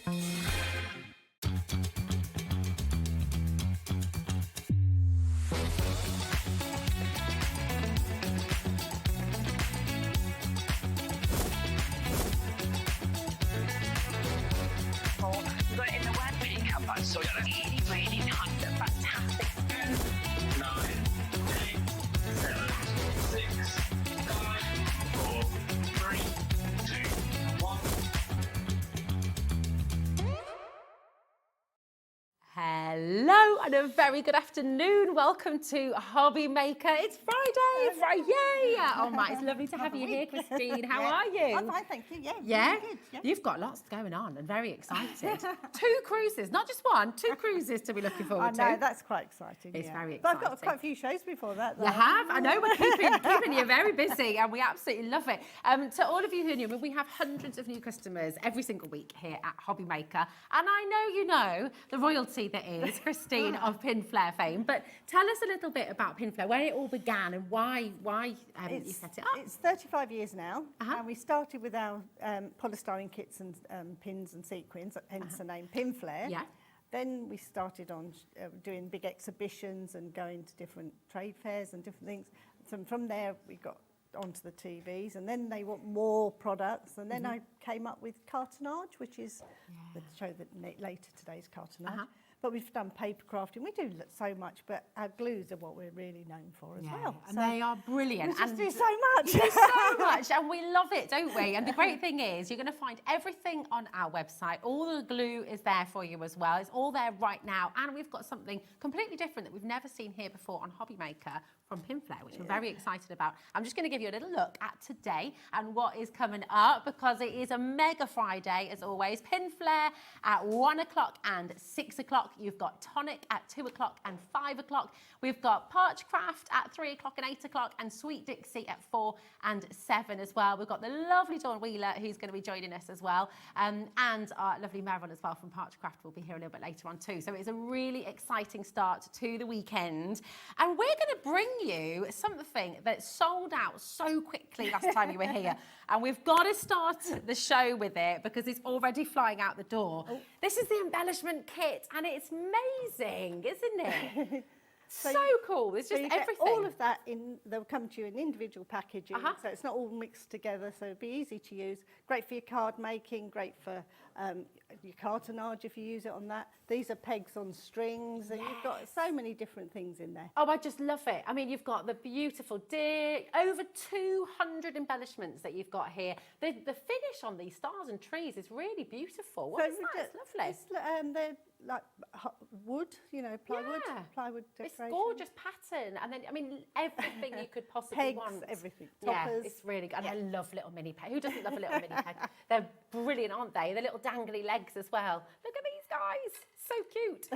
You've got it in the word pickup, but so really, really nice, fantastic. 9, 8, 7, 6, 5, 4, 3, 2, 1. Hello and a very good afternoon. Welcome to Hobby Maker. It's Friday. Yay! Oh my, it's lovely to have you here, Christine. How are you? I'm fine, thank you. Yeah? Really good, yeah. You've got lots going on and very excited. 2 cruises, not just one, 2 cruises to be looking forward to. I know, that's quite exciting. It's very But exciting. I've got quite a few shows before that, though. You have? I know, we're keeping you very busy and we absolutely love it. To all of you who are new, we have hundreds of new customers every single week here at Hobby Maker. And I know you know the royalty that is Christine of Pinflair fame. But tell us a little bit about Pinflair, where it all began and why you set it up. It's 35 years now, and we started with our polystyrene kits and pins and sequins, hence the name Pinflair. Yeah. Then we started on doing big exhibitions and going to different trade fairs and different things. So from there, we got onto the TVs, and then they want more products. And then I came up with cartonnage, which is the show that later today's cartonnage. But we've done paper crafting. We do so much, but our glues are what we're really known for as well. And they are brilliant. We just and do so much. We do so much, and we love it, don't we? And the great thing is you're going to find everything on our website. All the glue is there for you as well. It's all there right now. And we've got something completely different that we've never seen here before on Hobby Maker from Pinflair, which we're very excited about. I'm just going to give you a little look at today and what is coming up, because it is a mega Friday, as always. Pinflair at 1 o'clock and 6 o'clock. You've got Tonic at 2 o'clock and 5 o'clock. We've got Parchcraft at 3 o'clock and 8 o'clock, and Sweet Dixie at 4 and 7 as well. We've got the lovely Dawn Wheeler, who's going to be joining us as well, and our lovely Meryl as well from Parchcraft will be here a little bit later on too. So it's a really exciting start to the weekend, and we're going to bring you something that sold out so quickly last time you were here, and we've got to start the show with it because it's already flying out the door. This is the embellishment kit, and it's amazing, isn't it? So cool. It's just you everything. get all of that they'll come to you in individual packaging, so it's not all mixed together, so it'll be easy to use. Great for your card making, great for your cartonnage if you use it on that. These are pegs on strings, and you've got so many different things in there. Oh, I just love it. I mean, you've got the beautiful deer, over 200 embellishments that you've got here. The finish on these stars and trees is really beautiful. What is that? It's lovely. They're like wood, plywood, Yeah. plywood decoration. It's gorgeous pattern, and then I mean everything you could possibly Pegs, want. everything. Yeah, Toppers. it's really good. And I love little mini pegs. Who doesn't love a little mini peg? They're brilliant, aren't they? The little dangly legs as well. Look at these guys, so cute.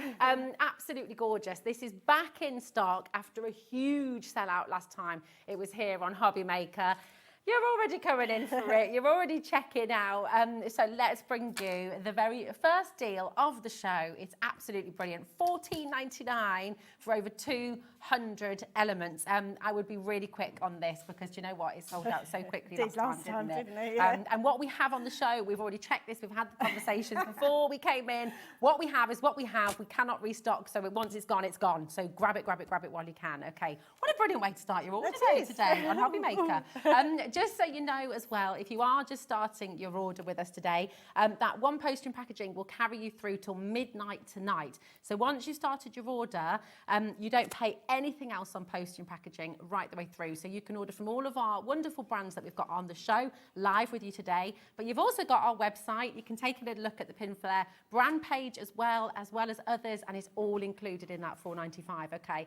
Absolutely gorgeous. This is back in stock after a huge sellout last time it was here on Hobby Maker. You're already coming in for it. You're already checking out. So let's bring you the very first deal of the show. It's absolutely brilliant. $14.99 for over 200 elements. I would be really quick on this because do you know what? It sold out so quickly last time, didn't it? Yeah. And what we have on the show, we've already checked this. We've had the conversations before we came in. What we have is what we have. We cannot restock. So once it's gone, it's gone. So grab it while you can. Okay. What a brilliant way to start your order today on Hobby Maker. Just so you know as well, if you are just starting your order with us today, that one poster and packaging will carry you through till midnight tonight. So once you started your order, you don't pay anything else on poster and packaging right the way through. So you can order from all of our wonderful brands that we've got on the show live with you today. But you've also got our website. You can take a little look at the Pinflair brand page as well as others, and it's all included in that $4.95. Okay.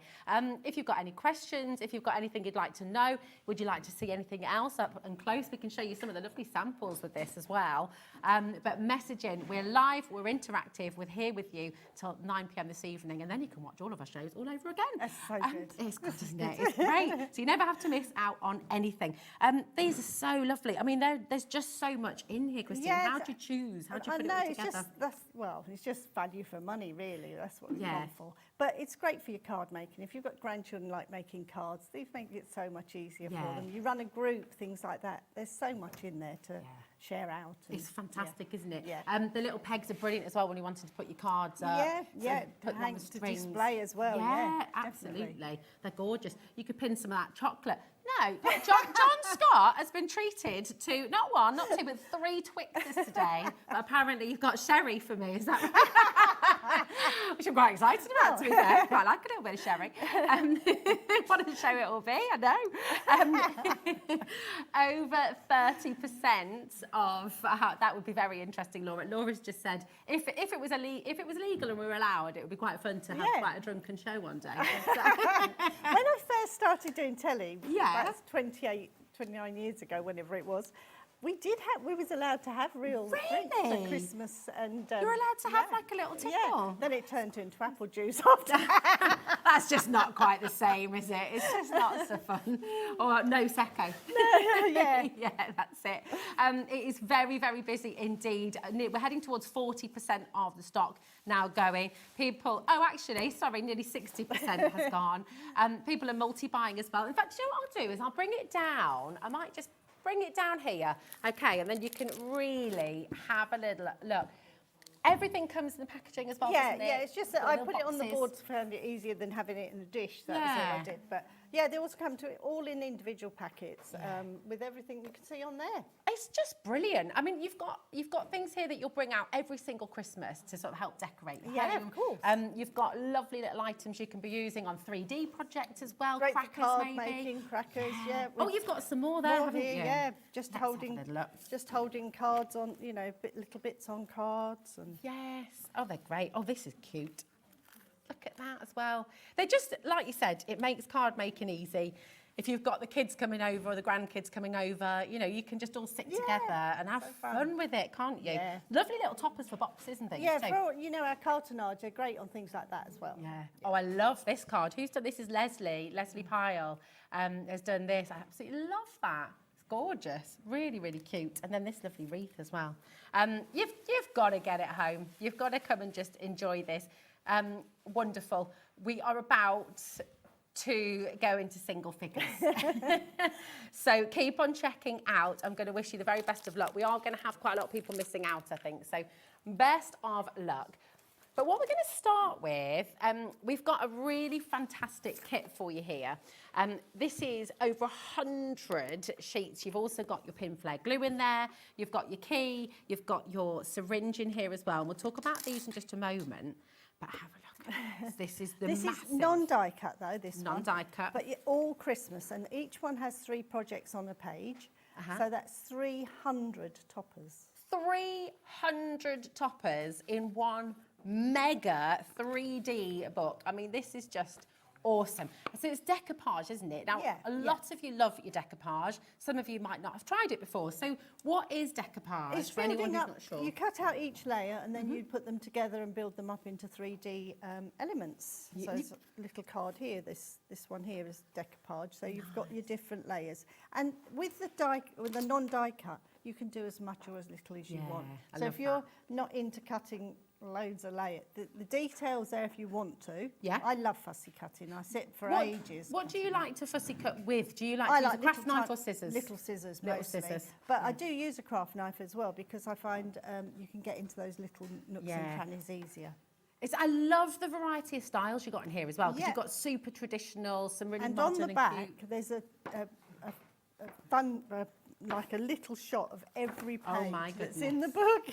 If you've got any questions, if you've got anything you'd like to know, would you like to see anything else up and close, we can show you some of the lovely samples with this as well. But messaging, we're live, we're interactive, we're here with you till 9 p.m. this evening, and then you can watch all of our shows all over again. That's so good. It's good, isn't it? It's great. So you never have to miss out on anything. These are so lovely. I mean, there's just so much in here, Christine. Yes. How do you choose? How do you put it all together? It's just value for money, really. That's what we've Yeah. gone for. But it's great for your card making. If you've got grandchildren like making cards, these make it so much easier for them. You run a group, things like that. There's so much in there to share out. And, It's fantastic, isn't it? Yeah. The little pegs are brilliant as well when you wanted to put your cards up. Yeah, Put them on the hangs to strings. display as well. Yeah, absolutely. definitely. They're gorgeous. You could pin some of that chocolate. No, John Scott has been treated to not one, not two, but 3 Twixes today. But apparently you've got sherry for me, is that right? Which I'm quite excited about, to be fair. Quite like a little bit of sherry. What a show it will be, I know. Over 30% of, that would be very interesting, Laura. Laura's just said, if it was legal and we were allowed, it would be quite fun to have quite a drunken show one day. When I first started doing telly, that's 29 years ago, whenever it was, we was allowed to have real drinks for Christmas. And you're allowed to have like a little tipple? Yeah, then it turned into apple juice after. That's just not quite the same, is it? It's just not so fun. Or no Secco. No, yeah. Yeah, that's it. It is very, very busy indeed. We're heading towards 40% of the stock now going. People, nearly 60% has gone. People are multi-buying as well. In fact, you know what I'll do is I'll bring it down. I might just bring it down here, okay, and then you can really have a little look. Everything comes in the packaging as well, doesn't it? Yeah, it's just that I put it on the boxes. board, found it easier than having it in a dish. That's all I did. But yeah, they also come to it all in individual packets with everything you can see on there. It's just brilliant. I mean, you've got things here that you'll bring out every single Christmas to sort of help decorate the home. Of course. You've got lovely little items you can be using on 3D projects as well. Great crackers, for card maybe. making, crackers, Oh, you've got some more there, haven't here, you? yeah, just Let's have a holding little look. cards on, little bits on cards and. Yes. Oh, they're great. Oh, this is cute. Look at that as well. They just, like you said, it makes card making easy. If you've got the kids coming over or the grandkids coming over, you can just all sit together and have fun with it, can't you? Yeah. Lovely little toppers for boxes and things. Yeah, too. for our cartonnage, they're great on things like that as well. Yeah. Oh, I love this card. Who's done this? Is Leslie Pyle has done this. I absolutely love that. It's gorgeous. Really, really cute. And then this lovely wreath as well. You've got to get it home. You've got to come and just enjoy this. Wonderful. We are about to go into single figures. So keep on checking out. I'm going to wish you the very best of luck. We are going to have quite a lot of people missing out, I think. So best of luck. But what we're going to start with, we've got a really fantastic kit for you here. This is over 100 sheets. You've also got your Pinflair glue in there. You've got your key. You've got your syringe in here as well. And we'll talk about these in just a moment. But have a look at this. This is the massive. This is non-die cut though, this one. Non-die cut. But all Christmas, and each one has 3 projects on a page. So that's 300 toppers. 300 toppers in one mega 3D book. I mean, this is just awesome. So it's decoupage, isn't it? Now, a lot of you love your decoupage. Some of you might not have tried it before. So what is decoupage It's for anyone who's up, not sure? You cut out each layer and then you put them together and build them up into 3D elements. So there's a little card here. This one here is decoupage. So you've got your different layers. And with the non-die cut, you can do as much or as little as you want. So if you're not into cutting loads of layers, the details there if you want to. Yeah. I love fussy cutting. I sit for ages. What do you like to fussy cut with? Do you like to use a craft knife or scissors? Little scissors, Little mostly. scissors. But I do use a craft knife as well because I find you can get into those little nooks and crannies easier. I love the variety of styles you got in here as well, because you've got super traditional, some really modern and cute. And on the back, there's a fun, like a little shot of every page that's in the book.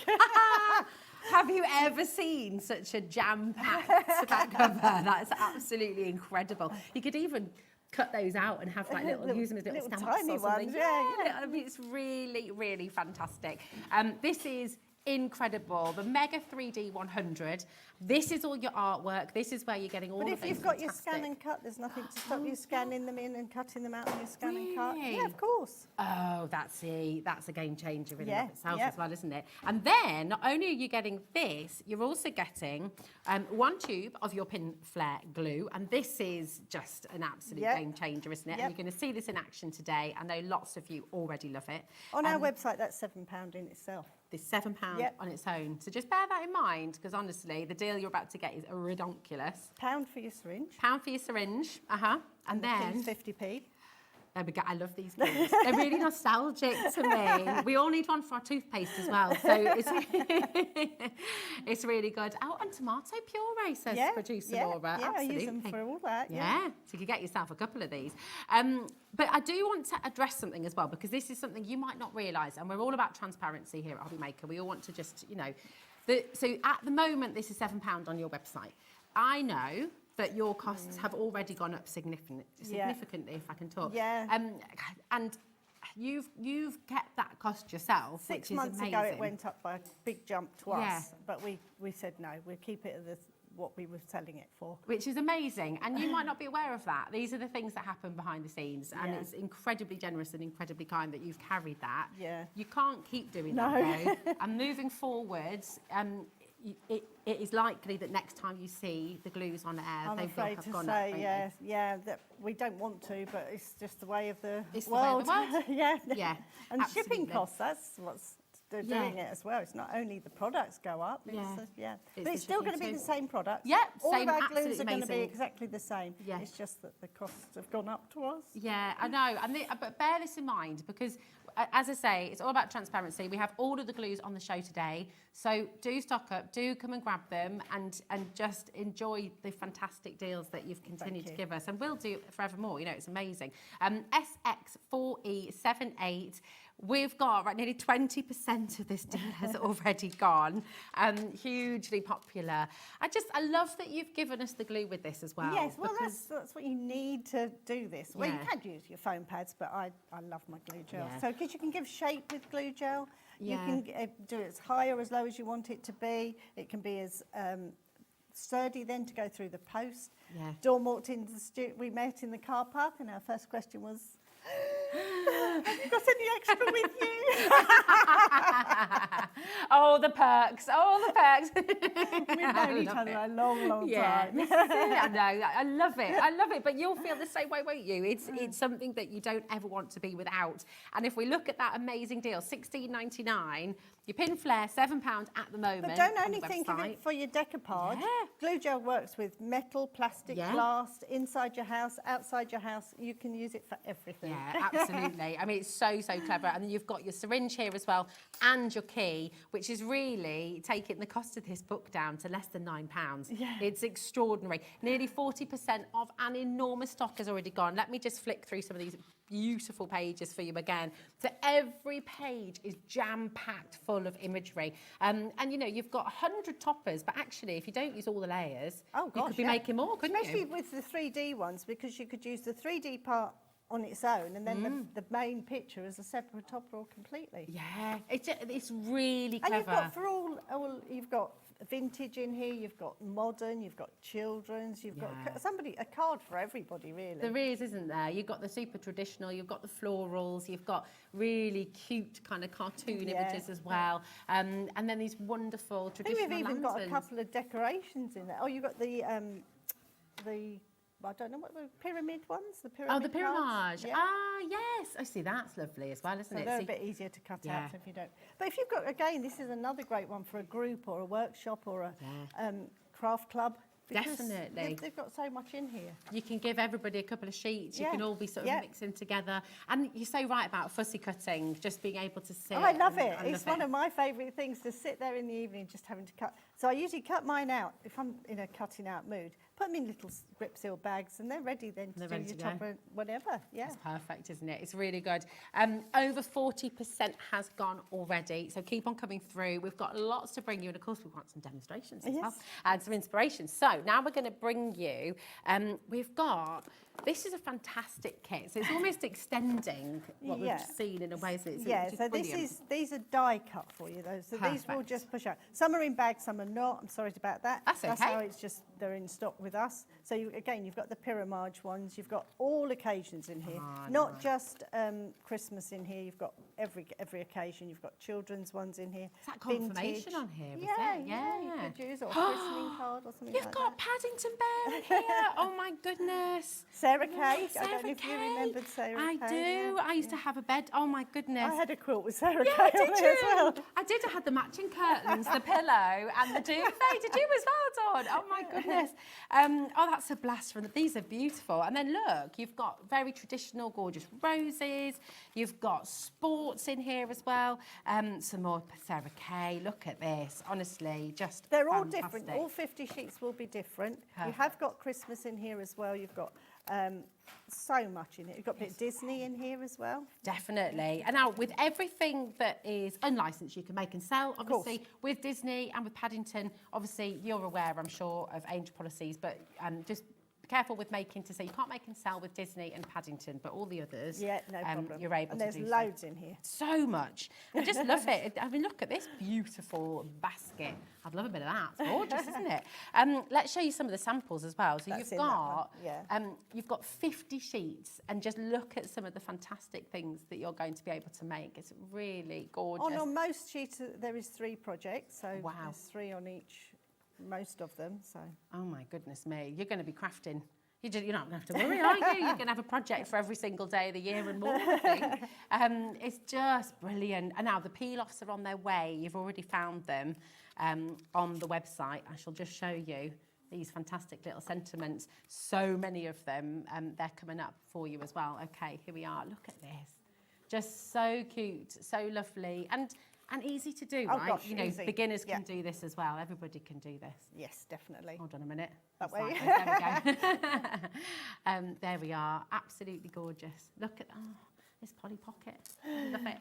Have you ever seen such a jam-packed back cover? That's absolutely incredible. You could even cut those out and have like use them as little stamps tiny or something. ones, yeah. I mean, it's really, really fantastic. This is incredible. The Mega 3D 100. This is all your artwork. This is where you're getting all of those. But if you've got your scan and cut, there's nothing to stop you scanning them in and cutting them out on your scan and cut. Yeah, of course. Oh, that's a game changer in and of itself as well, isn't it? And then not only are you getting this, you're also getting 1 tube of your Pinflair glue, and this is just an absolute game changer, isn't it? And you're going to see this in action today. I know lots of you already love it. On our website, that's £7 in itself. This £7 on its own. So just bear that in mind, because honestly, the deal you're about to get is redonkulous. £1 for your syringe. £1 for your syringe, and then the pin's 50p. There we go. I love these glues. They're really nostalgic to me. We all need one for our toothpaste as well. So it's, it's really good. Oh, and tomato puree, says producer Laura. Yeah, Absolutely. I use them for all that. Yeah, so you could get yourself a couple of these. But I do want to address something as well, because this is something you might not realise, and we're all about transparency here at Hobby Maker. We all want to just, you know, so at the moment, this is £7 on your website. I know that your costs have already gone up significantly, if I can talk. Yeah. And you've kept that cost yourself, 6 which months is amazing. ago, it went up by a big jump to Yeah. us, but we said no, we'll keep it at what we were selling it for. Which is amazing, and you might not be aware of that. These are the things that happen behind the scenes, and it's incredibly generous and incredibly kind that you've carried that. Yeah. You can't keep doing that, though. And moving forwards, it is likely that next time you see the glues on air, I'm they will afraid have to gone say, up. that we don't want to, but it's just the way of the It's the way of world. the world. Yeah. And shipping absolutely. costs, that's what's doing it as well. It's not only the products go up, Yeah. it's It's but the it's still shipping going to be too. the same product. Yeah, all same, of our glues absolutely are going to be amazing. exactly the same. Yeah. It's just that the costs have gone up to us. Yeah, I know, but bear this in mind, because as I say, it's all about transparency. We have all of the glues on the show today, so do stock up, do come and grab them, and just enjoy the fantastic deals that you've continued to give us, and we'll do it forevermore. You know, it's amazing. SX4E78. We've got nearly 20% of this deal has already gone. Hugely popular. I love that you've given us the glue with this as well. Yes, well, that's what you need to do this. Well, you can use your foam pads, but I love my glue gel. Yeah. So, because you can give shape with glue gel, you Yeah. can do it as high or as low as you want it to be. It can be as sturdy then to go through the post. Yeah. Dawn walked into the we met in the car park, and our first question was, have you got any extra with you? Oh, the perks. Oh, the perks. We've known each other a long, long time. I know. I love it. I love it. But you'll feel the same way, won't you? It's something that you don't ever want to be without. And if we look at that amazing deal, $16.99, your Pinflair, £7 at the moment. But don't on only the think of website. it for your decoupage. Yeah. Glue gel works with metal, plastic, Yeah. glass, inside your house, outside your house. You can use it for everything. Yeah, absolutely. I mean, it's so clever. And then you've got your syringe here as well, and your key, which is really taking the cost of this book down to less than £9. Yeah. It's extraordinary. Nearly 40% of an enormous stock has already gone. Let me just flick through some of these beautiful pages for you again. So every page is jam-packed full of imagery. And, you know, you've got 100 toppers, but actually, if you don't use all the layers, you could be making more, couldn't Especially you? with the 3D ones, because you could use the 3D part on its own, and then the main picture as a separate topper or completely. Yeah, it's really clever. And you've got for all you've got vintage in here, you've got modern, you've got children's, you've got a card for everybody, really. There is, isn't there? You've got the super traditional, you've got the florals, you've got really cute kind of cartoon images as well, and then these wonderful traditional I think we've even got a lanterns. couple of decorations in there. Oh, you've got the I don't know what the pyramid ones, the pyramid. Oh, the pyramid. cards. Yeah. Ah, yes. I see. That's lovely as well, isn't So it? they're So a bit easier to cut Yeah. out if you don't. But if you've got, again, this is another great one for a group or a workshop or a craft club. because Definitely. They've got so much in here. You can give everybody a couple of sheets. You Yeah, can all be sort of yeah. mixing together. And you're so right about fussy cutting, just being able to sit. Oh, I love and- it. I It's love one of my favourite things to sit there in the evening just having to cut. So I usually cut mine out if I'm in a cutting out mood. Put them in little grip seal bags and they're ready then to They're do ready your to go. topper, whatever. Yeah. It's perfect, isn't it? It's really good. Over 40% has gone already, so keep on coming through. We've got lots to bring you, and of course we've got some demonstrations as well, Yes. and some inspiration. So now we're going to bring you, we've got, this is a fantastic kit. So it's almost extending what Yeah. we've seen in a way. So it's Yeah, just so brilliant. these are die cut for you, though. So these will Perfect. just push out. Some are in bags, some are not. I'm sorry about that. That's okay. how it's just, they're in stock with us. So again, you've got the Pyramage ones. You've got all occasions in here. Ah, Not just Christmas in here. You've got every occasion. You've got children's ones in here. Is that confirmation vintage. on here, is Yeah, it? yeah, you could use it, or a christening card or something You've like got that. Paddington Bear in here. Oh my goodness. Sarah Kay. Oh, I Sarah don't know if you Kay. remembered Sarah I Kay. do. Yeah. I used to have a bed. Oh my goodness. I had a quilt with Sarah Yeah, Kay did on it you? as well. I did. I had the matching curtains, the pillow, and the duvet. Did you as well, Dawn? Oh my goodness. Oh, that's a blast from these are beautiful. And then look, you've got very traditional, gorgeous roses. You've got sports in here as well. Some more Sarah Kay. Look at this. Honestly, just They're all fantastic. different. All 50 sheets will be different. You Perfect. have got Christmas in here as well. You've got so much in it. You've got a bit of Disney in here as well. Definitely. And now with everything that is unlicensed, you can make and sell, obviously, with Disney and with Paddington. Obviously, you're aware, I'm sure, of Angel policies, but just be careful with making to say you can't make and sell with Disney and Paddington, but all the others, Yeah, no problem. you're able and to there's do loads in here. so much. I just love it. I mean, look at this beautiful basket. I'd love a bit of that. It's gorgeous, isn't it? Let's show you some of the samples as well. So That's you've in that got, one, you've got 50 sheets, and just look at some of the fantastic things that you're going to be able to make. It's really gorgeous. On most sheets, there is 3 projects, so Wow. there's 3 on each, most of them. So Oh my goodness me, you're going to be crafting. You're not going to have to worry, are you? You're going to have a project for every single day of the year and more, I think. It's just brilliant. And now the peel-offs are on their way. You've already found them on the website. I shall just show you these fantastic little sentiments. So many of them, they're coming up for you as well. Okay, here we are. Look at this. Just so cute, so lovely. And easy to do, Oh, right? gosh, You know, easy. beginners Yeah. can do this as well. Everybody can do this. yes, definitely. Hold on a minute. That That's way. like- there we go. There we are. Absolutely gorgeous. Look at this Polly Pocket. Love it.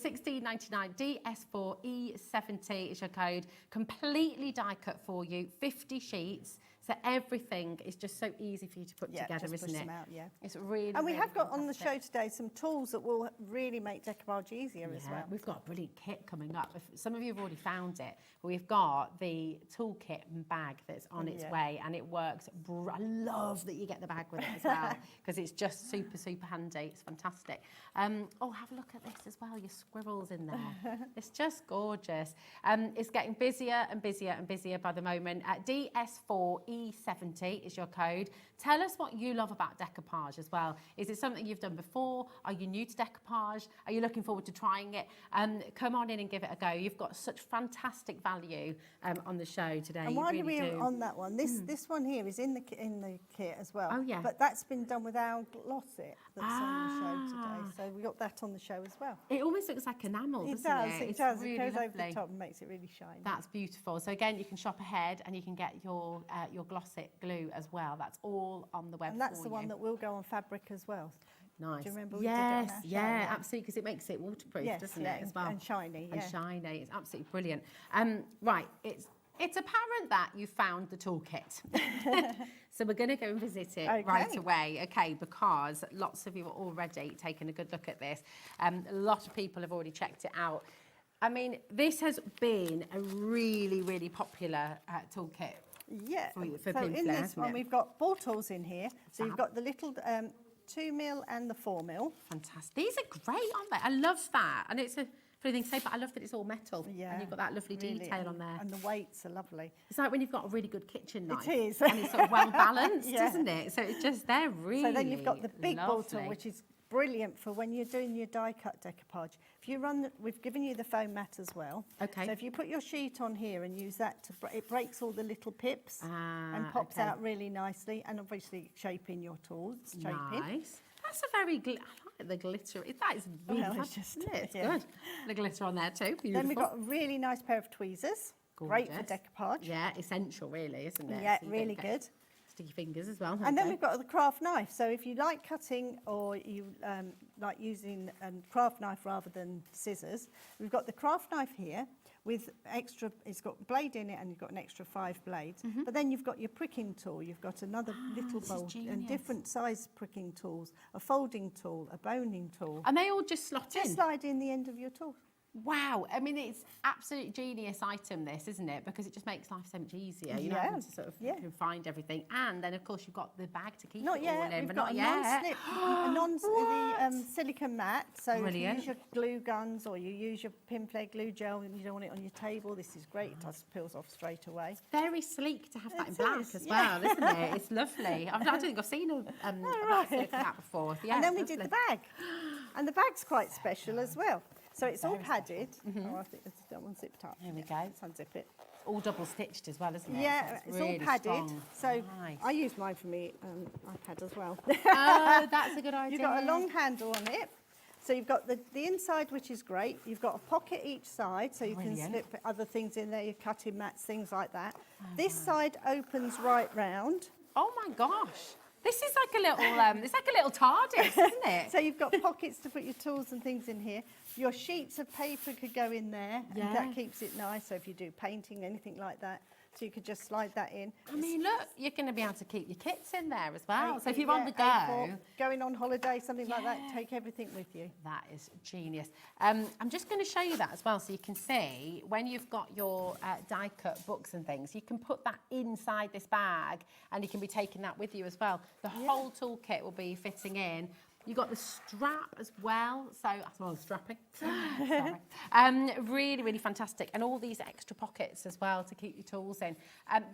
16.99 DS4E70 is your code. Completely die cut for you. 50 sheets. So everything is just so easy for you to put together, just isn't push it? them out, yeah. It's really. And we really have got on the fantastic. show today some tools that will really make decoupage easier as Yeah, well. we've got a brilliant kit coming up. If some of you have already found it, but we've got the toolkit and bag that's on its Yeah. way, and it works. I love that you get the bag with it as well, because it's just super, super handy. It's fantastic. Oh, have a look at this as well. Your squirrels in there. It's just gorgeous. It's getting busier and busier and busier by the moment. DS4E70 is your code. Tell us what you love about decoupage as well. Is it something you've done before? Are you new to decoupage? Are you looking forward to trying it? Come on in and give it a go. You've got such fantastic value on the show today. And You while really we're do. on that one, this one here is in the kit as well. Oh, yeah. But that's been done with our glossit that's on the show Ah. today. So we got that on the show as well. It almost looks like enamel, It doesn't does. it? It It's does. really It goes over lovely. the top and makes it really shiny. That's beautiful. So again, you can shop ahead and you can get your glossit glue as well. That's all on the web And that's for the one you. that will go on fabric as well. Nice. Do you remember we did it on yes, our show? yeah, Yeah. absolutely, because it makes it waterproof, Yes, doesn't yeah, it, as well? and shiny, And yeah. shiny. It's absolutely brilliant. Right, it's apparent that you found the toolkit. So we're going to go and visit it right Okay. away, okay, because lots of you are already taking a good look at this. A lot of people have already checked it out. I mean, this has been a really, really popular toolkit. Yeah. For so in Pinflair, this hasn't one, it? we've got ball tools in here. So you've Fab. got the little 2mm and the 4mm. Fantastic. These are great, aren't they? I love that. And it's a funny thing to say, but I love that it's all metal. Yeah. And you've got that lovely really, detail on there. And the weights are lovely. It's like when you've got a really good kitchen knife. It is. And it's sort of well balanced, Yeah. isn't it? So it's just, they're really So then you've got the big ball tool, lovely. which is brilliant for when you're doing your die cut decoupage. If you run, we've given you the foam mat as well. Okay. So if you put your sheet on here and use that, it breaks all the little pips and pops okay. out really nicely, and obviously shaping your tools. Shaping. Nice. That's a very, I like the glitter. That is really Well, fab, it's just- isn't it? It's yeah. good. The glitter on there too, beautiful. Then we've got a really nice pair of tweezers. Great for Gorgeous. decoupage. Yeah, essential really, isn't it? Yeah, So you really don't get good. Sticky fingers as well. And then okay. we've got the craft knife. So if you like cutting or you like using a craft knife rather than scissors, we've got the craft knife here with extra, it's got blade in it and you've got an extra 5 blades. But then you've got your pricking tool, you've got another little this is bolt genius. and different size pricking tools, a folding tool, a boning tool. And they all just slot Just in. slide in the end of your tool. Wow, I mean, it's absolute genius item, this, isn't it? Because it just makes life so much easier. You're not having to sort of you can find everything. And then, of course, you've got the bag to keep Not it yet. all in, We've but got not a yet. non-slip, the silicone mat. So Brilliant. if you use your glue guns or you use your Pinflair glue gel and you don't want it on your table, this is great. It just peels off straight away. Very sleek to have that in It black is, as yeah. well, isn't it? It's lovely. I don't think I've seen a silicone mat before. So, yeah, And then it's we did the lovely. bag. And the bag's quite special as well. So it's all padded. Oh, I think that one zipped up. There we go. Let's unzip it. All double stitched as well, isn't it? Yeah, So it's really all padded. strong. So Nice. I use mine for me iPad as well. Oh, that's a good idea. You've got a long handle on it. So you've got the inside, which is great. You've got a pocket each side, so you Brilliant. can slip other things in there, your cutting mats, things like that. This side opens right round. Oh my gosh. This is like a little, it's like a little TARDIS, isn't it? So you've got pockets to put your tools and things in here. Your sheets of paper could go in there, Yeah. and that keeps it nice. So if you do painting, anything like that, so you could just slide that in. I mean, look, you're going to be able to keep your kits in there as well. So if A4, you're on the go, A4, going on holiday, something like that, Yeah. take everything with you. that is genius. I'm just going to show you that as well, so you can see when you've got your die-cut books and things, you can put that inside this bag, and you can be taking that with you as well. The whole toolkit will be fitting in. You've got the strap as well, so strapping. Sorry. Really, really fantastic, and all these extra pockets as well to keep your tools in.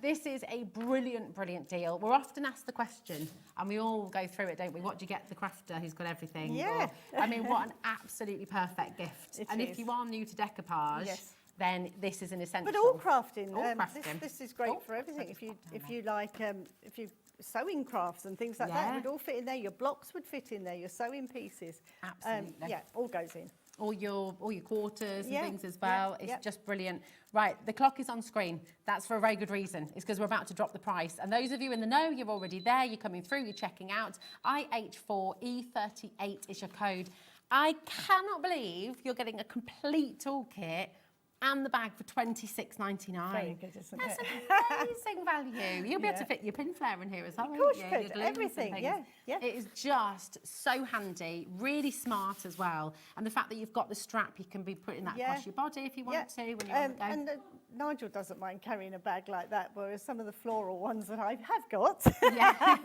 This is a brilliant, brilliant deal. We're often asked the question, and we all go through it, don't we? What do you get the crafter who's got everything? Yeah. Or, I mean, what an absolutely perfect gift. It and is. if you are new to decoupage, Yes. then this is an essential. But all crafting, All crafting. This is great Oh, for everything. just If pop down you like, if you sewing crafts and things like that, Yeah. would all fit in there. Your blocks would fit in there. Your sewing pieces, Absolutely. yeah, all goes in. all your quarters and Yeah, things as well. yeah, It's yeah. just brilliant. Right, the clock is on screen. That's for a very good reason. It's because we're about to drop the price. And those of you in the know, you're already there. You're coming through. You're checking out. IH4E38 is your code. I cannot believe you're getting a complete toolkit and the bag for $26.99. Very good, isn't That's it? an amazing value. You'll be able to fit your Pinflair in here as well. Of course won't you Your could. glues and Everything, things. yeah, yeah. It is just so handy, really smart as well. And the fact that you've got the strap, you can be putting that Yeah. across your body if you want Yeah. to when you're on the go. And Nigel doesn't mind carrying a bag like that, whereas some of the floral ones that I have got, Yeah.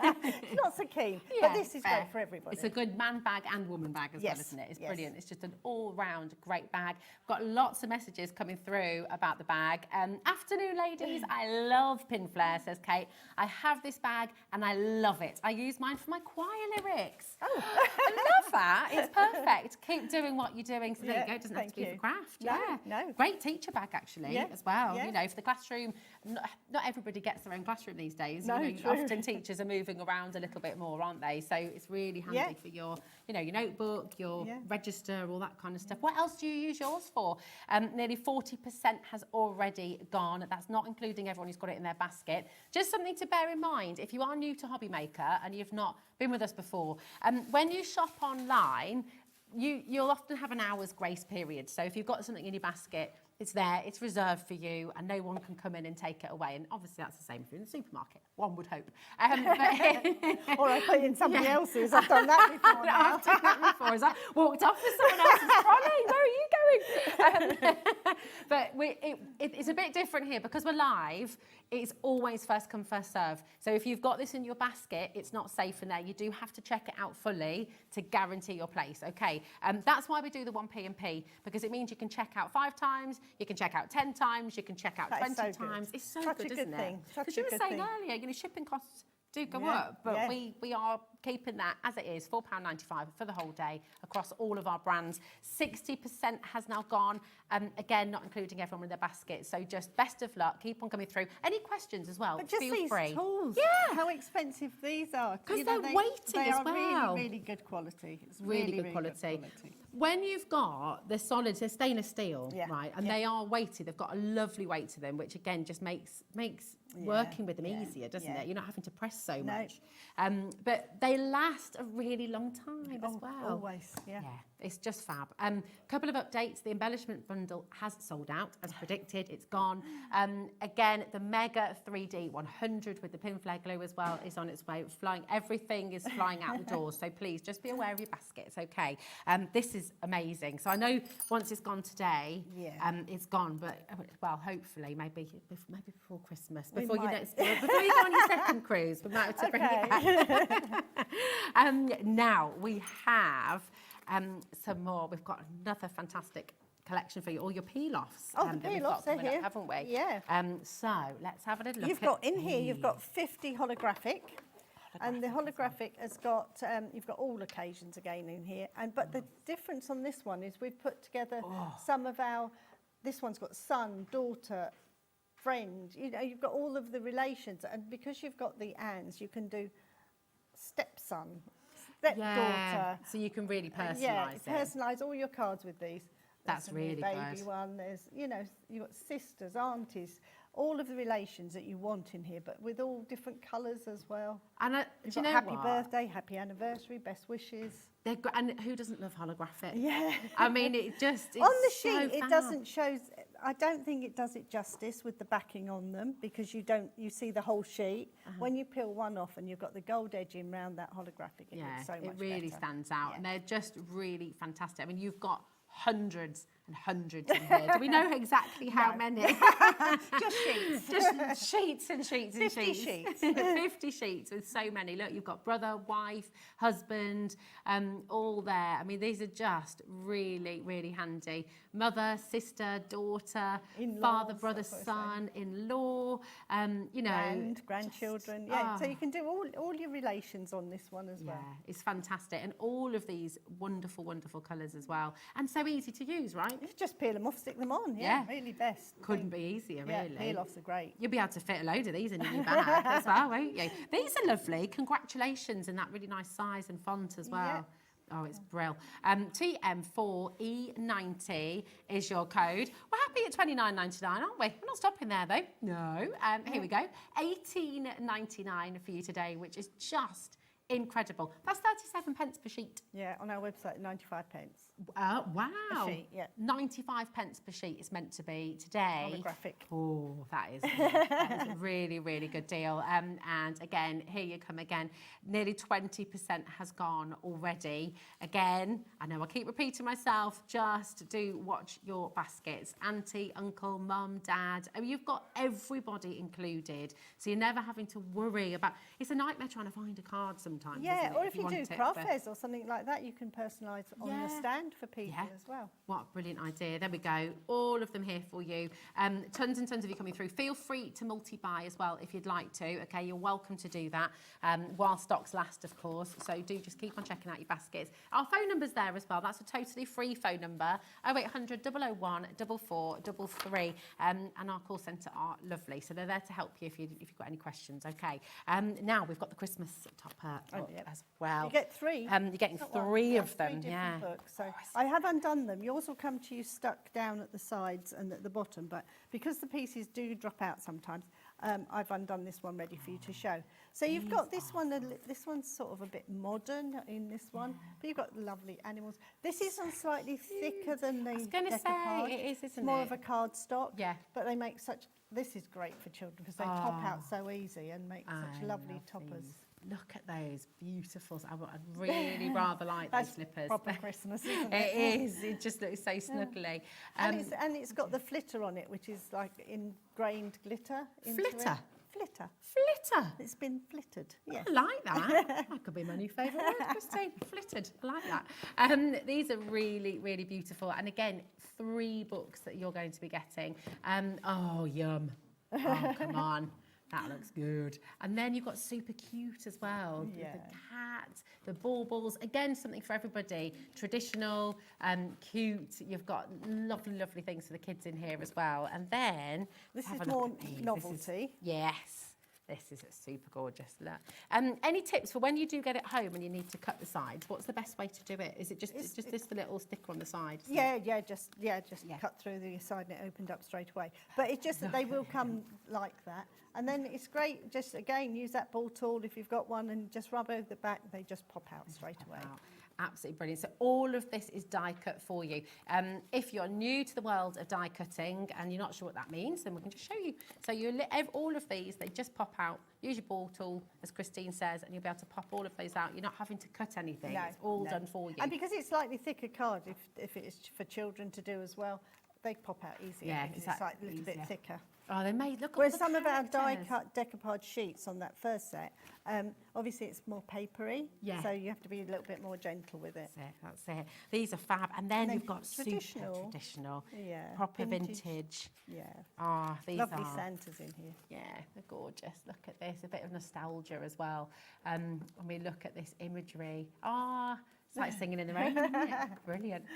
not so keen. Yeah, But this is fair. great for everybody. It's a good man bag and woman bag as well, Yes, isn't it? It's yes. brilliant. It's just an all-round great bag. Got lots of messages coming through about the bag. Afternoon, ladies. I love Pinflair, says Kate. I have this bag and I love it. I use mine for my choir lyrics. Oh. I love that. It's perfect. Keep doing what you're doing. So there Yeah, you go. It doesn't have to be thank for you. craft. No, Yeah. no. Great teacher bag, actually, Yeah, as well. yeah. You know, for the classroom, not everybody gets their own classroom these days. No, you know, true. often teachers are moving around a little bit more, aren't they? So it's really handy Yeah. for your, your notebook, your Yeah. register, all that kind of stuff. What else do you use yours for? Nearly 40% has already gone. That's not including everyone who's got it in their basket. Just something to bear in mind if you are new to Hobby Maker and you've not been with us before. When you shop online, you'll often have an hour's grace period. So if you've got something in your basket, it's there, it's reserved for you, and no one can come in and take it away. And obviously that's the same if you're in the supermarket, one would hope. Or I put it in somebody else's. I've done that before now. I've done that before. As I walked off with someone else's trolley. Where are you going? But it's a bit different here because we're live. It's always first come, first serve. So if you've got this in your basket, it's not safe in there. You do have to check it out fully to guarantee your place. Okay, that's why we do the 1P&P, because it means you can check out 5 times, you can check out 10 times, you can check out That is 20 so good. times. It's so Such a good, good isn't thing. it? Such Because a you were good saying thing. earlier, shipping costs do go Yeah, up, but yeah. we are keeping that as it is, £4.95 for the whole day across all of our brands. 60% has now gone, again, not including everyone in their basket. So just best of luck, keep on coming through. Any questions as well, But just feel these free. tools, Yeah. how expensive these are. 'Cause You know, they're weighty they as are well. really, really good quality. It's Really good quality. When you've got the solids, they're stainless steel, Yeah, right, and yeah. they are weighted, they've got a lovely weight to them, which again just makes working with them yeah, easier, doesn't yeah. it? You're not having to press so No. much. But they last a really long time as well. Always, yeah. Yeah, it's just fab. Couple of updates. The embellishment bundle has sold out as predicted. It's gone. Again, the Mega 3D 100 with the Pinflair glue as well is on its way. Flying, everything is flying out the doors. So please just be aware of your baskets. Okay. This is is amazing. So I know once it's gone today, it's gone, but well, hopefully maybe before Christmas, before you go on your second cruise, we might have to bring it back. Now we have some more. We've got another fantastic collection for you, all your peel-offs. Oh, the peel-offs are here, haven't we? Yeah. So let's have a little look. You've got in here. You've got 50 holographic. And the holographic has got, you've got all occasions again in here. But the difference on this one is we've put together some of our, this one's got son, daughter, friend. You know, you've got all of the relations. And because you've got the ands, you can do stepson, stepdaughter. So you can really personalise it. Personalise all your cards with these. That's really good. Baby one, there's, you know, you've got sisters, aunties, all of the relations that you want in here, but with all different colours as well. And do you know happy what? birthday, happy anniversary, best wishes. They're and who doesn't love holographic? Yeah. I mean, it's on the sheet, it doesn't show. I don't think it does it justice with the backing on them because you see the whole sheet. When you peel one off and you've got the gold edging around that holographic, it looks so much better. It really stands out, and they're just really fantastic. I mean, you've got hundreds and hundreds in here. Do we know exactly how many? Just sheets. Just sheets and sheets and 50 sheets. sheets. 50 sheets with so many. Look, you've got brother, wife, husband, all there. I mean, these are just really, really handy. Mother, sister, daughter, father, brother, son, in-law, you know. Grandchildren. So you can do all your relations on this one as well. Yeah, it's fantastic. And all of these wonderful, wonderful colours as well. And so easy to use, right? You just peel them off, stick them on. Yeah, really best. Couldn't be easier, really. Peel-offs are great. You'll be able to fit a load of these in your new bag as well, won't you? These are lovely. Congratulations in that really nice size and font as well. Yeah. Oh, it's brill. TM4E90 is your code. We're happy at $29.99, aren't we? We're not stopping there, though. No. Here we go. $18.99 for you today, which is just incredible. That's 37 pence per sheet. Yeah, on our website, 95 pence. Wow. A sheet, yeah. 95 pence per sheet is meant to be today. Holographic. Oh, that is a really, really good deal. And again, here you come again. Nearly 20% has gone already. Again, I know I keep repeating myself, just do watch your baskets. Auntie, uncle, mum, dad. I mean, you've got everybody included. So you're never having to worry about, it's a nightmare trying to find a card sometimes. Yeah, isn't it, or if you do craft fairs or something like that, you can personalise on the stand for people as well. What a brilliant idea. There we go. All of them here for you. Tons and tons of you coming through. Feel free to multi-buy as well if you'd like to. Okay, you're welcome to do that while stocks last, of course. So do just keep on checking out your baskets. Our phone number's there as well. That's a totally free phone number, 0800 001 4433. And our call centre are lovely. So they're there to help you if you've got any questions. Okay. Now we've got the Christmas topper as well. You get three. You're getting three of them. Three different books. So I have undone them. Yours will come to you stuck down at the sides and at the bottom, but because the pieces do drop out sometimes, I've undone this one ready for you to show. So you've got this one. This one's sort of a bit modern in this one, but you've got lovely animals. This is on slightly thicker than the deck of cards. It is, isn't it's more of a card stock. Yeah. But they make such. This is great for children because they top out so easy and make such lovely toppers. These. Look at those beautiful. I'd really rather like those slippers. Proper Christmas, isn't it? It is. It just looks so snuggly. And it's got the flitter on it, which is like ingrained glitter. Flitter? Flitter. Flitter? It's been flittered. Yes. I like that. That could be my new favourite word, Christine. Flittered. I like that. These are really, really beautiful. And again, 3 books that you're going to be getting. Oh, yum. Oh, come on. That looks good. And then you've got super cute as well. Yeah. The cat, the baubles. Again, something for everybody. Traditional, cute. You've got lovely, lovely things for the kids in here as well. And then... This is more novelty. Yes. This is super gorgeous. Look. Any tips for when you do get it home and you need to cut the sides? What's the best way to do it? Is it just this little sticker on the side? Just cut through the side and it opened up straight away. But it's just that they will come like that. And then it's great, just again, use that ball tool if you've got one and just rub over the back, they just pop out straight away. absolutely brilliant. So all of this is die cut for you. If you're new to the world of die cutting and you're not sure what that means, then we can just show you. So all of these, they just pop out. Use your ball tool, as Christine says, and you'll be able to pop all of those out. You're not having to cut anything. No, it's all no. done for you. And because it's slightly thicker card, if it's for children to do as well, they pop out easier. Yeah, because exactly, it's like a little bit thicker. Oh, they made, look at Whereas the some of our die characters. cut decoupage sheets on that first set, obviously it's more papery, Yeah. so you have to be a little bit more gentle with it. That's it. These are fab. And then And then you've got super traditional. traditional, Yeah. proper vintage. Yeah. Ah, these Lovely are. Santas in here. Yeah, they're gorgeous. Look at this, a bit of nostalgia as well. When we look at this imagery, it's like singing in the rain, isn't it? Brilliant.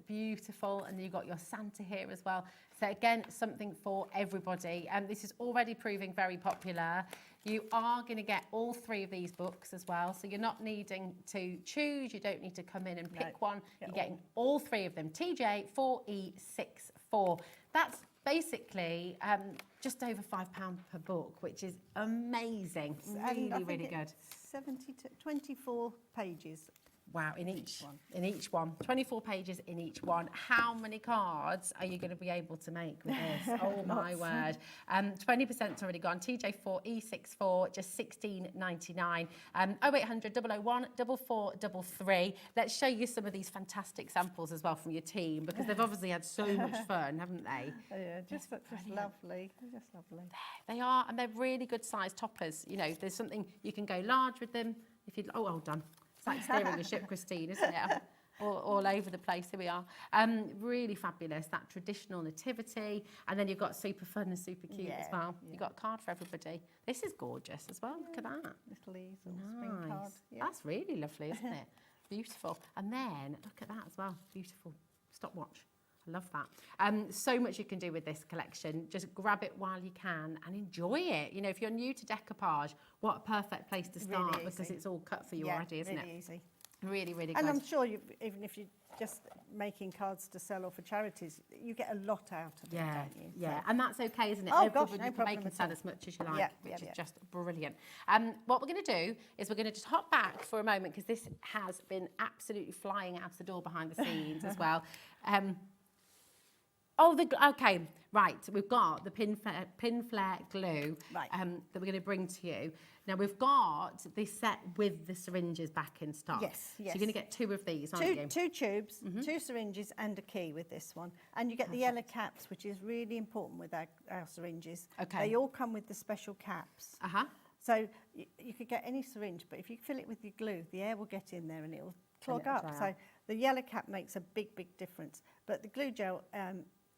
Beautiful. And you've got your Santa here as well. So again, something for everybody. This is already proving very popular. You are going to get all 3 of these books as well. So you're not needing to choose. You don't need to come in and pick one. You're getting all 3 of them. TJ 4E64. That's basically just over £5 per book, which is amazing. Really good. 24 pages. Wow, in each one. 24 pages in each one. How many cards are you going to be able to make with this? Oh my word. 20%'s already gone. TJ4E64, just $16.99. 0800 001 4433. Let's show you some of these fantastic samples as well from your team, because they've obviously had so much fun, haven't they? Yeah, just lovely. Just lovely. They are, and they're really good size toppers. You know, there's something, you can go large with them. If you, oh, well done. It's like steering a ship, Christine, isn't it? All over the place. Here we are. Really fabulous. That traditional nativity, and then you've got super fun and super cute as well. Yeah. You've got a card for everybody. This is gorgeous as well. Look at that. Little easel, spring card. Yeah. That's really lovely, isn't it? Beautiful. And then look at that as well. Beautiful stopwatch. I love that. So much you can do with this collection. Just grab it while you can and enjoy it. You know, if you're new to decoupage, what a perfect place to start, Really because easy. it's all cut for you Yeah, already, isn't really it? easy. Really, really And good. I'm sure even if you're just making cards to sell or for charities, you get a lot out of it, Yeah, don't you? yeah, So- and that's okay, isn't it? Oh, gosh, no you can problem make and at sell all. as much as you like, Yeah, which yeah. is just brilliant. What we're going to do is we're going to just hop back for a moment, because this has been absolutely flying out the door behind the scenes as well. Okay, right. We've got the Pinflair glue Right. that we're going to bring to you. Now, we've got this set with the syringes back in stock. Yes, So yes. you're going to get 2 of these, aren't you? Two tubes, 2 syringes and a key with this one. And you get the yellow caps, which is really important with our syringes. Okay. They all come with the special caps. Uh-huh. So you could get any syringe, but if you fill it with your glue, the air will get in there and it will clog it'll up. dry So out. the yellow cap makes a big, big difference. But the glue gel,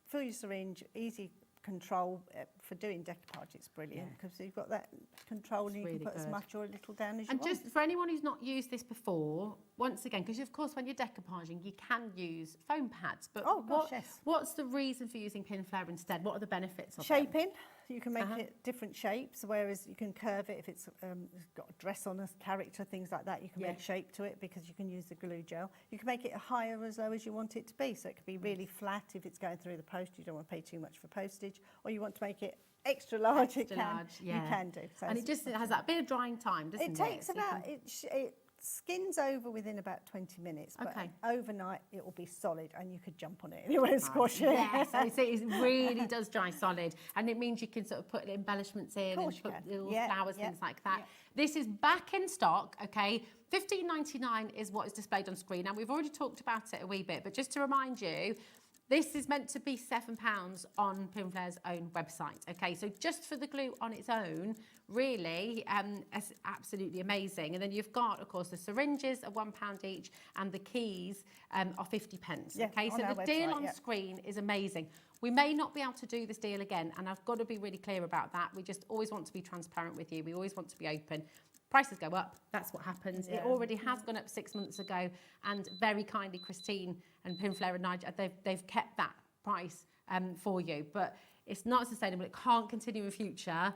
fill your syringe, easy control for doing decoupage. It's brilliant because you've got that control and you really can put as good. much or a little down as you And want. just for anyone who's not used this before, once again, because of course when you're decoupaging, you can use foam pads. But Oh, gosh, yes. what's the reason for using Pinflair instead? What are the benefits of it? Shaping, you can make it different shapes, whereas you can curve it if it's got a dress on a character, things like that. You can Yeah. make shape to it because you can use the glue gel. You can make it higher or as low as you want it to be, so it could be really flat if it's going through the post. You don't want to pay too much for postage, or you want to make it extra large. Extra large, yeah. You can do. So And it just has that bit of drying time, doesn't it? it takes So you about can- it skins over within about 20 minutes, but Okay. overnight it will be solid and you could jump on it anyway and squash it. Yes, so it really does dry solid, and it means you can sort of put embellishments in course and you put can. little Yeah, flowers, yeah, things like that. yeah. This is back in stock, okay? $15.99 is what is displayed on screen. Now, we've already talked about it a wee bit, but just to remind you, this is meant to be £7 on Pinflair's own website, okay? So just for the glue on its own, really, it's absolutely amazing. And then you've got, of course, the syringes are £1 each, and the keys are 50 pence, Yeah, okay? on So our the deal website, on yeah. screen is amazing. We may not be able to do this deal again, and I've got to be really clear about that. We just always want to be transparent with you. We always want to be open. Prices go up, that's what happens. It Yeah. already has gone up 6 months ago, and very kindly Christine and Pinflair and Nigel, they've kept that price for you, but it's not sustainable. It can't continue in future.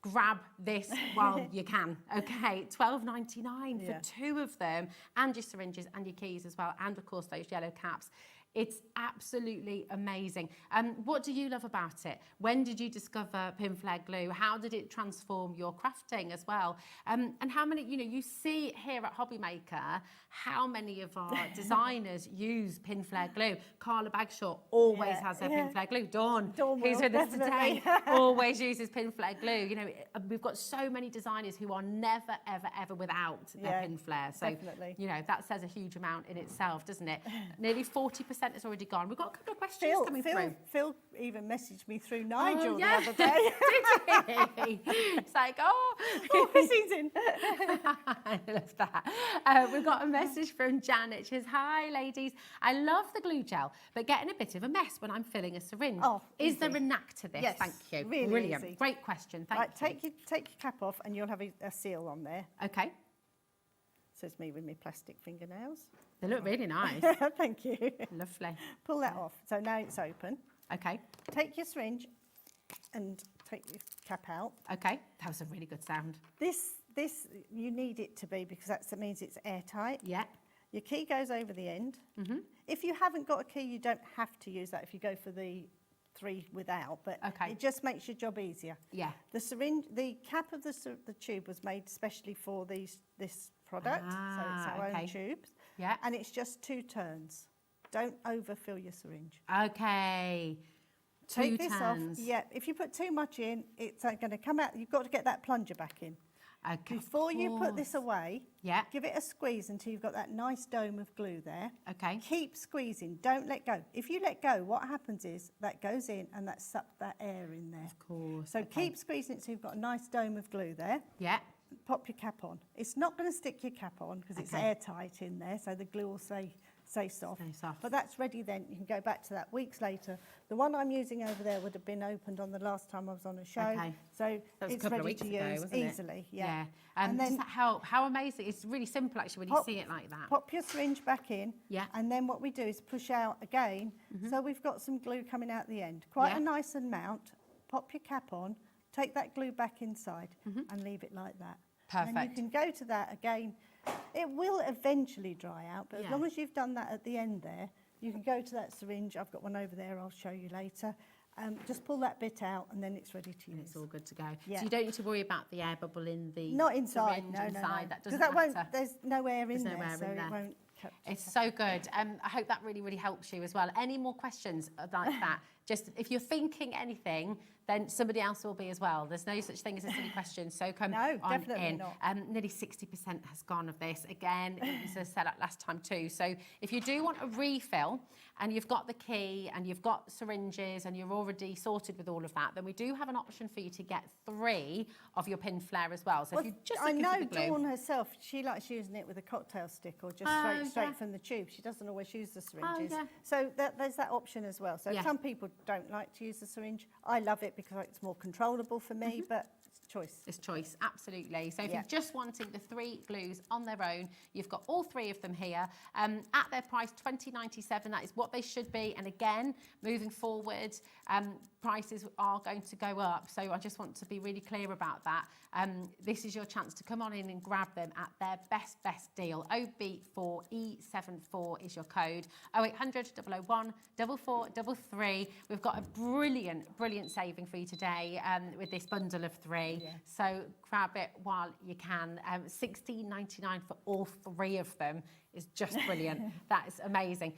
Grab this while you can, okay? $12.99 Yeah. for 2 of them, and your syringes and your keys as well, and of course those yellow caps. It's absolutely amazing. What do you love about it? When did you discover Pinflair glue? How did it transform your crafting as well? And how many, you know, you see here at Hobbymaker, how many of our designers use Pinflair glue. Carla Bagshaw always has her Pinflair glue. Dawn who's with us today, always uses Pinflair glue. You know, we've got so many designers who are never, ever, ever without their Pinflair. So, you know, that says a huge amount in itself, doesn't it? Nearly 40% has already gone. We've got a couple of questions coming through. Phil even messaged me through Nigel the other day. Did he? It's like, oh, he's in. I love that. We've got a message from Janet. She says, hi, ladies. I love the glue gel, but getting a bit of a mess when I'm filling a syringe. Oh, is there a knack to this? Yes, Thank you. really Brilliant. easy. Great question. Thank you. Take your cap off and you'll have a seal on there. Okay. Says me with my plastic fingernails. They look really nice. Thank you. Lovely. Pull that off. So now it's open. Okay. Take your syringe and take your cap out. Okay. That was a really good sound. This you need it to be because that means it's airtight. Yeah. Your key goes over the end. If you haven't got a key, you don't have to use that if you go for the 3 without, but it just makes your job easier. Yeah. The syringe, the cap of the tube was made specially for this product, so it's our own tubes. Yeah. And it's just 2 turns. Don't overfill your syringe. Okay. Take this off. Yeah, if you put too much in, it's going to come out. You've got to get that plunger back in. Okay. Before you put this away, yeah, give it a squeeze until you've got that nice dome of glue there. Okay. Keep squeezing. Don't let go. If you let go, what happens is that goes in and that sucks that air in there. Of course. So keep squeezing it so you've got a nice dome of glue there. Yeah. Pop your cap on. It's not going to stick your cap on because it's airtight in there, so the glue will stay soft. But that's ready then. You can go back to that weeks later. The one I'm using over there would have been opened on the last time I was on a show. Okay. So that was it's a couple ready of to weeks ago, use wasn't it? easily. Yeah. And then, does that help? How amazing. It's really simple actually when you see it like that. Pop your syringe back in. Yeah. And then what we do is push out again. So we've got some glue coming out the end. Quite a nice amount. Pop your cap on. Take that glue back inside and leave it like that. Perfect. And you can go to that again. It will eventually dry out, but as long as you've done that at the end there, you can go to that syringe. I've got one over there. I'll show you later. Just pull that bit out and then it's ready to use. And it's all good to go. Yeah. So you don't need to worry about the air bubble in the Not inside, syringe no. inside. That doesn't Because matter. there's no air in there, no air so in there. it won't. It's so good. I hope that really, really helps you as well. Any more questions like that? Just if you're thinking anything, then somebody else will be as well. There's no such thing as a silly question, so come on definitely in. not. Nearly 60% has gone of this. Again, it was a setup last time too. So if you do want a refill and you've got the key and you've got syringes and you're already sorted with all of that, then we do have an option for you to get 3 of your Pinflair as well. So if you just I know for the glue, Dawn herself, she likes using it with a cocktail stick or just straight from the tube. She doesn't always use the syringes. So there's that option as well. So some people don't like to use the syringe. I love it because it's more controllable for me, but it's choice. It's choice, absolutely. So if you're just wanting the 3 glues on their own, you've got all 3 of them here at their price, $20.97. That is what they should be. And again, moving forward, prices are going to go up. So I just want to be really clear about that. This is your chance to come on in and grab them at their best deal. OB4E74 is your code. 0800 001 4433. We've got a brilliant saving for you today with this bundle of 3. Yeah. So grab it while you can. $16.99 for all 3 of them is just brilliant. That is amazing.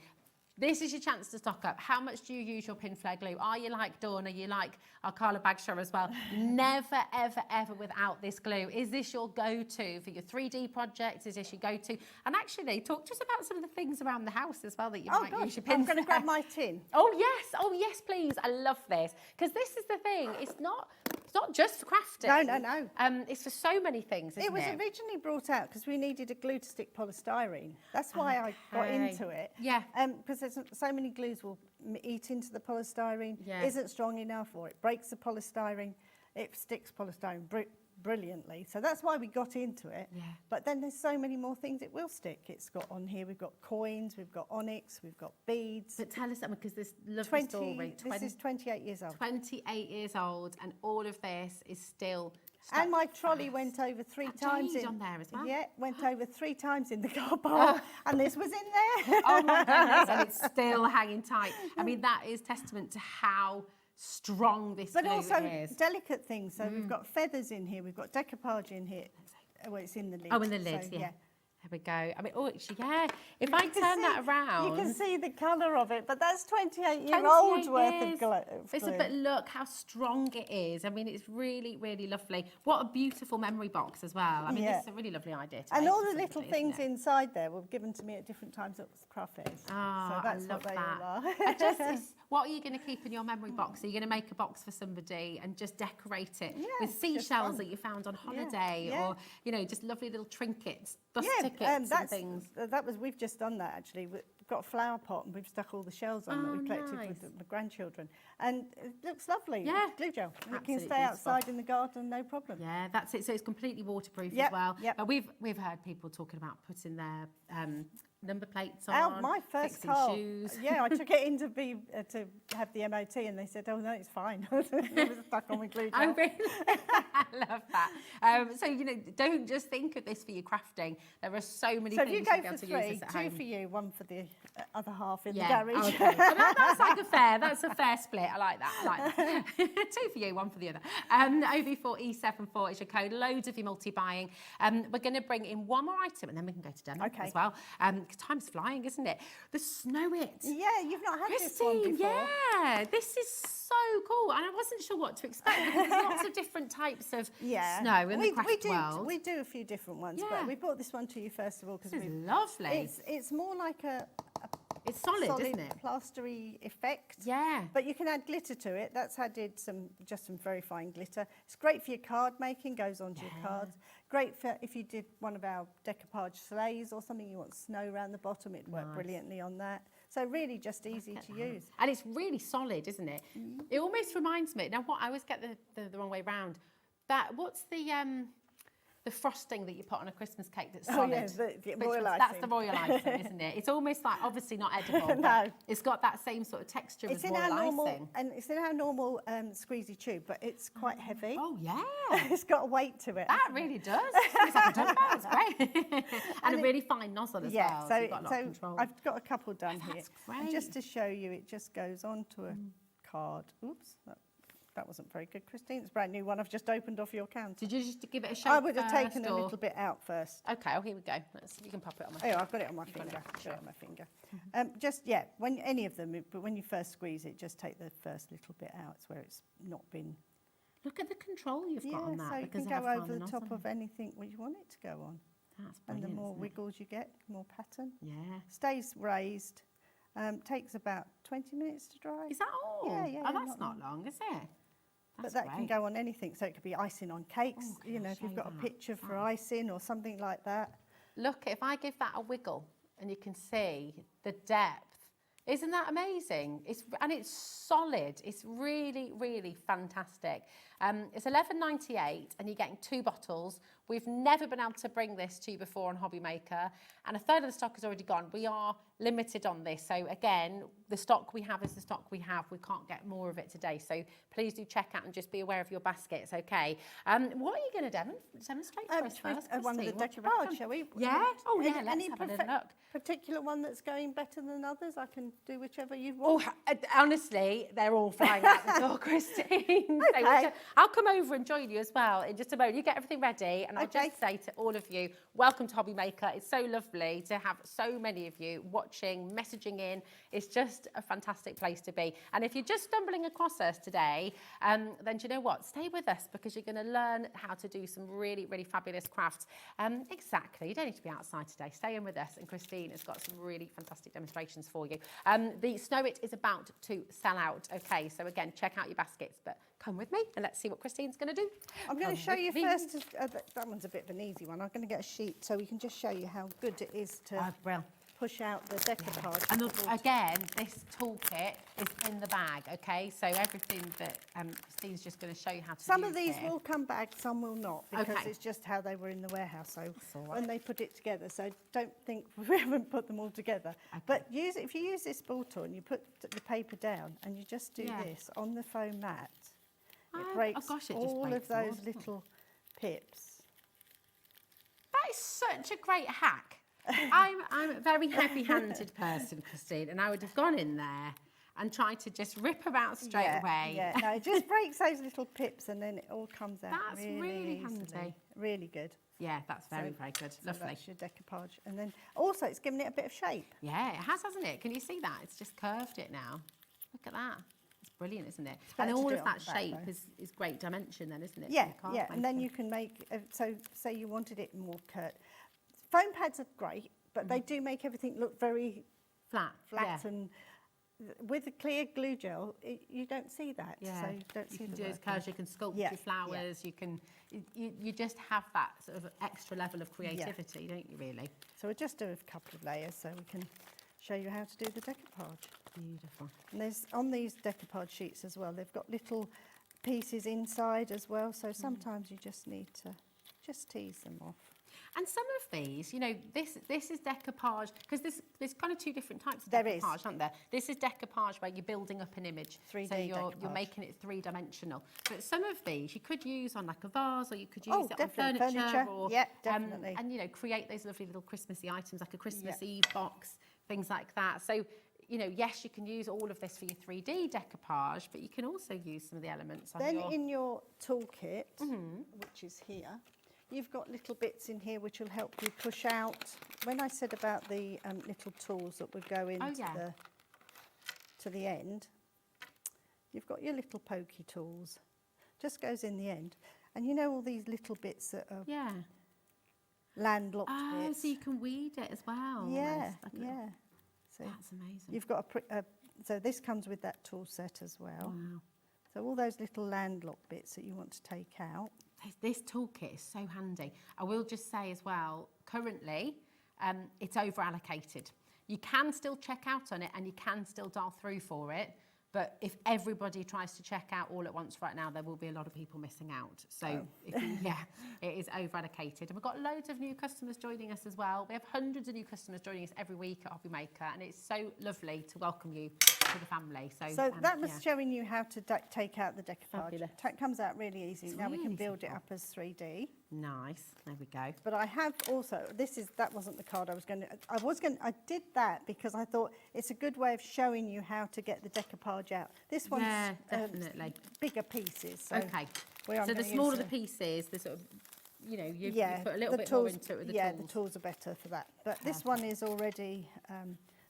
This is your chance to stock up. How much do you use your Pinflair glue? Are you like Dawn? Are you like our Carla Bagshaw as well? Never, ever without this glue. Is this your go-to for your 3D projects? Is this your go-to? And actually, talk to us about some of the things around the house as well that you might use your Pinflair. I'm going to grab my tin. Oh yes, please. I love this. Because this is the thing. It's not just for crafting. No. It's for so many things, isn't it? It was originally brought out because we needed a glue to stick polystyrene. That's why I got into it. Yeah. Because there's so many glues will eat into the polystyrene, isn't strong enough, or it breaks the polystyrene. It sticks polystyrene brilliantly. So that's why we got into it. Yeah. But then there's so many more things it will stick. It's got on here, we've got coins, we've got onyx, we've got beads. But tell us, because this lovely story. This is 28 years old. 28 years old, and all of this is still And my stuck trolley fast. went over three That times jade in on there as well. Yeah, went over 3 times in the car park, and this was in there. Oh my goodness, and it's still hanging tight. I mean, that is testament to how strong this But glue also is. delicate things. So we've got feathers in here, we've got decoupage in here. Well, it's in the lid. Oh, in the lid, so, yeah. There we go. I mean, oh, actually, yeah. If I You can turn see- that around. You can see the colour of it, but that's 28-year-old 28 worth of years. glue. But look how strong it is. I mean, it's really, really lovely. What a beautiful memory box as well. I mean, Yeah. this is a really lovely idea. To And make all for the little somebody, isn't things it? inside there were given to me at different times at craft fairs. Oh, so that's I love what they that. all are. What are you going to keep in your memory box? Are you going to make a box for somebody and just decorate it Yeah, with just seashells fun. that you found on holiday, yeah. or just lovely little trinkets, bus Yeah, tickets, and that's things? we've just done that actually. We've got a flower pot and we've stuck all the shells on that Oh, we collected nice. with the grandchildren, and it looks lovely. Yeah, It's glue gel. And it can absolutely stay beautiful. outside in the garden, no problem. Yeah, that's it. So it's completely waterproof as Yep, well. yep. But we've heard people talking about putting their number plates Out on, my first fixing car. shoes. Yeah, I took it in to have the MOT, and they said, "Oh no, it's fine." It was stuck on with glue gel. Oh, really? I love that. So, don't just think of this for your crafting. There are so many So if things you go you'll be for able to use 3, this at 2 home. for you, 1 for the other half in Yeah, the garage. okay. Well, that's like that's a fair split. I like that. 2 for you, 1 for the other. OV4E74 is your code. Loads of your multi-buying. We're going to bring in one more item, and then we can go to demo Okay. as well. 'Cause time's flying, isn't it? The Snow It. Yeah, you've not had this one Christine, before. yeah, this is so cool, and I wasn't sure what to expect because there's lots of different types of Yeah, snow in the craft do, world. We do a few different ones, Yeah. but we brought this one to you first of all because This is lovely. it's more like a It's solid, isn't it? plastery effect. Yeah. But you can add glitter to it. That's how I did some very fine glitter. It's great for your card making, goes onto your cards. Great for if you did one of our decoupage sleighs or something, you want snow around the bottom, it'd work Nice. brilliantly on that. So really just easy to use. And it's really solid, isn't it? It almost reminds me. Now, what I always get the wrong way round. What's the frosting that you put on a Christmas cake that's solid? Oh, yeah, the Which royal one's- That's icing. the royal icing, isn't it? It's almost like, obviously not edible, No. but it's got that same sort of texture It's as in royal our normal icing. and it's in our normal squeezy tube, but it's quite heavy. Oh, yeah. It's got a weight to it. That really does. It's like a dumbbell. It's great. and a really fine nozzle as Yeah, well. so, You've got a lot of control. I've got a couple done here. that's And great. just to show you, it just goes onto a card. Oops, that wasn't very good, Christine. It's a brand new one. I've just opened off your counter. Did you just give it a shake I would have taken first, a or- little bit out first. Okay, oh, here we go. You can pop it on my Oh, I've got it on my You've got finger. it, Got sure. it on my finger. When any of them, but when you first squeeze it, just take the first little bit out. It's where it's not been. Look at the control you've got on that. so you because can I go have over the found top nozzle. of anything where you want it to go on. That's And brilliant, the more isn't it? wiggles you get, the more pattern. Yeah. Stays raised. Takes about 20 minutes to dry. Is that all? Yeah, Oh, yeah, that's not long, is it? But That's that can great. go on anything. So it could be icing on cakes, Oh, can I if show you've got a that? picture for icing or something like that. Look, if I give that a wiggle and you can see the depth, isn't that amazing? It's solid. It's really, really fantastic. It's $11.98 and you're getting 2 bottles. We've never been able to bring this to you before on Hobby Maker, and a third of the stock is already gone. We are limited on this. So again, the stock we have is the stock we have. We can't get more of it today. So please do check out and just be aware of your baskets, okay? What are you going to demonstrate for us first, One of the Christine? What you reckon? decoupage, shall we? Yeah? Oh, yeah, let's Any have a little look. particular one that's going better than others? I can do whichever you want. Oh, honestly, they're all flying out the door, Christine. So Okay. I'll come over and join you as well in just a moment. You get everything ready, and I'll Okay. just say to all of you, welcome to Hobby Maker. It's so lovely to have so many of you watching, messaging in. It's just a fantastic place to be. And if you're just stumbling across us today, then do you know what? Stay with us because you're going to learn how to do some really, really fabulous crafts. Exactly. You don't need to be outside today. Stay in with us, and Christine has got some really fantastic demonstrations for you. The Snow It is about to sell out. Okay, so again, check out your baskets, but come with me and let's see what Christine's going to do. I'm going Come to show with you me. first. That one's a bit of an easy one. I'm going to get a sheet so we can just show you how good it is to Oh, brilliant. push out the decoupage. And again, this toolkit is in the bag, okay? So everything that Steve's just going to show you how to Some use of these here. will come back, some will not, because Okay. it's just how they were in the warehouse. So all right. when they put it together, so don't think we haven't put them all together. Okay. But if you use this ball tool and you put the paper down and you just do Yeah. this on the foam mat, Oh, it breaks gosh, it just all breaks of them all, those doesn't it? little pips. That is such a great hack. I'm a very heavy-handed person, Christine, and I would have gone in there and tried to just rip them out straight away. Yeah, no, it just breaks those little pips and then it all comes out That's really easily. handy. Really good. Yeah, that's very, So- very good. So Lovely. that's your decoupage. And then also it's given it a bit of shape. Yeah, it has, hasn't it? Can you see that? It's just curved it now. Look at that. It's brilliant, isn't it? better And to all do of it on that the back, shape though. is great dimension then, isn't it? Yeah, for your card yeah, and then making? you can make, so say you wanted it more curt. Foam pads are great, but they do make everything look very Flat. flat yeah. and with the clear glue gel, you don't see that. Yeah, So you don't you see can the do those working. curves, you can sculpt Yeah, your flowers, you can, you just have that sort of extra level of creativity, don't you really? So we'll just do a couple of layers so we can show you how to do the decoupage. Beautiful. And there's, on these decoupage sheets as well, they've got little pieces inside as well, so sometimes you just need to just tease them off. And some of these, you know, this is decoupage, because there's kind of two different types of There is. decoupage, aren't there? This is decoupage where you're building up an image. 3D so you're decoupage. making it three-dimensional. But some of these you could use on like a vase, or you could use Oh, it on definitely, furniture. furniture. Or, Yeah, definitely. and, you know, create those lovely little Christmassy items, like a Christmas Yeah. Eve box, things like that. So, you know, yes, you can use all of this for your 3D decoupage, but you can also use some of the elements on Then your... in your toolkit, which is here, you've got little bits in here which will help you push out. When I said about the little tools that would go into yeah. to the end, you've got your little pokey tools. Just goes in the end. And you know all these little bits that are Yeah. landlocked Oh, bits? so you can weed it as well. Yeah, almost, like a little- yeah. So That's amazing. you've got so this comes with that tool set as well. Wow. So all those little landlocked bits that you want to take out. This toolkit is so handy. I will just say as well, currently, it's over allocated. You can still check out on it and you can still dial through for it. But if everybody tries to check out all at once right now, there will be a lot of people missing out. So, yeah, it is over allocated. And we've got loads of new customers joining us as well. We have hundreds of new customers joining us every week at Hobby Maker, and it's so lovely to welcome you to the family. So that was yeah. showing you how to take out the decoupage. Fabulous. It comes out really easy. It's Now we can really build it simple. up as 3D. Nice. There we go. But I have also, that wasn't the card I did that because I thought it's a good way of showing you how to get the decoupage out. This one's Yeah, definitely. bigger pieces. So okay. where I'm So the gonna smaller use the pieces, the sort of, you know, you yeah, put a little the bit tools, more into it with the yeah, tools. the tools are better for that. But this one is already,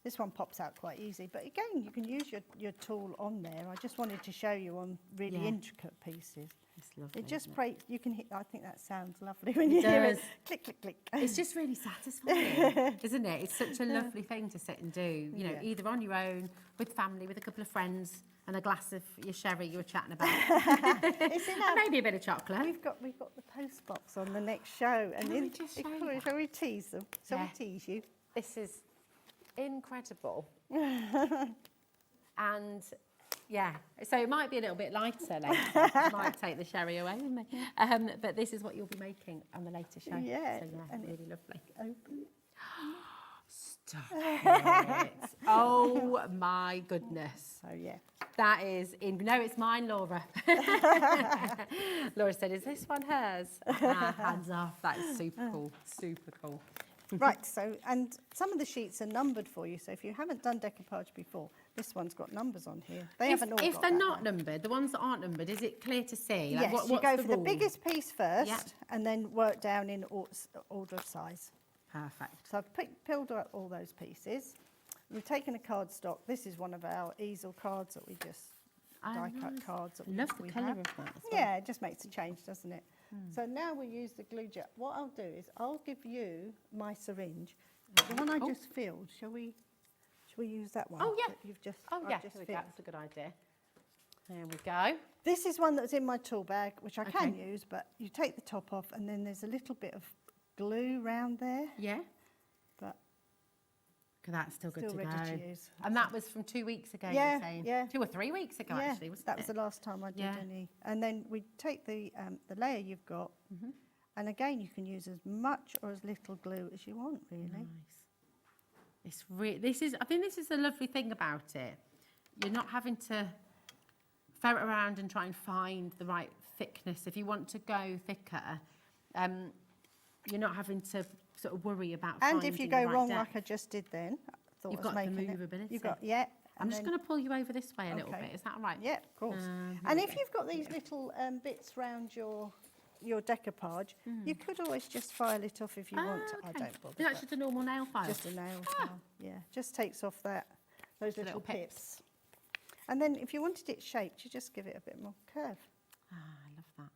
this one pops out quite easy. But again, you can use your tool on there. I just wanted to show you on really Yeah. intricate pieces. It's lovely. It just isn't breaks, you can hit, I think that sounds lovely when you It hear it. does. Click, click, click. It's just really satisfying, isn't it? It's such a lovely thing to sit and do, you know, Yeah. either on your own, with family, with a couple of friends, and a glass of your sherry you were chatting about. It's in And our, maybe a bit of chocolate. we've got the post box on the next show. And Can we in, just show you that? shall we tease them? Shall Yeah. we tease you? This is incredible. And yeah, so it might be a little bit lighter later. It might take the sherry away, wouldn't it? But this is what you'll be making on the later show. Yeah, So yeah, and really lovely. Open. Stop it. Oh my goodness. So yeah. That is in. No, it's mine, Laura. Laura said, "Is this one hers?" Hands off. That is super cool. Super cool. Right, so, and some of the sheets are numbered for you. So if you haven't done decoupage before, this one's got numbers on here. They haven't all If got they're that not now. numbered, the ones that aren't numbered, is it clear to see? Like, Yes, what's you go the for the rule? biggest piece first Yeah. and then work down in order of size. Perfect. So I've peeled out all those pieces. We've taken a cardstock. This is one of our easel cards that we just die cut nice. cards. That Love the we colour have. of that as well. Yeah, it just makes a change, doesn't it? So now we use the glue gel. What I'll do is I'll give you my syringe. The one I Oh. just filled. Shall we use that one? Oh, yeah. that You've just. Oh I've yeah, just here we go. filled? That's a good idea. There we go. This is one that's in my tool bag, which I can Okay. use, but you take the top off and then there's a little bit of glue round there. Yeah. But Look at that, still good Still to ready go. to use. And that was from 2 weeks ago, Yeah, you're saying? yeah. 2 or 3 weeks ago, Yeah, actually, wasn't that it? was the last time I did Yeah. any. And then we take the layer you've got, and again you can use as much or as little glue as you want, really. Nice. I think this is the lovely thing about it. You're not having to ferret around and try and find the right thickness. If you want to go thicker, you're not having to sort of worry about And finding if you the go right wrong depth. like I just did then, I thought You've I was got the making movability. You've got, yeah. I'm just going to pull you over this way a little Okay. bit. Is that all right? Yeah, of course. Here And we if go. you've got these little bits round your decoupage, you could always just file it off if you want to. I Okay. don't bother. Is that but just a normal nail file? just a nail file. Yeah, just takes off those The little little pips. pips. And then if you wanted it shaped, you just give it a bit more curve. Ah, I love that.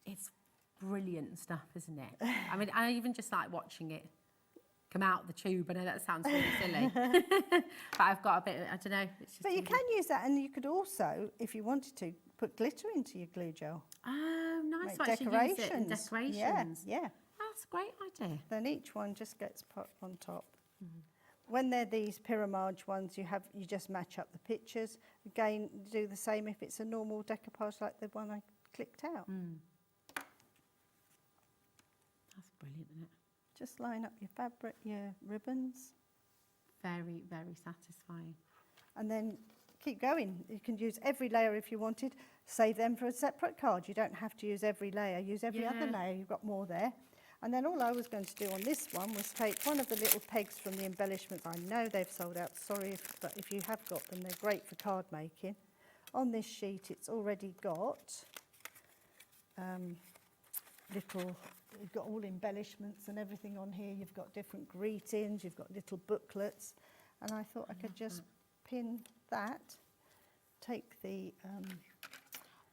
It's brilliant stuff, isn't it? I mean, I even just like watching it come out the tube. I know that sounds really silly, but I've got a bit. I don't know. It's just But you easy. can use that, and you could also, if you wanted to, put glitter into your glue gel. Oh, nice! Make to actually use it in decorations. decorations. Yeah. That's a great idea. Then each one just gets put on top. When they're these pyramide ones, you just match up the pictures. Again, do the same if it's a normal decoupage like the one I clicked out. That's brilliant, isn't it? Just line up your fabric, your ribbons, Very, very satisfying. and then keep going. You can use every layer if you wanted. Save them for a separate card. You don't have to use every layer. Use every other Yeah. layer. You've got more there. And then all I was going to do on this one was take one of the little pegs from the embellishments. I know they've sold out, sorry, but if you have got them, they're great for card making. On this sheet, it's already got you've got all embellishments and everything on here. You've got different greetings, you've got little booklets. And I thought I could just pin that, take the,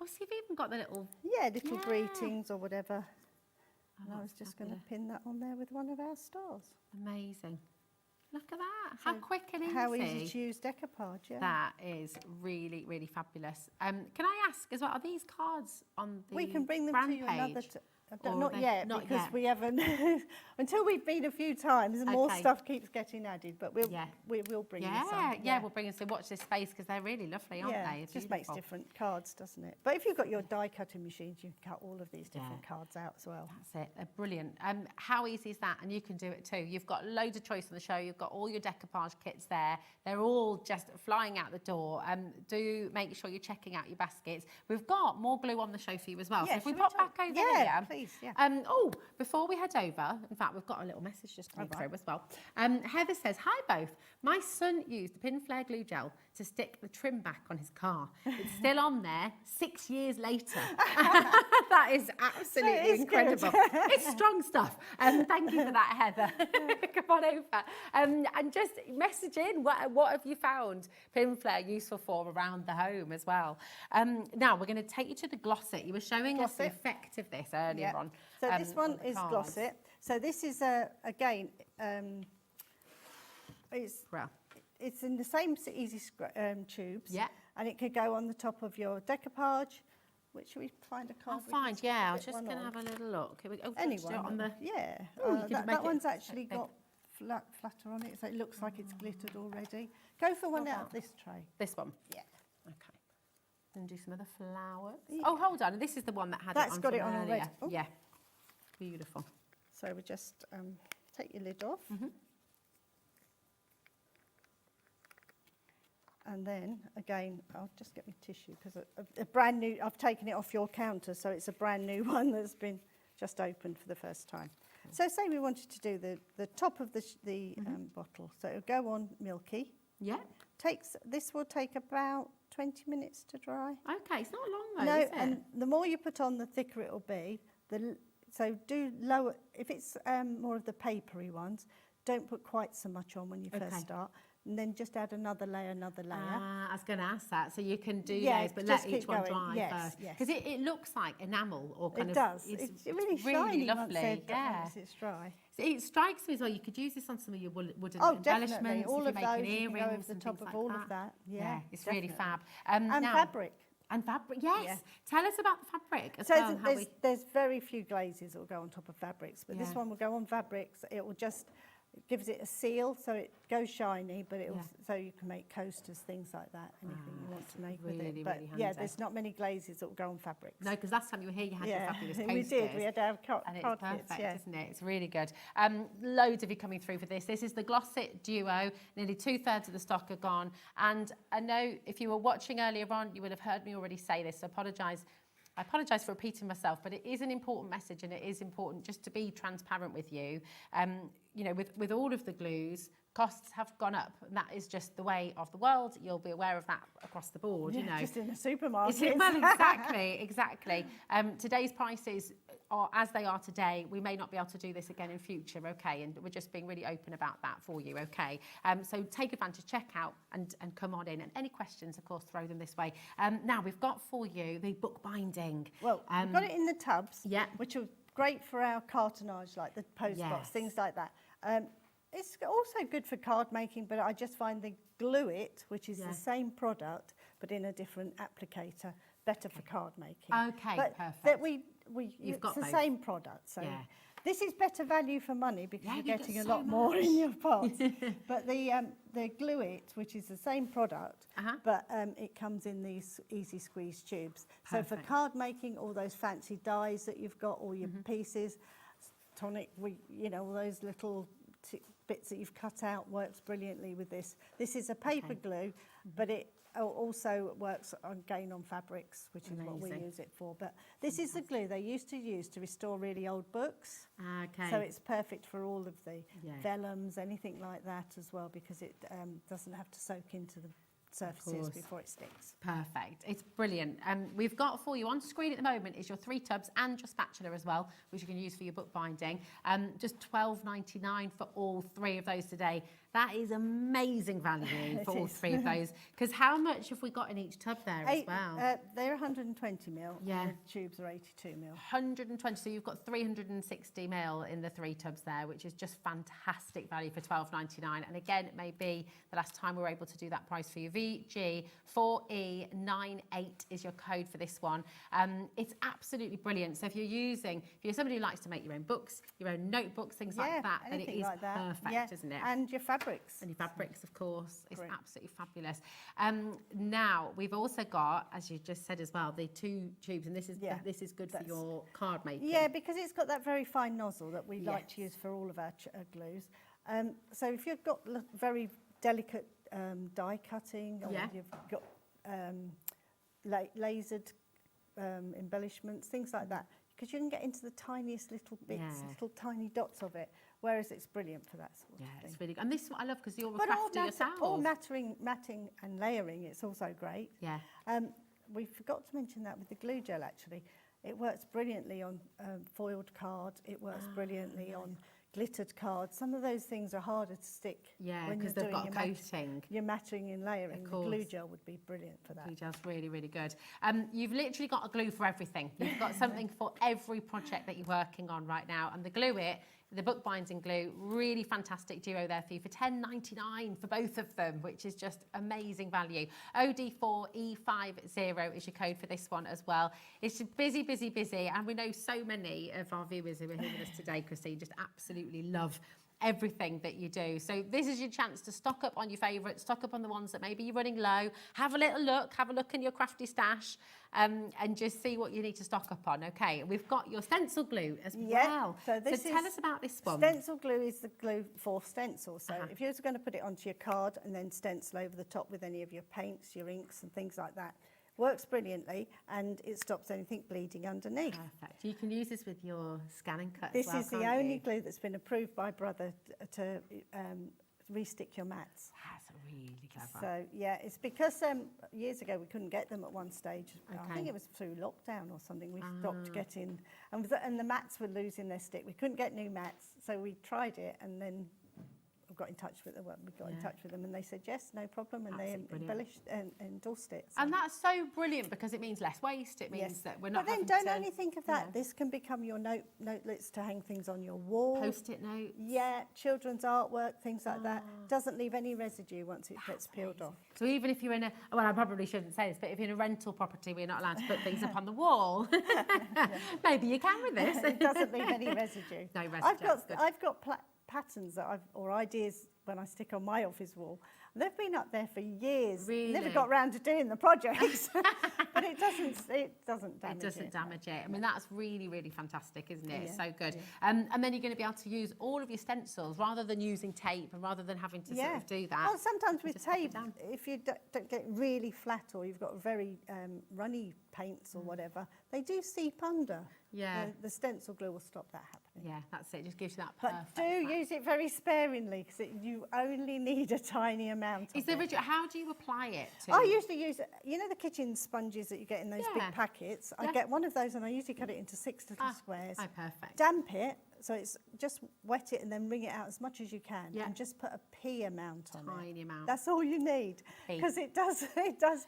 Oh, see, you've even got the little. little Yeah. greetings or whatever. Oh, And I was that's just going to fabulous. pin that on there with one of our stars. Amazing. Look at that. How So quick and easy. How easy to use decoupage, yeah. That is really, really fabulous. Can I ask as well, are these cards on the We can bring them brand to you another page? don't- Or not they- yet, not because yet. we haven't, until we've been a few times, and more Okay. stuff keeps getting added, but Yeah. we will bring you Yeah, some. yeah, we'll bring us to watch this space because they're really lovely, aren't Yeah, they? it just makes Beautiful. different cards, doesn't it? But if you've got your die cutting machines, you can cut all of these different Yeah. cards out as well. That's it. They're brilliant. How easy is that? And you can do it too. You've got loads of choice on the show. You've got all your decoupage kits there. They're all just flying out the door. Do make sure you're checking out your baskets. We've got more glue on the show for you as well. Yeah, so if we shall we pop talk- back over Yeah, here. please, yeah. Oh, before we head over, in fact, we've got a little message just coming right. through as well. Heather says, hi both. My son used the Pinflair glue gel to stick the trim back on his car. It's still on there 6 years later. That is absolutely is good. incredible. It's strong stuff. Thank you for that, Heather. Come on over. And just message in, what have you found Pinflair useful for around the home as well? Now, we're going to take you to the Glossit. You were showing us the Glossit. effect of this earlier Yeah. on. So this one the is cards. Glossit. So this is, again, Well, it's in the same easy tubes. Yeah. And it could go on the top of your decoupage. Which should we find a card? I'll we can find, stick yeah, I a was bit just one going to on? have a little look. Here we go. Oh, Anyone? on the, Yeah. Oh, you could make that it one's actually big. got flatter on it, so it looks like it's glittered already. Go for one How out of about- this tray. this one. Yeah. Okay. And do some of the flowers. Yeah. Oh, hold on. This is the one that had That's it on got from it on earlier. already. Oh. Yeah. Beautiful. So we just take your lid off. Mm-hmm. And then, again, I'll just get my tissue because a brand new, I've taken it off your counter, so it's a brand new one that's been just opened for the first time. So say we wanted to do the top of the bottle. So it'll go on milky. Yeah. This will take about 20 minutes to dry. Okay, it's not long though, No, is it? and the more you put on, the thicker it'll be. So do lower, if it's more of the papery ones, don't put quite so much on when you Okay. first start. And then just add another layer. I was going to ask that. So you can do Yeah, those, but just let each keep one going. dry Yes, first. yes. Because it looks like enamel or kind It of. does. It's really shiny really once lovely. they're Yeah. once it's dry. So it strikes me as well. You could use this on some of your wooden Oh, embellishments. definitely. All if of you're making those, you can go earrings over the and top things of like all of that. Yeah, it's really fab. And now- fabric. And fabric, yes. Yeah. Tell us about the fabric as So well. How there's very few glazes that will go on top of fabrics, but this Yeah. one will go on fabrics. It will just It gives it a seal, so it goes shiny, but so you can make coasters, things like that, anything you want to make with it. But really handy. there's not many glazes that will go on fabrics. No, because last time you were here, you had your fabulous coasters. we did. We had our and it's card perfect, kits, isn't it? It's really good. Loads of you coming through for this. This is the Glossy Duo. Nearly 2/3 of the stock are gone. And I know if you were watching earlier on, you would have heard me already say this, so I apologise for repeating myself, but it is an important message, and it is important just to be transparent with you. You know, with all of the glues, costs have gone up. And that is just the way of the world. You'll be aware of that across the board, you know. Just in the supermarket. Well, exactly. Today's prices are as they are today. We may not be able to do this again in future, okay? And we're just being really open about that for you, okay? So take advantage, check out and come on in. And any questions, of course, throw them this way. Now, we've got for you the book binding. Well, we've got it in the tubs, yeah, which are great for our cartonnage, like the post box, things like that. It's also good for card making, but I just find the Glue It, which is the same product, but in a different applicator, better for card making. Okay, but perfect. That You've got the both. Same product, so this is better value for money because you're getting a lot more in your pots. But the Glue It, which is the same product, but it comes in these easy squeeze tubes. Perfect. So for card making, all those fancy dies that you've got, all your pieces, Tonic, you know, all those little bits that you've cut out works brilliantly with this. This is a paper glue, but it also works again on fabrics, which is what we use it for. But this is the glue they used to use to restore really old books. Okay. So it's perfect for all of the vellums, anything like that as well, because it doesn't have to soak into the surfaces before it sticks. Perfect. It's brilliant. We've got for you on screen at the moment is your 3 tubs and your spatula as well, which you can use for your book binding. Just $12.99 for all 3 of those today. That is amazing value for all 3 of those. Because how much have we got in each tub there as well? They're 120 mil. Yeah. The tubes are 82 mil. 120. So you've got 360 mil in the 3 tubs there, which is just fantastic value for $12.99. And again, it may be the last time we're able to do that price for you. VG4E98 is your code for this one. It's absolutely brilliant. So if you're somebody who likes to make your own books, your own notebooks, things like that, then it is like that. perfect, isn't it? And your fabrics. And your fabrics, of course. It's Great. absolutely fabulous. Now, we've also got, as you just said as well, the 2 tubes, and this is good for your card making. Yeah, because it's got that very fine nozzle that we like to use for all of our glues. So if you've got very delicate die cutting, or you've got lasered embellishments, things like that, because you can get into the tiniest little bits, little tiny dots of it, whereas it's brilliant for that sort of thing. It's really good. And this one I love because you're a But crafty yourself. all matting and layering, it's also great. Yeah. We forgot to mention that with the glue gel, actually. It works brilliantly on foiled card. It works brilliantly on glittered cards. Some of those things are harder to stick. Yeah, when because you're they've doing got a coating. Your matting and layering. The glue gel would be brilliant for that. Glue gel's really, really good. You've literally got a glue for everything. You've got something for every project that you're working on right now. And the Glue It, the book binding glue, really fantastic duo there for you for $10.99 for both of them, which is just amazing value. OD4E50 is your code for this one as well. It's just busy, busy, busy. And we know so many of our viewers who are here with us today, Christine, just absolutely love everything that you do. So this is your chance to stock up on your favourites, stock up on the ones that maybe you're running low, have a look in your crafty stash, and just see what you need to stock up on. Okay, we've got your stencil glue as well. So tell us about this one. Stencil glue is the glue for stencils. So if you're going to put it onto your card and then stencil over the top with any of your paints, your inks and things like that, works brilliantly, and it stops anything bleeding underneath. Perfect. You can use this with your scan and cut This as well, is the only glue that's been approved by Brother to re-stick your mats. That's really clever. So yeah, it's because years ago we couldn't get them at one stage. I think it was through lockdown or something. We stopped getting, and the mats were losing their stick. We couldn't get new mats, so we tried it, and then got in touch with them. We got in touch with them, and they said yes, no problem, and they embellished and endorsed it. So. And that's so brilliant because it means less waste. It means that we're not. But then don't only think of that. This can become your notelets to hang things on your wall. Post-it notes. Yeah, children's artwork, things like that. Doesn't leave any residue once it gets peeled off. So even if you're in well, I probably shouldn't say this, but if you're in a rental property, we're not allowed to put things up on the wall. Maybe you can with this. It doesn't leave any residue. No residue. I've got patterns that or ideas when I stick on my office wall. They've been up there for years. Really? Never got round to doing the projects, but it doesn't damage it. It doesn't damage it. I mean, that's really, really fantastic, isn't it? It's Yeah, so good. yeah. And then you're going to be able to use all of your stencils rather than using tape and rather than having to sort of do that. Well, sometimes with just pop it tape, down. if you don't get really flat or you've got very runny paints or whatever, they do seep under. Yeah. The stencil glue will stop that happening. Yeah, that's it. It just gives you that But perfect. do flat. use it very sparingly because you only need a tiny amount Is of there, it. how do you apply it to? I usually use, the kitchen sponges that you get in those Yeah. big packets. Yeah. I get one of those and I usually cut it into 6 little squares. Oh, perfect. Damp it, so it's just wet it and then wring it out as much as you can. Yeah. And just put a pea amount on it. Tiny amount. That's all you need. Pea. Because it does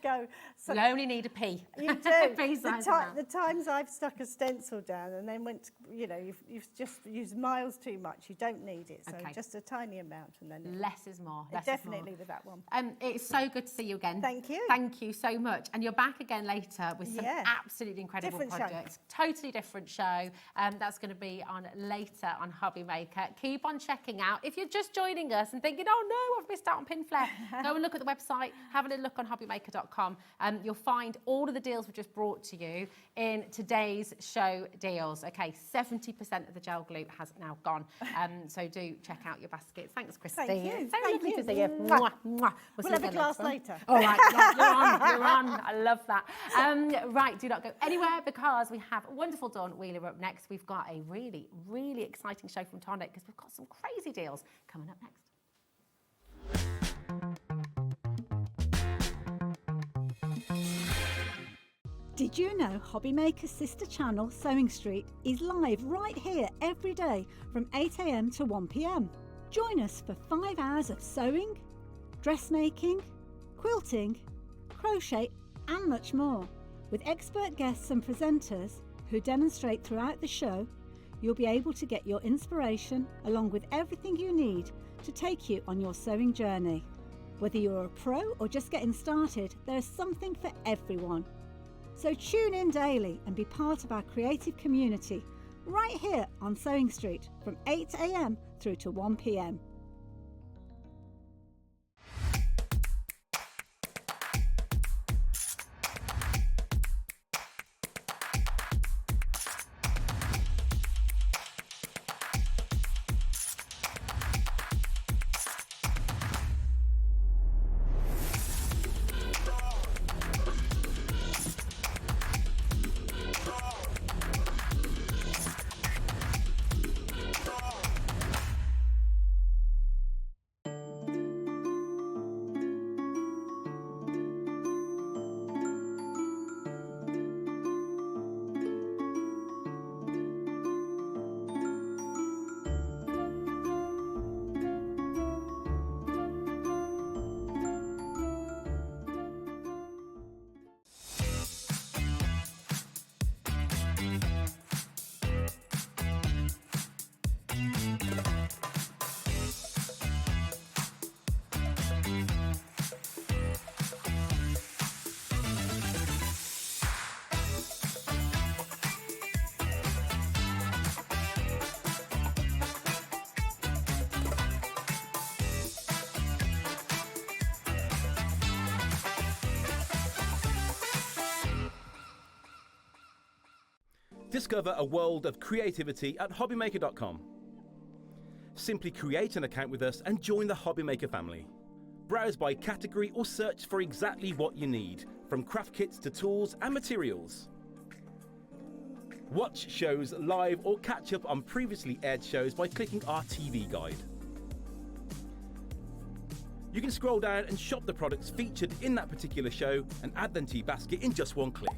go. So You only need a pea. you do. Pea size amount. The times I've stuck a stencil down and then went, you've just used miles too much. You don't need it. So Okay. just a tiny amount and then Less is more. Less definitely Is with that one. more. It's so good to see you again. Thank you. Thank you so much. And you're back again later with some Yeah. absolutely incredible Different show. projects. Totally different show. That's going to be on later on Hobby Maker. Keep on checking out. If you're just joining us and thinking, oh no, I've missed out on Pinflair, go and look at the website. Have a little look on hobbymaker.com. You'll find all of the deals we've just brought to you in today's show deals. Okay, 70% of the gel glue has now gone. So do check out your baskets. Thanks, Christine. Thank you. It's so Thank lovely you. to see you. Mwah. Mwah, mwah. We'll see have you a again glass on. later. All right, yeah, you're on. I love that. Right, do not go anywhere because we have wonderful Dawn Wheeler up next. We've got a really, really exciting show from Tonic because we've got some crazy deals coming up next. Did you know Hobby Maker's sister channel, Sewing Street, is live right here every day from 8 AM to 1 PM? Join us for 5 hours of sewing, dressmaking, quilting, crochet and much more. With expert guests and presenters who demonstrate throughout the show, you'll be able to get your inspiration along with everything you need to take you on your sewing journey. Whether you're a pro or just getting started, there is something for everyone. So tune in daily and be part of our creative community right here on Sewing Street from 8 AM through to 1 PM. Discover a world of creativity at hobbymaker.com. Simply create an account with us and join the Hobby Maker family. Browse by category or search for exactly what you need, from craft kits to tools and materials. Watch shows live or catch up on previously aired shows by clicking our TV guide. You can scroll down and shop the products featured in that particular show and add them to your basket in just one click.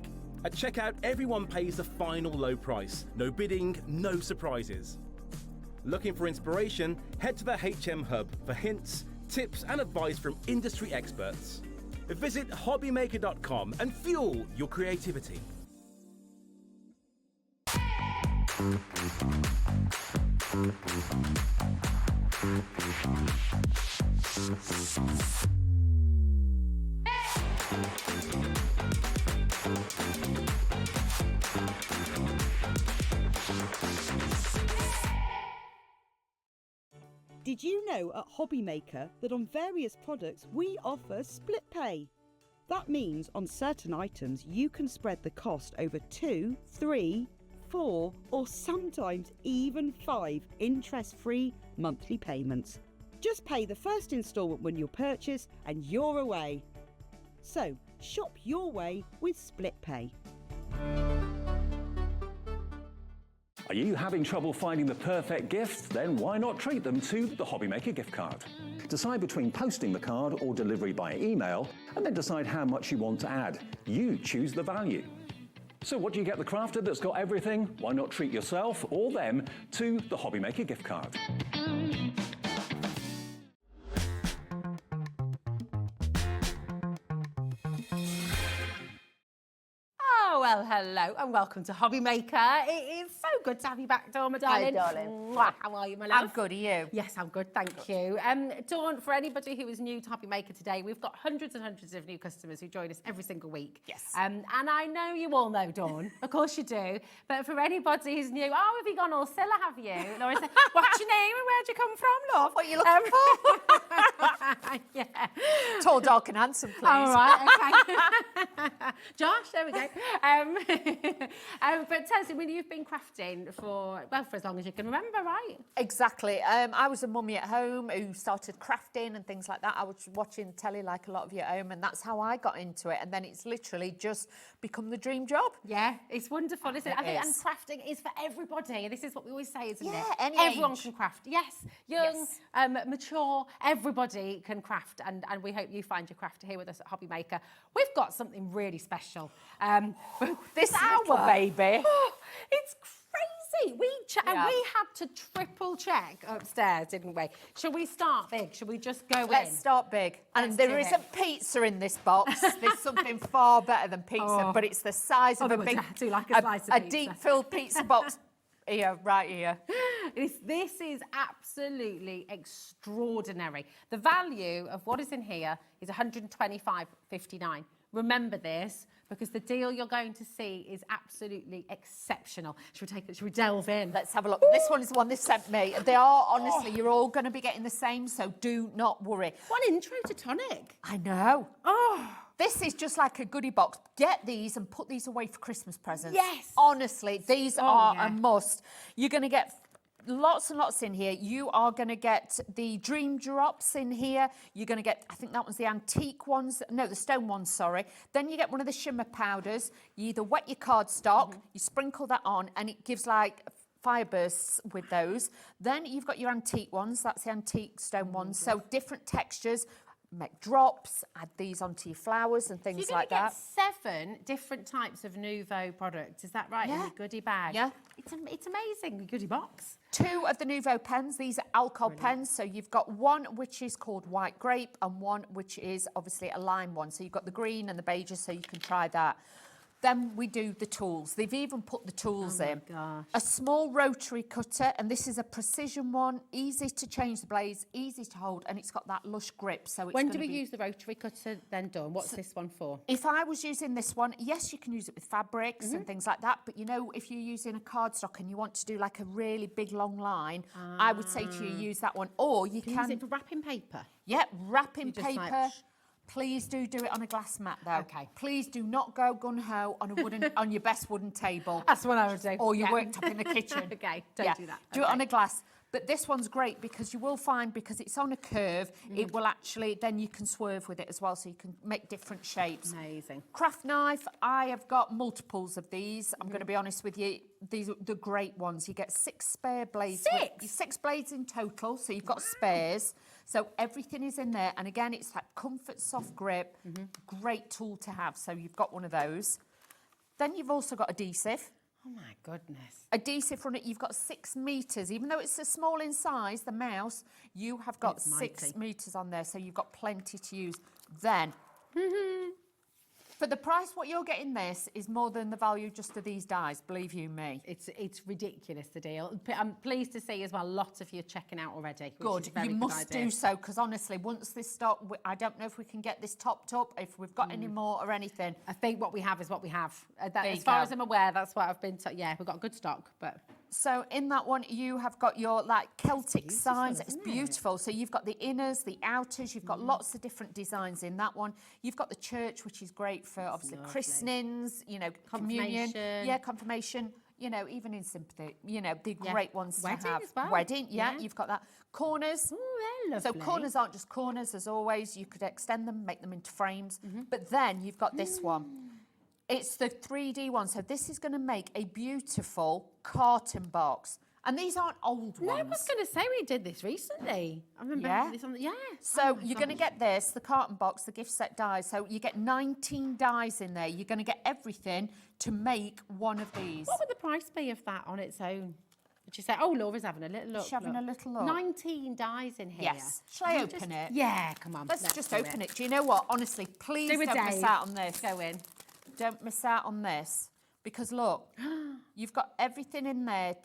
At checkout, everyone pays the final low price. No bidding, no surprises. Looking for inspiration? Head to the HM Hub for hints, tips and advice from industry experts. Visit hobbymaker.com and fuel your creativity. Did you know at Hobbymaker that on various products we offer split pay? That means on certain items you can spread the cost over 2, 3, 4 or sometimes even 5 interest-free monthly payments. Just pay the first instalment when you purchase and you're away. So shop your way with split pay. Are you having trouble finding the perfect gift? Then why not treat them to the Hobbymaker gift card? Decide between posting the card or delivery by email, and then decide how much you want to add. You choose the value. So what do you get the crafter that's got everything? Why not treat yourself or them to the Hobbymaker gift card? Oh, well, hello and welcome to Hobbymaker. It is so good to have you back, Dawn, my darling. darling. Mwah. How are you, my love? I'm good, are you? Yes, I'm good, thank you. Dawn, for anybody who is new to Hobbymaker today, we've got hundreds and hundreds of new customers who join us every single week. Yes. And I know you all know Dawn, of course you do. But for anybody who's new, oh, have you gone all Scylla, have you? Laura said, what's your name and where'd you come from, love? What are you looking for? Yeah. Tall, dark and handsome, please. All right, okay. Josh, there we go. But tell us, I mean, you've been crafting for as long as you can remember, right? Exactly. I was a mummy at home who started crafting and things like that. I was watching telly like a lot of you at home, and that's how I got into it. And then it's literally just become the dream job. Yeah, it's wonderful, isn't it? I think, and is. crafting is for everybody. This is what we always say, isn't it? Yeah, any Everyone age. can craft. Yes, young, mature, everybody can craft. And we hope you find your craft here with us at Hobbymaker. We've got something really special. This little baby. It's crazy. We had to triple check upstairs, didn't we? Shall we start big? Shall we just go in? Let's start big. And Let's there do it. isn't pizza in this box. There's something far better than pizza, but it's the size of Oh, a big, I do like a slice of pizza. deep-filled pizza box. Here, right here. This is absolutely extraordinary. The value of what is in here is £125.59. Remember this, because the deal you're going to see is absolutely exceptional. Should we delve in? Let's have a look. Ooh. This one is the one they sent me. They are, honestly, you're all going to be getting the same, so do not worry. What intro to Tonic. I know. Oh. This is just like a goodie box. Get these and put these away for Christmas presents. Yes. Honestly, these are a must. You're going to get lots and lots in here. You are going to get the dream drops in here. You're going to get, I think that one's the antique ones. No, the stone ones, sorry. Then you get one of the shimmer powders. You either wet your cardstock, you sprinkle that on, and it gives like fire bursts with those. Then you've got your antique ones. That's the antique stone ones. So different textures. Make drops, add these onto your flowers and things like that. You're going to get 7 different types of Nouveau products. Is that right? In your goodie bag. Yeah. It's amazing, the goodie box. 2 of the Nouveau pens. These are alcohol pens. So you've got one which is called white grape and one which is obviously a lime one. So you've got the green and the beige, so you can try that. Then we do the tools. They've even put the tools in. Gosh. A small rotary cutter, and this is a precision one, easy to change the blades, easy to hold, and it's got that lush grip. So it's When do we use the rotary cutter then, Dawn? What's this one for? If I was using this one, yes, you can use it with fabrics and things like that. But, you know, if you're using a cardstock and you want to do like a really big, long line, I would say to you, use that one. Or you can use it for wrapping paper. Yeah, wrapping just like, paper. Please do it on a glass mat, though. Okay. Please do not go gun-ho on a wooden, on your best wooden table. That's what I would do. Or your worktop in the kitchen. Okay, don't do that. Do it on a glass. But this one's great because you will find, because it's on a curve, it will actually, then you can swerve with it as well, so you can make different shapes. Amazing. Craft knife, I have got multiples of these. I'm going to be honest with you. These are the great ones. You get 6 spare blades. 6 blades in total, so you've got spares. So everything is in there. And again, it's that comfort, soft grip. Great tool to have. So you've got one of those. Then you've also got adhesive. Oh my goodness. Adhesive on it, you've got 6 metres. Even though it's a small in size, the mouse, you have got 6 metres on there. So you've got plenty to use. Then, for the price what you're getting this is more than the value just of these dies, believe you me. It's ridiculous, the deal. I'm pleased to see as well, lots of you checking out already. Good, you must do so, because honestly, once this stock, I don't know if we can get this topped up, if we've got any more or anything. I think what we have is what we have. As you far go. as I'm aware, that's what I've been told. Yeah, we've got good stock, but So in that one, you have got your like Celtic signs. It's isn't it? beautiful. So you've got the inners, the outers. You've got lots of different designs in that one. You've got the church, which is great for obviously christenings, you know, communion. Confirmation. Yeah, confirmation. You know, even in sympathy, you know, they're great ones Wedding to have. as well. Wedding, yeah, Yeah. you've got that. Corners. they're So lovely. corners aren't just corners, as always. You could extend them, make them into frames. But then you've got this one. It's the 3D one. So this is going to make a beautiful carton box. And these aren't old No, I ones. was going to say we did this recently. I remember Yeah. this on the, yeah. So Oh my you're going to gosh. get this, the carton box, the gift set dies. So you get 19 dies in there. You're going to get everything to make one of these. What would the price be of that on its own? Would you say, oh, Laura's having a little look. She's having look. a little look. 19 dies in here. Yes. Shall I Can you open just- it? Yeah, come on. Let's just do open it. Do you know what? Honestly, please Do a don't miss Dave. out on this. Go in. Don't miss out on this. Because look, you've got everything in there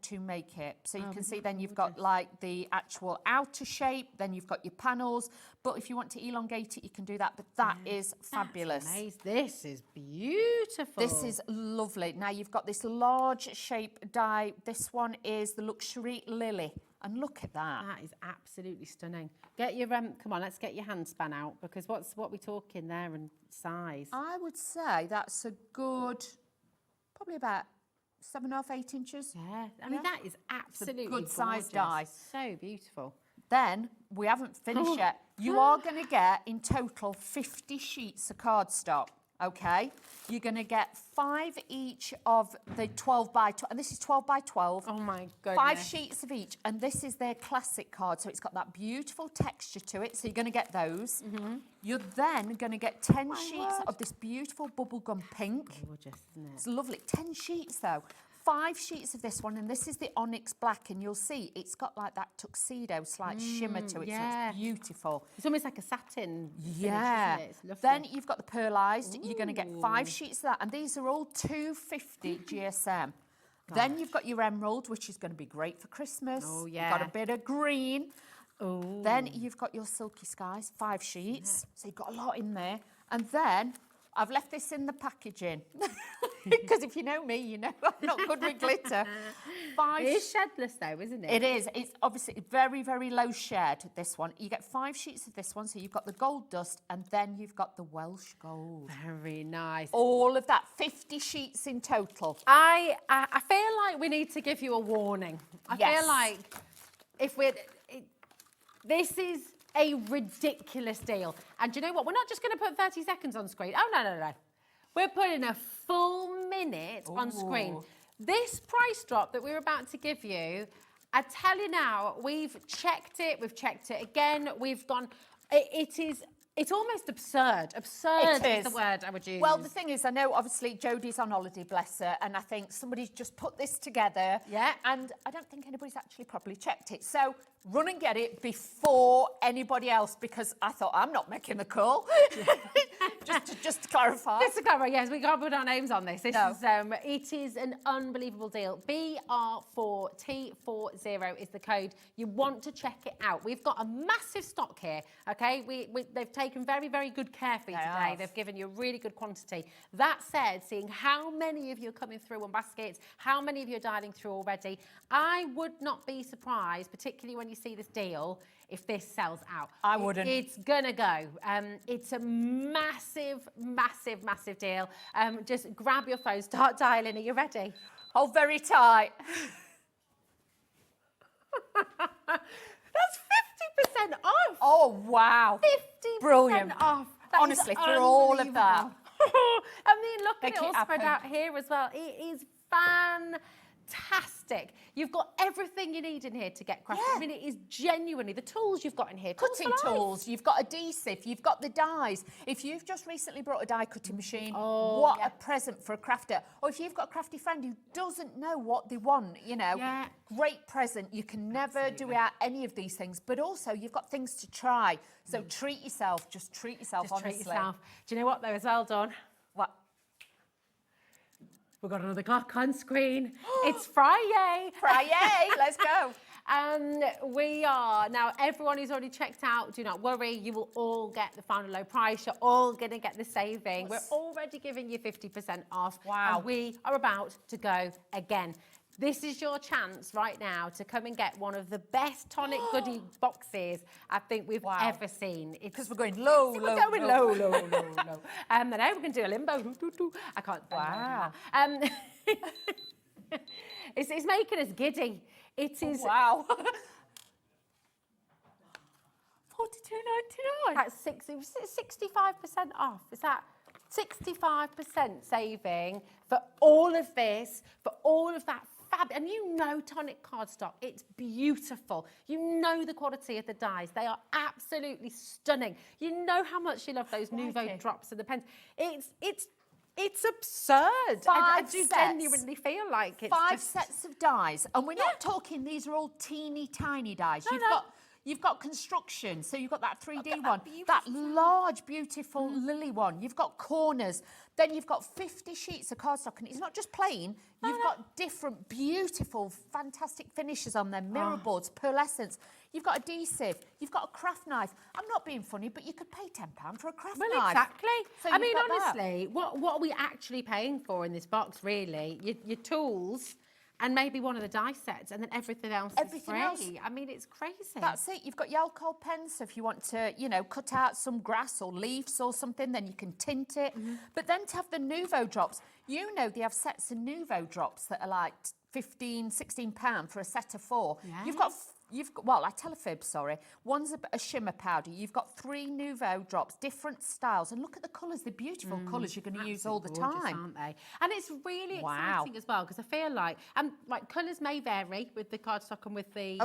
to make it. So you can see then you've got like the actual outer shape, then you've got your panels. But if you want to elongate it, you can do that. But that is fabulous. That's amazing. This is beautiful. This is lovely. Now you've got this large shape die. This one is the luxury lily. And look at that. That is absolutely stunning. Get your come on, let's get your hand span out because what we talking there and size. I would say that's a good, probably about 7.5, 8 inches. Yeah, I mean that is absolutely good size gorgeous. die. So beautiful. Then we haven't finished yet. You are going to get in total 50 sheets of cardstock. Okay, you're going to get 5 each of the 12 by 12, and this is 12 by 12. Oh my goodness. 5 sheets of each, and this is their classic card, so it's got that beautiful texture to it. So you're going to get those. You're then going to get 10 sheets of this beautiful bubblegum pink. Gorgeous, isn't it? It's lovely. 10 sheets though. 5 sheets of this one, and this is the onyx black, and you'll see it's got like that tuxedo slight shimmer to it, so yeah. it's beautiful. It's almost like a satin finish, Yeah. isn't it? It's lovely. Then you've got the pearlised. You're going to get 5 sheets of that, and these are all 250 GSM. Then you've got your emerald, which is going to be great for Christmas. Oh, You've yeah. got a bit of green. Oh. Then you've got your silky skies, 5 sheets. So you've got a lot in there. And then I've left this in the packaging. Because if you know me, you know I'm not good with glitter. It is shedless though, isn't it? It is. It's obviously very, very low shed, this one. You get 5 sheets of this one, so you've got the gold dust, and then you've got the Welsh gold. Very nice. All of that, 50 sheets in total. I feel like we need to give you a warning. I Yes. feel like if we're... this is a ridiculous deal. And do you know what? We're not just going to put 30 seconds on screen. Oh, no. We're putting a full minute on screen. Ooh. This price drop that we're about to give you, I tell you now, we've checked it again, we've gone... It's almost absurd. Absurd is the word I would use. Well, the thing is, I know obviously Jodie's on holiday, bless her, and I think somebody's just put this together. Yeah. And I don't think anybody's actually properly checked it. So run and get it before anybody else, because I thought I'm not making the call. just to clarify. Just to clarify, yes, we can't put our names on this. No. It is an unbelievable deal. BR4T40 is the code. You want to check it out. We've got a massive stock here, okay? They've taken very, very good care for you They today. have. They've given you a really good quantity. That said, seeing how many of you are coming through on baskets, how many of you are dialing through already, I would not be surprised, particularly when you see this deal, if this sells out. I wouldn't. It's gonna go. It's a massive, massive, massive deal. Just grab your phone, start dialing. Are you ready? Hold very tight. That's 50% off. Oh, wow. 50% Brilliant. off. That is Honestly, for all of that. unbelievable. I mean, look Make at it all it spread happen. out here as well. It is fantastic. You've got everything you need in here to get crafty. Yeah. I mean, it is genuinely the tools you've got in here. Cutting for life. tools, you've got adhesive, you've got the dies. If you've just recently brought a die cutting machine, Oh, what yeah. a present for a crafter. Or if you've got a crafty friend who doesn't know what they want, you know, Yeah. great present. You can never do without any of these things, but also you've got things to try. So treat yourself, just treat yourself, Just honestly. treat yourself. Do you know what though as well, Dawn? What? We've got another clock on screen. It's Friday. Friday, let's go. We are, now everyone who's already checked out, do not worry, you will all get the final low price. You're all going to get the saving. We're already giving you 50% off. Wow. And we are about to go again. This is your chance right now to come and get one of the best Tonic goodie boxes I think we've ever seen. Because we're going low, We're going low. I know we're going to do a limbo. I can't. Wow. It's making us giddy. It is. Wow. $42.99. That's 65% off. Is that 65% saving for all of this, for all of that fab? And you know Tonic cardstock, it's beautiful. You know the quality of the dyes. They are absolutely stunning. You know how much you love those Nouveau drops and the pens. It's absurd. I do genuinely feel like it's 5 sets of dyes. And we're not talking, these are all teeny tiny dyes. You've got construction, so you've got that 3D one, that large, beautiful lily one. You've got corners. Then you've got 50 sheets of cardstock, and it's not just plain. You've got different, beautiful, fantastic finishes on them. Mirror boards, pearlescence. You've got adhesive. You've got a craft knife. I'm not being funny, but you could pay £10 for a craft knife. Well, exactly. So I mean, you've got honestly, what are we actually paying for in this box, really? Your tools and maybe one of the die sets, and then everything else is free. I mean, it's crazy. That's it. You've got your alcohol pens, so if you want to, you know, cut out some grass or leaves or something, then you can tint it. But then to have the Nouveau drops, you know they have sets of Nouveau drops that are like £15, £16 for a set of 4. Yeah. You've got, well, I tell a fib, sorry. One's a shimmer powder. You've got 3 Nouveau drops, different styles. And look at the colours, the beautiful colours you're going to use all the gorgeous, time. aren't they? And it's really exciting as well, because I feel like, colours may vary with the cardstock and with the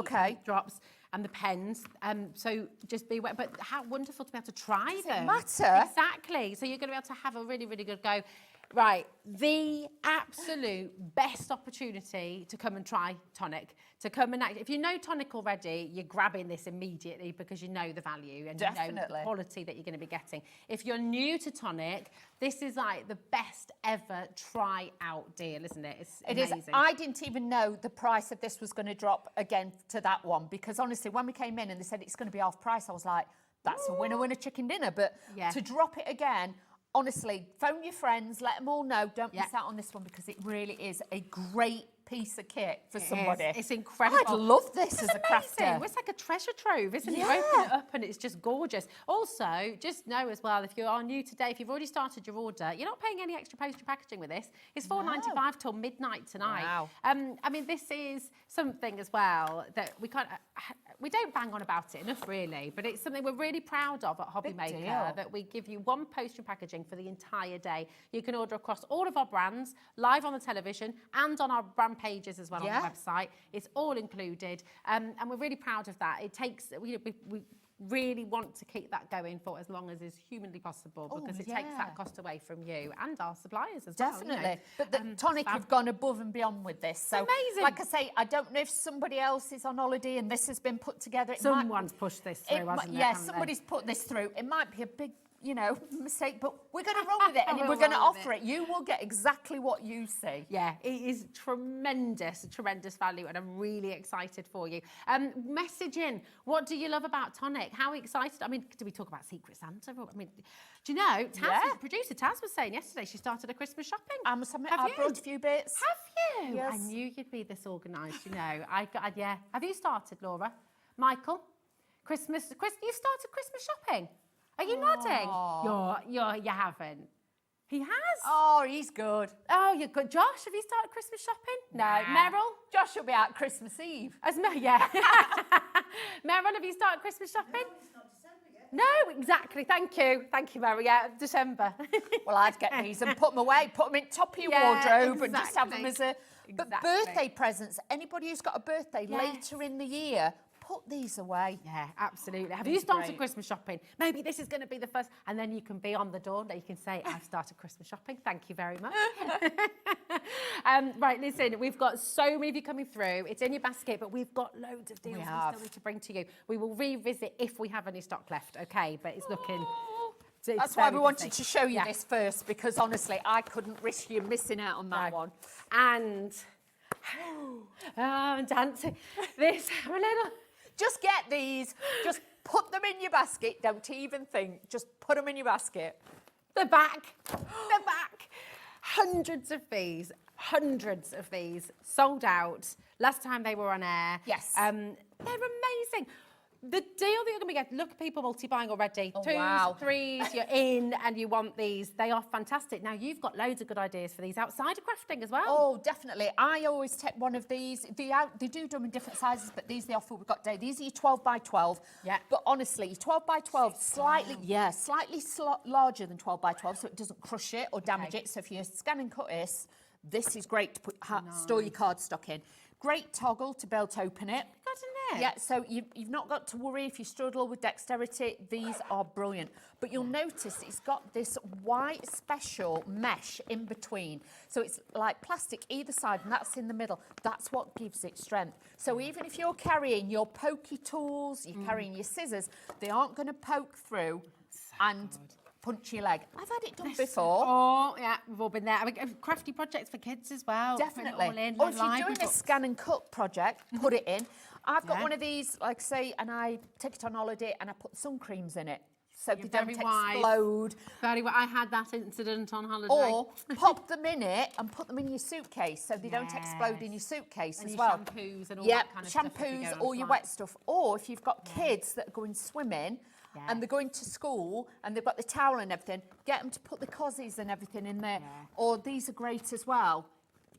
drops and the pens. So just be aware, but how wonderful to be able to try them. Does it matter? Exactly. So you're going to be able to have a really, really good go. Right, the absolute best opportunity to come and try Tonic, to come and if you know Tonic already, you're grabbing this immediately because you know the value and you know the quality that you're going to be getting. If you're new to Tonic, this is like the best ever try out deal, isn't it? It's amazing. It is. I didn't even know the price of this was going to drop again to that one, because honestly, when we came in and they said it's going to be half price, I was like, that's a winner chicken dinner. But to drop it again, honestly, phone your friends, let them all know. Don't miss out on this one, because it really is a great piece of kit for somebody. It's incredible. I'd love this as a crafter. It's like a treasure trove, isn't it? You open it up and it's just gorgeous. Also, just know as well, if you are new today, if you've already started your order, you're not paying any extra postage packaging with this. It's $4.95 till midnight tonight. Wow. I mean, this is something as well that we don't bang on about it enough, really, but it's something we're really proud of at Hobby Maker, that we give you 1 poster packaging for the entire day. You can order across all of our brands, live on the television and on our brand pages as well on the website. It's all included, and we're really proud of that. It takes, we really want to keep that going for as long as is humanly possible, because it takes that cost away from you and our suppliers as well. Definitely. But the Tonic have gone above and beyond with this. So, amazing. like I say, I don't know if somebody else is on holiday and this has been put together. Someone's pushed this through, hasn't it? Yeah, somebody's put this through. It might be a big, mistake, but we're going to run with it, and we're going to offer it. You will get exactly what you see. Yeah, it is tremendous value, and I'm really excited for you. Message in. What do you love about Tonic? How excited? I mean, do we talk about Secret Santa? I mean, do you know, producer Taz was saying yesterday she started her Christmas shopping. I must admit, I brought a few bits. Have you? Yes. I knew you'd be this organised, yeah. Have you started, Laura? Michael? You've started Christmas shopping? Are you nodding? You haven't. He has. Oh, he's good. Oh, you're good. Josh, have you started Christmas shopping? No. Meryl? Josh will be out Christmas Eve. Yeah. Meryl, have you started Christmas shopping? No, it's not December yet. No, exactly. Thank you, Meryl. Yeah, December. Well, I'd get these and put them away, put them in top of your wardrobe and just have them as a... But birthday presents, anybody who's got a birthday later in the year, put these away. Yeah, absolutely. Have you started Christmas shopping? Maybe this is going to be the first, and then you can be on the door and you can say, I've started Christmas shopping. Thank you very much. Right, listen, we've got so many of you coming through. It's in your basket, but we've got loads of deals we still need to bring to you. We will revisit if we have any stock left, okay? But it's looking... That's why we wanted to show you this first, because honestly, I couldn't risk you missing out on that one. And... I'm dancing. This, a little... Just get these. Just put them in your basket. Don't even think. Just put them in your basket. The back. Hundreds of these. hundreds of these sold out. Last time they were on air. Yes. They're amazing. The deal that you're going to get, look at people multi-buying already. Oh, 2s, wow. 3s, you're in and you want these. They are fantastic. Now, you've got loads of good ideas for these outside of crafting as well. Oh, definitely. I always take one of these. They do them in different sizes, but these are the offer we've got today. These are your 12 by 12. Yeah. But honestly, your 12 by 12, slightly larger than 12 by 12, so it doesn't crush it or damage it. So if you scan and cut this is great to put store your cardstock in. Great toggle to be able to open it. Got in there. Yeah, so you've not got to worry if you struggle with dexterity. These are brilliant. But you'll notice it's got this white special mesh in between. So it's like plastic either side, and that's in the middle. That's what gives it strength. So even if you're carrying your pokey tools, you're carrying your scissors, they aren't going to poke through and punch your leg. I've had it done before. Oh, yeah, we've all been there. I mean, crafty projects for kids as well. Definitely. Put it all in, Or if you're library doing a books. scan and cut project, put it in. I've got Yeah. one of these, like say, and I take it on holiday and I put sun creams in it. So You're they don't very wise. explode. Very well. I had that incident on holiday. Or pop them in it and put them in your suitcase so they don't explode in your suitcase And as your well. shampoos and all Yeah, that kind of stuff if you go shampoos, on all your flight. wet stuff. Or if you've got kids that are going swimming and they're going to school and they've got the towel and everything, get them to put the cozies and everything in there. Or these are great as well.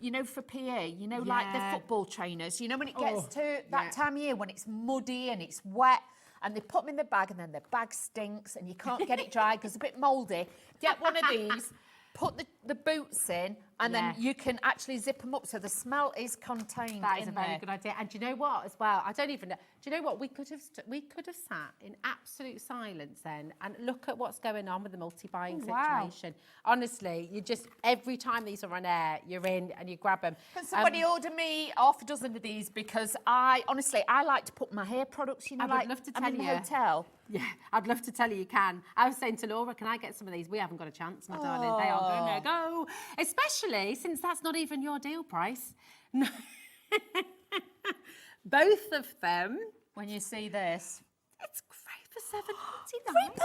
You know, for PE, you know, like the football trainers, you know, when it gets to that time of year when it's muddy and it's wet and they put them in the bag and then the bag stinks and you can't get it dry because it's a bit mouldy, get one of these, put the boots in and then you can actually zip them up so the smell is contained That is in a very there. good idea. And do you know what, as well? I don't even know. Do you know what? We could have sat in absolute silence then and look at what's going on with the multi-buying situation. Honestly, you just, every time these are on air, you're in and you grab them. Can somebody order me half a dozen of these? Because I like to put my hair products, you know, I would like love to I'm tell in the you. hotel. Yeah, I'd love to tell you can. I was saying to Laura, can I get some of these? We haven't got a chance, my darling. They are going to go. Especially since that's not even your deal price. No. Both of them. When you see this. It's great for £7.99. £3.50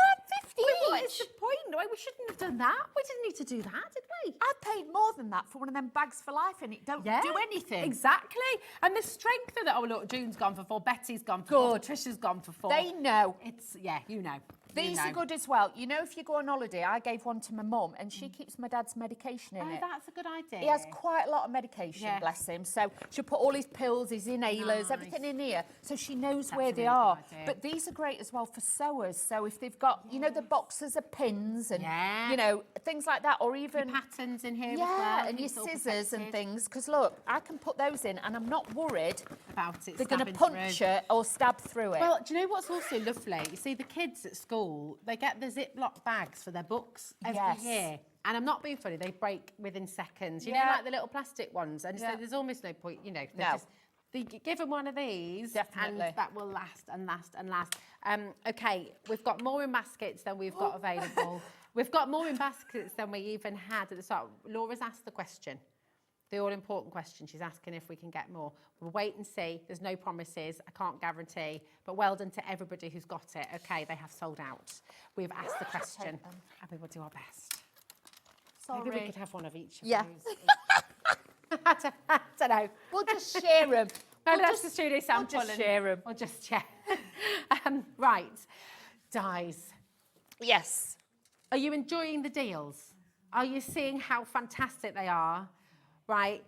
What is each. the point? Why, we shouldn't have done that. We didn't need to do that, did we? I paid more than that for one of them bags for life and it don't do anything. Exactly. And the strength of it. Oh, look, June's gone for 4, Betty's gone for 4, Trisha's gone for 4. They know. It's, you know. These are good as well. You know, if you go on holiday, I gave one to my mum and she keeps my dad's medication in it. That's a good idea. He has quite a lot of medication, bless him. So she'll put all his pills, his inhalers, everything in here. So she knows where they are. But these are great as well for sewers. So if they've got, you know, the boxes of pins and, you know, things like that. Or even your patterns in here as well. and your scissors and things. Because look, I can put those in and I'm not worried about it. they're going to puncture or stab through it. Well, do you know what's also lovely? You see, the kids at school, they get the Ziploc bags for their books every year. And I'm not being funny, they break within seconds. You know, like the little plastic ones. And so there's almost no point, you know. They give them one of these. Definitely. And that will last and last and last. OK, we've got more in baskets than we've got available. We've got more in baskets than we even had at the start. Laura's asked the question. The all-important question. She's asking if we can get more. We'll wait and see. There's no promises. I can't guarantee. But well done to everybody who's got it. OK, they have sold out. We've asked the question and we will do our best. Sorry. Maybe we could have one of each of those. I don't know. We'll just share them. Let's just do this sample. We'll just share them. We'll just share. Right. Dies. Yes. Are you enjoying the deals? Are you seeing how fantastic they are? Right.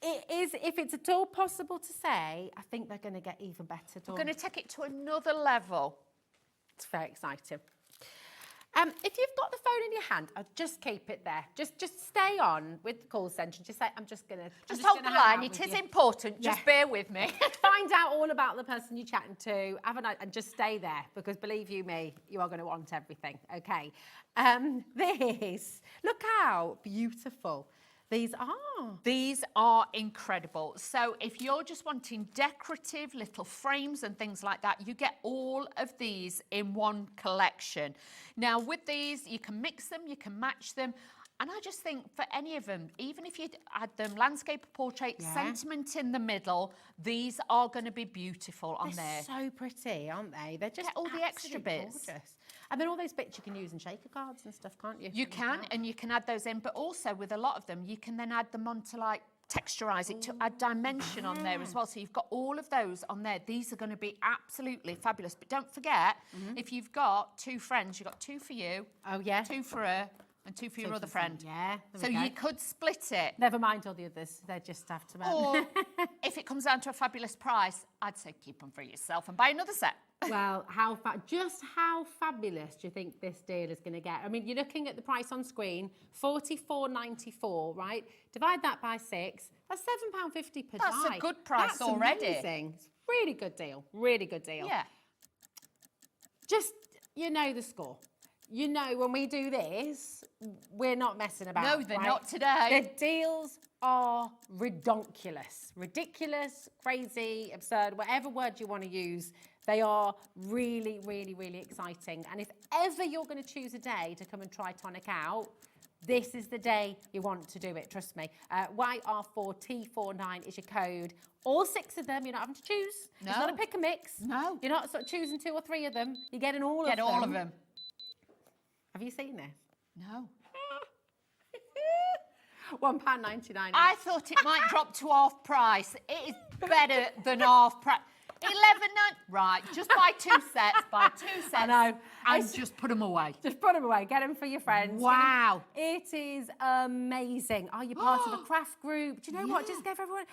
It is, if it's at all possible to say, I think they're going to get even better done. We're going to take it to another level. It's very exciting. If you've got the phone in your hand, just keep it there. Just stay on with the call centre. Just say, I'm just going to... Just hold the line. It is important. Just bear with me. Find out all about the person you're chatting to. Have a night and just stay there because believe you me, you are going to want everything. Okay. This, look how beautiful these are. These are incredible. So if you're just wanting decorative little frames and things like that, you get all of these in one collection. Now with these, you can mix them, you can match them. And I just think for any of them, even if you add them landscape or portrait, sentiment in the middle, these are going to be beautiful on there. They're so pretty, aren't they? They're just Get all the extra absolutely bits. gorgeous. And then all those bits you can use in shaker cards and stuff, can't you? You can, and you can add those in, but also with a lot of them, you can then add them on to like texturize it to add dimension on there as well. So you've got all of those on there. These are going to be absolutely fabulous. But don't forget, if you've got 2 friends, you've got 2 for you, Oh, yeah. 2 for her, and 2 for your other friend. Yeah. So you could split it. Never mind all the others. They just have to. Or if it comes down to a fabulous price, I'd say keep them for yourself and buy another set. Well, just how fabulous do you think this deal is going to get? I mean, you're looking at the price on screen, $44.94, right? Divide that by 6, that's £7.50 per die. That's a good price already. Amazing. It's a really good deal. Really good deal. Yeah. Just, you know the score. You know, when we do this, we're not messing about. No, they're right? not today. The deals are redonkulous. Ridiculous, crazy, absurd, whatever word you want to use. They are really, really, really exciting. And if ever you're going to choose a day to come and try Tonic out, this is the day you want to do it, trust me. YR4T49 is your code. All 6 of them, you're not having to choose. No. It's not a pick and mix. No. You're not sort of choosing 2 or 3 of them. You're getting all of them. Get all of them. Have you seen this? No. £1.99. I thought it might drop to half price. It is better than half price. 11.9. Right, just buy 2 sets. Buy 2 sets. I know. And just put them away. Just put them away. Get them for your friends. Wow. It is amazing. Are you part of a craft group? Do you know what? Just give everyone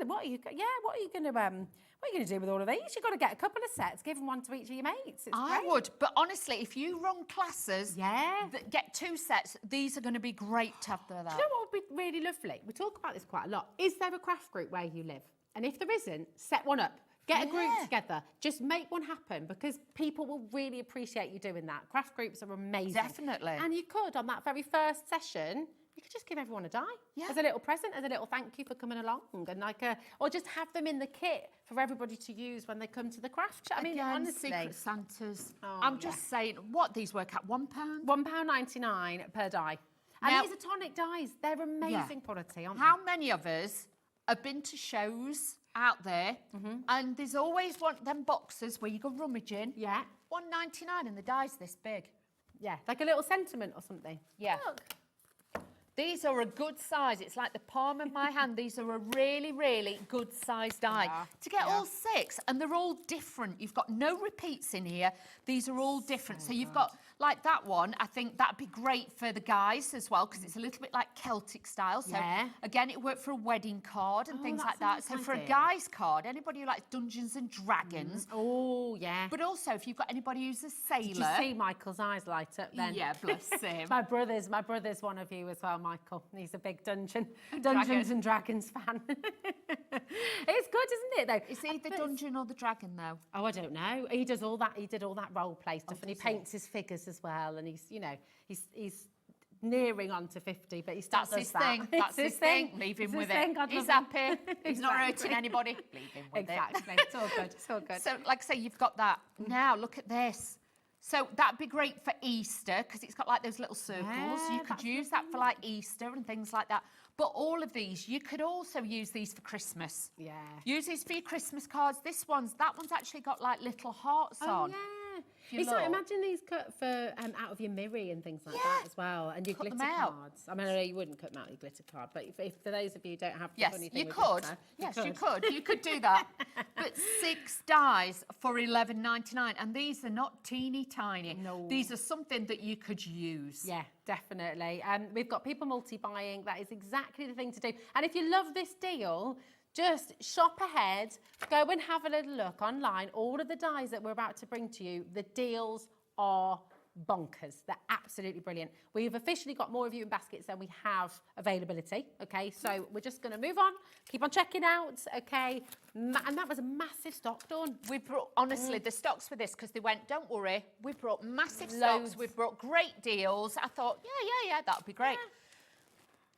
in. What are you going to do with all of these? You've got to get a couple of sets. Give them one to each of your mates. It's I great. would, but honestly, if you run classes, Yeah. that get 2 sets, these are going to be great after that. Do you know what would be really lovely? We talk about this quite a lot. Is there a craft group where you live? And if there isn't, set one up. Get a group together. Just make one happen because people will really appreciate you doing that. Craft groups are amazing. Definitely. And you could, on that very first session, you could just give everyone a die. Yeah. As a little present, as a little thank you for coming along. And or just have them in the kit for everybody to use when they come to the craft show. I mean, Again, honestly. Secret Santas. Oh, I'm just saying, what these work at? £1? £1.99 per die. And Now- these are Tonic dies. They're amazing quality, aren't How many of us have been to shows out there, and there's always one them boxes where you go rummaging? they? Yeah. £1.99 and the die's this big. Yeah. Like a little sentiment or something. Yeah. Look. These are a good size. It's like the palm of my hand. These are a really, really good size die. Yeah, To get all 6, and they're all different. You've got no repeats in here. These are all different. So you've got, like that one, I think that'd be great for the guys as well, because it's a little bit like Celtic style. So Yeah. again, it worked for a wedding card and Oh, things that's like a that. nice So for a idea. guy's card, anybody who likes Dungeons and Dragons, Oh, yeah. but also if you've got anybody who's a sailor. Did you see Michael's eyes light up then? Yeah, bless him. My brother's one of you as well, Michael. He's a big Dungeons Dragon. and Dragons fan. It's good, isn't it, though? Is he the But- dungeon or the dragon, though? Oh, I don't know. He does all that. He did all that role play stuff, and he does he? paints his figures as well. And he's nearing on to 50, but he still That's does his that. thing. It's That's his thing. Leave him It's with his thing. it. God He's love him. happy. He's not hurting Exactly. anybody. Leave him with Exactly. it. It's all good. It's all good. So, like I say, you've got that. Now, look at this. So that'd be great for Easter because it's got like those little circles. Yeah, You could that's use that for like Easter and things like that. But all of these, you could also use these for Christmas. Yeah. Use these for your Christmas cards. That one's actually got like little hearts on. Yeah. If you It's like, look. imagine these cut for out of your mirror and things like that as well, and your Cut them glitter out. cards. I mean, I know you wouldn't cut them out your glitter card, but if for those of you who don't have the Yes, funny thing you with could. glitter, Yes, you could. You could do that. But 6 dies for $11.99, and these are not teeny tiny. No. These are something that you could use. Yeah, definitely. We've got people multi-buying. That is exactly the thing to do. And if you love this deal, just shop ahead, go and have a little look online. All of the dies that we're about to bring to you, the deals are bonkers. They're absolutely brilliant. We've officially got more viewing baskets than we have availability. Okay, so we're just going to move on. Keep on checking out. Okay, and that was a massive stock, Dawn. We brought, honestly, the stocks for this, because they went, don't worry, we brought massive Loads. stocks, we've brought great deals. I thought, yeah, that would be great.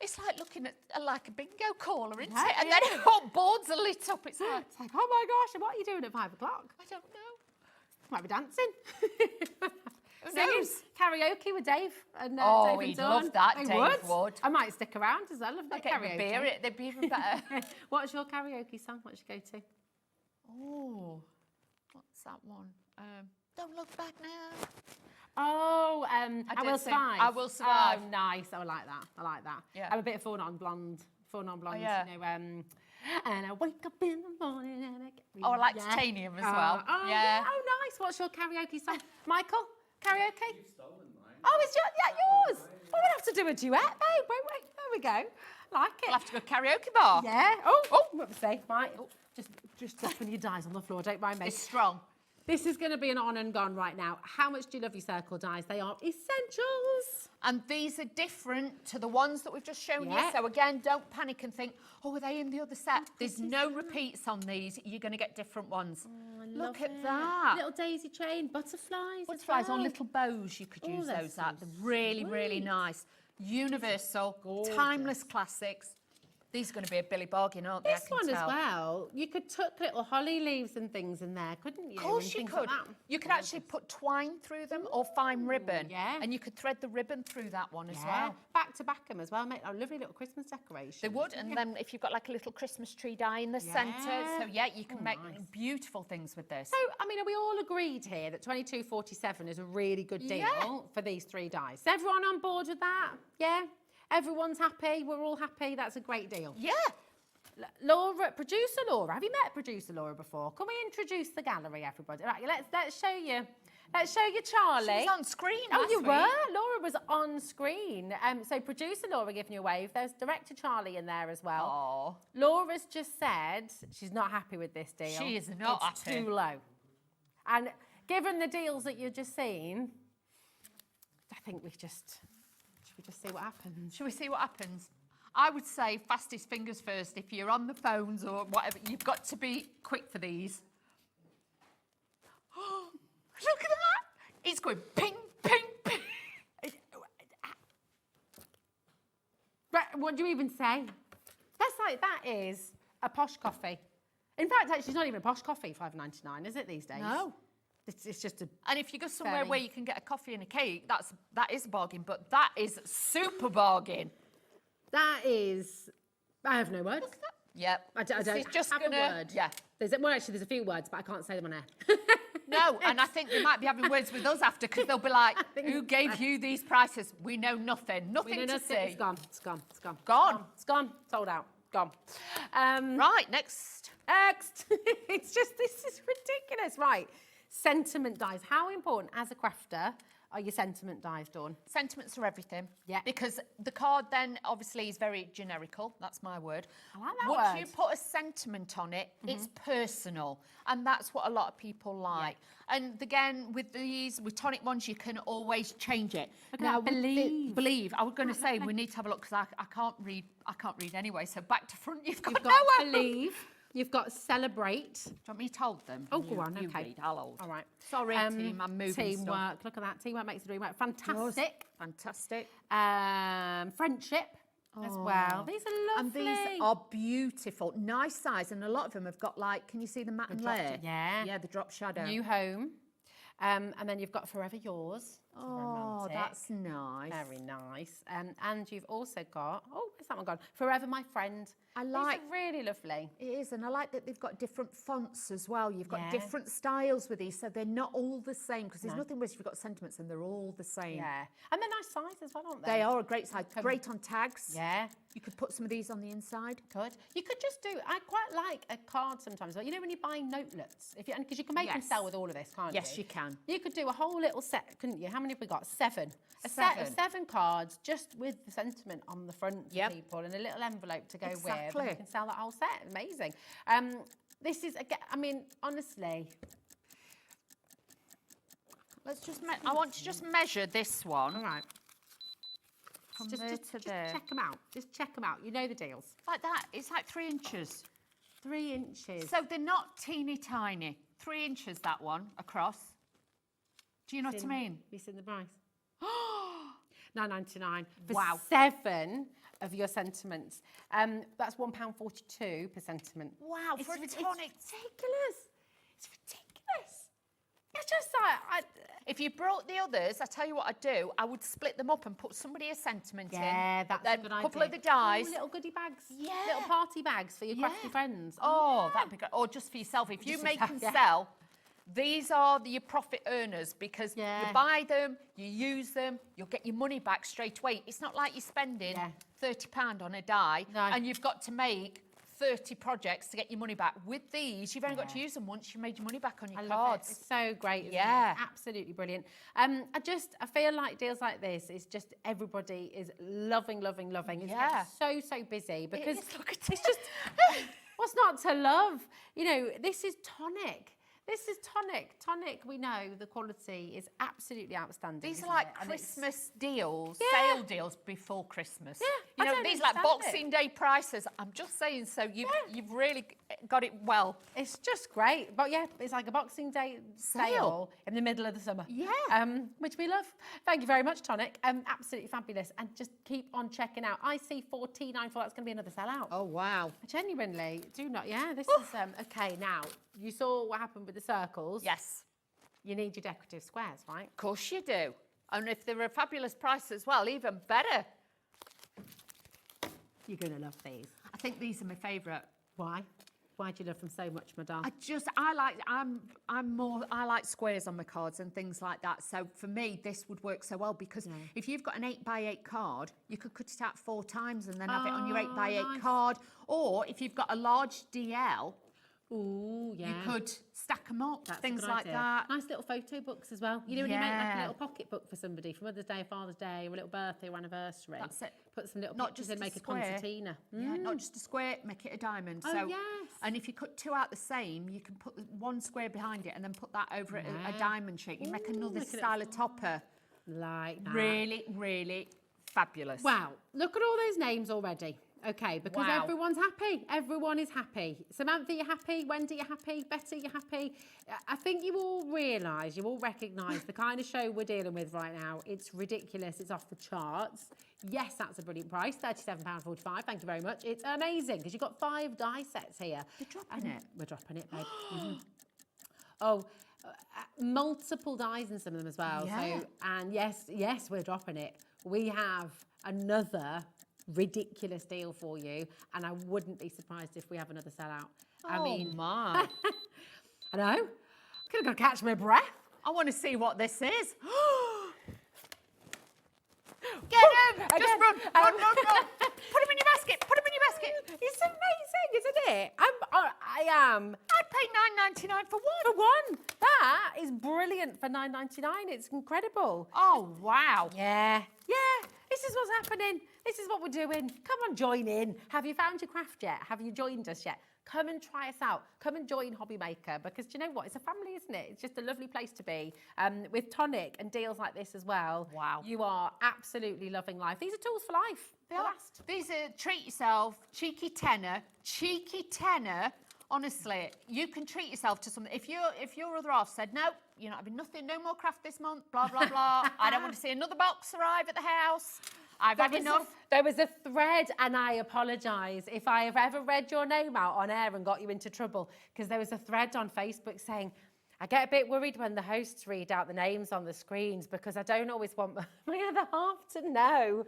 It's like looking at like a bingo caller, isn't Yeah, it? And yeah. then all boards are lit up. It's like, It's like, oh my gosh, and what are you doing at 5 o'clock? I don't know. Might be dancing. Singing karaoke with Dave and Oh, Dave and he'd Dawn. love that, They Dave would. I might stick around as well. Love that Get karaoke. a beer, they'd be even better. What's your karaoke song? What you go to? Oh, what's that one? Don't look back now. Oh, I Will sing Survive. I Will Survive. Oh, nice. I like that. I like that. Yeah. I'm a bit of Four Non Blondes. yeah. You know, and I wake up in the morning and I get Oh, I like Titanium as well. Oh, yeah. Oh, nice. What's your karaoke song? Michael, karaoke? You've stolen mine. Oh, it's yours. Well, we'll have to do a duet, babe. Wait. There we go. Like it. We'll have to go karaoke bar. Yeah. Oh, what was I say? Right. Oh, just dropping your dies on the floor. Don't mind me. It's strong. This is going to be an on and gone right now. How much do you love your circle dies? They are essentials. And these are different to the ones that we've just shown you. Yeah. So again, don't panic and think, oh, are they in the other set? There's no repeats on these. You're going to get different ones. Look at that. Little daisy chain, butterflies. Butterflies as or well. little bows you could use they're those so at. They're really, really sweet. nice. Universal, Gorgeous. timeless classics. These are going to be a Billy bargain, aren't they? This one as well. You could tuck little holly leaves and things in there, couldn't you? Of course And you things could. like that. You could actually put twine through them or fine ribbon. yeah. And you could thread the ribbon through that one as Yeah. well. Back to back them as well. Make a lovely little Christmas decoration. They would, and then if you've got like a little Christmas tree die in the centre, so yeah, you can make beautiful things with this. So, I mean, are we all agreed here that 22.47 is a really good deal Yeah. for these 3 dies? Is everyone on board with that? Yeah? Everyone's happy? We're all happy? That's a great deal. Yeah. Laura, producer Laura, have you met producer Laura before? Can we introduce the gallery, everybody? Right, let's show you. Let's show you Charlie. She was on screen Oh, last you week. were? Laura was on screen. So producer Laura giving you a wave. There's director Charlie in there as well. Oh. Laura's just said she's not happy with this deal. She is not It's happy. too low. And given the deals that you've just seen, I think should we just see what happens? Shall we see what happens? I would say fastest fingers first. If you're on the phones or whatever, you've got to be quick for these. Look at that! It's going ping, ping, ping. Right, what do you even say? That is a posh coffee. In fact, actually, it's not even a posh coffee, $5.99, is it these days? No. It's just a... And if you go somewhere Fairly. where you can get a coffee and a cake, that is a bargain, but that is super bargain. That is... I have no words. Yep. I don't This is just have gonna, a word. Yeah. There's a few words, but I can't say them on air. No, and I think they might be having words with us after because they'll be like, think who gave you these prices? We know nothing. Nothing to It's see. gone. Gone? It's gone. Sold out. Gone. Right, next. Next. This is ridiculous. Right. Sentiment dies. How important as a crafter are your sentiment dies, Dawn? Sentiments are everything. Yeah. Because the card then obviously is very generical. That's my word. I like that Once word. you put a sentiment on it, it's personal. And that's what a lot of people like. And again, with with tonic ones, you can always change it. Now, Believe. I was going to say we need to have a look because I can't read. I can't read anyway. So back to front, you've got You've got nowhere. believe. You've got celebrate. Do you want me to hold them? Oh, go on, You okay. read, I'll hold. All right. Sorry, team, I'm moving Teamwork. stuff. Look at that. Teamwork makes the dream work. Fantastic. Fantastic. Friendship as well. These are And lovely. these are beautiful, nice size, and a lot of them have got like, can you see the matte and drop- layer? yeah. Yeah, the drop shadow. New home. And then you've got Forever Yours. Oh, Romantic. that's nice. Very nice. And you've also got, where's that one gone? Forever My Friend. I These like- are really lovely. It is, and I like that they've got different fonts as well. You've got Yeah. different styles with these, so they're not all the same, because there's nothing worse if you've got sentiments and they're all the same. Yeah. And they're nice size as well, aren't they? They are a great size, great on tags. Yeah. You could put some of these on the inside. Good. You could just do, I quite like a card sometimes, but you know when you're buying notelets, because you can make them Yes. sell with all of this, can't you? Yes, you can. You could do a whole little set, couldn't you? How many have we got? 7. A set of 7 cards just with the sentiment on the front for Yep. people and a little envelope to go with. Exactly. And you can sell that whole set. Amazing. This is, I mean, honestly, Let's just, I want to just measure this one. all right. From Just there to there. check them out. Just check them out. You know the deals. Like that, it's like 3 inches. 3 inches. So they're not teeny tiny. 3 inches, that one, across. Do you know what I mean? Have you seen the price? £9.99 for Wow. 7 of your sentiments. That's £1.42 per sentiment. Wow, for a tonic. It's ridiculous. It's ridiculous. It's just like, If you brought the others, I tell you what I'd do. I would split them up and put somebody a sentiment in. yeah, that's then a good a idea. couple of the dies. Oh, little goodie bags. Yeah. Little party bags for your crafty friends. Oh, that'd be good. Or just for yourself. If you Just make yourself, and yeah. sell, these are your profit earners because Yeah. you buy them, you use them, you'll get your money back straight away. It's not like you're spending Yeah. £30 on a die No. and you've got to make 30 projects to get your money back. With these, you've only got to use them once, you made your money back on your I love cards. it. It's so great. Isn't Yeah. It? It's absolutely brilliant. I feel like deals like this is just everybody is loving. It's Yeah. so busy because is, look at it's just what's not to love? You know, this is Tonic. This is Tonic. Tonic, we know the quality is absolutely outstanding. These are isn't like it? And it's- Christmas deals, Yeah. sale deals before Christmas. Yeah, you I know, don't these like understand Boxing Day prices. I'm just saying, so you've really got it well. It's just great. But yeah, it's like a Boxing Day sale in the middle of the summer. Yeah. Which we love. Thank you very much, Tonic. Absolutely fabulous. And just keep on checking out. I see 1494. That's going to be another sellout. Oh, wow. Genuinely, do not. Yeah, this is okay. Now, you saw what happened with the circles. Yes. You need your decorative squares, right? Of course you do. And if they're a fabulous price as well, even better. You're going to love these. I think these are my favourite. Why? Why do you love them so much, madame? I like squares on my cards and things like that. So for me, this would work so well because if you've got an 8x8 card, you could cut it out 4 times and then have it on your 8x8 nice. card. Or if you've got a large DL, Ooh, yeah. you could stack them up, That's a things good like idea. that. Nice little photo books as well. You know, when you make like a Yeah. little pocket book for somebody for Mother's Day, Father's Day, or a little birthday or anniversary. That's it. Put some little Not pictures just in, a make a square. concertina. Yeah, not just a square, make it a diamond. Oh, So, yes. And if you cut 2 out the same, you can put one square behind it and then put that over it, a diamond shape. You make Ooh, another make it style of topper. Like that. Really, really fabulous. Wow, look at all those names already. Okay, because Wow. everyone's happy. Everyone is happy. Samantha, you're happy. Wendy, you're happy. Betty, you're happy. I think you all realise, you all recognise the kind of show we're dealing with right now. It's ridiculous. It's off the charts. Yes, that's a brilliant price, £37.45. Thank you very much. It's amazing because you've got 5 die sets here. You're dropping it. We're dropping it, babe. Oh, multiple dies in some of them as well. Yeah. So, and yes, we're dropping it. We have another ridiculous deal for you, and I wouldn't be surprised if we have another sellout. I mean, my. I know. Could have got to catch my breath. I want to see what this is. Get him! Just Again, run. Put him in your basket. Put him in your basket. It's amazing, isn't it? I am. I'd pay $9.99 for one. For one, that is brilliant for $9.99. It's incredible. Oh, wow. Yeah. This is what's happening. This is what we're doing. Come on, join in. Have you found your craft yet? Have you joined us yet? Come and try us out. Come and join Hobby Maker because do you know what? It's a family, isn't it? It's just a lovely place to be. With Tonic and deals like this as well. Wow. You are absolutely loving life. These are tools for life. They are. These are treat yourself, cheeky tenner. Honestly, you can treat yourself to something. If your other half said, no, you're not having nothing, no more craft this month, blah, blah, blah. I don't want to see another box arrive at the house. I've had enough. There was a thread, and I apologise if I have ever read your name out on air and got you into trouble, because there was a thread on Facebook saying, I get a bit worried when the hosts read out the names on the screens because I don't always want my other half to know.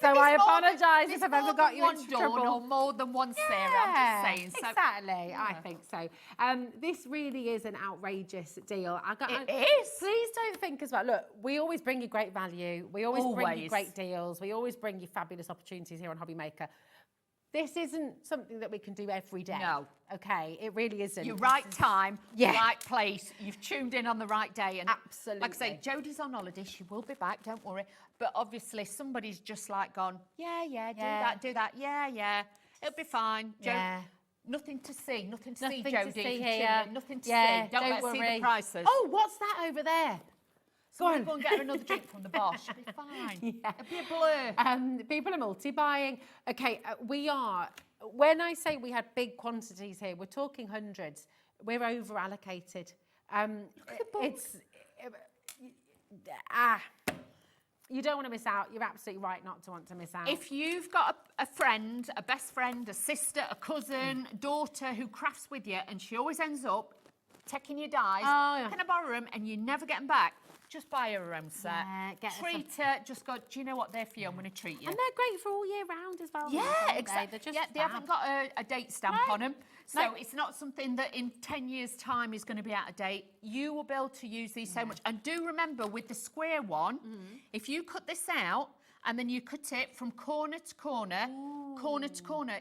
So I apologise if I've ever got you into trouble. Or more than one Sarah, I'm just saying. So, exactly, I think so. This really is an outrageous deal. It is. Please don't think as well. Look, we always bring you great value. We always bring you Always. great deals. We always bring you fabulous opportunities here on Hobby Maker. This isn't something that we can do every day. No. Okay, it really isn't. Your right time, Yeah. right place. You've tuned in on the right day. And Absolutely. Like I say, Jodie's on holiday. She will be back, don't worry. But obviously somebody's just like gone, yeah, do that. Yeah. It'll be fine. Yeah. Nothing to see, nothing to Nothing see, to Jodie. see if you're here. tuning in, Nothing to Yeah, see. Don't worry. see the prices. Oh, what's that over there? Go and get her another drink from the bar. She'll be fine. Yeah. It'll be a blur. People are multi-buying. Okay, we are. When I say we had big quantities here, we're talking hundreds. We're over-allocated. Look at the books. You don't want to miss out. You're absolutely right not to want to miss out. If you've got a friend, a best friend, a sister, a cousin, daughter who crafts with you, and she always ends up taking your dies. Oh, yeah. Can I borrow them? And you never get them back. Just buy her a own set. Yeah, get her treat her. Just go, do you know what? They're for you. I'm going to treat you. And they're great for all year round as well. Yeah, aren't they? exactly. They're just Yeah, they fab. haven't got a date stamp No. on them. So No. it's not something that in 10 years' time is going to be out of date. You will be able to use these so much. And do remember, with the square one, if you cut this out and then you cut it from corner to corner,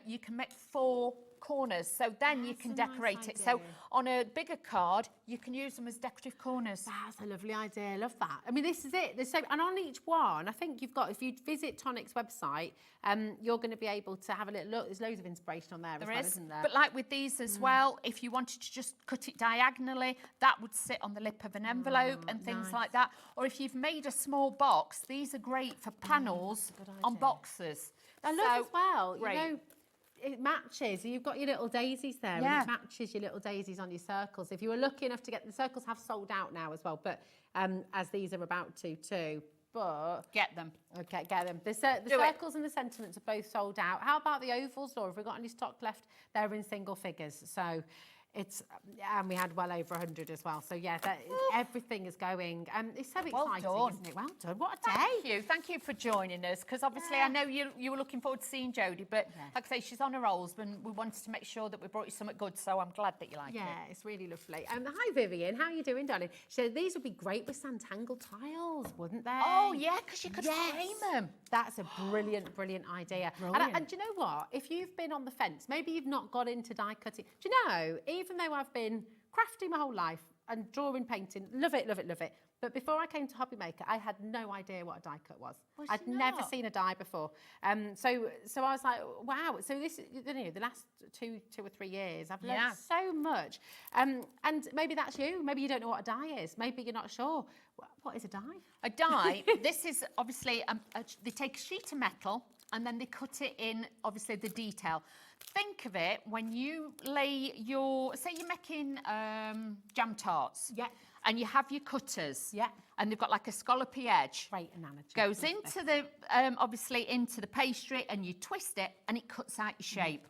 you can make 4 corners. So then you That's can a nice decorate it. So idea. on a bigger card, you can use them as decorative corners. That's a lovely idea. I love that. I mean, this is it. There's so, and on each one, I think you've got, if you visit Tonic's website, you're going to be able to have a little look. There's loads of inspiration on there as well, isn't there? But like with these as well, if you wanted to just cut it diagonally, that would sit on the lip of an envelope and things like that. Or if you've made a small box, these are great for panels on boxes. I love as well, great. you know, it matches. You've got your little daisies there, Yeah. and it matches your little daisies on your circles. If you were lucky enough to get, the circles have sold out now as well, but as these are about to too. But Get them. okay, get them. The circles and the sentiments are both sold out. How about the ovals, Laura? Have we got any stock left? They're in single figures, so it's, and we had well over 100 as well. So yeah, everything is going. It's so exciting, done. isn't it? Well done. What a day! Thank you for joining us, because obviously I know you were looking forward to seeing Jodie, but like I say, she's on her rolls, and we wanted to make sure that we brought you something good, so I'm glad that you like it. Yeah, it's really lovely. Hi Vivian, how are you doing, darling? So these would be great with Santangle tiles, wouldn't they? Oh yeah, because you could frame them. That's a brilliant idea. And do you know what? If you've been on the fence, maybe you've not got into die cutting. Do you know, even though I've been crafty my whole life and drawing, painting, love it. But before I came to Hobby Maker, I had no idea what a die cut was. I'd never seen a die before. So I was like, wow. So this, you know, the last two or 3 years, I've learned so much. And maybe that's you. Maybe you don't know what a die is. Maybe you're not sure. What is a die? A die, this is obviously, they take a sheet of metal and then they cut it in, obviously, the detail. Think of it when you lay your, say you're making jam tarts. Yeah. And you have your cutters. Yeah. And they've got like a scallopy edge. Great analogy. Goes into the, obviously, into the pastry, and you twist it and it cuts out your shape.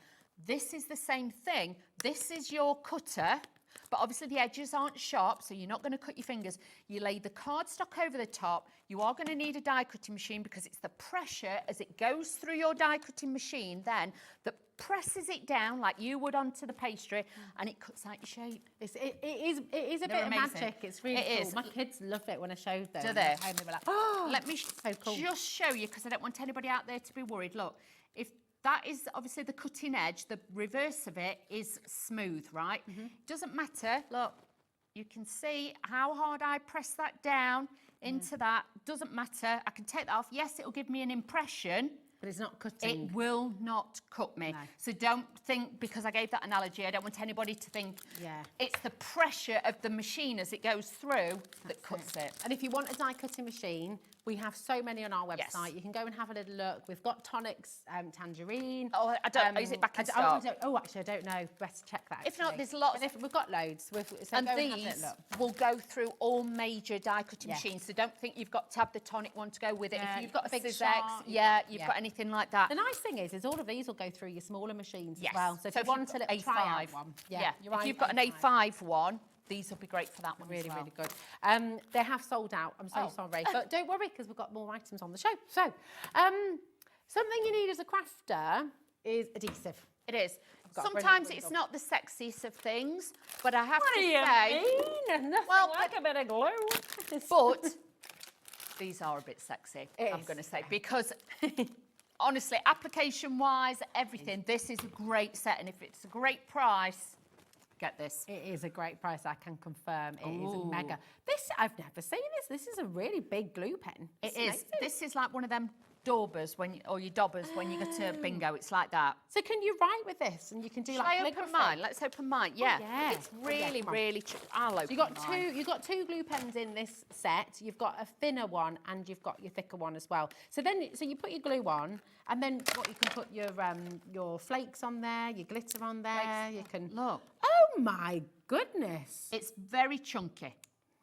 This is the same thing. This is your cutter. But obviously the edges aren't sharp, so you're not going to cut your fingers. You lay the cardstock over the top. You are going to need a die cutting machine, because it's the pressure as it goes through your die cutting machine then that presses it down like you would onto the pastry, and it cuts out your shape. It is a They're bit amazing. of magic. It's really cool. My kids loved it when I showed them. Do they? And they were like, oh, Let me so cool. just show you, because I don't want anybody out there to be worried. Look, if that is obviously the cutting edge, the reverse of it is smooth, right? Doesn't matter. Look, you can see how hard I press that down into that. Doesn't matter. I can take that off. Yes, it'll give me an impression. But it's not cutting. It will not cut me. No. So don't think, because I gave that analogy, I don't want anybody to think it's the pressure of the machine as it goes through that cuts it. And if you want a die cutting machine, we have so many on our website. Yes. You can go and have a little look. We've got Tonic's tangerine. Oh, I don't. Is it back in stock? Actually, I don't know. Better check that. If not, actually. there's lots. But we've got loads. So And go and have a these little look. will go through all major die cutting Yeah. machines. So don't think you've got to have the Tonic one to go with it. Yeah, If you've got a big Scissor shark, X, you've yeah. got anything like that. The nice thing is all of these will go through your smaller machines Yes. as well. So if So you if want you've a got little tryout A5 one, if you've got an A5 one, these will be great for that one really, as well. really good. They have sold out. I'm so sorry, but don't worry, because we've got more items on the show. So, something you need as a crafter is adhesive. It is. got a Sometimes brilliant it's bundle. not the sexiest of things, but I have What to do you say, mean? Nothing Well, like a bit of glue. but these are a bit sexy, It I'm is, going to say, because honestly, application-wise, everything, this is a great set, and if it's a great price, get this. It is a great price, I can confirm. It is Ooh. mega. This, I've never seen this. This is a really big glue pen. It It's is. amazing. This is like one of them daubers or your dobbers when you go to bingo. It's like that. So can you write with this, and you can do Shall like I open calligraphy? mine? Let's open mine. Yeah. yeah. It's Oh, yeah, really, come on. really. I'll open So mine. you've got two glue pens in this set. You've got a thinner one and you've got your thicker one as well. So you put your glue on, and then you can put your flakes on there, your glitter on there. You can Look. Oh my goodness! It's very chunky.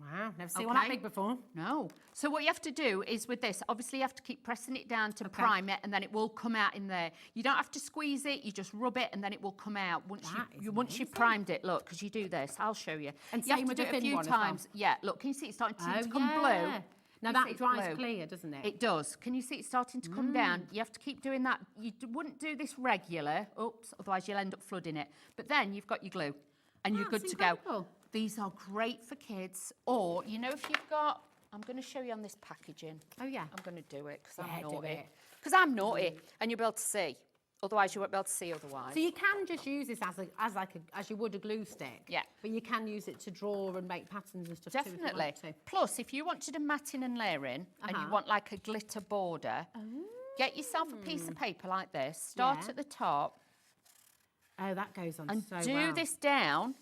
Wow, never seen one that big before. No. So what you have to do is with this, obviously you have to keep pressing it down to prime it, and then it will come out in there. You don't have to squeeze it, you just rub it and then it will come out once you've primed it. Look, because you do this, I'll show you. And you have same to with do the it a thin few one as well. times. Yeah, look, can you see it's starting to come blue? Now that dries clear, doesn't it? It does. Can you see it starting to come down? You have to keep doing that. You wouldn't do this regular, oops, otherwise you'll end up flooding it. But then you've got your glue and you're good to go. These are great for kids, or, you know, if you've got, I'm going to show you on this packaging. Oh, yeah. I'm going to do it because I'm do naughty. it. Because I'm naughty, and you'll be able to see. Otherwise, you won't be able to see otherwise. So you can just use this as you would a glue stick. Yeah. But you can use it to draw and make patterns and stuff too. Definitely. If you want to. Plus, if you wanted a matting and layering, and you want like a glitter border, get yourself a piece of paper like this, start at the top, Oh, that goes on and so do well. this down,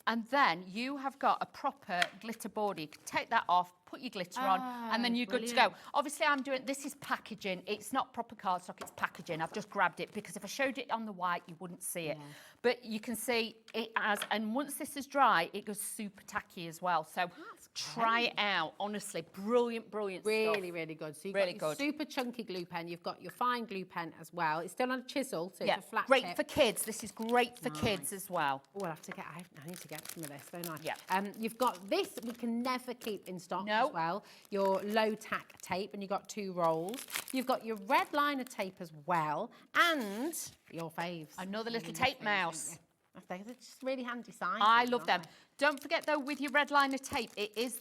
and then you have got a proper glitter border. You can take that off, put your glitter on, and then you're good to go. Obviously, I'm doing, this is packaging. It's not proper cardstock, it's packaging. I've just grabbed it because if I showed it on the white, you wouldn't see it. But you can see it has, and once this is dry, it goes super tacky as well. So try it out, honestly. Brilliant, brilliant stuff. Really, really good. So you've got your super chunky glue pen. You've got your fine glue pen as well. It's still on a chisel, so it's a flat great tip. for kids. This is great for kids as well. Oh, I'll have to get, I need to get some of this, don't I? Yeah. You've got this, we can never keep in stock as well. Your low tack tape, and you've got 2 rolls. You've got your red liner tape as well, and your faves. Another little tape mouse. They're just really handy sizes. I love them. Don't forget though, with your red liner tape, it is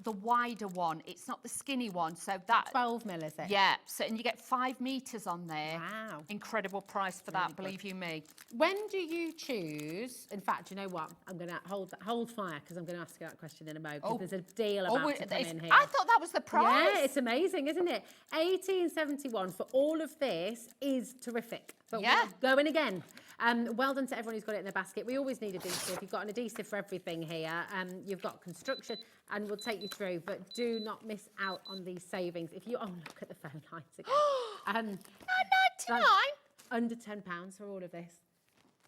the wider one. It's not the skinny one. So that 12 mil, is it? Yeah. So and you get 5 meters on there. Wow. Incredible price for that. Believe you me. When do you choose? In fact, you know what? I'm going to hold fire because I'm going to ask you that question in a moment. Because there's a deal about to come in here. I thought that was the price. Yeah, it's amazing, isn't it? £18.71 for all of this is terrific. But we're going again. Well done to everyone who's got it in their basket. We always need adhesive. You've got an adhesive for everything here. You've got construction, and we'll take you through. But do not miss out on these savings. If you look at the phone lines again. $9.99. Under £10 for all of this.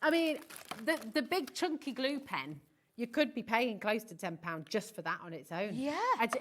I mean, the big chunky glue pen. You could be paying close to £10 just for that on its own. Yeah.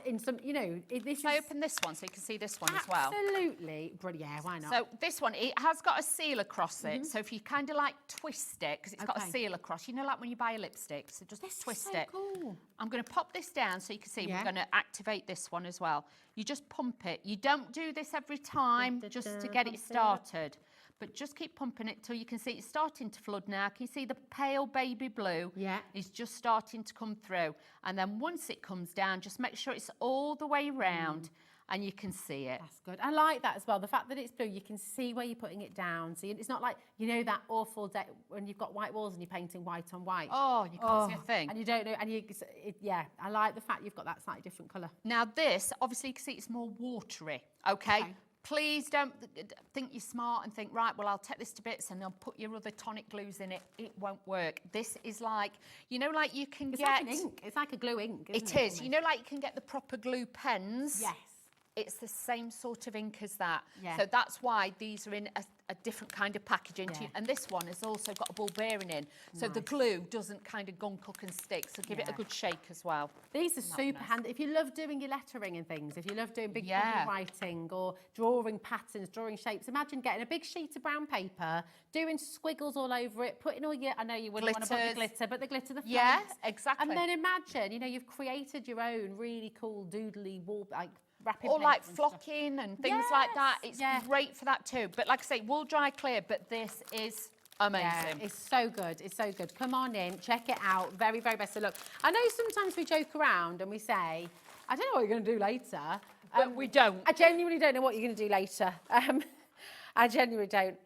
In some, you know, this Shall I open this one so you can see this one as well? Absolutely. Brilliant. Yeah, why not? So this one, it has got a seal across it. So if you kind of like twist it, because it's got a seal across, you know, like when you buy a lipstick, so just twist it. Cool. I'm going to pop this down so you can see we're going to activate this one as well. You just pump it. You don't do this every time just to get it started. But just keep pumping it till you can see it's starting to flood now. Can you see the pale baby blue? Yeah. Is just starting to come through. And then once it comes down, just make sure it's all the way round and you can see it. That's good. I like that as well. The fact that it's blue, you can see where you're putting it down. So it's not like, you know, that awful day when you've got white walls and you're painting white on white. Oh, you can't see a thing. And you don't know, and I like the fact you've got that slightly different colour. Now this, obviously you can see it's more watery, okay? Please don't think you're smart and think, right, well, I'll take this to bits and I'll put your other tonic glues in it. It won't work. This is like, you know, like you can It's get... like an ink. It's like a glue ink, isn't it? It is. You know, like you can get the proper glue pens? Yes. It's the same sort of ink as that. Yeah. So that's why these are in a different kind of packaging. And this one has also got a ball bearing in. So the glue doesn't kind of gunk up and stick. So give it a good shake as well. These are super handy. If you love doing your lettering and things, if you love doing big writing or drawing patterns, drawing shapes, imagine getting a big sheet of brown paper, doing squiggles all over it, putting all your, I know you wouldn't want to put the glitter, but the glitter, the Yeah, flames. exactly. And then imagine, you know, you've created your own really cool doodly wall, like wrapping or like paper and flocking and things like that. It's great for that too. But like I say, wool dry clear, but this is amazing. Yeah, it's so good. It's so good. Come on in, check it out. Very, very best of luck. I know sometimes we joke around and we say, I don't know what you're going to do later. But we don't. I genuinely don't know what you're going to do later. I genuinely don't.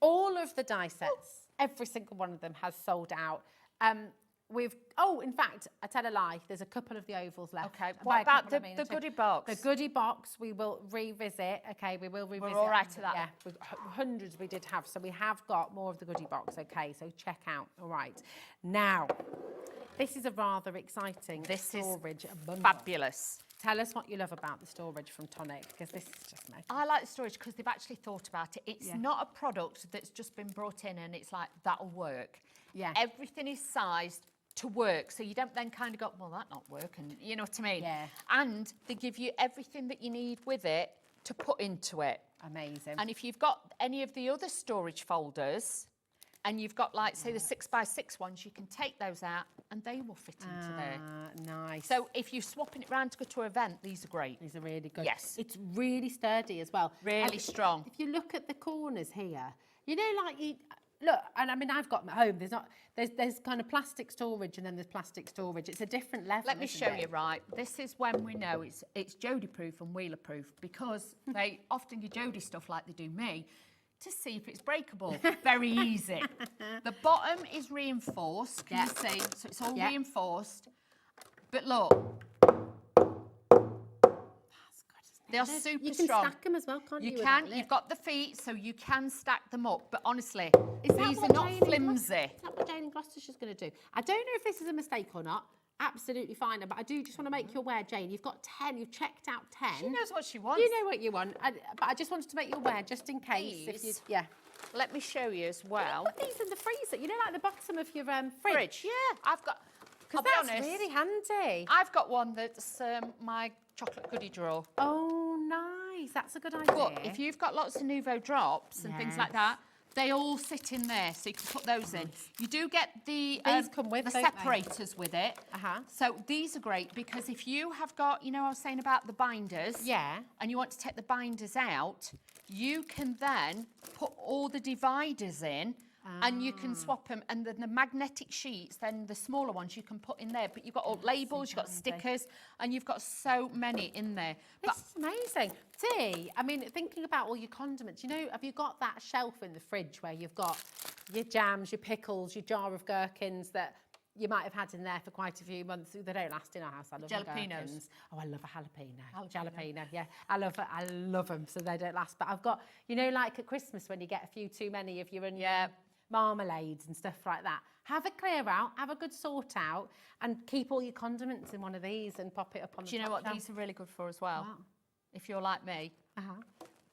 All of the die sets, every single one of them has sold out. In fact, I tell a lie. There's a couple of the ovals left. Okay. What about the goodie box? The goodie box, we will revisit. Okay, we will revisit. We're all right to that. Yeah, hundreds we did have. So we have got more of the goodie box. Okay, so check out. All right. Now, this is a rather exciting storage bundle. Fabulous. Tell us what you love about the storage from Tonic, because this is just magic. I like the storage because they've actually thought about it. It's not a product that's just been brought in and it's like, that'll work. Yeah. Everything is sized to work. So you don't then kind of go, well, that not working. You know what I mean? Yeah. And they give you everything that you need with it to put into it. Amazing. And if you've got any of the other storage folders, and you've got like, say, the 6x6 ones, you can take those out and they will fit into there. Nice. So if you're swapping it around to go to an event, these are great. These are really good. Yes. It's really sturdy as well. Really And strong. If you look at the corners here, you know, like look, and I mean, I've got them at home. There's kind of plastic storage and then there's plastic storage. It's a different level. Let me isn't show it? you, right? This is when we know it's Jodie proof and wheeler proof, because they often do Jodie stuff like they do me to see if it's breakable. Very easy. The bottom is reinforced, can you see? So it's all reinforced. But look, they are super You can strong. stack them as well, can't you? You with can. that lip? You've got the feet, so you can stack them up. But honestly, Is that these what are not Jane in flimsy. Is that what Jane in Gloucestershire's going to do? I don't know if this is a mistake or not. Absolutely fine, but I do just want to make you aware, Jane. You've got 10. You've checked out 10. She knows what she wants. You know what you want, but I just wanted to make you aware, just in case. If you, These. yeah. Let me show you as well. Put these in the freezer. You know, like the bottom of your fridge. Fridge. Yeah, I've got. I'll Because be that's honest, really handy. I've got one that's my chocolate goodie drawer. Oh, nice. That's a good idea. But if you've got lots of Nouveau drops and things like that, they all sit in there, so you can put those in. You do get the These come with, the don't they? separators with it. So these are great because if you have got, you know, I was saying about the binders. Yeah. And you want to take the binders out, you can then put all the dividers in. And you can swap them, and then the magnetic sheets, then the smaller ones you can put in there. But you've got all labels, you've got stickers, and you've got so many in there. This is amazing. Dee, I mean, thinking about all your condiments, you know, have you got that shelf in the fridge where you've got your jams, your pickles, your jar of gherkins that you might have had in there for quite a few months? They don't last in our house. I love Jalapenos. gherkins. Oh, I love a jalapeno. Jalapeno, yeah. I love them, so they don't last. But I've got, you know, like at Christmas when you get a few too many of your marmalades and stuff like that. Have a clear out, have a good sort out, and keep all your condiments in one of these and pop it up on the Do you know top what shelf. these are really good for as well? Wow. If you're like me.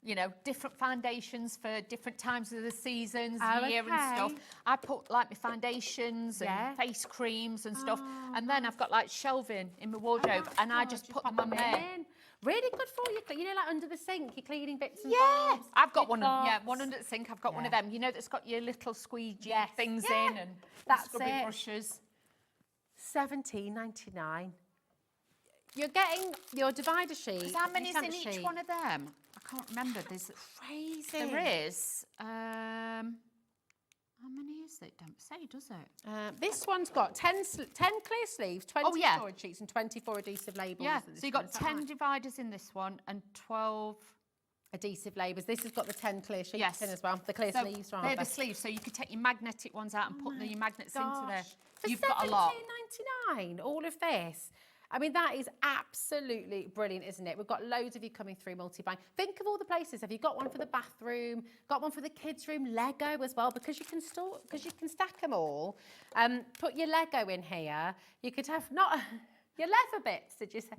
You know, different foundations for different times of the seasons, year and stuff. I put like my foundations and face creams and stuff. And then I've got like shelving in my wardrobe and I just put them on there. Really good for you. You know, like under the sink, you're cleaning bits and Yeah, bobs. I've got big one. pots. One under the sink. I've got one of them. You know, that's got your little squeegee things Yeah, in and that's scrubby it. brushes. $17.99. You're getting your divider sheet. How many is your in stamp each sheet. one of them? I can't remember. There's Crazy. There is. How many is it? Don't say, does it? This one's got 10 clear sleeves, 20 storage sheets, and 24 adhesive labels. Yeah. in this So you've one. got Is that 10 right? dividers in this one and 12 adhesive labels. This has got the 10 clear sheets Yes. in as well. The clear So sleeves, rather. they're the sleeves, so you could take your magnetic ones out and put your magnets into there. For You've got a lot. $17.99, all of this. I mean, that is absolutely brilliant, isn't it? We've got loads of you coming through multi-buying. Think of all the places. Have you got one for the bathroom? Got one for the kids' room? Lego as well, because you can stack them all. Put your Lego in here. You could have not your leather bits. Did you say?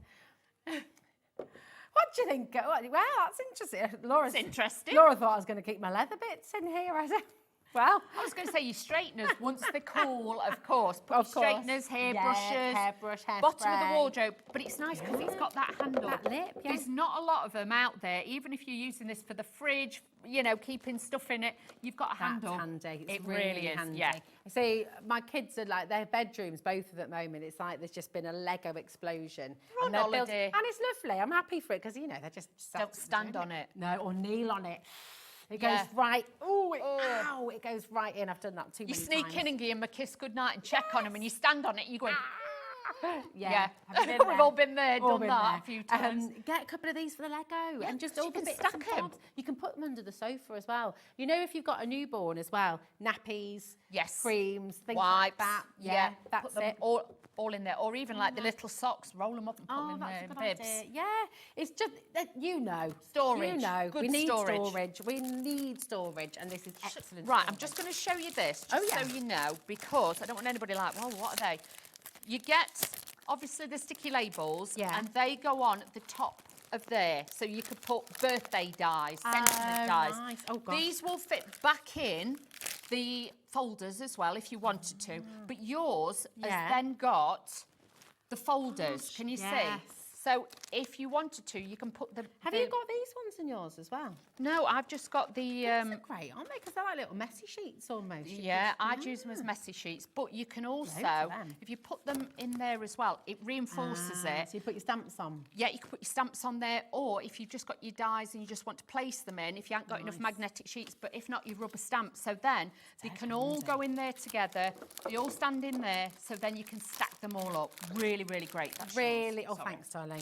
What do you think? Well, that's interesting. Laura's interesting. Laura thought I was going to keep my leather bits in here. I said, well, I was going to say your straighteners, once they're cool, of course. Put Of your course. straighteners, hairbrushes, hairbrush, hairspray. bottom of the wardrobe. But it's nice because it's got that handle. That lip, yeah. There's not a lot of them out there. Even if you're using this for the fridge, you know, keeping stuff in it, you've got a handle. That's handy. It's It really is, handy. yeah. See, my kids are like, their bedrooms, both at the moment, it's like there's just been a Lego explosion. We're on they're built- holiday. and it's lovely. I'm happy for it because, you know, they're just... Don't stand on it. No, or kneel on it. It goes Yeah. right... Ow, it goes right in. I've done that too You many sneak times. in and give them a kiss goodnight and check on them, and you stand on it and you're going... Yeah. We've all been there, All done been that there. a few times. Get a couple of these for the Lego and just so all you the can bits stack and 'em. bobs. You can put them under the sofa as well. You know, if you've got a newborn as well, nappies, Yes. creams, things Wipes, like that. Yeah, that's put them it. all in there, or even like the little socks, roll them up and put them Oh, in that's there, a good bibs. idea. Yeah, it's just that you know. Storage. You know, Good we need storage. We need storage, and this is excellent. Right, I'm storage. just going to show you this, Oh, just yeah. so you know, because I don't want anybody like, well, what are they? You get, obviously, the sticky labels, Yeah. and they go on at the top of there, so you could put birthday dies, sentiment dies. Nice. Oh, gosh. These will fit back in the folders as well if you wanted to. But yours Yeah. has then got the folders. Can you yes. see? So if you wanted to, you can put the... Have you got these ones in yours as well? No, I've just got the... These are great, aren't they? Because they're like little messy sheets almost. You Yeah, just- I'd use them as messy sheets, but you can also, them. if you put them in there as well, it reinforces it. So you put your stamps on. Yeah, you can put your stamps on there, or if you've just got your dies and you just want to place them in, if you haven't got enough magnetic sheets, but if not, your rubber stamps. So then they can all go in there together. They all stand in there, so then you can stack them all up. Really, really great. That's Really, yours. oh, Sorry. thanks, darling.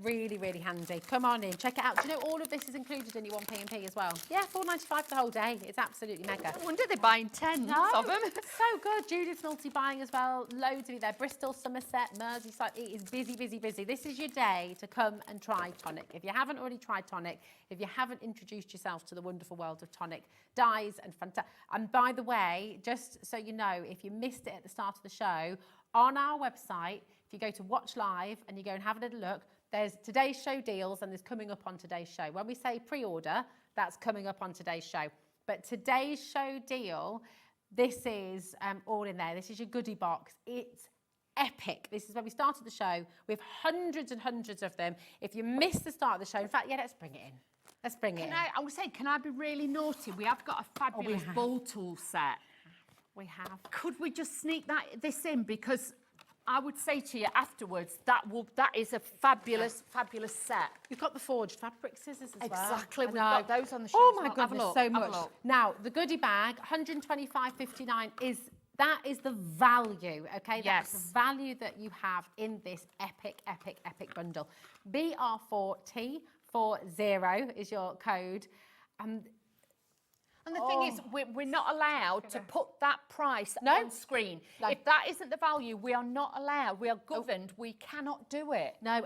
Really, really handy. Come on in, check it out. Do you know all of this is included in your 1P&P as well? Yeah, $4.95 the whole day. It's absolutely mega. I wonder they're buying 10 of them. So good. Judith's multi-buying as well. Loads of you there. Bristol, Somerset, Merseyside. It is busy, busy, busy. This is your day to come and try Tonic. If you haven't already tried Tonic, if you haven't introduced yourself to the wonderful world of Tonic, dyes and fantastic. And by the way, just so you know, if you missed it at the start of the show, on our website, if you go to Watch Live and you go and have a little look, there's today's show deals and there's coming up on today's show. When we say pre-order, that's coming up on today's show. But today's show deal, this is all in there. This is your goodie box. It's epic. This is when we started the show. We have hundreds and hundreds of them. If you missed the start of the show, in fact, yeah, let's bring it in. Let's bring it in. I was saying, can I be really naughty? We have got a fabulous have. ball tool set. We have. Could we just sneak this in? Because I would say to you afterwards, that is a fabulous, fabulous set. You've got the forged fabric scissors as well. Exactly, I we've know. got those on the Oh shelves my as well. Have a goodness, look, so have a much. look. Now, the goodie bag, $125.59 that is the value, okay? That's Yes. the value that you have in this epic, epic, epic bundle. BR4T40 is your code. And the thing is, we're not allowed to put that price No. on screen. No. If that isn't the value, we are not allowed. We are governed. We cannot do it. No,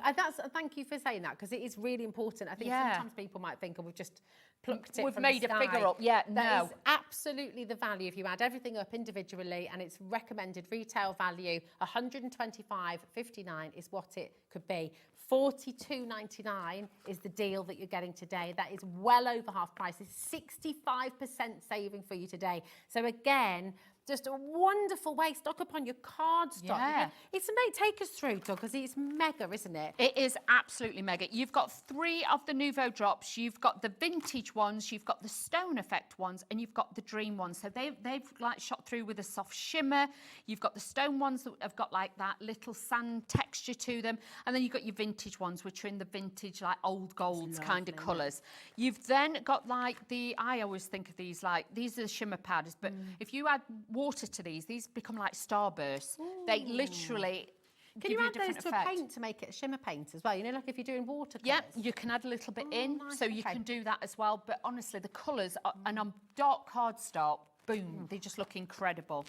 thank you for saying that because it is really important. I think Yeah. sometimes people might think, oh, we've just plucked it We've from made the a figure sky. up. Yeah, That no. is absolutely the value if you add everything up individually, and its recommended retail value, $125.59 is what it could be. $42.99 is the deal that you're getting today. That is well over half price. It's 65% saving for you today. So again, just a wonderful way. Stock up on your card stock. Yeah. It's take us through, Doug, because it's mega, isn't it? It is absolutely mega. You've got 3 of the Nouveau drops. You've got the vintage ones, you've got the stone effect ones, and you've got the dream ones. So they've like shot through with a soft shimmer. You've got the stone ones that have got like that little sand texture to them. And then you've got your vintage ones, which are in the vintage, like old golds kind of colours. You've then got like I always think of these like, these are the shimmer powders, but if you add water to these become like starbursts. They literally Can give you you a add those different to effect. a paint to make it a shimmer paint as well? You know, like if you're doing watercolours. Yeah, you can add a little bit in, nice, so you okay. can do that as well. But honestly, the colours, and on dark cardstock, boom, they just look incredible.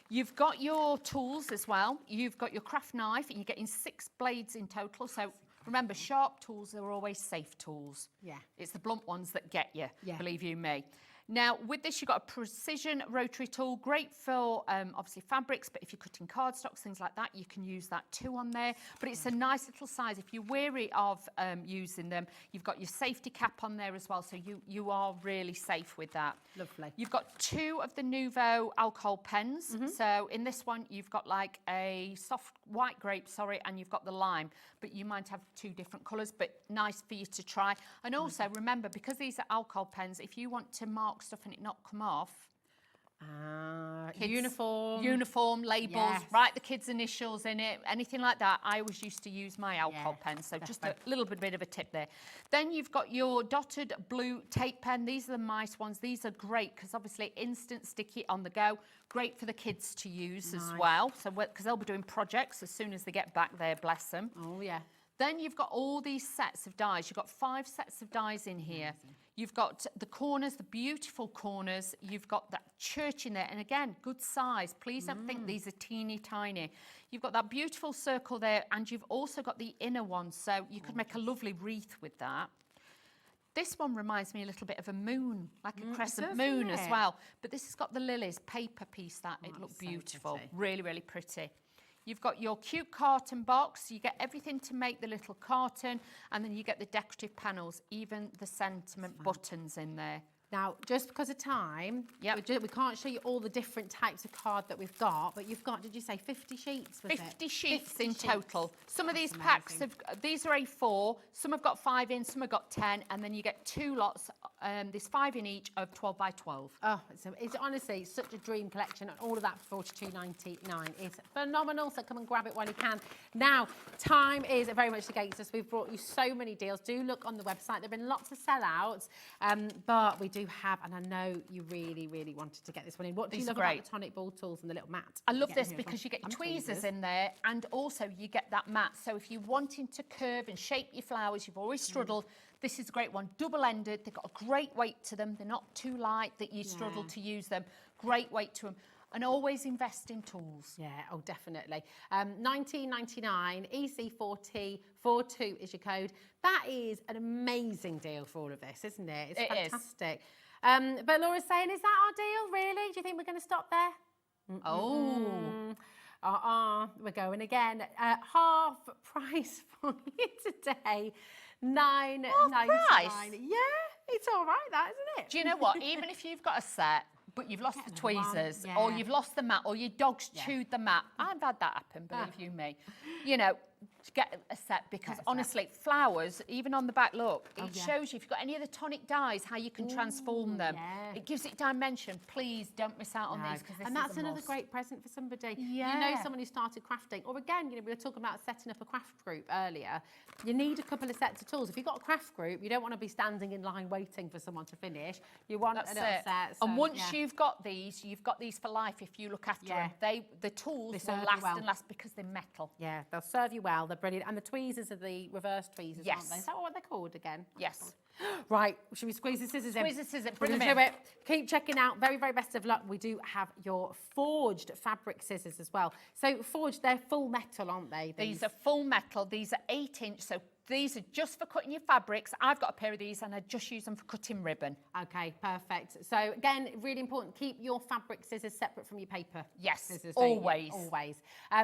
You've got your tools as well. You've got your craft knife, and you're getting 6 blades in total. So remember, sharp tools are always safe tools. Yeah. It's the blunt ones that get you, Yeah. believe you me. Now, with this, you've got a precision rotary tool, great for obviously fabrics, but if you're cutting cardstocks, things like that, you can use that too on there. But it's a nice little size. If you're weary of using them, you've got your safety cap on there as well, so you are really safe with that. Lovely. You've got 2 of the Nouveau alcohol pens. So in this one, you've got like a soft white grape, and you've got the lime. But you might have 2 different colours, but nice for you to try. And also, remember, because these are alcohol pens, if you want to mark stuff and it not come off, uniform labels, Yes. write the kids' initials in it, anything like that. I always used to use my alcohol pen, so just a little bit of a tip there. Then you've got your dotted blue tape pen. These are the nice ones. These are great because obviously instant sticky on the go. Great for the kids to use as well, so because they'll be doing projects as soon as they get back there, bless them. Oh, yeah. Then you've got all these sets of dies. You've got 5 sets of dies in here. Amazing. You've got the corners, the beautiful corners. You've got that church in there. And again, good size. Please don't think these are teeny tiny. You've got that beautiful circle there. And you've also got the inner one. So you could make a lovely wreath with that. This one reminds me a little bit of a moon, like a crescent moon as well. But this has got the lilies, paper piece that. It looked beautiful. pretty. Really, really pretty. You've got your cute carton box. You get everything to make the little carton, and then you get the decorative panels, even the sentiment buttons in there. Now, just because of time, Yep. we can't show you all the different types of card that we've got, but you've got, did you say 50 sheets? Was 50 it? sheets 50 in sheets. total. Some of That's these packs, amazing. these are A4, some have got 5 in, some have got 10, and then you get 2 lots, there's 5 in each of 12 by 12. Oh, it's honestly such a dream collection, and all of that for £42.99 is phenomenal, so come and grab it while you can. Now, time is very much against us. We've brought you so many deals. Do look on the website. There have been lots of sellouts, but we do have, and I know you really, really wanted to get this one in. What do you These love are about great. the Tonic ball tools and the little mat? I love Get this here because from- you get your and tweezers in there, and also you get that mat. So if you're wanting to curve and shape your flowers, you've always struggled, this is a great one. Double-ended, they've got a great weight to them. They're not too light that you struggle to use them. Great weight to them. And always invest in tools. Yeah, oh, definitely. $19.99, EC4042 is your code. That is an amazing deal for all of this, isn't it? It's It is. fantastic. But Laura's saying, is that our deal, really? Do you think we're going to stop there? Oh. We're going again. Half price for you today. $9.99. price? Yeah, it's all right, that, isn't it? Do you know what? Even if you've got a set, but you've lost the another one, tweezers, or yeah. you've lost the mat, or your dog's chewed the mat. I've had that happen, believe you me. You know, to get a set, because honestly, flowers, even on the back, look, it shows you if you've got any of the tonic dyes, how you can transform them. yeah. It gives it dimension. Please don't miss out on these, because this And is that's a another must. great present for somebody. You Yeah. know someone who started crafting, or again, you know, we were talking about setting up a craft group earlier. You need a couple of sets of tools. If you've got a craft group, you don't want to be standing in line waiting for someone to finish. You want That's a little it. set. And so, once yeah. you've got these for life if you look after Yeah. them. The tools They will serve you last well. and last because they're metal. Yeah, they'll serve you well. They're brilliant. And the tweezers are the reverse tweezers, aren't Yes. they? Is that what they're called again? Yes. Right, should we squeeze the scissors in? Squeeze the scissors, We're bring gonna them do it. Keep checking out. Very, very best of luck. We do have your forged fabric scissors as well. So forged, they're full metal, aren't they? These are full metal. These are 8-inch, so these are just for cutting your fabrics. I've got a pair of these and I just use them for cutting ribbon. Okay, perfect. So again, really important, keep your fabric scissors separate from your paper Yes, scissors. don't you? always. Always.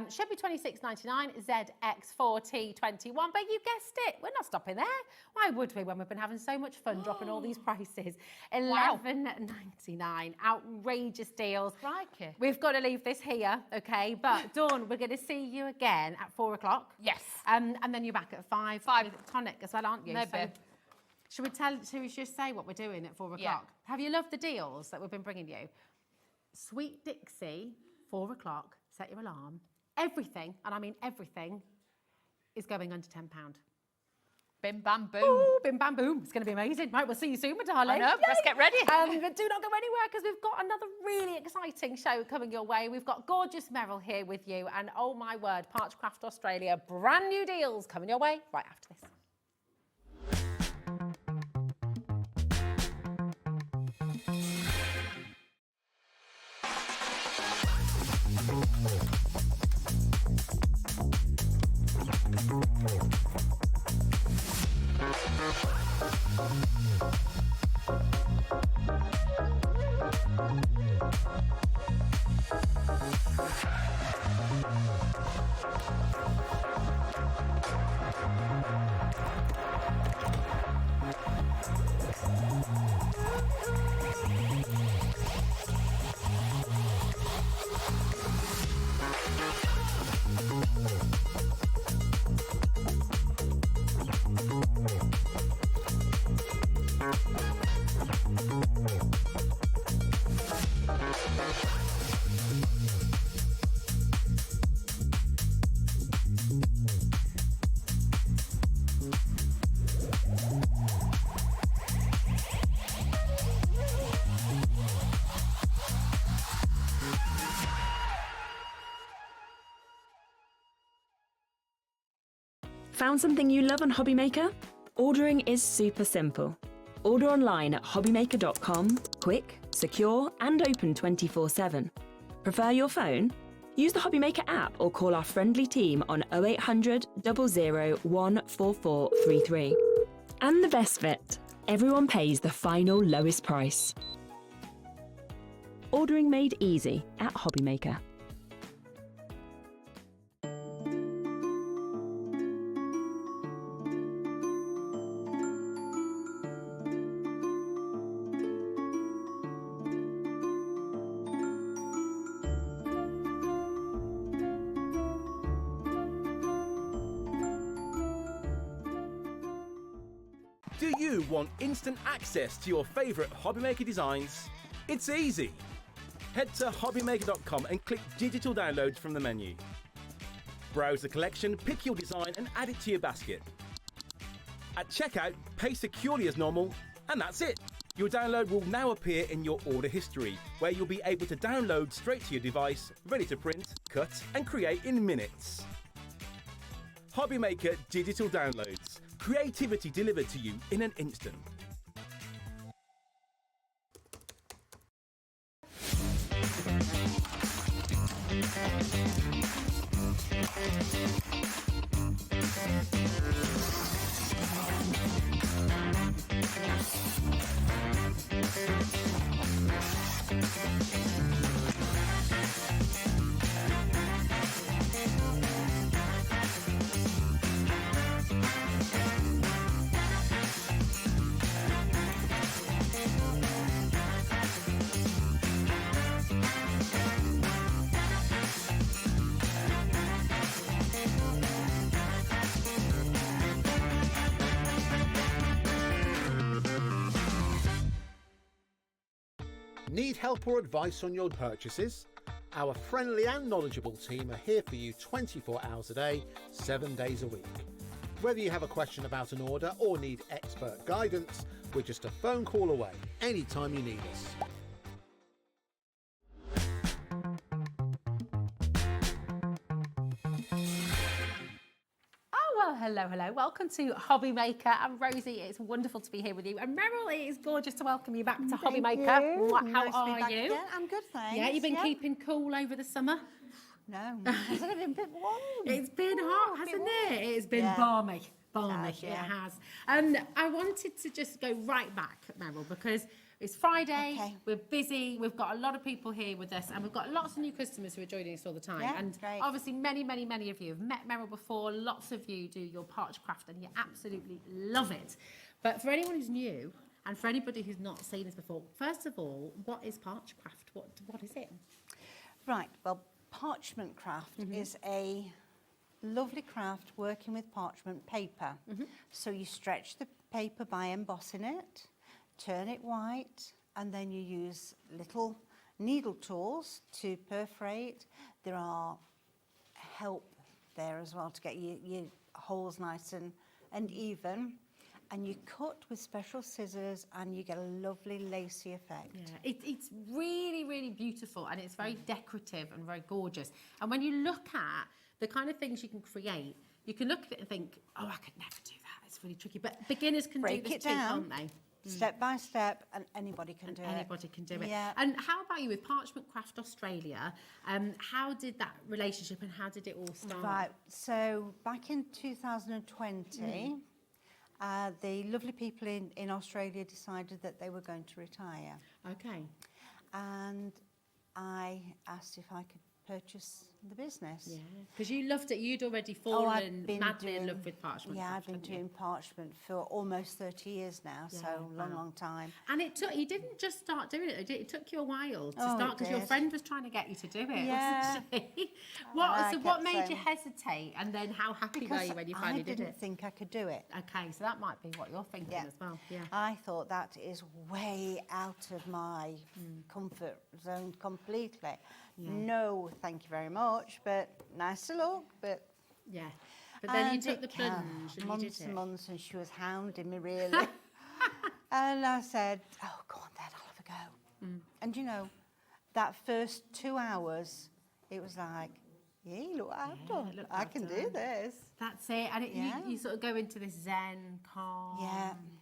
Should be $26.99, ZX4T21, but you guessed it, we're not stopping there. Why would we when we've been having so much fun dropping all these prices? $11.99, outrageous deals. Crikey. We've got to leave this here, okay? But Dawn, we're going to see you again at 4 o'clock. Yes. And then you're back at 5 with Tonic as well, aren't you? Maybe. Should we just say what we're doing at 4 o'clock? Yeah. Have you loved the deals that we've been bringing you? Sweet Dixie, 4 o'clock, set your alarm. Everything, and I mean everything, is going under £10. Bim, bam, boom. Ooh, bim, bam, boom. It's going to be amazing. Right, we'll see you soon, my darling. I know, let's get ready. But do not go anywhere because we've got another really exciting show coming your way. We've got gorgeous Meryl here with you. And oh my word, Parchcraft Australia, brand new deals coming your way right after this. Found something you love on Hobbymaker? Ordering is super simple. Order online at hobbymaker.com, quick, secure, and open 24/7. Prefer your phone? Use the Hobbymaker app or call our friendly team on 0800 00 14433. And the best bit, everyone pays the final lowest price. Ordering made easy at Hobbymaker. Do you want instant access to your favourite Hobbymaker designs? It's easy. Head to hobbymaker.com and click digital downloads from the menu. Browse the collection, pick your design and add it to your basket. At checkout, pay securely as normal, and that's it. Your download will now appear in your order history, where you'll be able to download straight to your device, ready to print, cut and create in minutes. Hobbymaker Digital Downloads. Creativity delivered to you in an instant. Need help or advice on your purchases? Our friendly and knowledgeable team are here for you 24 hours a day, 7 days a week. Whether you have a question about an order or need expert guidance, we're just a phone call away anytime you need us. Hello. Welcome to Hobbymaker. And Rosie, it's wonderful to be here with you. And Meryl, it is gorgeous to welcome you back to Hobbymaker. How are you? I'm good, thanks. Yeah, you've been keeping cool over the summer? No, hasn't it been a bit warm? It's been hot, hasn't it? It's been balmy. It has. And I wanted to just go right back, Meryl, because it's Friday, we're busy, we've got a lot of people here with us, and we've got lots of new customers who are joining us all the time. And obviously many of you have met Meryl before, lots of you do your Parchcraft and you absolutely love it. But for anyone who's new, and for anybody who's not seen this before, first of all, what is Parchcraft? What is it? Right, well, parchment craft is a lovely craft working with parchment paper. So you stretch the paper by embossing it, turn it white, and then you use little needle tools to perforate. There are help there as well to get your holes nice and even. And you cut with special scissors and you get a lovely lacy effect. Yeah, it's really beautiful, and it's very decorative and very gorgeous. And when you look at the kind of things you can create, you can look at it and think, oh, I could never do that. It's really tricky. But beginners can Break do this it too, down. can't they? Step by step, and anybody can do it. Anybody can do it. Yeah. And how about you with Parchcraft Australia? How did that relationship and how did it all start? Right, so back in 2020, the lovely people in Australia decided that they were going to retire. Okay. And I asked if I could purchase the business. Yeah, because you loved it. You'd already fallen madly in love with parchment. Yeah, I've been doing parchment for almost 30 years now, so long time. And you didn't just start doing it. It took you a while to start, because your friend was trying to get you to do it, wasn't she? What made you hesitate, and then how happy were you when you finally did it? I didn't think I could do it. Okay, so that might be what you're thinking as well. Yeah. I thought that is way out of my comfort zone completely. Yeah. No, thank you very much, but nice to look, but... Yeah, but then you took the plunge and months you did it. and months, and she was hounding me, really. And I said, oh, go on then, I'll have a go. And you know, that first 2 hours, it was like, yeah, look what I've done. I can do this. That's it. And you sort of go into this zen, calm,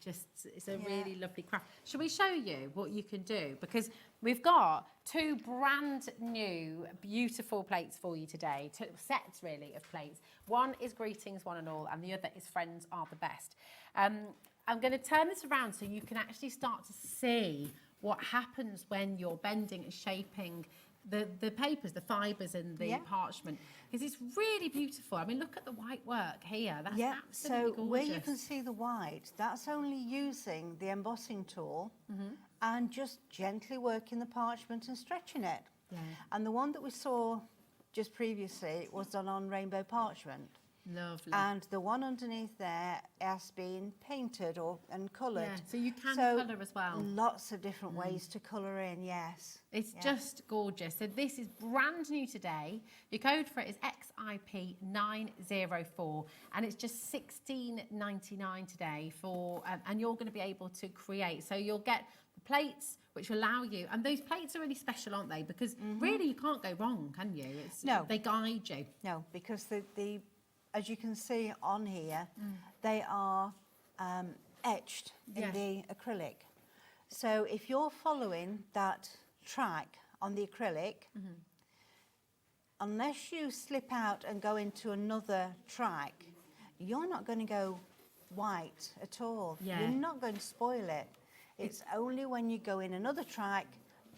it's a really lovely craft. Shall we show you what you can do? Because we've got 2 brand new, beautiful plates for you today, 2 sets really of plates. One is greetings, one and all, and the other is friends are the best. I'm going to turn this around so you can actually start to see what happens when you're bending and shaping the papers, the fibres and the parchment, because it's really beautiful. I mean, look at the white work here. That's absolutely gorgeous. Where you can see the white, that's only using the embossing tool and just gently working the parchment and stretching it. Yeah. And the one that we saw just previously was done on rainbow parchment. Lovely. And the one underneath there has been painted and coloured. Yeah, so you can colour as well. Lots of different ways to colour in, yes. It's just gorgeous. So this is brand new today. Your code for it is XIP904 and it's just $16.99 today for, and you're going to be able to create. So you'll get the plates which allow you, and those plates are really special, aren't they? Because really you can't go wrong, can you? No. They guide you. No, because the as you can see on here, they are etched in the acrylic. So if you're following that track on the acrylic, unless you slip out and go into another track, you're not going to go white at all. Yeah. You're not going to spoil it. It's only when you go in another track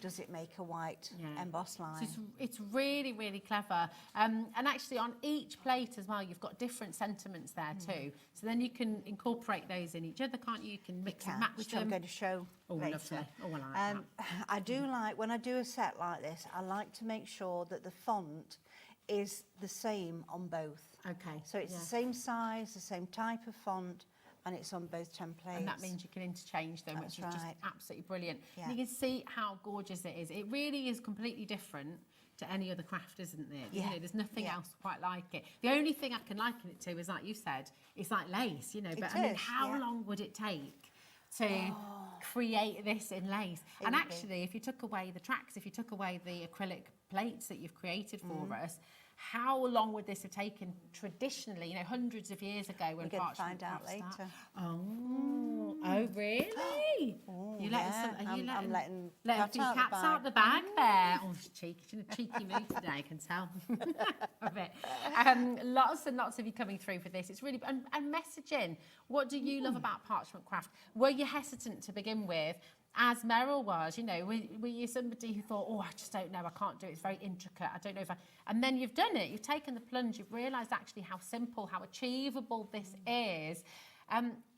does it make a white embossed line. So it's really, really clever. And actually on each plate as well, you've got different sentiments there too. So then you can incorporate those in each other, can't you? You can mix and match which them. I'm going to show later. Lovely. Oh, I like that. I do like, when I do a set like this, I like to make sure that the font is the same on both. Okay. So it's the same size, the same type of font, and it's on both templates. And that means you can interchange them, which is just absolutely brilliant. Yeah. And you can see how gorgeous it is. It really is completely different to any other craft, isn't it? Yeah. You know, there's nothing else quite like it. The only thing I can liken it to is, like you said, it's like lace, you know. But I mean, how long would it take to create this in lace? And actually, if you took away the tracks, if you took away the acrylic plates that you've created for us, how long would this have taken traditionally, you know, hundreds of years ago when We're going to parchment find out craft later. Oh, really? You I'm letting a few cats out the bag there. Oh, she's cheeky. She's in a cheeky mood today, I can tell. Of it. Lots and lots of you coming through for this. It's really, and messaging. What do you love about parchment craft? Were you hesitant to begin with? As Meryl was, you know, were you somebody who thought, oh, I just don't know, I can't do it, it's very intricate, I don't know if I... And then you've done it, you've taken the plunge, you've realised actually how simple, how achievable this is.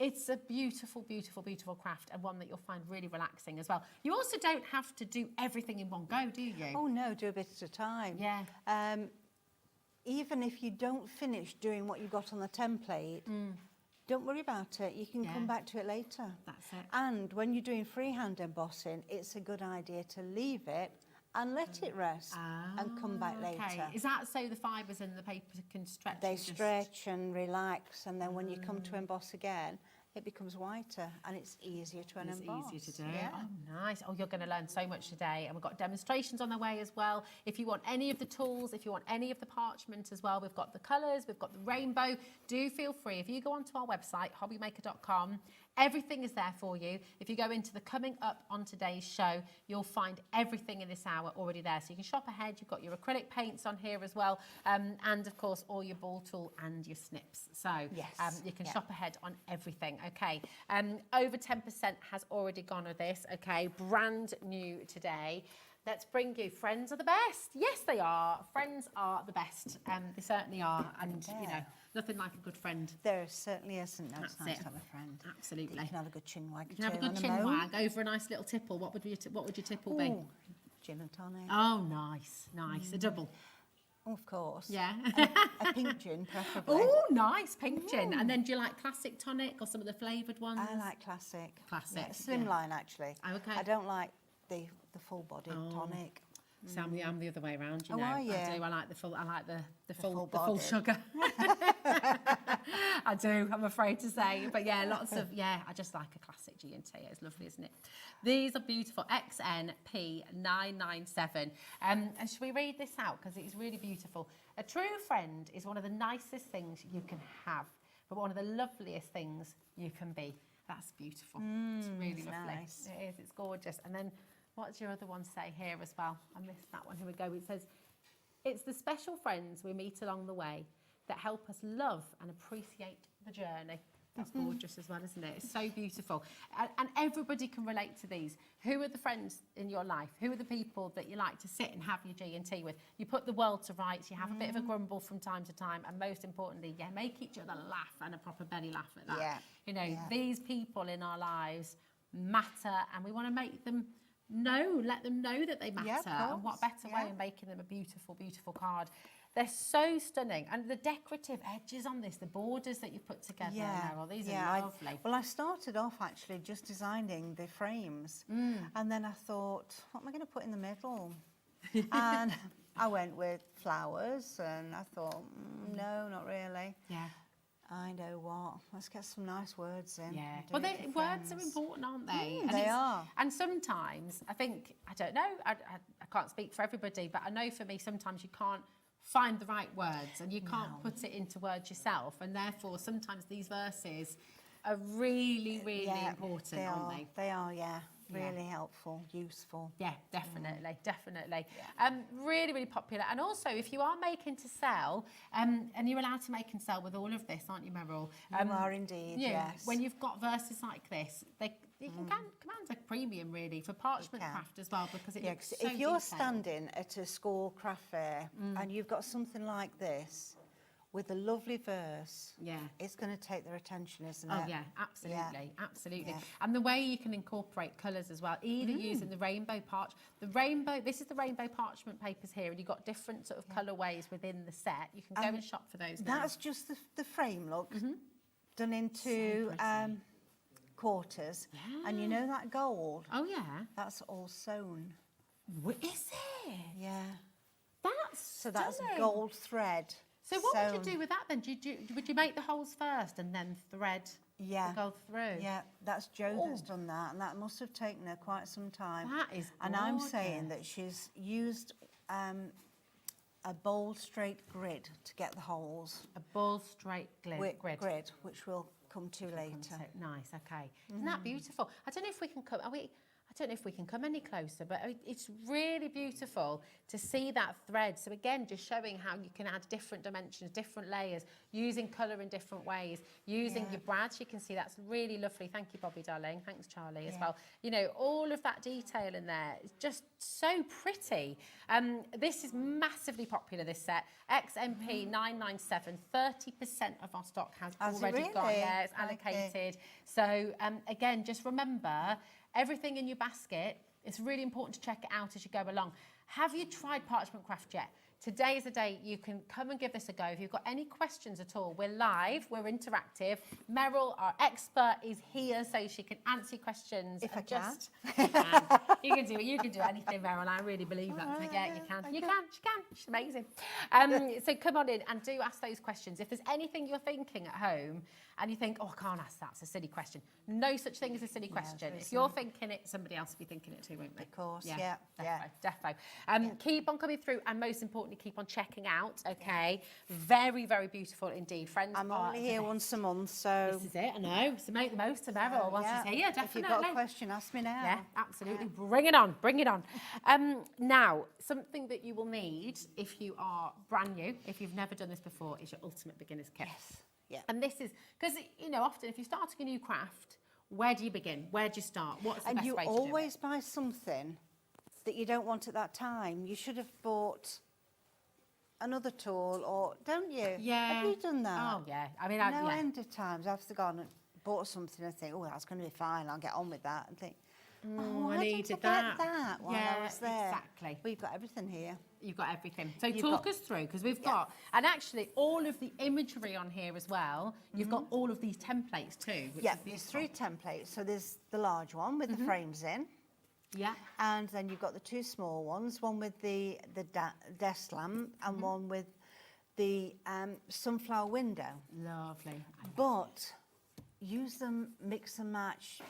It's a beautiful, beautiful, beautiful craft, and one that you'll find really relaxing as well. You also don't have to do everything in one go, do you? Oh, no, do a bit at a time. Yeah. Even if you don't finish doing what you got on the template, don't worry about it. You can come back to it later. That's it. And when you're doing freehand embossing, it's a good idea to leave it and let it rest and come back later. Is that so the fibres in the paper can stretch? They stretch and relax, and then when you come to emboss again, it becomes whiter and it's easier to emboss. It's easier to do. Yeah. Oh, nice. Oh, you're going to learn so much today. And we've got demonstrations on the way as well. If you want any of the tools, if you want any of the parchment as well, we've got the colours, we've got the rainbow. Do feel free. If you go onto our website, hobbymaker.com, everything is there for you. If you go into the coming up on today's show, you'll find everything in this hour already there. So you can shop ahead. You've got your acrylic paints on here as well. And of course, all your ball tool and your snips. So you can shop ahead on everything. Okay. Over 10% has already gone of this. Okay. Brand new today. Let's bring you Friends are the best. Yes, they are. Friends are the best. They certainly are. And, you know, nothing like a good friend. There certainly isn't. No, it's That's nice it. to have a friend. Absolutely. You can have a good chin wag. You can have a good chin wag over a nice little tipple. What would your tipple be? Gin and tonic. Oh, nice, nice. A double. Oh, of course. Yeah. A pink gin, preferably. Oh, nice, pink gin. And then do you like classic tonic or some of the flavoured ones? I like classic. Classic. Yeah, slimline, actually. Oh, okay. I don't like the full-bodied tonic. So I'm the other way around, you Oh, know. are you? I do. I like the full. I like the full full-bodied. sugar. I do. I'm afraid to say, but yeah, lots of I just like a classic G&T. It's lovely, isn't it? These are beautiful. XNP997. And should we read this out because it's really beautiful? A true friend is one of the nicest things you can have, but one of the loveliest things you can be. That's beautiful. It's really lovely. Nice. It is. It's gorgeous. And then. What does your other one say here as well? I missed that one. Here we go. It says, it's the special friends we meet along the way that help us love and appreciate the journey. That's gorgeous as well, isn't it? It's so beautiful. And everybody can relate to these. Who are the friends in your life? Who are the people that you like to sit and have your G&T with? You put the world to rights, you have a bit of a grumble from time to time, and most importantly, make each other laugh, and a proper belly laugh at that. Yeah. You know, these people in our lives matter, and we want to make them let them know that they matter. Yeah, of and what course. better way of making them a beautiful, beautiful card. They're so stunning. And the decorative edges on this, the borders that you put together, Meryl, these are lovely. Well, I started off actually just designing the frames. And then I thought, what am I going to put in the middle? And I went with flowers and I thought, no, not really. Yeah. I know what. Let's get some nice words in. Yeah. and do Well, it for words are friends. important, aren't they? And they it's- are. And sometimes, I think, I don't know, I can't speak for everybody, but I know for me, sometimes you can't find the right words and you can't put it into words yourself. And therefore, sometimes these verses are really, really important, they aren't are. they? They are, yeah. Really helpful, useful. Yeah, definitely, definitely. Really, really popular. And also, if you are making to sell, and you're allowed to make and sell with all of this, aren't you, Meryl? You are indeed, yes. When you've got verses like this, you can command a premium, really, for parchment craft as well, because it looks so if you're detailed. standing at a school craft fair and you've got something like this with a lovely verse, it's going to take their attention, isn't it? Oh yeah, absolutely, absolutely. Yeah. And the way you can incorporate colours as well, either using the rainbow this is the rainbow parchment papers here, and you've got different sort of colourways within the set. You can go and shop for those now. That's just the frame look, done into quarters. And you know that gold? Oh yeah. That's all sewn. What is it? Yeah. That's That's stunning. gold thread. So what would sewn. you do with that then? Would you make the holes first and then thread the gold through? Yeah, that's Jo that's done that, and that must have taken her quite some time. That is And I'm gorgeous. saying that she's used a bold, straight grid to get the holes. A bold, straight grid. Which we'll come to later. Nice, okay. Isn't that beautiful? I don't know if we can come. I don't know if we can come any closer, but it's really beautiful to see that thread. So again, just showing how you can add different dimensions, different layers, using colour in different ways, using your brads. You can see that's really lovely. Thank you, Bobby, darling. Thanks, Charlie, as well. You know, all of that detail in there is just so pretty. This is massively popular, this set. XMP 997, 30% of our stock has already gone. Really? Yeah, it's allocated. So again, just remember, everything in your basket, it's really important to check it out as you go along. Have you tried Parchment Craft yet? Today is the day you can come and give this a go. If you've got any questions at all, we're live, we're interactive. Meryl, our expert, is here so she can answer your questions. If I can. You can do it. You can do anything, Meryl. I really believe that. So yeah, you can. You can. She can. She's amazing. So come on in and do ask those questions. If there's anything you're thinking at home and you think, oh, I can't ask that, it's a silly question. No such thing as a silly question. If you're thinking it, somebody else will be thinking it too, won't they? Of course, Defo. Keep on coming through, and most importantly, keep on checking out, okay? Very, very beautiful indeed. Friends, I'm only here once a month, so... This is it, I know. So make the most of Meryl while she's here, definitely. If you've got a question, ask me now. Yeah, absolutely. Bring it on, bring it on. Now, something that you will need if you are brand new, if you've never done this before, is your ultimate beginner's kit. Yes. Yeah. And this is, because, you know, often if you're starting a new craft, where do you begin? Where do you start? What's the best way to do it? And you always buy something that you don't want at that time. You should have bought another tool, or don't you? Yeah. Have you done that? Oh, yeah. I mean, no end of times I've gone and bought something and think, oh, that's going to be fine, I'll get on with that. And think, I why needed didn't I get that while Yeah, I was there? exactly. We've got everything here. You've got everything. So talk us through, because we've got, and actually all of the imagery on here as well, you've got all of these templates too. Which Yeah, is there's beautiful. 3 templates. So there's the large one with the frames in. Yeah. And then you've got the 2 small ones, one with the desk lamp and one with the sunflower window. Lovely. But use them, mix and match,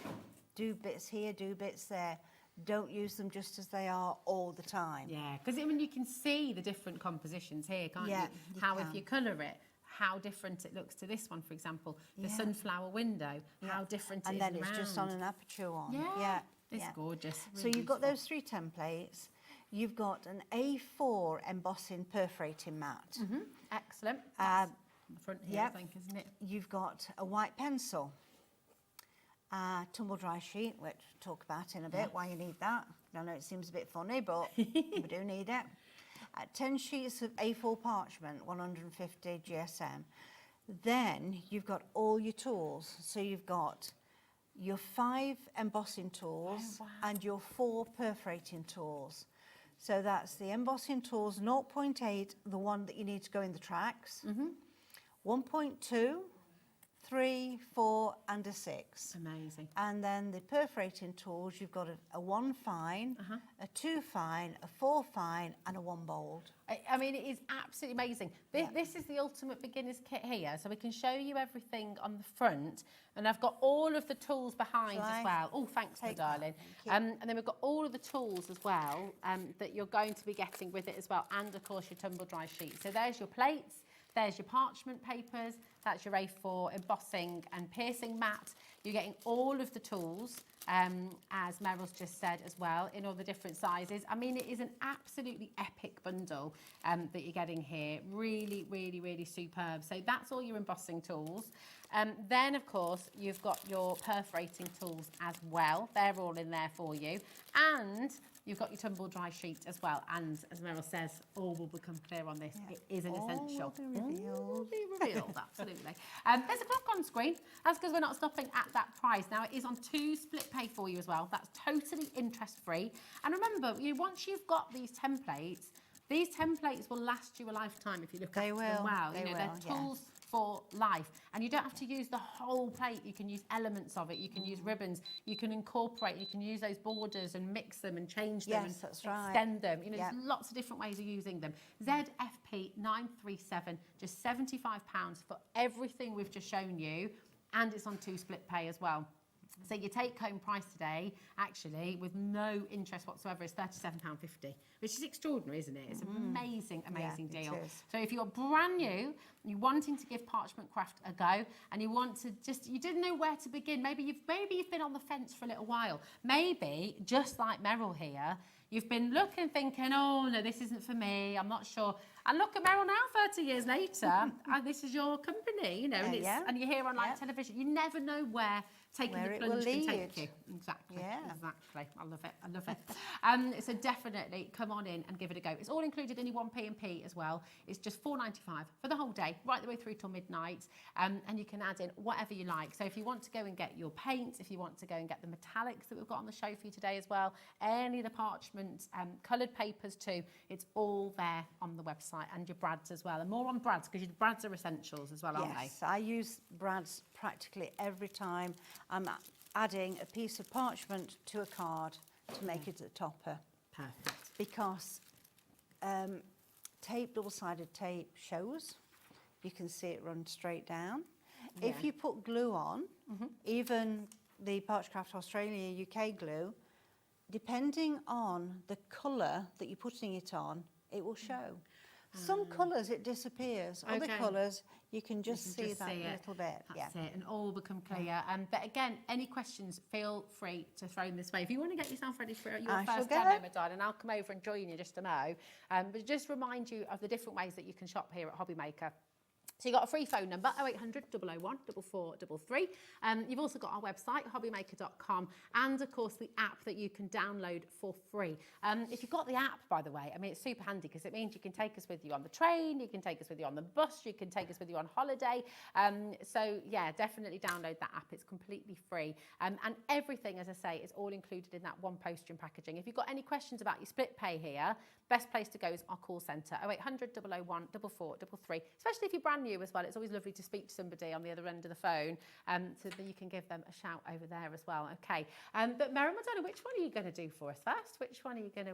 do bits here, do bits there. Don't use them just as they are all the time. Yeah, because I mean, you can see the different compositions here, can't Yeah, you? you How can. if you colour it, how different it looks to this one, for example, the sunflower window, how different it is And then it's just on round. an aperture one. Yeah, it's gorgeous. So really you've got beautiful. those 3 templates. You've got an A4 embossing perforating mat. Excellent. That's on the front here, yep. I think, isn't it? You've got a white pencil, tumble dry sheet, which we'll talk about in a bit, why you need that. I know it seems a bit funny, but we do need it. 10 sheets of A4 parchment, 150 GSM. Then you've got all your tools. So you've got your 5 embossing tools and your 4 perforating tools. So that's the embossing tools 0.8, the one that you need to go in the tracks, 1.2, 3, 4 and a 6. Amazing. And then the perforating tools, you've got a 1 fine, a 2 fine, a 4 fine and a 1 bold. I mean, it is absolutely amazing. This is the ultimate beginner's kit here, so we can show you everything on the front, and I've got all of the tools behind as well. Oh, thanks, my darling. And then we've got all of the tools as well that you're going to be getting with it as well, and of course your tumble dry sheet. So there's your plates, there's your parchment papers, that's your A4 embossing and piercing mat. You're getting all of the tools, as Meryl's just said as well, in all the different sizes. I mean, it is an absolutely epic bundle that you're getting here. Really, really, really superb. So that's all your embossing tools. Then, of course, you've got your perforating tools as well. They're all in there for you. And you've got your tumble dry sheet as well. And as Meryl says, all will become clear on this. It is an essential. All will be revealed, absolutely. There's a clock on screen. That's because we're not stopping at that price. Now, it is on 2 split pay for you as well. That's totally interest-free. And remember, once you've got these templates will last you a lifetime if you look after them well. They're tools for life, and you don't have to use the whole plate. You can use elements of it, you can use ribbons, you can incorporate, you can use those borders and mix them and change them and extend them. There's lots of different ways of using them. ZFP 937, just £75 for everything we've just shown you, and it's on 2 split pay as well. So your take-home price today, actually, with no interest whatsoever, is £37.50, which is extraordinary, isn't it? It's an amazing, amazing deal. So if you're brand new, you're wanting to give Parchment Craft a go, and you want to you didn't know where to begin. Maybe you've been on the fence for a little while. Maybe, just like Meryl here, you've been looking, thinking, oh, no, this isn't for me, I'm not sure. And look at Meryl now, 30 years later, and this is your company, and you're here on live television. You never know where taking the plunge can take you. Exactly. I love it. So definitely come on in and give it a go. It's all included in your 1P&P as well. It's just £4.95 for the whole day, right the way through till midnight. And you can add in whatever you like. So if you want to go and get your paints, if you want to go and get the metallics that we've got on the show for you today as well, any of the parchment, coloured papers too, it's all there on the website, and your brads as well. And more on brads, because your brads are essentials as well, aren't they? Yes, I use brads practically every time I'm adding a piece of parchment to a card to make it a topper. Perfect. Because double-sided tape shows. You can see it run straight down. If you put glue on, even the Parchcraft Australia UK glue, depending on the colour that you're putting it on, it will show. Some colours it disappears. Other colours you can just see that little bit. That's it, and all become clear. But again, any questions, feel free to throw them this way. If you want to get yourself ready for your first demo, my darling, I'll come over and join you just a mo. But just remind you of the different ways that you can shop here at Hobby Maker. So you've got a free phone number, 0800 001 4433. You've also got our website, hobbymaker.com, and of course the app that you can download for free. If you've got the app, by the way, I mean, it's super handy because it means you can take us with you on the train, you can take us with you on the bus, you can take us with you on holiday. So yeah, definitely download that app. It's completely free. And everything, as I say, is all included in that one postage and packaging. If you've got any questions about your split pay here, best place to go is our call centre, 0800 001 4433, especially if you're brand new as well. It's always lovely to speak to somebody on the other end of the phone, so that you can give them a shout over there as well. Okay, but Meryl, Madonna, which one are you going to do for us first? Which one are you going to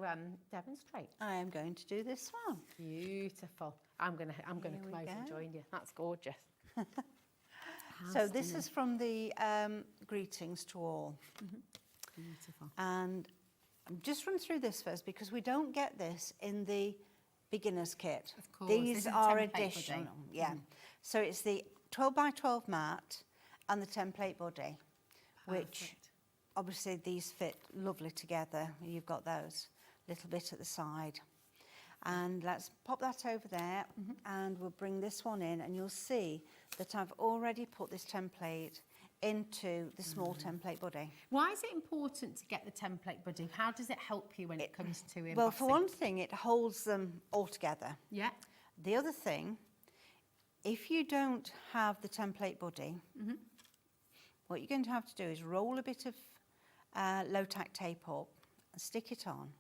demonstrate? I am going to do this one. Beautiful. I'm going to come over and join you. That's gorgeous. So this is from the Greetings to All. Beautiful. And just run through this first because we don't get this in the beginner's kit. Of course. These are additional. So it's the 12 by 12 mat and the template body, which obviously these fit lovely together. You've got those little bit at the side. And let's pop that over there, and we'll bring this one in, and you'll see that I've already put this template into the small template body. Why is it important to get the template body? How does it help you when it comes to embossing? Well, for one thing, it holds them all together. Yeah. The other thing, if you don't have the template body, what you're going to have to do is roll a bit of low-tack tape up and stick it on.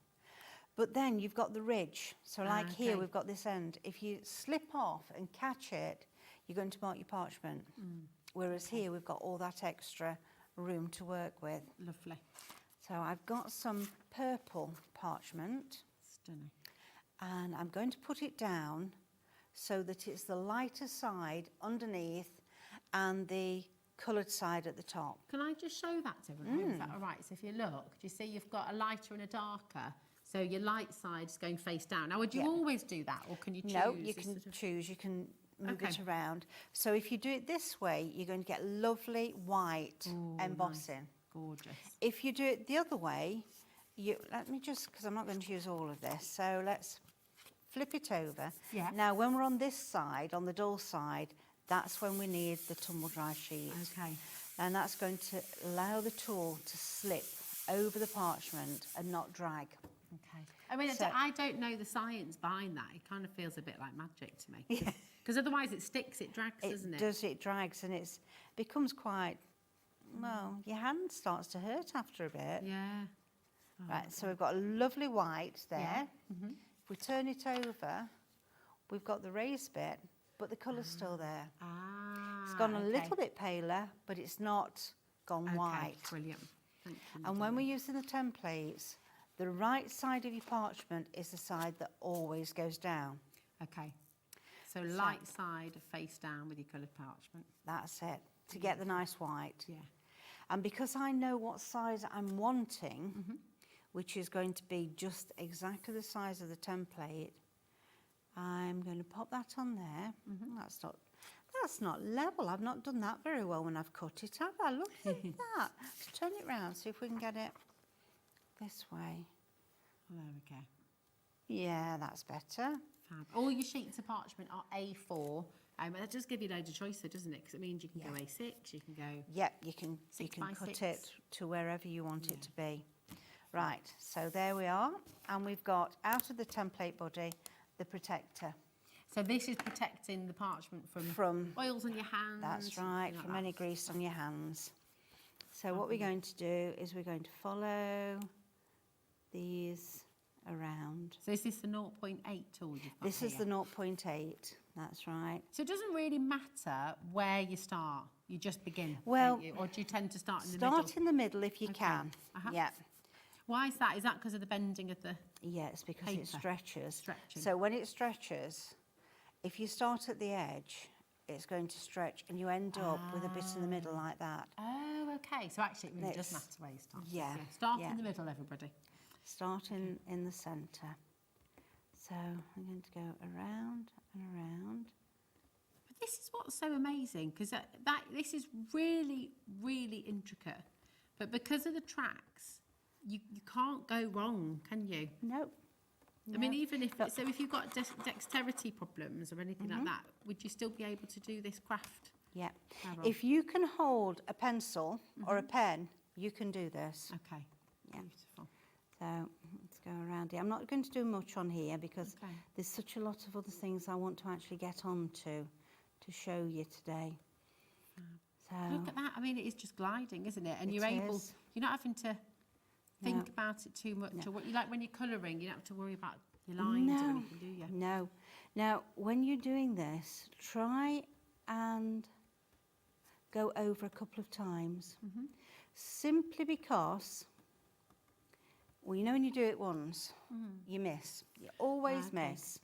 But then you've got the ridge. So like here, we've got this end. If you slip off and catch it, you're going to mark your parchment. Whereas here, we've got all that extra room to work with. Lovely. So I've got some purple parchment. Stunning. And I'm going to put it down so that it's the lighter side underneath and the coloured side at the top. Can I just show that to everyone? Is that all right? So if you look, do you see you've got a lighter and a darker? So your light side's going face down. Now, would you always do that, or can you choose? No, you can choose. You can move it around. So if you do it this way, you're going to get lovely white embossing. Nice. Gorgeous. If you do it the other way, let me just, because I'm not going to use all of this, so let's flip it over. Yeah. Now, when we're on this side, on the dull side, that's when we need the tumble dry sheet. Okay. And that's going to allow the tool to slip over the parchment and not drag. Okay. I mean, So- I don't know the science behind that. It kind of feels a bit like magic to me. Because otherwise it sticks, it drags, doesn't it? It drags, and it becomes quite, well, your hand starts to hurt after a bit. Yeah. Right, so we've got a lovely white there. Yeah. If we turn it over, we've got the raised bit, but the colour's still there. It's gone a little bit paler, but it's not gone white. Brilliant. Thank you. And when we're using the templates, the right side of your parchment is the side that always goes down. Okay. So light side, face down with your coloured parchment. That's it, to get the nice white. Yeah. And because I know what size I'm wanting, which is going to be just exactly the size of the template, I'm going to pop that on there. That's not level. I've not done that very well when I've cut it, have I? Look at that. Let's turn it round, see if we can get it this way. There we go. Yeah, that's better. Fab. All your sheets of parchment are A4. And that does give you loads of choice, though, doesn't it? Because it means you can go A6, you can go... Yep, you can 6 by cut 6. it to wherever you want it to be. Right, so there we are. And we've got, out of the template body, the protector. So this is protecting the parchment from oils on your hands. That's right, from any grease on your hands. So what we're going to do is we're going to follow these around. So is this the 0.8 tool you've got This is here? the 0.8, that's right. So it doesn't really matter where you start, you just begin, Well, don't you? Or do you tend to start in the middle? Start in the middle if you can. Yeah. Why is that? Is that because of the bending of the Yeah, it's because paper? it stretches. Stretching. So when it stretches, if you start at the edge, it's going to stretch and you end up with a bit in the middle like that. Oh, okay. So actually it really does It's- matter where you start. yeah, Start yeah. in the middle, everybody. Start in the centre. So I'm going to go around and around. But this is what's so amazing, because this is really, really intricate. But because of the tracks, you can't go wrong, can you? Nope. I mean, even if if you've got dexterity problems or anything like that, would you still be able to do this craft? Yeah. Meryl? If you can hold a pencil or a pen, you can do this. Okay. Yeah. Beautiful. So let's go around here. I'm not going to do much on here because Okay. there's such a lot of other things I want to actually get onto to show you today. So Look at that. I mean, it is just gliding, isn't it? And It you're able, is. you're not having to think No. about it too much. No. Or what you like when you're colouring, you don't have to worry about your lines or anything, do you? No. Now, when you're doing this, try and go over a couple of times. Simply because, well, you know when you do it once, you miss. You always Okay. miss.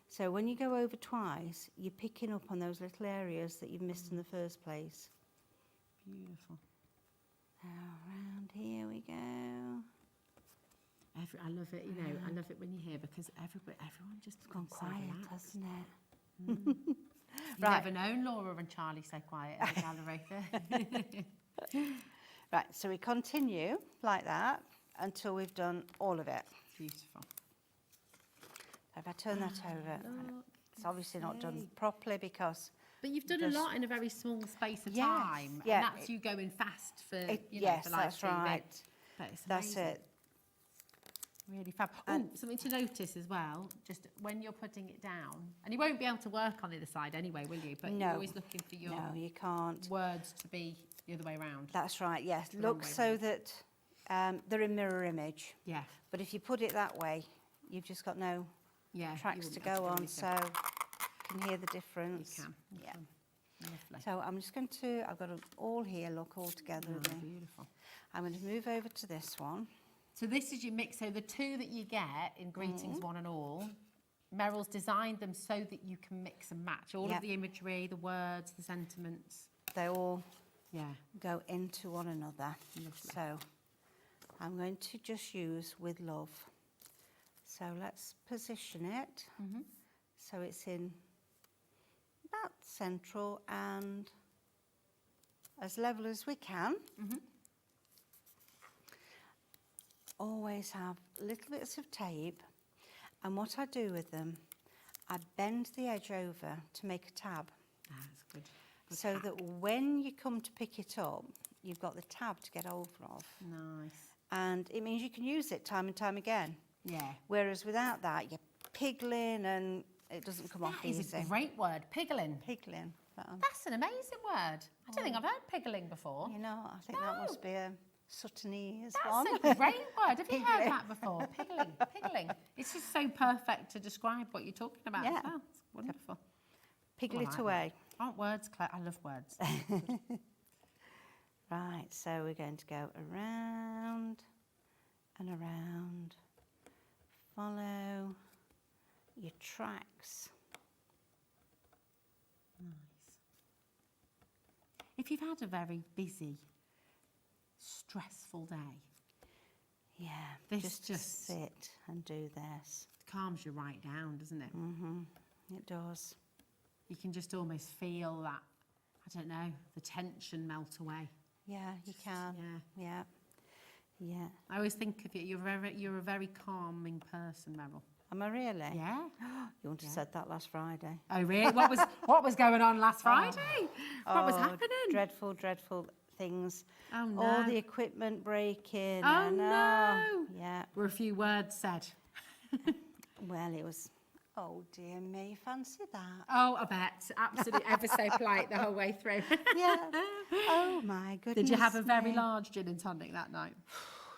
So when you go over twice, you're picking up on those little areas that you've missed in the first place. Beautiful. Now, around here we go. I love it, you know, I love it when you're here because everyone just It's gone so quiet, relaxed. hasn't it? You've Right. never known Laura and Charlie so quiet in the gallery. Right, so we continue like that until we've done all of it. Beautiful. If I turn that over, it's obviously not done properly because But you've done a There's- lot in a very small space of Yes, time. yeah. And that's you going fast for, it, you know, yes, for live that's TV. right. But it's That's amazing. it. Really fab. Oh, something to notice as well, just when you're putting it down, and you won't be able to work on the other side anyway, will you? But No. you're always looking for your No, you can't. words to be the other way around. That's right, yes. The wrong Look way so round. that they're in mirror image. Yeah. But if you put it that way, you've just got no Yeah. you tracks to wouldn't be able go on, anything. so you can hear the difference. You can. Yeah. Lovely. So I'm just going to, I've got it all here, look, all together. Oh, with me. beautiful. I'm going to move over to this one. So this is your mix. So the two that you get in Greetings One and All, Meryl's designed them so that you can mix and match all Yep. of the imagery, the words, the sentiments. They all Yeah. go into one another. Lovely. So I'm going to just use With Love. So let's position it so it's in about central and as level as we can. Always have little bits of tape, and what I do with them, I bend the edge over to make a tab. That's good. Good So hack. that when you come to pick it up, you've got the tab to get hold of. Nice. And it means you can use it time and time again. Yeah. Whereas without that, you're piggling and it doesn't come off That is easy. a great word, piggling. Piggling. That's an amazing word. I don't think I've heard piggling before. You know, I think that must be a Suttonese That's one. a great word. Have you heard Piggling. that before? Piggling. Piggling. It's just so perfect to describe what you're talking about Yeah. as well. It's wonderful. Piggle I it like away. Aren't words clear? I love words. Right, so we're going to go around and around. Follow your tracks. Nice. If you've had a very busy, stressful day, Yeah, This just just- sit and do this. it calms you right down, doesn't it? It does. You can just almost feel that, I don't know, the tension melt away. Yeah, you can. Yeah. Yeah. I always think of you, you're a very calming person, Meryl. Am I really? Yeah. You wouldn't have said that last Friday. Oh, really? What was going on last Friday? What was happening? Dreadful, dreadful things. Oh, no. All the equipment breaking. Oh, and, no. Yeah. Were a few words said. Well, it was, oh dear me, fancy that. Oh, I bet. Absolutely ever so polite the whole way through. Yeah. Oh my goodness. Did you have a very me. large gin and tonic that night?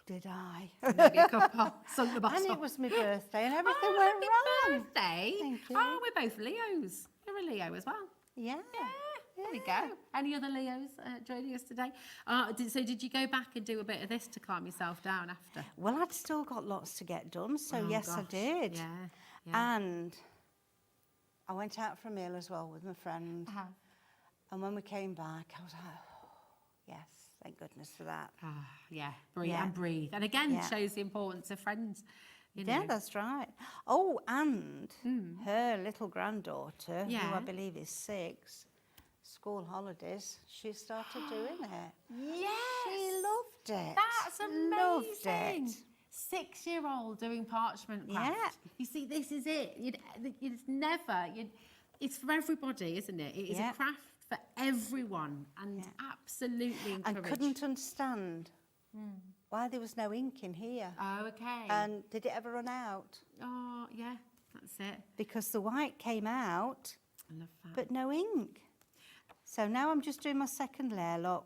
Did I? Maybe a couple. Sunk the bottle. And it was my birthday and everything Oh, went happy wrong. birthday. Thank you. Oh, we're both Leos. You're a Leo as well. Yeah. There we go. Any other Leos joining us today? So did you go back and do a bit of this to calm yourself down after? Well, I'd still got lots to get done, so Oh, yes, I gosh. did. Yeah. And I went out for a meal as well with my friend. And when we came back, I was like, oh, yes, thank goodness for that. Yeah. Breathe Yeah. and breathe. And again, Yeah. shows the importance of friends. You know. Yeah, that's right. Oh, and her little granddaughter, who Yeah. I believe is 6, school holidays, she started doing it. Yes. She loved it. That's amazing. Loved it. 6-year-old doing parchment craft. Yeah. You see, this is it. It's for everybody, isn't it? It is Yeah. a craft for everyone and absolutely And encouraged. couldn't understand why there was no ink in here. Oh, okay. And did it ever run out? Oh, yeah, that's it. Because the white came out, I love that. but no ink. So now I'm just doing my second layer, look,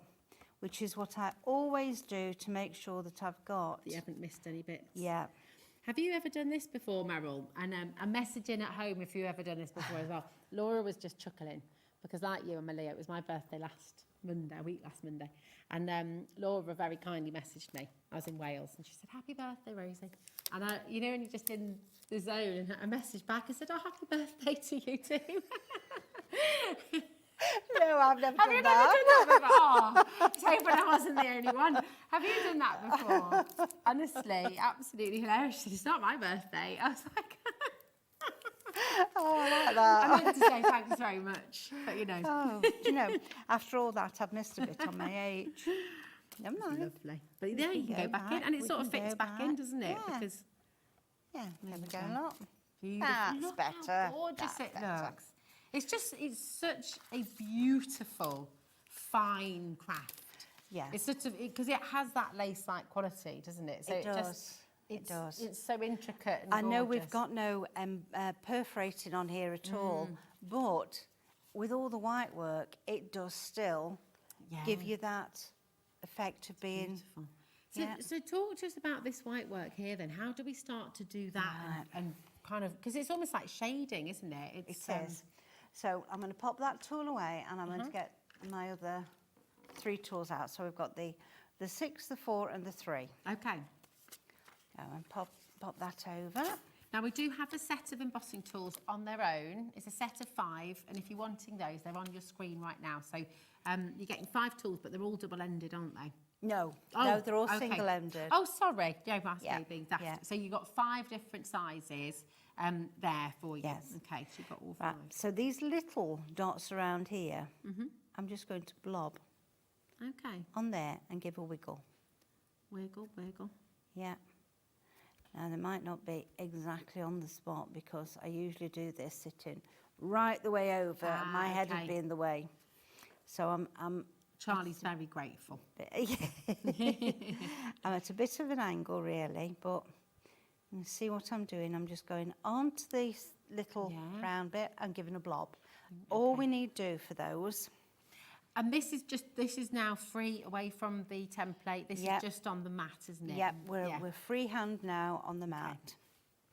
which is what I always do to make sure that I've got. You haven't missed any bits. Yeah. Have you ever done this before, Meryl? And I'm messaging at home if you've ever done this before as well. Laura was just chuckling because, like you and Malia, it was my birthday last Monday. And Laura very kindly messaged me. I was in Wales and she said, "Happy birthday, Rosie." And when you're just in the zone, and I messaged back, I said, "Oh, happy birthday to you too." No, I've never Have done you that. never done that before? Oh, I was hoping I wasn't the only one. Have you done that before? Honestly, absolutely hilarious. It's not my birthday. I was like, Oh, I like that. I meant to say thanks very much, but you know. Oh, do you know, after all that, I've missed a bit on my age. Never mind. Lovely. But yeah, you can go back in, and it we sort of can fits go back in, doesn't it? Yeah. Because Yeah, there we go, go. look. beautiful. That's Look better. How gorgeous That's it better. looks. It's such a beautiful, fine craft. Yeah. It's sort of because it has that lace-like quality, doesn't it? So It just does. It does. It's so intricate and I know we've gorgeous. got no perforating on here at all, but with all the white work, it does still give you that effect of being... Beautiful. So, so talk to us about this white work here then. How do we start to do that and kind of, because it's almost like shading, isn't it? It is. So I'm going to pop that tool away and I'm going to get my other 3 tools out. So we've got the 6, the 4 and the 3. Okay. Go and pop that over. Now we do have a set of embossing tools on their own. It's a set of 5, and if you're wanting those, they're on your screen right now. So you're getting 5 tools, but they're all double-ended, aren't they? No, no, they're all single-ended. Oh, sorry, no, that's me being daft. yeah. So you've got 5 different sizes there for you. Yes. Okay, so you've got all 5. Right, so these little dots around here, I'm just going to blob Okay, on there and give a wiggle. wiggle, wiggle. Yeah. Now, they might not be exactly on the spot because I usually do this sitting right the way over and my head would be in the way. So I'm Charlie's very grateful. I'm at a bit of an angle really, but you see what I'm doing. I'm just going onto this little round bit and giving a blob. All we need to do for those. And this is now free away from the template. This is just on the mat, isn't it? Yep, we're freehand now on the mat.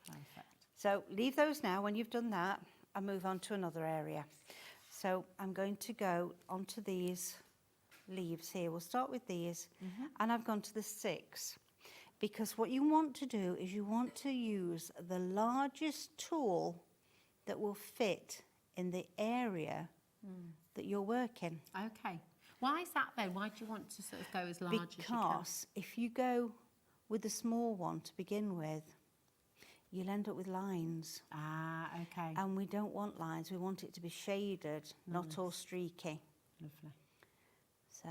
Perfect. So leave those now. When you've done that, I'll move on to another area. So I'm going to go onto these leaves here. We'll start with these. And I've gone to the 6. Because what you want to do is you want to use the largest tool that will fit in the area that you're working. Okay. Why is that then? Why do you want to sort of go as large as you can? Because if you go with the small one to begin with, you'll end up with lines. Ah, okay. And we don't want lines. We want it to be shaded, not all streaky. Lovely. So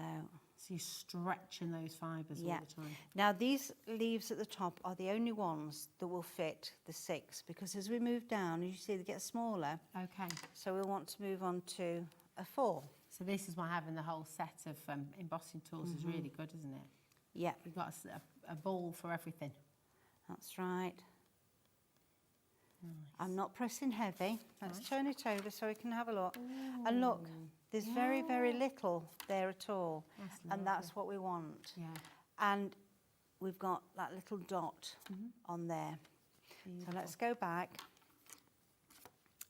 you're stretching those fibres all the time. Now these leaves at the top are the only ones that will fit the 6 because as we move down, as you see, they get smaller. Okay. So we'll want to move on to a 4. So this is why having the whole set of embossing tools is really good, isn't it? Yeah. You've got a ball for everything. That's right. Nice. I'm not pressing heavy. Let's turn it over so we can have a look. Ooh. And look, there's very, very little there at all. And that's what we want. Yeah. And we've got that little dot on there. Beautiful. So let's go back.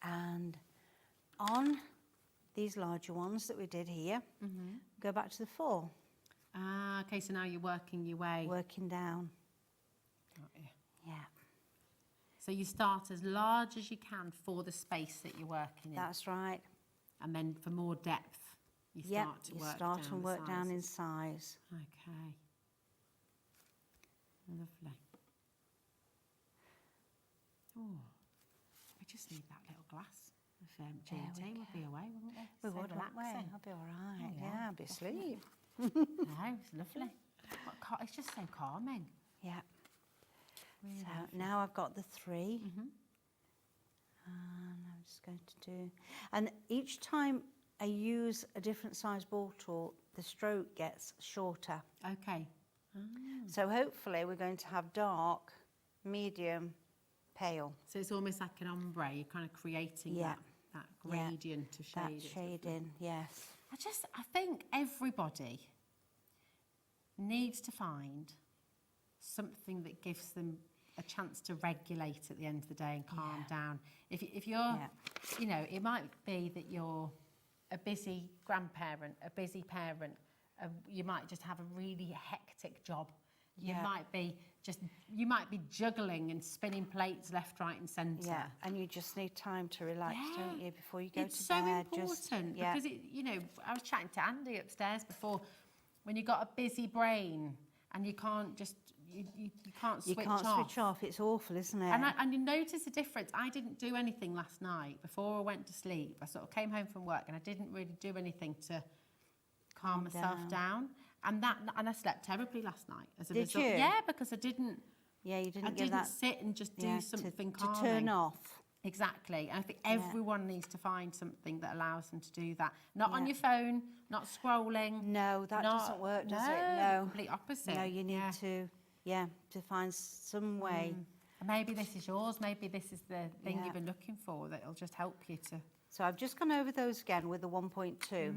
And on these larger ones that we did here, go back to the 4. Ah, okay, so now you're working your way. Working down. Got you. Yeah. So you start as large as you can for the space that you're working in. That's right. And then for more depth, you start to work down in size. Okay. Lovely. Oh, we just need that little glass of G&T. We'll be away, wouldn't we? We So would, wouldn't we? relaxing. I'll be all right. Oh, yeah, I'll be asleep. No, it's lovely. It's just so calming. Yeah. Really So lovely. now I've got the 3. And I'm just going to do... And each time I use a different size ball tool, the stroke gets shorter. Okay. So hopefully we're going to have dark, medium, pale. So it's almost like an ombre. You're kind of creating that gradient of shade. That shading, yes. I think everybody needs to find something that gives them a chance to regulate at the end of the day and calm down. If you're, you know, it might be that you're a busy grandparent, a busy parent, you might just have a really hectic job. You might be juggling and spinning plates left, right and centre. Yeah, and you just need time to relax, don't you, before you go it's to so bed. important because it, you know, I was chatting to Andy upstairs before, when you've got a busy brain and you can't just, you can't switch off. You can't switch off, it's awful, isn't it? And you notice a difference. I didn't do anything last night before I went to sleep. I sort of came home from work and I didn't really do anything to calm myself down. And I slept terribly last night as a result. Did you? Yeah, because I didn't. Yeah, you didn't. I didn't sit and just do something calming. To turn off. Exactly. And I think everyone needs to find something that allows them to do that. Not on your phone, not scrolling. No, that doesn't work, does it? No. Complete opposite. No, you need to Yeah, to find some way. And maybe this is yours, maybe this is the thing Yeah. you've been looking for that'll just help you to... So I've just gone over those again with the 1.2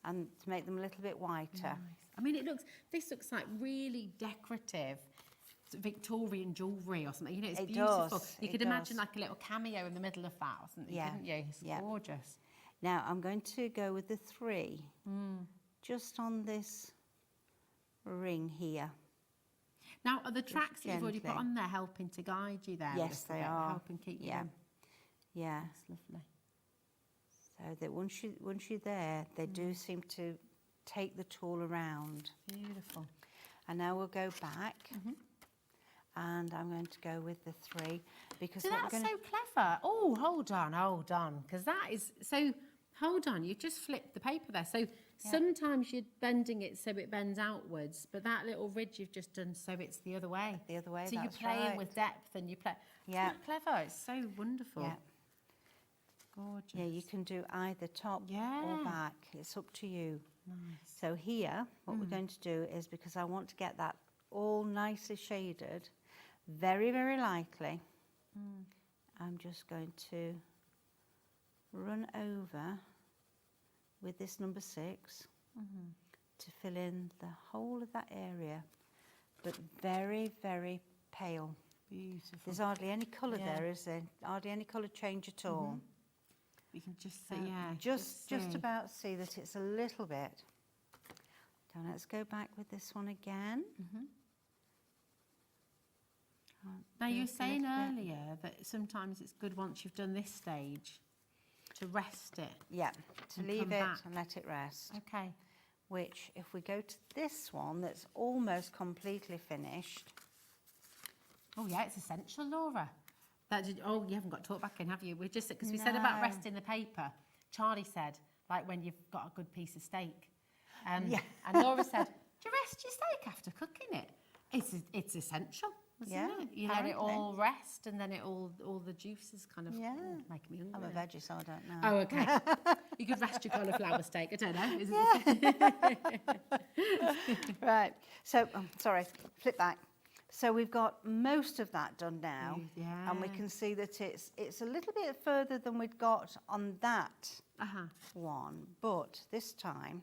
and to make them a little bit whiter. Nice. I mean, this looks like really decorative Victorian jewellery or something. You know, it's It beautiful. does, You it could imagine does. like a little cameo in the middle of that or something, couldn't you? It's gorgeous. Now I'm going to go with the 3 just on this ring here. Now, are the tracks that you've already put gently. on there helping to guide you there? a Yes, little they bit, are. Helping keep you Yeah. in? Yeah. That's lovely. So that once you're there, they do seem to take the tool around. Beautiful. And now we'll go back. And I'm going to go with the 3 because So what that's we're going so clever. Oh, hold on, because that is so. Hold on, you just flipped the paper there. So sometimes you're bending it so it bends outwards, but that little ridge you've just done so it's the other way. The other way, So that's you're playing right. with depth and you play. Yeah. Isn't that clever? It's so wonderful. Yeah. Gorgeous. Yeah, you can do either top Yeah. or back. It's up to you. Nice. So here, what we're going to do is, because I want to get that all nicely shaded, very, very lightly, I'm just going to run over with this number 6 to fill in the whole of that area, but very, very pale. Beautiful. There's hardly any colour Yeah. there, is there? Hardly any colour change at all. You can just So see, yeah. just see. about see that it's a little bit. Now let's go back with this one again. Now, you were Just a saying little bit. earlier that sometimes it's good once you've done this stage to rest it. Yeah, to And leave come it back. and let it rest. Okay. Which, if we go to this one that's almost completely finished, Oh, yeah, it's essential, Laura. Oh, you haven't got taught back in, have you? We're just, because we said about No. resting the paper. Charlie said, like when you've got a good piece of steak. Yeah. And Laura said, do you rest your steak after cooking it? It's essential, isn't Yeah, it? You let it apparently. all rest and then all the juices kind of Yeah. make me hungry. I'm a veggie, so I don't know. Oh, okay. You could rest your cauliflower steak. I don't know. Is it Right, so, sorry, flip back. So we've got most of that done now, Yeah. and we can see that it's a little bit further than we'd got on that one, but this time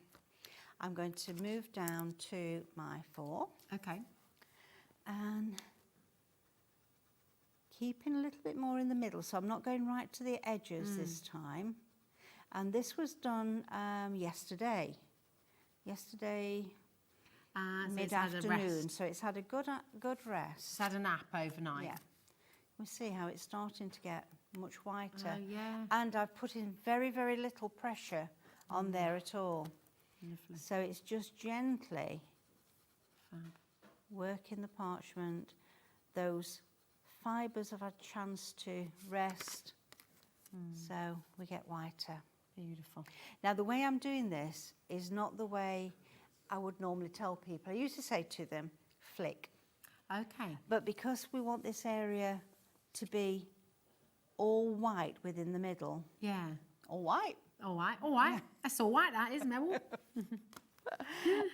I'm going to move down to my 4 Okay. and keeping a little bit more in the middle, so I'm not going right to the edges this time. And this was done yesterday So it's had a mid-afternoon, rest. so it's had a good rest. It's had a nap overnight. Yeah. We'll see how it's starting to get much whiter. Oh, yeah. And I've put in very, very little pressure on there at all. Lovely. So it's just gently working the parchment. Those fibres have had a chance to rest, so we get whiter. Beautiful. Now, the way I'm doing this is not the way I would normally tell people. I used to say to them, flick. Okay. But because we want this area to be all white within the middle, Yeah. all white, All right. All right. That's all right, that is, Meryl.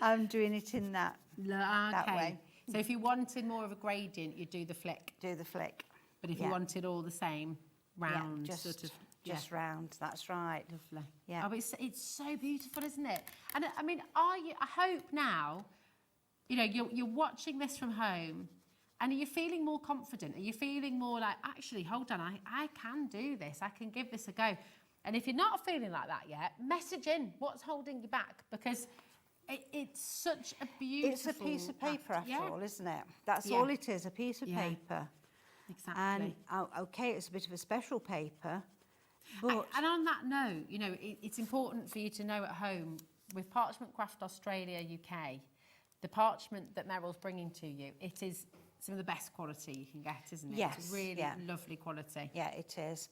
I'm doing it in that Okay. way. So if you wanted more of a gradient, you'd do the flick. Do the flick. But if Yeah. you wanted all the same, round, yeah, sort of... just round, that's right. Lovely. Yeah. Oh, but it's so beautiful, isn't it? And I mean, I hope now, you know, you're watching this from home, and are you feeling more confident? Are you feeling more like, actually, hold on, I can do this. I can give this a go. And if you're not feeling like that yet, message in. What's holding you back? Because it's such a beautiful... It's a piece of paper act. after all, isn't it? That's Yeah. all it is, a piece of Yeah. paper. Exactly. And, okay, it's a bit of a special paper, but... And on that note, you know, it's important for you to know at home, with Parchcraft Australia UK, the parchment that Meryl's bringing to you, it is some of the best quality you can get, isn't it? Yes, It's really yeah. lovely quality. Yeah, it is.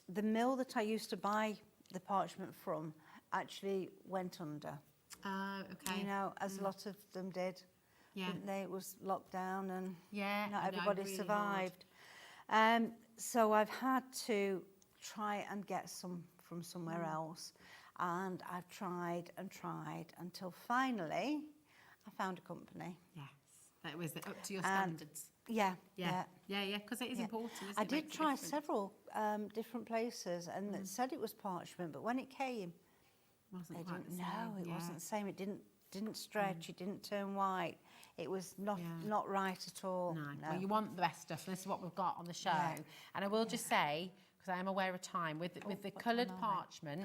The mill that I used to buy the parchment from actually went under. Okay. You know, as a lot of them did. Yeah. Didn't they? It was locked down and Yeah, not I know, everybody really survived. So I've had to try and get some from somewhere else. And I've tried and tried until finally I found a company. Yes. That was up to your And- standards. Yeah, Yeah, because it is yeah. important, isn't I it? did Makes a try difference. several different places and it said it was parchment, but when it came, Wasn't they quite didn't the know. same, It yeah. wasn't the same. It didn't stretch. It didn't turn white. It was not right at all. No. No. Well, you want the best stuff. This is what we've got on the show. Yeah. And I will just say, because I am aware of time, with the coloured parchment,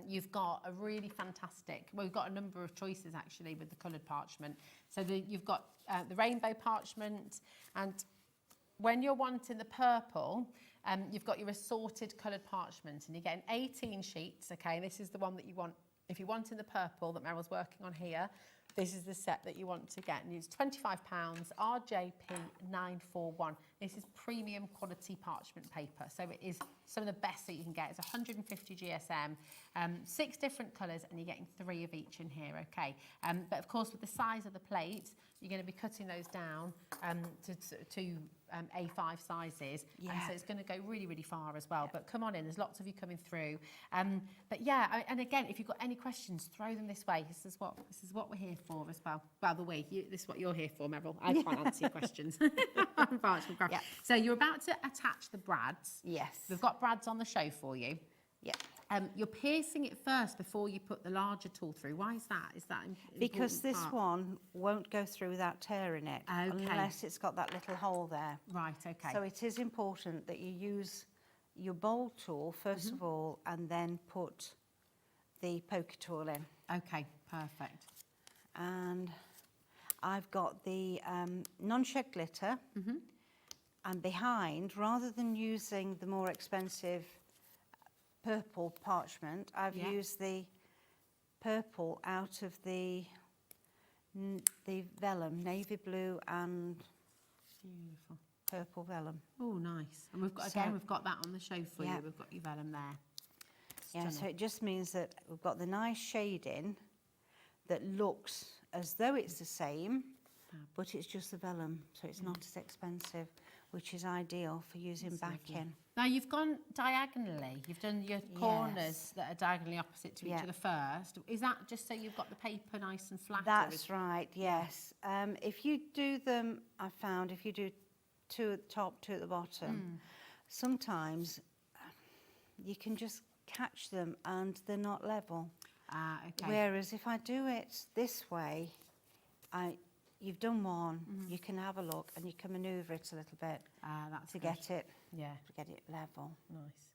you've got a really fantastic, well, we've got a number of choices actually with the coloured parchment. So you've got the rainbow parchment, and when you're wanting the purple, you've got your assorted coloured parchment, and you're getting 18 sheets, okay? This is the one that you want. If you're wanting the purple that Meryl's working on here, this is the set that you want to get, and it's £25, RJP 941. This is premium quality parchment paper, so it is some of the best that you can get. It's 150 GSM, 6 different colours, and you're getting 3 of each in here, okay? But of course, with the size of the plate, you're going to be cutting those down to A5 sizes, and so it's going to go really, really far as well. But come on in, there's lots of you coming through. But yeah, and again, if you've got any questions, throw them this way. This is what we're here for as well. By the way, this is what you're here for, Meryl. I can't answer your questions. Parchment craft. Yeah. So you're about to attach the brads. Yes. We've got brads on the show for you. Yeah. You're piercing it first before you put the larger tool through. Why is that? Is that Because important this part? one won't go through without tearing it Okay. unless it's got that little hole there. Right, okay. So it is important that you use your bowl tool first of all and then put the poker tool in. Okay, perfect. And I've got the non-shed glitter and behind, rather than using the more expensive purple parchment, I've used the purple out of the vellum, navy blue and Beautiful. purple vellum. Oh, nice. And we've got, So- again, we've got that on the show for Yeah. you. We've got your vellum there. Yeah, so Stunning. it just means that we've got the nice shading that looks as though it's the same, but it's just the vellum, so it's not as expensive, which is ideal for using That's lovely. backing. Now, you've gone diagonally. You've done your corners that are diagonally opposite to each Yeah. other first. Is that just so you've got the paper nice and flat? or That's is- right, yes. If you do them, I found, if you do 2 at the top, 2 at the bottom, sometimes you can just catch them and they're not level. Ah, okay. Whereas if I do it this way, you've done one, you can have a look and you can manoeuvre it a little bit That's to good. get it Yeah, level. nice.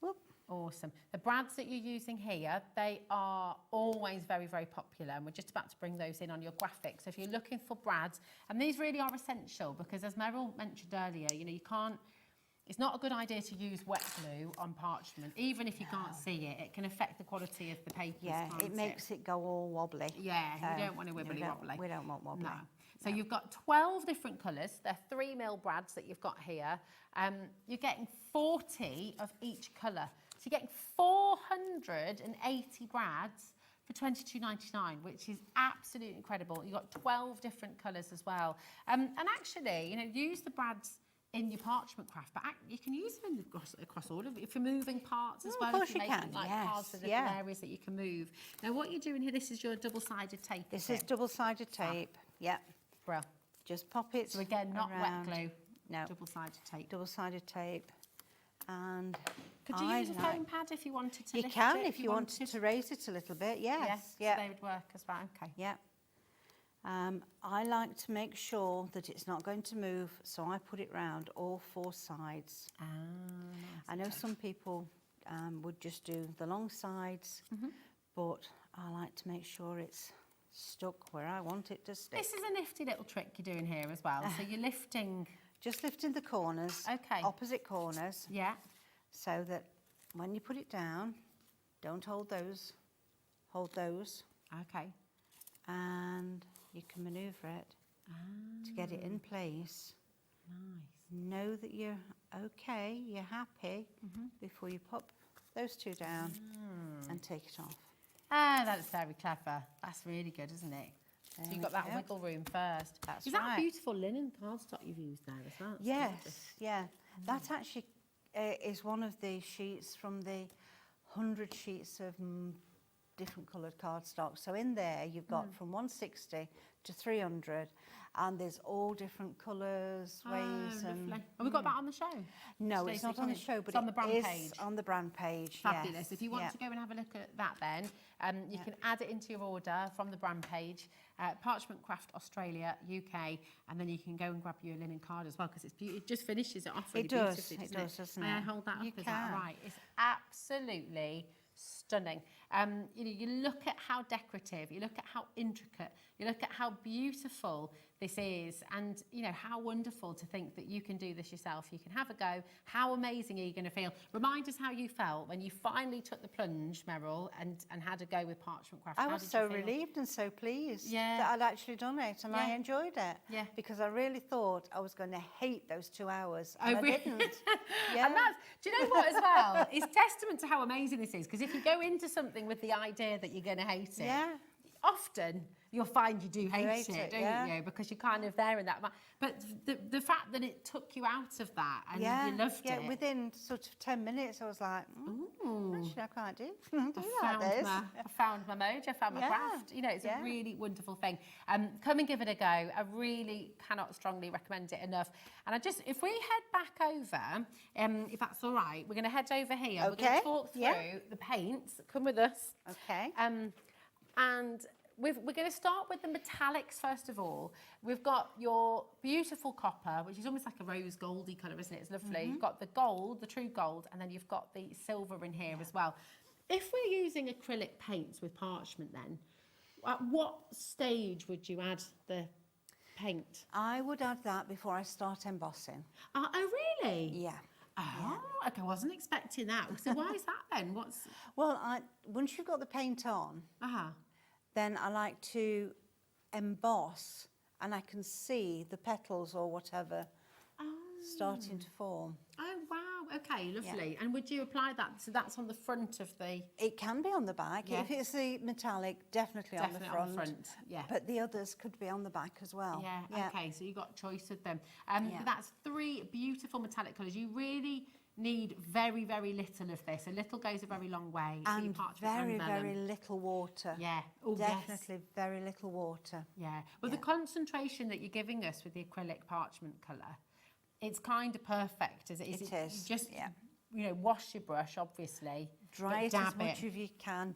Whoop. Awesome. The brads that you're using here, they are always very, very popular, and we're just about to bring those in on your graphics. So if you're looking for brads, and these really are essential because, as Meryl mentioned earlier, you can't, it's not a good idea to use wet glue on parchment, even if you can't see it. It can affect the quality of the papers, Yeah, can't it makes it go all wobbly. Yeah, you So, don't want a wibbly wobbly. We don't want wobbly. No. So you've got 12 different colours. They're 3mm brads that you've got here. You're getting 40 of each colour. So you're getting 480 brads for £22.99, which is absolutely incredible. You've got 12 different colours as well. And actually, use the brads in your parchment craft, but you can use them across all of it. If you're moving parts as Of well, course if you're you making can, like yes, parts of different yeah. areas that you can move. Now, what you're doing here, this is your double-sided tape. This is is it? double-sided tape. Yeah, Bro. just pop it So again, not around. wet glue. No, Double-sided tape. double-sided tape. And Could you I use a like- foam pad if you wanted to You lift can it? if you wanted to raise it a little bit. Yes. Yes, Yeah. so they would work as well. Okay. Yeah. I like to make sure that it's not going to move, so I put it round all 4 sides. I know some people would just do the long sides, but I like to make sure it's stuck where I want it to stick. This is a nifty little trick you're doing here as well. So you're lifting. Just lifting the corners, Okay. opposite corners, Yeah. so that when you put it down, don't hold those, hold those, Okay. and you can manoeuvre it to get it in place. Nice. Know that you're okay, you're happy, before you pop those 2 down and take it off. That's very clever. That's really good, isn't it? So There you've we got that go. wiggle room first. That's Is that right. beautiful linen cardstock you've used there as well? It's gorgeous. Yes, yeah. That actually is one of the sheets from the 100 sheets of different coloured cardstock. So in there you've got from 160 to 300, and there's all different colours, ways, and Lovely. Have we got that on the show? no, Stacey, it's not on come the in. show, but It's on the brand it is page. on the brand page. Fabulous. Yes. If you want yeah. to go and have a look at that then, you can add it into your order from the brand page, Parchcraft Australia UK, and then you can go and grab your linen card as well, because it just finishes it off really beautifully, doesn't it? May I hold that You up? Is can. that right? It's absolutely stunning. You look at how decorative, you look at how intricate, you look at how beautiful this is, and how wonderful to think that you can do this yourself. You can have a go. How amazing are you going to feel? Remind us how you felt when you finally took the plunge, Meryl, and had a go with Parchment Craft. I How was did so you feel? relieved and so pleased Yeah. that I'd actually done it, and I Yeah. enjoyed it. Yeah. Because I really thought I was going to hate those 2 hours, Oh, and I really? didn't. Yeah. And that's, do you know what as well? It's testament to how amazing this is, because if you go into something with the idea that you're going to hate it, Yeah. often you'll find you do hate hate it, it, don't yeah. you? Because you're kind of there in that. But the fact that it took you out of that and yeah. you loved yeah. it. Within sort of 10 minutes, I was like, Ooh. actually, I can't do I like this. I found my mojo, I found my Yeah, craft. It's yeah. a really wonderful thing. Come and give it a go. I really cannot strongly recommend it enough. And if we head back over, if that's all right, we're going to head over here. We're going Okay, to talk through yeah. the paints. Come with us. Okay. And we're going to start with the metallics first of all. We've got your beautiful copper, which is almost like a rose goldy colour, isn't it? It's lovely. You've got the gold, the true gold, and then you've got the silver in here as well. If we're using acrylic paints with parchment then, at what stage would you add the paint? I would add that before I start embossing. Oh, really? Yeah. Oh, okay, I wasn't expecting that. So why is that then? Well, once you've got the paint on, then I like to emboss, and I can see the petals or whatever starting to form. Oh, wow. Okay, lovely. And would you apply that? So that's on the front of the... It can be on the back. Yeah. If it's the metallic, definitely on the front. on the front, yeah. But the others could be on the back as well. Yeah, okay, so you've got choice of them. But that's 3 beautiful metallic colours. You really need very, very little of this. A little goes a very long way. And very, vellum. very little water. Yeah. Oh, definitely very little water. Yeah. Well, the concentration that you're giving us with the acrylic parchment colour, it's kind of perfect, as it is. It is, You just, wash your brush, obviously. Dry it dab as much as you can.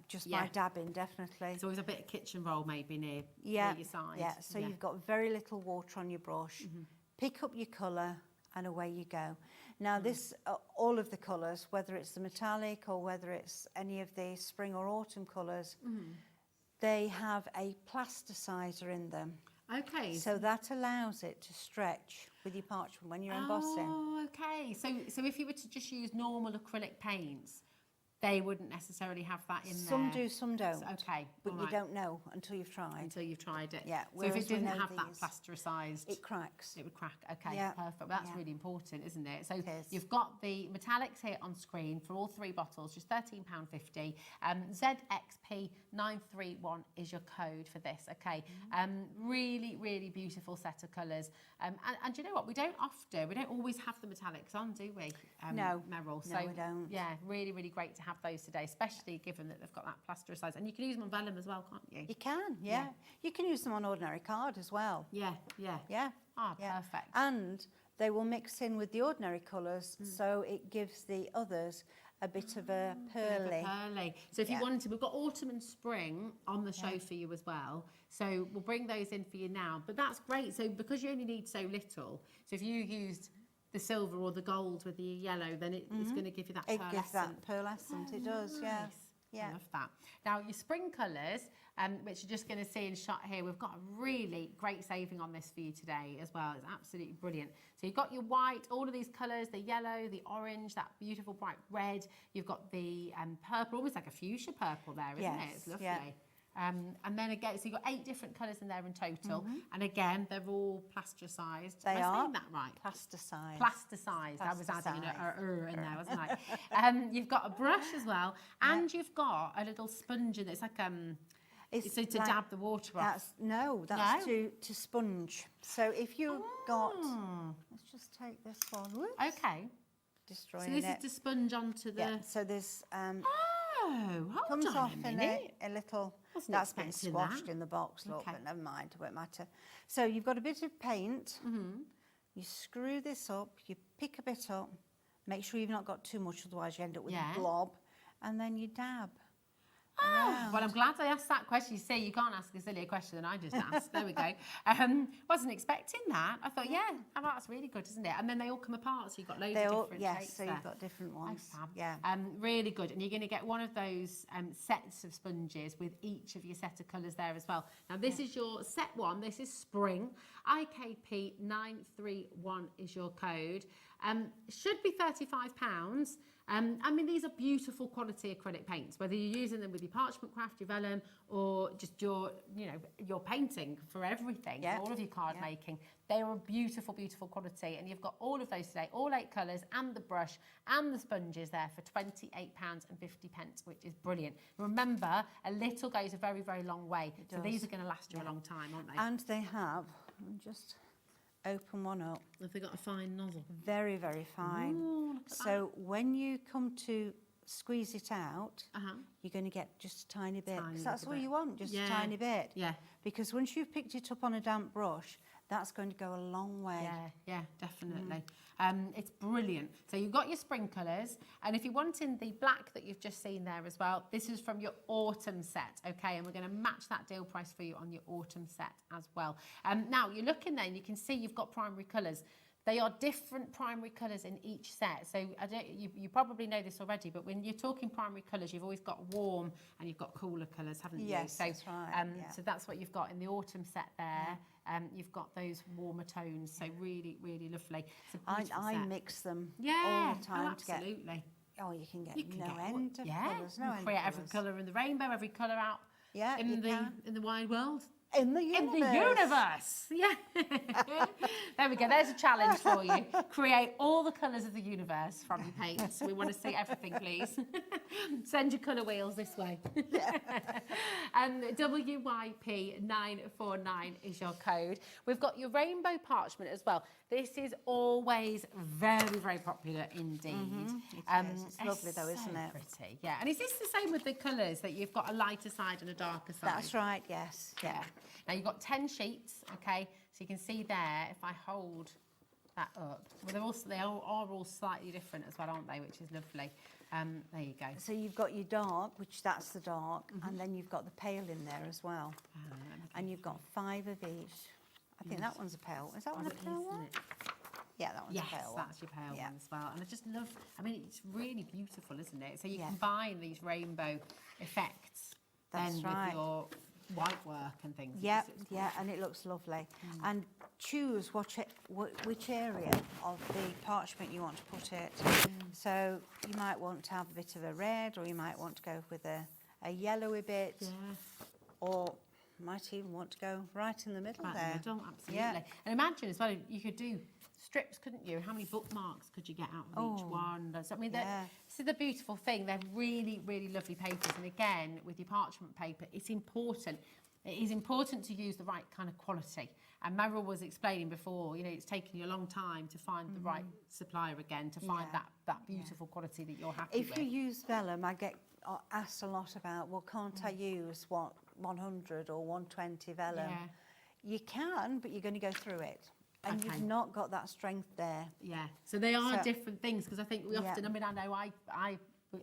Just Yeah. by dabbing, definitely. There's always a bit of kitchen roll maybe near your side. Yeah, so you've got very little water on your brush. Pick up your colour and away you go. Now this, all of the colours, whether it's the metallic or whether it's any of the spring or autumn colours, they have a plasticizer in them. Okay. So that allows it to stretch with your parchment when you're embossing. Oh, okay. So if you were to just use normal acrylic paints, they wouldn't necessarily have that in there. Some do, some don't. Okay. But all you right. don't know until you've tried. Until you've tried it. Yeah, So if whereas it we didn't know have that these, plasterised, it cracks. it would crack. Okay, Yeah. perfect. Well, that's Yeah. really important, isn't it? So It is. you've got the metallics here on screen for all 3 bottles, just £13.50. ZXP931 is your code for this. Okay. Really, really beautiful set of colours. And you know what? We don't always have the metallics on, do we? No. Meryl. No, we don't. Yeah, really, really great to have those today, especially given that they've got that plasterised. And you can use them on vellum as well, can't you? You can, yeah. You can use them on ordinary card as well. Yeah, yeah. Yeah. Ah, yeah. perfect. And they will mix in with the ordinary colours, so it gives the others a bit of a pearly. Pearly. So if you wanted, we've got autumn and spring on the show for you as well. So we'll bring those in for you now. But that's great. So because you only need so little, so if you used the silver or the gold with the yellow, then it's going to give you that It pearlescent. gives that pearlescent, it does, yeah. Nice. Yeah. I love that. Now, your spring colours, which you're just going to see in shot here, we've got a really great saving on this for you today as well. It's absolutely brilliant. So you've got your white, all of these colours, the yellow, the orange, that beautiful bright red. You've got the purple, almost like a fuchsia purple there, isn't it? It's lovely. Yeah. And then again, so you've got 8 different colours in there in total. And again, they're all plasterised. They Am I are. saying that right? Plasticized. Plasticized. I was adding an in there, wasn't I? You've got a brush as well, and you've got a little sponge in it. It's like It's so to like- dab the water off. That's to sponge. So if you've got, let's just take this one. Whoops. Okay. Destroying So this it. is to sponge onto the. Yeah. So there's Oh, hold Comes on off a in minute. a little, Wasn't that's been expecting squashed that. in the box, look, Okay. but never mind, it won't matter. So you've got a bit of paint, you screw this up, you pick a bit up, make sure you've not got too much, otherwise you end up with Yeah. a blob, and then you dab. Oh, well, I'm glad I asked that question. You see, you can't ask a sillier question than I just asked. There we go. Wasn't expecting that. I thought, yeah, oh, that's really good, isn't it? And then they all come apart, so you've got loads They of all, different yes, shapes so there. you've got different Oh, ones. fab. Yeah. Really good. And you're going to get one of those sets of sponges with each of your set of colours there as well. Now, this is your set one. This is spring. IKP 931 is your code. Should be £35. I mean, these are beautiful quality acrylic paints, whether you're using them with your parchment craft, your vellum, or just your, you know, your painting for everything, Yeah. for all of your card Yeah. making. They are a beautiful, beautiful quality, and you've got all of those today, all 8 colours, and the brush and the sponges there for £28.50, which is brilliant. Remember, a little goes a very, very long way, so does. these are going to last you a long time, aren't they? And they have, let me just open one up, Have they got a fine nozzle? very, very fine. Ooh, look at So when you come to squeeze it out, Uh-huh. you're going to get just a tiny bit. Tiny 'Cause that's little all bit. you want, just Yeah. a tiny bit. Yeah. Because once you've picked it up on a damp brush, that's going to go a long way. Yeah, yeah, definitely. It's brilliant. So you've got your spring colours, and if you're wanting the black that you've just seen there as well, this is from your autumn set, okay? And we're going to match that deal price for you on your autumn set as well. Now, you're looking there, and you can see you've got primary colours. They are different primary colours in each set. So you probably know this already, but when you're talking primary colours, you've always got warm and you've got cooler colours, haven't you? Yes, So, that's right, yeah. So that's what you've got in the autumn set there. You've got those warmer tones, so really, really lovely. It's a beautiful I set. mix them Yeah, all the time to get. absolutely. Oh, you can get You can no get end of yeah, colours, you no can end create of every colours. colour in the rainbow, every colour out Yeah, you can. in the wide world. In the universe. In the universe, yeah. There we go, there's a challenge for you. Create all the colours of the universe from your paints. We want to see everything, please. Send your colour wheels this way. And WYP949 is your code. We've got your rainbow parchment as well. This is always very, very popular indeed. It's lovely though, isn't it? Pretty, yeah. And is this the same with the colours, that you've got a lighter side and a darker side? That's right, yes. Yeah. Now you've got 10 sheets, okay? So you can see there, if I hold that up, well, they are all slightly different as well, aren't they? Which is lovely. There you go. So you've got your dark, which that's the dark, and then you've got the pale in there as well. And you've got 5 of each. I think that one's a pale. Is that one a pale one? Yeah, that one's Yes, a pale one. that's your pale Yeah. one as well. And I just love, I mean, it's really beautiful, isn't it? So you Yeah. combine these rainbow effects That's then right. with your white work and things. It Yeah, just- yeah, and it looks lovely. And choose which area of the parchment you want to put it. So you might want to have a bit of a red, or you might want to go with a yellowy bit, Yeah. or might even want to go right in the middle Right in there. the middle, absolutely. Yeah. And imagine as well, you could do strips, couldn't you? How many bookmarks could you get out of each Oh, one? I mean, yeah. this is the beautiful thing. They're really, really lovely papers. And again, with your parchment paper, it's important. It is important to use the right kind of quality. And Meryl was explaining before, you know, it's taken you a long time to find the right supplier again, to find Yeah. that beautiful quality that you're happy If with. you use vellum, I get asked a lot about, well, can't I use 100 or 120 vellum? Yeah. You can, but you're going to go through it. And Okay. you've not got that strength there. Yeah, so they are So- different things, because I think we Yeah. often, I mean, I know I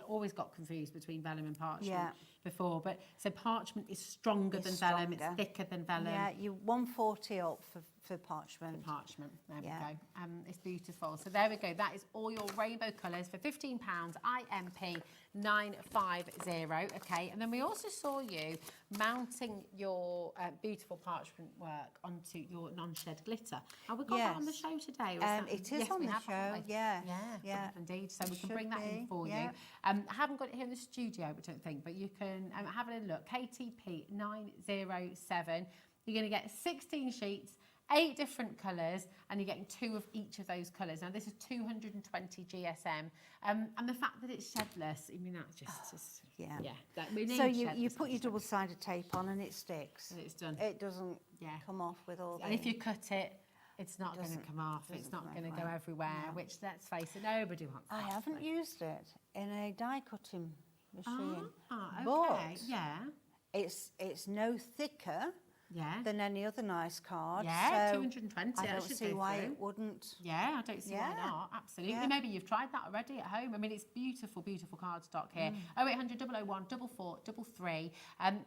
always got confused between vellum and parchment Yeah. before, but so parchment is stronger than It's vellum, it's stronger. thicker than vellum. Yeah, you 140 up for parchment. Parchment, there Yeah. we go. It's beautiful. So there we go. That is all your rainbow colours for £15, IMP 950. Okay, and then we also saw you mounting your beautiful parchment work onto your non-shed glitter. And we got that on the Yes. show today. It is yes, on we the have, haven't show, we? yeah, Yeah, yeah. indeed. So we can Should bring that in be, for yeah. you. I haven't got it here in the studio, I don't think, but you can have a little look. KTP 907. You're going to get 16 sheets, 8 different colours, and you're getting 2 of each of those colours. Now, this is 220 GSM. And the fact that it's shedless, I mean, that's just Yeah. we need So you shedless put your ones. double-sided tape on and it sticks. And it's done. It doesn't Yeah. come off with all And if you cut it, it's not going to Doesn't- come off. It's doesn't not come going to go everywhere. everywhere, No. which, let's face it, nobody wants I that, haven't so. used it in a die cutting machine. Okay, But yeah. it's no thicker Yeah. than any other nice card. Yeah, so 220. I that don't should see go why through. it wouldn't. Yeah, I don't see why Yeah. not. Absolutely. Yeah. Maybe you've tried that already at home. I mean, it's beautiful, beautiful cardstock here. 0800 001 4433.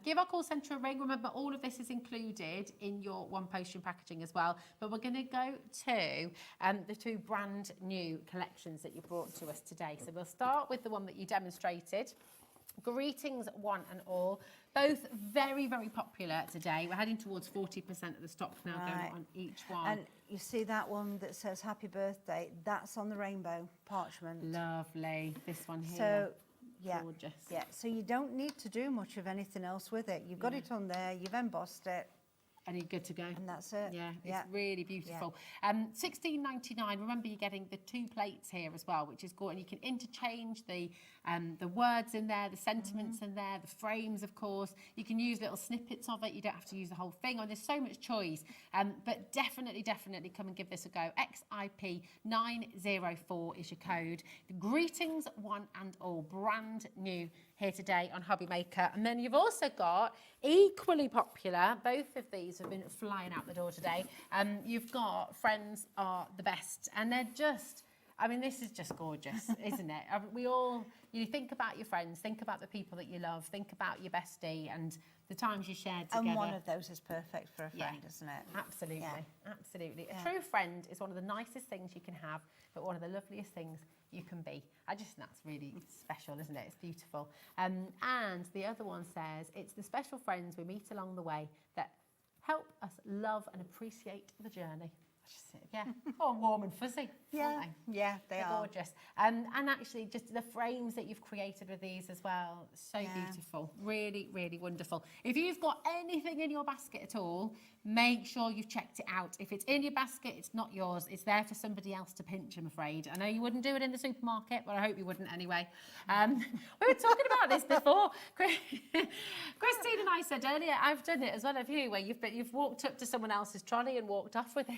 Give our call centre a ring. Remember, all of this is included in your one postion packaging as well. But we're going to go to the two brand new collections that you brought to us today. So we'll start with the one that you demonstrated. Greetings, one and all. Both very, very popular today. We're heading towards 40% of the stock now going Right. on each one. And you see that one that says happy birthday? That's on the rainbow parchment. Lovely. This one here. So, yeah. Gorgeous. Yeah, so you don't need to do much of anything else with it. You've got it on there, you've embossed it, And you're good to go. and that's it. Yeah, it's really beautiful. $16.99. Remember, you're getting the two plates here as well, which is good. And you can interchange the words in there, the sentiments in there, the frames, of course. You can use little snippets of it. You don't have to use the whole thing. Oh, there's so much choice. But definitely come and give this a go. XIP904 is your code. Greetings, one and all. Brand new here today on Hobby Maker. And then you've also got equally popular, both of these have been flying out the door today. You've got Friends Are the Best, and they're just, I mean, this is just gorgeous, isn't it? We all, you think about your friends, think about the people that you love, think about your bestie and the times you shared together. And one of those is perfect for a friend, isn't it? Absolutely, Yeah. absolutely. Yeah. A true friend is one of the nicest things you can have, but one of the loveliest things you can be. I just think that's really special, isn't it? It's beautiful. And the other one says, it's the special friends we meet along the way that help us love and appreciate the journey. Yeah, oh, warm and fuzzy. Yeah, aren't they? yeah, they They're are. gorgeous. And actually, just the frames that you've created with these as well, so beautiful. Really, really wonderful. If you've got anything in your basket at all, make sure you've checked it out. If it's in your basket, it's not yours. It's there for somebody else to pinch, I'm afraid. I know you wouldn't do it in the supermarket, but I hope you wouldn't anyway. We were talking about this before. Christine and I said earlier, I've done it as well, have you, where you've walked up to someone else's trolley and walked off with it.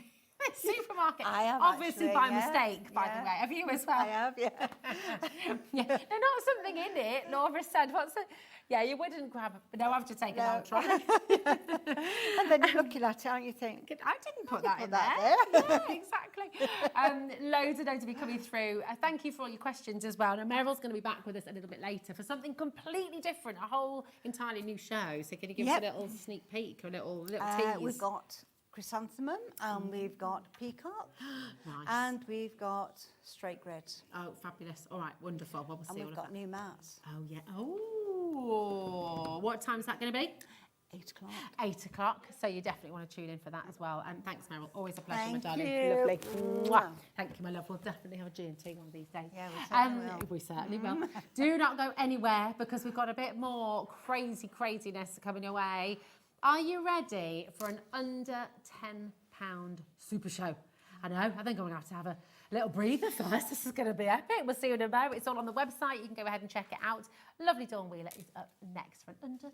Supermarket. I have obviously actually, by yeah, mistake, by the way. Have you as well? I have, yeah. Yeah. No, not something in it. Laura said, what's it? Yeah, you wouldn't grab it. No, I have to take an old trolley. And then you're looking at it and you think, I didn't put that in there. that Yeah, exactly. Loads of those will be coming through. Thank you for all your questions as well. And Meryl's going to be back with us a little bit later for something completely different, a whole entirely new show. So can you give us a little sneak peek, a little tease? We've got chrysanthemum, and we've got peacock, Nice. and we've got straight grid, Oh, fabulous. All right, wonderful. Well, we'll and see all we've of got that. new mats. Oh, yeah. Oh, what time's that going to be? 8 o'clock. 8 o'clock. So you definitely want to tune in for that as well. And thanks, Meryl. Always a pleasure, my Thank darling. you. Lovely. Mwah. Mwah. Thank you, my love. We'll definitely have a G&T one of these days. Yeah, we certainly will. We certainly will. Do not go anywhere because we've got a bit more craziness coming your way. Are you ready for an under £10 super show? I know, I think I'm going to have a little breather first. This is going to be epic. We'll see you in a moment. It's all on the website. You can go ahead and check it out. Lovely Dawn Wheeler is up next for an under £10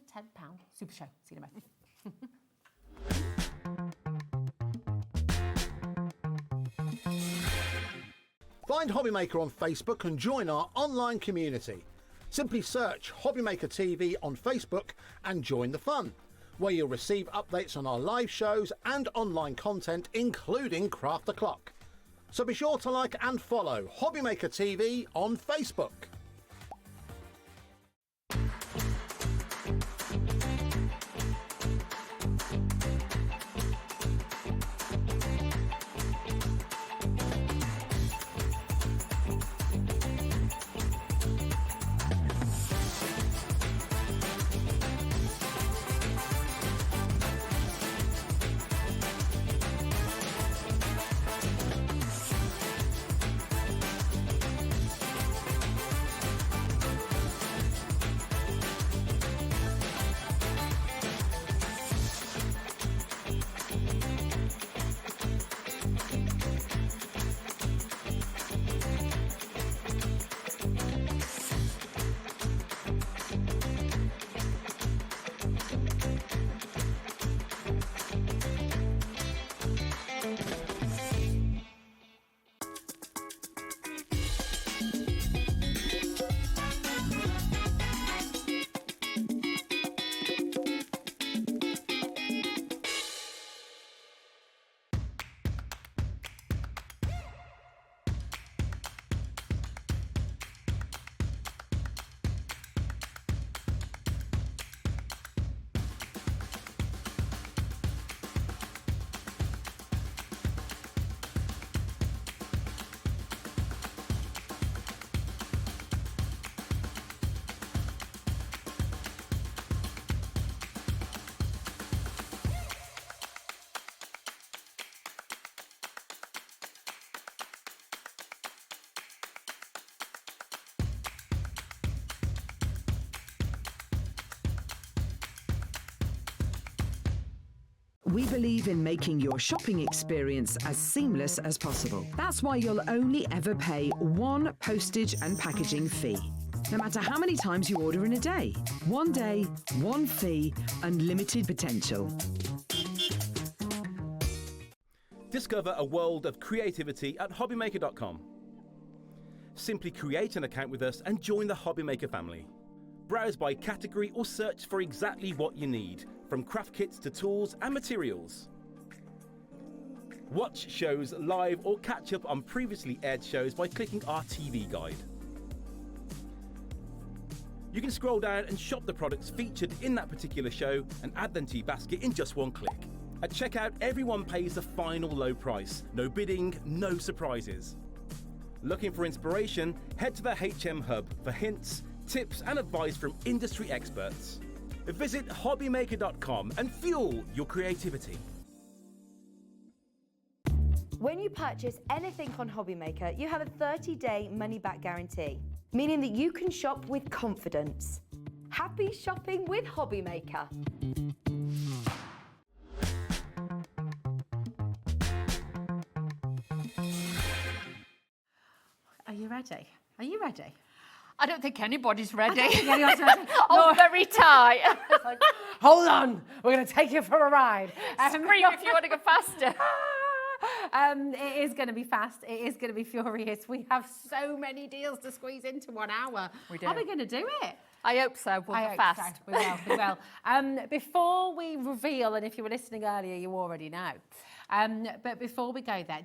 super show. See you in a moment. Find Hobbymaker on Facebook and join our online community. Simply search Hobbymaker TV on Facebook and join the fun, where you'll receive updates on our live shows and online content, including Craft the Clock. So be sure to like and follow Hobbymaker TV on Facebook. We believe in making your shopping experience as seamless as possible. That's why you'll only ever pay one postage and packaging fee. No matter how many times you order in a day. One day, one fee, unlimited potential. Discover a world of creativity at hobbymaker.com. Simply create an account with us and join the Hobbymaker family. Browse by category or search for exactly what you need, from craft kits to tools and materials. Watch shows live or catch up on previously aired shows by clicking our TV guide. You can scroll down and shop the products featured in that particular show and add them to your basket in just one click. At checkout, everyone pays the final low price. No bidding, no surprises. Looking for inspiration? Head to the HM Hub for hints, tips and advice from industry experts. Visit hobbymaker.com and fuel your creativity. When you purchase anything on Hobbymaker, you have a 30-day money-back guarantee, meaning that you can shop with confidence. Happy shopping with Hobbymaker. Are you ready? Are you ready? I don't think anybody's ready. I don't think anyone's ready. Oh, very tight. Like, hold on, we're going to take you for a ride. Scream if you want to go faster. It is going to be fast. It is going to be furious. We have so many deals to squeeze into 1 hour. We do. Are we going to do it? I hope so. We'll be fast. So. We will. We will. Before we reveal, and if you were listening earlier, you already know. But before we go there,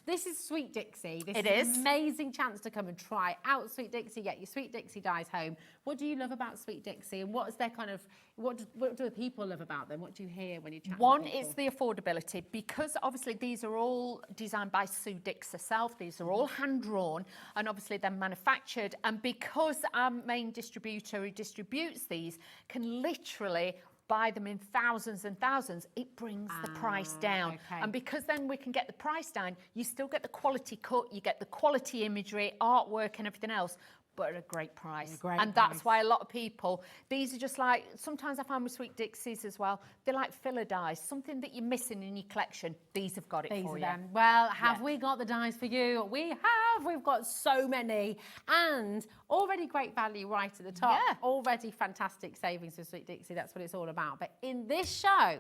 this is Sweet Dixie. This is an amazing chance to come and try out Sweet Dixie, get your Sweet Dixie dies home. What do you love about Sweet Dixie, and what is their kind of, what do the people love about them? What do you hear when you chat One to people? is the affordability, because obviously these are all designed by Sue Dix herself. These are all hand-drawn and obviously they're manufactured. And because our main distributor who distributes these can literally buy them in thousands and thousands, it brings the price down. Okay. And because then we can get the price down, you still get the quality cut, you get the quality imagery, artwork and everything else, but at a great price. That's why a lot of people, these are just like, sometimes I find with Sweet Dixies as well, they're like filler dies, something that you're missing in your collection. These have got it for you. Well, have we got the dies for you? We have. We've got so many. And already great value right at the top. Yeah. Already fantastic savings with Sweet Dixie. That's what it's all about. But in this show,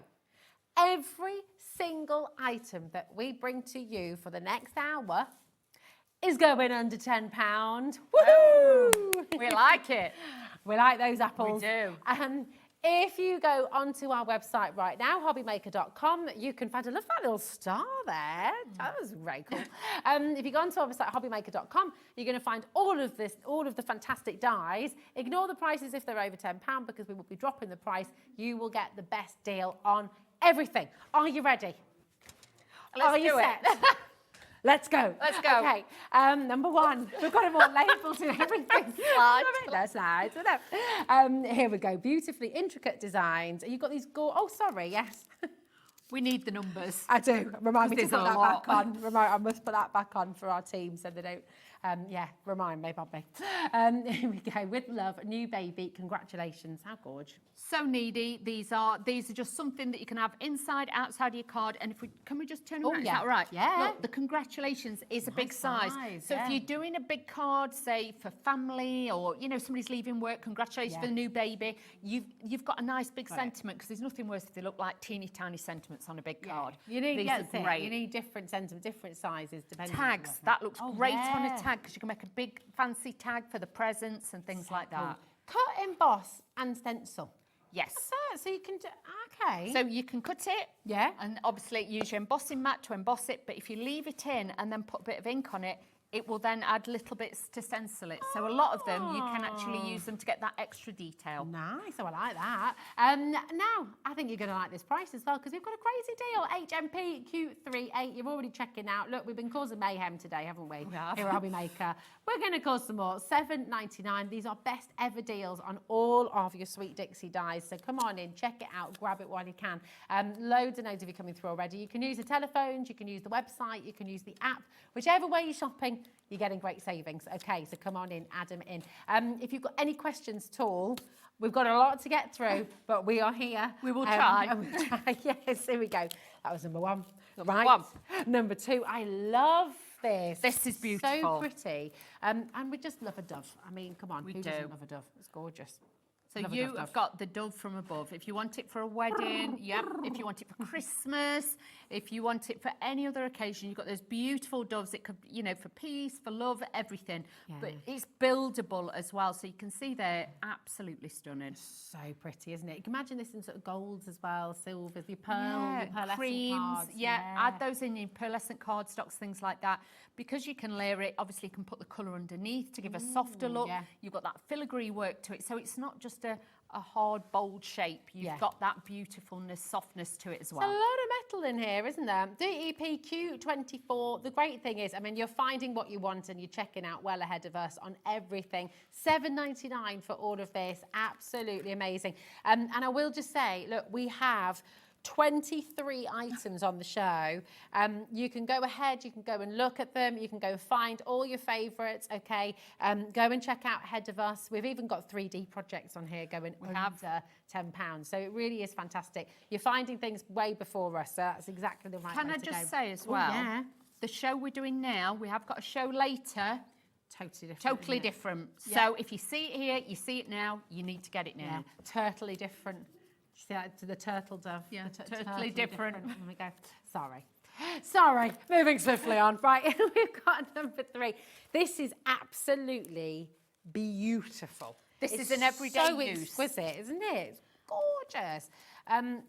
every single item that we bring to you for the next hour is going under £10. Woohoo! We like it. We like those apples. We do. If you go onto our website right now, hobbymaker.com, you can find, I love that little star there. That was very cool. If you go onto our website, hobbymaker.com, you're going to find all of the fantastic dies. Ignore the prices if they're over £10 because we will be dropping the price. You will get the best deal on everything. Are you ready? Let's do it. Let's go. Let's go. Okay. Number one, we've got them all labelled and everything. Slide. Here we go. Beautifully intricate designs. You've got these oh, sorry. Yes. We need the numbers. I do. Remind me to There's put a that lot. back on. I must put that back on for our team so they don't. Remind me, Bobby. Here we go. With love, new baby. Congratulations. How gorgeous. So needy. These are just something that you can have inside, outside of your card. And can we just turn around? yeah. Is that right? Yeah. Look, the congratulations is a big size. So yeah. if you're doing a big card, say for family, or somebody's leaving work, congratulations for the new baby. You've got a nice big sentiment, because there's nothing worse if they look like teeny tiny sentiments on a big card. You need These are great. You need different sentiments, different sizes, depending. Tags. That looks great on a tag, because you can make a big fancy tag for the presents and things like that. Cut, emboss, and stencil. Yes. So you can do, okay. So you can cut it. Yeah. And obviously use your embossing mat to emboss it. But if you leave it in and then put a bit of ink on it, it will then add little bits to stencil it. So a lot of them, you can actually use them to get that extra detail. Nice, I like that. Now, I think you're going to like this price as well, because we've got a crazy deal. HMP Q38, you're already checking out. Look, we've been causing mayhem today, haven't we? We have. Here at Hobbymaker. We're going to cause some more. $7.99. These are best ever deals on all of your Sweet Dixie dies. So come on in, check it out, grab it while you can. Loads and loads of you coming through already. You can use the telephones, you can use the website, you can use the app. Whichever way you're shopping, you're getting great savings. Okay, so come on in, add them in. If you've got any questions at all, We've got a lot to get through, but we are here. We will try. And we'll try. Yes, here we go. That was number one. Number right. one. Number two, I love this. This is beautiful. So pretty. And we just love a dove. I mean, come on, We who do. doesn't love a dove? It's gorgeous. So Love a you dove, have dove. got the dove from above. If you want it for a wedding, yep. If you want it for Christmas, if you want it for any other occasion, you've got those beautiful doves. It could, you know, for peace, for love, everything. Yeah. But it's buildable as well, so you can see they're absolutely stunning. So pretty, isn't it? You can imagine this in sort of golds as well, silvers, your pearl, Yeah, your pearlescent creams, cards. yeah, add those in your pearlescent cardstocks, things like that. Because you can layer it, obviously you can put the colour underneath to give a softer look. yeah. You've got that filigree work to it, so it's not just a hard, bold shape. You've Yeah. got that beautifulness, softness to it as There's well. a lot of metal in here, isn't there? DEPQ24. The great thing is, I mean, you're finding what you want and you're checking out well ahead of us on everything. $7.99 for all of this. Absolutely amazing. And I will just say, look, we have 23 items on the show. You can go ahead, you can go and look at them, you can go and find all your favourites, okay? Go and check out ahead of us. We've even got 3D projects on here going under £10. So it really is fantastic. You're finding things way before us, so that's exactly the right Can way I to go. just say as Oh, well, yeah. the show we're doing now, we have got a show later. Totally different. Totally isn't it? different. Yeah. So if you see it here, you see it now, you need to get it now. Yeah, totally different. See that to the turtle dove? Yeah, The totally different. There we go. Sorry. Sorry, moving swiftly on. Right, we've got number 3. This is absolutely beautiful. This It's is an everyday so use. exquisite, isn't it? It's gorgeous.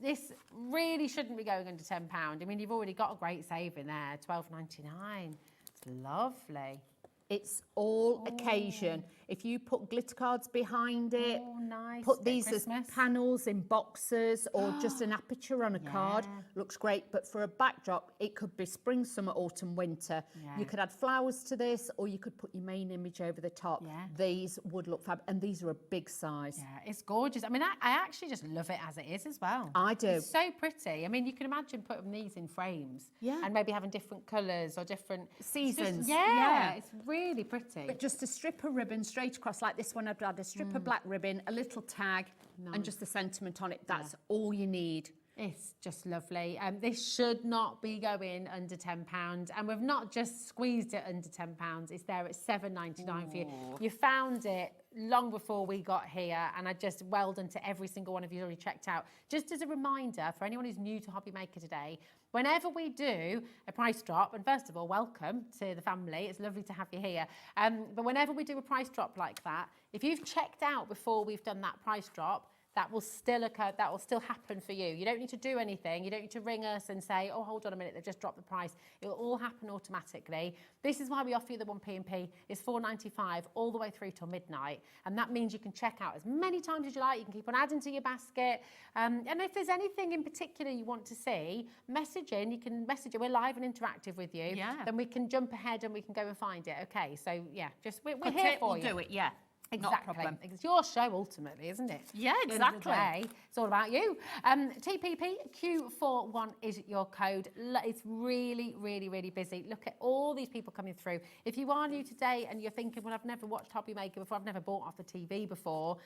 This really shouldn't be going under £10. I mean, you've already got a great save in there, $12.99. It's lovely. It's all occasion. If you put glitter cards behind it, Oh, nice. put Bit these as Christmas. panels in boxes or just an aperture on a card, Yeah. looks great. But for a backdrop, it could be spring, summer, autumn, winter. Yeah. You could add flowers to this, or you could put your main image over the top. Yeah. These would look fab, and these are a big size. Yeah, it's gorgeous. I mean, I actually just love it as it is as well. I do. It's so pretty. I mean, you can imagine putting these in frames. Yeah. And maybe having different colours or different... it's just- Seasons. yeah, it's really pretty. But just a strip of ribbon straight across like this one, I'd add a strip of black ribbon, a little tag, and just the sentiment on it. That's all you need. It's just lovely. This should not be going under £10, and we've not just squeezed it under £10. It's there at $7.99 for you. You found it long before we got here, and I just well done to every single one of you who already checked out. Just as a reminder for anyone who's new to Hobby Maker today, whenever we do a price drop, and first of all, welcome to the family. It's lovely to have you here. But whenever we do a price drop like that, if you've checked out before we've done that price drop, that will still occur, that will still happen for you. You don't need to do anything. You don't need to ring us and say, oh, hold on a minute, they've just dropped the price. It will all happen automatically. This is why we offer you the 1P&P. It's $4.95 all the way through till midnight. And that means you can check out as many times as you like. You can keep on adding to your basket. And if there's anything in particular you want to see, message in. You can message it. We're live and interactive with you. Yeah. Then we can jump ahead and we can go and find it. Okay, so yeah, just we're Cut here it, for we'll you. do it, yeah. Exactly. Not a problem. It's your show ultimately, isn't it? Yeah, At the end of the exactly. day, it's all about you. TPP Q41 is your code. It's really, really, really busy. Look at all these people coming through. If you are new today and you're thinking, well, I've never watched Hobby Maker before, I've never bought off the TV before,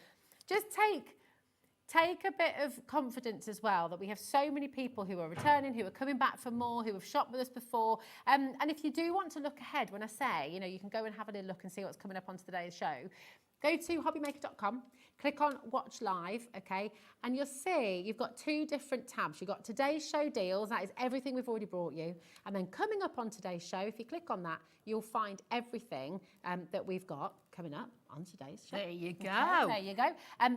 just take a bit of confidence as well that we have so many people who are returning, who are coming back for more, who have shopped with us before. And if you do want to look ahead, when I say, you know, you can go and have a little look and see what's coming up on today's show, go to hobbymaker.com, click on Watch Live, okay, and you'll see you've got 2 different tabs. You've got today's show deals, that is everything we've already brought you. And then coming up on today's show, if you click on that, you'll find everything that we've got coming up on today's show. There you go. Okay, there you go.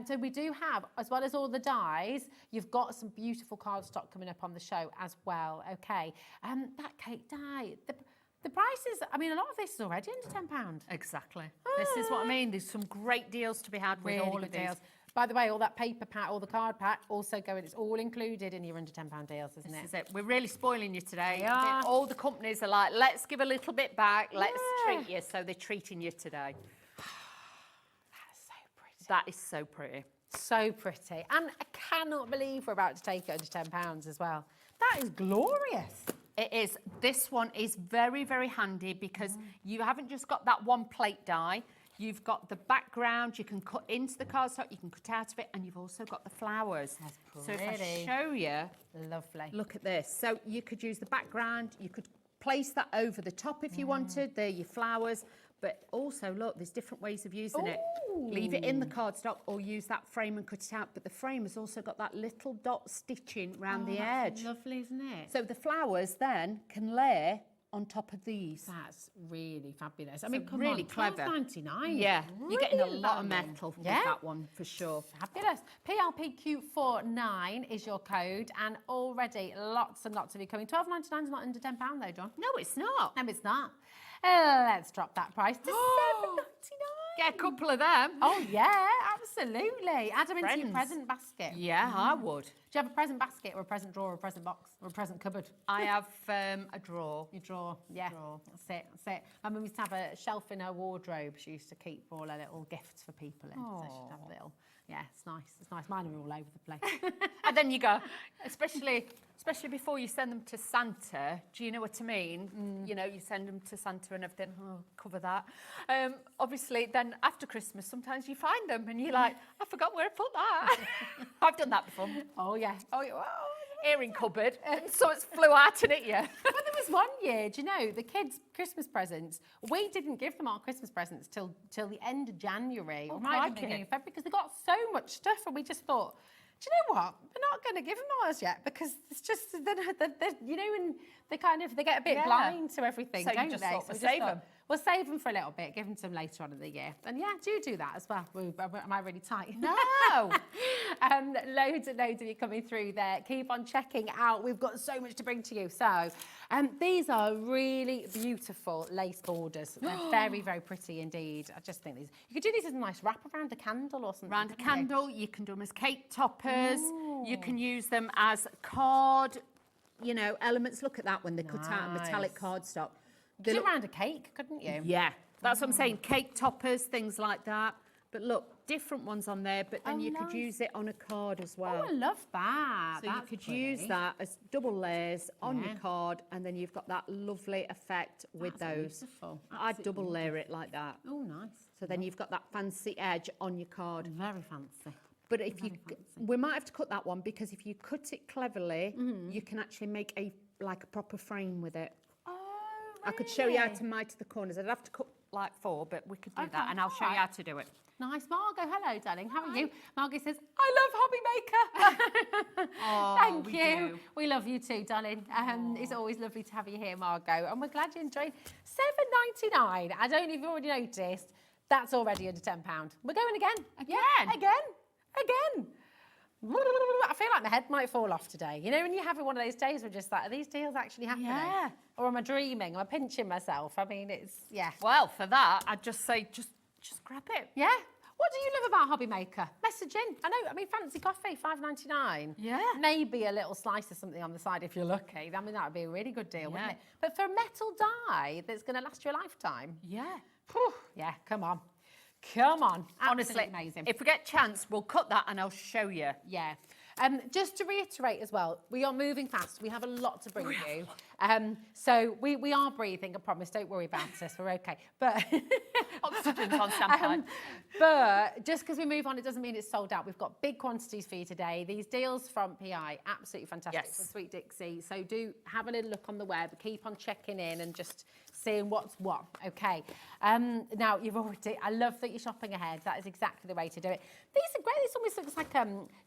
So we do have, as well as all the dies, you've got some beautiful cardstock coming up on the show as well, okay. That cake die, the prices, I mean, a lot of this is already under £10. Exactly. This is what I mean. There's some great deals to be had with Really all good of these. deals. By the way, all that paper pack, all the card pack, also going, it's all included in your under £10 deals, isn't This it? is it. We're really spoiling you today. We are. All the companies are like, let's give a little bit back, let's Yeah. treat you. So they're treating you today. That's so pretty. That is so pretty. So pretty. And I cannot believe we're about to take it under £10 as well. That is glorious. It is. This one is very, very handy because you haven't just got that one plate die. You've got the background, you can cut into the cardstock, you can cut out of it, and you've also got the flowers. That's so if I pretty. show you, Lovely. look at this. So you could use the background, you could place that over the top if you wanted. There are your flowers. But also, look, there's different ways of using it. Leave it in the cardstock or use that frame and cut it out. But the frame has also got that little dot stitching around the edge. Lovely, isn't it? So the flowers then can layer on top of these. That's really fabulous. I So mean, come really on, clever. £12.99. Yeah, you're getting a Brilliant lot of value. metal with Yeah. that one for sure. Fabulous. PLPQ49 is your code, and already lots and lots of you coming. £12.99 is not under £10 though, John. No, it's not. No, it's not. Let's drop that price to £7.99. Get a couple of them. Oh yeah, absolutely. Add them into your Friends. present basket. Yeah, I would. Do you have a present basket or a present drawer or a present box or a present cupboard? I have a drawer. Your drawer, yeah. That's it. My mum used to have a shelf in her wardrobe. She used to keep all her little gifts for people in. So she'd have a little, yeah, it's nice. It's nice. Mine are all over the place. And then you go, especially before you send them to Santa, do you know what I mean? You know, you send them to Santa and everything, cover that. Obviously, then after Christmas, sometimes you find them and you're like, I forgot where I put that. I've done that before. Oh, yeah. Earring cupboard, and so it's flew out and hit you. But there was one year, do you know, the kids' Christmas presents, we didn't give them our Christmas presents till the end of January, or might have been beginning of February, because they got so much stuff, and we just thought, do you know what? We're not going to give them ours yet, because it's just, you know, and they get a bit blind to everything, So you don't just they? thought, So we'll we just save thought, them. We'll save them for a little bit, give them some later on in the year. And yeah, do that as well. Am I really tight? No. Loads and loads of you coming through there. Keep on checking out. We've got so much to bring to you. So these are really beautiful lace borders. They're very, very pretty indeed. I just think these, you could do these as a nice wrap around a candle or something. Around a candle, you can do them as cake toppers. You can use them as card, you know, elements. Look at that when they cut out a metallic cardstock. You could do around a cake, couldn't you? Yeah, that's what I'm saying. Cake toppers, things like that. But look, different ones on there, but then you could use it on a card as well. Oh, I love that. So you could use that as double layers on your card, and then you've got that lovely effect with those. Beautiful. I'd double layer it like that. Oh, nice. So then you've got that fancy edge on your card. Very fancy. But if we might have to cut that one, because if you cut it cleverly, you can actually make a proper frame with it. I could show you how to mite the corners. I'd have to cut like 4, but we could do that, and I'll show you how to do it. Nice. Margot, hello, darling. How are you? Margot says, I love Hobby Maker. Thank you. do. We love you too, darling. It's always lovely to have you here, Margot. And we're glad you enjoyed. £7.99. I don't know if you've already noticed, that's already under £10. We're going again. Yeah, again. I feel like my head might fall off today. You know, when you're having one of those days where just like, are these deals actually happening? Yeah. Or am I dreaming? Am I pinching myself? I mean, it's, yeah. Well, for that, I'd just say, just grab it. Yeah. What do you love about Hobby Maker? Message in. I mean, fancy coffee, $5.99. Yeah. Maybe a little slice of something on the side if you're lucky. I mean, that would be a really good deal, wouldn't it? But for a metal die that's going to last you a lifetime. Yeah. Whew, yeah, come on. Come on. Honestly, Absolutely amazing. if we get a chance, we'll cut that and I'll show you. Yeah. Just to reiterate as well, we are moving fast. We have a lot to bring you. So we are breathing, I promise. Don't worry about us. We're okay. But Oxygen's on standby. but just because we move on, it doesn't mean it's sold out. We've got big quantities for you today. These deals from PI, absolutely fantastic. Yes. From Sweet Dixie. So do have a little look on the web. Keep on checking in and just seeing what's what. Okay. Now, I love that you're shopping ahead. That is exactly the way to do it. These are great. This almost looks like,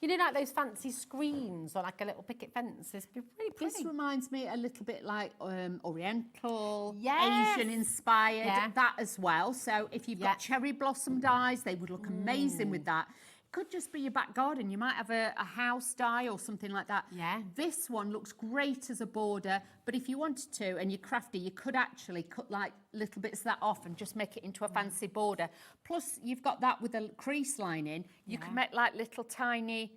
you know, like those fancy screens or like a little picket fence. It's really pretty. This reminds me a little bit like Oriental, Yes. Asian inspired, Yeah. that as well. So if you've got cherry blossom dies, they would look amazing with that. Could just be your back garden. You might have a house die or something like that. Yeah. This one looks great as a border, but if you wanted to and you're crafty, you could actually cut like little bits of that off and just make it into a fancy border. Plus, you've got that with a crease lining. You can make like little tiny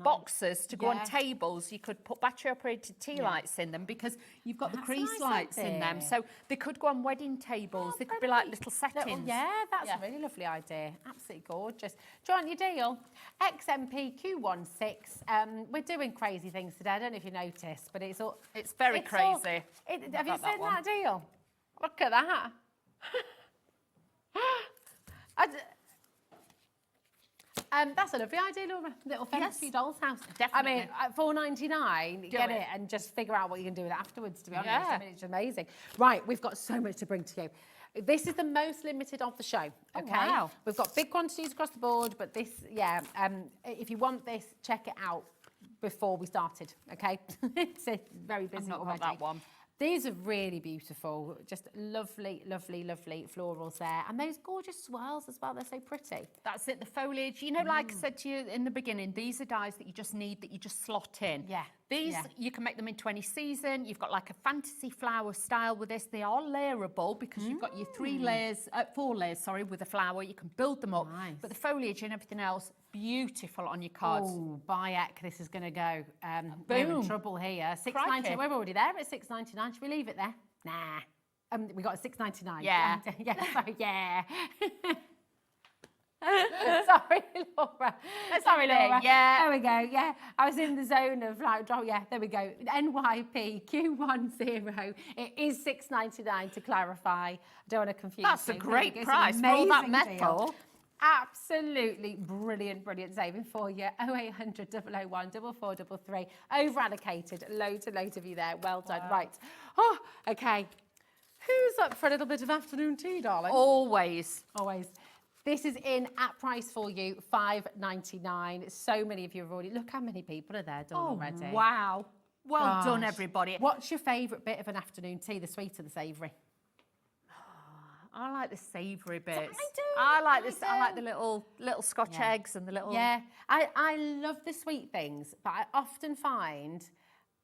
boxes to go on tables. You could put battery operated tea lights in them because you've got the crease nice lights in them. idea. So they could go on wedding tables. They could be like little settings. That's a really lovely idea. Absolutely gorgeous. Do you want your deal? XMP Q16. We're doing crazy things today. I don't know if you noticed, but it's all... It's very crazy. Have you seen that deal? Look at that. That's a lovely idea, Laura. Little fancy doll's house. Definitely. I mean, at $4.99, get it. it and just figure out what you can do with it afterwards, to be honest. Yeah. I mean, it's amazing. Right, we've got so much to bring to you. This is the most limited of the show, okay? wow. We've got big quantities across the board, but this, if you want this, check it out before we started, okay? It's a very busy I've not already. got that one. These are really beautiful, just lovely, lovely, lovely florals there. And those gorgeous swirls as well, they're so pretty. That's it, the foliage. You know, like I said to you in the beginning, these are dies that you just need, that you just slot in. Yeah. These, you can make them in 20 season. You've got like a fantasy flower style with this. They are layerable because you've got your 4 layers, sorry, with the flower. You can build them up. Nice. But the foliage and everything else, beautiful on your cards. Oh, Bayek, this is going to go. We're in trouble here. Crikey. $6.99. We're already there at $6.99. Should we leave it there? Nah. We got a $6.99. Yeah. Yeah. Sorry. Yeah. Sorry, Laura. Sorry, Laura. Yeah. There we go. Yeah. I was in the zone of like, oh yeah, there we go. NYP Q10. It is $6.99 to clarify. I don't want to confuse That's you. a great It's an price for all that amazing deal. metal. Absolutely brilliant, brilliant saving for you. 0800 001 4433. Over allocated. Loads and loads of you there. Well done. Right. Oh, okay. Who's up for a little bit of afternoon tea, darling? Always. Always. This is in at price for you, $5.99. So many of you have already. Look how many people are there done already. Wow. Well done, Gosh. everybody. What's your favourite bit of an afternoon tea, the sweet or the savoury? I like the savoury bits. do, I like I this. I like the little Scotch eggs and the little. Yeah, I love the sweet things, but I often find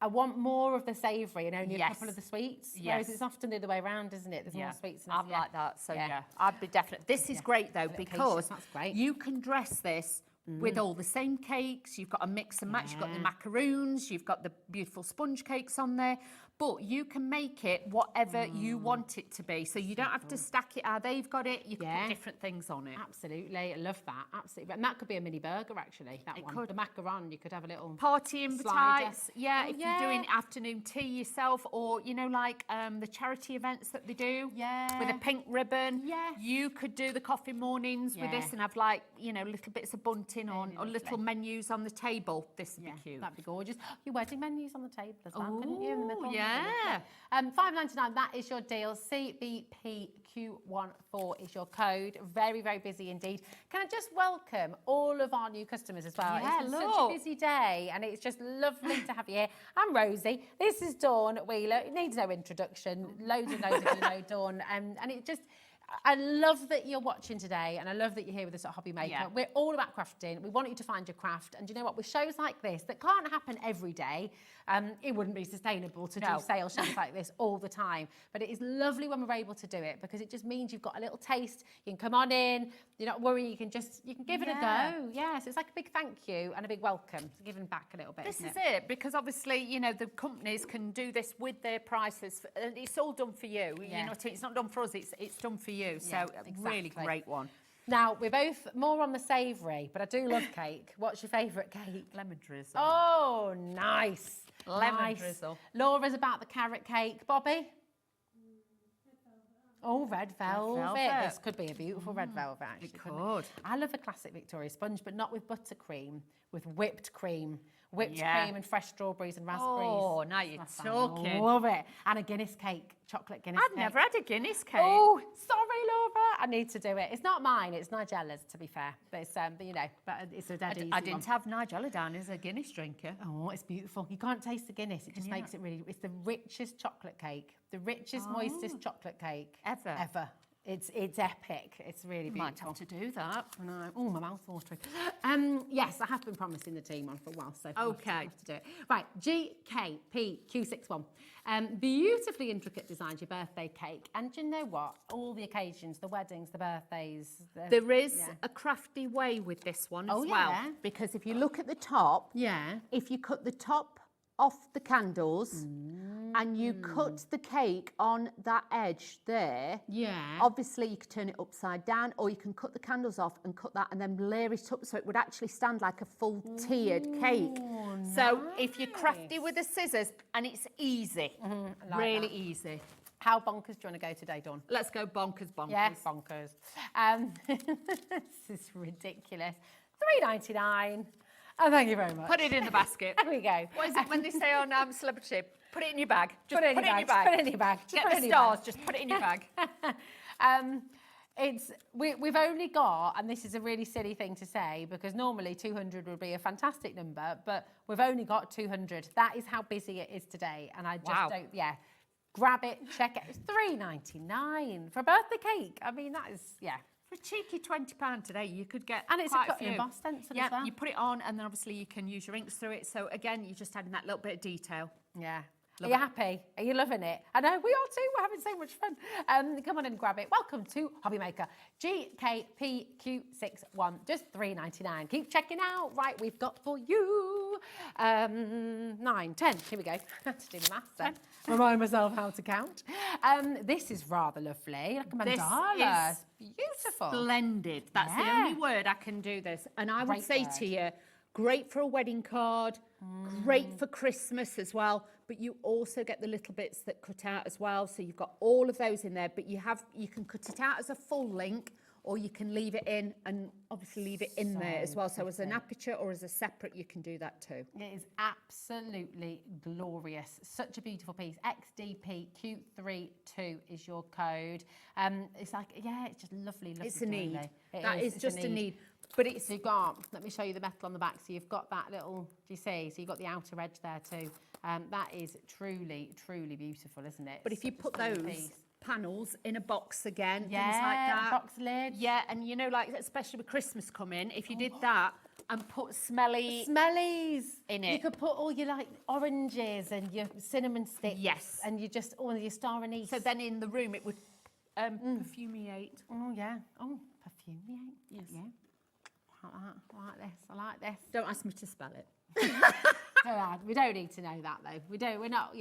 I want more of the savoury and only a couple of the sweets. Whereas it's often the other way around, isn't it? There's more sweets. I'm like that. So yeah, I'd be definite. This is great though because That's great. you can dress this with all the same cakes. You've got a mix and match. You've got the macaroons. You've got the beautiful sponge cakes on there. But you can make it whatever you want it to be. So you don't have to stack it how they've got it. You can put different things on it. Absolutely. I love that. Absolutely. And that could be a mini burger, actually, that one. could. The macaron, you could have a little Party slider. invites. Yeah, if you're doing afternoon tea yourself or, you know, like the charity events that they do. Yeah. With a pink ribbon. Yes. You could do the coffee mornings with this and have like, you know, little bits of bunting on or little menus on the table. This would be cute. That'd be gorgeous. Your wedding menus on the table as well, couldn't you? In the middle. Yeah. $5.99, that is your deal. CBPQ14 is your code. Very, very busy indeed. Can I just welcome all of our new customers as well? Yeah, It's been look. such a busy day and it's just lovely to have you here. I'm Rosie. This is Dawn Wheeler. It needs no introduction. Loads and loads of you know Dawn. And it just... I love that you're watching today and I love that you're here with us at Hobby Maker. Yeah. We're all about crafting. We want you to find your craft. And do you know what? With shows like this that can't happen every day, it wouldn't be sustainable to do sales shows like this all the time. But it is lovely when we're able to do it because it just means you've got a little taste. You can come on in. You're not worried. You can give it a go. Yes, it's like a big thank you and a big welcome. It's giving back a little bit. This isn't is it, because obviously, you know, the companies can do this with their prices, and it's all done for you. You know, it's not done for us, it's done for you. So, really great one. Now, we're both more on the savoury, but I do love cake. What's your favourite cake? Lemon drizzle. Oh, nice. Lemon drizzle. Laura's about the carrot cake. Bobby? Oh, red velvet. This could be a beautiful red velvet, actually. It could. I love a classic Victoria sponge, but not with buttercream, with whipped cream. Whipped cream and fresh strawberries and raspberries. Oh, now you're talking. I love it. And a Guinness cake, chocolate Guinness cake. I've never had a Guinness cake. Oh, sorry, Laura. I need to do it. It's not mine. It's Nigella's, to be fair. But it's, you know, but it's a dead easy I didn't one. have Nigella down as a Guinness drinker. Oh, it's beautiful. You can't taste the Guinness. It just makes it really... It's the richest chocolate cake. The richest, moistest chocolate cake. Ever. It's epic. It's really beautiful. Might have to do that. I know. Oh, my mouth's watering. Yes, I have been promising the team one for a while, so I have to do it. Right, GKPQ61. Beautifully intricate designs, your birthday cake. And do you know what? All the occasions, the weddings, the birthdays. There is a crafty way with this one as well. Because if you look at the top, if you cut the top off the candles and you cut the cake on that edge there, obviously you could turn it upside down, or you can cut the candles off and cut that and then layer it up so it would actually stand like a full tiered cake. So if you're crafty with the scissors, and it's easy, really easy. How bonkers do you want to go today, Dawn? Let's go bonkers, bonkers. Yes, bonkers. This is ridiculous. $3.99. Oh, thank you very much. Put it in the basket. There we go. What is it when they say on Celebrity? Put it in your bag. Just Put it in your bag. Put it in your bag. Just Get put it the in your stars. bag. Just put it in your bag. We've only got, and this is a really silly thing to say because normally 200 would be a fantastic number, but we've only got 200. That is how busy it is today, and I just don't. Yeah, grab it, check it. It's $3.99 for a birthday cake. I mean, that is For a cheeky £20 today, you could get and it's quite a cut and few. emboss stencil Yeah, as well. you put it on, and then obviously you can use your inks through it. So again, you're just adding that little bit of detail. Yeah. Love Are you it. happy? Are you loving it? I know, we are too. We're having so much fun. Come on and grab it. Welcome to Hobby Maker. GKPQ61, just $3.99. Keep checking out. Right, we've got for you 9, 10. Here we go. I have to do the maths then. Remind myself how to count. This is rather lovely. Like a mandala. This is beautiful. Splendid. That's the only word I can do this. And I would say to you, great for a wedding card, great for Christmas as well, but you also get the little bits that cut out as well. So you've got all of those in there, but you can cut it out as a full link, or you can leave it in and obviously leave it in there as well. So as an aperture or as a separate, you can do that too. It is absolutely glorious. Such a beautiful piece. XDPQ32 is your code. It's like, it's just lovely. It's a need. That is just a need. But it's, so you've got, let me show you the metal on the back. So you've got that little, do you see? So you've got the outer edge there too. That is truly, truly beautiful, isn't it? But if you put those panels in a box again, things yeah, like that. box lid. Yeah, and you know, like especially with Christmas coming, if you did that and put smellies in it. You could put all your like oranges and your cinnamon sticks. Yes. And you just, all your star anise. So then in the room it would perfumiate. Oh yeah. Oh, perfumiate. Yes. Yeah. I like this. I like this. Don't ask me to spell it. We don't need to know that though. We're not,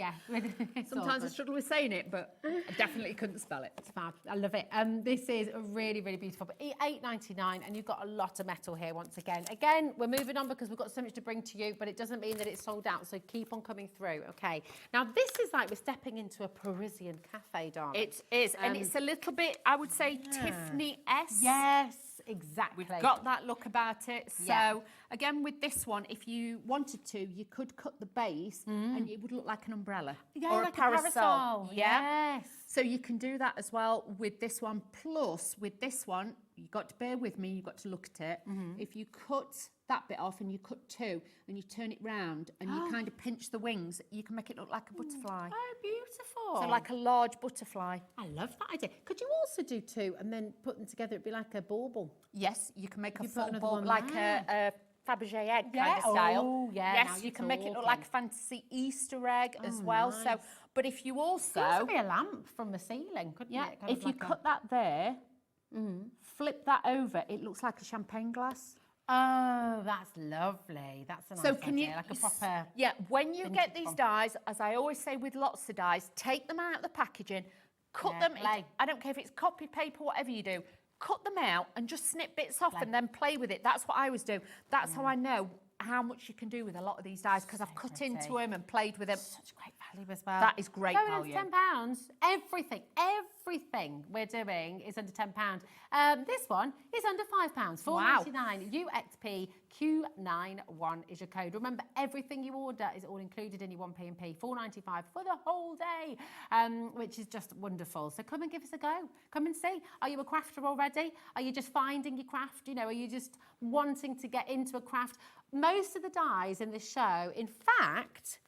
Sometimes I struggle with saying it, but I definitely couldn't spell it. It's fab. I love it. This is a really, really beautiful. But $8.99, and you've got a lot of metal here once again. Again, we're moving on because we've got so much to bring to you, but it doesn't mean that it's sold out. So keep on coming through. Okay. Now this is like we're stepping into a Parisian cafe, darling. It is, and it's a little bit, I would say, Tiffany-esque. Yes, exactly. We've got that look about it. So again, with this one, if you wanted to, you could cut the base and it would look like an umbrella or like a parasol. Yes. So you can do that as well with this one. Plus, with this one, you've got to bear with me, you've got to look at it. If you cut that bit off and you cut two and you turn it round and you kind of pinch the wings, you can make it look like a butterfly. Oh, beautiful. So like a large butterfly. I love that idea. Could you also do two and then put them together? It'd be like a bauble. Yes, you can make a put full another ball, one like there. a Fabergé egg kind of style. Oh, yeah. Yes, now you you're can make it look talking. like a fantasy Easter egg as well. Nice. So, but if you also, Could also be a lamp from the ceiling, couldn't it? Kind if of you like cut that there, flip that over, it looks like a champagne glass. Oh, that's lovely. That's a nice So can idea, you, like a proper... when you get vintage these one. dies, as I always say with lots of dies, take them out of the packaging, cut them. play. I don't care if it's copy paper, whatever you do. Cut them out and just snip bits off and then play with it. That's what I always do. That's how I know how much you can do with a lot of these dies because I've cut into them and played with them. Such great value as well. That is great Going value. under £10. Everything we're doing is under £10. This one is under £5. $4.99. UXP Q91 is your code. Remember, everything you order is all included in your 1P&P. $4.95 for the whole day, which is just wonderful. So come and give us a go. Come and see. Are you a crafter already? Are you just finding your craft? You know, are you just wanting to get into a craft? Most of the dies in this show, in fact,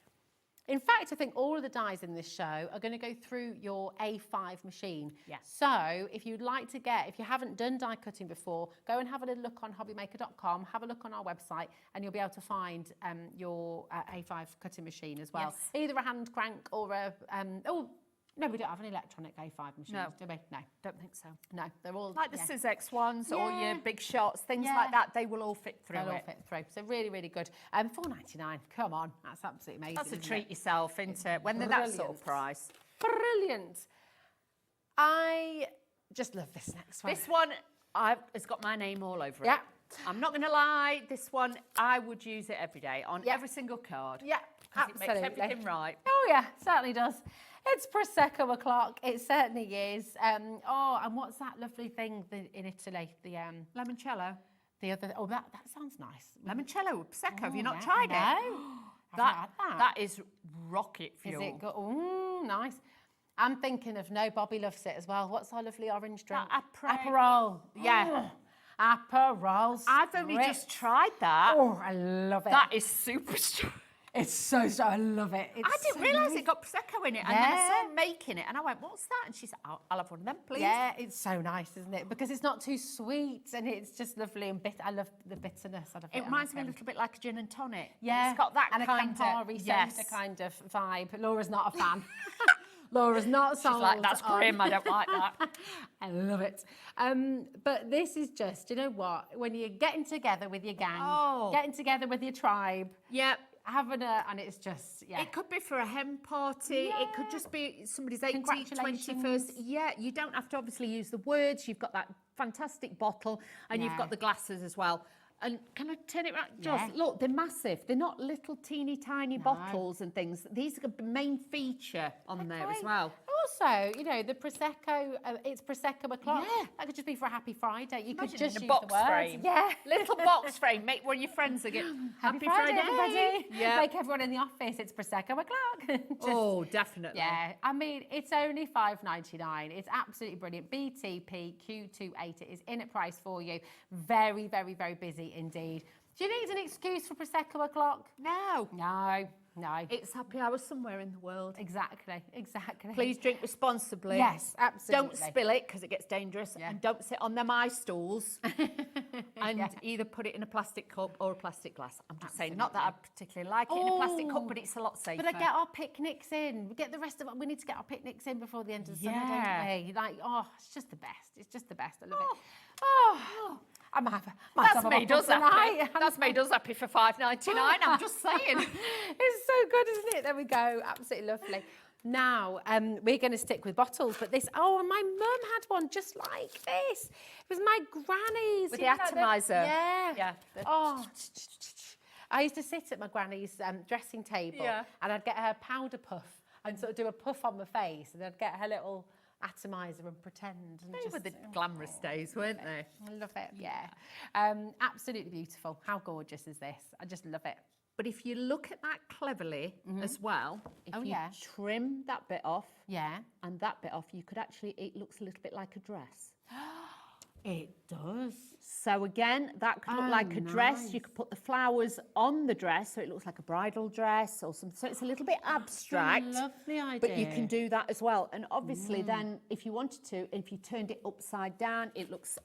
I think all of the dies in this show are going to go through your A5 machine. Yes. So if you'd like to if you haven't done die cutting before, go and have a little look on hobbymaker.com, have a look on our website, and you'll be able to find your A5 cutting machine as well. Yes. Either a hand crank or a, no, we don't have an electronic A5 machine, do we? No, Don't think so. no, they're all... Like the Sizex ones or Yeah. your big shots, things Yeah. like that, they will all fit through They'll all it. fit through. So really, really good. $4.99. Come on, that's absolutely amazing. That's a isn't treat it? yourself, isn't it? When they're that sort of Brilliant. price. Brilliant. I just love this next one. This one, it's got my name all over it. Yeah. I'm not going to lie, this one, I would use it every day on every single card. Yeah. It makes everything right. Oh yeah, certainly does. It's Prosecco o'clock. It certainly is. And what's that lovely thing in Italy? The Limoncello. The other. Oh, that sounds nice. Limoncello with Prosecco. Have you not yeah, tried it? No. I've had That is rocket fuel. Is it good? Nice. I'm thinking of Bobby loves it as well. What's our lovely orange drink? Aperol. Yeah. Aperol. I've only just tried that. Oh, I love it. That is super strong. It's so strong. I love it. I didn't realise it got Prosecco in it. And then I saw her making it and I went, what's that? And she said, I'll have one of them, please. Yeah, it's so nice, isn't it? Because it's not too sweet and it's just lovely and bitter. I love the bitterness out of it. It reminds me a little bit like a gin and tonic. Yeah. It's got that and kind a Campari of... kind of vibe. Laura's not a fan. Laura's not sold. She's like, that's grim, I don't like that. I love it. But this is just, you know what? When you're getting together with your gang, getting together with your tribe. Yep. And it's just, It could be for a hen party. Yeah. It could just be somebody's 18th, 21st. Yeah, you don't have to obviously use the words. You've got that fantastic bottle and you've got the glasses as well. And can I turn it around? Yeah. Just look, they're massive. They're not little teeny tiny bottles and things. These are the main feature on there as well. Also, you know, the Prosecco, it's Prosecco o'clock. Yeah. That could just be for a Happy Friday. You Imagine could just in a use box the words. frame. Yeah. Little box frame. Make one of your friends again. Happy Friday, everybody. Yeah. Make everyone in the office, it's Prosecco o'clock. Oh, definitely. Yeah. I mean, it's only $5.99. It's absolutely brilliant. BTP Q28. It is in at price for you. Very, very, very busy indeed. Do you need an excuse for Prosecco o'clock? No. No. It's happy hour somewhere in the world. Exactly. Please drink responsibly. Yes, absolutely. Don't spill it because it gets dangerous. And don't sit on them ice stools. And either put it in a plastic cup or a plastic glass. I'm just saying, not that I particularly like it in a plastic cup, but it's a lot safer. But I get our picnics in. We get the rest of it. We need to get our picnics in before the end of the summer, don't we? Like, it's just the best. It's just the best. I love it. I might have That's a made bottle us happy. tonight. That's made us happy for $5.99. I'm just saying. It's so good, isn't it? There we go. Absolutely lovely. Now, we're going to stick with bottles, but this, and my mum had one just like this. It was my granny's. With the atomizer. Yeah. I used to sit at my granny's dressing table and I'd get her powder puff and sort of do a puff on my face and I'd get her little atomizer and pretend. And They were the glamorous days, weren't they? I love it, yeah. Absolutely beautiful. How gorgeous is this? I just love it. But if you look at that cleverly as well, if you trim that bit off and that bit off, you could actually, it looks a little bit like a dress. It does. So again, that could look like a dress. You could put the flowers on the dress so it looks like a bridal dress or something. So it's a little bit abstract. Lovely idea. But you can do that as well. And obviously then, if you wanted to, if you turned it upside down, it looks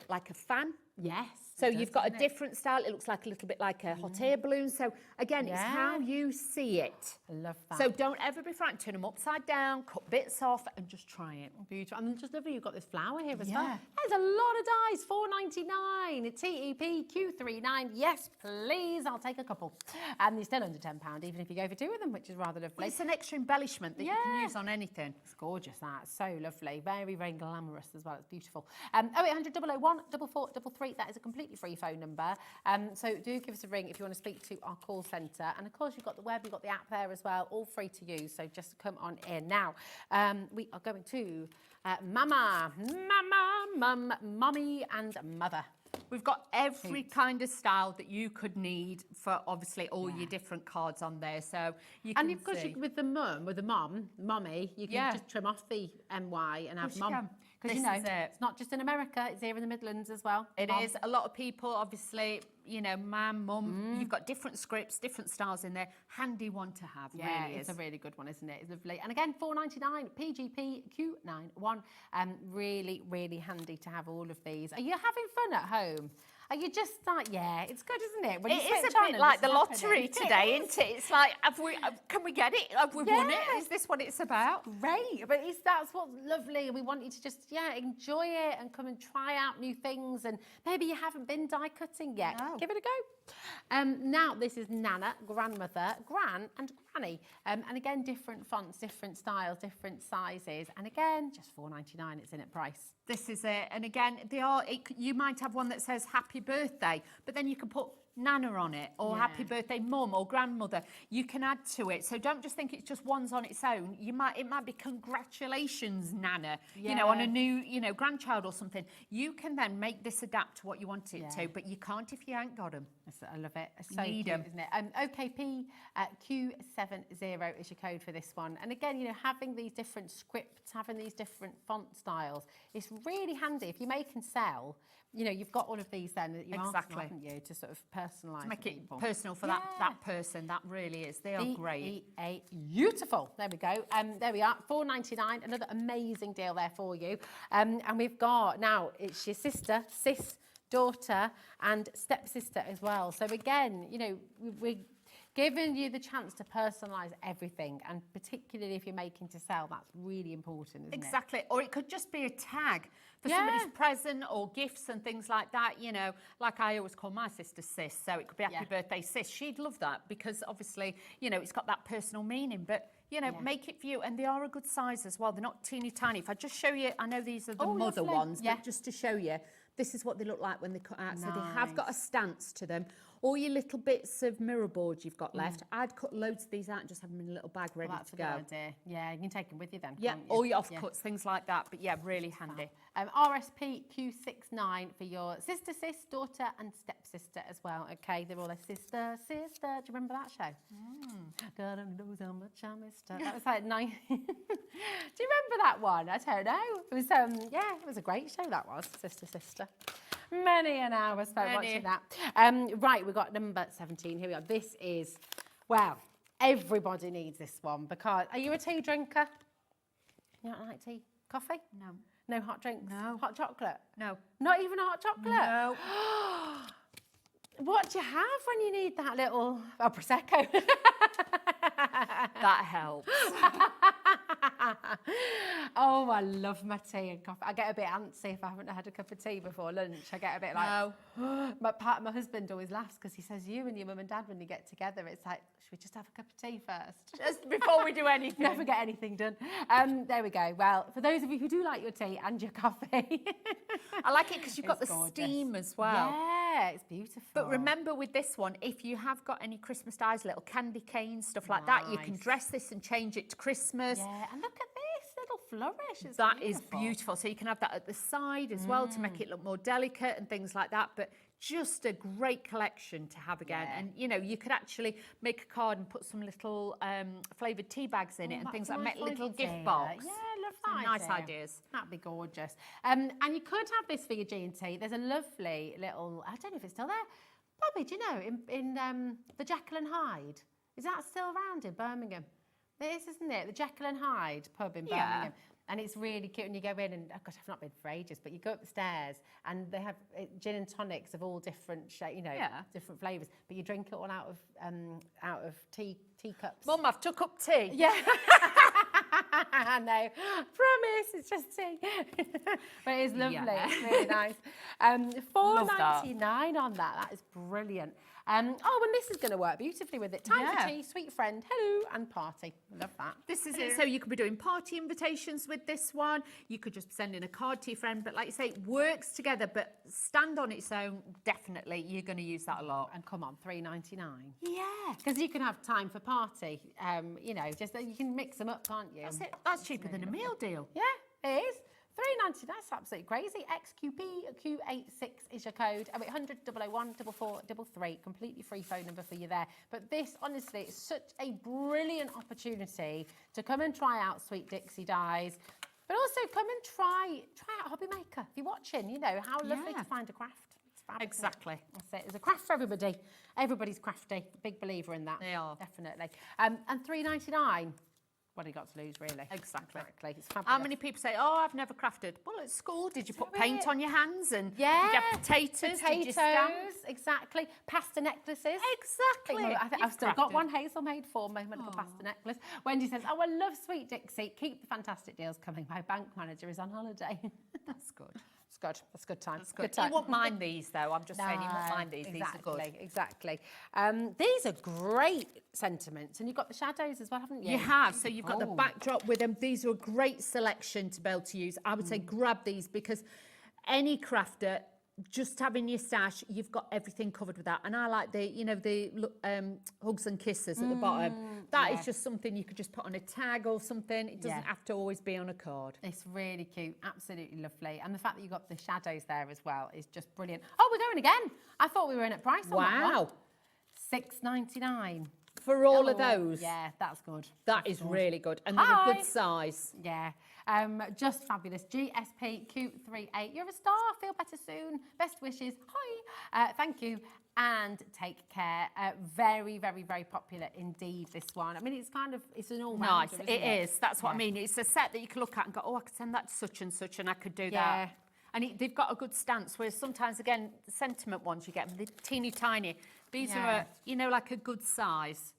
like a fan. Yes. So you've got a different style. It looks like a little bit like a hot air balloon. So again, it's how you see it. I love that. So don't ever be frightened. Turn them upside down, cut bits off, and just try it. Beautiful. And just lovely, you've got this flower here as well. There's a lot of dies. $4.99. TEP Q39. Yes, please. I'll take a couple. And they're still under £10, even if you go for two of them, which is rather lovely. Well, it's an extra embellishment that you can use on anything. It's gorgeous, that. So lovely. Very, very glamorous as well. It's beautiful. 0800 001 4433. That is a completely free phone number. So do give us a ring if you want to speak to our call centre. And of course, you've got the web, you've got the app there as well, all free to use. So just come on in. Now, we are going to Mummy and Mother. We've got every kind of style that you could need for obviously all your different cards on there. So you can of course, with the mummy, you can just trim off the MY and have mum. Because you know, it's not just in America, it's here in the Midlands as well. It is. A lot of people, obviously, you know, mum, you've got different scripts, different styles in there. Handy one to have, yeah, really it's is. a really good one, isn't it? It's lovely. And again, $4.99, PGP Q91. Really, really handy to have all of these. Are you having fun at home? Are you just like, it's good, isn't it? When It is a bit like the lottery today, isn't it? It's like, can we get it? Have we won it? Is this what it's about? Great, but that's what's lovely. We want you to just, enjoy it and come and try out new things. And maybe you haven't been die cutting yet. No. Give it a go. Now, this is Nana, grandmother, gran and granny. And again, different fonts, different styles, different sizes. And again, just $4.99, it's in at price. This is it. And again, you might have one that says happy birthday, but then you can put Nana on it, or happy birthday mum or grandmother, you can add to it. So don't just think it's just one's on its own. It might be congratulations Nana, you know, on a new, you know, grandchild or something. You can then make this adapt to what you want it to, but you can't if you ain't got them. I love it. It's so cute, isn't it? OKP Q70 is your code for this one. And again, you know, having these different scripts, having these different font styles, it's really handy. If you make and sell, you know, you've got all of these then that you're asking, haven't you, to sort of personalise. To make it personal for that person, that really is. They are great. Beautiful. There we go. There we are. £4.99. Another amazing deal there for you. And we've got now it's your sister, sis, daughter, and stepsister as well. So again, you know, we're giving you the chance to personalise everything, and particularly if you're making to sell, that's really important, isn't it? Exactly. Or it could just be a tag for somebody's present or gifts and things like that, you know, like I always call my sister Sis, so it could be happy birthday Sis. She'd love that because obviously, you know, it's got that personal meaning, but you know, make it for you, and they are a good size as well. They're not teeny tiny. If I just show you, I know these are the mother ones, but just to show you, this is what they look like when they cut out. So they have got a stance to them. All your little bits of mirror board you've got left, I'd cut loads of these out and just have them in a little bag ready to go. That's a good idea. Yeah, you can take them with you then. Yeah, can't you? all your offcuts, things like that. But yeah, really handy. RSP Q69 for your sister, sis, daughter, and stepsister as well. Okay, they're all a sister. Do you remember that show? God knows how much I missed her. That was like 9. Do you remember that one? I don't know. It was it was a great show. That was sister. Many an hour spent watching that. Right, we've got number 17. Here we are. This is, well, everybody needs this one because, are you a tea drinker? You don't like tea? Coffee? No. No hot drinks? No. Hot chocolate? No. Not even hot chocolate? No. What do you have when you need that little, Prosecco? That helps. Oh, I love my tea and coffee. I get a bit antsy if I haven't had a cup of tea before lunch. I get a bit like, my husband always laughs because he says, you and your mum and dad, when you get together, it's like, should we just have a cup of tea first? Just before we do anything. Never get anything done. There we go. Well, for those of you who do like your tea and your coffee. I like it because you've got the steam as well. Yeah, it's beautiful. But remember with this one, if you have got any Christmas dies, little candy canes, stuff like that, you can dress this and change it to Christmas. Yeah, and look at this little flourish. It's that is beautiful. So you can have that at the side as well to make it look more delicate and things like that. But just a great collection to have again. And, you know, you could actually make a card and put some little flavoured tea bags in it and things like that. Make a little gift box. Yeah, I love that. Nice ideas. That'd be gorgeous. And you could have this for your G&T. There's a lovely little, I don't know if it's still there. Bobby, do you know, in the Jekyll and Hyde? Is that still around in Birmingham? It is, isn't it? The Jekyll and Hyde pub in Birmingham. And it's really cute. And you go in and, oh gosh, I've not been for ages, but you go up the stairs and they have gin and tonics of all different, different flavours. But you drink it all out of teacups. Mum, I've took up tea. Yeah. No, promise, it's just tea. But it is lovely. Yeah. It's really nice. $4.99 on that. That is brilliant. And this is going to work beautifully with it. Time for tea, sweet friend, hello, and party. Love that. This is it. So you could be doing party invitations with this one. You could just send in a card to your friend. But like you say, it works together, but stand on its own, definitely. You're going to use that a lot. And come on, $3.99. Yeah. Because you can have time for party. You know, just you can mix them up, can't you? That's it. That's cheaper than a meal deal. Yeah, it is. $3.99, that's absolutely crazy. XQPQ86 is your code. 0800 001 4433. Completely free phone number for you there. But this, honestly, is such a brilliant opportunity to come and try out Sweet Dixie dies. But also come and try out Hobby Maker. If you're watching, you know, how lovely to find a craft. It's fab, exactly. That's it. There's a craft for everybody. Everybody's crafty. Big believer in that. They are. Definitely. And $3.99. What have you got to lose, really? Exactly. It's fabulous. How many people say, oh, I've never crafted? Well, at school, did you put paint on your hands? And yeah. Did you have potatoes? Did you stamp? Exactly. Pasta necklaces. Exactly. I think I've still got one Hazel made for me, my little pasta necklace. Wendy says, oh, I love Sweet Dixie. Keep the fantastic deals coming. My bank manager is on holiday. That's good. It's good. That's good time. That's good. You won't mind these, though. I'm just saying you won't mind these. Exactly, these are good. Exactly. These are great sentiments. And you've got the shadows as well, haven't you? You have. So you've got the backdrop with them. These are a great selection to be able to use. I would say grab these because any crafter just having your stash, you've got everything covered with that. And I like the, you know, the hugs and kisses at the bottom. That is just something you could just put on a tag or something. It doesn't have to always be on a card. It's really cute, absolutely lovely. And the fact that you've got the shadows there as well is just brilliant. Oh, we're going again. I thought we were in at price on that one. $6.99. For all of those? Yeah, that's good. That is really good. And they're a good size. Yeah. Just fabulous. GSP Q38. You're a star. Feel better soon. Best wishes. Hi. Thank you. And take care. Very, very, very popular indeed, this one. I mean, it's kind of, it's an all-rounder, Nice. It is. That's what I mean. It's a set that you can look at and go, oh, I could send that to such and such and I could do that. And they've got a good stance, whereas sometimes, again, the sentiment ones you get, they're teeny tiny. These are, you know, like a good size.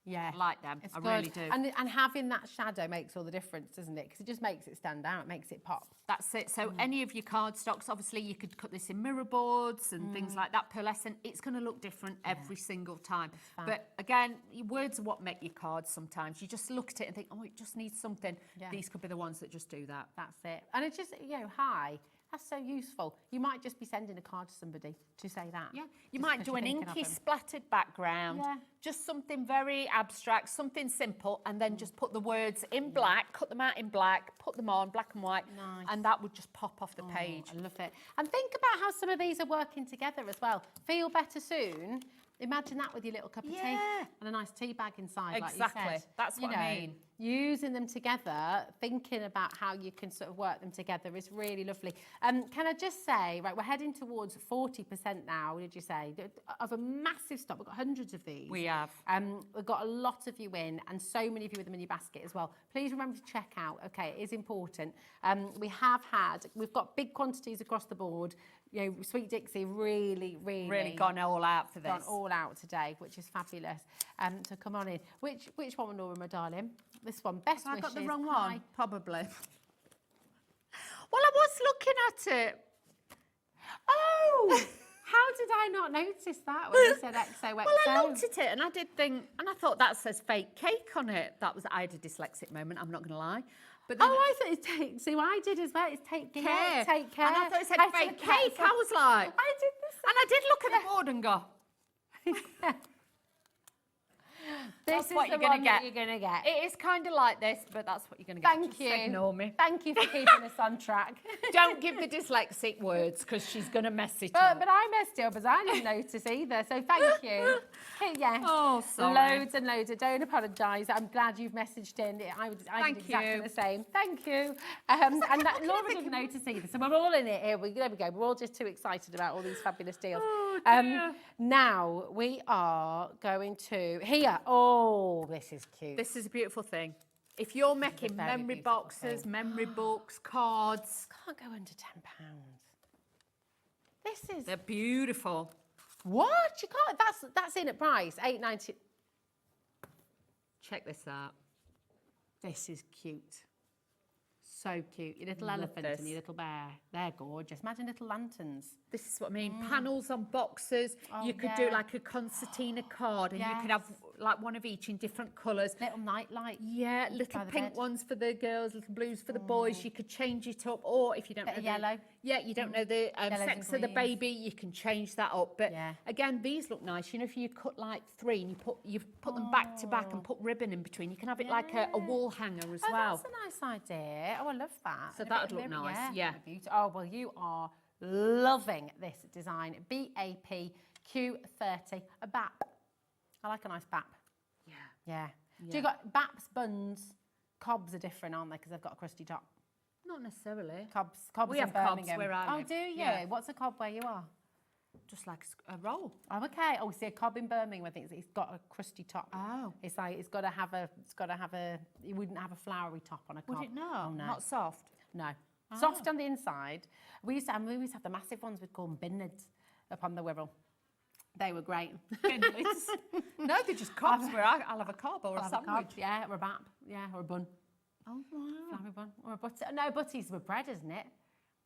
Yeah. I like them. It's I good. really do. And having that shadow makes all the difference, doesn't it? Because it just makes it stand out, it makes it pop. That's it. So any of your cardstocks, obviously you could cut this in mirror boards and things like that, pearlescent. It's going to look different every single time. But again, your words are what make your cards sometimes. You just look at it and think, oh, it just needs something. These could be the ones that just do that. That's it. And it's just, you know, hi. That's so useful. You might just be sending a card to somebody to say that. Yeah, you might do an inky splattered background, just something very abstract, something simple, and then just put the words in black, cut them out in black, put them on, black and white, and that would just pop off the page. I love it. And think about how some of these are working together as well. Feel better soon. Imagine that with your little cup of tea and a nice tea bag inside, like you said. That's what I mean. Using them together, thinking about how you can sort of work them together is really lovely. Can I just say, right, we're heading towards 40% now, did you say, of a massive stock. We've got hundreds of these. We have. We've got a lot of you in and so many of you with them in your basket as well. Please remember to check out, okay, it is important. We've got big quantities across the board. You know, Sweet Dixie really gone all out for this. Gone all out today, which is fabulous. So come on in. Which one, Laura, my darling? This one, best wishes. I got the wrong one, probably. Well, I was looking at it. Oh, how did I not notice that when you said XOXO? Well, I looked at it and I did think, and I thought that says fake cake on it. I had a dyslexic moment, I'm not going to lie. But then I thought it's take. See, what I did as well. It's take care. Take care. And I thought it said fake cake. I was like, I did the same. And I did look at the board and go. That's what you're going to get. You're going to get. It is kind of like this, but that's what you're going to get. Thank you. Ignore me. Thank you for keeping us on track. Don't give the dyslexic words because she's going to mess it up. But I messed it up as I didn't notice either. So thank you. Yeah. Oh, sorry. Loads and loads. Don't apologise. I'm glad you've messaged in. I did exactly the same. Thank you. And Laura didn't notice either. So we're all in it here. There we go. We're all just too excited about all these fabulous deals. Oh, now we are going to here. Oh, this is cute. This is a beautiful thing. If you're making memory boxes, memory books, cards, can't go under £10. This is. They're beautiful. What? You can't. That's in at price. $8.90. Check this out. This is cute. So cute. Your little elephant and your little bear. They're gorgeous. Imagine little lanterns. This is what I mean. Panels on boxes. You could do like a concertina card and you could have like one of each in different colours. Little night light. Yeah, little pink ones for the girls, little blues for the boys. You could change it up. Or if you don't know yellow. You don't know the sex of the baby, you can change that up. But again, these look nice. You know, if you cut like 3 and you put them back to back and put ribbon in between, you can have it like a wall hanger as well. That's a nice idea. Oh, I love that. So that would look nice. Yeah. Oh, well, you are loving this design. BAP Q30, a BAP. I like a nice BAP. Yeah. Do you got BAP's buns? Cobs are different, aren't they? Because they've got a crusty top. Not necessarily. Cobs we in have cobs Birmingham. where I live. Oh, do you? Yeah. What's a cob where you are? Just like a roll. Oh, okay. Oh, see, a cob in Birmingham, I think it's got a crusty top. Oh. It's like it's got to have a. You wouldn't have a flowery top on a cob. Would it not? Oh, no. Not soft. No. Soft on the inside. We used to have the massive ones we'd call them binnlids up on the Wirral. They were great. No, they're just cobs where I'll have a cob or a sandwich. Or a bap. Yeah, or a bun. Oh, wow. Flowery bun. Or a butty. No, butties with bread, isn't it?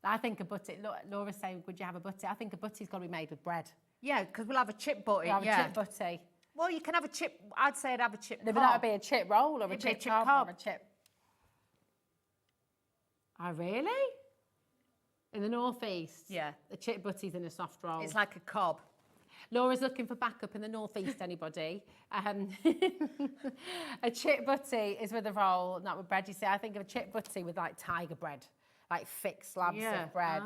I think a butty. Laura's saying, would you have a butty? I think a butty's got to be made with bread. Yeah, because we'll have a chip butty. We'll have a chip butty. Well, you can have a chip. I'd say I'd have a chip cob. But that would be a chip roll or a chip cob or a chip. Oh, really? In the northeast. Yeah. A chip butty's in a soft roll. It's like a cob. Laura's looking for backup in the northeast, anybody? A chip butty is with a roll, not with bread. You see, I think of a chip butty with like tiger bread, like thick slabs of bread,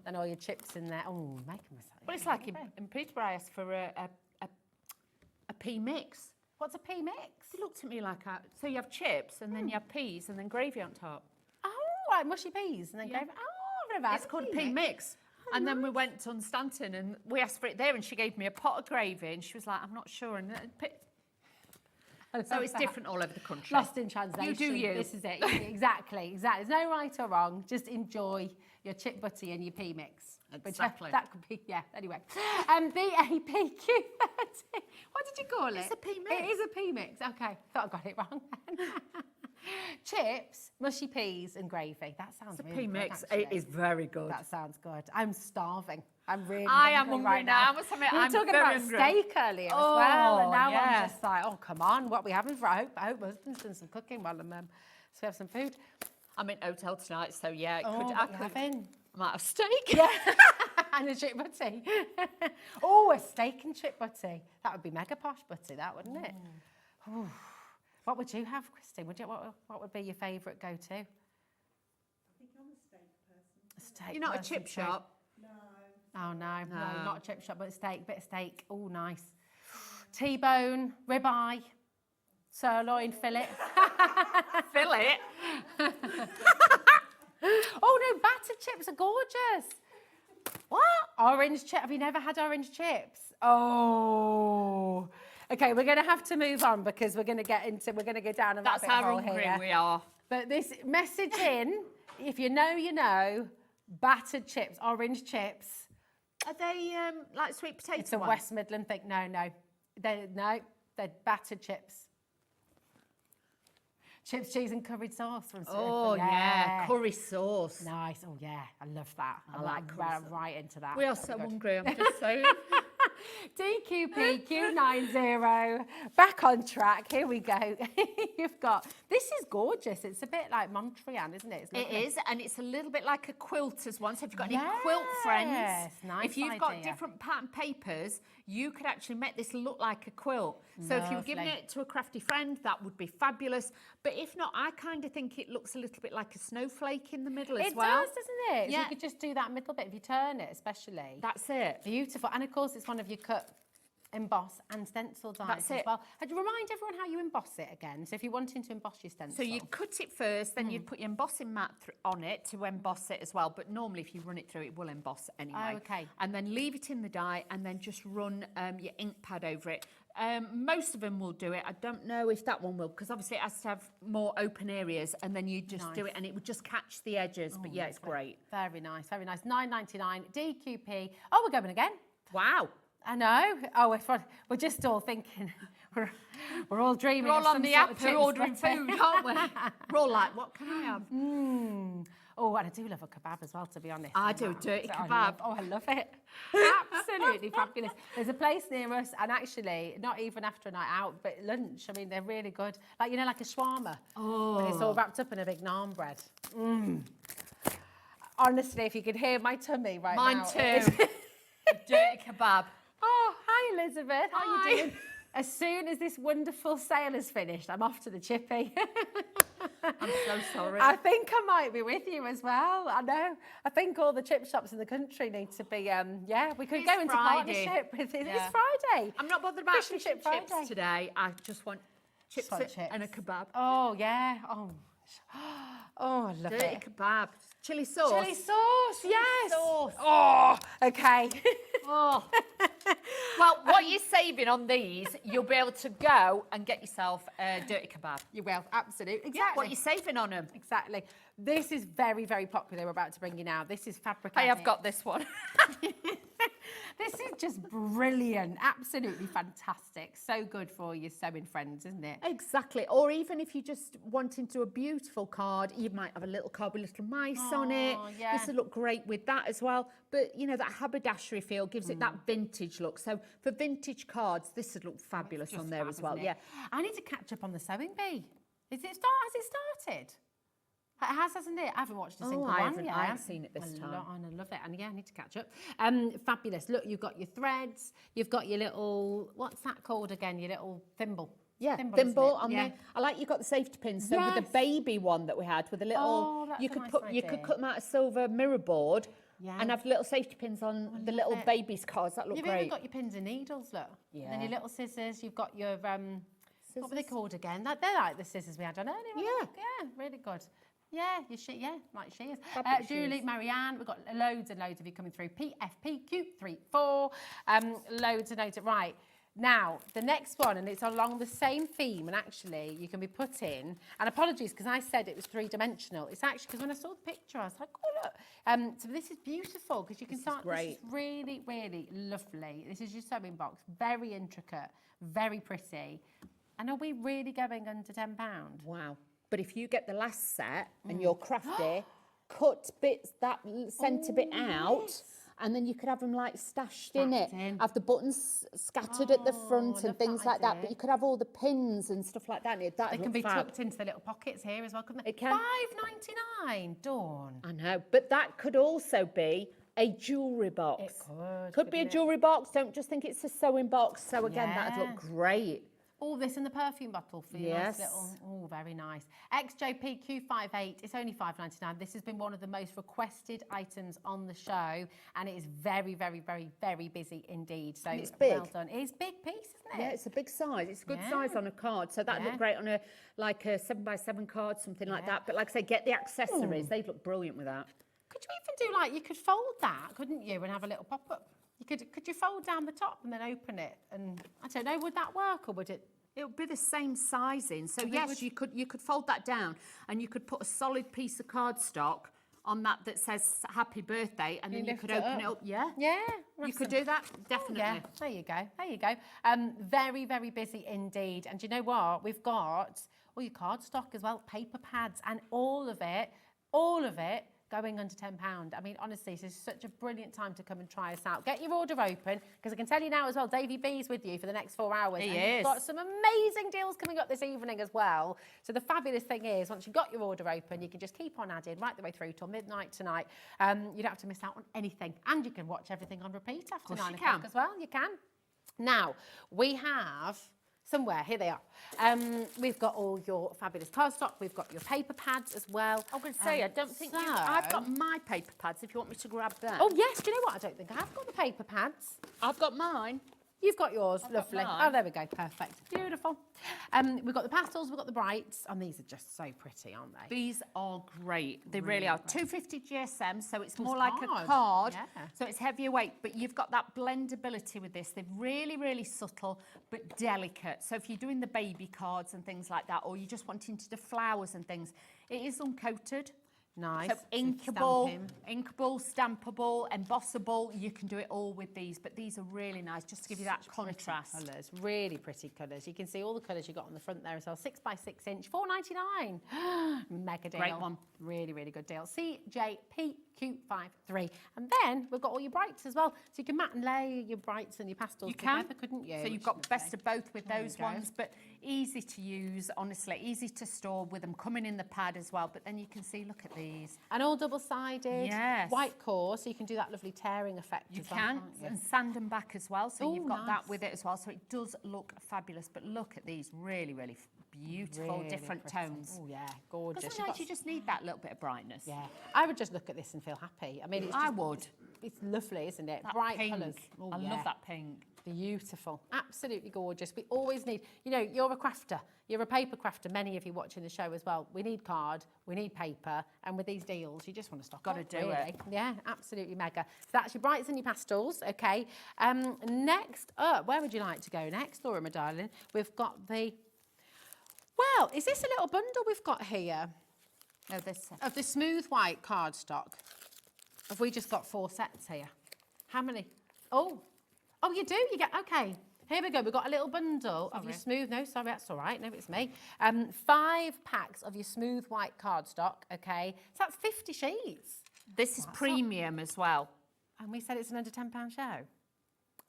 and all your chips in there. Oh, making myself. Well, it's like in Peterborough, I asked for a pea mix. What's a pea mix? They looked at me like, so you have chips, and then you have peas, and then gravy on top. Oh, like mushy peas, and then gravy. Oh, I've never had It's called a pea mix. And then we went on Stanton and we asked for it there and she gave me a pot of gravy and she was like, I'm not sure. And so it's different all over the country. Lost in translation. You do you. This is it. Exactly. There's no right or wrong. Just enjoy your chip butty and your pea mix. Exactly. That could be, anyway. BAPQ30. What did you call it? It's a pea mix. It is a pea mix. Okay. Thought I got it wrong. Chips, mushy peas and gravy. That sounds really pea good, mix. actually. It is very good. That sounds good. I'm starving. I'm really I am hungry hungry right now. now. I must admit, We were I'm talking very about hungry. steak earlier as well, and now yeah. I'm just like, oh, come on, what are we having for? I hope my husband's done some cooking while I'm so we have some food. I'm in hotel tonight, so yeah, it Oh, could. what you having? I might have steak. Yeah, and a chip butty. Oh, a steak and chip butty. That would be mega posh butty, that wouldn't it? Ooh. What would you have, Christine? What would be your favourite go-to? I think I'm a steak person. A steak. You're not a person chip too. shop. Oh, no, not a chip shop, but a steak, bit of steak. Oh, nice. T-bone, ribeye, sirloin, fillet. Fillet? Oh, no, battered chips are gorgeous. What? Orange chip. Have you never had orange chips? Oh. Okay, we're going to have to move on because we're going to go down a That's rabbit how hole hungry here. we are. But this message in, if you know, you know, battered chips, orange chips. Are they like sweet potato It's a ones? West Midland thing. No. They're battered chips. Chips, cheese and curried sauce. From Oh, yeah. Curry sauce. Nice. Oh, yeah. I love that. I like curry sauce. right into that. We are so hungry, I'm just saying. DQPQ90, back on track. Here we go. You've got, this is gorgeous. It's a bit like Montreal, isn't it? It is, and it's a little bit like a quilt as well. So if you've got any quilt friends, nice if you've got idea. different pattern papers, you could actually make this look like a quilt. So if you were giving Lovely. it to a crafty friend, that would be fabulous. But if not, I kind of think it looks a little bit like a snowflake in the middle as well. It does, doesn't it? So Yeah. you could just do that middle bit if you turn it, especially. That's it. Beautiful. And of course, it's one of your cut, emboss and stencil dies That's as it. well. And remind everyone how you emboss it again. So if you're wanting to emboss your stencil. So you'd cut it first, then you'd put your embossing mat on it to emboss it as well. But normally if you run it through, it will emboss anyway. Oh, okay. And then leave it in the die and then just run your ink pad over it. Most of them will do it. I don't know if that one will, because obviously it has to have more open areas, and then you just do it and it would just catch the edges. But yeah, it's great. Very nice, very nice. $9.99 DQP. Oh, we're going again. Wow. I know. Oh, we're just all thinking. We're all dreaming. We're all of on some the sort app, of we're chips, ordering but- food, aren't we? We're all like, what can I have? Oh, and I do love a kebab as well, to be honest. I do, dirty I kebab. I love it. Absolutely fabulous. There's a place near us, and actually, not even after a night out, but lunch. I mean, they're really good. Like, you know, like a shawarma. Oh. And it's all wrapped up in a big naan bread. Honestly, if you could hear my tummy right now. Mine too. Dirty kebab. Oh, hi, Elizabeth. How are Hi. you doing? As soon as this wonderful sale is finished, I'm off to the chippy. I'm so sorry. I think I might be with you as well. I know. I think all the chip shops in the country need to be, we could It's go into Friday. partnership with it. Yeah. It's Friday. I'm not bothered about Fish and fish and chip chips Friday. today. I just want chips, Just want and a chips. kebab. Oh, yeah. Oh, I love Dirty it. kebab. Chili sauce. Chili sauce, yes. sauce. Oh, okay. Oh. Well, what you're saving on these, you'll be able to go and get yourself a dirty kebab. You will, absolutely. Exactly. Yeah, what you're saving on them. Exactly. This is very, very popular. We're about to bring you now. This is fabric. I have got this one. This is just brilliant. Absolutely fantastic. So good for your sewing friends, isn't it? Exactly. Or even if you just wanting to do a beautiful card, you might have a little card with little mice on it. Yeah. This would look great with that as well. But, you know, that haberdashery feel gives it that vintage look. So for vintage cards, this would look fabulous on there as well. Yeah. I need to catch up on the sewing bee. Has it started? It has, hasn't it? I haven't watched a single I one haven't. yet. I haven't seen it this time. I love it. And yeah, I need to catch up. Fabulous. Look, you've got your threads. You've got your little, what's that called again? Your little thimble. Yeah, Thimble, thimble isn't it? on Yeah. there. I like you've got the safety pins. So with Yes. the baby one that we had with a little, Oh, that's you a could nice you could idea. cut them out of silver mirror board Yeah. and have little safety pins on the love little it. baby's cards. That look You've great. even got your pins and needles, look. And then Yeah. your little scissors. You've got your, what were they Scissors. called again? They're like the scissors we had on earlier. Yeah. Yeah, really good. Yeah, like she is. Fabulous Julie, shoes. Marianne, we've got loads and loads of you coming through. PFPQ34, loads and loads of, right. Now, the next one, and it's along the same theme, and actually you can be put in, and apologies because I said it was three-dimensional. It's actually, because when I saw the picture, I was like, oh, look. So this is beautiful because you can start, great. this is really, really lovely. This is your sewing box, very intricate, very pretty. And are we really going under £10? Wow. But if you get the last set and you're crafty, cut bits, that centre bit out, and then you could have them like stashed in it. Have the buttons scattered at the front and things like that. But you could have all the pins and stuff like that. They can be tucked into the little pockets here as well, couldn't they? It can. £5.99, Dawn. I know, but that could also be a jewellery box. It could. Could be a jewellery box. Don't just think it's a sewing box. So again, that'd Yeah. look great. All this in the perfume bottle for your Yes. nice little, oh, very nice. XJPQ58, it's only £5.99. This has been one of the most requested items on the show, and it is very, very, very, very busy indeed. So And it's big. well done. It's a big piece, isn't it? Yeah, it's a big size. It's a good Yeah. size on a card. So that'd Yeah. look great on a 7x7 card, something like that. But like I say, get the accessories. They'd look brilliant with that. Could you even do like, you could fold that, couldn't you, and have a little pop-up? Could you fold down the top and then open it? And I don't know, would that work or would it? It would be the same sizing. So They yes, would- you could fold that down and you could put a solid piece of cardstock on that says happy birthday, and then you lift could it open it up. up. Yeah. Yeah. You could awesome. do that, definitely. Yeah, there you go. There you go. Very, very busy indeed. And do you know what? We've got all your cardstock as well, paper pads, and all of it going under £10. I mean, honestly, this is such a brilliant time to come and try us out. Get your order open, because I can tell you now as well, Davey B's with you for the next 4 hours. He and is. You've got some amazing deals coming up this evening as well. So the fabulous thing is, once you've got your order open, you can just keep on adding right the way through till midnight tonight. You don't have to miss out on anything. And you can watch everything on repeat after 9 o'clock as well. You can. Now, we have... somewhere, here they are. We've got all your fabulous cardstock. We've got your paper pads as well. I'm going to say, I don't think I've got my paper pads, if you want me to grab them. Oh, yes, do you know what? I don't think I have got the paper pads. I've got mine. You've got yours, I've got lovely. mine. Oh, there we go, perfect. Beautiful. We've got the pastels, we've got the brights, and these are just so pretty, aren't they? These are great. They Really really are. great. 250 GSM, so it's It's more like hard. a card. Yeah. So it's heavier weight, but you've got that blendability with this. They're really, really subtle, but delicate. So if you're doing the baby cards and things like that, or you're just wanting to do flowers and things, it is uncoated. Nice. So inkable, Stamping. stampable, embossable, you can do it all with these, but these are really nice, just to give you that contrast. Colours, really pretty colours. You can see all the colours you got on the front there as well. 6x6 inch, £4.99. Mega deal. Great one. Really, really good deal. CJPQ53. And then we've got all your brights as well. So you can mat and lay your brights and your pastels You can, together, couldn't you? So Which you've is got best lovely. of both with There we those go. ones, but easy to use, honestly, easy to store with them coming in the pad as well. But then you can see, look at these. And all double-sided. Yes. White core, so you can do that lovely tearing effect You as well, can, can't you? and sand them back as well, so Ooh, you've got nice. that with it as well. So it does look fabulous, but look at these, really, really beautiful, Really different pretty. tones. Oh, yeah, gorgeous. Because You've sometimes got you just need that little bit of brightness. Yeah, I would just look at this and feel happy. I mean, it's I just, would. It's lovely, isn't it? That Bright pink. colours. Oh, I yeah. love that pink. Beautiful, absolutely gorgeous. We always need, you know, you're a crafter, you're a paper crafter, many of you watching the show as well. We need card, we need paper, and with these deals, you just want to stock Gotta up, do really. it. Yeah, absolutely mega. So that's your brights and your pastels, okay. Next up, where would you like to go next, Laura, my darling? We've got the, well, is this a little bundle we've got here? No, this. Of the smooth white cardstock. Have we just got 4 sets here? How many? Oh, you do? You get, okay. Here we go. We've got a little bundle of your smooth, no, sorry, that's all right. No, it's me. 5 packs of your smooth white cardstock, okay. So that's 50 sheets. This is premium as well. And we said it's an under £10 show.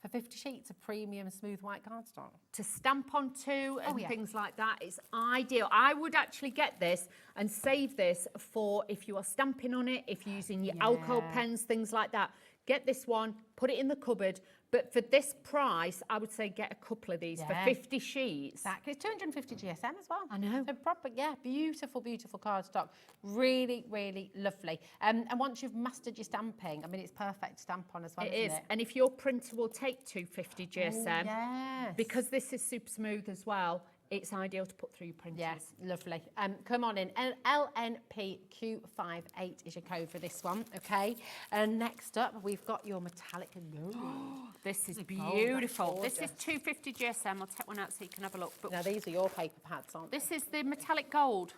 For 50 sheets of premium smooth white cardstock. To stamp onto and yeah. things like that, it's ideal. I would actually get this and save this for if you are stamping on it, if you're using your alcohol pens, things like that. Get this one, put it in the cupboard. But for this price, I would say get a couple of these for 50 sheets. Exactly. It's 250 GSM as well. I know. So proper, yeah, beautiful, beautiful cardstock. Really, really lovely. And once you've mastered your stamping, I mean, it's perfect to stamp on as well, It isn't is. it? And if your printer will take 250 GSM, yes. because this is super smooth as well, it's ideal to put through your printers. Yes, lovely. Come on in. LNPQ58 is your code for this one, okay? And next up, we've got your metallic gold. This is Oh, beautiful. that's This is 250 GSM. I'll take one out so you can have a look. But now, these are your paper pads, aren't they? this is the metallic gold.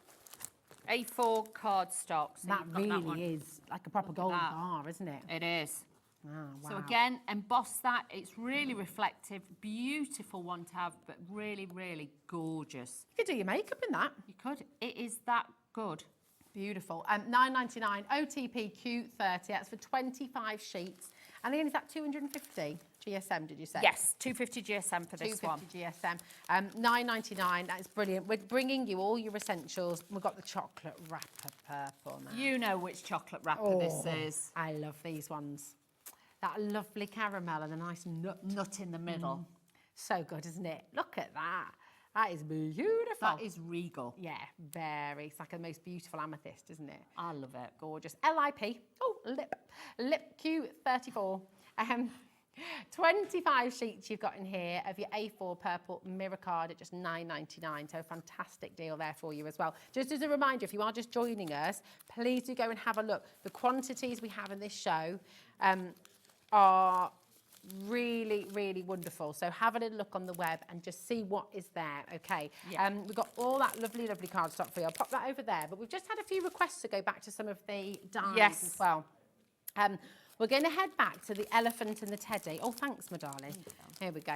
A4 cardstock. So That you've got that one. really is like a proper Look at gold that. bar, isn't it? It is. Oh, wow. So again, emboss that. It's really reflective, beautiful one to have, but really, really gorgeous. You could do your makeup in that. You could. It is that good. Beautiful. £9.99 OTP Q30. That's for 25 sheets. And again, is that 250 GSM? Did you say? Yes, 250 GSM for this one. 250 GSM. £9.99. That's brilliant. We're bringing you all your essentials. We've got the chocolate wrapper purple now. You know which chocolate wrapper this is. I love these ones. That lovely caramel and a nice nut in the middle. So good, isn't it? Look at that. That is beautiful. That is regal. Yeah, very. It's like the most beautiful amethyst, isn't it? I love it. Gorgeous. LIP. Oh, lip Q34. 25 sheets you've got in here of your A4 purple mirror card at just £9.99. So a fantastic deal there for you as well. Just as a reminder, if you are just joining us, please do go and have a look. The quantities we have in this show are really, really wonderful. So have a little look on the web and just see what is there, okay? Yeah. We've got all that lovely, lovely cardstock for you. I'll pop that over there. But we've just had a few requests to go back to some of the dies as well. We're going to head back to the elephant and the teddy. Oh, thanks, my darling. Here we go.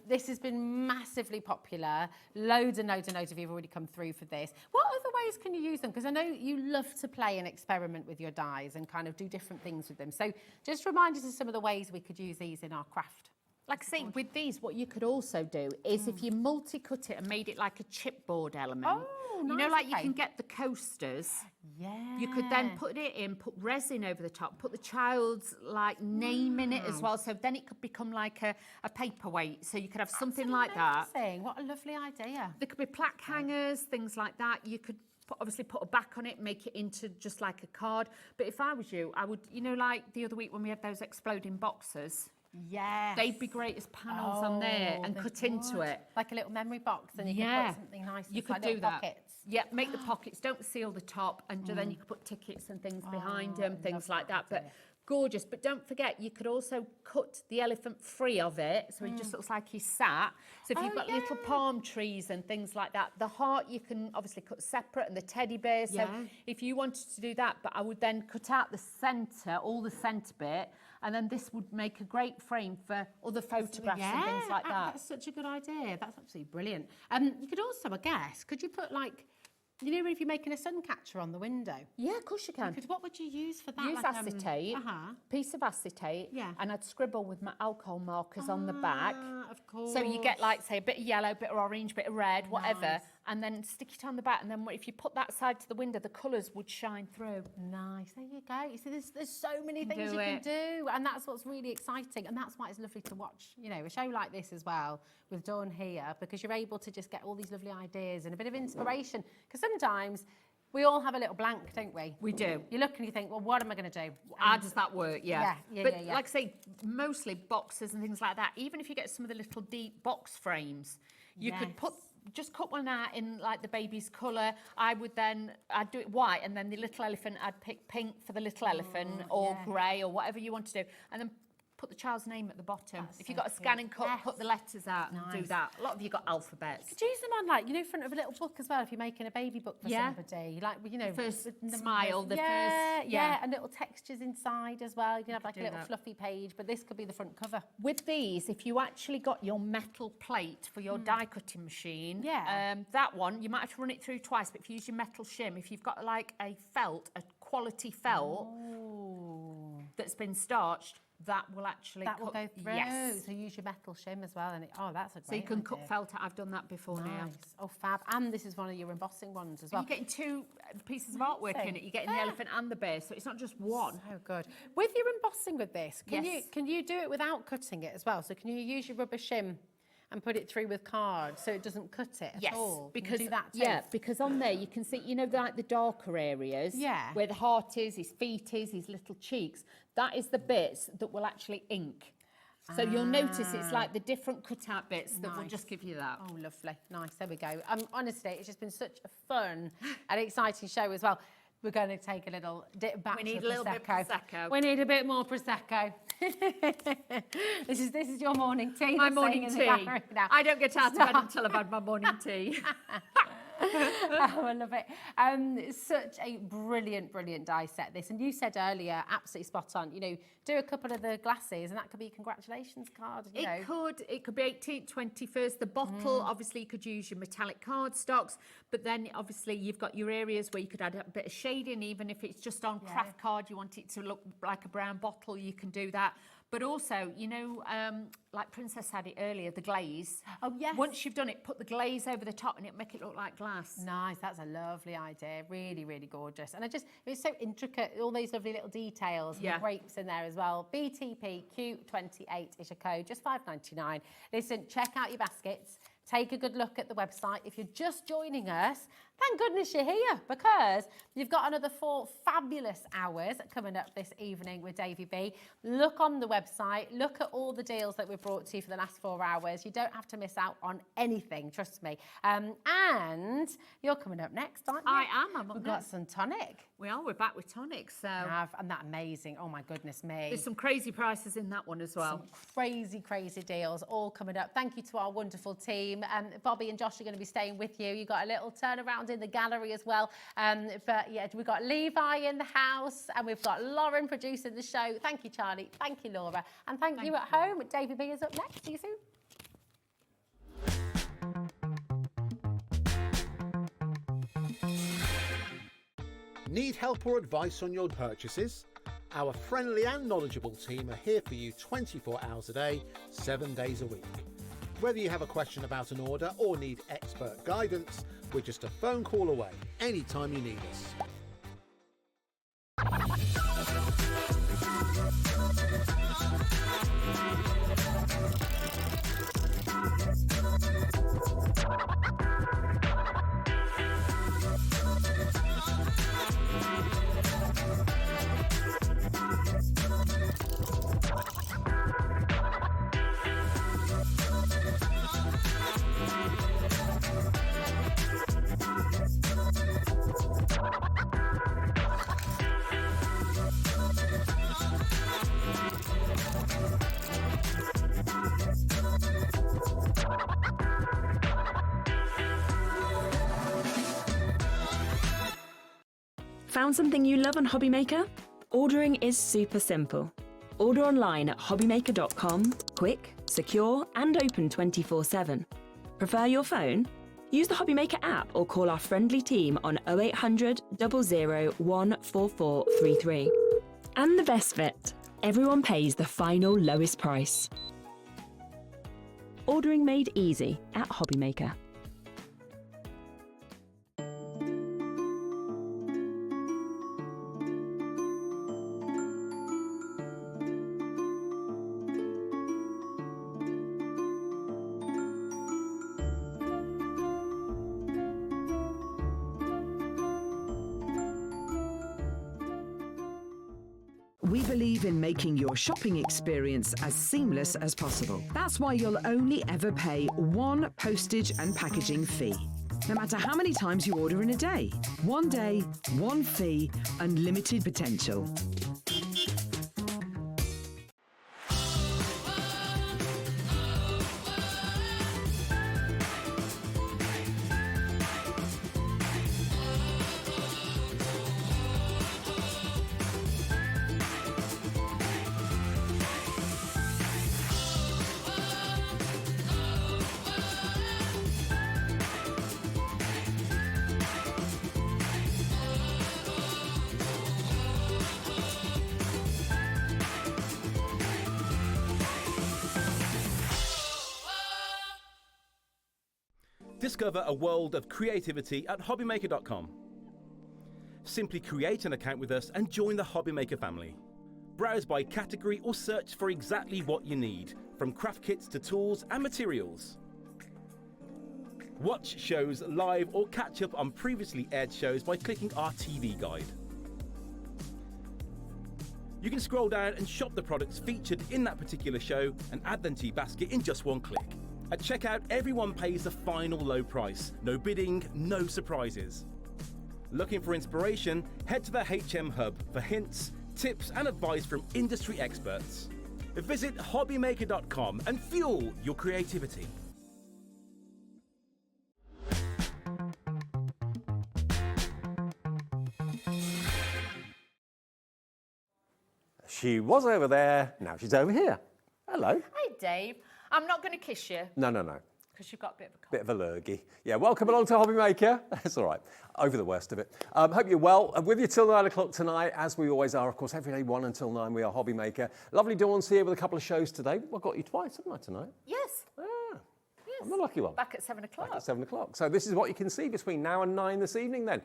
This has been massively popular. Loads and loads and loads of you have already come through for this. What other ways can you use them? Because I know you love to play and experiment with your dies and kind of do different things with them. So just remind us of some of the ways we could use these in our craft. Like I say, with these, what you could also do is if you multi-cut it and made it like a chipboard element. Oh, you know, nice, like you okay. can get the coasters. Yeah. You could then put it in, put resin over the top, put the child's like name in it as well. So then it could become like a paperweight. So you could have something like that. Amazing. What a lovely idea. There could be plaque hangers, things like that. You could obviously put a back on it, make it into just like a card. But if I was you, I would, you know, like the other week when we had those exploding boxes. Yes. They'd be great as panels on there and they cut into would. it. Like a little memory box and you can put something nice You inside could do little that. pockets. Yeah, make the pockets, don't seal the top, and then you could put tickets and things behind them, things like that. But gorgeous. But don't forget, you could also cut the elephant free of it, so it just looks like he's sat. So if you've got little palm trees and things like that, the heart you can obviously cut separate, and the teddy bear. So if you wanted to do that, but I would then cut out the centre, all the centre bit, and then this would make a great frame for other photographs and things like that. That's such a good idea. That's absolutely brilliant. You could also, I guess, could you put like, you know, if you're making a sun catcher on the window? Yeah, of course you can. What would you use for that? Use like, acetate, piece of acetate, and I'd scribble with my alcohol markers on the back. Of course. So you get like, say, a bit of yellow, a bit of orange, bit of red, whatever, and then stick it on the back. And then if you put that side to the window, the colours would shine through. Nice. There you go. You see, there's so many things you can do, and that's what's really exciting, and that's why it's lovely to watch. You know, a show like this as well with Dawn here, because you're able to just get all these lovely ideas and a bit of inspiration. Because sometimes we all have a little blank, don't we? We do. You look and you think, well, what am I going to do? How does that work? Yeah. But yeah. like I say, mostly boxes and things like that. Even if you get some of the little deep box frames, you could just cut one out in like the baby's colour. I'd do it white, and then the little elephant, I'd pick pink for the little elephant, or grey, or whatever you want to do. And then put the child's name at the bottom. If you've got a scanning cut, put the letters out and do that. A lot of you got alphabets. Could use them on, like, you know, front of a little book as well, if you're making a baby book for somebody. Like, you know, first the smile, the first... Yeah, and little textures inside as well. You can have like a little that. fluffy page, but this could be the front cover. With these, if you actually got your metal plate for your die cutting machine, that one, you might have to run it through twice, but if you use your metal shim, if you've got like a quality felt, that's been starched, that will actually That will cut, go through. Yes. So use your metal shim as well. And that's a great So you can idea. cut felt out. I've done that before now. Nice. Oh, fab. And this is one of your embossing ones as well. You're getting two pieces of artwork in Amazing. it. You're getting the elephant and the bear, so it's not just one. So good. With your embossing with this, Yes. can you do it without cutting it as well? So can you use your rubber shim and put it through with card so it doesn't cut it at all? Can you because do that too? yeah, because on there you can see, you know, like the darker areas, Yeah. where the heart is, his feet is, his little cheeks. That is the bits that will actually ink. So you'll notice it's like the different cutout bits that will Nice. just give you that. Oh, lovely. Nice. There we go. Honestly, it's just been such a fun and exciting show as well. We're going to take a little dip back We to need a little bit of Prosecco. We need a bit more Prosecco. This is your morning tea. My that's morning saying in the tea. gallery now. I don't get out of bed Stop. until I've had my morning tea. Oh, I love it. Such a brilliant, brilliant die set, this. And you said earlier, absolutely spot on, you know, do a couple of the glasses and that could be a congratulations card, you know. It could be 18th, 21st. The bottle, obviously you could use your metallic cardstocks, but then obviously you've got your areas where you could add a bit of shading, even if it's just on craft card, you want it to look like a brown bottle, you can do that. But also, you know, like Princess had it earlier, the glaze. Oh, yes. Once you've done it, put the glaze over the top and it'll make it look like glass. Nice, that's a lovely idea. Really, really gorgeous. And it's so intricate, all those lovely little details, and the grapes in there as well. BTP Q28 is your code, just $5.99. Listen, check out your baskets. Take a good look at the website. If you're just joining us, thank goodness you're here, because you've got another 4 fabulous hours coming up this evening with Davey B. Look on the website, look at all the deals that we've brought to you for the last 4 hours. You don't have to miss out on anything, trust me. And you're coming up next, aren't you? I am. I'm up We've got next. some tonic. We're back with tonic, so. And that amazing. Oh my goodness me. There's some crazy prices in that one as well. Some crazy, crazy deals all coming up. Thank you to our wonderful team. Bobby and Josh are going to be staying with you. You've got a little turnaround in the gallery as well. But yeah, we've got Levi in the house and we've got Lauren producing the show. Thank you, Charlie. Thank you, Laura. And thank you at home. David B is up next. See you soon. Need help or advice on your purchases? Our friendly and knowledgeable team are here for you 24 hours a day, 7 days a week. Whether you have a question about an order or need expert guidance, we're just a phone call away anytime you need us. Found something you love on Hobbymaker? Ordering is super simple. Order online at hobbymaker.com, quick, secure, and open 24/7. Prefer your phone? Use the Hobbymaker app or call our friendly team on 0800 00 14433. And the best bit, everyone pays the final lowest price. Ordering made easy at Hobbymaker. We believe in making your shopping experience as seamless as possible. That's why you'll only ever pay one postage and packaging fee. No matter how many times you order in a day. One day, one fee, unlimited potential. Discover a world of creativity at hobbymaker.com. Simply create an account with us and join the Hobbymaker family. Browse by category or search for exactly what you need, from craft kits to tools and materials. Watch shows live or catch up on previously aired shows by clicking our TV guide. You can scroll down and shop the products featured in that particular show and add them to your basket in just one click. At checkout, everyone pays the final low price. No bidding, no surprises. Looking for inspiration? Head to the HM Hub for hints, tips and advice from industry experts. Visit hobbymaker.com and fuel your creativity. She was over there, now she's over here. Hello. Hey, Dave. I'm not going to kiss you. No. Because you've got a bit of a cold. Bit of a lurgy. Yeah, welcome along to Hobbymaker. That's all right. Over the worst of it. Hope you're well. I'm with you till 9 o'clock tonight, as we always are. Of course, every day 1 until 9, we are Hobbymaker. Lovely Dawn's here with a couple of shows today. I've got you twice, haven't I, tonight? Yes. Yes. I'm the lucky one. Back at 7 o'clock. Back at 7 o'clock. So this is what you can see between now and 9 this evening then.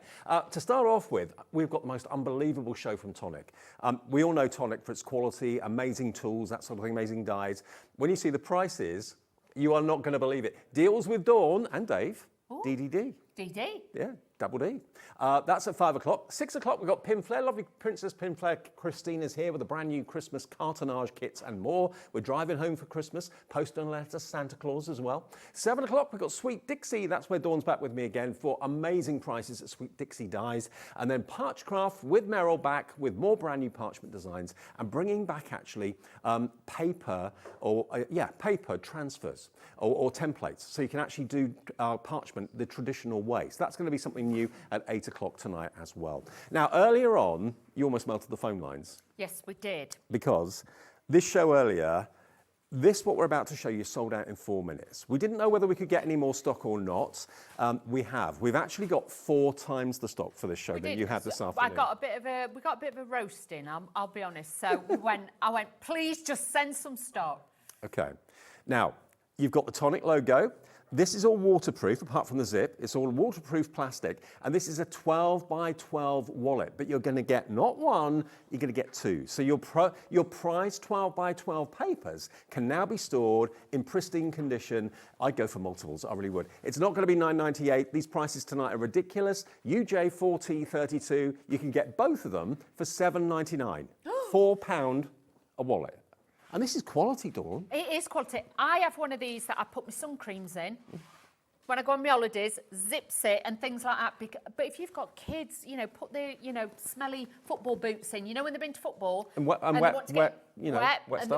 To start off with, we've got the most unbelievable show from Tonic. We all know Tonic for its quality, amazing tools, that sort of thing, amazing dyes. When you see the prices, you are not going to believe it. Deals with Dawn and Dave. Ooh. DDD. DD. Yeah, double D. That's at 5 o'clock. 6 o'clock, we've got Pinflair. Lovely Princess Pinflair Christina's here with a brand new Christmas cartonnage kits and more. We're driving home for Christmas. Posting a letter to Santa Claus as well. 7 o'clock, we've got Sweet Dixie. That's where Dawn's back with me again for amazing prices at Sweet Dixie Dyes. And then Parchcraft with Meryl back with more brand new parchment designs and bringing back actually paper paper transfers or templates. So you can actually do parchment the traditional way. So that's going to be something new at 8 o'clock tonight as well. Now, earlier on, you almost melted the phone lines. Yes, we did. Because this show earlier, what we're about to show you sold out in 4 minutes. We didn't know whether we could get any more stock or not. We have. We've actually got 4 times the stock for this show than you had this afternoon. We got a bit of a roasting, I'll be honest. So I went, please just send some stock. Okay. Now, you've got the Tonic logo. This is all waterproof, apart from the zip. It's all waterproof plastic, and this is a 12 by 12 wallet, but you're going to get not one, you're going to get 2. So your prized 12 by 12 papers can now be stored in pristine condition. I'd go for multiples, I really would. It's not going to be $9.98. These prices tonight are ridiculous. UJ 4T32, you can get both of them for $7.99. £4 a wallet. And this is quality, Dawn. It is quality. I have one of these that I put my sun creams in. When I go on my holidays, zips it and things like that. But if you've got kids, put the, smelly football boots in. When they've been to football and wet stuff. They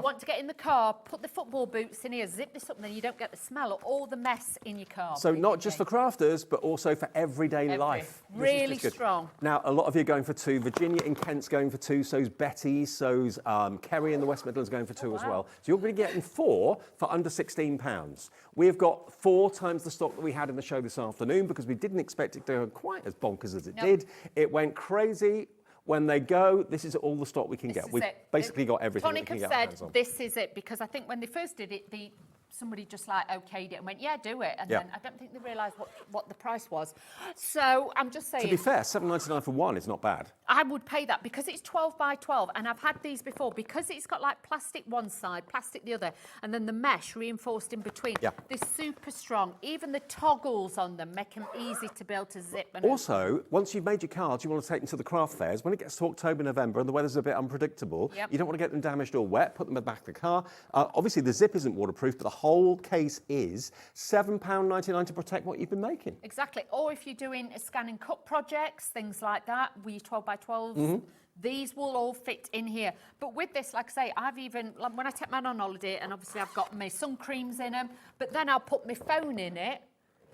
want to get in the car, put the football boots in here, zip this up, and then you don't get the smell or all the mess in your car. So not just for crafters, but also for everyday life. Really strong. Now, a lot of you are going for 2. Virginia in Kent's going for 2. So's Betty. So's Kerry in the West Midlands going for 2 as well. So you're going to be getting 4 for under £16. We've got 4 times the stock that we had in the show this afternoon because we didn't expect it to go quite as bonkers as it did. It went crazy. When they go, this is all the stock we can get. We've basically got everything Tonic that we can have get our hands said, on. this is it, because I think when they first did it, somebody just okayed it and went, yeah, do it. And then I don't think they realised what the price was. So I'm just saying. To be fair, $7.99 for one is not bad. I would pay that because it's 12 by 12 and I've had these before because it's got like plastic one side, plastic the other, and then the mesh reinforced in between. Yeah. They're super strong. Even the toggles on them make them easy to be able to zip. And Also, once you've made your cards, you want to take them to the craft fairs. When it gets to October, November, and the weather's a bit unpredictable, you don't want to get them damaged or wet, put them in the back of the car. Obviously, the zip isn't waterproof, but the whole case is £7.99 to protect what you've been making. Exactly. Or if you're doing scan and cut projects, things like that, with your 12 by 12s, these will all fit in here. But with this, like I say, I've even, when I take mine on holiday, and obviously I've got my sun creams in them, but then I'll put my phone in it,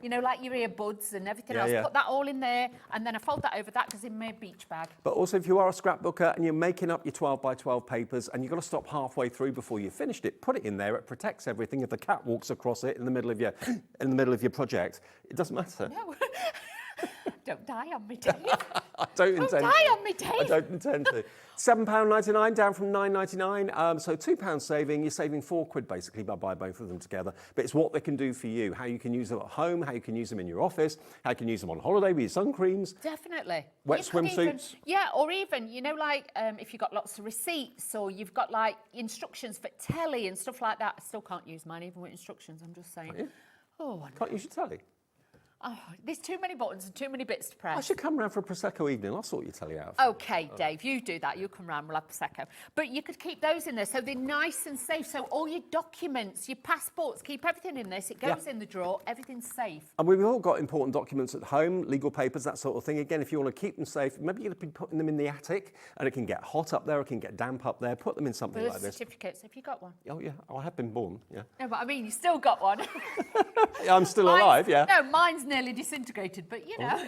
like your earbuds and everything else, put that all in there, and then I fold that over, that goes in my beach bag. But also, if you are a scrapbooker and you're making up your 12 by 12 papers and you've got to stop halfway through before you've finished it, put it in there. It protects everything. If the cat walks across it in the middle of your project, it doesn't matter. No. Don't die on me, Dave. I don't intend die to. on me, Dave. I don't intend to. £7.99 down from £9.99. So £2 saving. You're saving £4 basically by buying both of them together. But it's what they can do for you. How you can use them at home, how you can use them in your office, how you can use them on holiday with your sun creams. Definitely. Wet You could even- swimsuits. Yeah, or even, you know, like if you've got lots of receipts or you've got like instructions for telly and stuff like that. I still can't use mine even with instructions, I'm just saying. You? Oh, Can't use your telly. oh, there's too many buttons and too many bits to press. I should come round for a Prosecco evening. I'll sort your telly out. Okay, Dave, you do that. You come round, we'll have Prosecco. But you could keep those in there so they're nice and safe. So all your documents, your passports, keep everything in this. It goes in the drawer, everything's safe. And we've all got important documents at home, legal papers, that sort of thing. Again, if you want to keep them safe, maybe you'll be putting them in the attic and it can get hot up there, it can get damp up there. Put them in something like Birth this. certificates, have you got one? Oh, yeah. Oh, I have been born, yeah. No, but I mean, you still got one. Yeah, I'm still alive, yeah. No, mine's nearly disintegrated, but you know.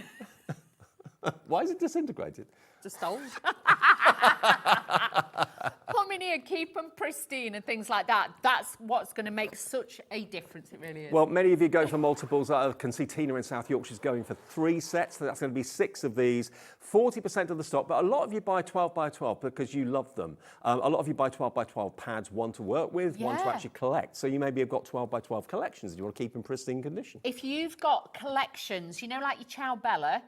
Why is it disintegrated? Just old. Put them in here, keep them pristine and things like that. That's what's going to make such a difference. It really is. Well, many of you go for multiples. I can see Tina in South Yorkshire's going for 3 sets, so that's going to be 6 of these. 40% of the stock, but a lot of you buy 12 by 12 because you love them. A lot of you buy 12 by 12 pads, one to work with, one to actually collect. So you maybe have got 12 by 12 collections that you want to keep in pristine condition. If you've got collections, you know, like your Ciao Bella,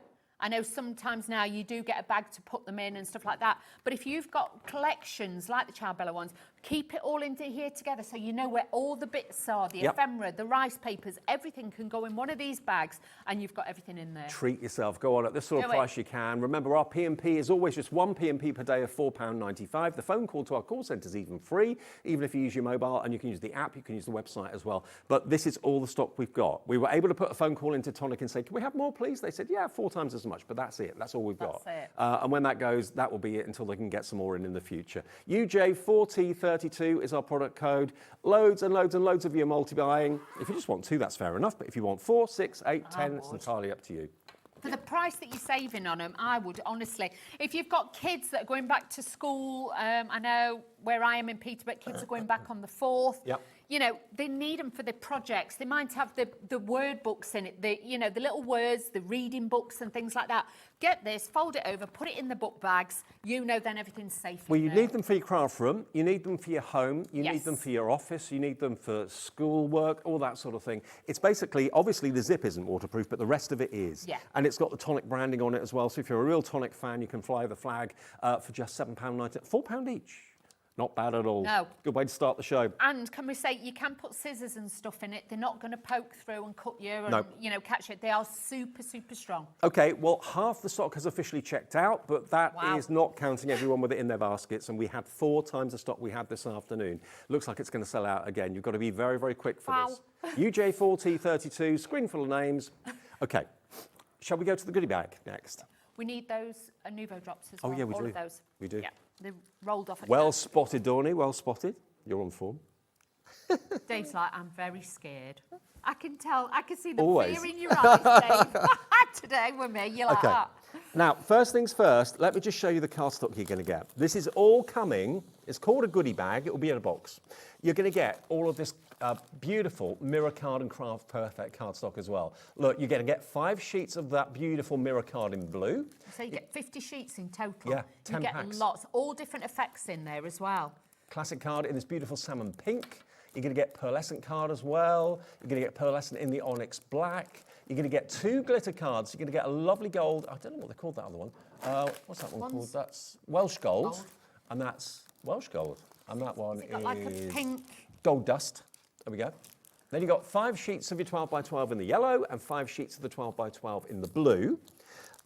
I know sometimes now you do get a bag to put them in and stuff like that. But if you've got collections like the Ciao Bella ones, keep it all into here together so you know where all the bits are, the ephemera, the rice papers, everything can go in one of these bags and you've got everything in there. Treat yourself. Go on at this sort of price you can. Remember, our P&P is always just one P&P per day of £4.95. The phone call to our call centre is even free, even if you use your mobile, and you can use the app, you can use the website as well. But this is all the stock we've got. We were able to put a phone call into Tonic and say, can we have more, please? They said, yeah, 4 times as much, but that's it. That's all we've got. That's it. And when that goes, that will be it until they can get some more in the future. UJ4T32 is our product code. Loads and loads and loads of you are multi-buying. If you just want 2, that's fair enough. But if you want 4, 6, 8, 10, it's entirely up to you. For the price that you're saving on them, I would honestly, if you've got kids that are going back to school, I know where I am in Peterborough, kids are going back on the 4th. Yep. You know, they need them for the projects. They might have the word books in it, you know, the little words, the reading books and things like that. Get this, fold it over, put it in the book bags. You know then everything's safe. Well, you need them for your craft room, you need them for your home, you need Yes. them for your office, you need them for school work, all that sort of thing. It's basically, obviously the zip isn't waterproof, but the rest of it is. Yeah. And it's got the Tonic branding on it as well. So if you're a real Tonic fan, you can fly the flag for just £7.90, £4 each. Not bad at all. No. Good way to start the show. And can we say, you can put scissors and stuff in it. They're not going to poke through and cut you and, No. you know, catch it. They are super, super strong. Okay, well, half the stock has officially checked out, but that Wow. is not counting everyone with it in their baskets, and we had 4 times the stock we had this afternoon. Looks like it's going to sell out again. You've got to be very, very quick for Wow. this. UJ4T32, screen full of names. Okay, shall we go to the goodie bag next? We need those Nouveau drops as Oh, well. yeah, we all do. of those. We do. Yeah, they're rolled off. At Well spotted, Dawney, well spotted. You're on form. Dave's like, I'm very scared. I can tell. I can see the Always. fear in your eyes, Dave. Today with me, you're like Okay. that. Now, first things first, let me just show you the card stock you're going to get. This is all coming, it's called a goodie bag, it will be in a box. You're going to get all of this beautiful Mirror Card and Craft Perfect cardstock as well. Look, you're going to get 5 sheets of that beautiful mirror card in blue. So you get 50 sheets in total. Yeah, 10 You get packs. lots, all different effects in there as well. Classic card in this beautiful salmon pink. You're going to get pearlescent card as well. You're going to get pearlescent in the onyx black. You're going to get 2 glitter cards. You're going to get a lovely gold. I don't know what they called that other one. What's that one called? That's Welsh gold. And that's Welsh gold. And that one Has it got like a is pink? gold dust. There we go. Then you've got 5 sheets of your 12 by 12 in the yellow and 5 sheets of the 12 by 12 in the blue.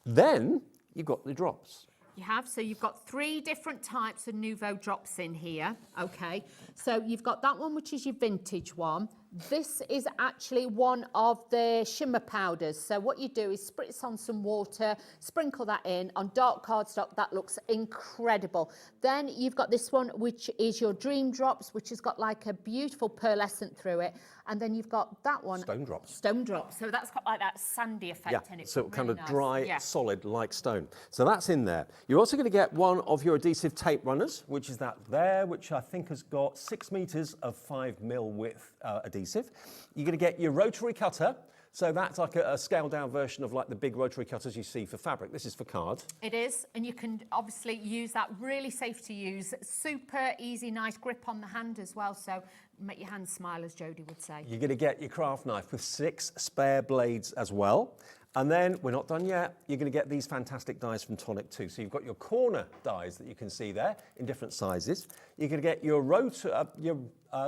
Then you've got the drops. You have, so you've got 3 different types of Nouveau drops in here, okay? So you've got that one, which is your vintage one. This is actually one of the shimmer powders. So what you do is spritz on some water, sprinkle that in on dark cardstock. That looks incredible. Then you've got this one, which is your dream drops, which has got like a beautiful pearlescent through it. And then you've got that one. Stone drops. Stone drops. So that's got like that sandy effect in it. so kind Really of nice. dry, Yeah. solid like stone. So that's in there. You're also going to get one of your adhesive tape runners, which is that there, which I think has got 6 meters of 5mm width adhesive. You're going to get your rotary cutter. So that's like a scaled down version of like the big rotary cutters you see for fabric. This is for card. It is, and you can obviously use that, really safe to use, super easy, nice grip on the hand as well, so make your hands smile, as Jodie would say. You're going to get your craft knife with 6 spare blades as well. And then, we're not done yet, you're going to get these fantastic dies from Tonic too. So you've got your corner dies that you can see there in different sizes. You're going to get your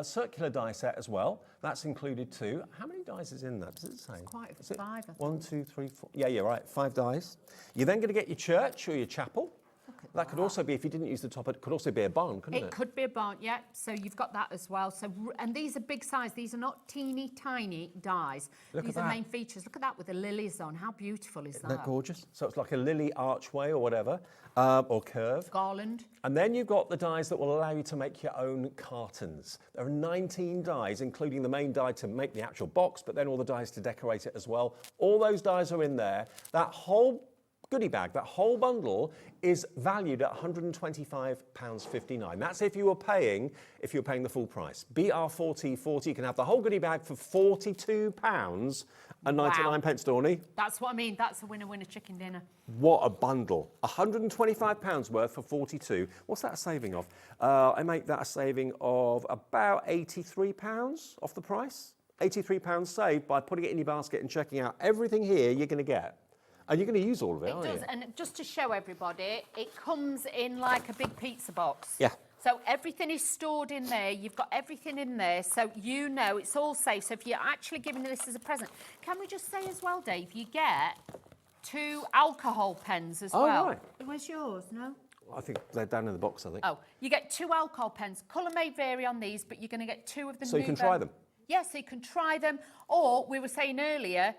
circular die set as well. That's included too. How many dies is in that? Does it say? It's quite Is it 5, I think. 1, 2, 3, 4. Yeah, you're right, 5 dies. You're then going to get your church or your chapel. That could also be, if you didn't use the top, it could also be a barn, couldn't it? It could be a barn, yeah. So you've got that as well. So, and these are big size. These are not teeny tiny dies. These are main features. Look at that with the lilies on. How beautiful is that? Isn't that gorgeous? So it's like a lily archway or whatever, or curve. Garland. And then you've got the dies that will allow you to make your own cartons. There are 19 dies, including the main die to make the actual box, but then all the dies to decorate it as well. All those dies are in there. That whole goodie bag, that whole bundle is valued at £125.59. That's if you were paying the full price. BR40, you can have the whole goodie bag for £42.99, Dorney. That's what I mean. That's a winner chicken dinner. What a bundle. £125 worth for 42. What's that a saving of? I make that a saving of about £83 off the price. £83 saved by putting it in your basket and checking out everything here you're going to get. And you're going to use all of it, aren't you? It does, and just to show everybody, it comes in like a big pizza box. Yeah. So everything is stored in there. You've got everything in there, so you know it's all safe. So if you're actually giving this as a present, can we just say as well, Dave, you get 2 alcohol pens as well. Right. Where's yours? No? I think they're down in the box, I think. Oh, you get 2 alcohol pens. Colour may vary on these, but you're going to get 2 of them. So you can try them? Yes, so you can try them. Or, we were saying earlier,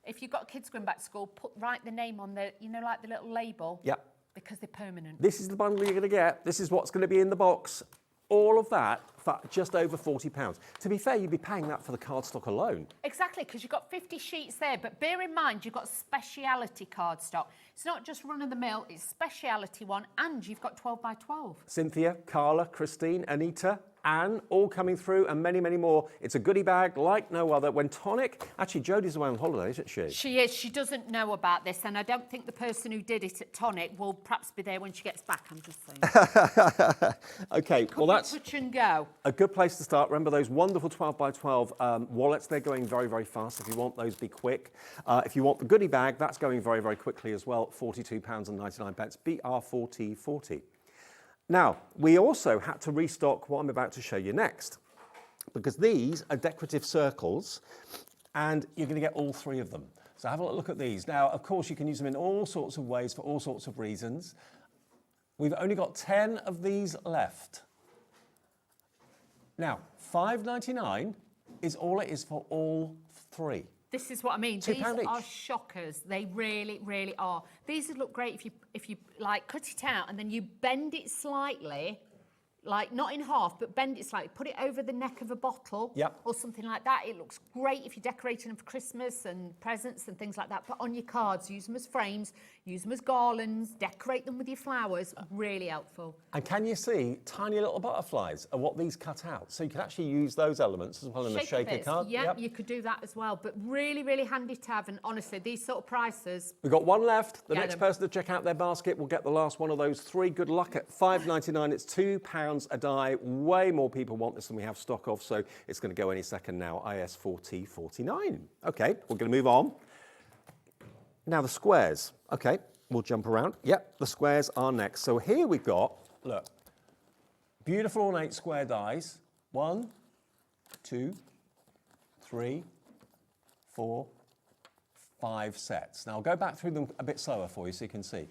if you've got kids going back to school, write the name on the, you know, like the little label. Yeah. Because they're permanent. This is the bundle you're going to get. This is what's going to be in the box. All of that for just over £40. To be fair, you'd be paying that for the cardstock alone. Exactly, because you've got 50 sheets there. But bear in mind, you've got speciality cardstock. It's not just run-of-the-mill, it's speciality one, and you've got 12 by 12. Cynthia, Carla, Christine, Anita, Anne, all coming through, and many, many more. It's a goodie bag like no other. When Tonic, actually Jodie's away on holiday, isn't she? She is. She doesn't know about this, and I don't think the person who did it at Tonic will perhaps be there when she gets back, I'm just saying. Okay, well that's touch and go. A good place to start. Remember those wonderful 12 by 12 wallets, they're going very, very fast. If you want those, be quick. If you want the goodie bag, that's going very, very quickly as well, £42.99, BR4040. Now, we also had to restock what I'm about to show you next, because these are decorative circles, and you're going to get all 3 of them. So have a look at these. Now, of course, you can use them in all sorts of ways for all sorts of reasons. We've only got 10 of these left. Now, £5.99 is all it is for all 3. This is what I mean. £2 These each. are shockers. They really, really are. These would look great if you like cut it out and then you bend it slightly, like not in half, but bend it slightly. Put it over the neck of a bottle or something like that. It looks great if you're decorating them for Christmas and presents and things like that. Put on your cards, use them as frames, use them as garlands, decorate them with your flowers. Really helpful. And can you see tiny little butterflies are what these cut out? So you can actually use those elements as well in the shaker bits. card. Yeah, you could do that as well. But really, really handy to have. And honestly, these sort of prices. We've got 1 left. The Get next them. person to check out their basket will get the last one of those 3. Good luck at £5.99. It's £2 a die. Way more people want this than we have stock of, so it's going to go any second now. IS4049. Okay, we're going to move on. Now the squares. Okay, we'll jump around. Yep, the squares are next. So here we've got, look, beautiful ornate square dies. 1, 2, 3, 4, 5 sets. Now I'll go back through them a bit slower for you so you can see.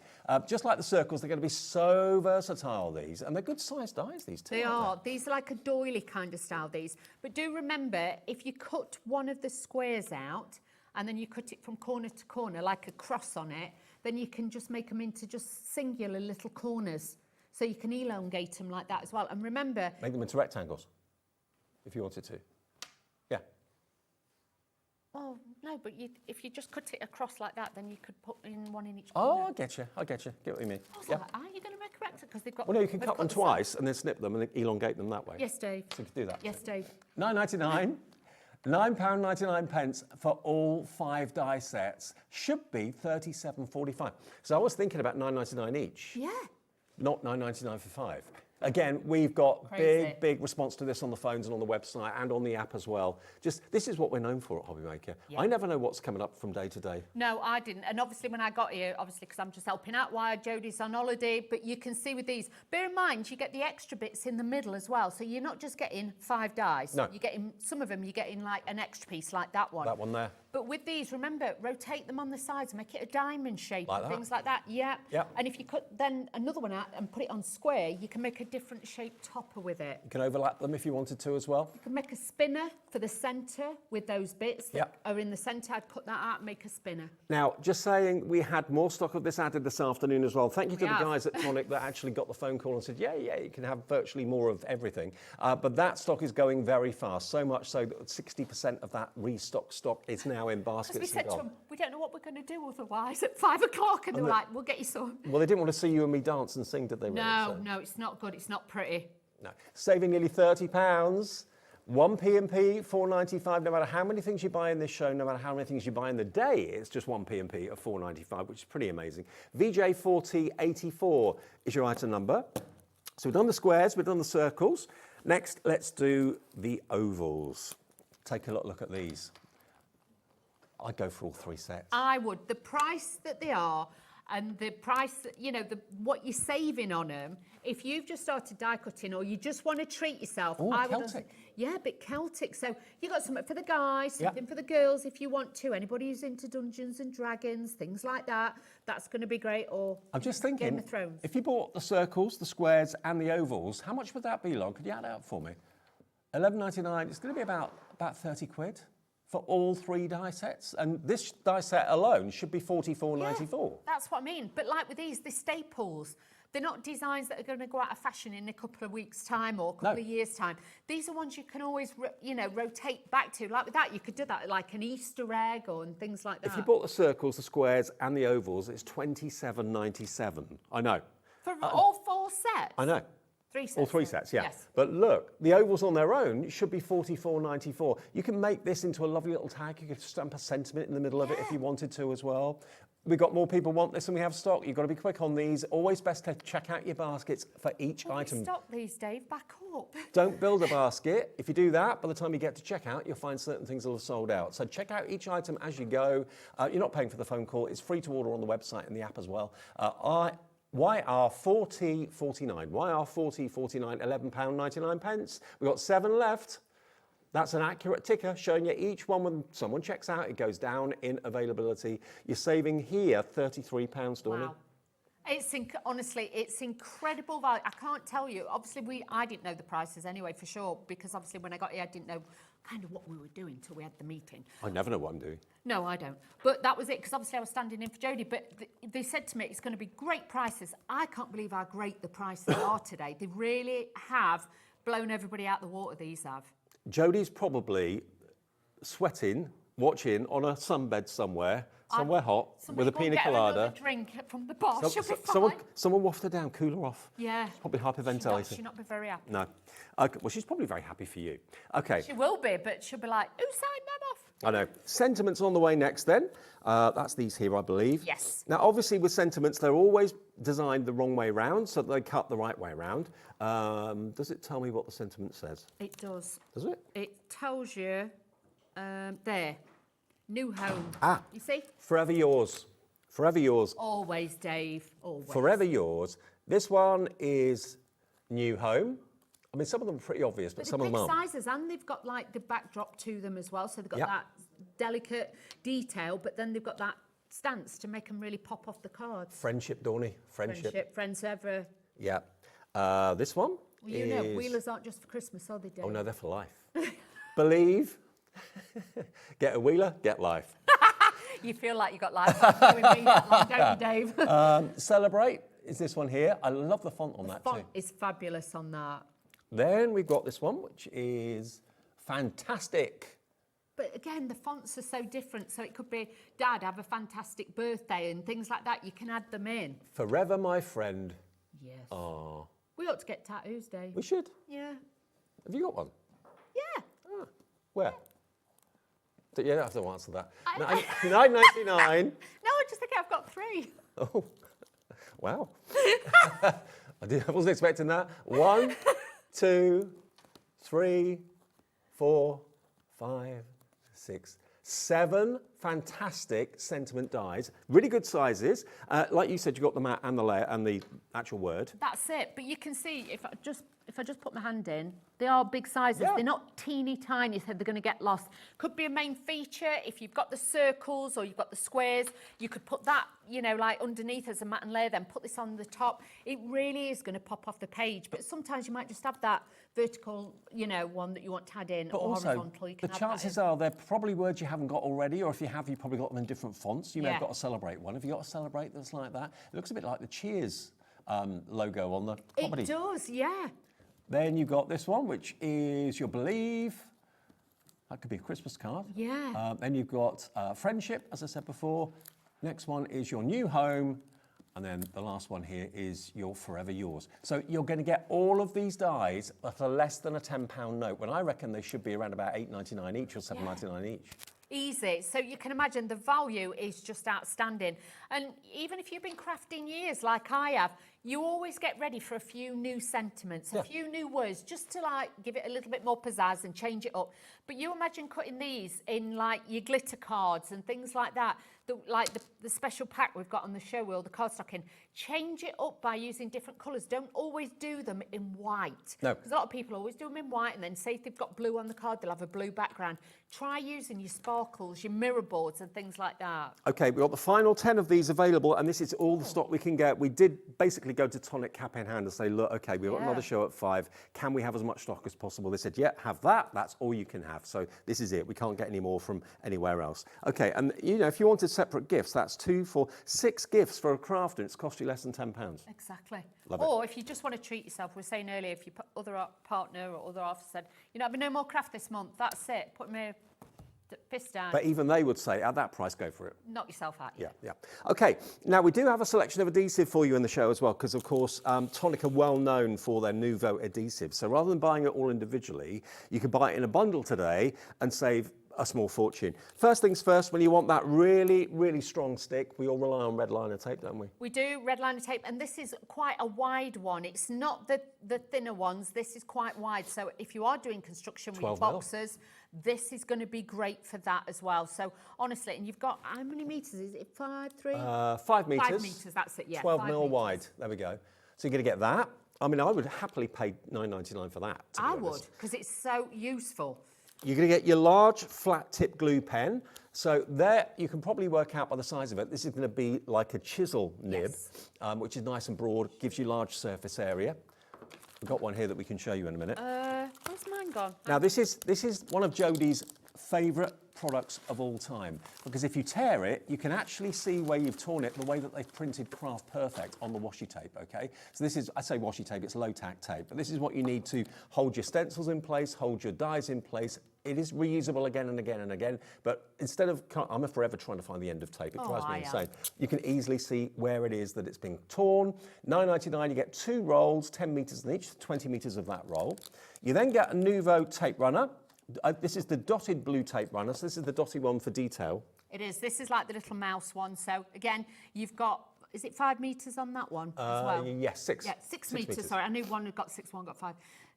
Just like the circles, they're going to be so versatile, these, and they're good sized dies, these too. They are. These are like a doily kind of style, these. But do remember, if you cut one of the squares out and then you cut it from corner to corner, like a cross on it, then you can just make them into just singular little corners. So you can elongate them like that as well. And remember... Make them into rectangles, if you wanted to. Yeah. Oh, no, but if you just cut it across like that, then you could put in one in each corner. Oh, I get you. Get what you mean. Are you going to make a rectangle? Because they've got... Well, no, you can cut them twice and then snip them and elongate them that way. Yes, Dave. So you can do that. Yes, Dave. £9.99. £9.99 for all 5 die sets. Should be £37.45. So I was thinking about £9.99 each. Yeah. Not £9.99 for 5. Again, we've got Crazy. big response to this on the phones and on the website and on the app as well. This is what we're known for at Hobbymaker. Yeah. I never know what's coming up from day to day. No, I didn't. And obviously when I got here, obviously because I'm just helping out while Jodie's on holiday, but you can see with these, bear in mind, you get the extra bits in the middle as well. So you're not just getting 5 dies. No. You're getting, some of them, you're getting like an extra piece like that one. That one there. But with these, remember, rotate them on the sides, make it a diamond shape Like and that. things like that. Yeah. Yep. And if you cut then another one out and put it on square, you can make a different shaped topper with it. You can overlap them if you wanted to as well. You can make a spinner for the centre with those bits that Yep. are in the centre. I'd cut that out and make a spinner. Now, just saying, we had more stock of this added this afternoon as well. Thank you to We the have. guys at Tonic that actually got the phone call and said, yeah, you can have virtually more of everything. But that stock is going very fast, so much so that 60% of that restock stock is now in Because baskets we and said to gone. them, we don't know what we're going to do otherwise at 5 o'clock. And they were like, we'll get you some. Well, they didn't want to see you and me dance and sing, did they? Really? No, So- no, it's not good. It's not pretty. No. Saving nearly £30. 1 P&P, £4.95. No matter how many things you buy in this show, no matter how many things you buy in the day, it's just 1 P&P of £4.95, which is pretty amazing. VJ4084 is your item number. So we've done the squares, we've done the circles. Next, let's do the ovals. Take a look at these. I'd go for all 3 sets. I would. The price that they are and the price, that, you know, what you're saving on them, if you've just started die cutting or you just want to treat yourself, Oh, I would. Celtic. Yeah, a bit Celtic. So you got something for the guys, Yeah. something for the girls if you want to. Anybody who's into Dungeons and Dragons, things like that, that's going to be great. Or I'm just Game thinking, of Thrones. if you bought the circles, the squares and the ovals, how much would that be, Lon? Could you add it up for me? £11.99, it's going to be about 30 quid for all 3 die sets. And this die set alone should be £44.94. That's what I mean. But like with these, they're staples. They're not designs that are going to go out of fashion in a couple of weeks' time or a couple of years' time. These are ones you can always, rotate back to. Like with that, you could do that like an Easter egg or and things like that. If you bought the circles, the squares and the ovals, it's £27.97. I know. For all 4 sets? I know. 3 sets. All 3 sets, yeah. Yes. But look, the ovals on their own should be £44.94. You can make this into a lovely little tag. You could stamp a sentiment in the middle of it if you wanted to as well. We've got more people want this than we have stock. You've got to be quick on these. Always best to check out your baskets for each item. Stop these, Dave. Back up. Don't build a basket. If you do that, by the time you get to checkout, you'll find certain things will have sold out. So check out each item as you go. You're not paying for the phone call. It's free to order on the website and the app as well. YR4049. YR4049, £11.99. We've got 7 left. That's an accurate ticker showing you each one when someone checks out, it goes down in availability. You're saving here £33, Dawney. Wow. Honestly, it's incredible value. I can't tell you. Obviously, I didn't know the prices anyway, for sure, because obviously when I got here, I didn't know kind of what we were doing till we had the meeting. I never know what I'm doing. No, I don't. But that was it, because obviously I was standing in for Jodie. But they said to me, it's going to be great prices. I can't believe how great the prices are today. They really have blown everybody out the water, these have. Jodie's probably sweating, watching on a sunbed somewhere hot, with a pina colada. Get drink from the bar. She'll be someone, fine. someone waft her down, cool her off. Yeah. She's probably hyperventilating. She'll not be very happy. No. Okay, well, she's probably very happy for you. Okay. She will be, but she'll be like, who signed that off? I know. Sentiments on the way next then. That's these here, I believe. Yes. Now, obviously, with sentiments, they're always designed the wrong way round, so they cut the right way round. Does it tell me what the sentiment says? It does. Does it? It tells you, there, new home. Ah. You see? Forever yours. Forever yours. Always, Dave. Always. Forever yours. This one is new home. I mean, some of them are pretty obvious, but some of them big aren't. sizes, and they've got like the backdrop to them as well. So they've got Yep. that delicate detail, but then they've got that stance to make them really pop off the cards. Friendship, Dawney. Friendship. Friends ever. Yeah. This one Well, you know, wheelers aren't just for Christmas, are they, Dave? Oh, no, they're for life. Believe. Get a wheeler, get life. You feel like you got life after doing me that long, don't you, Dave? Celebrate is this one here. I love the font on that Font too. is fabulous on that. Then we've got this one, which is fantastic. But again, the fonts are so different. So it could be, Dad, have a fantastic birthday and things like that. You can add them in. Forever my friend. Yes. Oh. We ought to get tattoos, Dave. We should. Yeah. Have you got one? Yeah. Where? You don't have to answer that. $9.99. No, I just think I've got 3. Oh, wow. I wasn't expecting that. 1, 2, 3, 4, 5, 6, 7 fantastic sentiment dies. Really good sizes. Like you said, you've got the mat and the layer and the actual word. That's it. But you can see if I just put my hand in, they are big sizes. Yeah. They're not teeny tiny, so they're going to get lost. Could be a main feature if you've got the circles or you've got the squares. You could put that, you know, like underneath as a mat and layer, then put this on the top. It really is going to pop off the page. But sometimes you might just have that vertical, you know, one that you want to add in, But or also, horizontal. You can the add that chances in. are they're probably words you haven't got already, or if you have, you've probably got them in different fonts. You may have Yeah. got a Celebrate one. Have you got a Celebrate that's like that? It looks a bit like the Cheers logo on the comedy. It does, yeah. Then you've got this one, which is your Believe. That could be a Christmas card. Yeah. Then you've got Friendship, as I said before. Next one is your New Home. And then the last one here is your Forever Yours. So you're going to get all of these dies at a less than a £10 note, when I reckon they should be around about £8.99 each or £7.99 each. Easy. So you can imagine the value is just outstanding. And even if you've been crafting years like I have, you always get ready for a few new sentiments, a few new words, just to like give it a little bit more pizzazz and change it up. But you imagine cutting these in like your glitter cards and things like that, like the special pack we've got on the show wheel, the cardstocking. Change it up by using different colours. Don't always do them in white. No. Because a lot of people always do them in white, and then say if they've got blue on the card, they'll have a blue background. Try using your sparkles, your mirror boards and things like that. Okay, we've got the final 10 of these available, and this is all the stock we can get. We did basically go to Tonic cap in hand and say, look, okay, we've got another show at 5. Can we have as much stock as possible? They said, yeah, have that. That's all you can have. So this is it. We can't get any more from anywhere else. Okay, and you know, if you wanted separate gifts, that's 2 for 6 gifts for a crafter. It's cost you less than £10. Exactly. Love it. Or if you just want to treat yourself, we were saying earlier, if your other partner or other half said, you know, having no more craft this month, that's it. Put me fist down. But even they would say, at that price, go for it. Knock yourself out. Yeah. Okay, now we do have a selection of adhesive for you in the show as well, because of course Tonic are well known for their Nouveau adhesive. So rather than buying it all individually, you can buy it in a bundle today and save a small fortune. First things first, when you want that really, really strong stick, we all rely on red liner tape, don't we? We do, red liner tape, and this is quite a wide one. It's not the thinner ones. This is quite wide. So if you are doing construction with your boxes, this is going to be great for that as well. So honestly, and you've got, how many metres is it? 5, 3? 5 metres. 5 metres, that's it, yeah. 12 mil wide, there we go. So you're going to get that. I mean, I would happily pay $9.99 for that, to be I honest. would, because it's so useful. You're going to get your large flat tip glue pen. So there, you can probably work out by the size of it, this is going to be like a chisel nib, which is nice and broad, gives you large surface area. We've got one here that we can show you in a minute. Where's mine gone? Now this is one of Jodie's favourite products of all time, because if you tear it, you can actually see where you've torn it the way that they've printed Craft Perfect on the washi tape, okay? So this is, I say washi tape, it's low tack tape, but this is what you need to hold your stencils in place, hold your dies in place. It is reusable again and again and again, but instead of, I'm forever trying to find the end of tape, it drives me insane. You can easily see where it is that it's being torn. $9.99, you get 2 rolls, 10 metres in each, 20 metres of that roll. You then get a Nouveau tape runner. This is the dotted blue tape runner, so this is the dotted one for detail. It is. This is like the little mouse one. So again, you've got, is it 5 metres on that one as well? Yes, 6. Yeah, 6 metres. Sorry, I knew one had got 6, one got 5.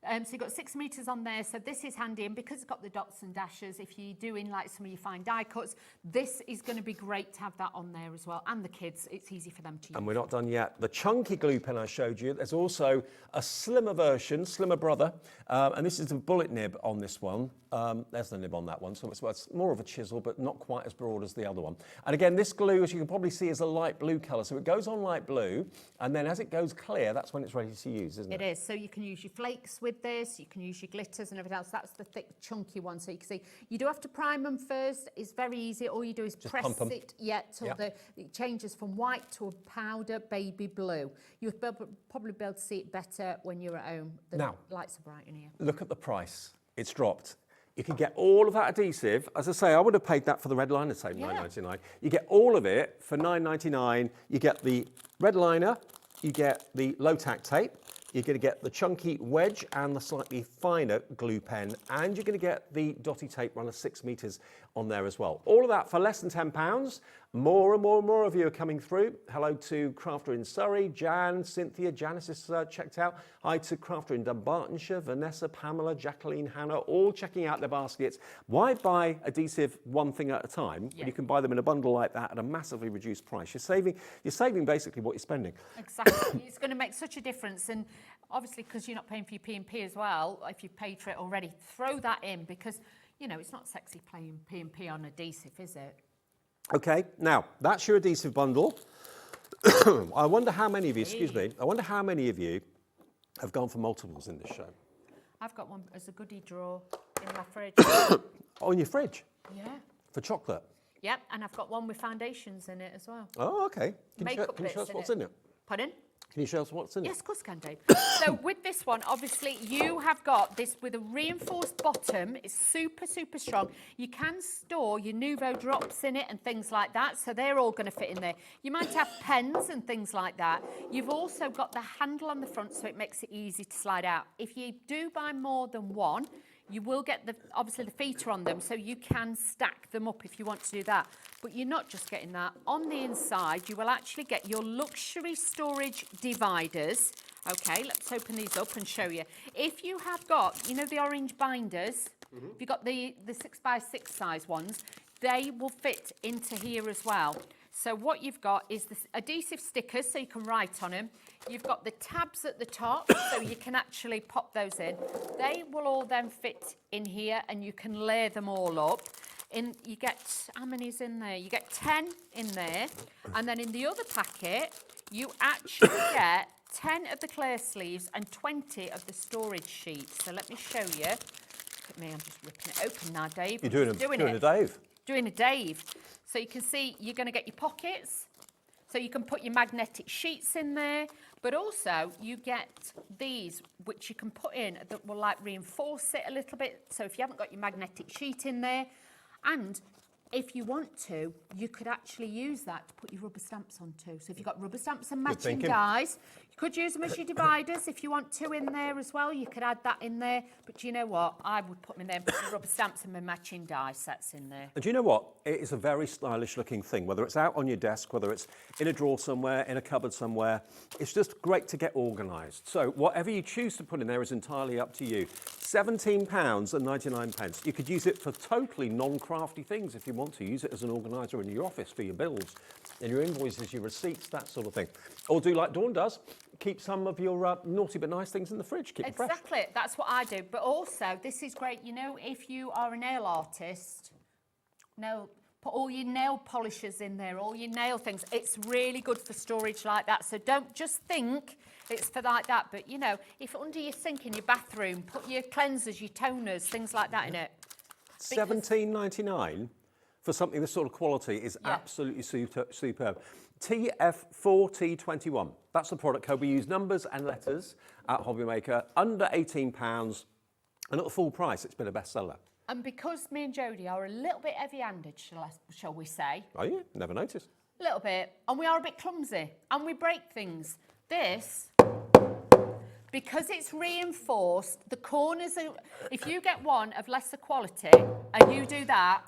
So you've got 6 metres on there. So this is handy, and because it's got the dots and dashes, if you're doing like some of your fine die cuts, this is going to be great to have that on there as well. And the kids, it's easy for them to use. And we're not done yet. The chunky glue pen I showed you, there's also a slimmer version, slimmer brother, and this is the bullet nib on this one. There's the nib on that one, so it's more of a chisel, but not quite as broad as the other one. And again, this glue, as you can probably see, is a light blue colour, so it goes on light blue, and then as it goes clear, that's when it's ready to use, isn't it? It is. So you can use your flakes with this, you can use your glitters and everything else. That's the thick, chunky one, so you can see. You do have to prime them first. It's very easy. All you do is press it till it changes from white to a powder baby blue. You'll probably be able to see it better when you're at home. The lights are bright in here. Look at the price. It's dropped. You can get all of that adhesive. As I say, I would have paid that for the red liner tape, $9.99. You get all of it for $9.99. You get the red liner, you get the low tack tape, you're going to get the chunky wedge and the slightly finer glue pen, and you're going to get the dotty tape runner 6 metres on there as well. All of that for less than £10. More and more and more of you are coming through. Hello to Crafter in Surrey, Jan, Cynthia, Janice is checked out. Hi to Crafter in Dunbartonshire, Vanessa, Pamela, Jacqueline, Hannah, all checking out their baskets. Why buy adhesive one thing at a time when you can buy them in a bundle like that at a massively reduced price? You're saving basically what you're spending. Exactly. It's going to make such a difference. And obviously, because you're not paying for your P&P as well, if you've paid for it already, throw that in because, you know, it's not sexy playing P&P on adhesive, is it? Okay, now that's your adhesive bundle. I wonder how many of you, excuse me, I wonder how many of you have gone for multiples in this show. I've got one as a goodie drawer in my fridge. Oh, in your fridge? Yeah. For chocolate? Yep, and I've got one with foundations in it as well. Oh, okay. Can you show us what's in it? Pardon? Can you show us what's in it? Yes, of course I can, Dave. So with this one, obviously, you have got this with a reinforced bottom. It's super, super strong. You can store your Nouveau drops in it and things like that, so they're all going to fit in there. You might have pens and things like that. You've also got the handle on the front, so it makes it easy to slide out. If you do buy more than one, you will get, obviously, the feet on them, so you can stack them up if you want to do that. But you're not just getting that. On the inside, you will actually get your luxury storage dividers. Okay, let's open these up and show you. If you have got, you know, the orange binders, if you've got the 6x6 size ones, they will fit into here as well. So what you've got is the adhesive stickers, so you can write on them. You've got the tabs at the top, so you can actually pop those in. They will all then fit in here, and you can layer them all up. You get, how many's in there? You get 10 in there, and then in the other packet, you actually get 10 of the clear sleeves and 20 of the storage sheets. So let me show you. Look at me, I'm just ripping it open now, Dave. You're doing a Dave. Doing a Dave. So you can see you're going to get your pockets, so you can put your magnetic sheets in there, but also you get these which you can put in that will like reinforce it a little bit. So if you haven't got your magnetic sheet in there, and if you want to, you could actually use that to put your rubber stamps onto. So if you've got rubber stamps and matching dies, you could use them as your dividers. If you want two in there as well, you could add that in there. But you know what? I would put them in there and put the rubber stamps and my matching die sets in there. And do you know what? It is a very stylish looking thing, whether it's out on your desk, whether it's in a drawer somewhere, in a cupboard somewhere. It's just great to get organised. So whatever you choose to put in there is entirely up to you. £17.99. You could use it for totally non-crafty things if you want to. Use it as an organiser in your office for your bills, and your invoices, your receipts, that sort of thing. Or do like Dawn does, keep some of your naughty but nice things in the fridge. Keep it fresh. Exactly, that's what I do. But also, this is great, you know, if you are a nail artist, put all your nail polishers in there, all your nail things. It's really good for storage like that. So don't just think it's for like that. But, you know, if under your sink in your bathroom, put your cleansers, your toners, things like that in it. £17.99 for something this sort of quality is absolutely superb. TF4T21. That's the product code. We use numbers and letters at Hobbymaker. Under £18 and at the full price, it's been a bestseller. And because me and Jodie are a little bit heavy-handed, shall we say? Are you? Never noticed. A little bit. And we are a bit clumsy. And we break things. This, because it's reinforced, the corners are... If you get one of lesser quality and you do that,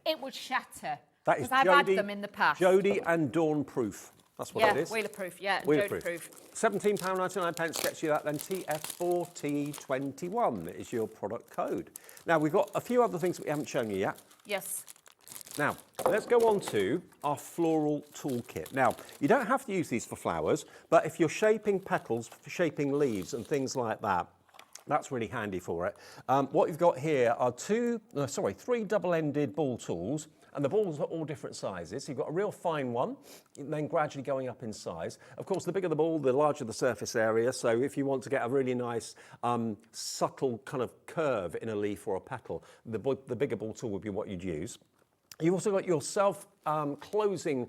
it would shatter. That is I've had them in the past. Jodie and Dawn proof. That's what it is. Wheeler proof, yeah. Wheeler proof. £17.99 gets you that, then TF4T21 is your product code. Now, we've got a few other things that we haven't shown you yet. Yes. Now, let's go on to our floral toolkit. Now, you don't have to use these for flowers, but if you're shaping petals, shaping leaves and things like that, that's really handy for it. What you've got here are three double-ended ball tools, and the balls are all different sizes. So you've got a real fine one, and then gradually going up in size. Of course, the bigger the ball, the larger the surface area. So if you want to get a really nice, subtle kind of curve in a leaf or a petal, the bigger ball tool would be what you'd use. You've also got your self-closing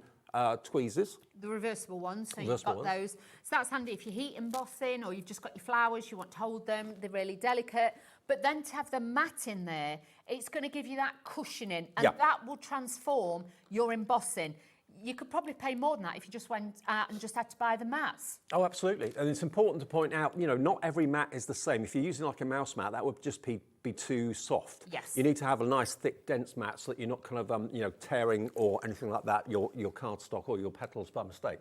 tweezers. The reversible ones, so you've got those. So that's handy if you're heat embossing or you've just got your flowers, you want to hold them, they're really delicate. But then to have the mat in there, it's going to give you that cushioning, and that will transform your embossing. you could probably pay more than that if you just went out and just had to buy the mats. Oh, absolutely. And it's important to point out, you know, not every mat is the same. If you're using like a mouse mat, that would just be too soft. Yes. You need to have a nice, thick, dense mat so that you're not kind of, you know, tearing or anything like that, your cardstock or your petals by mistake.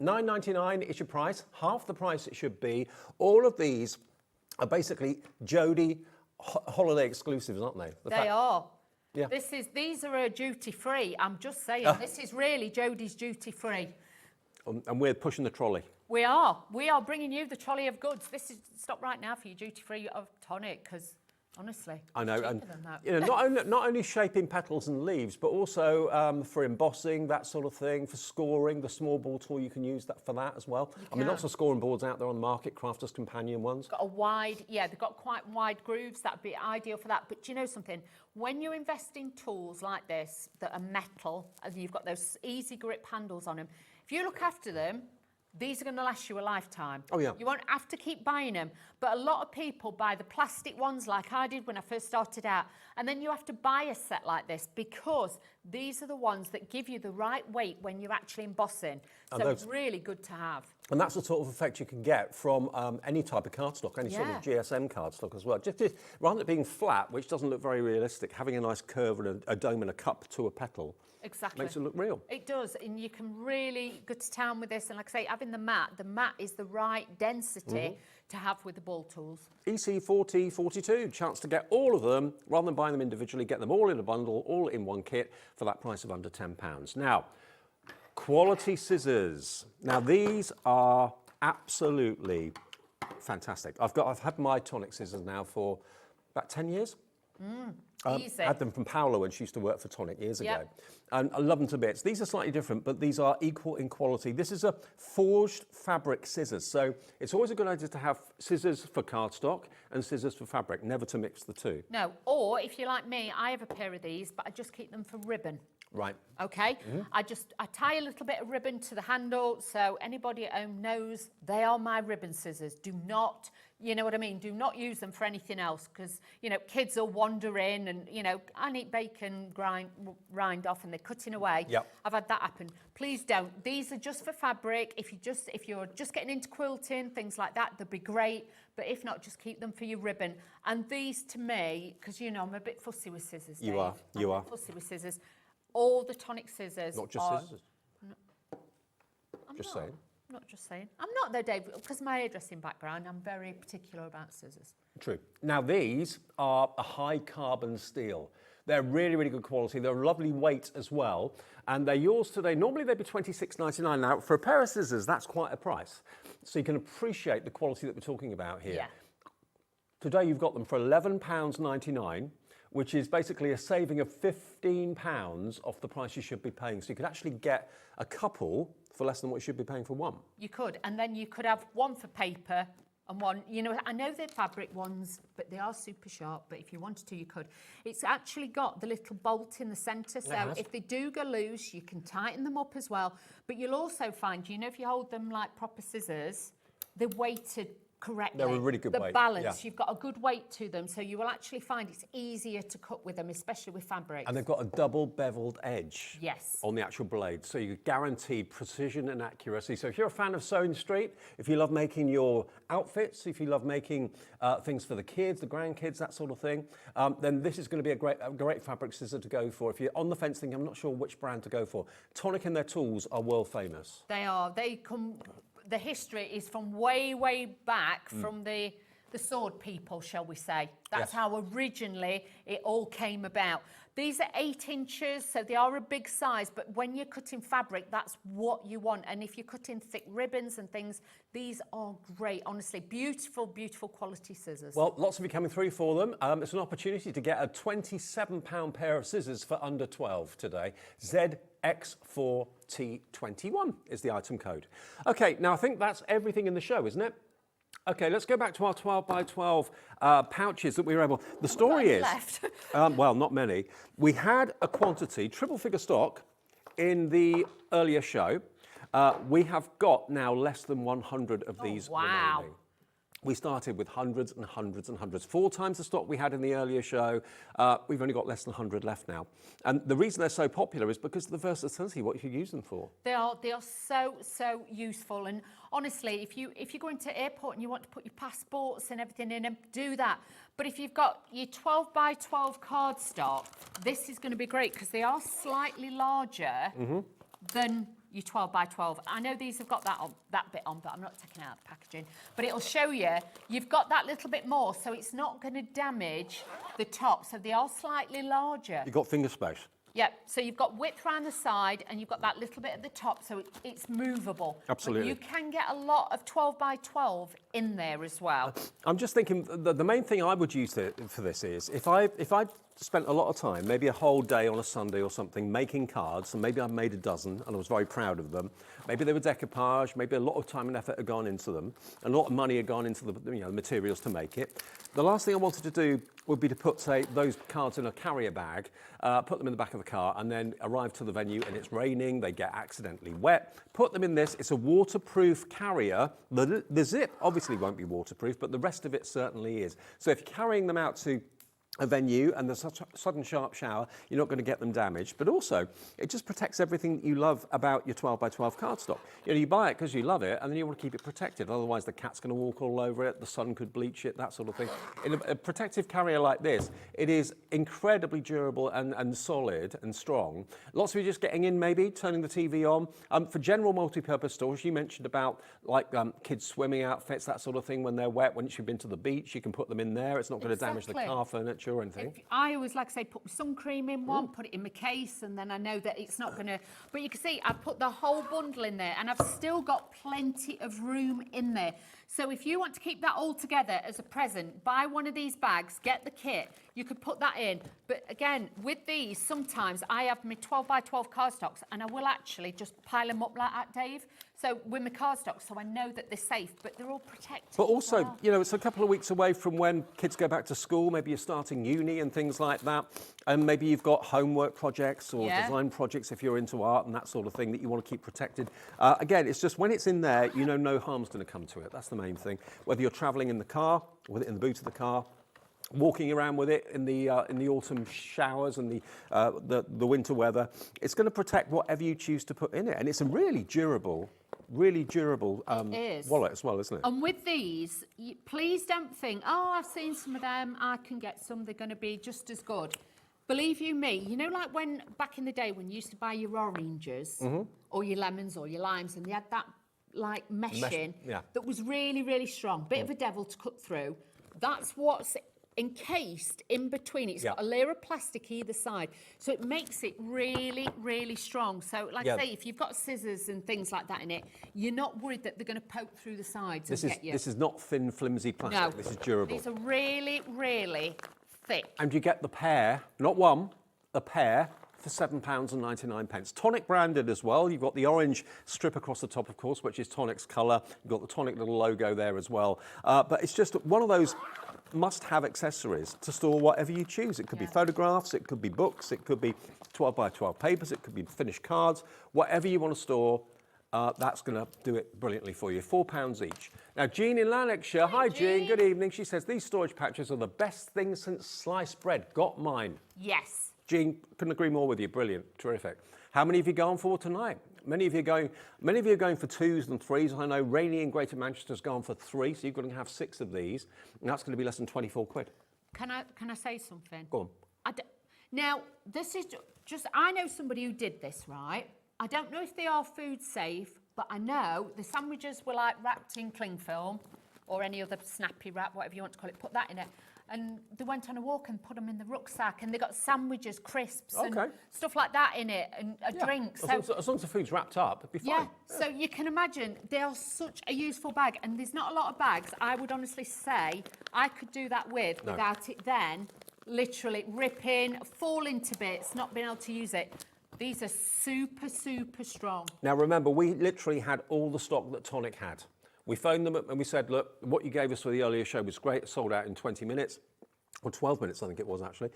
$9.99 is your price, half the price it should be. All of these are basically Jodie holiday exclusives, aren't they? They are. Yeah. These are duty free. I'm just saying, this is really Jodie's duty free. And we're pushing the trolley. We are bringing you the trolley of goods. This is stop right now for your duty free of Tonic, because honestly, I know, it's and cheaper than that. you know, not only shaping petals and leaves, but also for embossing, that sort of thing, for scoring. The small ball tool, you can use that for that as well. I mean, lots of scoring boards out there on the market, Crafter's Companion ones. Got a wide, they've got quite wide grooves. That'd be ideal for that. But do you know something? When you invest in tools like this that are metal and you've got those easy grip handles on them, if you look after them, these are going to last you a lifetime. Oh, yeah. You won't have to keep buying them. But a lot of people buy the plastic ones like I did when I first started out. And then you have to buy a set like this because these are the ones that give you the right weight when you're actually embossing. So it's really good to have. And that's the sort of effect you can get from any type of cardstock, any sort of GSM cardstock as well. Just rather than it being flat, which doesn't look very realistic, having a nice curve and a dome and a cup to a petal. Exactly. Makes it look real. It does, and you can really go to town with this. And like I say, having the mat is the right density to have with the ball tools. EC40, 42, chance to get all of them, rather than buying them individually, get them all in a bundle, all in one kit for that price of under £10. Now, quality scissors. Now, these are absolutely fantastic. I've had my Tonic scissors now for about 10 years. Easy. I had them from Paola when she used to work for Tonic years ago. And I love them to bits. These are slightly different, but these are equal in quality. This is a forged fabric scissors. So it's always a good idea to have scissors for cardstock and scissors for fabric, never to mix the two. No, or if you're like me, I have a pair of these, but I just keep them for ribbon. Right. Okay, I tie a little bit of ribbon to the handle, so anybody at home knows they are my ribbon scissors. Do not, you know what I mean, do not use them for anything else, because, you know, kids will wander in and, you know, I need bacon rind off and they're cutting away. Yep. I've had that happen. Please don't. These are just for fabric. If you're just getting into quilting, things like that, they'd be great. But if not, just keep them for your ribbon. And these, to me, because, you know, I'm a bit fussy with scissors, Dave. You are. I'm a bit fussy with scissors. All the Tonic scissors. Not just scissors. Just saying. Not just saying. I'm not though, Dave, because of my hairdressing background, I'm very particular about scissors. True. Now, these are a high carbon steel. They're really, really good quality. They're a lovely weight as well. And they're yours today. Normally, they'd be $26.99. Now, for a pair of scissors, that's quite a price. So you can appreciate the quality that we're talking about here. Yeah. Today, you've got them for £11.99. Which is basically a saving of £15 off the price you should be paying. So you could actually get a couple for less than what you should be paying for one. You could, and then you could have one for paper and one, you know, I know they're fabric ones, but they are super sharp, but if you wanted to, you could. It's actually got the little bolt in the centre, so if they do go loose, you can tighten them up as well. But you'll also find, you know, if you hold them like proper scissors, they're weighted correctly. They're a really good weight. The balance, you've got a good weight to them, so you will actually find it's easier to cut with them, especially with fabrics. And they've got a double beveled edge on the actual blade, so you guarantee precision and accuracy. So if you're a fan of Sewing Street, if you love making your outfits, if you love making things for the kids, the grandkids, that sort of thing, then this is going to be a great fabric scissor to go for. If you're on the fence thinking, I'm not sure which brand to go for, Tonic and their tools are world famous. They are. They come. The history is from way, way back from the sword people, shall we say. That's how originally it all came about. These are 8 inches, so they are a big size, but when you're cutting fabric, that's what you want. And if you're cutting thick ribbons and things, these are great, honestly. Beautiful, beautiful quality scissors. Well, lots of you coming through for them. It's an opportunity to get a £27 pair of scissors for under 12 today. ZX4T21 is the item code. Okay, now I think that's everything in the show, isn't it? Okay, let's go back to our 12 by 12 pouches that we were able... The story is... left. Well, not many. We had a quantity, triple figure stock, in the earlier show. We have got now less than 100 of these remaining. We started with hundreds and hundreds and hundreds. 4 times the stock we had in the earlier show. We've only got less than 100 left now. And the reason they're so popular is because of the versatility, what you can use them for. They are so useful. And honestly, if you go into the airport and you want to put your passports and everything in them, do that. But if you've got your 12 by 12 cardstock, this is going to be great because they are slightly larger than your 12 by 12. I know these have got that bit on, but I'm not taking out the packaging. But it'll show you've got that little bit more, so it's not going to damage the top. So they are slightly larger. You've got finger space. Yep, so you've got width around the side and you've got that little bit at the top, so it's movable. Absolutely. But you can get a lot of 12 by 12 in there as well. I'm just thinking the main thing I would use for this is if I spent a lot of time, maybe a whole day on a Sunday or something, making cards, and maybe I've made a dozen and I was very proud of them. Maybe they were decoupage, maybe a lot of time and effort had gone into them, and a lot of money had gone into the materials to make it. The last thing I wanted to do would be to put, say, those cards in a carrier bag, put them in the back of the car, and then arrive to the venue and it's raining, they get accidentally wet. Put them in this, it's a waterproof carrier. The zip obviously won't be waterproof, but the rest of it certainly is. So if you're carrying them out to a venue and there's a sudden sharp shower, you're not going to get them damaged. But also, it just protects everything you love about your 12 by 12 cardstock. You buy it because you love it and then you want to keep it protected. Otherwise, the cat's going to walk all over it, the sun could bleach it, that sort of thing. In a protective carrier like this, it is incredibly durable and solid and strong. Lots of you just getting in maybe, turning the TV on. For general multi-purpose stores, you mentioned about like kids' swimming outfits, that sort of thing when they're wet. Once you've been to the beach, you can put them in there. It's not going to damage the car furniture or anything. I always like to say put sun cream in one, put it in my case, and then I know that it's not going to... But you can see I put the whole bundle in there and I've still got plenty of room in there. So if you want to keep that all together as a present, buy one of these bags, get the kit, you could put that in. But again, with these, sometimes I have my 12 by 12 cardstocks and I will actually just pile them up like that, Dave. So with my cardstocks, so I know that they're safe, but they're all protected. But also, it's a couple of weeks away from when kids go back to school. Maybe you're starting uni and things like that. And maybe you've got homework projects or design projects if you're into art and that sort of thing that you want to keep protected. Again, it's just when it's in there, no harm's going to come to it. That's the main thing. Whether you're travelling in the car, with it in the boot of the car, walking around with it in the autumn showers and the winter weather, it's going to protect whatever you choose to put in it. And it's a really durable wallet as well, isn't it? And with these, please don't think, oh, I've seen some of them, I can get some, they're going to be just as good. Believe you me, like when back in the day when you used to buy your oranges or your lemons or your limes and they had that like meshing that was really, really strong, bit of a devil to cut through. That's what's encased in between. It's got a layer of plastic either side, so it makes it really, really strong. So like I say, if you've got scissors and things like that in it, you're not worried that they're going to poke through the sides and get you. This is not thin, flimsy plastic. No, this is durable. These are really, really thick. And you get the pair, not one, a pair for £7.99. Tonic branded as well. You've got the orange strip across the top, of course, which is Tonic's colour. You've got the Tonic little logo there as well. But it's just one of those must-have accessories to store whatever you choose. It could be photographs, it could be books, it could be 12 by 12 papers, it could be finished cards, whatever you want to store. That's going to do it brilliantly for you. £4 each. Now, Jean in Lanarkshire. Hi, Jean. Good evening. She says, these storage pouches are the best thing since sliced bread. Got mine. Yes. Jean, couldn't agree more with you. Brilliant. Terrific. How many have you gone for tonight? Many of you are going for 2s and 3s. I know Rainey in Greater Manchester's gone for 3, so you're going to have 6 of these, and that's going to be less than 24 quid. Can I say something? Go on. Now, this is just, I know somebody who did this, right? I don't know if they are food safe, but I know the sandwiches were like wrapped in cling film or any other snappy wrap, whatever you want to call it, put that in it. And they went on a walk and put them in the rucksack, and they got sandwiches, crisps, and stuff like that in it, and a drink. As long as the food's wrapped up, it'd be fine. Yeah, so you can imagine they are such a useful bag, and there's not a lot of bags I would honestly say I could do that with without it then literally ripping, falling to bits, not being able to use it. These are super, super strong. Now remember, we literally had all the stock that Tonic had. We phoned them up and we said, look, what you gave us for the earlier show was great. It sold out in 20 minutes, or 12 minutes, I think it was actually.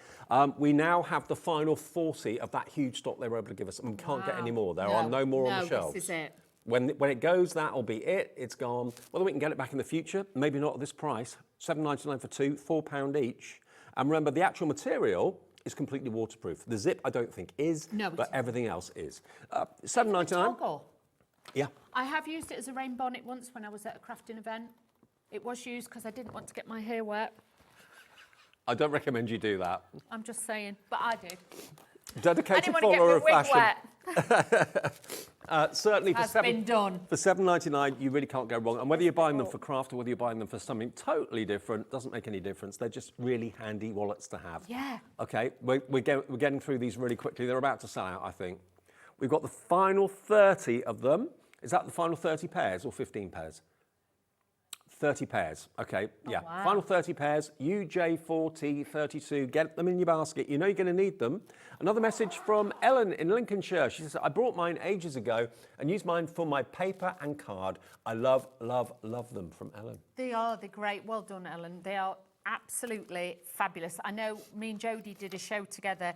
We now have the final 40 of that huge stock they were able to give us, and we can't get any more. There are no more on the shelves. This is it. When it goes, that'll be it. It's gone. Whether we can get it back in the future, maybe not at this price. $7.99 for two, £4 each. And remember, the actual material is completely waterproof. The zip, I don't think is, but everything else is. $7.99. Toggle. Yeah. I have used it as a rain bonnet once when I was at a crafting event. It was used because I didn't want to get my hair wet. I don't recommend you do that. I'm just saying, but I do. Dedicated follower of fashion. Certainly for $7.99, you really can't go wrong. And whether you're buying them for craft or whether you're buying them for something totally different, doesn't make any difference. They're just really handy wallets to have. Yeah. Okay, we're getting through these really quickly. They're about to sell out, I think. We've got the final 30 of them. Is that the final 30 pairs or 15 pairs? 30 pairs, okay, yeah. Wow. Final 30 pairs, UJ4032, get them in your basket. You know you're going to need them. Another message from Ellen in Lincolnshire. She says, I bought mine ages ago and used mine for my paper and card. I love, love, love them, from Ellen. They're great. Well done, Ellen. They are absolutely fabulous. I know me and Jodie did a show together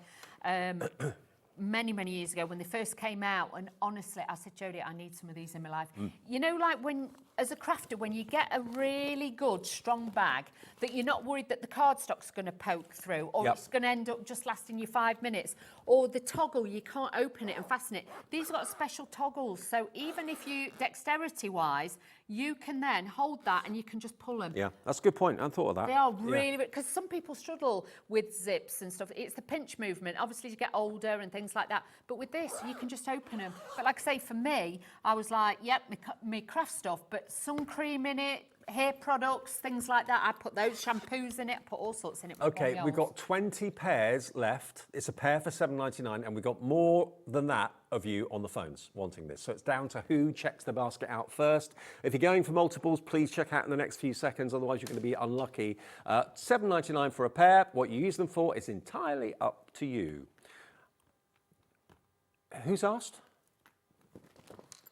many, many years ago when they first came out, and honestly, I said, Jodie, I need some of these in my life. You know, like when, as a crafter, when you get a really good, strong bag that you're not worried that the cardstock's going to poke through, or it's going to end up just lasting you 5 minutes, or the toggle, you can't open it and fasten it. These have got special toggles, so even if you, dexterity-wise, you can then hold that and you can just pull them. Yeah, that's a good point. I thought of that. They are really, because some people struggle with zips and stuff. It's the pinch movement. Obviously, you get older and things like that. But with this, you can just open them. But like I say, for me, I was like, yep, me craft stuff, but sun cream in it, hair products, things like that. I put those shampoos in it, I put all sorts in it. Okay, we've got 20 pairs left. It's a pair for $7.99, and we've got more than that of you on the phones wanting this. So it's down to who checks the basket out first. If you're going for multiples, please check out in the next few seconds, otherwise you're going to be unlucky. $7.99 for a pair. What you use them for is entirely up to you. Who's asked?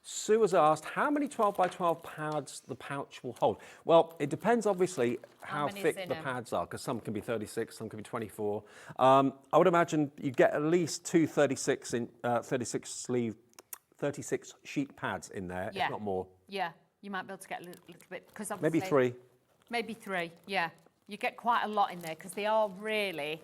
Sue has asked, how many 12 by 12 pads the pouch will hold? Well, it depends, obviously, how thick the pads are, because some can be 36, some can be 24. I would imagine you get at least two 36 sheet pads in there, if not more. Yeah, you might be able to get a little bit, because maybe three. Maybe three, yeah. You get quite a lot in there, because they are really...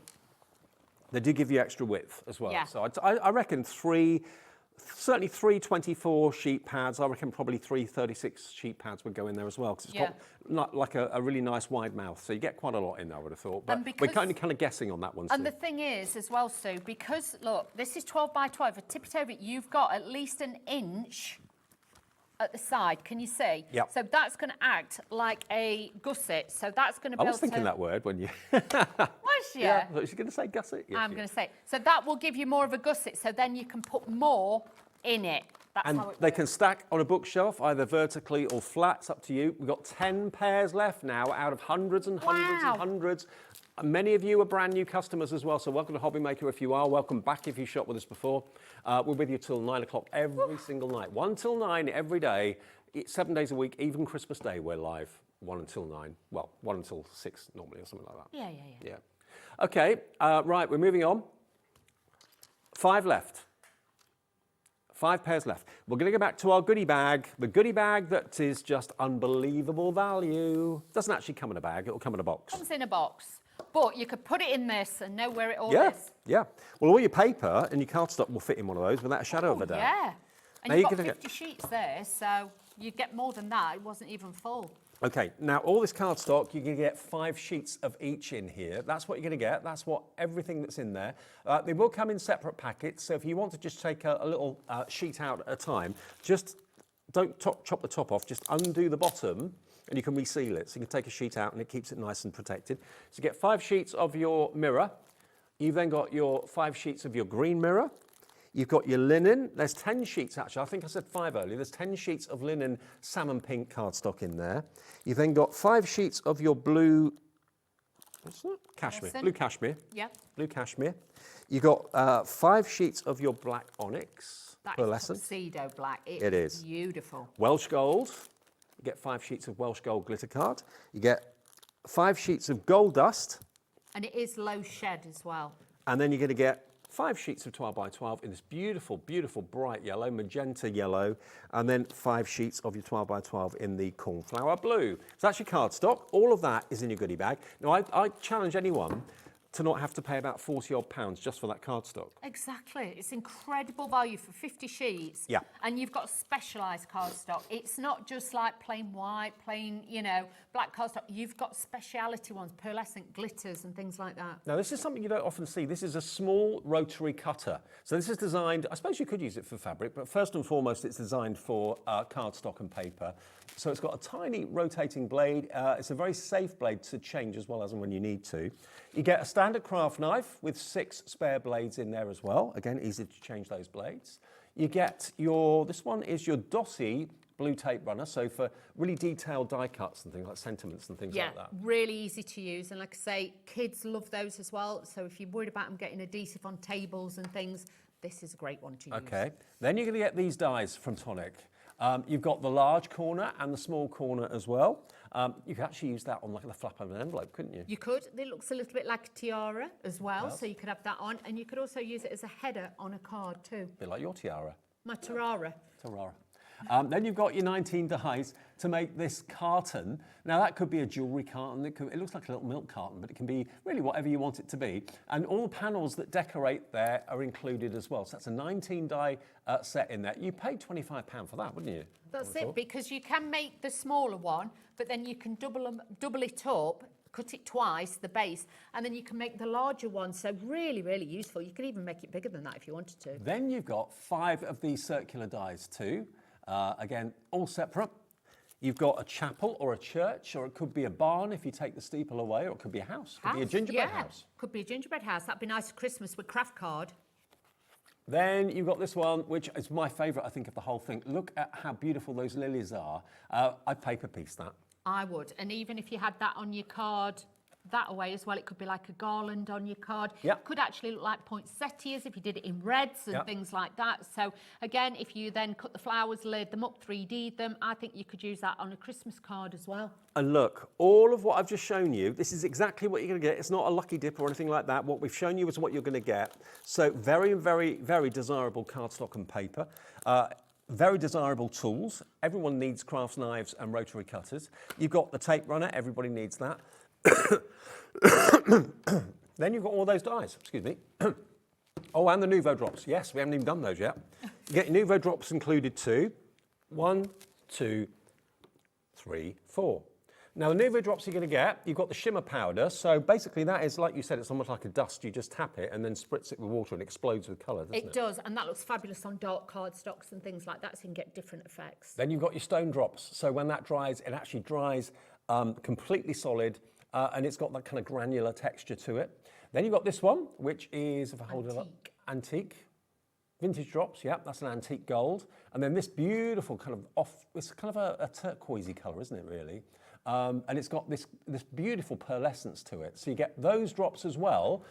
They do give you extra width as well. Yeah. So I reckon certainly three 24 sheet pads. I reckon probably three 36 sheet pads would go in there as well, because it's got like a really nice wide mouth. So you get quite a lot in there, I would have thought. But we're kind of guessing on that one. And the thing is, as well, Sue, because look, this is 12 by 12. If I tip it over, you've got at least an inch at the side. Can you see? Yep. So that's going to act like a gusset. So that's going to. I was thinking that word when you. Was you? Yeah. I thought you were going to say gusset. Yes, I'm going to say. So that will give you more of a gusset. So then you can put more in it. That's and how it they works. can stack on a bookshelf, either vertically or flat. It's up to you. We've got 10 pairs left now, out of hundreds and hundreds and hundreds. Many of you are brand new customers as well, so welcome to Hobby Maker if you are. Welcome back if you shopped with us before. We're with you till 9 o'clock every single night. 1 till 9 every day, 7 days a week, even Christmas Day we're live. 1 until 9. Well, 1 until 6 normally or something like that. Yeah. Okay, right, we're moving on. 5 left. 5 pairs left. We're going to go back to our goodie bag. The goodie bag that is just unbelievable value. Doesn't actually come in a bag, it'll come in a box. Comes in a box. But you could put it in this and know where it all is. Yeah. Well, all your paper and your cardstock will fit in one of those without a shadow of a doubt. Yeah. And Now you've you're got gonna 50 sheets there, so you get more than that. It wasn't even full. Okay, now all this cardstock, you're going to get 5 sheets of each in here. That's what you're going to get. That's what everything that's in there. They will come in separate packets, so if you want to just take a little sheet out at a time, just don't chop the top off, just undo the bottom and you can reseal it. So you can take a sheet out and it keeps it nice and protected. So you get 5 sheets of your mirror. You've then got your 5 sheets of your green mirror. You've got your linen. There's 10 sheets, actually. I think I said 5 earlier. There's 10 sheets of linen salmon pink cardstock in there. You've then got 5 sheets of your blue, what's that? Cashmere. Listen. Blue cashmere. Yep. Blue cashmere. You've got 5 sheets of your black onyx. That pearlescent. is tuxedo black. It is. Beautiful. Welsh gold. You get 5 sheets of Welsh gold glitter card. You get 5 sheets of gold dust. And it is low shed as well. And then you're going to get 5 sheets of 12 by 12 in this beautiful, beautiful bright yellow, magenta yellow, and then 5 sheets of your 12 by 12 in the cornflower blue. So that's your cardstock. All of that is in your goodie bag. Now, I challenge anyone to not have to pay about 40 odd pounds just for that cardstock. Exactly. It's incredible value for 50 sheets. Yeah. And you've got specialised cardstock. It's not just like plain white, plain, you know, black cardstock. You've got speciality ones, pearlescent glitters and things like that. Now, this is something you don't often see. This is a small rotary cutter. So this is designed, I suppose you could use it for fabric, but first and foremost, it's designed for cardstock and paper. So it's got a tiny rotating blade. It's a very safe blade to change as well as and when you need to. You get a standard craft knife with 6 spare blades in there as well. Again, easy to change those blades. You get this one is your Dotty blue tape runner, so for really detailed die cuts and things like sentiments and things like that. Yeah, really easy to use. And like I say, kids love those as well. So if you're worried about them getting adhesive on tables and things, this is a great one to use. Okay, then you're going to get these dies from Tonic. You've got the large corner and the small corner as well. You could actually use that on like the flap of an envelope, couldn't you? You could. It looks a little bit like a tiara as well, so you could have that on. And you could also use it as a header on a card too. A bit like your tiara. My tiara. Tiara. Then you've got your 19 dies to make this carton. Now that could be a jewellery carton, it looks like a little milk carton, but it can be really whatever you want it to be. And all the panels that decorate there are included as well. So that's a 19 die set in there. You paid £25 for that, wouldn't you? That's it, because you can make the smaller one, but then you can double it up, cut it twice, the base, and then you can make the larger one. So really, really useful. You can even make it bigger than that if you wanted to. Then you've got 5 of these circular dies too. Again, all separate. You've got a chapel or a church, or it could be a barn if you take the steeple away, or it could be a house. Could be a gingerbread house. Could be a gingerbread house. That'd be nice for Christmas with craft card. Then you've got this one, which is my favourite, I think, of the whole thing. Look at how beautiful those lilies are. I'd paper piece that. I would. And even if you had that on your card that away as well, it could be like a garland on your card. Yep. Could actually look like poinsettias if you did it in reds and things like that. So again, if you then cut the flowers, laid them up, 3D'd them, I think you could use that on a Christmas card as well. And look, all of what I've just shown you, this is exactly what you're going to get. It's not a lucky dip or anything like that. What we've shown you is what you're going to get. So very, very, very desirable cardstock and paper. Very desirable tools. Everyone needs crafts knives and rotary cutters. You've got the tape runner. Everybody needs that. Then you've got all those dies, excuse me. Oh, and the Nouveau drops. Yes, we haven't even done those yet. You get your Nouveau drops included too. 1, 2, 3, 4. Now the Nouveau drops you're going to get, you've got the shimmer powder. So basically that is, like you said, it's almost like a dust. You just tap it and then spritz it with water and it explodes with colour, doesn't it? It does, and that looks fabulous on dark cardstocks and things like that, so you can get different effects. Then you've got your stone drops. So when that dries, it actually dries completely solid, and it's got that kind of granular texture to it. Then you've got this one, which is, if I hold it up, antique. Vintage drops, yeah, that's an antique gold. And then this beautiful kind of it's kind of a turquoisey colour, isn't it, really? And it's got this beautiful pearlescence to it. So you get those drops as well.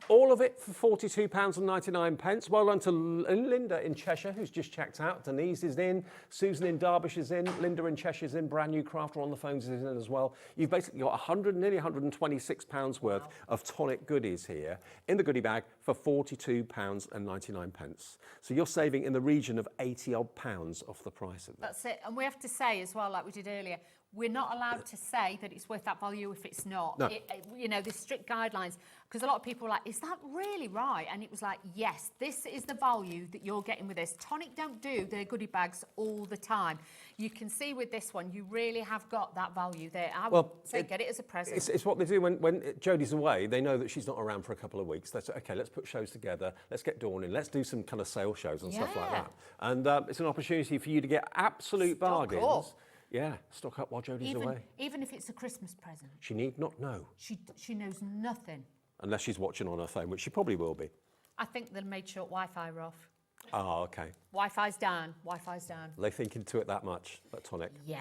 All of it for £42.99. Well done to Linda in Cheshire, who's just checked out. Denise is in. Susan in Derbyshire is in. Linda in Cheshire is in. Brand New Crafter on the phones is in as well. You've basically got nearly £126 worth of Tonic goodies here in the goodie bag for £42.99. So you're saving in the region of 80 odd pounds off the price of that. That's it. And we have to say as well, like we did earlier, we're not allowed to say that it's worth that value if it's not. No. You know, there's strict guidelines, because a lot of people are like, is that really right? And it was like, yes, this is the value that you're getting with this. Tonic don't do their goodie bags all the time. You can see with this one, you really have got that value there. I would say get it as a present. It's what they do when Jodie's away. They know that she's not around for a couple of weeks. They say, okay, let's put shows together. Let's get Dawn in. Let's do some kind of sale shows and stuff like that. And it's an opportunity for you to get absolute bargains. Up. Yeah, stock up while Jodie's away. Even if it's a Christmas present. She need not know. She knows nothing. Unless she's watching on her phone, which she probably will be. I think they made sure Wi-Fi were off. Oh, okay. Wi-Fi's down. Wi-Fi's down. Are they thinking to it that much, that Tonic? Yeah.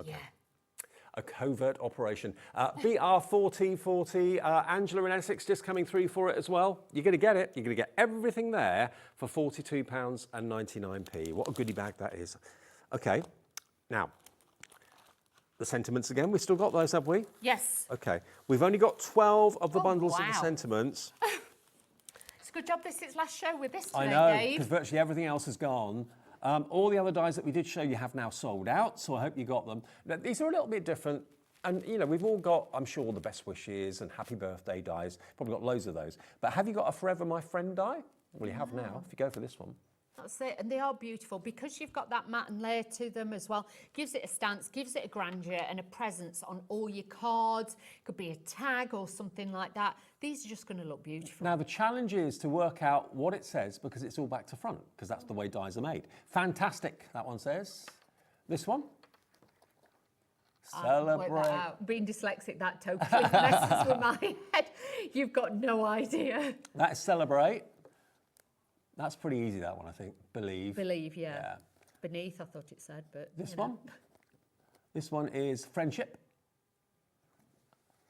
Okay. Yeah. A covert operation. BR1440, Angela in Essex just coming through for it as well. You're going to get it. You're going to get everything there for £42.99. What a goodie bag that is. Okay, now, the sentiments again. We've still got those, have we? Yes. Okay. We've only got 12 of the bundles of the sentiments. It's a good job this is last show with this I today, know, Dave. because virtually everything else is gone. All the other dies that we did show you have now sold out, so I hope you got them. Now, these are a little bit different. And, you know, we've all got, I'm sure, the best wishes and happy birthday dies. Probably got loads of those. But have you got a Forever My Friend die? Well, you have now, if you go for this one. That's it, and they are beautiful because you've got that matte and layer to them as well. Gives it a stance, gives it a grandeur and a presence on all your cards. Could be a tag or something like that. These are just going to look beautiful. Now, the challenge is to work out what it says because it's all back to front, because that's the way dies are made. Fantastic, that one says. This one? Celebrate. Work that out. Being dyslexic, that totally messes with my head. You've got no idea. That is Celebrate. That's pretty easy, that one, I think. Believe. Believe, yeah. Beneath, I thought it said, but This you know. one? This one is Friendship.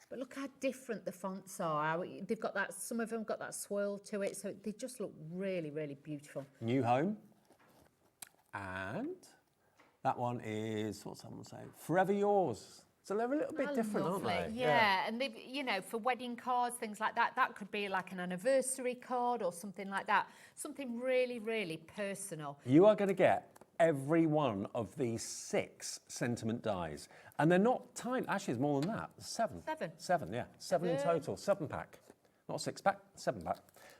But look how different the fonts are. They've got that, some of them got that swirl to it, so they just look really, really beautiful. New Home. And that one is, what's someone saying? Forever Yours. So they're a little bit different, Lovely. aren't they? Yeah, and they've, you know, for wedding cards, things like that, that could be like an anniversary card or something like that. Something really, really personal. You are going to get every one of these 6 sentiment dies. And they're not tiny. Actually, it's more than that. 7. 7, yeah. 7 in total. 7-pack. Not 6-pack, 7-pack.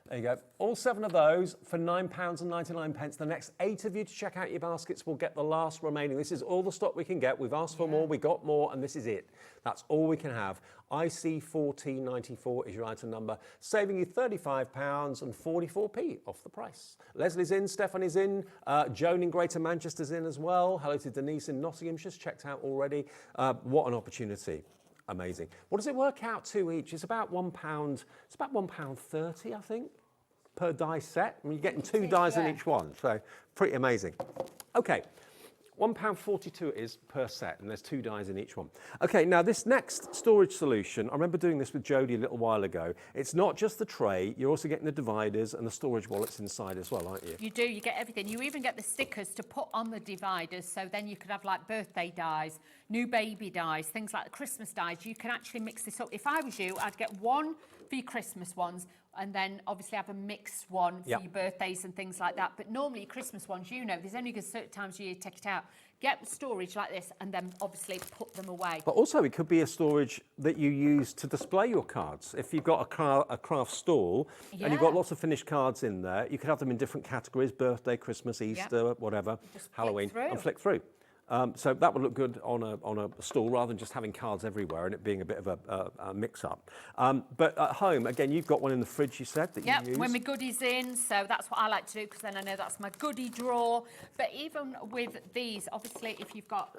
There you go. All 7 of those for £9.99. The next 8 of you to check out your baskets will get the last remaining. This is all the stock we can get. We've asked for more, we got more, and this is it. That's all we can have. IC1494 is your item number, saving you £35 and 44p off the price. Leslie's in, Stephanie's in, Joan in Greater Manchester's in as well. Hello to Denise in Nottingham, she's checked out already. What an opportunity. Amazing. What does it work out to each? It's about £1. It's about £1.30, I think, per die set. I mean, you're getting 2 dies in each one, so pretty amazing. Okay, £1.42 it is per set, and there's 2 dies in each one. Okay, now this next storage solution, I remember doing this with Jodie a little while ago. It's not just the tray, you're also getting the dividers and the storage wallets inside as well, aren't you? You do, you get everything. You even get the stickers to put on the dividers, so then you could have like birthday dies, new baby dies, things like the Christmas dies. You can actually mix this up. If I was you, I'd get one for your Christmas ones, and then obviously have a mixed one for your birthdays and things like that. But normally Christmas ones, you know, there's only certain times a year you take it out. Get storage like this and then obviously put them away. But also it could be a storage that you use to display your cards. If you've got a craft stall and you've got lots of finished cards in there, you could have them in different categories, birthday, Christmas, Easter, whatever, Halloween, and flick through. So that would look good on a stall rather than just having cards everywhere and it being a bit of a mix-up. But at home, again, you've got one in the fridge, you said, that you use? When my goodies in, so that's what I like to do because then I know that's my goodie drawer. But even with these, obviously, if you've got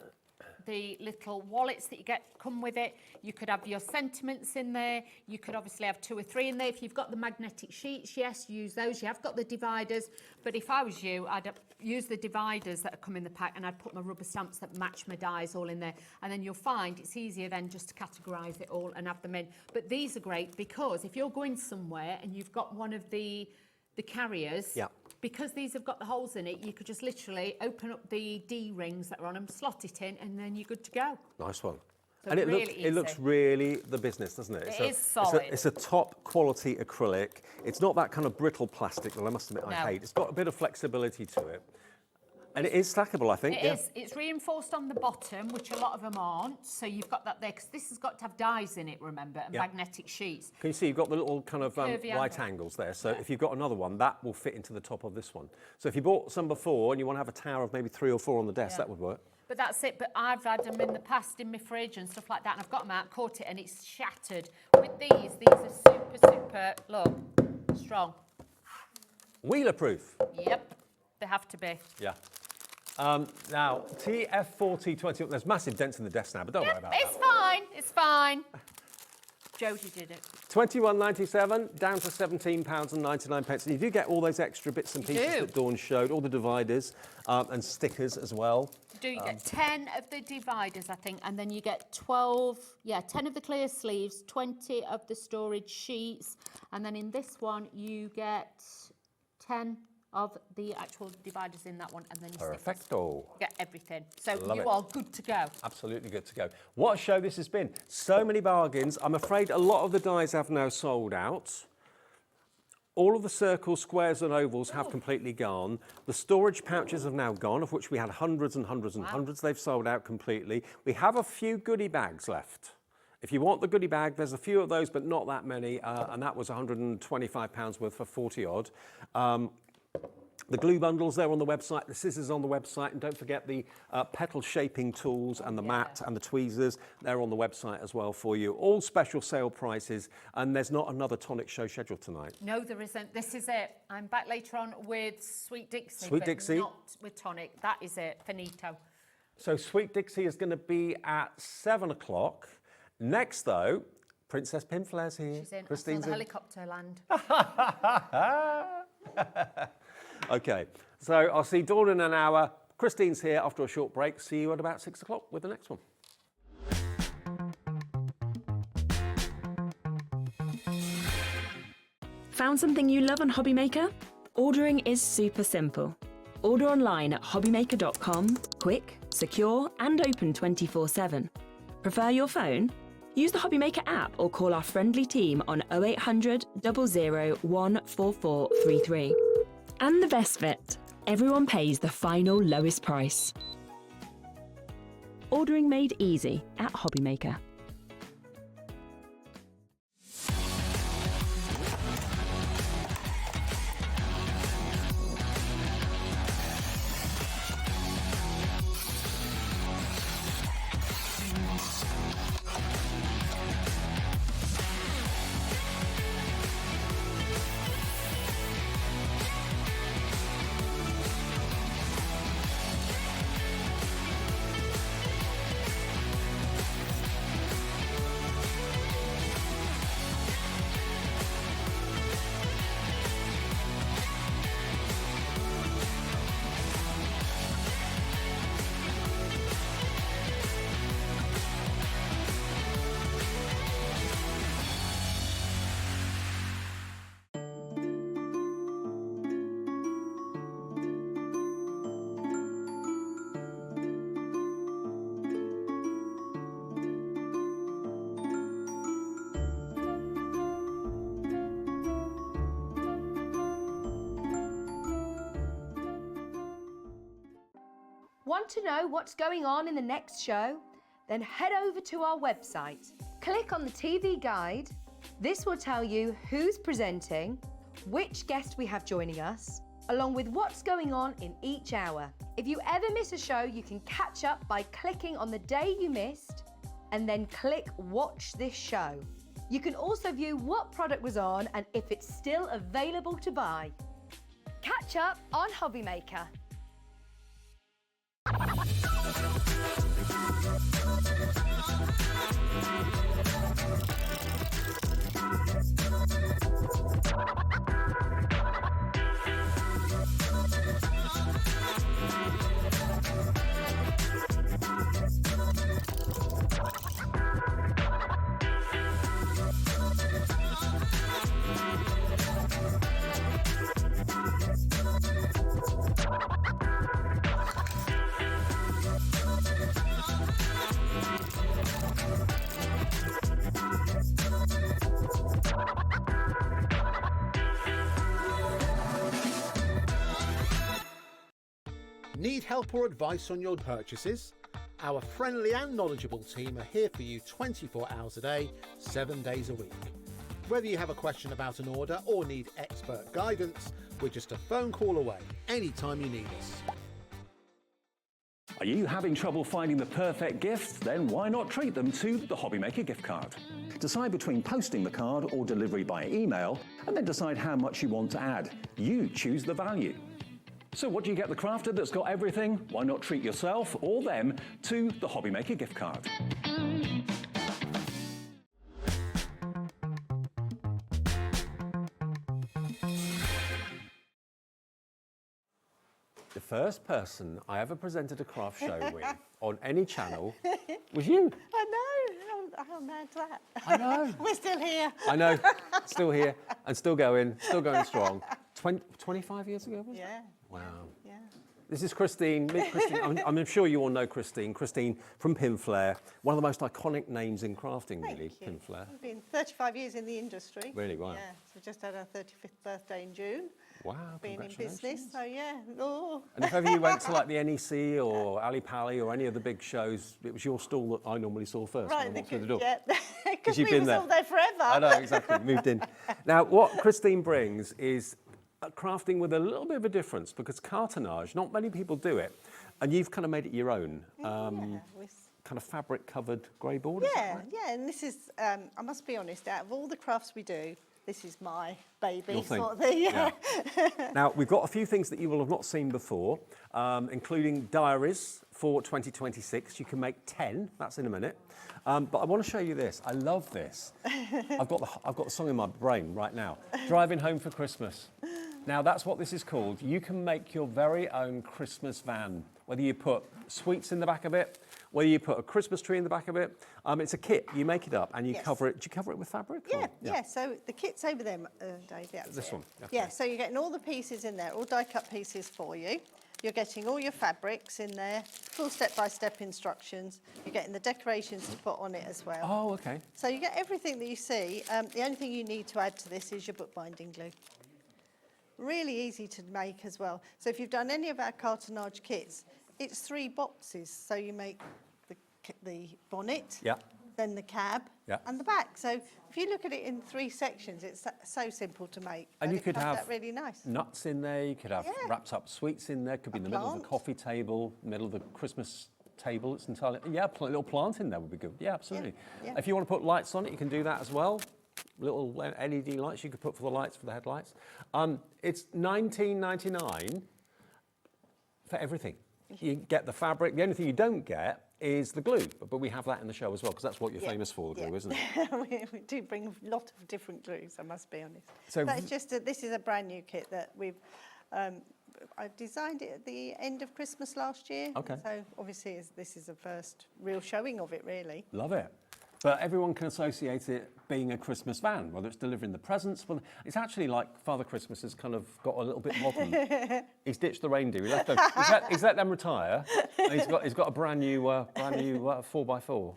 the little wallets that you get come with it, you could have your sentiments in there. You could obviously have 2 or 3 in there. If you've got the magnetic sheets, yes, use those. You have got the dividers. But if I was you, I'd use the dividers that come in the pack and I'd put my rubber stamps that match my dies all in there. And then you'll find it's easier then just to categorise it all and have them in. But these are great because if you're going somewhere and you've got one of the carriers, because these have got the holes in it, you could just literally open up the D-rings that are on them, slot it in, and then you're good to go. Nice one. So And really it looks really the business, doesn't it? It is solid. It's a top quality acrylic. It's not that kind of brittle plastic that I must admit I hate. It's got a bit of flexibility to it. And it is stackable, I think. It is. It's reinforced on the bottom, which a lot of them aren't. So you've got that there, because this has got to have dies in it, remember, and magnetic sheets. Can you see you've got the little kind of Curvy right angles there. So if you've got another one, that will fit into the top of this one. So if you bought some before and you want to have a tower of maybe 3 or 4 on the desk, that would work. But that's it. But I've had them in the past in my fridge and stuff like that, and I've got them out, caught it, and it's shattered. With these are super, look, strong. Wheeler proof. Yep, they have to be. Yeah. Now, TF4020, there's massive dents in the desk now, but don't worry about that. It's fine. Jodie did it. £21.97 down to £17.99. And you do get all those extra bits and pieces that Dawn showed, all the dividers and stickers as well. You get 10 of the dividers, I think, and then you get 12, 10 of the clear sleeves, 20 of the storage sheets, and then in this one you get 10 of the actual dividers in that one, and then you Perfecto. get everything. So Love you it. are good to go. Absolutely good to go. What a show this has been. So many bargains. I'm afraid a lot of the dies have now sold out. All of the circles, squares and ovals have completely gone. The storage pouches have now gone, of which we had hundreds and hundreds and hundreds. They've sold out completely. We have a few goodie bags left. If you want the goodie bag, there's a few of those, but not that many, and that was £125 worth for 40 odd. The glue bundles there on the website, the scissors on the website, and don't forget the petal shaping tools and the mat and the tweezers. They're on the website as well for you. All special sale prices, and there's not another Tonic show scheduled tonight. No, there isn't. This is it. I'm back later on with Sweet Dixie. Sweet Dixie. Not with Tonic. That is it. Finito. So Sweet Dixie is going to be at 7 o'clock. Next, though, Princess Pinflair's here. She's in. Christine's the in. helicopter land. Okay, so I'll see Dawn in an hour. Christine's here after a short break. See you at about 6 o'clock with the next one. Found something you love on HobbyMaker? Ordering is super simple. Order online at hobbymaker.com, quick, secure and open 24/7. Prefer your phone? Use the HobbyMaker app or call our friendly team on 0800 00 14433. And the best bit, everyone pays the final lowest price. Ordering made easy at HobbyMaker. Want to know what's going on in the next show? Then head over to our website. Click on the TV guide. This will tell you who's presenting, which guest we have joining us, along with what's going on in each hour. If you ever miss a show, you can catch up by clicking on the day you missed and then click Watch This Show. You can also view what product was on and if it's still available to buy. Catch up on HobbyMaker. Need help or advice on your purchases? Our friendly and knowledgeable team are here for you 24 hours a day, 7 days a week. Whether you have a question about an order or need expert guidance, we're just a phone call away anytime you need us. Are you having trouble finding the perfect gift? Then why not treat them to the HobbyMaker gift card? Decide between posting the card or delivery by email, and then decide how much you want to add. You choose the value. So what do you get the crafter that's got everything? Why not treat yourself or them to the HobbyMaker gift card? The first person I ever presented a craft show with on any channel was you. I know. How mad's that? I know. We're still here. I know. Still here and still going strong. 25 years ago, was it? Yeah. Wow. Yeah. This is Christine. Meet Christine. I'm sure you all know Christine. Christine from Pinflair, one of the most iconic names in crafting, really. Thank you. Pinflair. We've been 35 years in the industry. Really, wow. Yeah, so we just had our 35th birthday in June. Wow, Being in congratulations. business, so yeah. Oh. And if ever you went to like the NEC or Ali Pali or any of the big shows, it was your stall that I normally saw first when I walked through the door. Yeah, because you've we been were there. all there forever. I know, exactly, moved in. Now, what Christine brings is crafting with a little bit of a difference, because cartonnage, not many people do it, and you've kind of made it your own. Kind of fabric covered grey board. Yeah, yeah, and this is, I must be honest, out of all the crafts we do, this is my baby Your thing. sort of thing. Yeah. Now, we've got a few things that you will have not seen before, including diaries for 2026. You can make 10, that's in a minute. But I want to show you this. I love this. I've got the song in my brain right now. Driving Home for Christmas. Now, that's what this is called. You can make your very own Christmas van, whether you put sweets in the back of it, whether you put a Christmas tree in the back of it. It's a kit. You make it up and you cover it. Do you cover it with fabric? Yeah, yeah. So the kit's over there, Dave. That's This it. one. Yeah, so you're getting all the pieces in there, all die-cut pieces for you. You're getting all your fabrics in there, full step-by-step instructions. You're getting the decorations to put on it as well. Oh, okay. So you get everything that you see. The only thing you need to add to this is your bookbinding glue. Really easy to make as well. So if you've done any of our cartonnage kits, it's 3 boxes. So you make the bonnet, then the cab, and the back. So if you look at it in 3 sections, it's so simple to make. And you it could comes have out really nice. nuts in there, you could have wrapped up sweets in there, could be in the middle of the coffee table, middle of the Christmas table. It's entirely, a little plant in there would be good. Yeah, absolutely. Yeah. If you want to put lights on it, you can do that as well. Little LED lights you could put for the lights, for the headlights. It's $19.99 for everything. You get the fabric. The only thing you don't get is the glue, but we have that in the show as well, because that's what you're famous for, the glue, isn't it? We do bring a lot of different glues, I must be honest. So but it's just this is a brand new kit that we've. I designed it at the end of Christmas last year. Okay. So obviously this is the first real showing of it, really. Love it. But everyone can associate it being a Christmas van, whether it's delivering the presents. Well, it's actually like Father Christmas has kind of got a little bit modern. He's ditched the reindeer. He's let them retire. And he's got a brand new 4x4,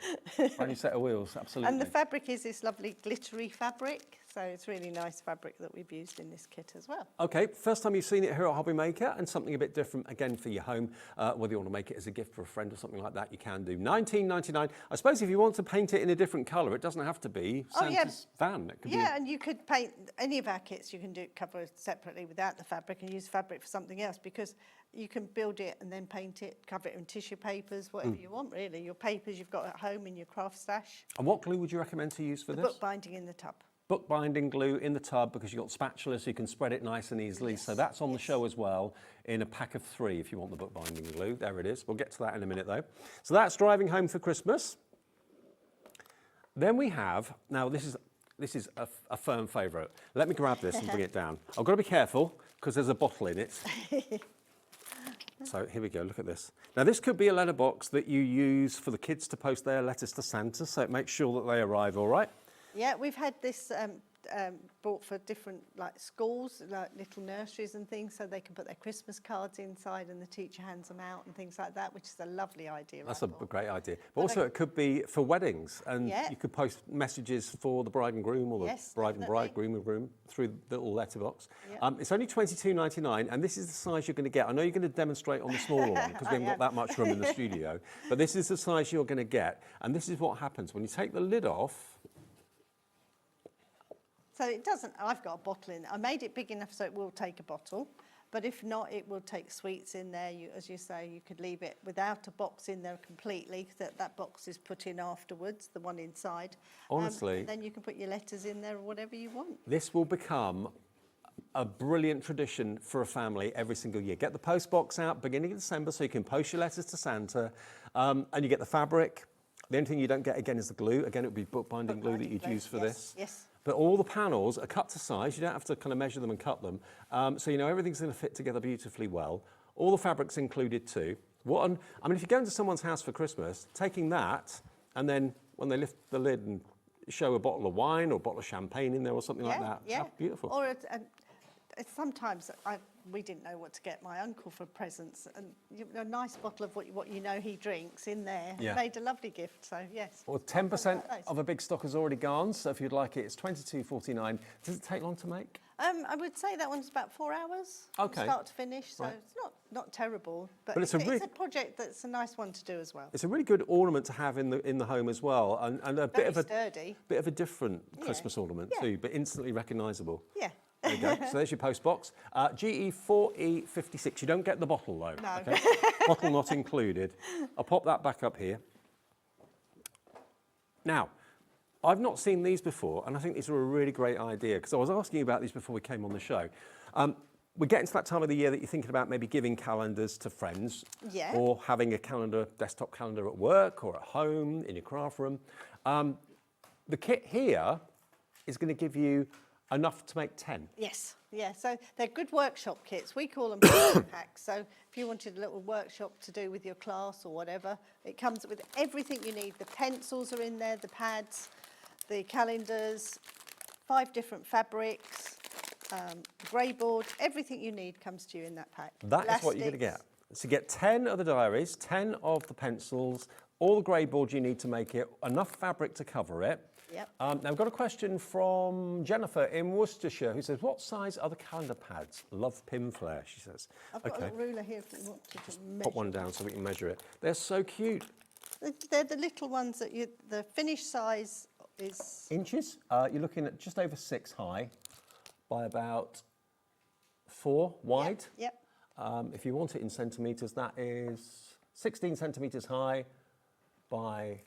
brand new set of wheels. Absolutely. And the fabric is this lovely glittery fabric. So it's really nice fabric that we've used in this kit as well. Okay, first time you've seen it here at Hobby Maker, and something a bit different again for your home. Whether you want to make it as a gift for a friend or something like that, you can do. $19.99. I suppose if you want to paint it in a different colour, it doesn't have to be Santa's van. It could be and you could paint any of our kits. You can cover separately without the fabric and use fabric for something else, because you can build it and then paint it, cover it in tissue papers, whatever you want, really. Your papers you've got at home in your craft stash. And what glue would you recommend to use for this? Bookbinding in the tub. Bookbinding glue in the tub, because you've got spatula so you can spread it nice and easily. So that's on the show as well, in a pack of 3 if you want the bookbinding glue. There it is. We'll get to that in a minute though. So that's Driving Home for Christmas. Then we have, now this is a firm favourite. Let me grab this and bring it down. I've got to be careful because there's a bottle in it. So here we go, look at this. Now this could be a letterbox that you use for the kids to post their letters to Santa, so it makes sure that they arrive all right. Yeah, we've had this bought for different like schools, like little nurseries and things, so they can put their Christmas cards inside and the teacher hands them out and things like that, which is a lovely idea. That's a great idea. But also it could be for weddings, and you could post messages for the bride and groom, or the bride and bride, groom and groom, through the little letterbox. It's only $22.99, and this is the size you're going to get. I know you're going to demonstrate on the smaller one because we haven't got that much room in the studio, but this is the size you're going to get, and this is what happens when you take the lid off. So it doesn't, I've got a bottle in. I made it big enough so it will take a bottle, but if not, it will take sweets in there. As you say, you could leave it without a box in there completely, that box is put in afterwards, the one inside. Honestly. Then you can put your letters in there or whatever you want. This will become a brilliant tradition for a family every single year. Get the post box out beginning of December so you can post your letters to Santa, and you get the fabric. The only thing you don't get again is the glue. Again, it would be bookbinding glue that you'd use for this. Yes. But all the panels are cut to size. You don't have to kind of measure them and cut them. So you know everything's going to fit together beautifully well. All the fabric's included too. I mean, if you go into someone's house for Christmas, taking that, and then when they lift the lid and show a bottle of wine or a bottle of champagne in there or something like that, that's beautiful. Or sometimes we didn't know what to get my uncle for presents, and a nice bottle of what you know he drinks in there made a lovely gift. So yes. Well, 10% of a big stock has already gone. So if you'd like it, it's $22.49. Does it take long to make? I would say that one's about 4 hours, from start to finish. So it's not terrible, but it's a project that's a nice one to do as well. It's a really good ornament to have in the home as well, and a bit of a different Christmas ornament too, but instantly recognisable. Yeah. There you go. So there's your post box. GE4E56. You don't get the bottle though. No. Okay? Bottle not included. I'll pop that back up here. Now, I've not seen these before, and I think these are a really great idea, because I was asking you about these before we came on the show. We're getting to that time of the year that you're thinking about maybe giving calendars to friends, or having a calendar, desktop calendar at work or at home in your craft room. The kit here is going to give you enough to make 10. Yes, yeah, so they're good workshop kits. We call them packs. So if you wanted a little workshop to do with your class or whatever, it comes with everything you need. The pencils are in there, the pads, the calendars, 5 different fabrics, grey board, everything you need comes to you in that pack. That is what you're going to get. So you get 10 of the diaries, 10 of the pencils, all the grey board you need to make it, enough fabric to cover it. Yep. Now I've got a question from Jennifer in Worcestershire who says, what size are the calendar pads? Love Pinflair, she says. I've got a ruler here if you want to measure. Pop one down so we can measure it. They're so cute. They're the little ones that the finished size is... Inches? You're looking at just over 6 high by about 4 wide. Yep. If you want it in centimetres, that is 16 centimetres high by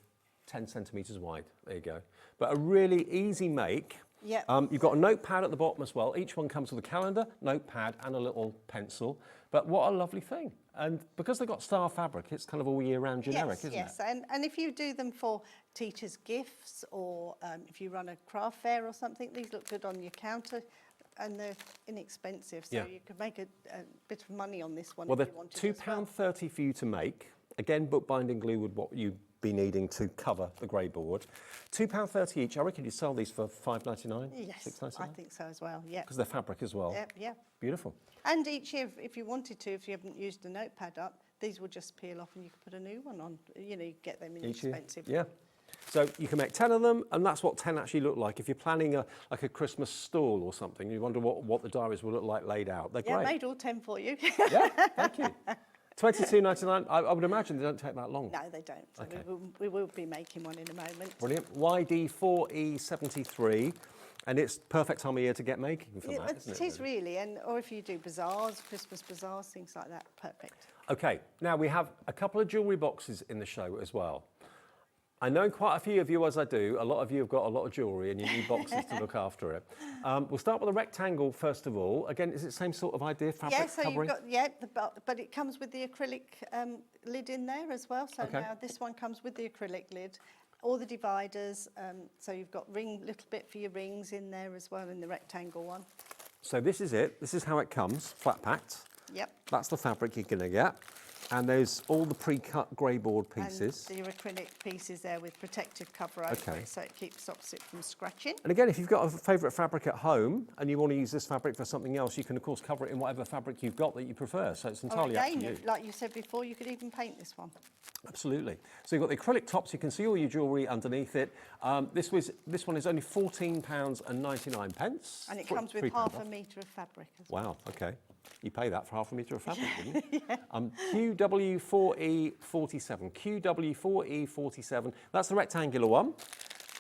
10 centimetres wide. There you go. But a really easy make. Yep. You've got a notepad at the bottom as well. Each one comes with a calendar, notepad, and a little pencil. But what a lovely thing. And because they've got star fabric, it's kind of all year round generic, isn't it? Yes, and if you do them for teachers' gifts, or if you run a craft fair or something, these look good on your counter. And they're inexpensive, so you could make a bit of money on this one. Well, if they're you wanted £2.30 for you to make. Again, bookbinding glue would what you'd be needing to cover the grey board. £2.30 each. I reckon you sell these for $5.99. Yes, $6.99? I think so as well. Yeah. Because they're fabric as well. Yep, yeah. Beautiful. And each year, if you wanted to, if you haven't used the notepad up, these will just peel off and you can put a new one on. You know, you get them inexpensive. Yeah. So you can make 10 of them, and that's what 10 actually look like. If you're planning like a Christmas stall or something, you wonder what the diaries will look like laid out. They're great. Yeah, made all 10 for you. Yeah, thank you. $22.99. I would imagine they don't take that long. No, they don't. So okay. we will be making one in a moment. Brilliant. YD4E73. And it's perfect time of year to get making for that, isn't it? It is really, or if you do bazaars, Christmas bazaars, things like that, perfect. Okay, now we have a couple of jewellery boxes in the show as well. I know quite a few of you, as I do, a lot of you have got a lot of jewellery and you need boxes to look after it. We'll start with a rectangle first of all. Again, is it the same sort of idea, fabric covering? But it comes with the acrylic lid in there as well. So now this one comes with the acrylic lid. All the dividers, so you've got little bit for your rings in there as well in the rectangle one. So this is it. This is how it comes, flat packed. Yep. That's the fabric you're going to get. And there's all the pre-cut grey board pieces. And the acrylic pieces there with protective cover over it, so it stops it from scratching. And again, if you've got a favourite fabric at home and you want to use this fabric for something else, you can of course cover it in whatever fabric you've got that you prefer. So it's entirely up to you. Like you said before, you could even paint this one. Absolutely. So you've got the acrylic tops, you can see all your jewellery underneath it. This one is only £14.99. And it comes with half a metre of fabric as well. Wow, okay. You pay that for half a metre of fabric, didn't you? QW4E47. QW4E47. That's the rectangular one.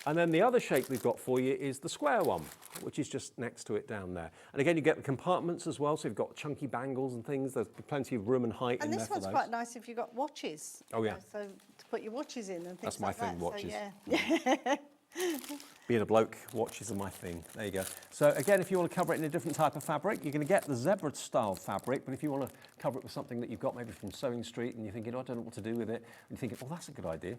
And then the other shape we've got for you is the square one, which is just next to it down there. And again, you get the compartments as well, so you've got chunky bangles and things. There's plenty of room and height in there for those. And this one's quite nice if you've got watches. Oh, yeah. So to put your watches in and things That's my like thing, that. watches. So, yeah. Being a bloke, watches are my thing. There you go. So again, if you want to cover it in a different type of fabric, you're going to get the zebra style fabric, but if you want to cover it with something that you've got maybe from Sewing Street and you're thinking, oh, I don't know what to do with it, and you're thinking, well, that's a good idea.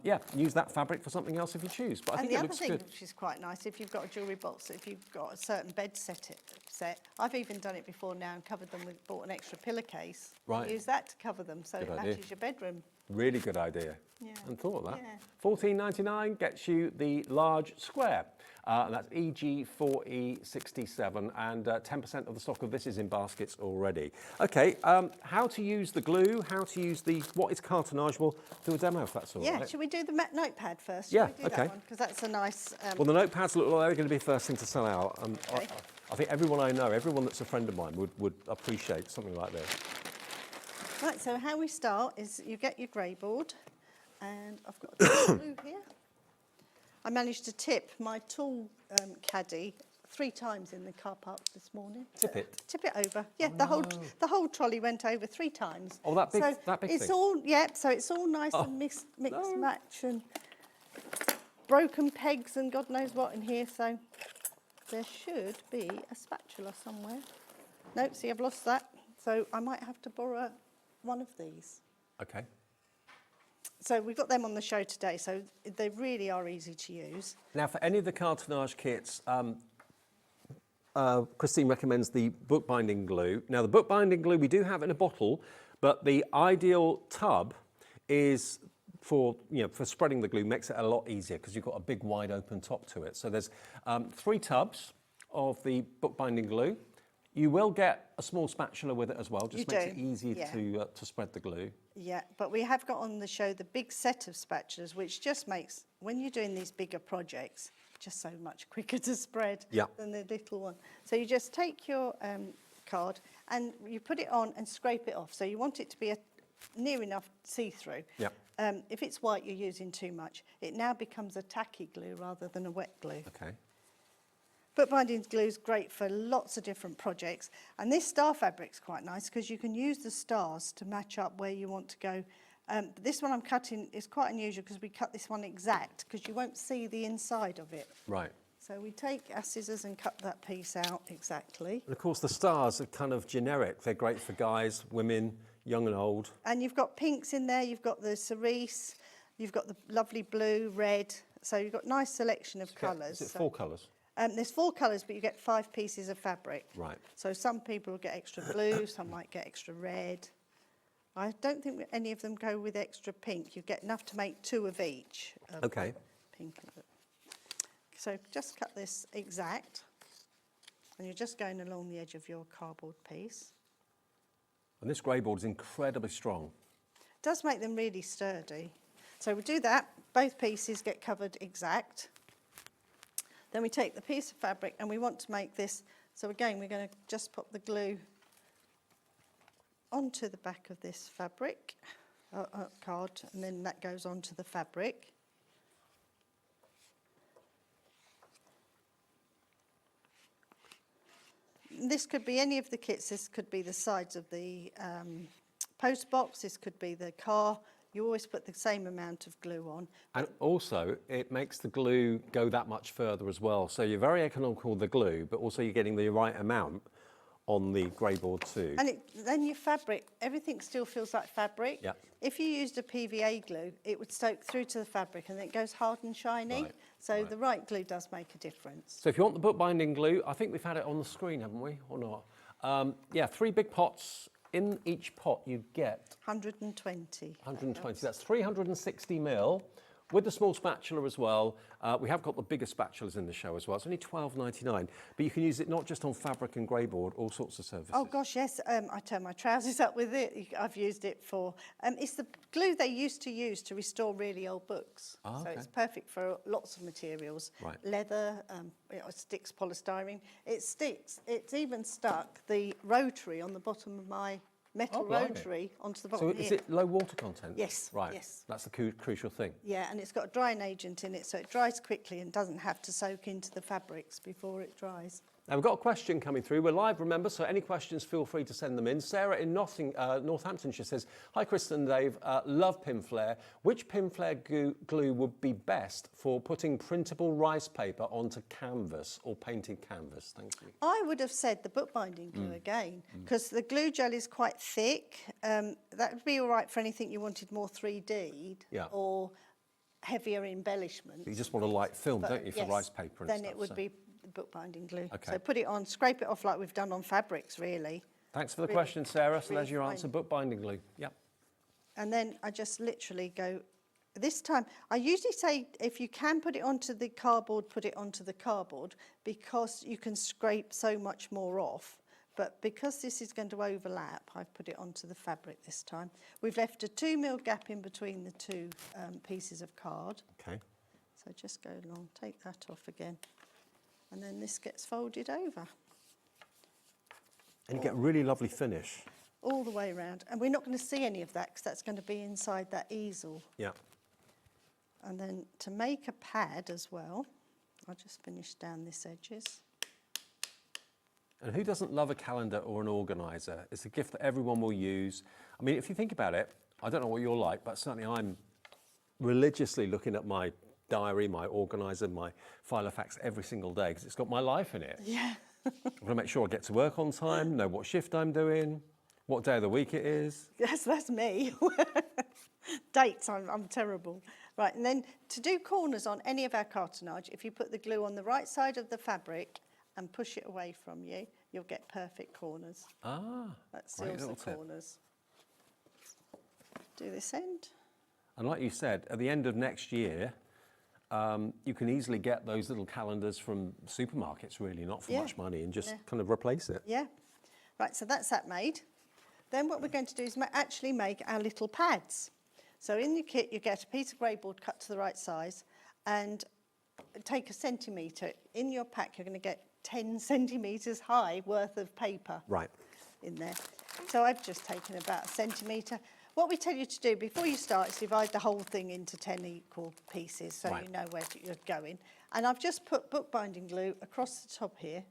Yeah, use that fabric for something else if you choose. But I think it looks good. And the other thing which is quite nice, if you've got a jewellery box, if you've got a certain bed set set. I've even done it before now and covered them with, bought an extra pillowcase. Right. Use that to cover them so Good it idea. matches your bedroom. Really good idea. Yeah. And thought of that. Yeah. $14.99 gets you the large square. And that's EG4E67, and 10% of the stock of this is in baskets already. Okay, how to use the glue, how to use the, what is cartonnage? We'll do a demo if that's all right. Yeah, should we do the notepad first? Yeah, Shall we do okay. that one? Because that's a nice... Well, the notepads look like they're going to be the first thing to sell out. And Okay. I think everyone I know, everyone that's a friend of mine would appreciate something like this. Right, so how we start is you get your grey board, and I've got a glue here. I managed to tip my tool caddy 3 times in the car park this morning. Tip it? Tip it over. Yeah, Oh, the whole trolley went over 3 times. Oh, that big, so that big it's thing? all, yeah, so it's all nice and mix, match, and broken pegs and God knows what in here. So there should be a spatula somewhere. Nope, see, I've lost that. So I might have to borrow one of these. Okay. So we've got them on the show today, so they really are easy to use. Now, for any of the cartonnage kits, Christine recommends the bookbinding glue. Now, the bookbinding glue we do have in a bottle, but the ideal tub is for, for spreading the glue, makes it a lot easier because you've got a big wide open top to it. So there's 3 tubs of the bookbinding glue. You will get a small spatula with it as well, just makes it easier to spread the glue. Yeah, but we have got on the show the big set of spatulas, which just makes, when you're doing these bigger projects, just so much quicker to spread than the little one. So you just take your card and you put it on and scrape it off. So you want it to be near enough see-through. Yeah. If it's white, you're using too much. It now becomes a tacky glue rather than a wet glue. Okay. Bookbinding glue is great for lots of different projects, and this star fabric's quite nice because you can use the stars to match up where you want to go. This one I'm cutting is quite unusual because we cut this one exact because you won't see the inside of it. Right. So we take our scissors and cut that piece out exactly. And of course, the stars are kind of generic. They're great for guys, women, young and old. And you've got pinks in there, you've got the cerise, you've got the lovely blue, red. So you've got a nice selection of colours. Is it 4 colours? There's 4 colours, but you get 5 pieces of fabric. Right. So some people will get extra blue, some might get extra red. I don't think any of them go with extra pink. You get enough to make 2 of each. Okay. Pink. So just cut this exact, and you're just going along the edge of your cardboard piece. And this grey board is incredibly strong. It does make them really sturdy. So we do that. Both pieces get covered exact. Then we take the piece of fabric and we want to make this, so again we're going to just put the glue onto the back of this fabric card, and then that goes onto the fabric. This could be any of the kits. This could be the sides of the post box, this could be the car. You always put the same amount of glue on. And also, it makes the glue go that much further as well. So you're very economical with the glue, but also you're getting the right amount on the grey board too. And then your fabric, everything still feels like fabric. Yeah. If you used a PVA glue, it would soak through to the fabric and it goes hard and shiny. Right, So the right glue does make a difference. So if you want the bookbinding glue, I think we've had it on the screen, haven't we, or not? Yeah, 3 big pots. In each pot you get 120. 120, that's 360 ml. With the small spatula as well. We have got the bigger spatulas in the show as well. It's only $12.99, but you can use it not just on fabric and grey board, all sorts of surfaces. Oh gosh, yes. I turn my trousers up with it. I've used it for. It's the glue they used to use to restore really old books. Oh, so okay. it's perfect for lots of materials. Right. Leather, it sticks polystyrene. It sticks. It's even stuck the rotary on the bottom of my metal rotary onto the bottom So here. is it low water content? Yes. Right. Yes. That's the crucial thing. Yeah, and it's got a drying agent in it, so it dries quickly and doesn't have to soak into the fabrics before it dries. Now, we've got a question coming through. We're live, remember, so any questions, feel free to send them in. Sarah in Northamptonshire says, hi, Kristen and Dave, love Pinflair. Which Pinflair glue would be best for putting printable rice paper onto canvas or painted canvas? Thank you. I would have said the bookbinding glue again, because the glue gel is quite thick. That would be all right for anything you wanted more 3D'd or heavier embellishment. You just want a light film, don't you, for rice paper and then stuff? it would be the bookbinding glue. Okay. So put it on, scrape it off like we've done on fabrics, really. Thanks for the Really- question, Sarah. So really there's your fine. answer, bookbinding glue. Yep. And then I just literally go, this time, I usually say if you can put it onto the cardboard, put it onto the cardboard, because you can scrape so much more off. But because this is going to overlap, I've put it onto the fabric this time. We've left a 2mm gap in between the two pieces of card. Okay. So just go along, take that off again. And then this gets folded over. And you get a really lovely finish. All the way around. And we're not going to see any of that because that's going to be inside that easel. Yeah. And then to make a pad as well, I'll just finish down this edges. And who doesn't love a calendar or an organiser? It's a gift that everyone will use. I mean, if you think about it, I don't know what you're like, but certainly I'm religiously looking at my diary, my organiser, my Filofax every single day because it's got my life in it. Yeah. I want to make sure I get to work on time, know what shift I'm doing, what day of the week it is. Yes, that's me. Dates, I'm terrible. Right, and then to do corners on any of our cartonnage, if you put the glue on the right side of the fabric and push it away from you, you'll get perfect corners. Ah, That great seals the little tip. corners. Do this end. And like you said, at the end of next year, you can easily get those little calendars from supermarkets, really, not for Yeah. much money, and just Yeah. kind of replace it. Yeah. Right, so that's that made. Then what we're going to do is actually make our little pads. So in your kit, you get a piece of grey board cut to the right size and take a centimetre. In your pack, you're going to get 10 centimetres high worth of paper Right. in there. So I've just taken about a centimetre. What we tell you to do before you start is divide the whole thing into 10 equal pieces so Right. you know where you're going. And I've just put bookbinding glue across the top here,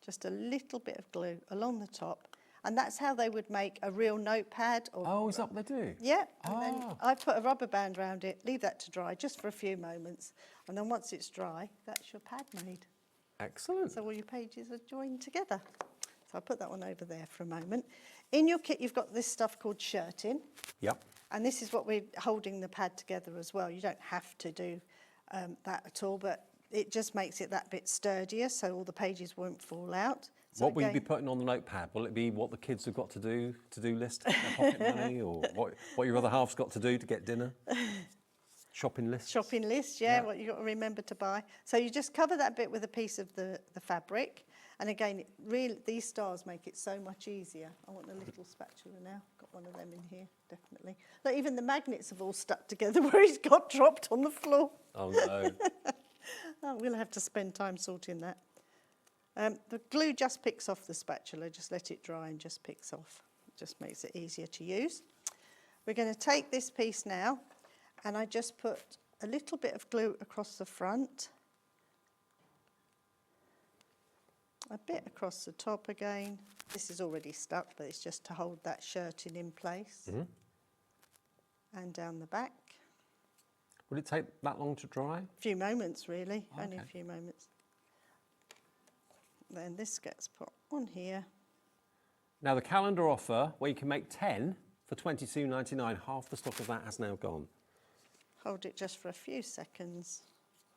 just a little bit of glue along the top. And that's how they would make a real notepad. Or Oh, is that what they do? Yeah, and then Ah. I put a rubber band around it, leave that to dry just for a few moments. And then once it's dry, that's your pad made. Excellent. So all your pages are joined together. So I'll put that one over there for a moment. In your kit, you've got this stuff called shirting. Yep. And this is what we're holding the pad together as well. You don't have to do that at all, but it just makes it that bit sturdier so all the pages won't fall out. So What will you be again- putting on the notepad? Will it be what the kids have got to do list to get their pocket money, or what your other half's got to do to get dinner? Shopping list? Shopping list, yeah, what you've got to remember to buy. So you just cover that bit with a piece of the fabric. And again, these stars make it so much easier. I want a little spatula now. Got one of them in here, definitely. Look, even the magnets have all stuck together where it's got dropped on the floor. Oh, no. Oh, we'll have to spend time sorting that. The glue just picks off the spatula. Just let it dry and just picks off. It just makes it easier to use. We're going to take this piece now, and I just put a little bit of glue across the front, a bit across the top again. This is already stuck, but it's just to hold that shirting in place. Mhm. And down the back. Would it take that long to dry? A few moments, really, only a Okay. few moments. Then this gets put on here. Now, the calendar offer, where you can make 10 for $22.99, half the stock of that has now gone. Hold it just for a few seconds.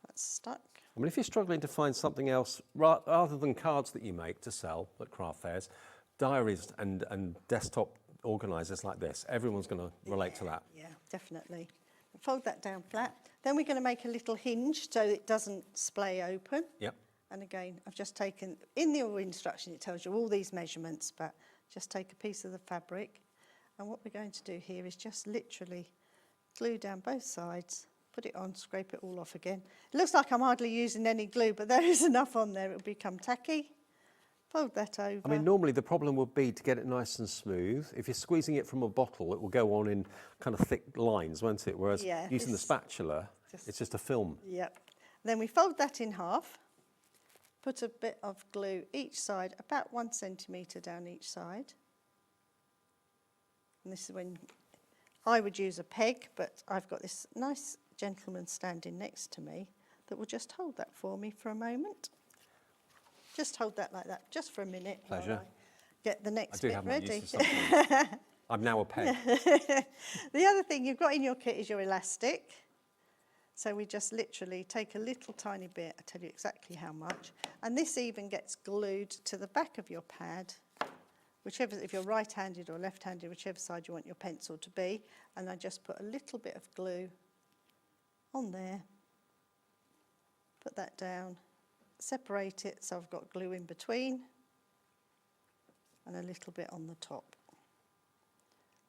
That's stuck. I mean, if you're struggling to find something else, rather than cards that you make to sell at craft fairs, diaries and desktop organisers like this, everyone's going to relate to that. Yeah, definitely. Fold that down flat. Then we're going to make a little hinge so it doesn't splay open. Yep. And again, I've just taken, in the instruction it tells you all these measurements, but just take a piece of the fabric. And what we're going to do here is just literally glue down both sides, put it on, scrape it all off again. It looks like I'm hardly using any glue, but there is enough on there, it'll become tacky. Fold that over. I mean, normally the problem would be to get it nice and smooth. If you're squeezing it from a bottle, it will go on in kind of thick lines, won't it? Whereas Yeah, using the this- spatula, it's just a film. Yep. Then we fold that in half, put a bit of glue each side, about 1 centimetre down each side. And this is when I would use a peg, but I've got this nice gentleman standing next to me that will just hold that for me for a moment. Just hold that like that, just for a minute. while Pleasure. I get the I next do bit have my ready. use to something. I'm now a peg. The other thing you've got in your kit is your elastic. So we just literally take a little tiny bit, I'll tell you exactly how much, and this even gets glued to the back of your pad, whichever, if you're right-handed or left-handed, whichever side you want your pencil to be, and I just put a little bit of glue on there, put that down, separate it so I've got glue in between, and a little bit on the top.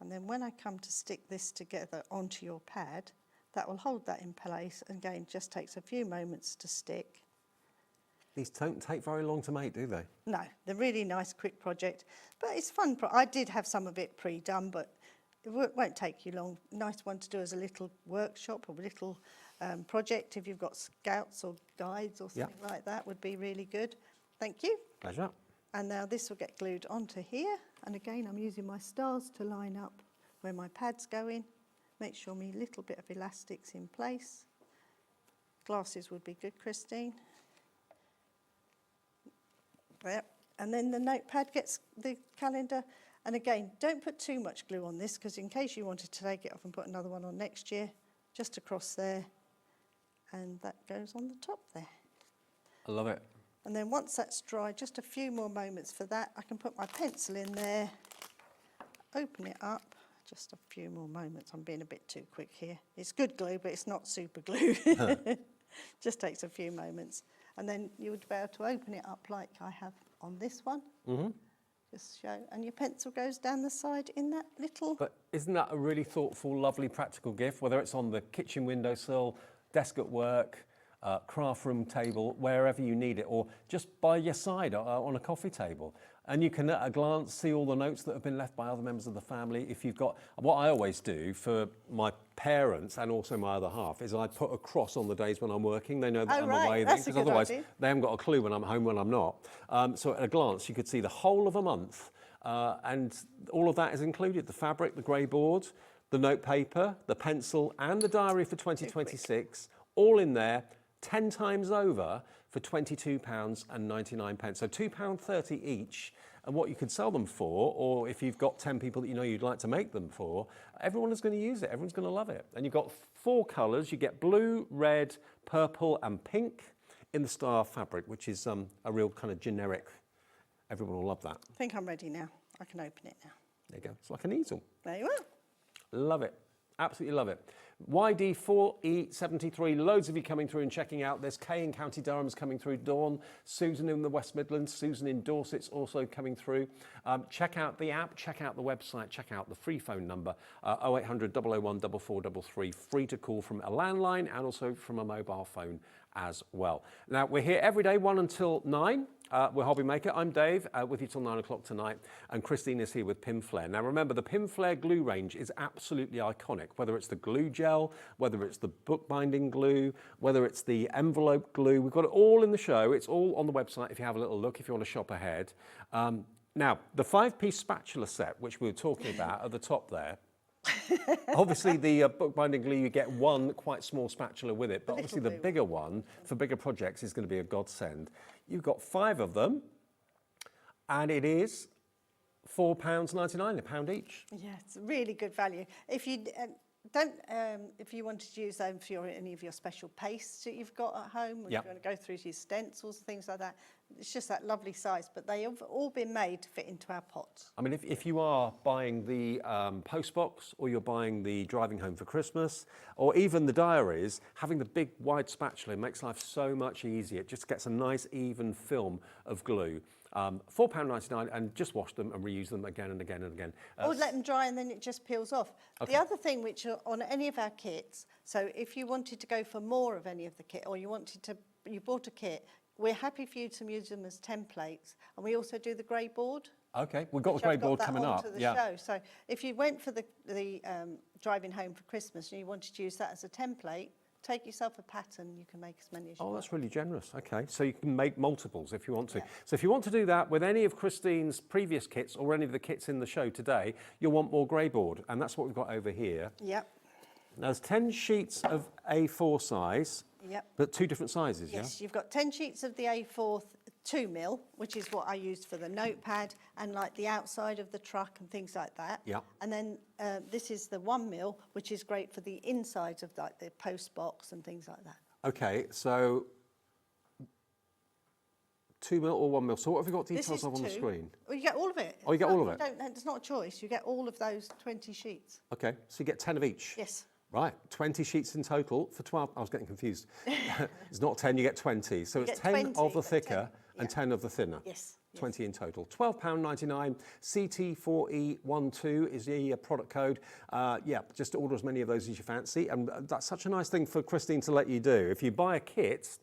And then when I come to stick this together onto your pad, that will hold that in place, and again, just takes a few moments to stick. These don't take very long to make, do they? No, they're really nice, quick project, but it's fun. I did have some of it pre-done, but it won't take you long. Nice one to do as a little workshop or a little project if you've got scouts or guides or something like that would be really good. Thank you. Pleasure. And now this will get glued onto here. And again, I'm using my stars to line up where my pad's going. Make sure my little bit of elastic's in place. Glasses would be good, Christine. There. And then the notepad gets the calendar. And again, don't put too much glue on this, because in case you wanted to take it off and put another one on next year, just across there. And that goes on the top there. I love it. And then once that's dry, just a few more moments for that, I can put my pencil in there, open it up. Just a few more moments. I'm being a bit too quick here. It's good glue, but it's not super glue. Just takes a few moments. And then you would be able to open it up like I have on this one. Mm-hmm. Just show, and your pencil goes down the side in that little... But isn't that a really thoughtful, lovely, practical gift, whether it's on the kitchen windowsill, desk at work, craft room table, wherever you need it, or just by your side on a coffee table. And you can at a glance see all the notes that have been left by other members of the family. If you've got, what I always do for my parents and also my other half is I put a cross on the days when I'm working. They know that I'm away, because otherwise they haven't got a clue when I'm home when I'm not. So at a glance you could see the whole of a month, and all of that is included: the fabric, the grey board, the note paper, the pencil, and the diary for 2026, all in there, 10 times over for £22.99. So £2.30 each. And what you could sell them for, or if you've got 10 people that you know you'd like to make them for, everyone is going to use it. Everyone's going to love it. And you've got 4 colours. You get blue, red, purple and pink in the star fabric, which is a real kind of generic. Everyone will love that. I think I'm ready now. I can open it now. There you go. It's like an easel. There you are. Love it. Absolutely love it. YD4E73, loads of you coming through and checking out. There's Kay in County Durham's coming through. Dawn, Susan in the West Midlands, Susan in Dorset's also coming through. Check out the app, check out the website, check out the free phone number, 0800 001 4433, free to call from a landline and also from a mobile phone as well. Now, we're here every day, 1 until 9. We're Hobby Maker. I'm Dave, with you till 9 o'clock tonight, and Christine is here with Pinflair. Now remember, the Pinflair glue range is absolutely iconic, whether it's the glue gel, whether it's the bookbinding glue, whether it's the envelope glue. We've got it all in the show. It's all on the website if you have a little look, if you want to shop ahead. Now, the 5-piece spatula set, which we were talking about at the top there, obviously the bookbinding glue, you get one quite small spatula with it, but obviously the bigger one for bigger projects is going to be a godsend. You've got 5 of them, and it is £4.99, £1 each. Yeah, it's really good value. If you if you wanted to use them for any of your special pastes that you've got at home, or if you want to go through to your stencils, things like that, it's just that lovely size. But they have all been made to fit into our pots. I mean, if you are buying the post box, or you're buying the driving home for Christmas, or even the diaries, having the big wide spatula makes life so much easier. It just gets a nice even film of glue. £4.99, and just wash them and reuse them again and again and again. Or let them dry and then it just peels off. Okay. The other thing, which are on any of our kits, so if you wanted to go for more of any of the kit, or you bought a kit, we're happy for you to use them as templates, and we also do the grey board. Okay, we've got the grey board coming up. Show. So if you went for the driving home for Christmas and you wanted to use that as a template, take yourself a pattern, you can make as many as you want. Oh, that's really generous. Okay, so you can make multiples if you want to. Yeah. So if you want to do that with any of Christine's previous kits or any of the kits in the show today, you'll want more grey board, and that's what we've got over here. Yep. Now, there's 10 sheets of A4 size, yep. but 2 different sizes, yes, you've got 10 sheets of the A4 2 mil, which is what I used for the notepad and like the outside of the truck and things like that. Yeah. And then this is the 1 mil, which is great for the insides of like the post box and things like that. Okay, so 2 mil or 1 mil. So what have we got This details is of on the 2. screen? Well, you get all of it. Oh, you get all of it? It's not a choice. You get all of those 20 sheets. Okay, so you get 10 of each? Yes. Right, 20 sheets in total for 12. I was getting confused. It's not 10, you get 20. So You it's get 10 20, of the but thicker 10, and 10 of the thinner. Yes. 20 in total. £12.99. CT4E12 is the product code. Yeah, just order as many of those as you fancy. And that's such a nice thing for Christine to let you do. If you buy a kit,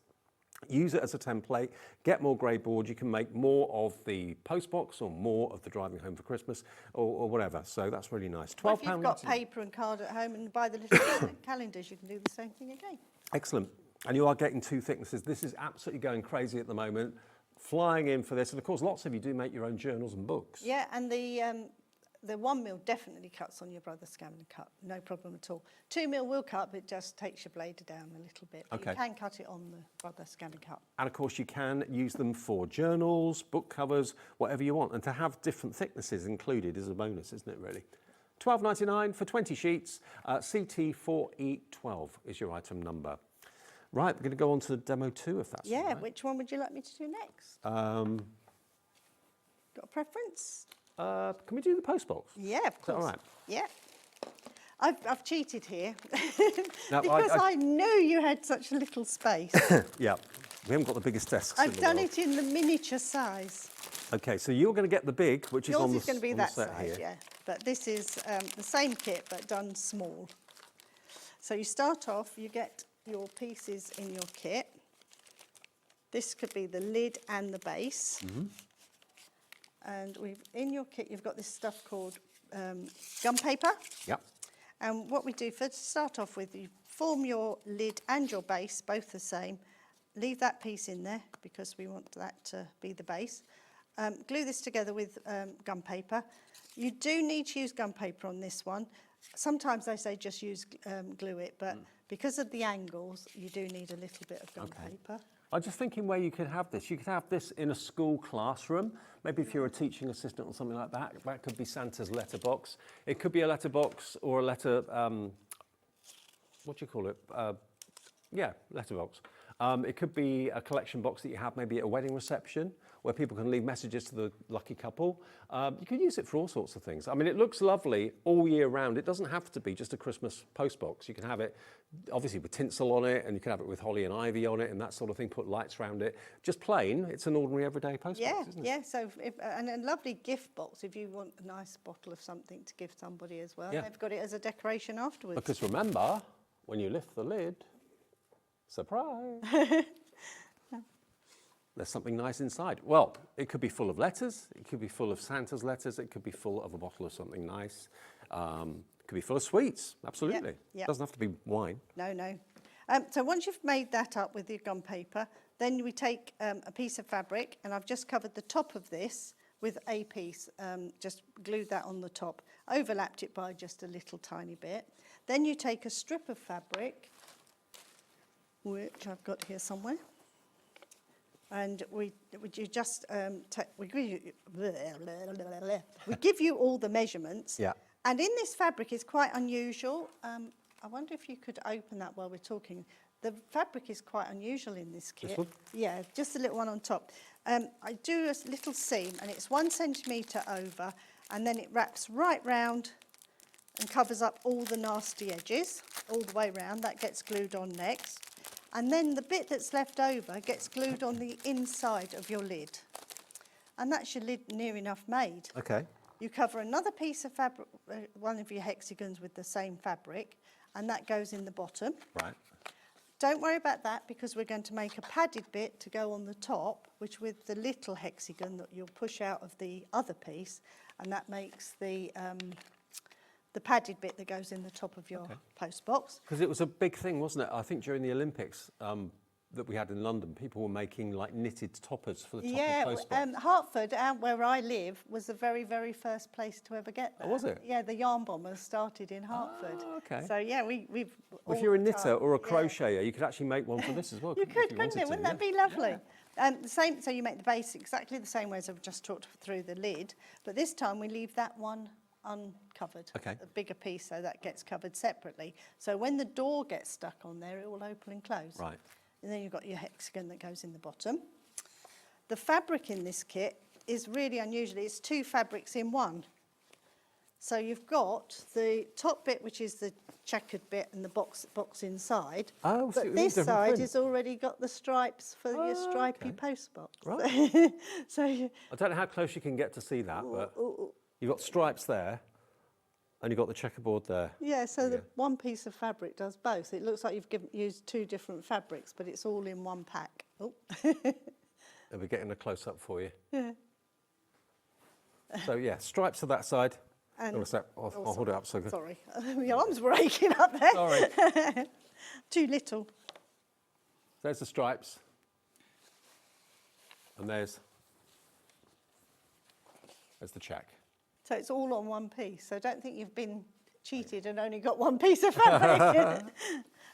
use it as a template, get more grey board, you can make more of the postbox or more of the driving home for Christmas or whatever. So that's really nice. Well, if you've got paper and card at home and buy the little calendars, you can do the same thing again. Excellent. And you are getting 2 thicknesses. This is absolutely going crazy at the moment. Flying in for this. And of course, lots of you do make your own journals and books. Yeah, and the 1 mil definitely cuts on your brother's Scan and Cut, no problem at all. 2 mil will cut, but it just takes your blade down a little bit. But Okay. You can cut it on the brother Scan and Cut. And of course, you can use them for journals, book covers, whatever you want. And to have different thicknesses included is a bonus, isn't it, really? £12.99 for 20 sheets. CT4E12 is your item number. Right, we're going to go on to demo 2, if that's all right. Which one would you like me to do next? Got a preference? Can we do the postbox? Yeah, of course. Is that all right? Yeah. I've cheated here Now, because I knew you had such a little space. Yeah, we haven't got the biggest desks in I've the done world. it in the miniature size. Okay, so you're going to get the big, which is Yours on the is going to be on the that set size, here. yeah. But this is the same kit but done small. So you start off, you get your pieces in your kit. This could be the lid and the base. Mm-hmm. And in your kit, you've got this stuff called gum paper. Yep. And what we do first, to start off with, you form your lid and your base, both the same. Leave that piece in there because we want that to be the base. Glue this together with gum paper. You do need to use gum paper on this one. Sometimes they say just use glue it, but because of the angles, you do need a little bit of gum paper. I'm just thinking where you could have this. You could have this in a school classroom. Maybe if you're a teaching assistant or something like that. That could be Santa's letterbox. It could be a letterbox or a letter, what do you call it? Yeah, letterbox. It could be a collection box that you have maybe at a wedding reception where people can leave messages to the lucky couple. You could use it for all sorts of things. I mean, it looks lovely all year round. It doesn't have to be just a Christmas postbox. You can have it, obviously, with tinsel on it, and you can have it with holly and ivy on it and that sort of thing, put lights around it. Just plain, it's an ordinary everyday postbox, isn't it? Yeah, so and a lovely gift box if you want a nice bottle of something to give somebody as well. Yeah. They've got it as a decoration afterwards. Because remember, when you lift the lid, surprise, there's something nice inside. Well, it could be full of letters, it could be full of Santa's letters, it could be full of a bottle of something nice, it could be full of sweets, absolutely. Yep. It doesn't have to be wine. No. So once you've made that up with your gum paper, then we take a piece of fabric, and I've just covered the top of this with a piece, just glued that on the top, overlapped it by just a little tiny bit. Then you take a strip of fabric, which I've got here somewhere, and we give you all the measurements. Yeah. And in this fabric is quite unusual. I wonder if you could open that while we're talking. The fabric is quite unusual in this kit. This one? Yeah, just a little one on top. I do a little seam, and it's 1 centimetre over, and then it wraps right round and covers up all the nasty edges all the way round. That gets glued on next. And then the bit that's left over gets glued on the inside of your lid. And that's your lid near enough made. Okay. You cover another piece of fabric, one of your hexagons with the same fabric, and that goes in the bottom. Right. Don't worry about that because we're going to make a padded bit to go on the top, which with the little hexagon that you'll push out of the other piece, and that makes the padded bit that goes in the top of your post box. Because it was a big thing, wasn't it? I think during the Olympics, that we had in London, people were making like knitted toppers for the top Yeah, of post box. Hertford, where I live, was the very, very first place to ever get that. Oh, was it? Yeah, the yarn bombers started in Hertford. Oh, okay. So yeah, we've. Well, if you're a knitter or a crocheter, you could actually make one for this as well. You could, if couldn't wanted it? to, Wouldn't that be lovely? The same. So you make the base exactly the same way as I've just talked through the lid, but this time we leave that one uncovered. Okay. A bigger piece, so that gets covered separately. So when the door gets stuck on there, it will open and close. Right. And then you've got your hexagon that goes in the bottom. The fabric in this kit is really unusual. It's 2 fabrics in one. So you've got the top bit, which is the checkered bit, and the box inside. Oh, so but this side has already got the stripes for your stripy post box. Right. So I don't know how close you can get to see that, but you've got stripes there, and you've got the checkerboard there. yeah, so the one piece of fabric does both. It looks like you've used 2 different fabrics, but it's all in one pack. Oh. And we're getting a close-up for you. Yeah. So yeah, stripes to that side. And I'll hold it up so good. Sorry, my arms were aching up there. Sorry. Too little. There's the stripes. And there's the check. So it's all on one piece. So don't think you've been cheated and only got one piece of fabric.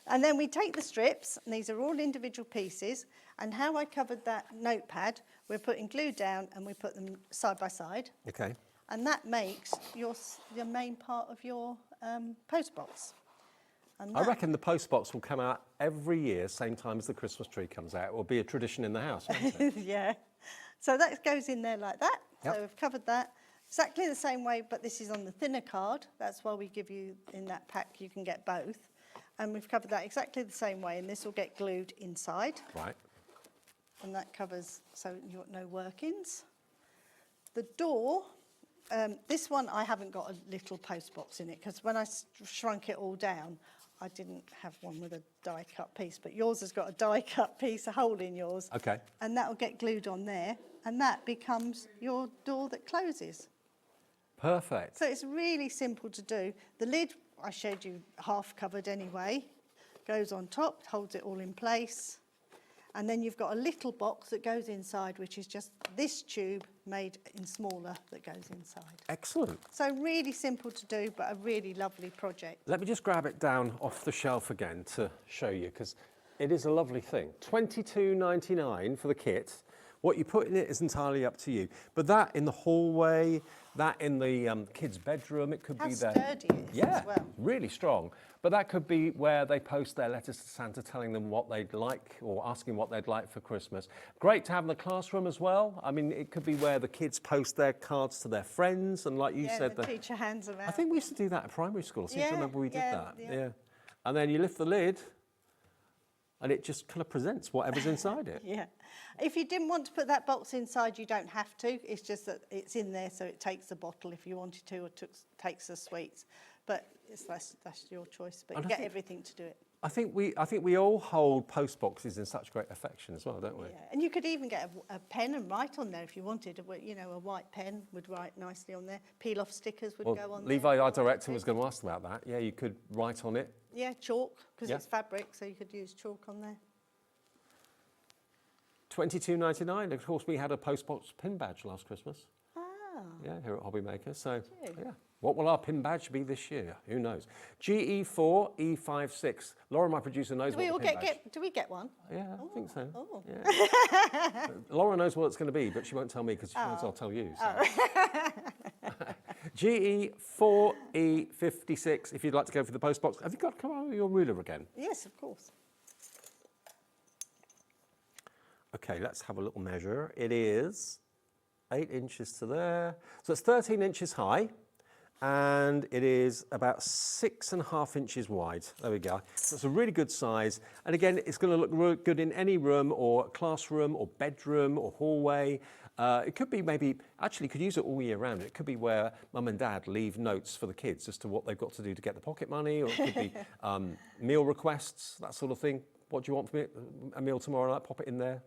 And then we take the strips, and these are all individual pieces. And how I covered that notepad, we're putting glue down and we put them side by side. Okay. And that makes your main part of your post box. And I reckon the post box will come out every year, same time as the Christmas tree comes out. It will be a tradition in the house, won't it? Yeah. So that goes in there like that. Yep. So we've covered that. Exactly the same way, but this is on the thinner card. That's why we give you, in that pack, you can get both. And we've covered that exactly the same way, and this will get glued inside. Right. And that covers, so you've got no workings. The door, this one I haven't got a little post box in it, because when I shrunk it all down, I didn't have one with a die cut piece, but yours has got a die cut piece, a hole in yours. Okay. And that will get glued on there, and that becomes your door that closes. Perfect. So it's really simple to do. The lid, I showed you half covered anyway, goes on top, holds it all in place. And then you've got a little box that goes inside, which is just this tube made in smaller that goes inside. Excellent. So really simple to do, but a really lovely project. Let me just grab it down off the shelf again to show you, because it is a lovely thing. $22.99 for the kit. What you put in it is entirely up to you. But that in the hallway, that in the kids' bedroom, it could How be there. sturdy it is as well. Really strong. But that could be where they post their letters to Santa telling them what they'd like or asking what they'd like for Christmas. Great to have in the classroom as well. I mean, it could be where the kids post their cards to their friends, and like you said, the teacher hands them out. I think we used to do that at primary school. I seem to remember we did that. Yeah. And then you lift the lid, and it just kind of presents whatever's inside it. Yeah. If you didn't want to put that box inside, you don't have to. It's just that it's in there, so it takes the bottle if you wanted to, or takes the sweets. But that's your choice. But And you I get think- everything to do it. I think we all hold post boxes in such great affection as well, don't we? Yeah. And you could even get a pen and write on there if you wanted. You know, a white pen would write nicely on there. Peel off stickers would Well, go on Levi, there. our director, was going to ask about that. Yeah, you could write on it. Yeah, chalk, because Yeah. it's fabric, so you could use chalk on there. $22.99. Of course, we had a post box pin badge last Christmas. Ah. Yeah, here at Hobby Maker. So, Did you? yeah. What will our pin badge be this year? Who knows? GE4 E56. Laura, my producer, knows Do we all what the pin badge. do we get one? Yeah, I think so. Oh. Yeah. Laura knows what it's going to be, but she won't tell me because she knows I'll tell you. So. GE4 E56. If you'd like to go for the post box, have you got to come out with your ruler again? Yes, of course. Okay, let's have a little measure. It is 8 inches to there. So it's 13 inches high, and it is about 6.5 inches wide. There we go. So it's a really good size. And again, it's going to look really good in any room or classroom or bedroom or hallway. It could be maybe, actually you could use it all year round. It could be where mum and dad leave notes for the kids as to what they've got to do to get the pocket money, or it could be meal requests, that sort of thing. What do you want from it? A meal tomorrow night, pop it in there.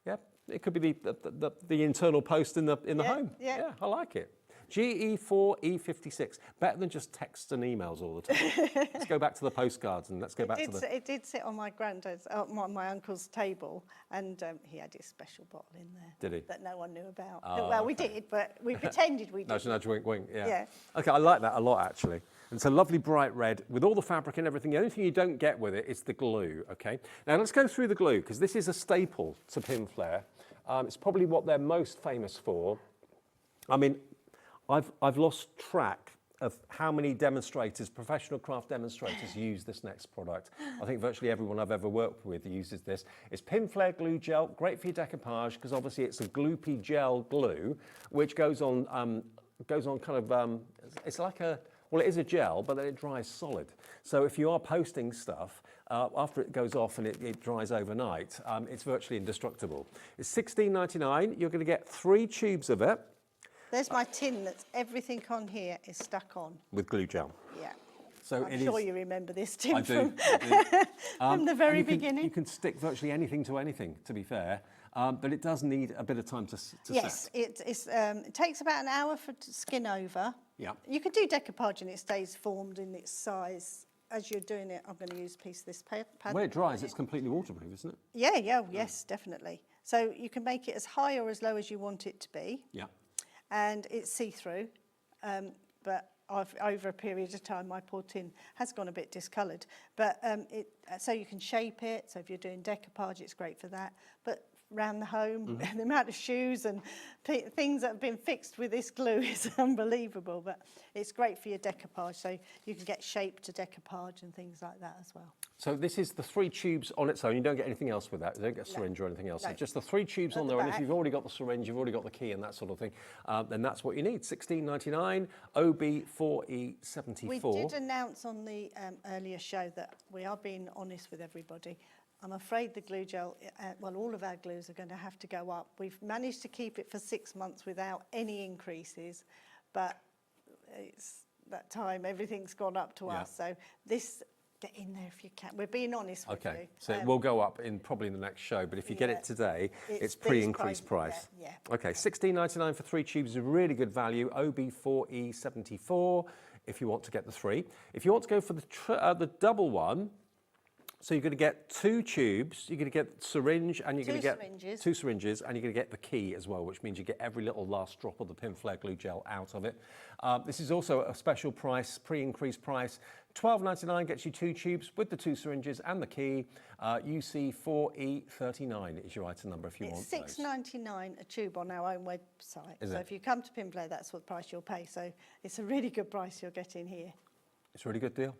Yeah, it could be the internal post in the home. Yeah. I like it. GE4E56. Better than just texts and emails all the time. Let's go back to the postcards and let's go back to the... It did sit on my granddad's, my uncle's table, and he had his special bottle in there. Did he? That no one knew about. Oh, well, we did, but we pretended we did. Nudge, nudge, wink, wink, yeah. Yeah. Okay, I like that a lot, actually. And it's a lovely bright red with all the fabric and everything. The only thing you don't get with it is the glue, okay? Now, let's go through the glue, because this is a staple to Pinflair. It's probably what they're most famous for. I mean, I've lost track of how many demonstrators, professional craft demonstrators, use this next product. I think virtually everyone I've ever worked with uses this. It's Pinflair glue gel, great for your decoupage, because obviously it's a gloopy gel glue, which goes on kind of, it's like a, well, it is a gel, but then it dries solid. So if you are posting stuff, after it goes off and it dries overnight, it's virtually indestructible. It's $16.99. You're going to get 3 tubes of it. There's my tin that's everything on here is stuck on. With glue gel. Yeah. So I'm sure you remember this tin I do. from the very and beginning. You can stick virtually anything to anything, to be fair, but it does need a bit of time to yes, set. it takes about an hour for to skin over. Yeah. You could do decoupage and it stays formed in its size. As you're doing it, I'm going to use a piece of this pad. When it dries, it's completely waterproof, isn't it? Yeah, yes, definitely. So you can make it as high or as low as you want it to be. Yeah. And it's see-through, but over a period of time, my poor tin has gone a bit discoloured. But so you can shape it. So if you're doing decoupage, it's great for that. But around the home, the amount of shoes and things that have been fixed with this glue is unbelievable. But it's great for your decoupage. So you can get shape to decoupage and things like that as well. So this is the 3 tubes on its own. You don't get anything else with that. You don't get a syringe or anything else. No. So just the 3 tubes on there. And if you've already got the syringe, you've already got the key and that sort of thing, then that's what you need. $16.99, OB4E74. We did announce on the earlier show that we are being honest with everybody. I'm afraid the glue gel, well, all of our glues are going to have to go up. We've managed to keep it for 6 months without any increases, but it's that time, everything's gone up to us. So this, get in there if you can. We're being honest with you. Okay, so it will go up probably in the next show, but if you get it today, it's pre-increased price. Yeah. Okay, $16.99 for 3 tubes is a really good value. OB4E74 if you want to get the 3. If you want to go for the double one, so you're going to get 2 tubes, you're going to get syringe, and you're going to get 2 syringes, and you're going to get the key as well, which means you get every little last drop of the Pinflair glue gel out of it. This is also a special price, pre-increased price. $12.99 gets you 2 tubes with the 2 syringes and the key. UC4E39 is your item number if you want those. It's $6.99 a tube on our own website. Is so it? if you come to Pinflair, that's what price you'll pay. So it's a really good price you're getting here. It's a really good deal.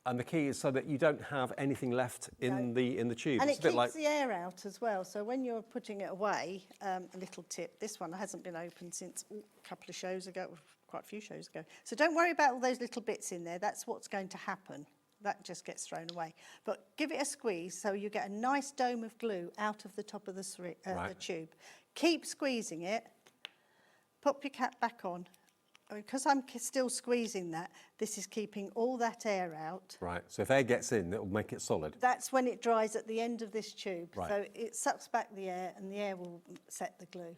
And the key is so that you don't have anything left in the tube. And it's it keeps the air out as well. So when you're putting it away, a little tip, this one hasn't been opened since a couple of shows ago, quite a few shows ago. So don't worry about all those little bits in there. That's what's going to happen. That just gets thrown away. But give it a squeeze so you get a nice dome of glue out of the top of the tube. Keep squeezing it. Pop your cap back on. Because I'm still squeezing that, this is keeping all that air out. Right, so if air gets in, it'll make it solid. That's when it dries at the end of this tube. Right. So it sucks back the air and the air will set the glue.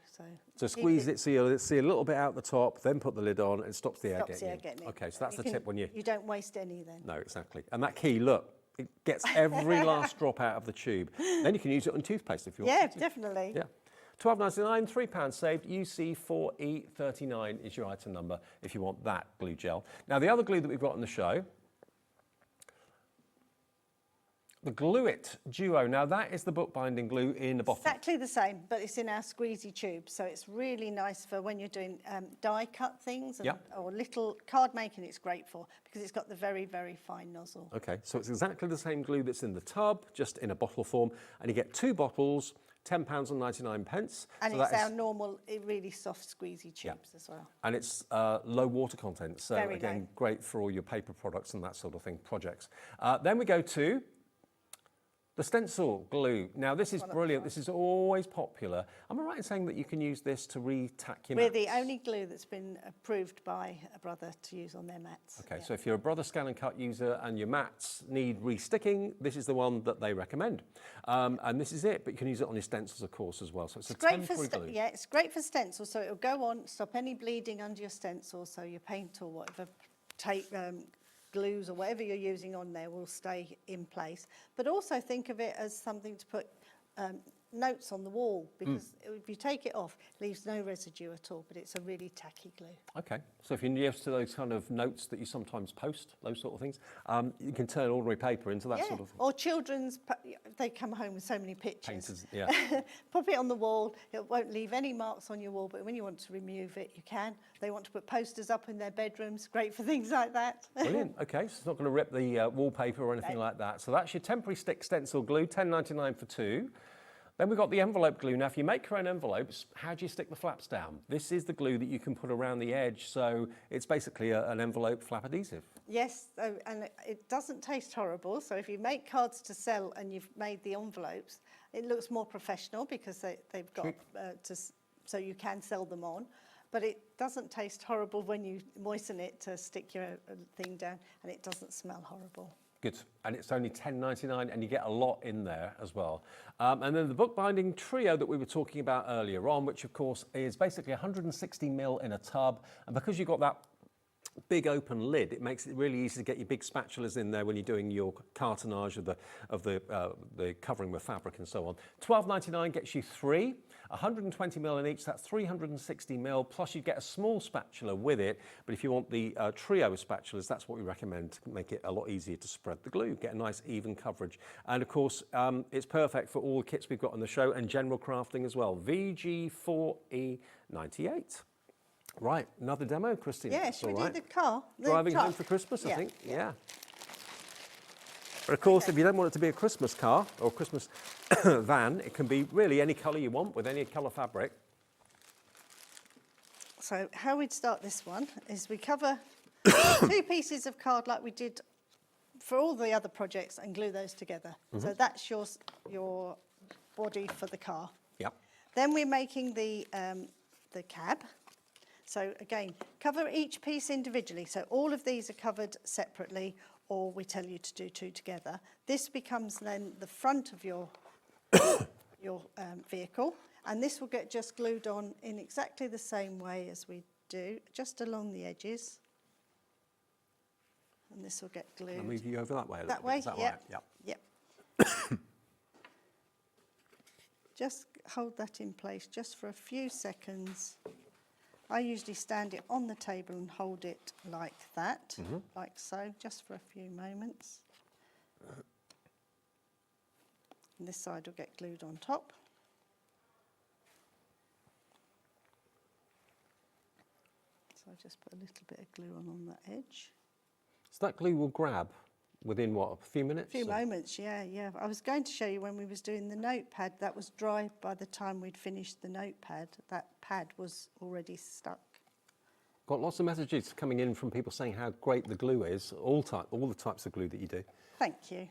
So squeeze it so you'll see a little bit out the top, then put the lid on and it stops the air Stops getting the air in. getting in. Okay, so that's the tip when you... You don't waste any then. No, exactly. And that key, look, it gets every last drop out of the tube. Then you can use it on toothpaste if you want Yeah, to. definitely. Yeah. $12.99, £3 saved. UC4E39 is your item number if you want that glue gel. Now, the other glue that we've got on the show, the Glue It Duo. Now, that is the bookbinding glue in a bottle. Exactly the same, but it's in our squeezy tube. So it's really nice for when you're doing die cut things or little card making. It's great for because it's got the very, very fine nozzle. Okay, so it's exactly the same glue that's in the tub, just in a bottle form. And you get 2 bottles, £10.99. And so it's our normal, really soft, squeezy tubes as well. And it's low water content, so Very again, low. great for all your paper products and that sort of thing, projects. Then we go to The stencil glue. Now, this is brilliant. This is always popular. Am I right in saying that you can use this to re-tack your We're mats? the only glue that's been approved by a Brother to use on their mats. Okay, so if you're a Brother Scan and Cut user and your mats need re-sticking, this is the one that they recommend. And this is it, but you can use it on your stencils, of course, as well. So it's a temporary glue. Yeah, it's great for stencils, so it'll go on, stop any bleeding under your stencil, so your paint or whatever tape, glues or whatever you're using on there will stay in place. But also think of it as something to put notes on the wall, because if you take it off, it leaves no residue at all, but it's a really tacky glue. Okay, so if you're used to those kind of notes that you sometimes post, those sort of things, you can turn ordinary paper into that sort of... Or children's, they come home with so many pictures. Painters, yeah. Pop it on the wall, it won't leave any marks on your wall, but when you want to remove it, you can. They want to put posters up in their bedrooms, great for things like that. Brilliant, okay, so it's not going to rip the wallpaper or anything like that. So that's your temporary stick stencil glue, £10.99 for 2. Then we've got the envelope glue. Now, if you make your own envelopes, how do you stick the flaps down? This is the glue that you can put around the edge, so it's basically an envelope flap adhesive. Yes, and it doesn't taste horrible. So if you make cards to sell and you've made the envelopes, it looks more professional because they've got so you can sell them on. But it doesn't taste horrible when you moisten it to stick your thing down, and it doesn't smell horrible. Good, and it's only £10.99, and you get a lot in there as well. And then the bookbinding trio that we were talking about earlier on, which of course is basically 160ml in a tub, and because you've got that big open lid, it makes it really easy to get your big spatulas in there when you're doing your cartonnage of the covering with fabric and so on. £12.99 gets you 3, 120ml in each, that's 360ml, plus you get a small spatula with it, but if you want the trio of spatulas, that's what we recommend to make it a lot easier to spread the glue, get a nice even coverage. And of course, it's perfect for all the kits we've got on the show and general crafting as well. VG4E98. Right, another demo, Christine. Yeah, should we do the car? Driving home for Christmas, I think. Yeah. But of course, if you don't want it to be a Christmas car or a Christmas van, it can be really any colour you want with any colour fabric. So how we'd start this one is we cover 2 pieces of card like we did for all the other projects and glue those together. So that's your body for the car. Yep. Then we're making the cab. So again, cover each piece individually. So all of these are covered separately, or we tell you to do 2 together. This becomes then the front of your vehicle, and this will get just glued on in exactly the same way as we do, just along the edges. And this will get glued. I'll move you over that way a little That bit. way? Is that Yep. right? Yep. Just hold that in place just for a few seconds. I usually stand it on the table and hold it like that, like so, just for a few moments. And this side will get glued on top. So I'll just put a little bit of glue on that edge. So that glue will grab within, what, a few minutes? A few moments, yeah. I was going to show you when we was doing the notepad, that was dry by the time we'd finished the notepad. That pad was already stuck. Got lots of messages coming in from people saying how great the glue is, all the types of glue that you do. Thank you.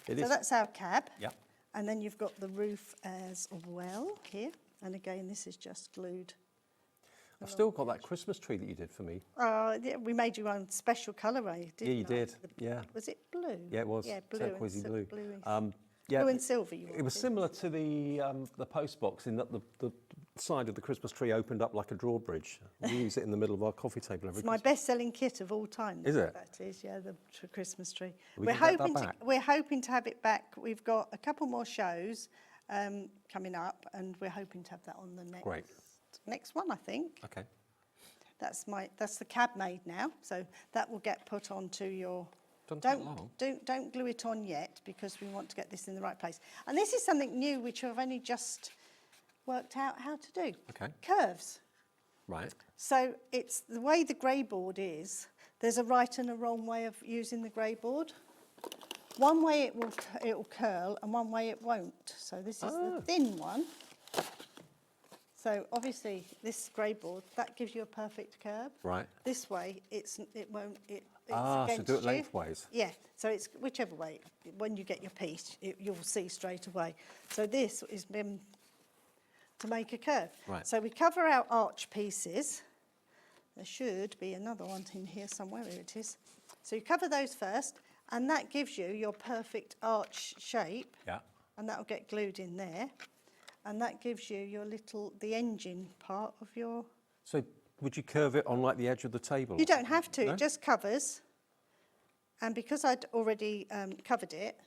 It so is. that's our cab. Yep. And then you've got the roof as well here. And again, this is just glued. I've still got that Christmas tree that you did for me. Yeah, we made you one special colourway, didn't we? Yeah, you did. Yeah. Was it blue? Yeah, it was. Yeah, blue Turquoisey and blue. Blue and silver. It was similar to the post box in that the side of the Christmas tree opened up like a drawbridge. We use it in the middle of our coffee table every It's my Christmas. best-selling kit of all time. Is it? That is, yeah, the Christmas tree. We We're can get that hoping back. we're hoping to have it back. We've got a couple more shows coming up, and we're hoping to have that on the next one, I think. Okay. That's the cab made now, so that will get put onto your. Don't glue it on yet, because we want to get this in the right place. And this is something new which I've only just worked out how to do. Okay. Curves. Right. So it's the way the grey board is. There's a right and a wrong way of using the grey board. One way it will curl, and one way it won't. So this is the thin one. So obviously this grey board, that gives you a perfect curve. Right. This way it So against do it you. lengthways. Yeah, so it's whichever way. When you get your piece, you'll see straight away. So this is to make a curve. Right. So we cover our arch pieces. There should be another one in here somewhere. Here it is. So you cover those first, and that gives you your perfect arch shape. Yeah. And that'll get glued in there. And that gives you your the engine part of your... So would you curve it on like the edge of the table? You don't have to, No? it just covers. And because I'd already covered it,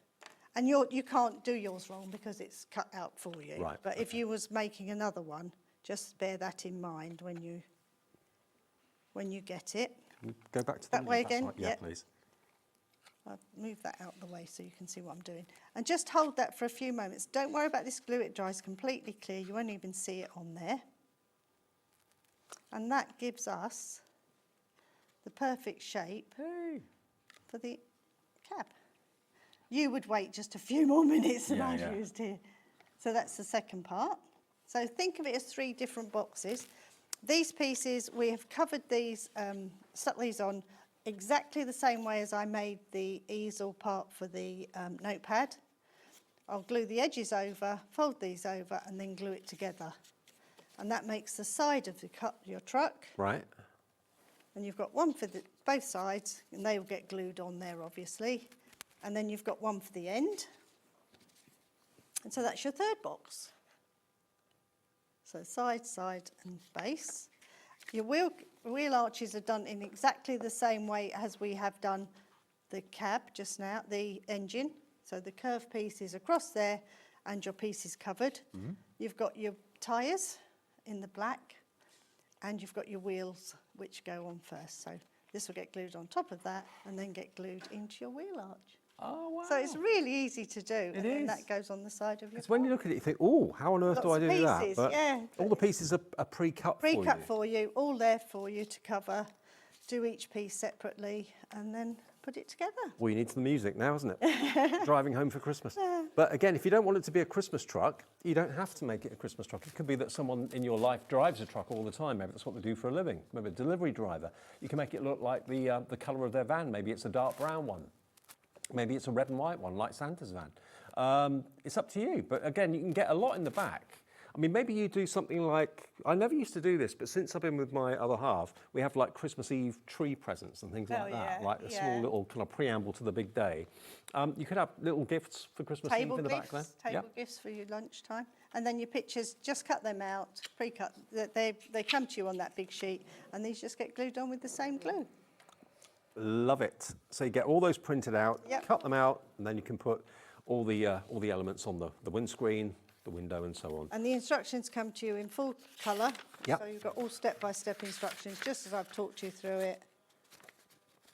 and you can't do yours wrong because it's cut out for you. Right, But if you was making another one, just bear that in mind when you get it. Can we go back to That the way that's again? right. Yeah, Yeah. please. I'll move that out of the way so you can see what I'm doing. And just hold that for a few moments. Don't worry about this glue, it dries completely clear. You won't even see it on there. And that gives us the perfect shape for the cab. You would wait just a few more minutes than I've used here. So that's the second part. So think of it as 3 different boxes. These pieces, we have covered these, stuck these on exactly the same way as I made the easel part for the notepad. I'll glue the edges over, fold these over, and then glue it together. And that makes the side of your truck. Right. And you've got one for both sides, and they will get glued on there, obviously. And then you've got one for the end. And so that's your third box. So side, side, and base. Your wheel arches are done in exactly the same way as we have done the cab just now, the engine. So the curved piece is across there, and your piece is covered. Mm-hmm. You've got your tyres in the black, and you've got your wheels, which go on first. So this will get glued on top of that, and then get glued into your wheel arch. Oh, wow. So it's really easy to do, and then is. that goes on the side of your Because when you look at it, you think, oh, how on earth do I Lots do of that? pieces, But yeah. all the pieces are pre-cut for you. Pre-cut for you, all there for you to cover. Do each piece separately, and then put it together. Well, you need the music now, isn't it? Driving home for Christmas. But again, if you don't want it to be a Christmas truck, you don't have to make it a Christmas truck. It could be that someone in your life drives a truck all the time. Maybe that's what they do for a living. Maybe a delivery driver. You can make it look like the colour of their van. Maybe it's a dark brown one. Maybe it's a red and white one, like Santa's van. It's up to you. But again, you can get a lot in the back. I mean, maybe you do something like, I never used to do this, but since I've been with my other half, we have like Christmas Eve tree presents and things like that, like a small little kind of preamble to the big day. You could have little gifts for Christmas Eve in the back there. Table gifts for your lunchtime. And then your pictures, just cut them out, pre-cut. They come to you on that big sheet, and these just get glued on with the same glue. Love it. So you get all those printed out, cut them out, and then you can put all the elements on the windscreen, the window, and so on. And the instructions come to you in full colour. Yep. So you've got all step-by-step instructions, just as I've talked you through it,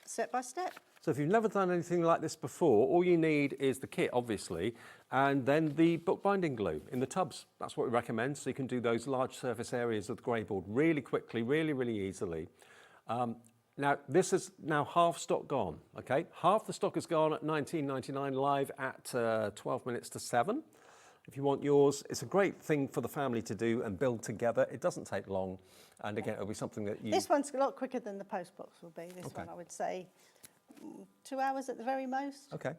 step by step. So if you've never done anything like this before, all you need is the kit, obviously, and then the bookbinding glue in the tubs. That's what we recommend, so you can do those large surface areas of the grey board really quickly, really, really easily. Now, this is now half stock gone, okay? Half the stock is gone at $19.99 live at 12 minutes to 7. If you want yours, it's a great thing for the family to do and build together. It doesn't take long, and again, it'll be something that you... This one's a lot quicker than the post box will be. This one, I would say, 2 hours at the very most. Okay.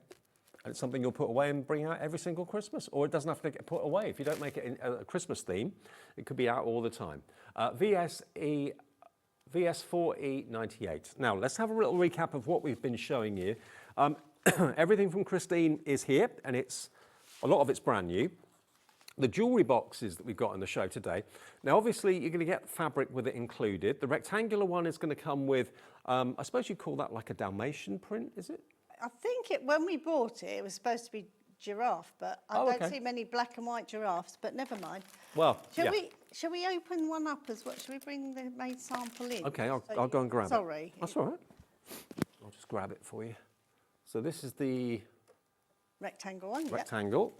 And it's something you'll put away and bring out every single Christmas, or it doesn't have to get put away. If you don't make it in a Christmas theme, it could be out all the time. VS4E98. Now, let's have a little recap of what we've been showing you. Everything from Christine is here, and a lot of it's brand new. The jewellery boxes that we've got in the show today. Now, obviously, you're going to get fabric with it included. The rectangular one is going to come with, I suppose you'd call that like a Dalmatian print, is it? I think when we bought it, it was supposed to be giraffe, but I don't see many black and white giraffes, but never mind. Well, Shall we open one up as well? Shall we bring the made sample in? Okay, I'll go and grab it. Sorry. That's all right. I'll just grab it for you. So this is the rectangle one. Rectangle.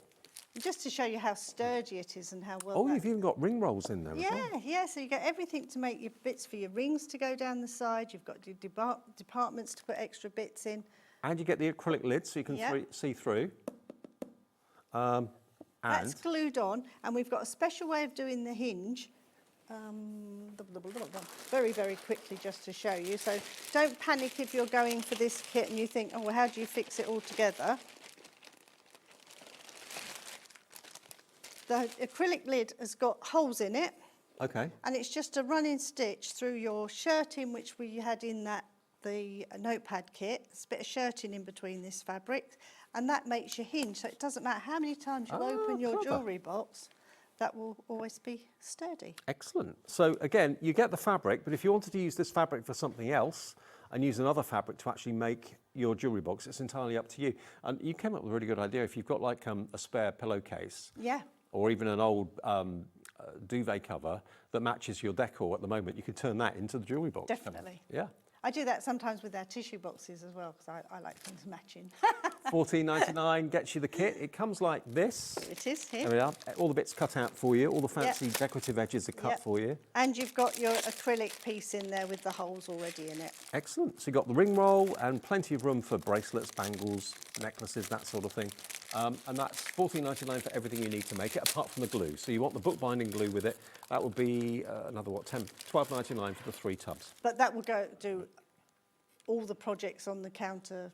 Yep. Just to show you how sturdy it is and how well. Oh, you've even got ring rolls in there as well. Yeah. So you get everything to make your bits for your rings to go down the side. You've got your departments to put extra bits in. And you get the acrylic lid so you can see through. That's glued on, and we've got a special way of doing the hinge very, very quickly just to show you. So don't panic if you're going for this kit and you think, oh, well, how do you fix it all together? The acrylic lid has got holes in it. Okay. And it's just a running stitch through your shirting, which we had in the notepad kit. There's a bit of shirting in between this fabric, and that makes your hinge. So it doesn't matter how many times you open your jewellery box, that will always be sturdy. Excellent. So again, you get the fabric, but if you wanted to use this fabric for something else and use another fabric to actually make your jewellery box, it's entirely up to you. And you came up with a really good idea. If you've got like a spare pillowcase, yeah, or even an old duvet cover that matches your decor at the moment, you could turn that into the jewellery box. Definitely. Yeah. I do that sometimes with our tissue boxes as well, because I like things matching. $14.99 gets you the kit. It comes like this. It is here. There we are. All the bits cut out for you. All the fancy decorative edges are cut for you. And you've got your acrylic piece in there with the holes already in it. Excellent. So you've got the ring roll and plenty of room for bracelets, bangles, necklaces, that sort of thing. And that's $14.99 for everything you need to make it, apart from the glue. So you want the bookbinding glue with it. That would be another, what, $12.99 for the 3 tubs. But that will go do all the projects on the counter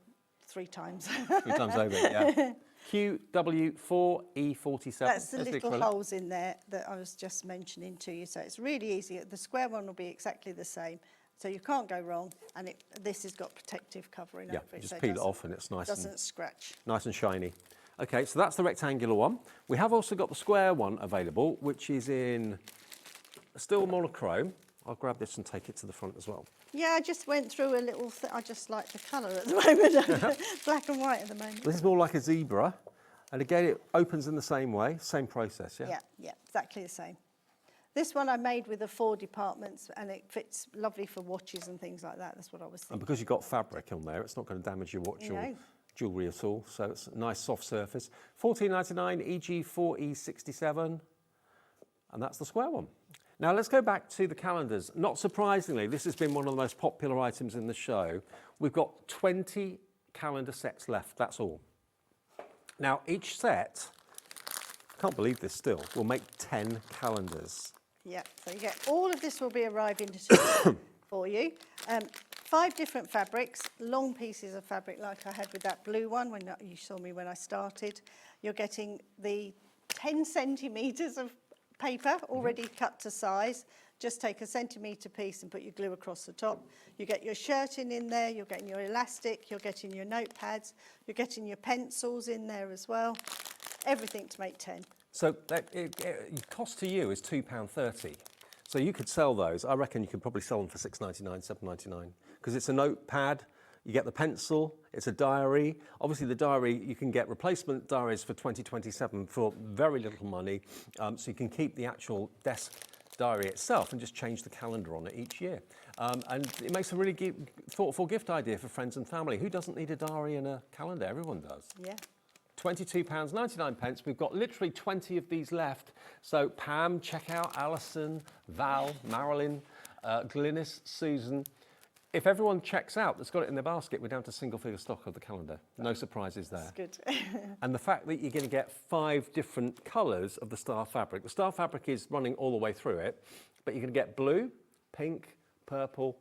3 times. 3 times over, yeah. QW4E47. That's the little holes in there that I was just mentioning to you. So it's really easy. The square one will be exactly the same. So you can't go wrong. And this has got protective covering over it. Just so peel it off and it's nice. Doesn't scratch. Nice and shiny. Okay, so that's the rectangular one. We have also got the square one available, which is in still monochrome. I'll grab this and take it to the front as well. Yeah, I just went through a little I just like the colour at the moment. Black and white at the moment. This is more like a zebra. And again, it opens in the same way, same process, yeah? Yeah, exactly the same. This one I made with the 4 departments, and it fits lovely for watches and things like that. That's what I was thinking. And because you've got fabric on there, it's not going to damage your watch or jewellery at all. So it's a nice soft surface. $14.99 EG4E67. And that's the square one. Now let's go back to the calendars. Not surprisingly, this has been one of the most popular items in the show. We've got 20 calendar sets left, that's all. Now each set, I can't believe this still, will make 10 calendars. Yeah, so you get all of this will be arriving for you. 5 different fabrics, long pieces of fabric like I had with that blue one when you saw me when I started. You're getting the 10 centimetres of paper already cut to size. Just take a centimetre piece and put your glue across the top. You get your shirting in there, you're getting your elastic, you're getting your notepads, you're getting your pencils in there as well. Everything to make 10. So cost to you is £2.30. So you could sell those. I reckon you could probably sell them for £6.99, £7.99, because it's a notepad. You get the pencil, it's a diary. Obviously the diary, you can get replacement diaries for 2027 for very little money. So you can keep the actual desk diary itself and just change the calendar on it each year. And it makes a really thoughtful gift idea for friends and family. Who doesn't need a diary and a calendar? Everyone does. Yeah. £22.99. We've got literally 20 of these left. So Pam, check out Alison, Val, Marilyn, Glynis, Susan. If everyone checks out that's got it in their basket, we're down to single-figure stock of the calendar. No surprises there. That's good. And the fact that you're going to get 5 different colours of the star fabric. The star fabric is running all the way through it, but you're going to get blue, pink, purple,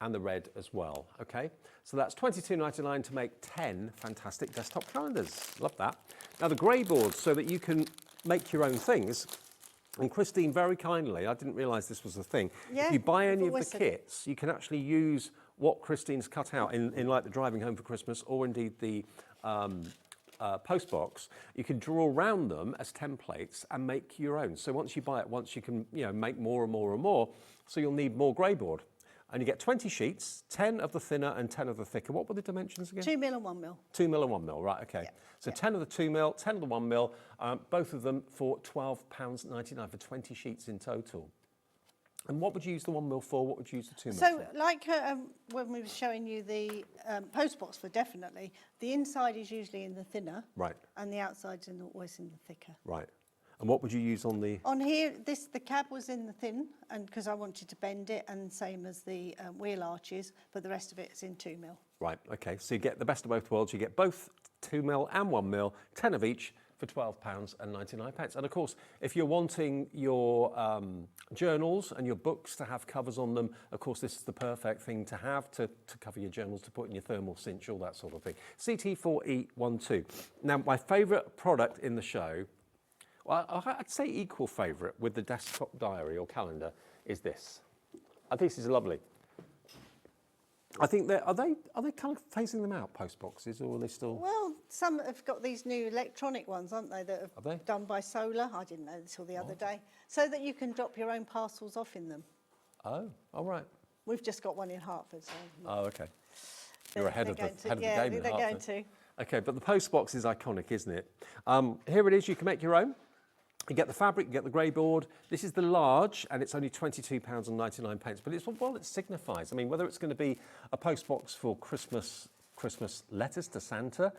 and the red as well, okay? So that's $22.99 to make 10 fantastic desktop calendars. Love that. Now the grey boards, so that you can make your own things. And Christine, very kindly, I didn't realise this was a thing. Yeah, if you buy any of the kits, you can actually use what Christine's cut out in like the driving home for Christmas, or indeed the post box. You can draw around them as templates and make your own. So once you buy it once, you can make more and more and more. So you'll need more grey board. And you get 20 sheets, 10 of the thinner and 10 of the thicker. What were the dimensions again? 2 mil and 1 mil. 2 mil and 1 mil, right, okay. Yeah. So 10 of the 2 mil, 10 of the 1 mil, both of them for £12.99 for 20 sheets in total. And what would you use the 1 mil for? What would you use the 2 mil for? So like when we were showing you the post box for definitely, the inside is usually in the thinner. Right. And the outside's always in the thicker. Right. And what would you use on the... On here, the cab was in the thin, and because I wanted to bend it, and same as the wheel arches, but the rest of it is in 2 mil. Right, okay, so you get the best of both worlds. You get both 2 mil and 1 mil, 10 of each for £12.99. And of course, if you're wanting your journals and your books to have covers on them, of course, this is the perfect thing to have to cover your journals, to put in your thermal cinch, all that sort of thing. CT4E12. Now, my favourite product in the show, well, I'd say equal favourite with the desktop diary or calendar, is this. I think this is lovely. I think are they kind of phasing them out, post boxes, or are they still? Well, some have got these new electronic ones, aren't they, that are done by solar. I didn't know until the other day. So that you can drop your own parcels off in them. Oh, all right. We've just got one in Hertford. So oh, okay. You're ahead of the game. Yeah, they're going to. Okay, but the post box is iconic, isn't it? Here it is. You can make your own. You get the fabric, you get the grey board. This is the large, and it's only £22.99. But it's well, it signifies. I mean, whether it's going to be a post box for Christmas letters to Santa.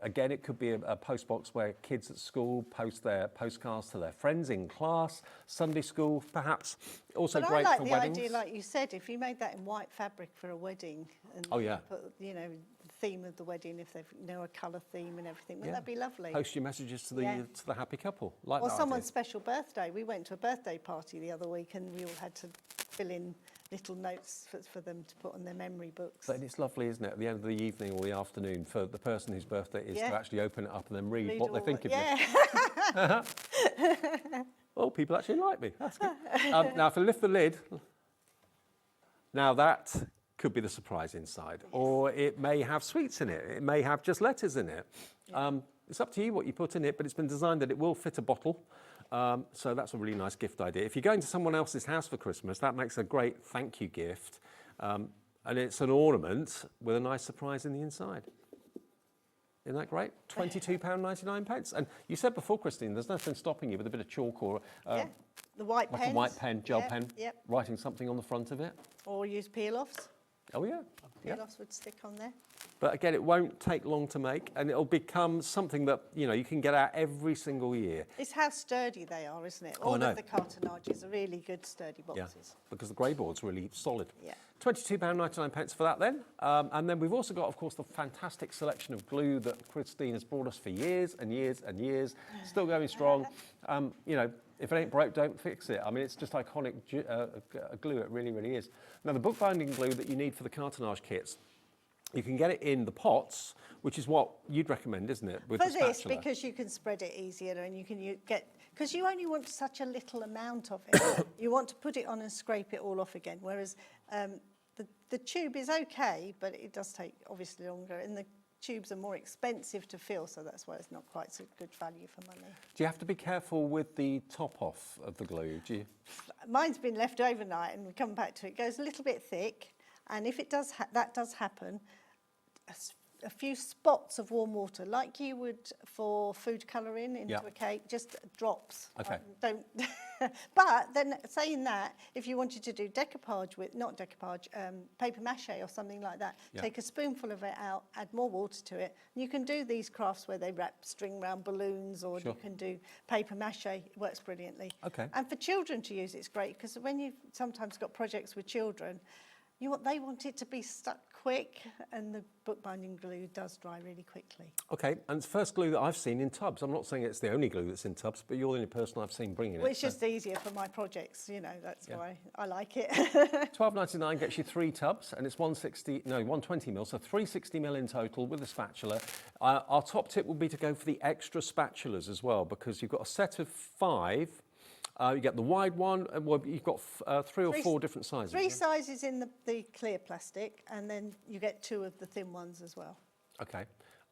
Again, it could be a post box where kids at school post their postcards to their friends in class, Sunday school, perhaps. Also great for weddings. I like the idea, like you said, if you made that in white fabric for a wedding, and put, you know, the theme of the wedding, if they've, you know, a colour theme and everything, wouldn't that be lovely? Post your messages to the happy couple. Like or someone's special birthday. We went to a birthday party the other week, and we all had to fill in little notes for them to put on their memory books. But it's lovely, isn't it, at the end of the evening or the afternoon for the person whose birthday it is to actually open it up and then read what they think of you. Well, people actually like me. That's good. Now, if I lift the lid, now that could be the surprise inside. Or it may have sweets in it. It may have just letters in it. It's up to you what you put in it, but it's been designed that it will fit a bottle. So that's a really nice gift idea. If you're going to someone else's house for Christmas, that makes a great thank you gift. And it's an ornament with a nice surprise in the inside. Isn't that great? £22.99. And you said before, Christine, there's nothing stopping you with a bit of chalk or the white like pens. a white pen, gel pen, writing something on the front of it. Or use peel-offs. Oh, yeah. Peel-offs would stick on there. But again, it won't take long to make, and it'll become something that, you know, you can get out every single year. It's how sturdy they are, isn't it? All of the cartonages are really good, sturdy boxes. Yeah, because the grey board's really solid. Yeah. £22.99 for that then. And then we've also got, of course, the fantastic selection of glue that Christine has brought us for years and years and years. Still going strong. You know, if it ain't broke, don't fix it. I mean, it's just iconic glue, it really, really is. Now, the bookbinding glue that you need for the cartonnage kits, you can get it in the pots, which is what you'd recommend, isn't it? With for the spatula. this, because you can spread it easier and you can because you only want such a little amount of it. You want to put it on and scrape it all off again, whereas the tube is okay, but it does take obviously longer, and the tubes are more expensive to fill, so that's why it's not quite so good value for money. Do you have to be careful with the top off of the glue? Do you? Mine's been left overnight, and we come back to it. It goes a little bit thick, and if it does, that does happen. A few spots of warm water, like you would for food colouring into a cake, just drops. Okay. Don't. But then, saying that, if you wanted to do decoupage with, not decoupage, paper mache or something like that, take a spoonful of it out, add more water to it. And you can do these crafts where they wrap string round balloons, or you can do paper mache. It works brilliantly. Okay. And for children to use, it's great, because when you've sometimes got projects with children, they want it to be stuck quick, and the bookbinding glue does dry really quickly. Okay, and it's the first glue that I've seen in tubs. I'm not saying it's the only glue that's in tubs, but you're the only person I've seen bringing it. Well, it's just easier for my projects, you know, that's why I like it. £12.99 gets you 3 tubs, and it's 120 mil, so 360 mil in total with a spatula. Our top tip would be to go for the extra spatulas as well, because you've got a set of 5. You get the wide one, well, you've got 3 or 4 different sizes. 3 sizes in the clear plastic, and then you get 2 of the thin ones as well. Okay.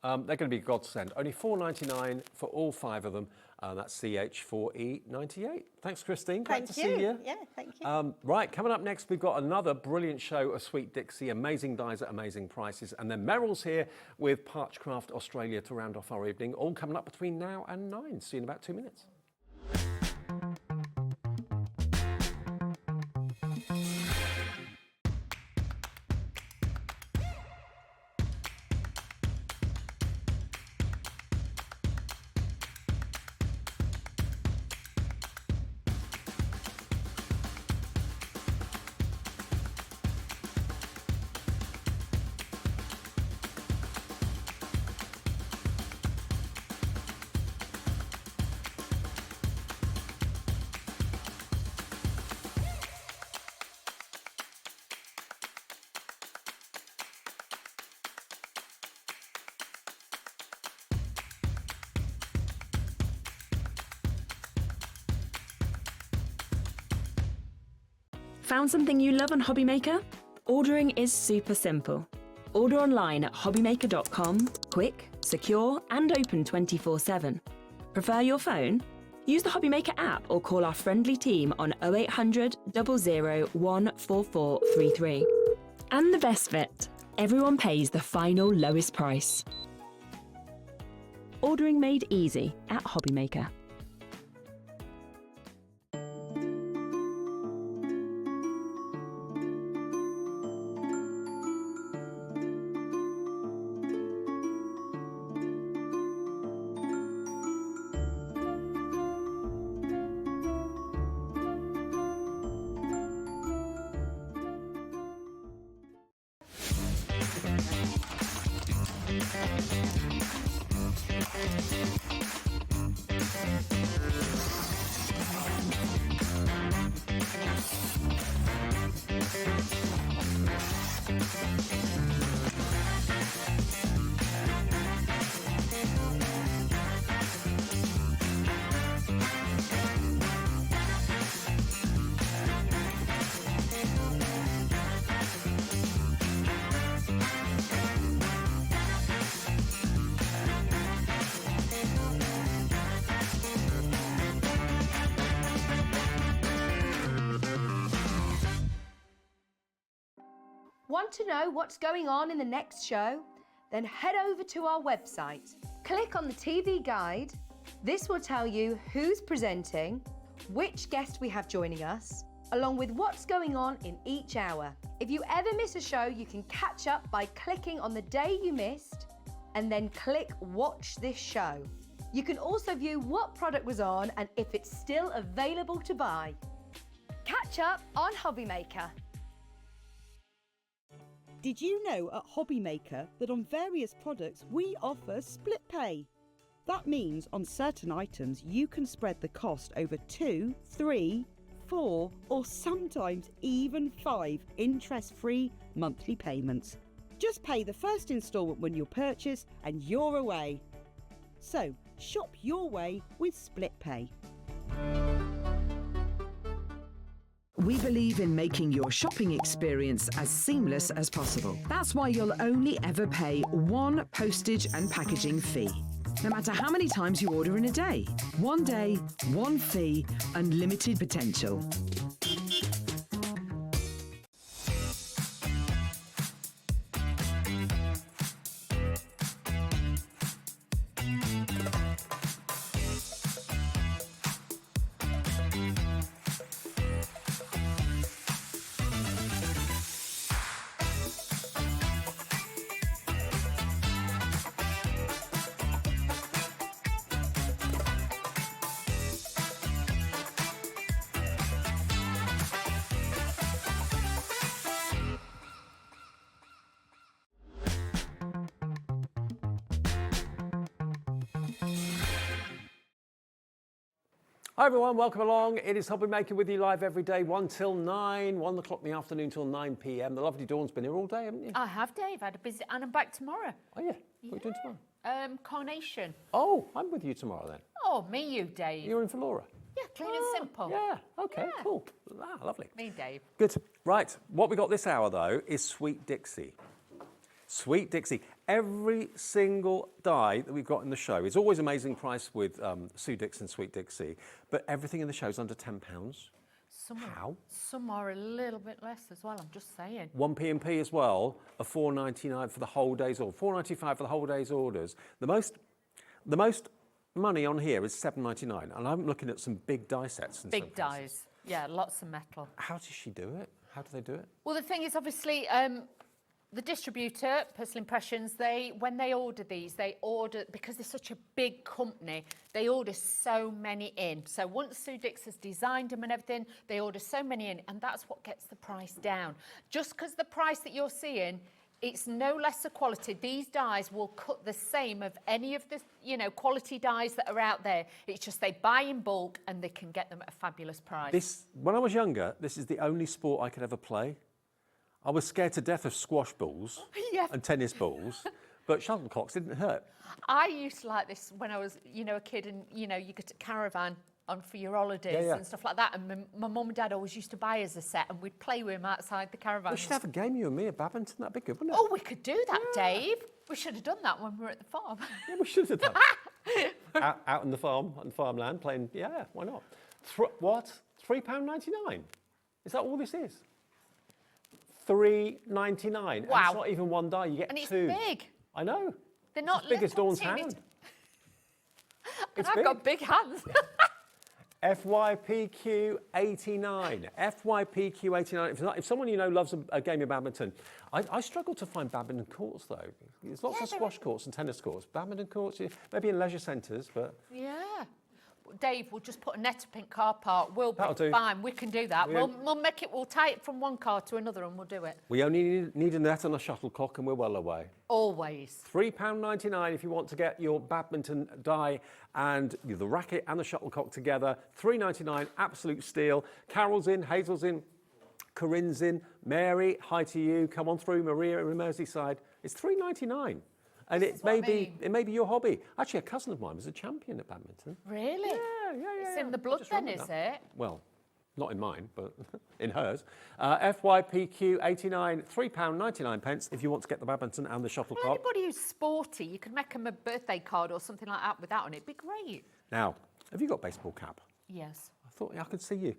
They're going to be a godsend. Only £4.99 for all 5 of them. That's CH4E98. Thanks, Christine. Great to see you. Yeah, thank you. Right, coming up next, we've got another brilliant show of Sweet Dixie, amazing dyes at amazing prices. And then Meryl's here with Parchcraft Australia to round off our evening. All coming up between now and 9. See you in about 2 minutes. Found something you love on HobbyMaker? Ordering is super simple. Order online at hobbymaker.com, quick, secure, and open 24/7. Prefer your phone? Use the HobbyMaker app or call our friendly team on 0800 00 14433. And the best bit, everyone pays the final lowest price. Ordering made easy at HobbyMaker. Want to know what's going on in the next show? Then head over to our website. Click on the TV guide. This will tell you who's presenting, which guest we have joining us, along with what's going on in each hour. If you ever miss a show, you can catch up by clicking on the day you missed and then click Watch This Show. You can also view what product was on and if it's still available to buy. Catch up on HobbyMaker. Did you know at HobbyMaker that on various products we offer split pay? That means on certain items you can spread the cost over 2, 3, 4 or sometimes even 5 interest-free monthly payments. Just pay the first instalment when you purchase and you're away. So shop your way with split pay. We believe in making your shopping experience as seamless as possible. That's why you'll only ever pay one postage and packaging fee. No matter how many times you order in a day. One day, one fee, unlimited potential. Hi everyone, welcome along. It is HobbyMaker with you live every day, 1 till 9, 1 o'clock in the afternoon till 9 p.m. The lovely Dawn's been here all day, haven't you? I have, Dave. I had a busy, and I'm back tomorrow. Oh yeah, what are you doing tomorrow? Carnation. Oh, I'm with you tomorrow then. Oh, me, you, Dave. You're in for Laura? Yeah, clean and simple. Yeah, okay, Yeah. cool. Ah, lovely. Me, Dave. Good. Right, what we got this hour though is Sweet Dixie. Sweet Dixie. Every single die that we've got in the show is always amazing price with Sue Dixon, Sweet Dixie, but everything in the show is under £10. Some are a little bit less as well, I'm just saying. 1 P&P as well, a £4.99 for the whole day's order, £4.95 for the whole day's orders. The most money on here is £7.99, and I'm looking at some big die sets. In Big dies, yeah, lots of metal. How does she do it? How do they do it? Well, the thing is, obviously, the distributor, Personal Impressions, when they order these, they order, because they're such a big company, they order so many in. So once Sue Dix has designed them and everything, they order so many in, and that's what gets the price down. Just because the price that you're seeing, it's no lesser quality. These dies will cut the same of any of the, quality dies that are out there. It's just they buy in bulk and they can get them at a fabulous price. When I was younger, this is the only sport I could ever play. I was scared to death of squash balls and tennis balls, but shuttlecocks didn't hurt. I used to like this when I was, a kid, and you get a caravan on for your holidays and stuff like that. And my mum and dad always used to buy us a set, and we'd play with them outside the caravan. We should have a game, you and me, at badminton. That'd be good, wouldn't it? Oh, we could do that, Dave. We should have done that when we were at the farm. Yeah, we should have done that. out on the farm, on farmland, playing. Yeah, why not? What? £3.99? Is that all this is? £3.99. Wow. And it's not even one die. You get And it's two. big. I know. They're not It's as big as little, Dawn's teeny hand. And It's I've got big hands. FYPQ 89. FYPQ 89. If someone you know loves a game of badminton, I struggle to find badminton courts though. There's lots of squash courts and tennis courts. Badminton courts, maybe in leisure centres, but Yeah. Dave, we'll just put a net up in car park. We'll be That'll do. fine. We can do that. We We'll make it. We'll tie it from one car to another, and we'll do it. we only need a net and a shuttlecock, and we're well away. Always. £3.99 if you want to get your badminton die and the racket and the shuttlecock together. £3.99, absolute steal. Carol's in, Hazel's in, Corinne's in, Mary, hi to you. Come on through, Maria in Merseyside. It's £3.99. And it may be your hobby. Actually, a cousin of mine was a champion at badminton. Really? Yeah. It's in the blood then, is it? Well, not in mine, but in hers. FYPQ 89, £3.99 if you want to get the badminton and the shuttlecock. Well, anybody who's sporty, you could make them a birthday card or something like that with that on it. It'd be great. Now, have you got baseball cap? Yes. I thought I could see you.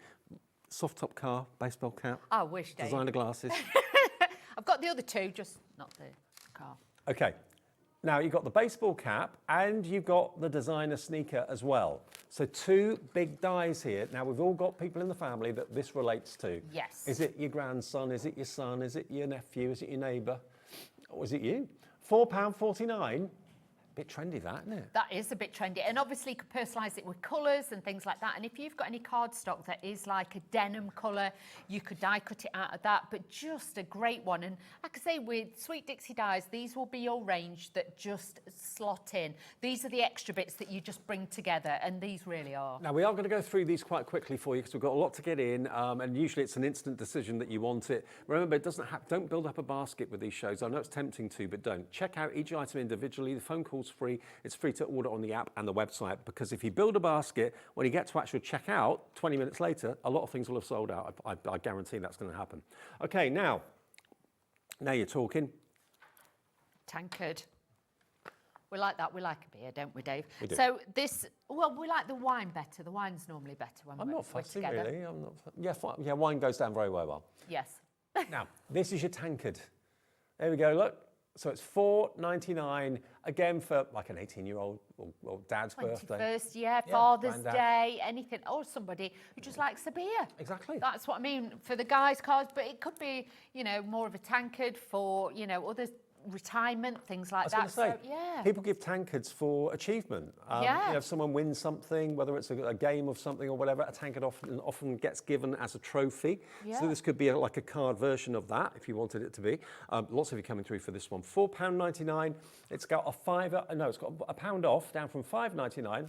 Soft top car, baseball cap. I wish, Dave. Designer glasses. I've got the other two, just not the car. Okay. Now, you've got the baseball cap and you've got the designer sneaker as well. So two big dies here. Now, we've all got people in the family that this relates to. Yes. Is it your grandson? Is it your son? Is it your nephew? Is it your neighbour? Or is it you? £4.49. Bit trendy, that, isn't it? That is a bit trendy. And obviously you could personalise it with colours and things like that. And if you've got any cardstock that is like a denim colour, you could die cut it out of that. But just a great one. And like I say, with Sweet Dixie dies, these will be your range that just slot in. These are the extra bits that you just bring together. And these really are. Now, we are going to go through these quite quickly for you because we've got a lot to get in. And usually it's an instant decision that you want it. Remember, it doesn't don't build up a basket with these shows. I know it's tempting to, but don't. Check out each item individually. The phone call's free. It's free to order on the app and the website because if you build a basket, when you get to actual checkout, 20 minutes later, a lot of things will have sold out. I guarantee that's going to happen. Okay, now you're talking. Tankard. We like that. We like a beer, don't we, Dave? We do. So this, well, we like the wine better. The wine's normally better when I'm we're not fussy, together. really. I'm not. Yeah, fine. Yeah, wine goes down very well. Yes. Now, this is your tankard. There we go, look. So it's £4.99, again, for like an 18-year-old or dad's birthday. 21st, yeah, Father's granddad. Day, anything. Or somebody who just likes a beer. Exactly. That's what I mean for the guys' cards, but it could be, more of a tankard for, other retirement, things like I was that. going to say, yeah. people give tankards for achievement. Yeah. If someone wins something, whether it's a game of something or whatever, a tankard often gets given as a trophy. Yeah. So this could be like a card version of that, if you wanted it to be. Lots of you coming through for this one. £4.99. It's got it's got a pound off, down from £5.99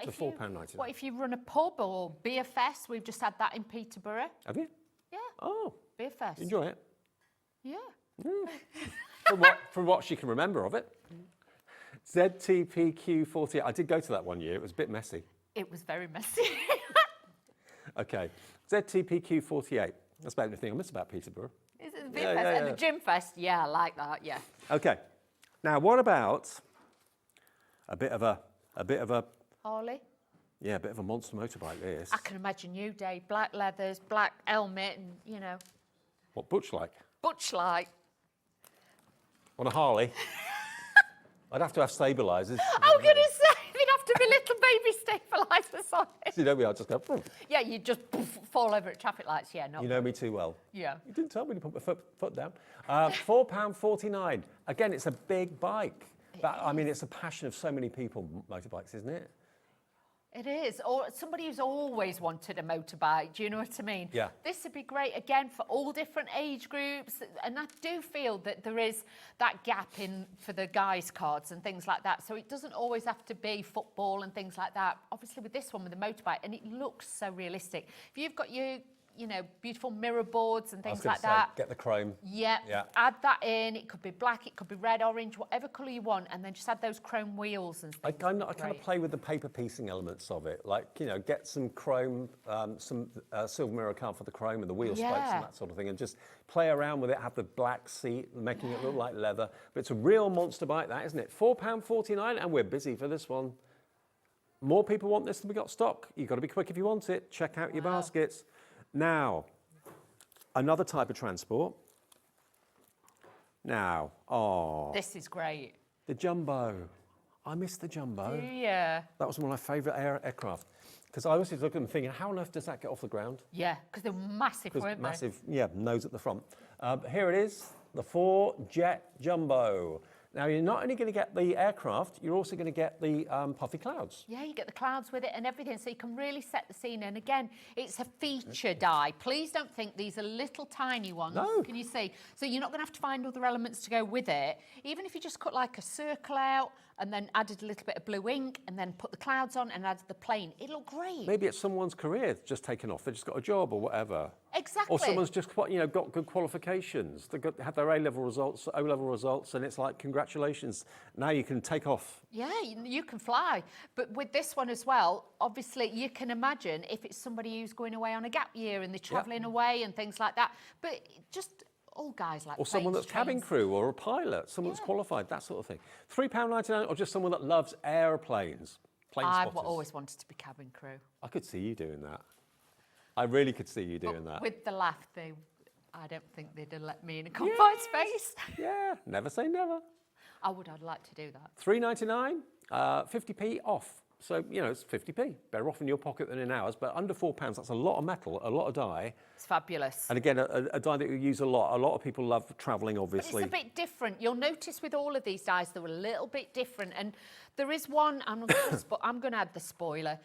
to £4.99. What if you run a pub or beer fest? We've just had that in Peterborough. Have you? Yeah. Oh. Beer fest. Enjoy it? Yeah. From what she can remember of it. ZTPQ48. I did go to that one year. It was a bit messy. It was very messy. Okay. ZTPQ48. That's about the thing I miss about Peterborough. Is it the beer fest? And the gym fest? Yeah, I like that, yeah. Okay. Now, what about a bit of a Harley? Yeah, a bit of a monster motorbike, this. I can imagine you, Dave. Black leathers, black helmet, and, What, Butch like? Butch like. On a Harley? I'd have to have stabilisers. I was going to say, there'd have to be little baby stabilisers on it. So you know me, I'd just go, boom. Yeah, you just fall over at traffic lights, yeah. You know me too well. Yeah. You didn't tell me to put my foot down. £4.49. Again, it's a big bike. It's a passion of so many people, motorbikes, isn't it? It is, or somebody who's always wanted a motorbike, do you know what I mean? Yeah. This would be great, again, for all different age groups, and I do feel that there is that gap in for the guys' cards and things like that, so it doesn't always have to be football and things like that. Obviously with this one, with the motorbike, and it looks so realistic. If you've got your you know, beautiful mirror boards and I was things gonna like say, that. get the chrome. Yeah, Yeah. add that in. It could be black, it could be red, orange, whatever colour you want, and then just add those chrome wheels and I things. kind of play with the paper piecing elements of it, like, you know, get some chrome, some silver mirror card for the chrome and the wheel spokes Yeah. and that sort of thing, and just play around with it, have the black seat, making it look like leather. But it's a real monster bike, that, isn't it? £4.49, and we're busy for this one. More people want this than we got stock. You've got to be quick if you want it. Check out your baskets. Now, another type of transport. Now, This is great. the jumbo. I miss the jumbo. Yeah. That was one of my favourite aircraft. Because I always look at them thinking, how on earth does that get off the ground? Yeah, because they're massive, weren't they? Massive, yeah, nose at the front. Here it is, the 4-jet jumbo. Now, you're not only going to get the aircraft, you're also going to get the puffy clouds. Yeah, you get the clouds with it and everything, so you can really set the scene. And again, it's a feature die. Please don't think these are little tiny ones. No. Can you see? So you're not going to have to find other elements to go with it. Even if you just cut like a circle out and then added a little bit of blue ink and then put the clouds on and added the plane, it'll look great. Maybe it's someone's career just taken off. They just got a job or whatever. Exactly. Or someone's just, you know, got good qualifications. They had their A-level results, O-level results, and it's like, congratulations. Now you can take off. Yeah, you can fly. But with this one as well, obviously you can imagine if it's somebody who's going away on a gap year and they're travelling away and things like that. But just all guys like Or someone planes, that's cabin trains. crew or a pilot, someone that's qualified, that sort of thing. £3.99, or just someone that loves airplanes. Plane I've spotters. always wanted to be cabin crew. I could see you doing that. I really could see you doing that. With the laugh, I don't think they'd have let me in a confined space. Yeah, never say never. I'd like to do that. £3.99, 50p off. So, you know, it's 50p. Better off in your pocket than in ours, but under £4, that's a lot of metal, a lot of dye. It's fabulous. And again, a dye that you use a lot. A lot of people love travelling, obviously. But it's a bit different. You'll notice with all of these dyes, they're a little bit different. And there is one, I'm going to add the spoiler.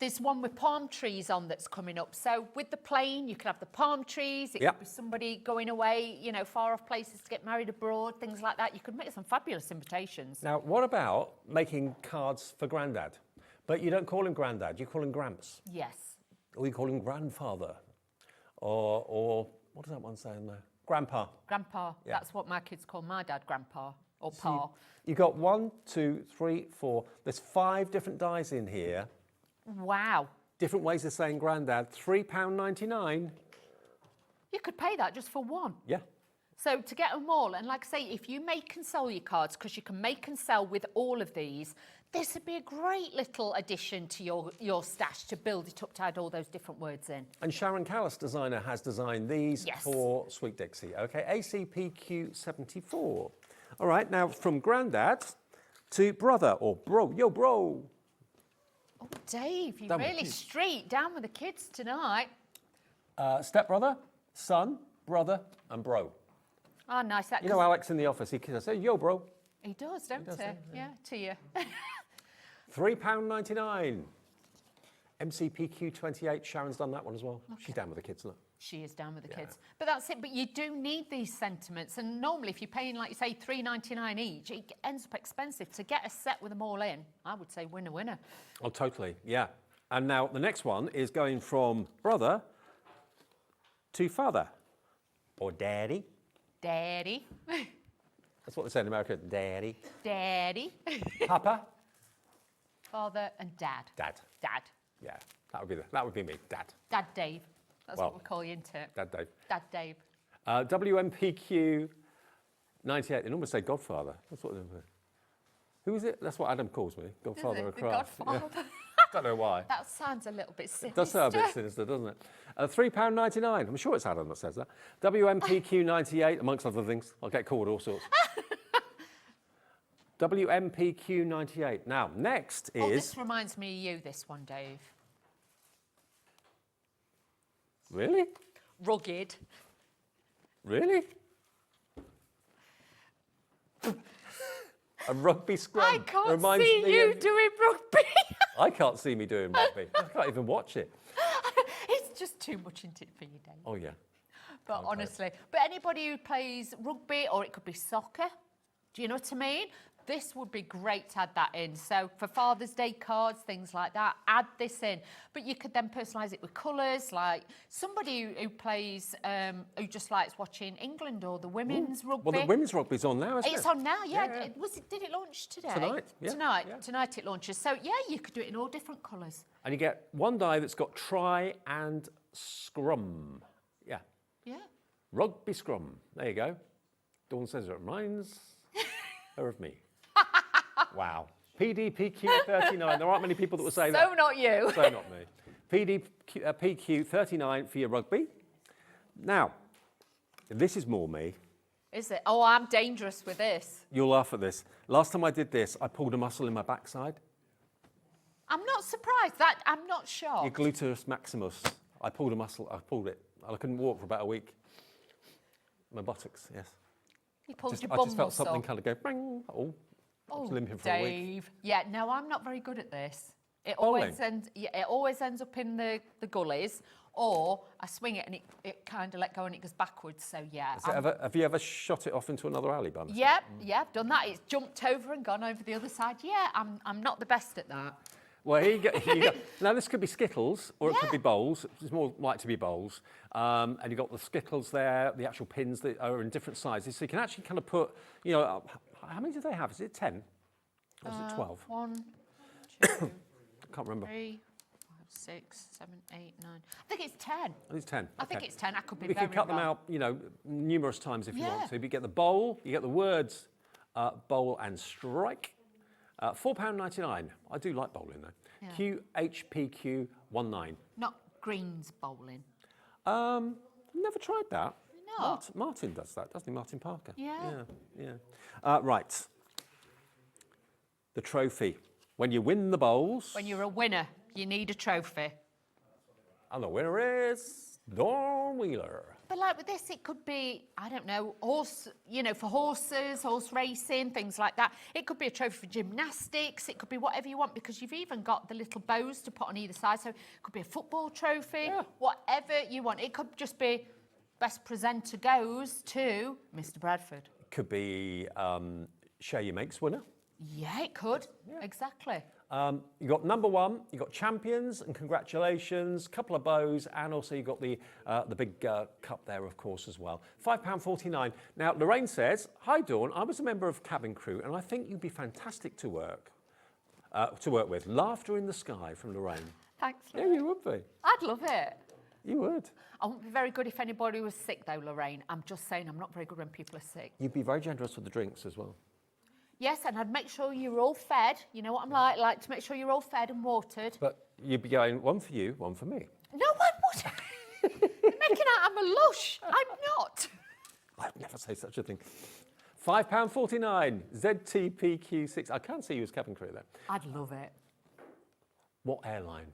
There's one with palm trees on that's coming up. So with the plane, you can have the palm trees. It could be somebody going away, you know, far off places to get married abroad, things like that. You could make some fabulous invitations. Now, what about making cards for Grandad? But you don't call him Grandad, you call him Gramps. Yes. Or you call him Grandfather. Or what does that one say in there? Grandpa. Grandpa. Yeah. That's what my kids call my dad, Grandpa or Pa. You got 1, 2, 3, 4. There's 5 different dyes in here. Wow. Different ways of saying Grandad. £3.99. You could pay that just for one. Yeah. So to get them all, and like I say, if you make and sell your cards, because you can make and sell with all of these, this would be a great little addition to your stash to build it up to add all those different words in. And Sharon Callis, designer, has designed these for Sweet Dixie. Okay, ACPQ74. All right, now from Grandad to brother or bro. Yo, bro. Oh, Dave, you're Down with the really kids. street. Down with the kids tonight. Stepbrother, son, brother, and bro. Oh, nice. That, You know Alex in the office, he can say, yo, bro. he does, don't he? Yeah, to you. £3.99. MCPQ28, Sharon's done that one as well. She's down with the kids, look. She is down with the kids. But that's it. But you do need these sentiments. And normally, if you're paying, like you say, $3.99 each, it ends up expensive. To get a set with them all in, I would say winner, winner. Oh, totally, yeah. And now the next one is going from brother to father or daddy. Daddy. That's what they say in America, daddy. Daddy. Papa. Father and dad. Dad. Dad. Yeah, that would be me, dad. Dad Dave. That's Well, what we call you, isn't it? Dad Dave. Dad Dave. WMPQ 98. They normally say Godfather. That's what they do. Who is it? That's what Adam calls me. Godfather of The craft. Godfather. Yeah. Don't know why. That sounds a little bit sinister. It does sound a bit sinister, doesn't it? £3.99. I'm sure it's Adam that says that. WMPQ 98, amongst other things. I'll get called all sorts. WMPQ 98. Now, next is... Oh, this reminds me of you, this one, Dave. Really? Rugged. Really? A rugby scrum. I can't reminds see me you of- doing rugby. I can't see me doing rugby. I can't even watch it. It's just too much into it for you, Dave. Oh, yeah. But honestly, but anybody who plays rugby or it could be soccer, do you know what I mean? this would be great to add that in. So for Father's Day cards, things like that, add this in. But you could then personalise it with colours, like somebody who plays, who just likes watching England or the women's rugby. Well, the women's rugby's on now, isn't it? It's on now, yeah. Yeah. Did it launch today? Tonight, yeah. Tonight it launches. So yeah, you could do it in all different colours. And you get one die that's got try and scrum. Yeah. Yeah. Rugby scrum. There you go. Dawn says it reminds her of me. Wow. PDPQ39. There aren't many people that will say that. So not you. So not me. PDPQ39 for your rugby. Now, this is more me. Is it? Oh, I'm dangerous with this. You'll laugh at this. Last time I did this, I pulled a muscle in my backside. I'm not surprised. I'm not shocked. Your gluteus maximus. I pulled a muscle. I pulled it. I couldn't walk for about a week. My buttocks, yes. You pulled your I bum just felt muscle. something kind of go, bang. Oh, I was limping for a week. Dave. Yeah, no, I'm not very good at this. It Bowling? always ends up in the gullies, or I swing it and it kind of let go and it goes backwards. So yeah. Have you ever shot it off into another alley by mistake? Yeah, I've done that. It's jumped over and gone over the other side. Yeah, I'm not the best at that. Well, here you go. Here you go. Now, this could be Skittles, or it could be bowls. It's more like to be bowls. And you've got the Skittles there, the actual pins that are in different sizes. So you can actually kind of put, you know, how many do they have? Is it 10? Or is it 12? 1, 2, I can't remember. 3, 5, 6, 7, 8, 9. I think it's 10. I think it's 10. I think it's 10. I could be We very can cut them wrong. out, you know, numerous times if you want Yeah. to. But you get the bowl, you get the words bowl and strike. £4.99. I do like bowling though. Yeah. QHPQ19. Not greens bowling. Never tried that. No. Martin does that, doesn't he? Martin Parker. Yeah. Yeah. Right. The trophy. When you win the bowls. When you're a winner, you need a trophy. And the winner is Dawn Wheeler. But like with this, it could be, I don't know, horse, you know, for horses, horse racing, things like that. It could be a trophy for gymnastics. It could be whatever you want, because you've even got the little bows to put on either side. So it could be a football trophy, whatever you want. It could just be best presenter goes to Mr. Bradford. It could be Share Your Makes winner. Yeah, it could. Yeah. Exactly. You got number one, you got champions, and congratulations, couple of bows, and also you got the big cup there, of course, as well. £5.49. Now, Lorraine says, "Hi, Dawn. I was a member of cabin crew, and I think you'd be fantastic to work with. Laughter in the sky," from Lorraine. Thanks, Yeah, Lorraine. you would be. I'd love it. You would. I wouldn't be very good if anybody was sick, though, Lorraine. I'm just saying I'm not very good when people are sick. You'd be very generous with the drinks as well. Yes, and I'd make sure you're all fed. You know what I'm like to make sure you're all fed and watered. But you'd be going, one for you, one for me. No one would. You're making out I'm a lush. I'm not. I'd never say such a thing. £5.49, ZTPQ6. I can't see you as cabin crew there. I'd love it. What airline?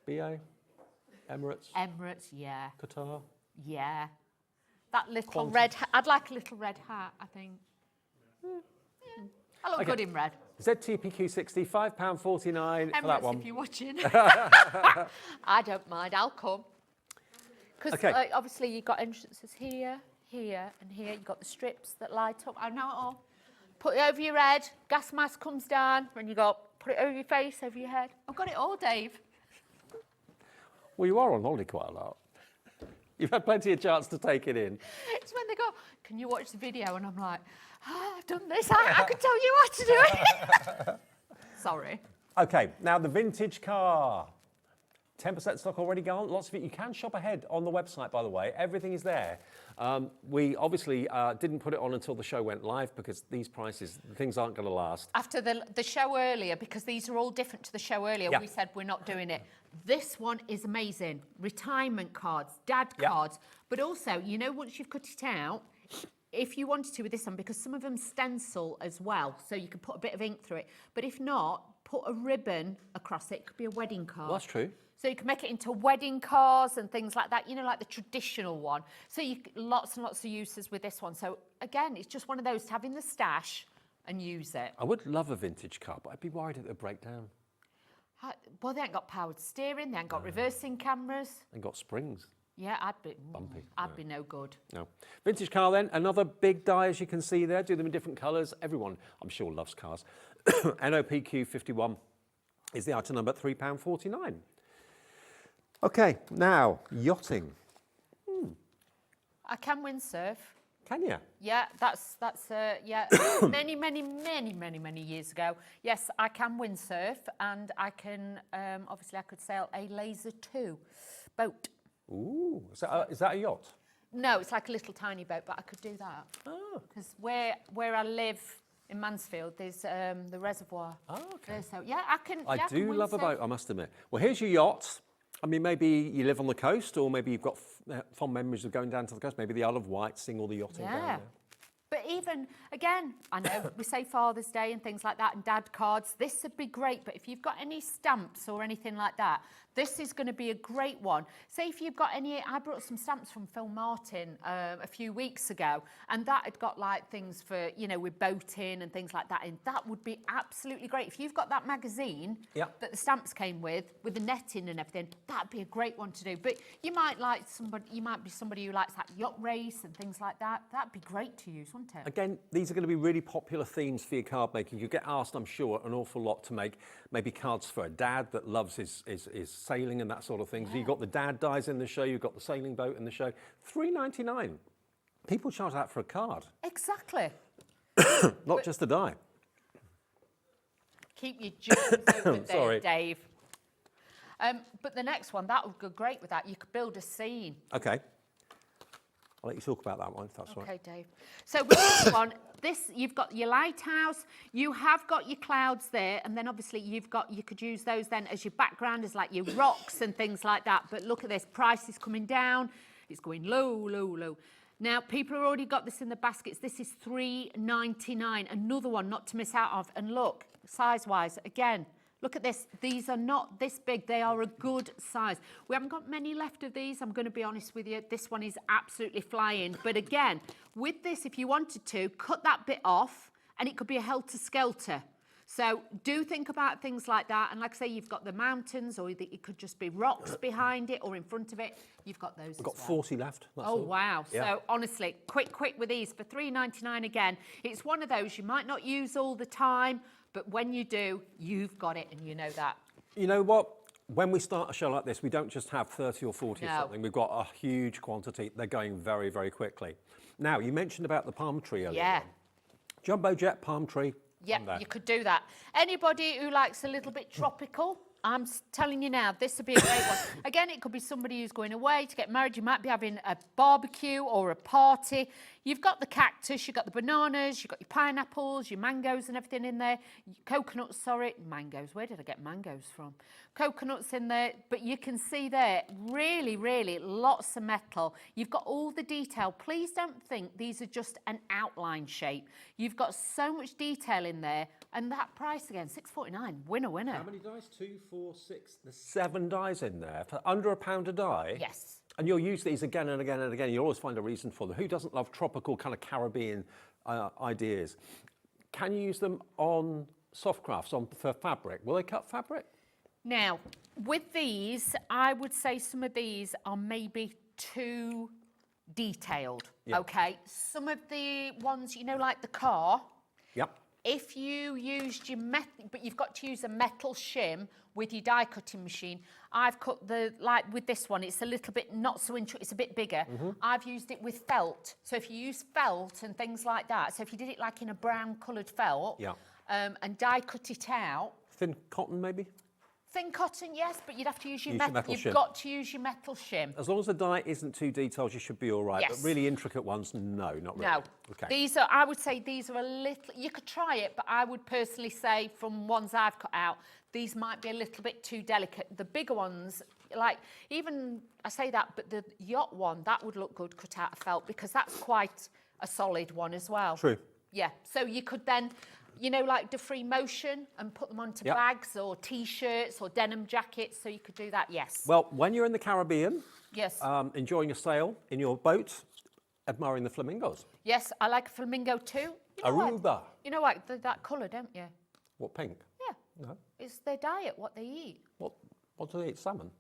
BA? Emirates? Emirates, yeah. Qatar? Yeah. That little Qantas. red hat. I'd like a little red hat, I think. Yeah. I look good in red. ZTPQ60, £5.49 for that Emirates, one. if you're watching. I don't mind, I'll come. Because Okay. obviously you've got entrances here, here, and here. You've got the strips that light up. I know it all. Put it over your head. Gas mask comes down. When you go, put it over your face, over your head. I've got it all, Dave. Well, you are on holiday quite a lot. You've had plenty of chance to take it in. It's when they go, "Can you watch the video?" And I'm like, I've done this. I could tell you how to do it. Sorry. Okay, now the vintage car. 10% stock already gone. Lots of it. You can shop ahead on the website, by the way. Everything is there. We obviously didn't put it on until the show went live because these prices, things aren't going to last. After the show earlier, because these are all different to the show earlier, Yeah. we said we're not doing it. This one is amazing. Retirement cards, dad cards, but also, you know, once you've cut it out, if you wanted to with this one, because some of them stencil as well, so you can put a bit of ink through it. But if not, put a ribbon across it. It could be a wedding card. Well, that's true. So you can make it into wedding cards and things like that, you know, like the traditional one. So lots and lots of uses with this one. So again, it's just one of those to have in the stash and use it. I would love a vintage car, but I'd be worried it would break down. Well, they ain't got powered steering, they ain't got reversing cameras. And got springs. Yeah, I'd be Bumpy, I'd be no good. No. Vintage car then, another big die as you can see there, do them in different colours. Everyone, I'm sure, loves cars. NOPQ 51 is the item number, £3.49. Okay, now, yachting. I can windsurf. Can you? Yeah, that's yeah. many years ago. Yes, I can windsurf, and I can obviously I could sail a Laser 2 boat. Ooh, is that a yacht? No, it's like a little tiny boat, but I could do that. Oh. Because where I live in Mansfield, there's the reservoir. Oh, okay. There, so yeah, I can. I do love a boat, I must admit. Well, here's your yacht. I mean, maybe you live on the coast, or maybe you've got fond memories of going down to the coast. Maybe the Isle of Wight, seeing all the yachting down there. But even, again, I know we say Father's Day and things like that and dad cards, this would be great, but if you've got any stamps or anything like that, this is going to be a great one. Say if you've got any, I brought some stamps from Phil Martin a few weeks ago, and that had got like things for, you know, with boating and things like that, and that would be absolutely great. If you've got that magazine that the stamps came with the netting and everything, that'd be a great one to do. But you might like somebody, you might be somebody who likes that yacht race and things like that. That'd be great to use, wouldn't it? Again, these are going to be really popular themes for your card making. You get asked, I'm sure, an awful lot to make maybe cards for a dad that loves his sailing and that sort of thing. So you've got the dad dies in the show, you've got the sailing boat in the show. $3.99. People charge that for a card. Exactly. Not just a die. Keep your jewels open there, Sorry. Dave. But the next one, that would go great with that. You could build a scene. Okay. I'll let you talk about that one, if that's right. Okay, Dave. So with this one, you've got your lighthouse, you have got your clouds there, and then obviously you could use those then as your background, as like your rocks and things like that. But look at this, price is coming down. It's going low, low, low. Now, people have already got this in the baskets. This is $3.99. Another one not to miss out of. And look, size-wise, again, look at this. These are not this big. They are a good size. We haven't got many left of these. I'm going to be honest with you. This one is absolutely flying. But again, with this, if you wanted to, cut that bit off and it could be a helter-skelter. So do think about things like that. And like I say, you've got the mountains, or it could just be rocks behind it or in front of it. You've got those. We've got 40 left. That's all. Wow. Yeah. So honestly, quick with these for $3.99 again. It's one of those you might not use all the time, but when you do, you've got it, and you know that. You know what? When we start a show like this, we don't just have 30 or 40 or something. We've got a huge quantity. They're going very, very quickly. Now, you mentioned about the palm tree earlier. Yeah. Jumbo jet, palm tree. Yeah, you could do that. Anybody who likes a little bit tropical, I'm telling you now, this would be a great one. Again, it could be somebody who's going away to get married. You might be having a barbecue or a party. You've got the cactus, you've got the bananas, you've got your pineapples, your mangoes and everything in there. Coconuts, sorry, mangoes. Where did I get mangoes from? Coconuts in there, but you can see there, really, really lots of metal. You've got all the detail. Please don't think these are just an outline shape. You've got so much detail in there, and that price again, $6.49, winner. How many dies? 2, 4, 6. There's 7 dies in there for under £1 a die. Yes. And you'll use these again and again and again. You'll always find a reason for them. Who doesn't love tropical kind of Caribbean ideas? Can you use them on soft crafts, for fabric? Will they cut fabric? Now, with these, I would say some of these are maybe too detailed, okay? Some of the ones, you know, like the car. Yep. If you used your metal, but you've got to use a metal shim with your die cutting machine. I've cut like with this one, it's a little bit not so intricate, it's a bit bigger. I've used it with felt. So if you use felt and things like that, so if you did it like in a brown coloured felt and die cut it out. Thin cotton maybe? Thin cotton, yes, but you'd have to use your metal. You've shim. got to use your metal shim. As long as the die isn't too detailed, you should be all right. Yes. But really intricate ones, no, not really. No. Okay. These are, I would say these are a little, you could try it, but I would personally say from ones I've cut out, these might be a little bit too delicate. The bigger ones, like even, I say that, but the yacht one, that would look good cut out of felt because that's quite a solid one as well. True. Yeah, so you could then, you know, like the free motion and put them onto bags or T-shirts or denim jackets, so you could do that, yes. Well, when you're in the Caribbean, yes, enjoying a sail in your boat, admiring the flamingos. Yes, I like a flamingo too. You know Aruba. What? You know what, that colour, don't you? What, pink? Yeah. No. It's their diet, what they eat. What do they eat? Salmon?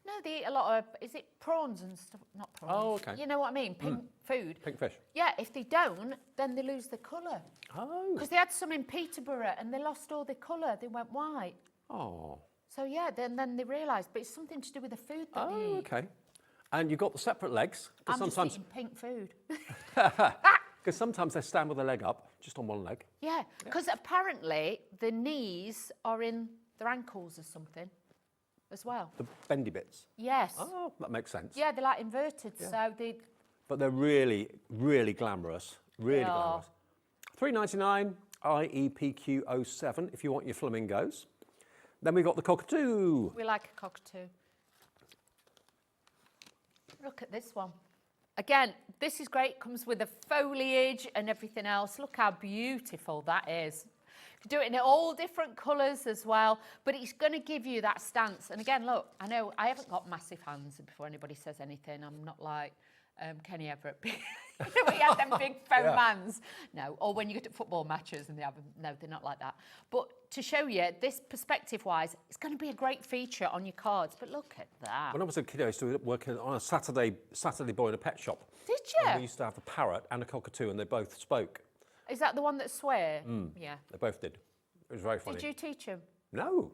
No, they eat a lot of, is it prawns and stuff? Not prawns. Oh, okay. You know what I mean? Pink food. Pink fish. Yeah, if they don't, then they lose the colour. Oh. Because they had some in Peterborough and they lost all their colour. They went white. Oh. So yeah, then they realised, but it's something to do with the food that they eat. Okay. And you've got the separate legs. I'm Sometimes, just eating pink food. because sometimes they stand with their leg up, just on one leg. Yeah, because apparently the knees are in their ankles or something as well. The bendy bits. Yes. Oh, that makes sense. Yeah, they're like inverted, so they... But they're really, really glamorous. Really They are. glamorous. $3.99 IEPQ07 if you want your flamingos. Then we've got the cockatoo. We like a cockatoo. Look at this one. Again, this is great. Comes with the foliage and everything else. Look how beautiful that is. You can do it in all different colours as well, but it's going to give you that stance. And again, look, I know I haven't got massive hands before anybody says anything. I'm not like Kenny Everett. You know, when he had them big foam hands. No, or when you go to football matches and they have them. No, they're not like that. But to show you, this perspective-wise, it's going to be a great feature on your cards. But look at that. When I was a kid, I used to work on a Saturday boy in a pet shop. Did you? And we used to have a parrot and a cockatoo, and they both spoke. Is that the one that swear? Yeah. They both did. It was very funny. Did you teach them? No.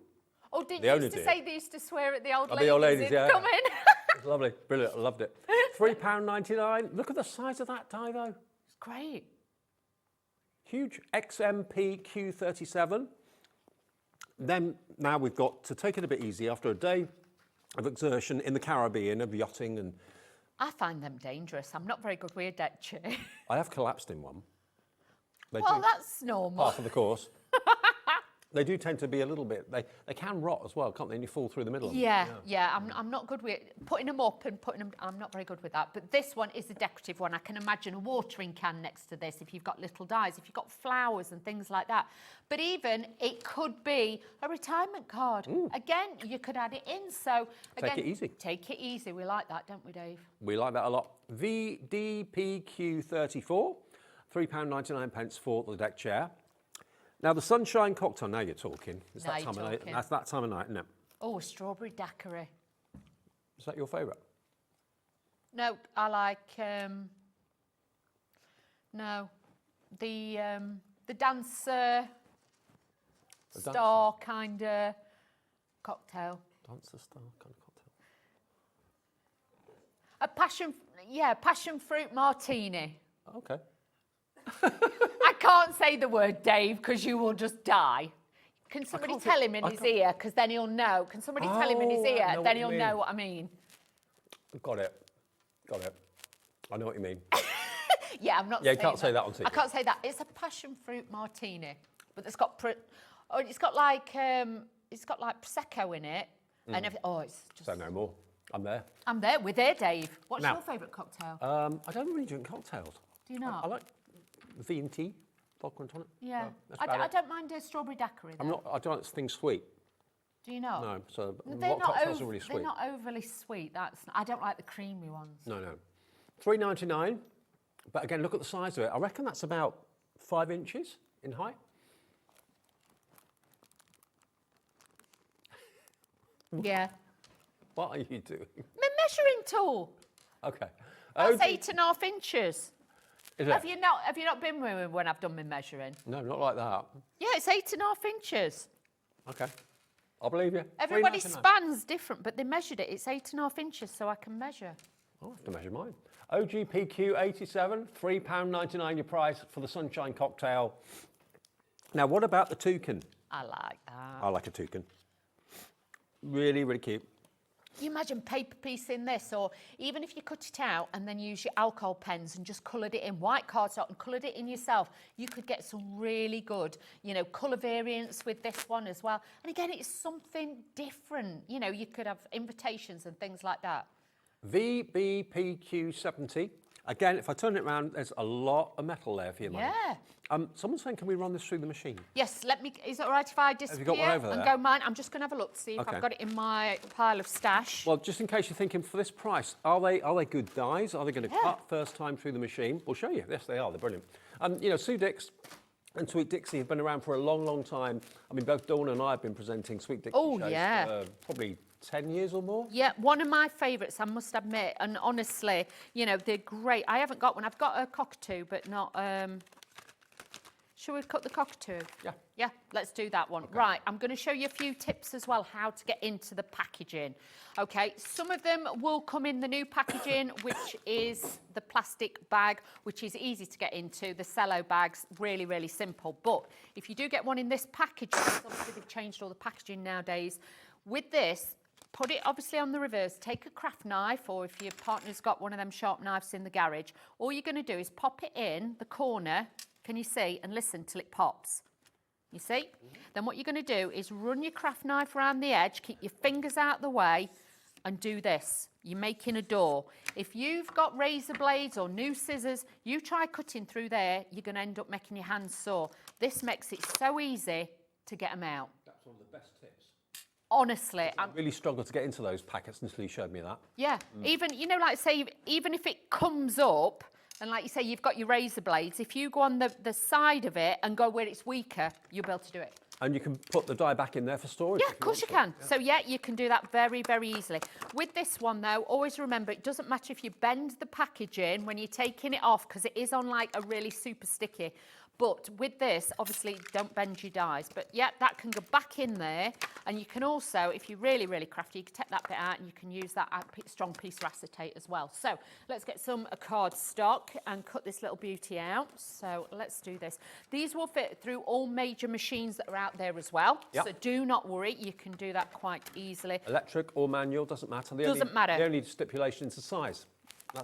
Oh, didn't They you only used to did. say they used to swear at the old Oh, ladies? the old ladies, yeah. Come in. It was lovely. Brilliant. I loved it. £3.99. Look at the size of that die, though. It's great. Huge XMP Q37. Then now we've got to take it a bit easy after a day of exertion in the Caribbean, of yachting, and I find them dangerous. I'm not very good with a deck chair. I have collapsed in one. They Well, do that's normal. half of the course. They do tend to be a little bit, they can rot as well, can't they? And you fall through the middle of them. Yeah. I'm not good with putting them up and putting them. I'm not very good with that. But this one is a decorative one. I can imagine a watering can next to this if you've got little dies, if you've got flowers and things like that. But even it could be a retirement card. Again, you could add it in. So again, Take it easy. Take it easy. We like that, don't we, Dave? We like that a lot. VDPQ34, £3.99 for the deck chair. Now, the sunshine cocktail, now you're talking. It's Now that you're time of night. talking. That's that time of night, isn't it? Oh, a strawberry daiquiri. Is that your favourite? No, I like no, the dancer star kind of cocktail. Dancer star kind of cocktail. A passion fruit martini. Okay. I can't say the word, Dave, because you will just die. Can somebody tell him in his ear, because then he'll know. Can somebody tell him in his Oh, I ear, know then what you he'll mean. know what I mean. Got it. I know what you mean. Yeah, I'm not Yeah, you saying can't say that on TV. I can't say that. It's a passion fruit martini, but it's got it's got like prosecco in it, and everything. Oh, it's just. Say no more. I'm there. I'm there. We're there, Dave. What's Now- your favourite cocktail? I don't really drink cocktails. Do you not? I like V&T, vodka and tonic. Yeah, that's I about it. don't mind a strawberry daiquiri. Though. I don't like things sweet. Do you not? No, so They're what not cocktails are really They're sweet? not overly sweet. I don't like the creamy ones. No. $3.99. But again, look at the size of it. I reckon that's about 5 inches in height. Yeah. What are you doing? My measuring tool. Okay. That's Oh, 8.5 inches. is it? Have you not been with me when I've done my measuring? No, not like that. Yeah, it's 8.5 inches. Okay. I'll believe you. Everybody's $3.99. span's different, but they measured it. It's 8.5 inches, so I can measure. I'll have to measure mine. OGPQ 87, £3.99 your price for the sunshine cocktail. Now, what about the toucan? I like that. I like a toucan. Really, really cute. You imagine paper piece in this, or even if you cut it out and then use your alcohol pens and just coloured it in white cardstock and coloured it in yourself, you could get some really good, colour variants with this one as well. And again, it's something different. You could have invitations and things like that. VBPQ70. Again, if I turn it around, there's a lot of metal there for your money. Yeah. Someone's saying, can we run this through the machine? Yes, is it all right if I disappear got one over and there? go mine? I'm just going to have a look to see if Okay. I've got it in my pile of stash. Well, just in case you're thinking, for this price, are they good dies? Are they going to cut first time through the machine? We'll show you. Yes, they are. They're brilliant. Sue Dix, And Sweet Dixie have been around for a long, long time. I mean, both Dawn and I have been presenting Sweet Dixie shows for probably 10 years or more. Yeah, one of my favourites, I must admit. And honestly, you know, they're great. I haven't got one. I've got a cockatoo, but not... Shall we cut the cockatoo? Yeah. Yeah, let's do that one. Okay. Right, I'm going to show you a few tips as well, how to get into the packaging. Okay, some of them will come in the new packaging, which is the plastic bag, which is easy to get into. The cello bag's really, really simple. But if you do get one in this packaging, obviously they've changed all the packaging nowadays. With this, put it obviously on the reverse, take a craft knife, or if your partner's got one of them sharp knives in the garage, all you're going to do is pop it in the corner, can you see, and listen till it pops. You see? Then what you're going to do is run your craft knife around the edge, keep your fingers out the way, and do this. You're making a door. If you've got razor blades or new scissors, you try cutting through there, you're going to end up making your hands sore. This makes it so easy to get them out. That's one of the best tips. Honestly. I really struggled to get into those packets until you showed me that. Yeah. Even, you know, like say, even if it comes up, and like you say, you've got your razor blades, if you go on the side of it and go where it's weaker, you'll be able to do it. And you can put the die back in there for storage. Yeah, of course you can. Yeah. So yeah, you can do that very, very easily. With this one though, always remember, it doesn't matter if you bend the packaging when you're taking it off, because it is on like a really super sticky. But with this, obviously, don't bend your dies. But yeah, that can go back in there. And you can also, if you're really, really crafty, you can take that bit out and you can use that strong piece of acetate as well. So let's get some cardstock and cut this little beauty out. So let's do this. These will fit through all major machines that are out there as well. Yep. So do not worry, you can do that quite easily. Electric or manual, doesn't matter. Doesn't matter. The only stipulation is the size.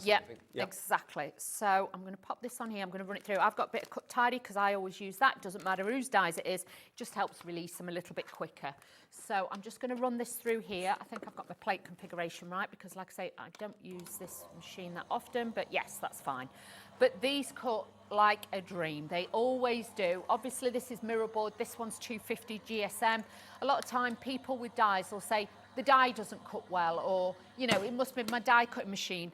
Yeah, exactly. So I'm going to pop this on here. I'm going to run it through. I've got a bit of cut tidy because I always use that. Doesn't matter whose dies it is. It just helps release them a little bit quicker. So I'm just going to run this through here. I think I've got my plate configuration right because, like I say, I don't use this machine that often. But yes, that's fine. But these cut like a dream. They always do. Obviously, this is mirror board. This one's 250 GSM. A lot of time, people with dies will say, the die doesn't cut well, or, you know, it must be my die cutting machine.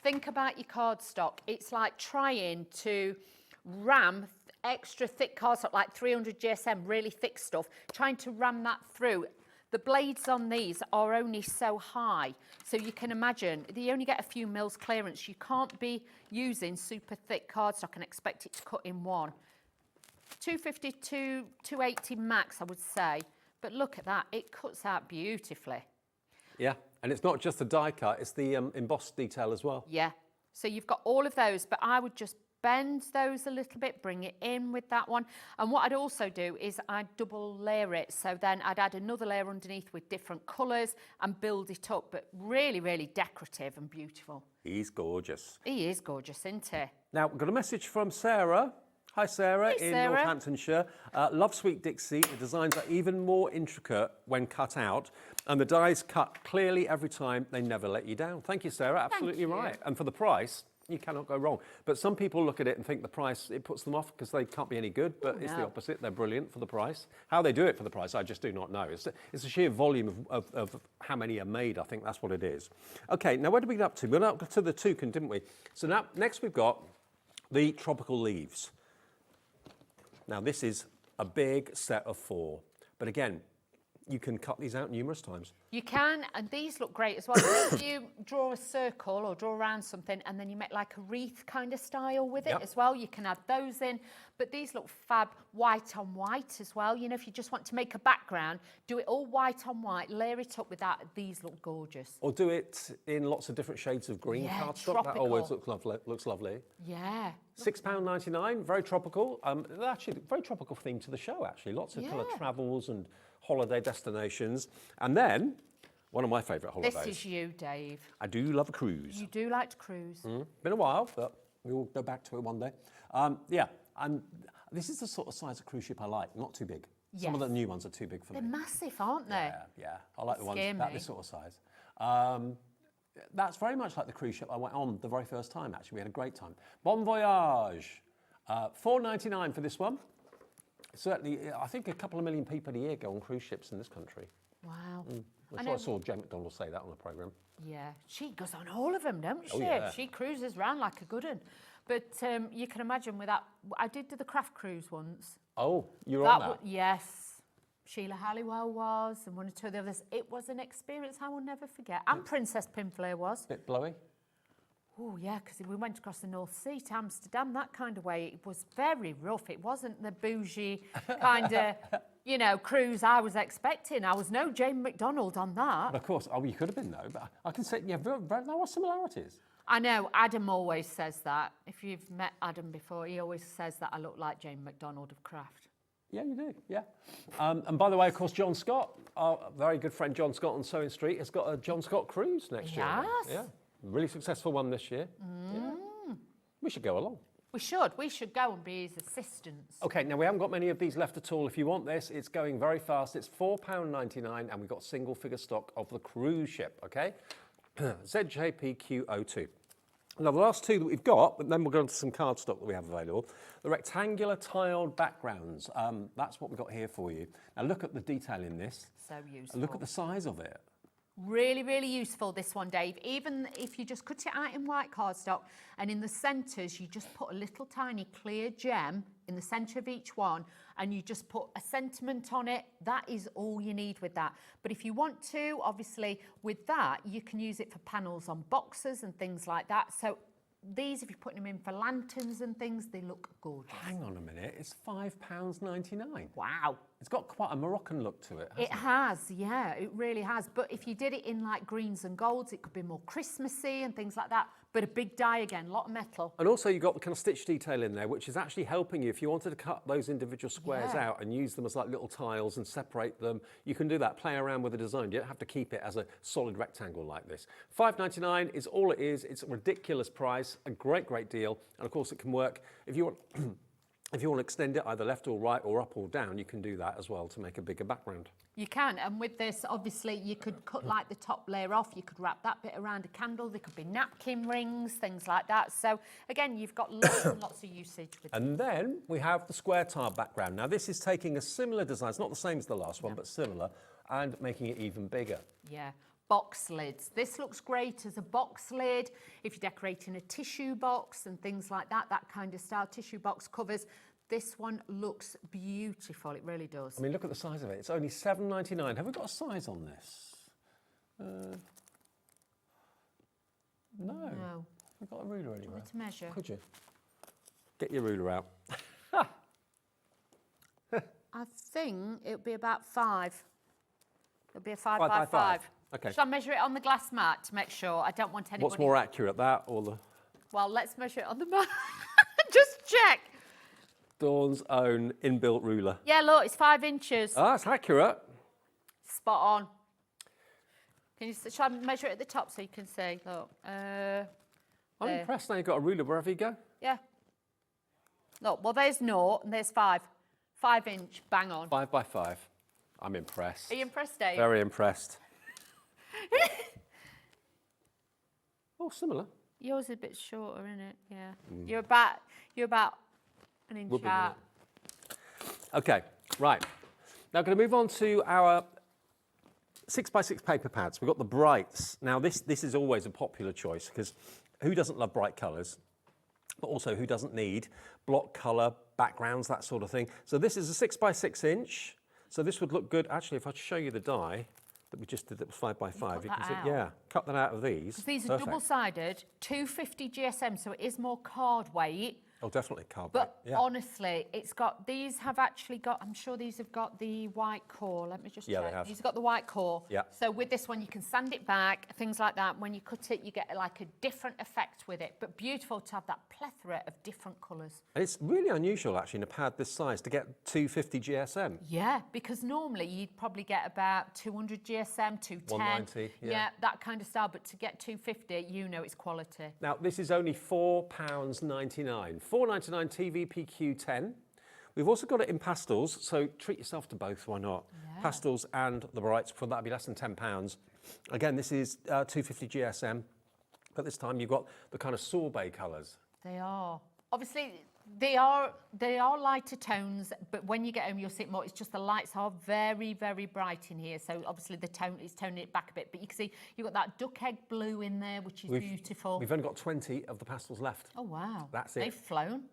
Think about your cardstock. It's like trying to ram extra thick cardstock, like 300 GSM, really thick stuff, trying to ram that through. The blades on these are only so high, so you can imagine they only get a few mils clearance. You can't be using super thick cardstock and expect it to cut in one. 250 to 280 max, I would say, but look at that, it cuts out beautifully. Yeah, and it's not just the die cut, it's the embossed detail as well. Yeah, so you've got all of those, but I would just bend those a little bit, bring it in with that one. And what I'd also do is I'd double layer it. So then I'd add another layer underneath with different colours and build it up, but really, really decorative and beautiful. He's gorgeous. He is gorgeous, isn't he? Now, we've got a message from Sarah. Hi, Sarah, hey, in Sarah. Northamptonshire. Love Sweet Dixie. The designs are even more intricate when cut out, and the dies cut clearly every time. They never let you down. Thank you, Sarah. Absolutely right. And for the price, you cannot go wrong. But some people look at it and think the price, it puts them off because they can't be any good, but it's the opposite. They're brilliant for the price. How they do it for the price, I just do not know. It's a sheer volume of how many are made. I think that's what it is. Okay, now where did we get up to? We went up to the toucan, didn't we? So now, next we've got the tropical leaves. Now, this is a big set of 4, but again, you can cut these out numerous times. You can, and these look great as well. If you draw a circle or draw around something and then you make like a wreath kind of style with it as well, you can add those in. But these look fab white on white as well. You know, if you just want to make a background, do it all white on white, layer it up with that. These look gorgeous. Or do it in lots of different shades of green cardstock. That always looks lovely. Yeah. £6.99, very tropical. Actually, very tropical theme to the show, actually. Lots of kind of travels and holiday destinations. And then, one of my favourite holidays. This is you, Dave. I do love a cruise. You do like to cruise. Been a while, but we will go back to it one day. This is the sort of size of cruise ship I like, not too big. Yes. Some of the new ones are too big for me. They're massive, aren't they? Yeah. I like the ones about this sort of size. That's very much like the cruise ship I went on the very first time, actually. We had a great time. Bon Voyage. $4.99 for this one. Certainly, I think a couple of million people a year go on cruise ships in this country. Wow. well. That's why I saw Jen McDonald say that on the programme. Yeah, she goes on all of them, don't she? Oh, yeah. She cruises around like a good one. But you can imagine with that, I did do the craft cruise once. Oh, you're on that? Yes. Sheila Halliwell was, and one or two of the others. It was an experience I will never forget. And Princess Pinflair was. Bit blowy? Oh, yeah, because we went across the North Sea to Amsterdam, that kind of way. It was very rough. It wasn't the bougie kind of, you know, cruise I was expecting. I was no Jane McDonald on that. But of course, oh, you could have been though. But I can say, yeah, there are similarities. I know, Adam always says that. If you've met Adam before, he always says that I look like Jane McDonald of Craft. Yeah, you do, yeah. And by the way, of course, John Scott, our very good friend John Scott on Sewing Street, has got a John Scott cruise next year. Yes. Yeah, really successful one this year. Yeah. We should go along. We should go and be his assistants. Okay, now we haven't got many of these left at all. If you want this, it's going very fast. It's £4.99 and we've got single figure stock of the cruise ship, okay? ZJPQ02. Now, the last two that we've got, but then we'll go into some cardstock that we have available. The rectangular tiled backgrounds. That's what we've got here for you. Now, look at the detail in this. So useful. And look at the size of it. Really, really useful, this one, Dave. Even if you just cut it out in white cardstock and in the centres, you just put a little tiny clear gem in the centre of each one and you just put a sentiment on it. That is all you need with that. But if you want to, obviously, with that, you can use it for panels on boxes and things like that. So these, if you're putting them in for lanterns and things, they look gorgeous. Hang on a minute, it's £5.99. Wow. It's got quite a Moroccan look to it, hasn't It has, yeah, it really has. But if you did it in like greens and golds, it could be more Christmassy and things like that. But a big die again, a lot of metal. And also you've got the kind of stitch detail in there, which is actually helping you. If you wanted to cut those individual squares out and use them as like little tiles and separate them, you can do that, play around with the design. You don't have to keep it as a solid rectangle like this. £5.99 is all it is. It's a ridiculous price, a great, great deal. And of course it can work if you want... If you want to extend it either left or right or up or down, you can do that as well to make a bigger background. You can, and with this, obviously, you could cut like the top layer off, you could wrap that bit around a candle, there could be napkin rings, things like that. So, again, you've got lots and lots of usage with it. And then we have the square tile background. Now, this is taking a similar design, it's not the same as the last one, but similar, and making it even bigger. Yeah. Box lids. This looks great as a box lid. If you're decorating a tissue box and things like that, that kind of style, tissue box covers, this one looks beautiful. It really does. I mean, look at the size of it. It's only £7.99. Have we got a size on this? No. No. We've got a ruler anywhere. To measure. Could you? Get your ruler out. I think it'll be about 5. It'll be a 5 5 by by 5. Okay. Shall I measure it on the glass mat to make sure? I don't want anybody... What's more accurate, that or the... Well, let's measure it on the mat. Just check. Dawn's own inbuilt ruler. Yeah, look, it's 5 inches. Ah, that's accurate. Spot on. Can you shall I measure it at the top so you can see? Look. I'm there. impressed now you've got a ruler wherever you go. Yeah. Look, well, there's 0 and there's 5. 5 inch, bang on. 5 by 5. I'm impressed. Are you impressed, Dave? Very impressed. Oh, similar. Yours is a bit shorter, isn't it? Yeah. You're about an inch out. Okay, right. Now I'm going to move on to our 6x6 paper pads. We've got the Brights. Now this is always a popular choice because who doesn't love bright colours? But also who doesn't need block colour, backgrounds, that sort of thing. So this is a 6x6 inch. So this would look good. Actually, if I show you the die that we just did that was 5 by 5, you can see, yeah, cut that out of these. These are double-sided, 250 GSM, so it is more card weight. Oh, definitely card weight. But yeah. honestly, it's got, these have actually got, I'm sure these have got the white core. Let me just check. They have. These have got the white core. Yeah. So with this one, you can sand it back, things like that. When you cut it, you get like a different effect with it. But beautiful to have that plethora of different colours. It's really unusual, actually, in a pad this size to get 250 GSM. Yeah, because normally you'd probably get about 200 GSM, 210. 190, yeah. That kind of style. But to get 250, you know it's quality. Now, this is only £4.99. £4.99 TVPQ10. We've also got it in pastels, so treat yourself to both, why not? Yeah. Pastels and the Brights, for that'd be less than £10. Again, this is 250 GSM, but this time you've got the kind of sorbet colours. They are. Obviously, They are lighter tones, but when you get home, you'll see it more. It's just the lights are very, very bright in here. So obviously the tone is toning it back a bit. But you can see you've got that duck egg blue in there, which is beautiful. We've only got 20 of the pastels left. Oh, wow. That's it. They've flown.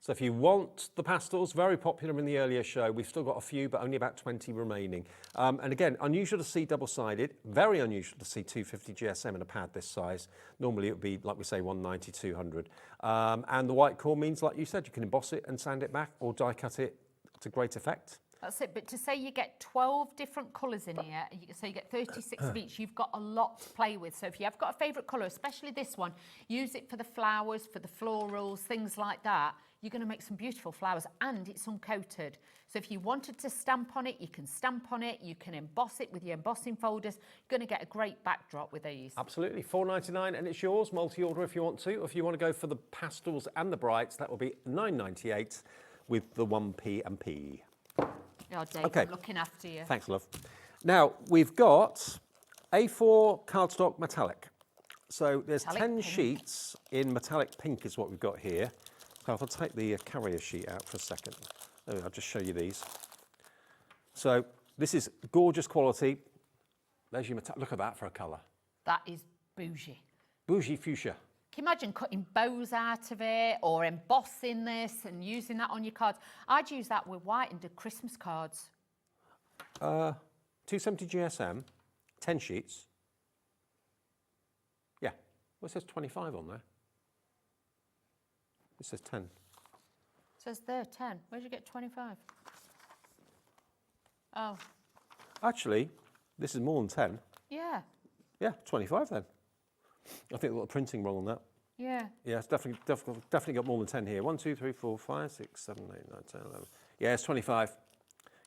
So if you want the pastels, very popular in the earlier show, we've still got a few, but only about 20 remaining. And again, unusual to see double-sided, very unusual to see 250 GSM in a pad this size. Normally it would be, like we say, 190, 200. And the white core means, like you said, you can emboss it and sand it back or die cut it to great effect. That's it. But to say you get 12 different colours in here, so you get 36 of each, you've got a lot to play with. So if you have got a favourite colour, especially this one, use it for the flowers, for the florals, things like that. You're going to make some beautiful flowers, and it's uncoated. So if you wanted to stamp on it, you can stamp on it. You can emboss it with your embossing folders. You're going to get a great backdrop with these. Absolutely. $4.99 and it's yours. Multi-order if you want to. Or if you want to go for the pastels and the brights, that will be $9.98 with the 1p and p. Oh, Dave, Okay. I'm looking after you. Thanks, love. Now, we've got A4 cardstock metallic. So there's Metallic 10 pink. sheets in metallic pink is what we've got here. So if I'll take the carrier sheet out for a second. I'll just show you these. So this is gorgeous quality. There's your metallic. Look at that for a colour. That is bougie. Bougie fuchsia. Can you imagine cutting bows out of it or embossing this and using that on your cards? I'd use that with white and do Christmas cards. 270 GSM, 10 sheets. Yeah, well, it says 25 on there. It says 10. It says there 10. Where'd you get 25? Oh, Actually, this is more than 10. yeah, Yeah, 25 then. I think they've got the printing wrong on that. yeah. Yeah, it's definitely got more than 10 here. 1, 2, 3, 4, 5, 6, 7, 8, 9, 10, 11. Yeah, it's 25.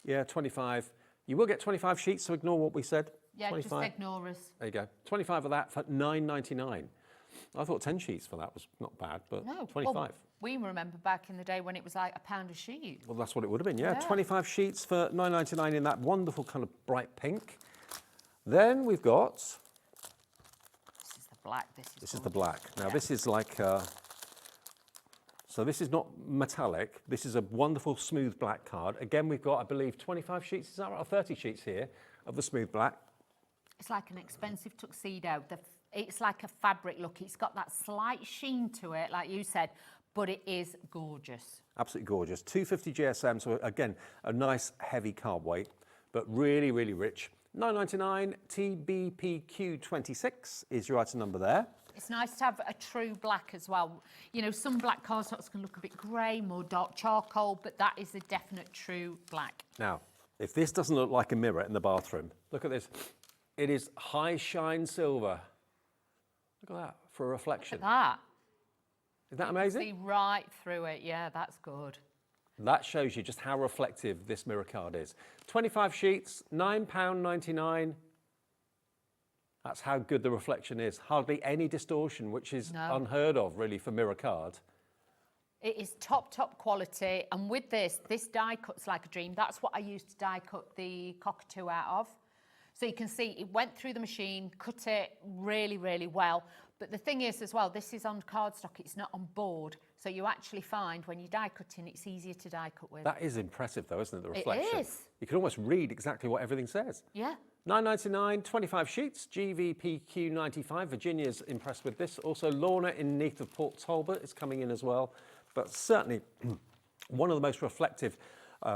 Yeah, 25. You will get 25 sheets, so ignore what we said. Yeah, 25. just ignore us. There you go. 25 of that for $9.99. I thought 10 sheets for that was not bad, but No, 25. well, we remember back in the day when it was like £1 a sheet. Well, that's what it would have been, yeah. Yeah. 25 sheets for $9.99 in that wonderful kind of bright pink. Then we've got, This is the black. this is the black. Now this is like, so this is not metallic. This is a wonderful smooth black card. Again, we've got, I believe, 25 sheets, is that right? Or 30 sheets here of the smooth black. It's like an expensive tuxedo. It's like a fabric look. It's got that slight sheen to it, like you said, but it is gorgeous. Absolutely gorgeous. 250 GSM, so again, a nice heavy card weight, but really, really rich. $9.99 TBPQ26 is your item number there. It's nice to have a true black as well. You know, some black cardstocks can look a bit grey, more dark charcoal, but that is a definite true black. Now, if this doesn't look like a mirror in the bathroom, look at this. It is high shine silver. Look at that, for a reflection. Look at that. Isn't that amazing? See right through it. Yeah, that's good. That shows you just how reflective this mirror card is. 25 sheets, £9.99. That's how good the reflection is. Hardly any distortion, which is unheard of, really, for mirror card. It is top quality. And with this die cuts like a dream. That's what I used to die cut the cockatoo out of. So you can see it went through the machine, cut it really, really well. But the thing is as well, this is on cardstock, it's not on board. So you actually find when you die cutting, it's easier to die cut with. That is impressive though, isn't it, the reflection? It is. You can almost read exactly what everything says. Yeah. $9.99, 25 sheets, GVPQ95. Virginia's impressed with this. Also, Lorna in Neath of Port Talbot is coming in as well. But certainly one of the most reflective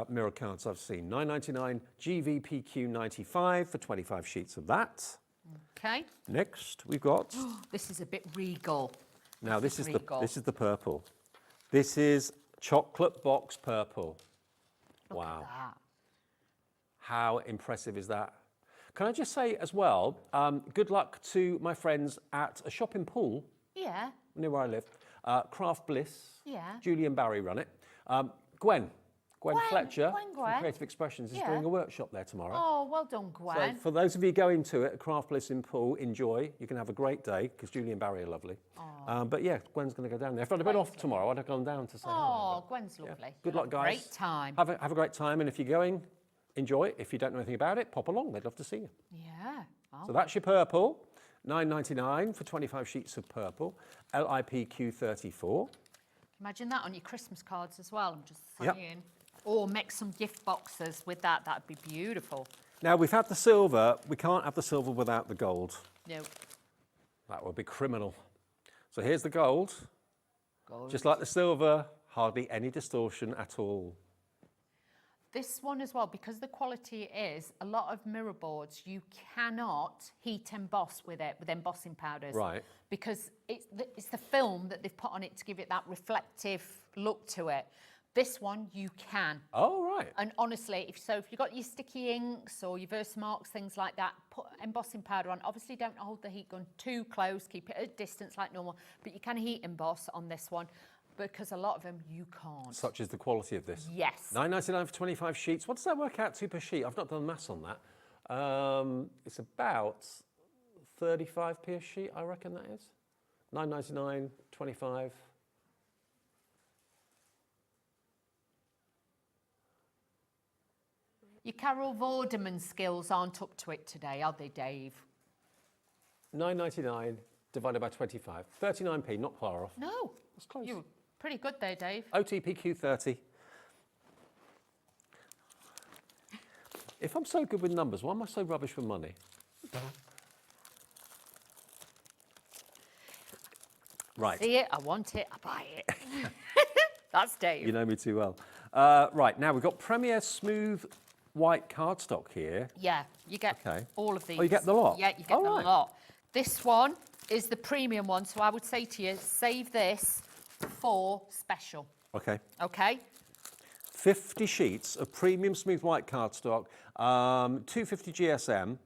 mirror cards I've seen. $9.99, GVPQ95 for 25 sheets of that. Okay. Next, we've got. This is a bit regal. Now this is regal. the purple. This is chocolate box purple. Look at that. How impressive is that? Can I just say as well, good luck to my friends at a shop in Poole, Yeah. near where I live, Craft Bliss. Yeah. Julie and Barry run it. Gwen Fletcher Gwen. from Creative Expressions is Yeah. doing a workshop there tomorrow. Oh, well done, Gwen. So for those of you going to it, Craft Bliss in Poole, enjoy. You can have a great day because Julie and Barry are lovely. But yeah, Gwen's going to go down there. If I'd have been off tomorrow, I'd have gone down to say hello. Oh, Gwen's lovely. Good luck, guys. Great time. Have a great time, and if you're going, enjoy it. If you don't know anything about it, pop along. They'd love to see you. Yeah. Oh. So that's your purple, $9.99 for 25 sheets of purple, LIPQ34. Imagine that on your Christmas cards as well, I'm just saying. Or make some gift boxes with that, that'd be beautiful. Now, we've had the silver. We can't have the silver without the gold. No. That would be criminal. So here's the gold. Gold. Just like the silver, hardly any distortion at all. This one as well, because the quality is, a lot of mirror boards, you cannot heat emboss with it, with embossing powders. Right. Because it's the film that they've put on it to give it that reflective look to it. This one, you can. Oh, right. And honestly, if you've got your sticky inks or your Versamarks, things like that, put embossing powder on. Obviously, don't hold the heat gun too close, keep it at a distance like normal, but you can heat emboss on this one, because a lot of them you can't. Such is the quality of this. Yes. $9.99 for 25 sheets. What does that work out to per sheet? I've not done the maths on that. It's about 35p a sheet, I reckon that is. $9.99, 25. Your Carol Vorderman skills aren't up to it today, are they, Dave? $9.99 divided by 25. 39p, not far off. No. That's close. You were pretty good there, Dave. OTPQ30. If I'm so good with numbers, why am I so rubbish with money? Right. See it, I want it, I buy it. That's Dave. You know me too well. Right, now we've got Premier Smooth White cardstock here. Yeah, you get all of these. Oh, you get the lot? Yeah, you get the lot. This one is the premium one, so I would say to you, save this for special. Okay. Okay? 50 sheets of premium smooth white cardstock, 250 GSM.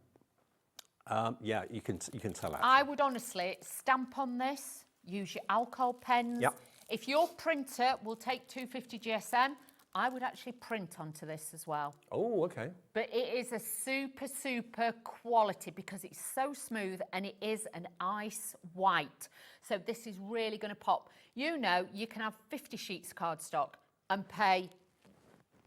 Yeah, you can tell that. I would honestly stamp on this, use your alcohol pens. Yep. If your printer will take 250 GSM, I would actually print onto this as well. Oh, okay. But it is a super, super quality because it's so smooth and it is an ice white. So this is really going to pop. You know, you can have 50 sheets cardstock and pay,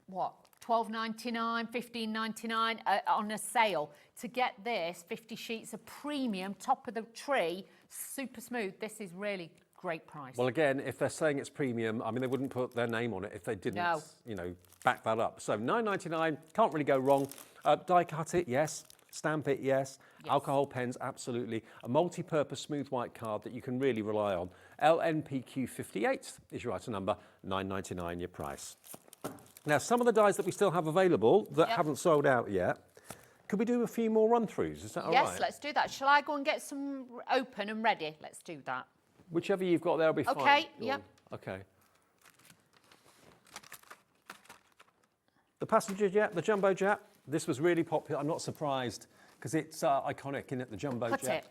what, $12.99, $15.99 on a sale. To get this 50 sheets of premium, top of the tree, super smooth, this is really great price. Well, again, if they're saying it's premium, I mean, they wouldn't put their name on it if they didn't, you know, back that up. So $9.99, can't really go wrong. Die cut it, yes. Stamp it, yes. Alcohol pens, absolutely. A multi-purpose smooth white card that you can really rely on. LNPQ58 is your item number, $9.99 your price. Now, some of the dies that we still have available that haven't sold out yet, could we do a few more run-throughs? Is that all right? Yes, let's do that. Shall I go and get some open and ready? Let's do that. Whichever you've got there will be fine. Okay, yep. Okay. The passenger jet, the jumbo jet, this was really popular. I'm not surprised because it's iconic, isn't it, the jumbo jet? Cut it.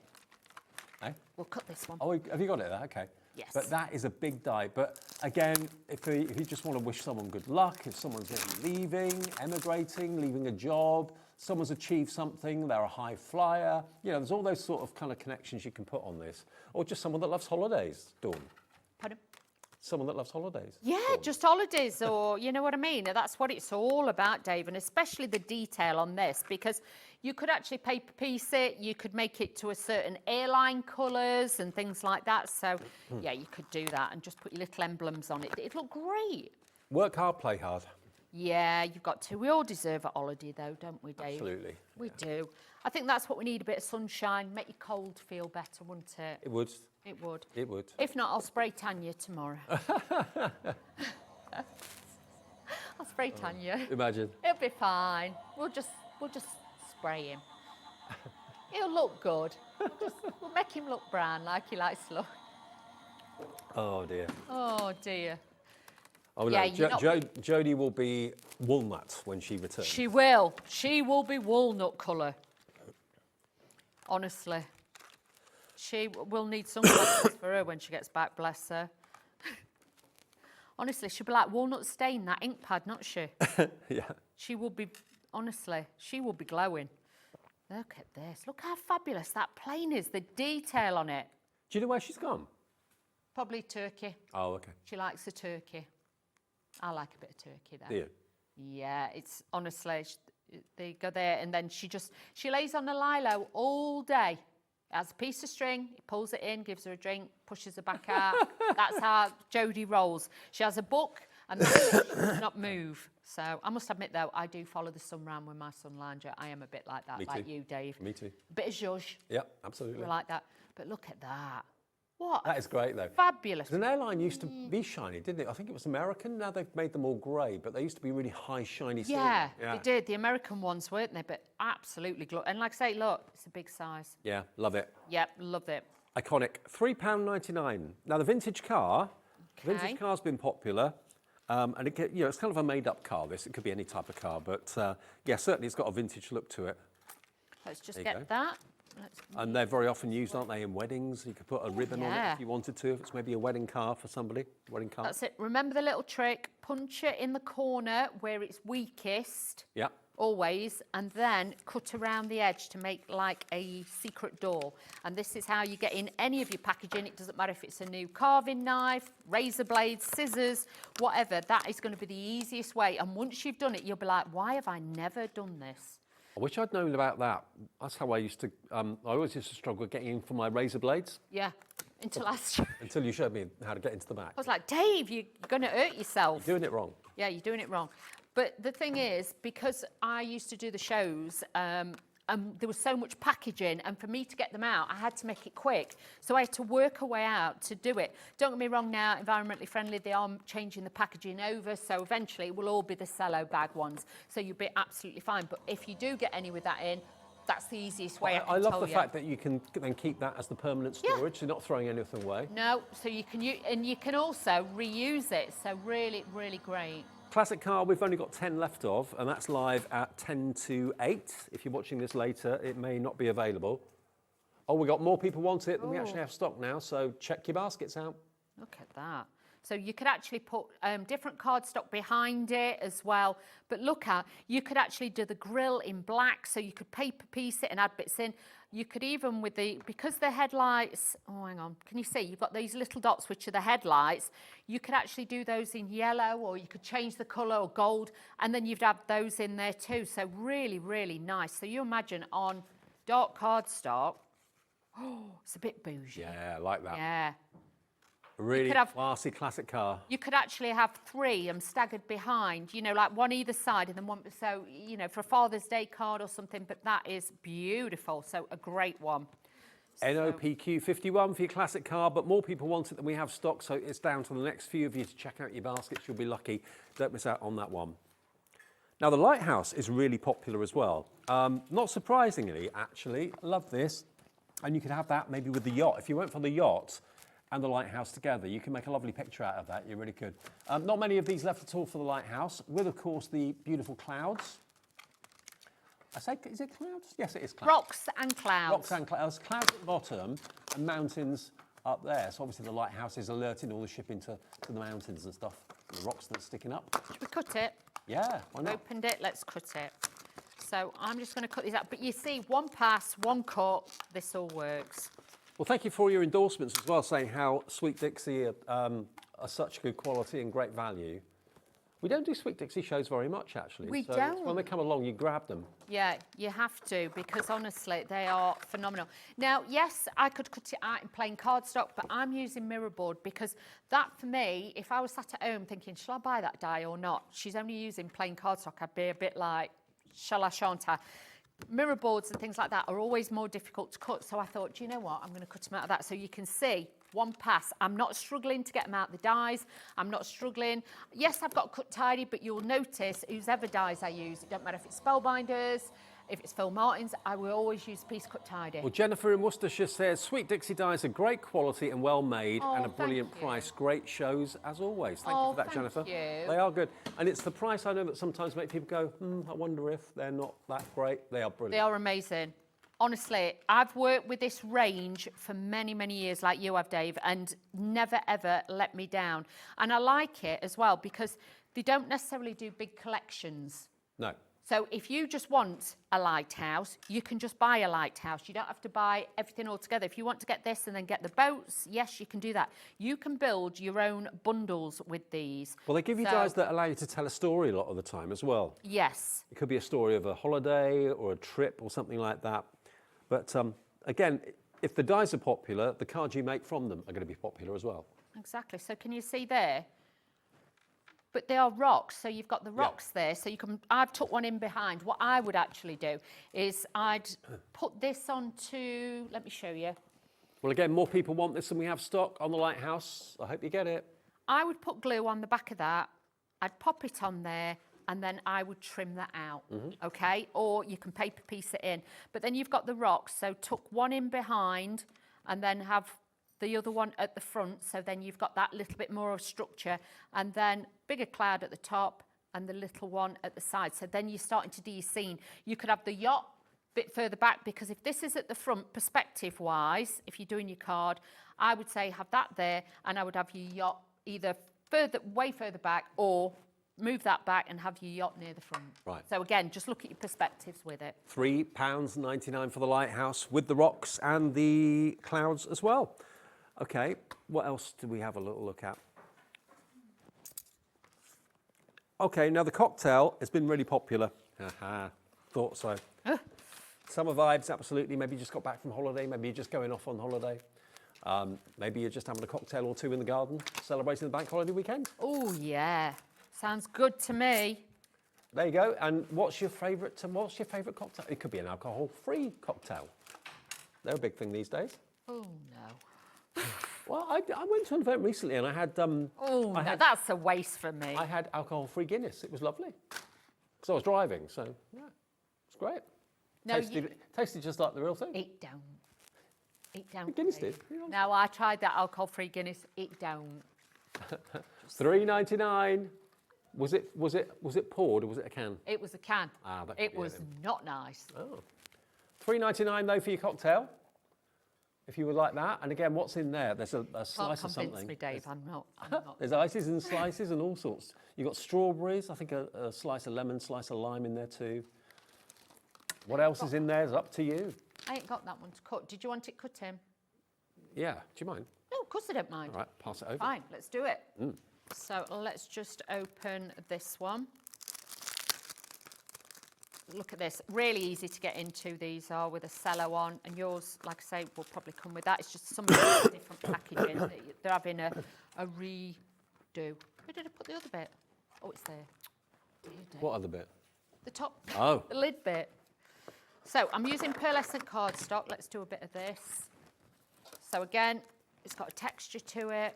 Eh? We'll cut this one. Oh, have you got it there? Okay. Yes. But that is a big die. But again, if you just want to wish someone good luck, if someone's maybe leaving, emigrating, leaving a job, someone's achieved something, they're a high flyer, you know, there's all those sort of kind of connections you can put on this. Or just someone that loves holidays, Dawn. Pardon? Someone that loves holidays. Yeah, just holidays, or you know what I mean? That's what it's all about, Dave, and especially the detail on this, because you could actually paper piece it, you could make it to a certain airline colours and things like that. So, yeah, you could do that and just put your little emblems on it. It'd look great. Work hard, play hard. Yeah, you've got to. We all deserve a holiday, though, don't we, Dave? Absolutely. We do. I think that's what we need, a bit of sunshine, make your cold feel better, wouldn't it? It would. It would. It would. If not, I'll spray tan you tomorrow. I'll spray tan you. Imagine. It'll be fine. We'll just spray him. He'll look good. We'll make him look brown like he likes to look. Oh, dear. Oh, dear. Oh, Yeah, no. you're Jodie will be walnut when she returns. She will. She will be walnut colour. Honestly. She will need sunglasses for her when she gets back, bless her. Honestly, she'll be like walnut stain, that ink pad, not she? Yeah. She will be, honestly, she will be glowing. Look at this. Look how fabulous that plane is, the detail on it. Do you know where she's gone? Probably Turkey. Oh, okay. She likes the turkey. I like a bit of turkey, though. Do you? Yeah, it's honestly, they go there and then she lays on the lilo all day. It has a piece of string, he pulls it in, gives her a drink, pushes her back out. That's how Jodie rolls. She has a book and that's it. She does not move. So I must admit, though, I do follow the sun round with my sun lounger. I am a bit like that, like you, Dave. Me too. Bit of zhuzh. Yep, absolutely. We're like that. But look at that. What? That is great, though. Fabulous. An airline used to be shiny, didn't it? I think it was American. Now they've made them all grey, but they used to be really high, shiny silver. Yeah, they did. The American ones, weren't they? But absolutely glorious. And like I say, look, it's a big size. Yeah, love it. Yep, love it. Iconic. £3.99. Now the vintage car's been popular. And it, you know, it's kind of a made-up car, this. It could be any type of car, but yeah, certainly it's got a vintage look to it. Let's just get that. And they're very often used, aren't they, in weddings? You could put a ribbon on it if you wanted to, if it's maybe a wedding car for somebody, wedding car. That's it. Remember the little trick, punch it in the corner where it's weakest. Yeah. Always, and then cut around the edge to make like a secret door. And this is how you get in any of your packaging. It doesn't matter if it's a new carving knife, razor blades, scissors, whatever. That is going to be the easiest way. And once you've done it, you'll be like, why have I never done this? I wish I'd known about that. That's how I used to, I always used to struggle getting in for my razor blades. Yeah, until last year. Until you showed me how to get into the back. I was like, Dave, you're going to hurt yourself. You're doing it wrong. Yeah, you're doing it wrong. But the thing is, because I used to do the shows, and there was so much packaging, and for me to get them out, I had to make it quick. So I had to work a way out to do it. Don't get me wrong now, environmentally friendly, they are changing the packaging over, so eventually it will all be the cello bag ones. So you'll be absolutely fine. But if you do get any with that in, that's the easiest way I love the fact that you can then keep that as the permanent storage, so you're not throwing anything away. No, so you can use, and you can also reuse it. So really, really great. Classic car, we've only got 10 left of, and that's live at 10 to 8. If you're watching this later, it may not be available. Oh, we got more people want it than we actually have stock now, so check your baskets out. Look at that. So you could actually put different cardstock behind it as well. But look at, you could actually do the grill in black, so you could paper piece it and add bits in. You could even with the, because the headlights, oh, hang on, can you see? You've got these little dots, which are the headlights. You could actually do those in yellow, or you could change the colour or gold, and then you'd have those in there too. So really, really nice. So you imagine on dark cardstock, oh, it's a bit bougie. Yeah, I like that. Yeah. Really classy classic car. You could actually have three staggered behind, you know, like one either side, and then one, so, you know, for a Father's Day card or something, but that is beautiful. So a great one. NOPQ 51 for your classic car, but more people want it than we have stock, so it's down to the next few of you to check out your baskets. You'll be lucky. Don't miss out on that one. Now, the Lighthouse is really popular as well. Not surprisingly, actually, love this. And you could have that maybe with the yacht. If you went for the yacht and the Lighthouse together, you can make a lovely picture out of that. You really could. Not many of these left at all for the Lighthouse, with, of course, the beautiful clouds. I say, is it clouds? Yes, it is clouds. Rocks and clouds. Rocks and clouds. Clouds at the bottom and mountains up there. So obviously the Lighthouse is alerting all the shipping to the mountains and stuff. The rocks that's sticking up. Should we cut it? Yeah, why not? Opened it, let's cut it. So I'm just going to cut these out. But you see, one pass, one cut, this all works. Well, thank you for all your endorsements as well, saying how Sweet Dixie are such good quality and great value. We don't do Sweet Dixie shows very much, actually. We so don't. When they come along, you grab them. Yeah, you have to, because honestly, they are phenomenal. Now, yes, I could cut it out in plain cardstock, but I'm using mirror board because that, for me, if I was sat at home thinking, shall I buy that die or not? She's only using plain cardstock. I'd be a bit like, shall I, shan't I? Mirror boards and things like that are always more difficult to cut. So I thought, do you know what? I'm going to cut them out of that. So you can see one pass. I'm not struggling to get them out the dies. I'm not struggling. Yes, I've got cut tidy, but you'll notice whosever dies I use, it don't matter if it's Spellbinders, if it's Phil Martin's, I will always use piece cut tidy. Well, Jennifer in Worcestershire says, Sweet Dixie dies are great quality and well made and a brilliant price. Great shows as always. Thank you for that, Jennifer. Thank you. They are good. And it's the price I know that sometimes make people go, I wonder if they're not that great. They are brilliant. They are amazing. Honestly, I've worked with this range for many, many years, like you have, Dave, and never, ever let me down. And I like it as well because they don't necessarily do big collections. No. So if you just want a lighthouse, you can just buy a lighthouse. You don't have to buy everything all together. If you want to get this and then get the boats, yes, you can do that. You can build your own bundles with these. Well, they give you dies that allow you to tell a story a lot of the time as well. Yes. It could be a story of a holiday or a trip or something like that. But again, if the dies are popular, the cards you make from them are going to be popular as well. Exactly. So can you see there? But they are rocks, so you've got the rocks there. So you can. I've took one in behind. What I would actually do is I'd put this onto. Let me show you. Well, again, more people want this than we have stock on the Lighthouse. I hope you get it. I would put glue on the back of that. I'd pop it on there, and then I would trim that out. Okay, or you can paper piece it in. But then you've got the rocks. So tuck one in behind, and then have the other one at the front, so then you've got that little bit more of structure, and then bigger cloud at the top and the little one at the side. So then you're starting to do your scene. You could have the yacht a bit further back, because if this is at the front perspective wise, if you're doing your card, I would say have that there, and I would have your yacht either way further back, or move that back and have your yacht near the front. Right. So again, just look at your perspectives with it. £3.99 for the Lighthouse with the rocks and the clouds as well. Okay, what else do we have a little look at? Okay, now the cocktail has been really popular. Thought so. Summer vibes, absolutely. Maybe you just got back from holiday. Maybe you're just going off on holiday. Maybe you're just having a cocktail or two in the garden, celebrating the bank holiday weekend. Oh, yeah. Sounds good to me. There you go. And what's your favourite cocktail? It could be an alcohol-free cocktail. They're a big thing these days. Oh, no. Well, I went to an event recently and I had... that's a waste for me. I had alcohol-free Guinness. It was lovely. Because I was driving, so, yeah. It's great. No, tasted just like the real thing. It don't. It don't. Guinness did. No, I tried that alcohol-free Guinness. It don't. $3.99. Was it poured or was it a can? It was a can. It was not nice. Oh. $3.99 though for your cocktail, if you would like that. And again, what's in there? There's a slice of something. Convince me, Dave. I'm not. There's ices and slices and all sorts. You've got strawberries. I think a slice of lemon, slice of lime in there too. What else is in there is up to you. I ain't got that one to cut. Did you want it cut, Tim? Yeah. Do you mind? No, of course I don't mind. All right, pass it over. Fine, let's do it. So let's just open this one. Look at this, really easy to get into. These are with a cello on, and yours, like I say, will probably come with that. It's just some different packaging. They're having a redo. Where did I put the other bit? Oh, it's there. What other bit? The top, Oh. the lid bit. So I'm using pearlescent cardstock. Let's do a bit of this. So again, it's got a texture to it,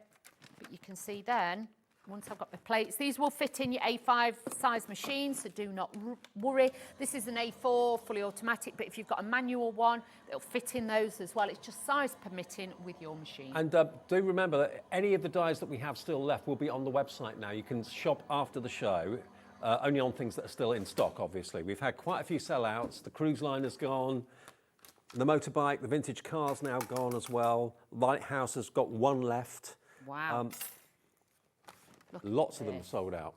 but you can see then, once I've got my plates, these will fit in your A5 size machine, so do not worry. This is an A4, fully automatic, but if you've got a manual one, it'll fit in those as well. It's just size permitting with your machine. And do remember that any of the dies that we have still left will be on the website now. You can shop after the show, only on things that are still in stock, obviously. We've had quite a few sellouts. The cruise liner's gone. The motorbike, the vintage car's now gone as well. Lighthouse has got one left. Wow. Lots of them are sold out.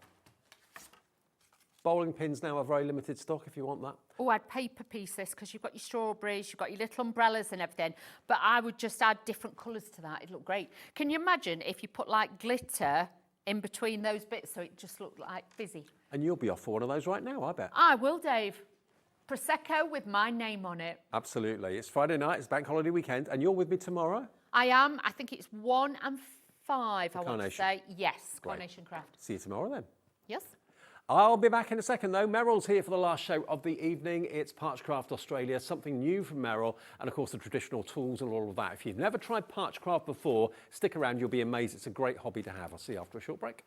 Bowling pins now are very limited stock if you want that. Oh, I'd paper piece this because you've got your strawberries, you've got your little umbrellas and everything, but I would just add different colours to that. It'd look great. Can you imagine if you put like glitter in between those bits so it just looked like busy? And you'll be off for one of those right now, I bet. I will, Dave. Prosecco with my name on it. Absolutely. It's Friday night, it's bank holiday weekend, and you're with me tomorrow? I am. I think it's 1 and 5, I want to Carnation. say. Yes, Great. Carnation Craft. See you tomorrow then. Yes. I'll be back in a second though. Meryl's here for the last show of the evening. It's Parchcraft Australia, something new from Meryl, and of course the traditional tools and all of that. If you've never tried Parchcraft before, stick around, you'll be amazed. It's a great hobby to have. I'll see you after a short break.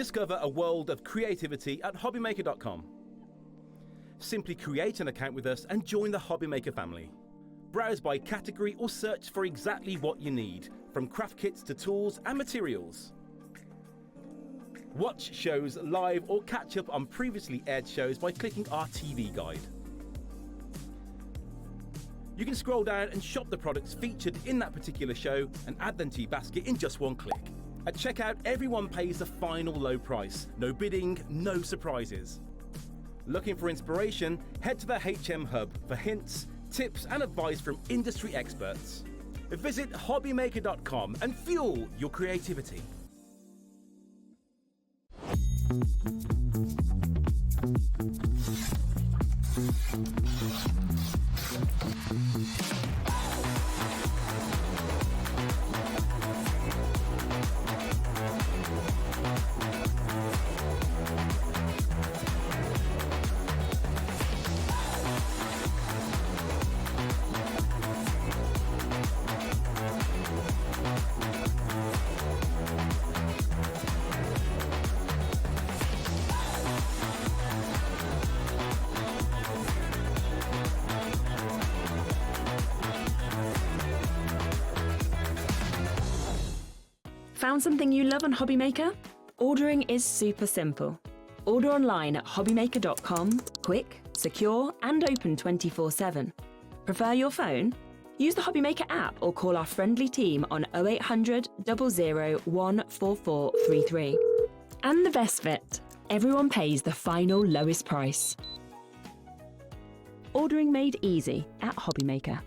Discover a world of creativity at hobbymaker.com. Simply create an account with us and join the Hobbymaker family. Browse by category or search for exactly what you need, from craft kits to tools and materials. Watch shows live or catch up on previously aired shows by clicking our TV guide. You can scroll down and shop the products featured in that particular show and add them to your basket in just one click. At checkout, everyone pays the final low price. No bidding, no surprises. Looking for inspiration? Head to the HM Hub for hints, tips and advice from industry experts. Visit hobbymaker.com and fuel your creativity. Found something you love on Hobbymaker? Ordering is super simple. Order online at hobbymaker.com, quick, secure and open 24/7. Prefer your phone? Use the Hobbymaker app or call our friendly team on 0800 00 14433. And the best bit, everyone pays the final lowest price. Ordering made easy at Hobbymaker.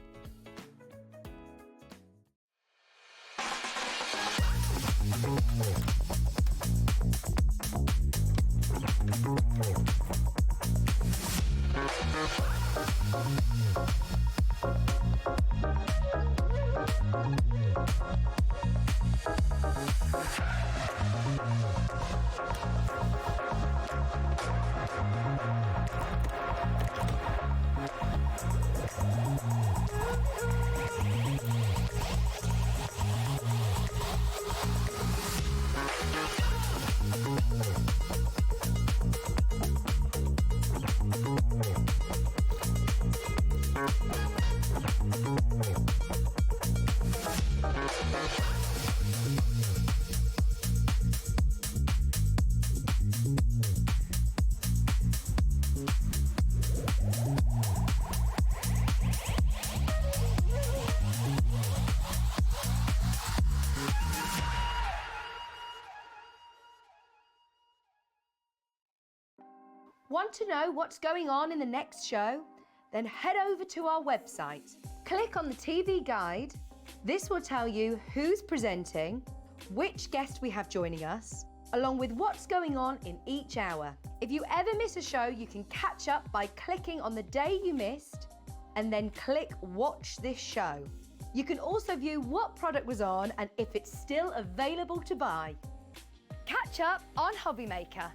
Want to know what's going on in the next show? Then head over to our website. Click on the TV guide. This will tell you who's presenting, which guest we have joining us, along with what's going on in each hour. If you ever miss a show, you can catch up by clicking on the day you missed and then click Watch This Show. You can also view what product was on and if it's still available to buy. Catch up on Hobbymaker.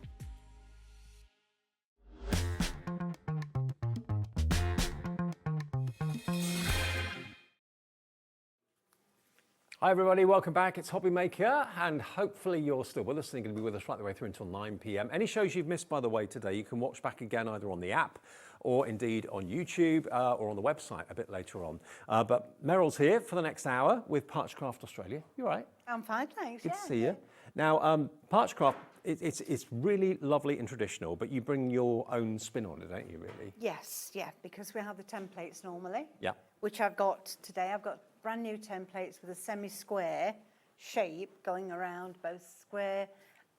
Hi everybody, welcome back. It's Hobbymaker and hopefully you're still with us and you're going to be with us right the way through until 9 p.m. Any shows you've missed, by the way, today, you can watch back again either on the app or indeed on YouTube or on the website a bit later on. But Meryl's here for the next hour with Parchcraft Australia. You all right? I'm fine, thanks. Good to see you. Now, Parchcraft, it's really lovely and traditional, but you bring your own spin on it, don't you, really? Yes, yeah, because we have the templates normally. Yeah. Which I've got today. I've got brand new templates with a semi-square shape going around both square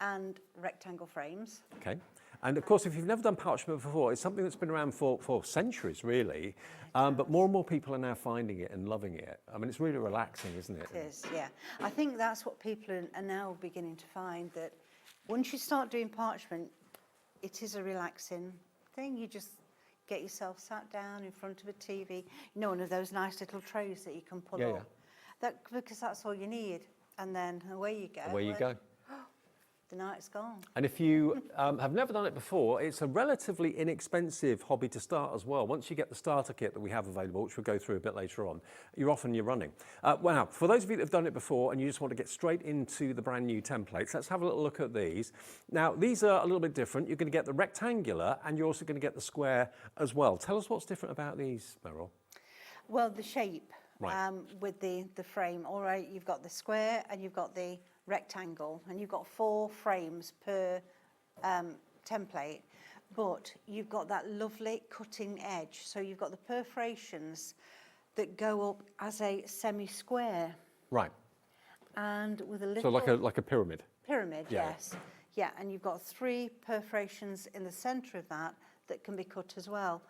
and rectangle frames. Okay. And of course, if you've never done parchment before, it's something that's been around for centuries, really. But more and more people are now finding it and loving it. I mean, it's really relaxing, isn't it? It is, yeah. I think that's what people are now beginning to find, that once you start doing parchment, it is a relaxing thing. You just get yourself sat down in front of a TV, you know, one of those nice little trays that you can pull up. Because that's all you need. And then away you go. Away you go. the night's gone. And if you have never done it before, it's a relatively inexpensive hobby to start as well. Once you get the starter kit that we have available, which we'll go through a bit later on, you're off and you're running. Well, for those of you that have done it before and you just want to get straight into the brand new templates, let's have a little look at these. Now, these are a little bit different. You're going to get the rectangular and you're also going to get the square as well. Tell us what's different about these, Meryl. Well, the shape Right. with the frame. All right, you've got the square and you've got the rectangle, and you've got 4 frames per template, but you've got that lovely cutting edge. So you've got the perforations that go up as a semi-square. Right. And with a little... So like a pyramid. Pyramid, Yeah. yes. Yeah, and you've got 3 perforations in the centre of that can be cut as well.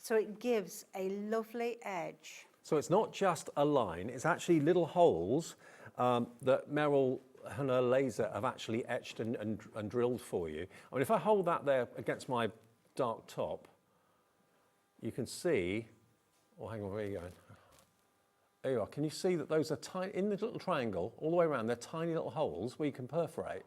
So it gives a lovely edge. So it's not just a line, it's actually little holes that Meryl and her laser have actually etched and drilled for you. I mean, if I hold that there against my dark top, you can see, oh, hang on, where are you going? There you are. Can you see that those are tiny, in the little triangle, all the way around, they're tiny little holes where you can perforate.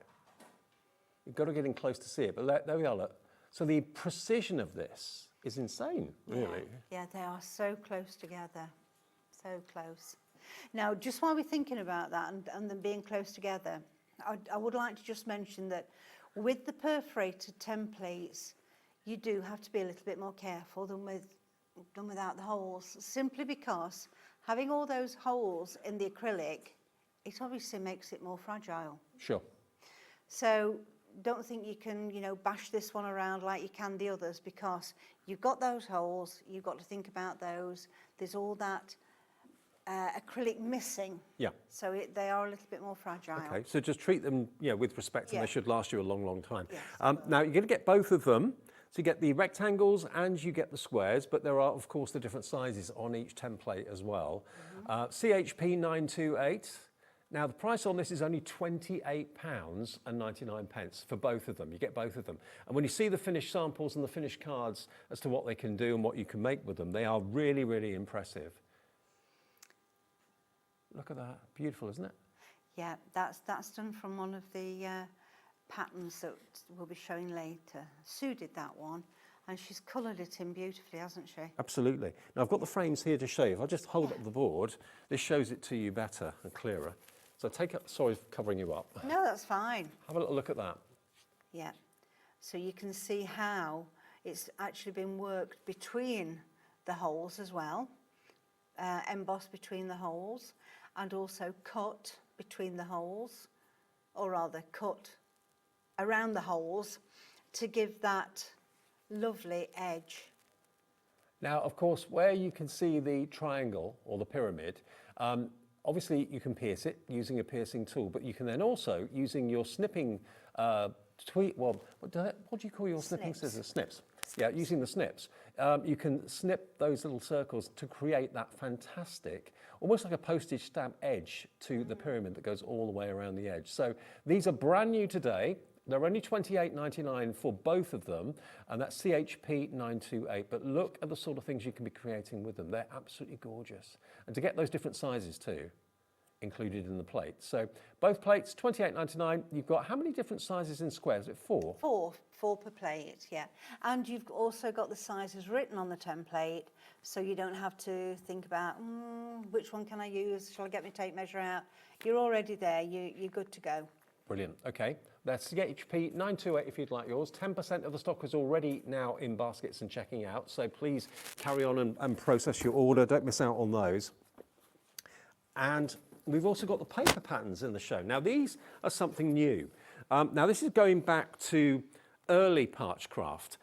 You've got to get in close to see it, but there we are, look. So the precision of this is insane, really. Yeah, they are so close together, so close. Now, just while we're thinking about that and them being close together, I would like to just mention that with the perforated templates, you do have to be a little bit more careful than without the holes, simply because having all those holes in the acrylic, it obviously makes it more fragile. Sure. So don't think you can, bash this one around like you can the others, because you've got those holes, you've got to think about those. There's all that acrylic missing. Yeah. So they are a little bit more fragile. Okay, so just treat them with respect, and Yeah. they should last you a long, long time. Yes, now, you're going to get both of them. So you get the rectangles and you get the squares, but there are, of course, the different sizes on each template as well. CHP 928. Now, the price on this is only £28.99 for both of them. You get both of them. And when you see the finished samples and the finished cards as to what they can do and what you can make with them, they are really, really impressive. Look at that. Beautiful, isn't it? Yeah, that's done from one of the patterns that we'll be showing later. Sue did that one, and she's coloured it in beautifully, hasn't she? Absolutely. Now, I've got the frames here to show you. If I just hold up the board, this shows it to you better and clearer. So take up, sorry for covering you up. No, that's fine. Have a little look at that. Yeah. So you can see how it's actually been worked between the holes as well, embossed between the holes, and also cut between the holes, or rather cut around the holes to give that lovely edge. Now, of course, where you can see the triangle or the pyramid, obviously you can pierce it using a piercing tool, but you can then also, using your snipping what do you call your snipping scissors? Snips. Yeah, using the snips. You can snip those little circles to create that fantastic, almost like a postage stamp edge to the pyramid that goes all the way around the edge. So these are brand new today. They're only £28.99 for both of them, and that's CHP 928. But look at the sort of things you can be creating with them. They're absolutely gorgeous. And to get those different sizes too, included in the plate. So both plates, £28.99. You've got how many different sizes in squares? Is it 4? 4 per plate, yeah. And you've also got the sizes written on the template, so you don't have to think about, which one can I use? Shall I get my tape measure out? You're already there. You're good to go. Brilliant. Okay, that's CHP 928 if you'd like yours. 10% of the stock is already now in baskets and checking out, so please carry on and process your order. Don't miss out on those. And we've also got the paper patterns in the show. Now, these are something new. Now, this is going back to early Parchcraft.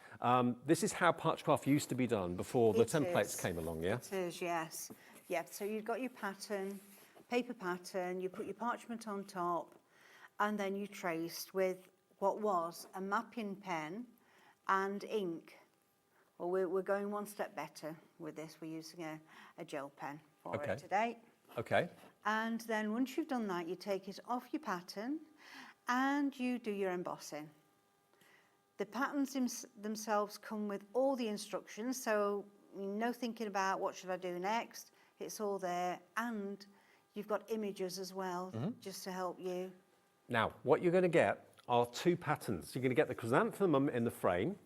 This is how Parchcraft used to be done before the templates came along, yeah? It is, yes. Yeah, so you've got your pattern, paper pattern, you put your parchment on top, and then you traced with what was a mapping pen and ink. Well, we're going one step better with this. We're using a gel pen for it today. Okay. And then once you've done that, you take it off your pattern and you do your embossing. The patterns themselves come with all the instructions, so no thinking about what should I do next. It's all there, and you've got images as well, just to help you. Now, what you're going to get are 2 patterns. You're going to get the chrysanthemum in the frame,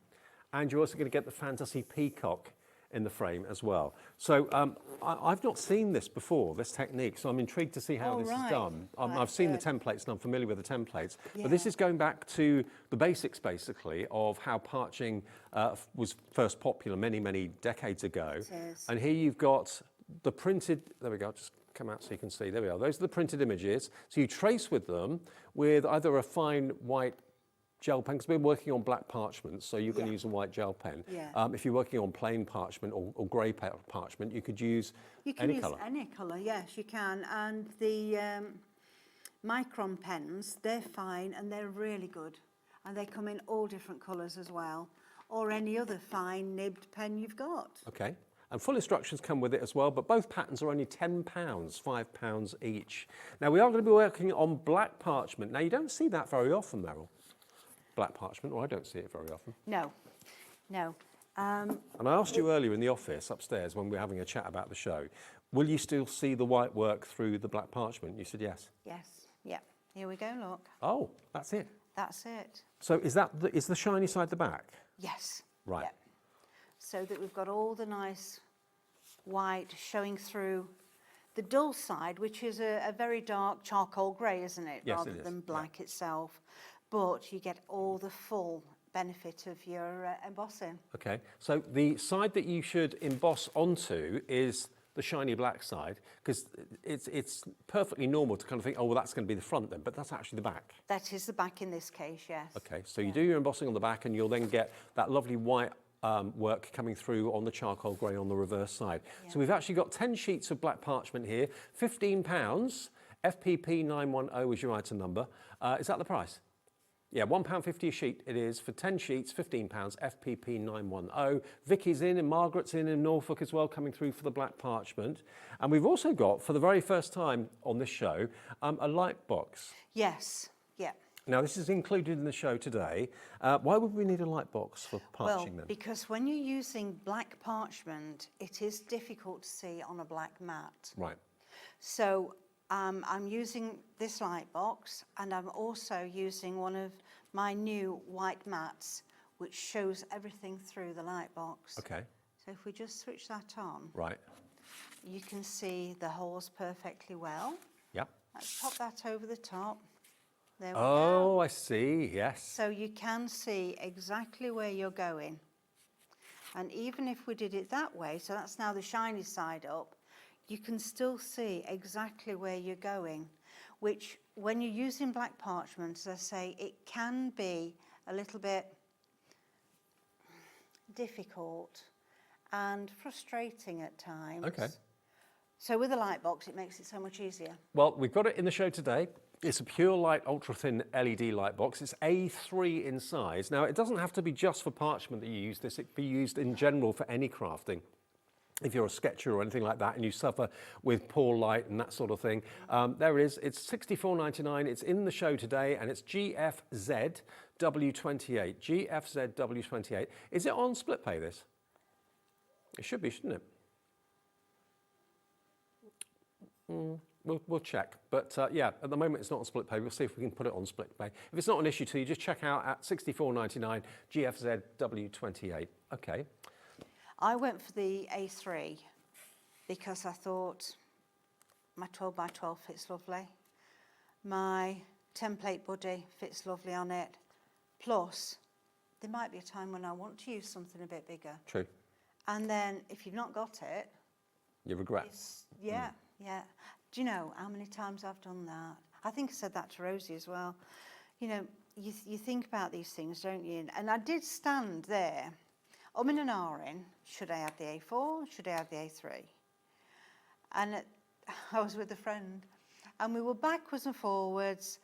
and you're also going to get the fantasy peacock in the frame as well. So I've not seen this before, this technique, so I'm intrigued to see how this is done. I've seen the templates and I'm familiar with the templates, but this is going back to the basics, basically, of how parching was first popular many, many decades ago. And here you've got the printed, there we go, just come out so you can see, there we are. Those are the printed images. So you trace with them with either a fine white gel pen, because we're working on black parchment, so you can use a white gel pen. If you're working on plain parchment or grey parchment, you could use any colour. Any colour, yes, you can. And the micron pens, they're fine and they're really good. And they come in all different colours as well, or any other fine nibbed pen you've got. Okay. And full instructions come with it as well, but both patterns are only £10, £5 each. Now, we are going to be working on black parchment. Now, you don't see that very often, Meryl. Black parchment, or I don't see it very often. No, no. And I asked you earlier in the office upstairs when we were having a chat about the show, will you still see the white work through the black parchment? You said yes. Yes, yeah. Here we go, look. Oh, that's it. That's it. So is the shiny side the back? Yes. Right. Yeah. So that we've got all the nice white showing through the dull side, which is a very dark charcoal grey, isn't it? Yes, rather it is. than black itself. But you get all the full benefit of your embossing. Okay, so the side that you should emboss onto is the shiny black side, because it's perfectly normal to kind of think, oh, well, that's going to be the front then, but that's actually the back. That is the back in this case, yes. Okay, so you do your embossing on the back, and you'll then get that lovely white work coming through on the charcoal grey on the reverse side. So we've actually got 10 sheets of black parchment here, £15, FPP 910 is your item number. Is that the price? Yeah, £1.50 a sheet it is for 10 sheets, £15, FPP 910. Vicky's in and Margaret's in Norfolk as well, coming through for the black parchment. And we've also got, for the very first time on this show, a light box. Yes, yeah. Now, this is included in the show today. Why would we need a light box for parching then? Because when you're using black parchment, it is difficult to see on a black mat. Right. So I'm using this light box, and I'm also using one of my new white mats, which shows everything through the light box. Okay. So if we just switch that on, right, you can see the holes perfectly well. Yep. Let's pop that over the top. There we go. Oh, I see, yes. So you can see exactly where you're going. And even if we did it that way, so that's now the shiny side up, you can still see exactly where you're going, which when you're using black parchment, as I say, it can be a little bit difficult and frustrating at times. Okay. So with a light box, it makes it so much easier. Well, we've got it in the show today. It's a pure light, ultra-thin LED light box. It's A3 in size. Now, it doesn't have to be just for parchment that you use this. It can be used in general for any crafting. If you're a sketcher or anything like that and you suffer with poor light and that sort of thing, there it is. It's £64.99. It's in the show today, and it's GFZ W28. GFZ W28. Is it on split pay, this? It should be, shouldn't it? We'll check. But yeah, at the moment it's not on split pay. We'll see if we can put it on split pay. If it's not an issue to you, just check out at £64.99 GFZ W28. Okay. I went for the A3 because I thought my 12 by 12 fits lovely. My template buddy fits lovely on it. Plus, there might be a time when I want to use something a bit bigger. True. And then if you've not got it, you regret. Yeah, yeah. Do you know how many times I've done that? I think I said that to Rosie as well. You know, you think about these things, don't you? And I did stand there, in and ahhing, should I have the A4, should I have the A3? And I was with a friend, and we were backwards and forwards,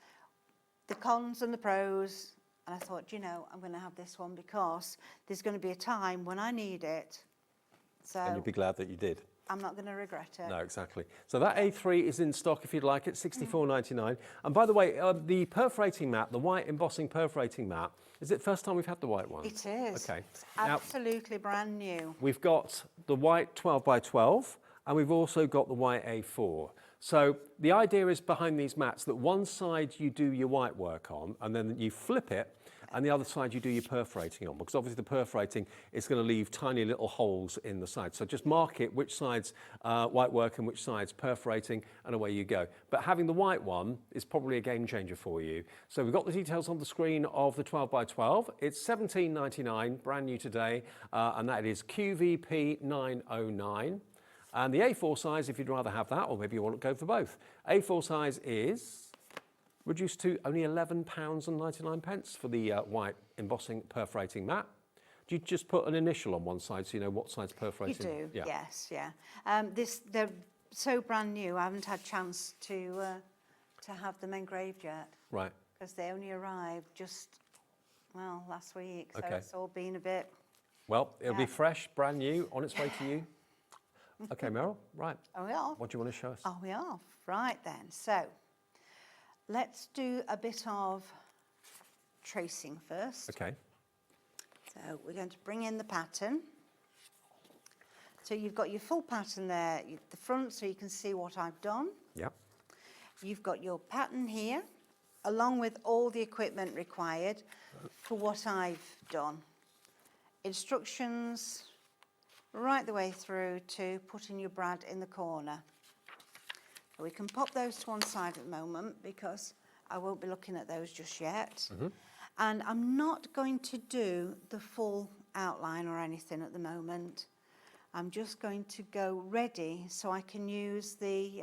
the cons and the pros, and I thought, you know, I'm going to have this one because there's going to be a time when I need it. So And you'd be glad that you did. I'm not going to regret it. No, exactly. So that A3 is in stock if you'd like it, £64.99. And by the way, the perforating mat, the white embossing perforating mat, is it the first time we've had the white one? It is. Okay. It's absolutely brand new. We've got the white 12 by 12, and we've also got the white A4. So the idea is behind these mats that one side you do your white work on, and then you flip it, and the other side you do your perforating on, because obviously the perforating is going to leave tiny little holes in the side. So just mark it which side's white work and which side's perforating, and away you go. But having the white one is probably a game changer for you. So we've got the details on the screen of the 12 by 12. It's £17.99, brand new today, and that is QVP 909. And the A4 size, if you'd rather have that, or maybe you want to go for both. A4 size is reduced to only £11.99 for the white embossing perforating mat. Do you just put an initial on one side so you know what side's perforating? You do, yes, yeah. They're so brand new, I haven't had chance to have them engraved yet. Right. Because they only arrived just, well, last week, so Okay. it's all been a bit... Well, it'll be fresh, brand new, on its way to you. Okay, Meryl, right. Are we off? What do you want to show us? Are we off? Right then, so let's do a bit of tracing first. Okay. So we're going to bring in the pattern. So you've got your full pattern there, the front, so you can see what I've done. Yep. You've got your pattern here, along with all the equipment required for what I've done. Instructions right the way through to putting your brad in the corner. We can pop those to one side at the moment because I won't be looking at those just yet. And I'm not going to do the full outline or anything at the moment. I'm just going to go ready so I can use the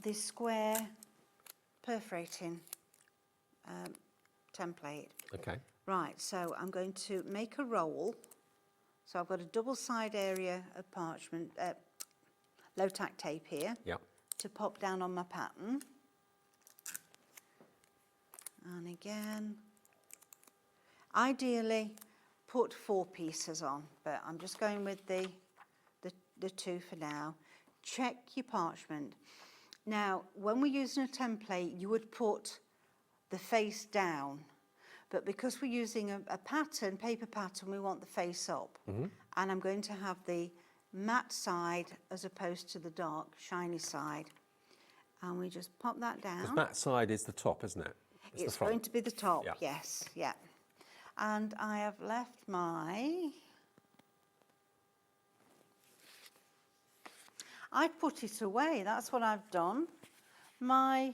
this square perforating template. Okay. Right, so I'm going to make a roll. So I've got a double side area of parchment, low tack tape here to pop down on my pattern. And again, ideally put 4 pieces on, but I'm just going with the 2 for now. Check your parchment. Now, when we're using a template, you would put the face down. But because we're using a pattern, paper pattern, we want the face up. And I'm going to have the matte side as opposed to the dark, shiny side. And we just pop that down. Because matte side is the top, isn't it? It's going to be the top, yes, yeah. And I have left my... I put it away, that's what I've done. My...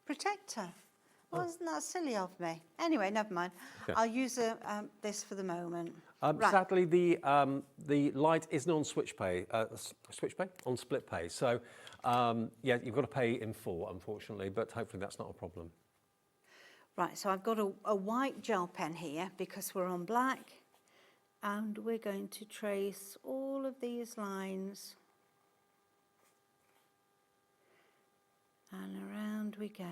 protector. Wasn't that silly of me? Anyway, never mind. Okay. I'll use this for the moment. Sadly, the light isn't on switch pay, on split pay. So, yeah, you've got to pay in full, unfortunately, but hopefully that's not a problem. Right, so I've got a white gel pen here because we're on black, and we're going to trace all of these lines. And around we go.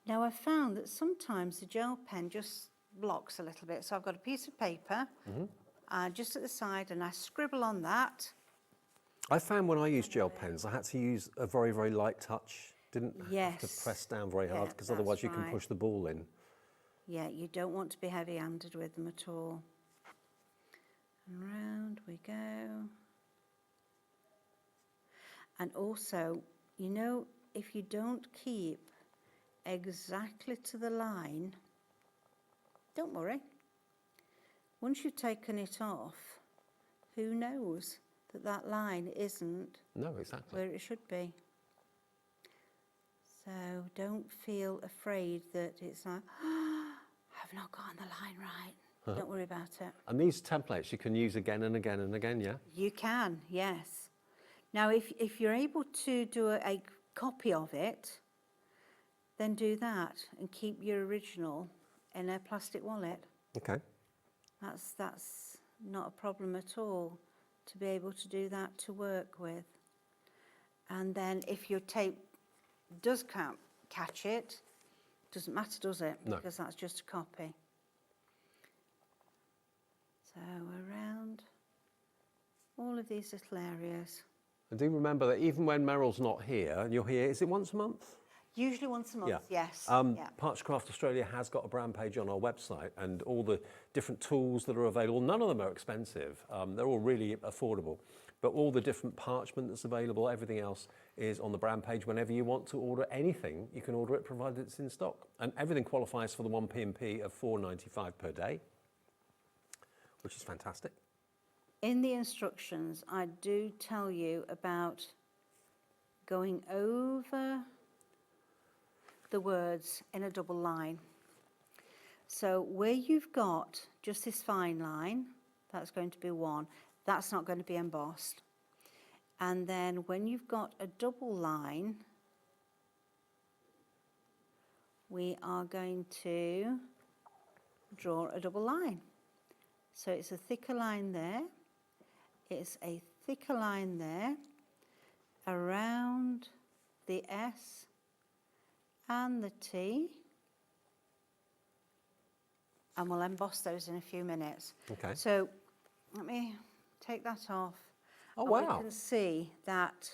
Now I've found that sometimes the gel pen just blocks a little bit. So I've got a piece of paper just at the side and I scribble on that. I found when I used gel pens, I had to use a very, very light touch. Didn't have to press down very hard because otherwise you can push the ball in. Yeah, you don't want to be heavy-handed with them at all. And round we go. And also, you know, if you don't keep exactly to the line, don't worry. Once you've taken it off, who knows that that line isn't where it should be. So don't feel afraid that it's like, oh, I've not gotten the line right. Don't worry about it. And these templates you can use again and again and again, yeah? You can, yes. Now, if you're able to do a copy of it, then do that and keep your original in a plastic wallet. Okay. That's not a problem at all to be able to do that to work with. And then if your tape does catch it, doesn't matter, does it? No. Because that's just a copy. So around all of these little areas. And do remember that even when Meryl's not here, and you're here, is it once a month? Usually once a month, yes. Parchcraft Australia has got a brand page on our website, and all the different tools that are available, none of them are expensive. They're all really affordable. But all the different parchment that's available, everything else is on the brand page. Whenever you want to order anything, you can order it provided it's in stock. And everything qualifies for the 1 P&P of £4.95 per day, which is fantastic. In the instructions, I do tell you about going over the words in a double line. So where you've got just this fine line, that's going to be 1. That's not going to be embossed. And then when you've got a double line, we are going to draw a double line. So it's a thicker line there, it's a thicker line there, around the S and the T, and we'll emboss those in a few minutes. Okay. So let me take that off. Oh, and wow. We can see that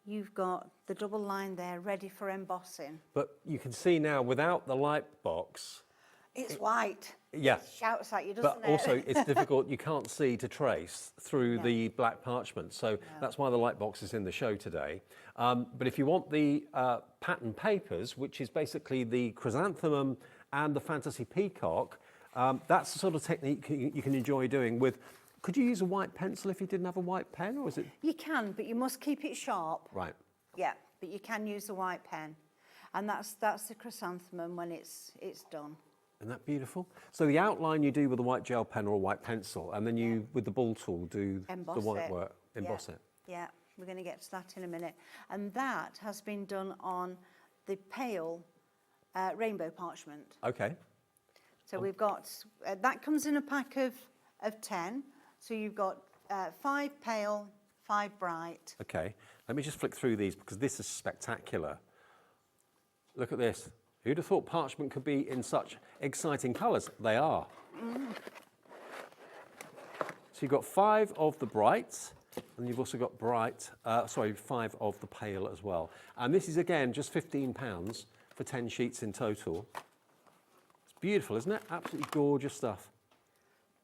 you've got the double line there ready for embossing. But you can see now, without the light box, It's white. yeah. It shouts at you, doesn't But it? also, it's difficult. You can't see to trace through the black parchment. So that's why the light box is in the show today. But if you want the pattern papers, which is basically the chrysanthemum and the fantasy peacock, that's the sort of technique you can enjoy doing with. Could you use a white pencil if you didn't have a white pen, or is it? You can, but you must keep it sharp. Right. Yeah, but you can use a white pen. And that's the chrysanthemum when it's done. Isn't that beautiful? So the outline you do with a white gel pen or a white pencil, and then you, with the ball tool, do the white work, emboss it. Yeah, we're going to get to that in a minute. And that has been done on the pale rainbow parchment. Okay. So we've got, that comes in a pack of 10. So you've got 5 pale, 5 bright. Okay. Let me just flick through these because this is spectacular. Look at this. Who'd have thought parchment could be in such exciting colours? They are. So you've got 5 of the brights, and you've also got 5 of the pale as well. And this is, again, just £15 for 10 sheets in total. It's beautiful, isn't it? Absolutely gorgeous stuff.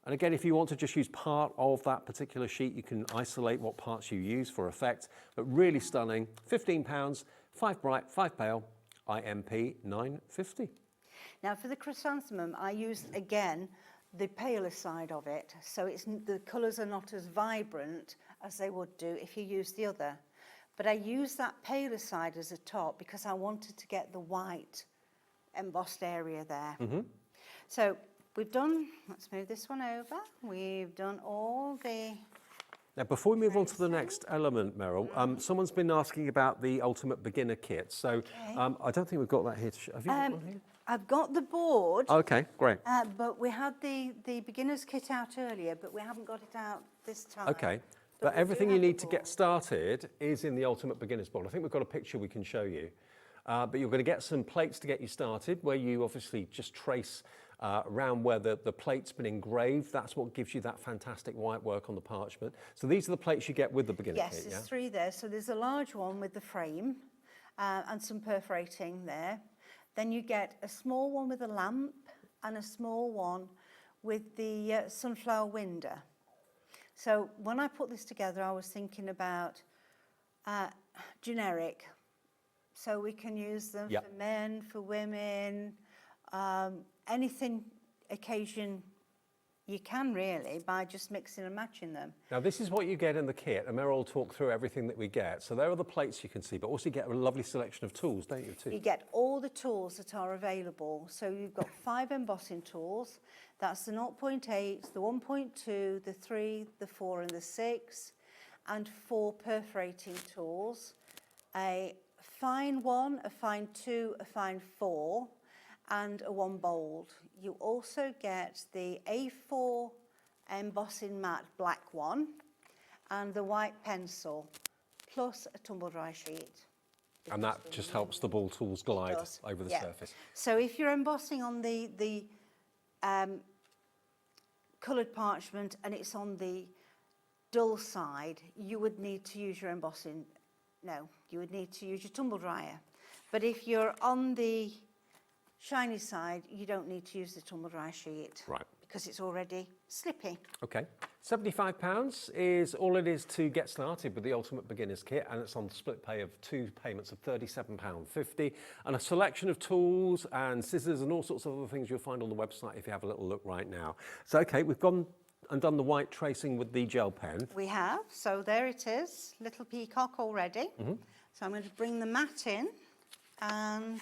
And again, if you want to just use part of that particular sheet, you can isolate what parts you use for effect. But really stunning, £15, 5 bright, 5 pale, IMP 9.50. Now for the chrysanthemum, I used, again, the paler side of it. So the colours are not as vibrant as they would do if you use the other. But I used that paler side as a top because I wanted to get the white embossed area there. So we've done, let's move this one over. We've done all the... Now, before we move on to the next element, Meryl, someone's been asking about the Ultimate Beginner Kit. So I don't think we've got that here. Have you got one here? I've got the board. Okay, great. But we had the beginner's kit out earlier, but we haven't got it out this time. Okay. But everything you need to get started is in the Ultimate Beginner's board. I think we've got a picture we can show you. But you're going to get some plates to get you started, where you obviously just trace around where the plate's been engraved. That's what gives you that fantastic white work on the parchment. So these are the plates you get with the beginner kit, Yes, there's 3 there. So there's a large one with the frame and some perforating there. Then you get a small one with a lamp and a small one with the sunflower window. So when I put this together, I was thinking about generic. So we can use them for men, for women, anything occasion you can really by just mixing and matching them. Now this is what you get in the kit, and Meryl will talk through everything that we get. So there are the plates you can see, but also you get a lovely selection of tools, don't you, too? You get all the tools that are available. So you've got 5 embossing tools. That's the 0.8, the 1.2, the 3, the 4 and the 6, and 4 perforating tools. A fine 1, a fine 2, a fine 4, and a 1 bold. You also get the A4 embossing mat black one and the white pencil, plus a tumble dry sheet. And that just helps the ball tools glide over the surface. So if you're embossing on the coloured parchment and it's on the dull side, you would need to use your embossing, you would need to use your tumble dryer. But if you're on the shiny side, you don't need to use the tumble dry sheet. Right. Because it's already slippy. Okay, £75 is all it is to get started with the Ultimate Beginner's Kit, and it's on split pay of 2 payments of £37.50, and a selection of tools and scissors and all sorts of other things you'll find on the website if you have a little look right now. So, okay, we've gone and done the white tracing with the gel pen. We have, so there it is, little peacock already. So I'm going to bring the mat in and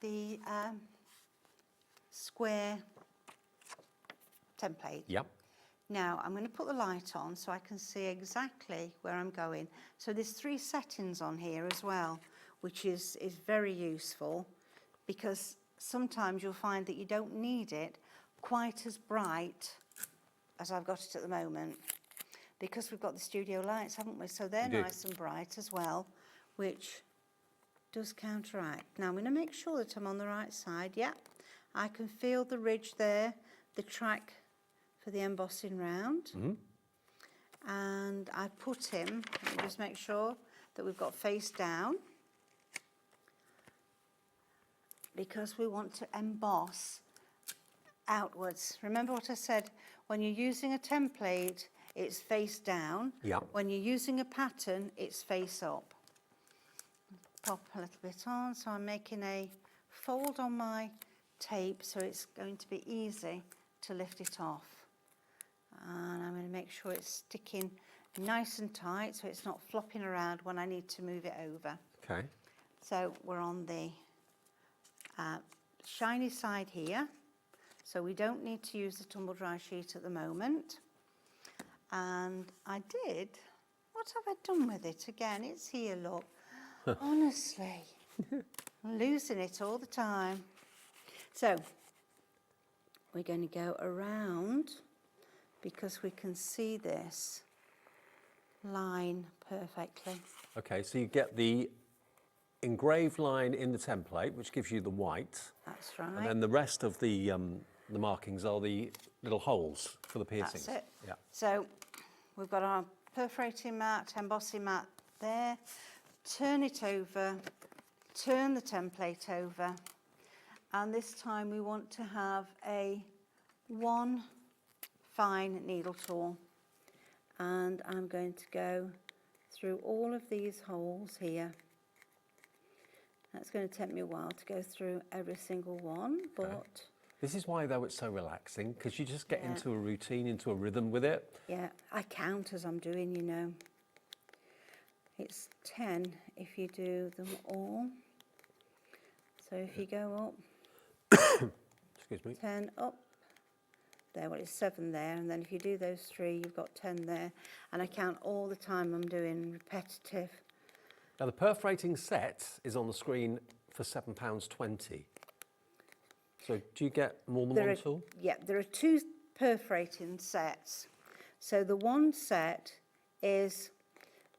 the square template. Yep. Now I'm going to put the light on so I can see exactly where I'm going. So there's 3 settings on here as well, which is very useful, because sometimes you'll find that you don't need it quite as bright as I've got it at the moment, because we've got the studio lights, haven't we? So they're nice and bright as well, which does counteract. Now I'm going to make sure that I'm on the right side. Yeah, I can feel the ridge there, the track for the embossing round. And I put him, let me just make sure that we've got face down, because we want to emboss outwards. Remember what I said, when you're using a template, it's face down. Yeah. When you're using a pattern, it's face up. Pop a little bit on, so I'm making a fold on my tape, so it's going to be easy to lift it off. And I'm going to make sure it's sticking nice and tight, so it's not flopping around when I need to move it over. Okay. So we're on the shiny side here, so we don't need to use the tumble dry sheet at the moment. And I did, what have I done with it again? It's here, look. Honestly, I'm losing it all the time. So we're going to go around, because we can see this line perfectly. Okay, so you get the engraved line in the template, which gives you the white. That's right. And then the rest of the markings are the little holes for the piercings. That's it. Yeah. So we've got our perforating mat, embossing mat there. Turn it over, turn the template over, and this time we want to have a 1 fine needle tool, and I'm going to go through all of these holes here. That's going to take me a while to go through every single one, but... Okay. This is why, though, it's so relaxing, because you just get into a routine, into a rhythm with it. Yeah, I count as I'm doing, you know. It's 10 if you do them all. So if you go up, excuse me, 10 up, there, well, it's 7 there, and then if you do those 3, you've got 10 there. And I count all the time I'm doing repetitive. Now, the perforating set is on the screen for £7.20. So do you get more than one tool? Yeah, there are 2 perforating sets. So the one set is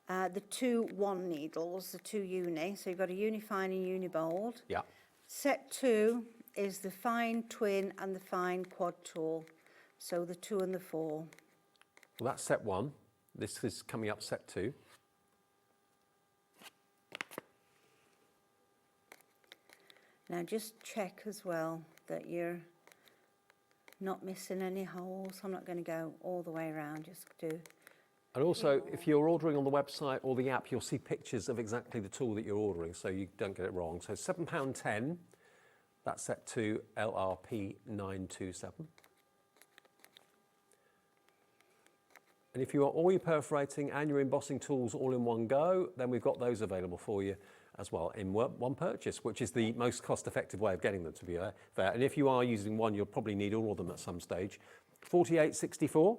the 2 1 needles, the 2 uni. So you've got a uni fine and uni bold. Yeah. Set 2 is the fine twin and the fine quad tool. So the 2 and the 4. Well, that's set 1. This is coming up set 2. Now just check as well that you're not missing any holes. I'm not going to go all the way around, just do. And also, if you're ordering on the website or the app, you'll see pictures of exactly the tool that you're ordering, so you don't get it wrong. So £7.10, that's set to LRP 927. And if you want all your perforating and your embossing tools all in one go, then we've got those available for you as well in one purchase, which is the most cost-effective way of getting them, to be fair. And if you are using one, you'll probably need all of them at some stage. £48.64.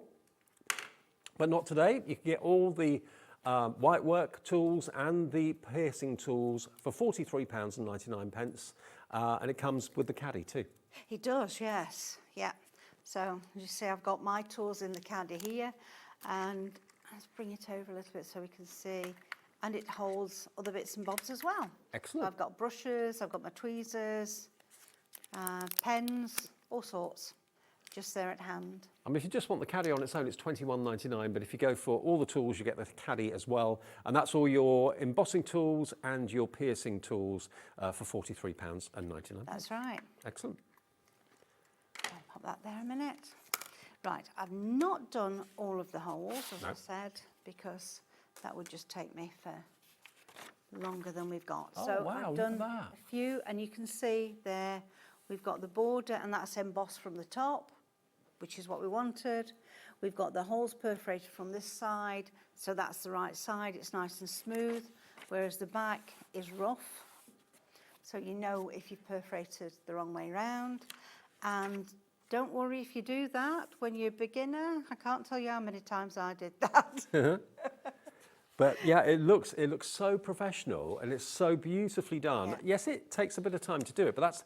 But not today. You can get all the white work tools and the piercing tools for £43.99, and it comes with the caddy too. It does, yes. Yeah. So as you see, I've got my tools in the caddy here, and let's bring it over a little bit so we can see. And it holds other bits and bobs as well. Excellent. I've got brushes, I've got my tweezers, pens, all sorts. just there at hand. I mean, if you just want the caddy on its own, it's £21.99, but if you go for all the tools, you get the caddy as well. And that's all your embossing tools and your piercing tools for £43.99. That's right. Excellent. I'll pop that there a minute. Right, I've not done all of the holes, as I said, because that would just take me for longer than we've got. Oh, so wow, I've look done at that. a few, and you can see there we've got the border, and that's embossed from the top, which is what we wanted. We've got the holes perforated from this side, so that's the right side. It's nice and smooth, whereas the back is rough. So you know if you've perforated the wrong way round. And don't worry if you do that when you're a beginner. I can't tell you how many times I did that. But yeah, it looks so professional and it's so beautifully done. Yeah. Yes, it takes a bit of time to do it, but that's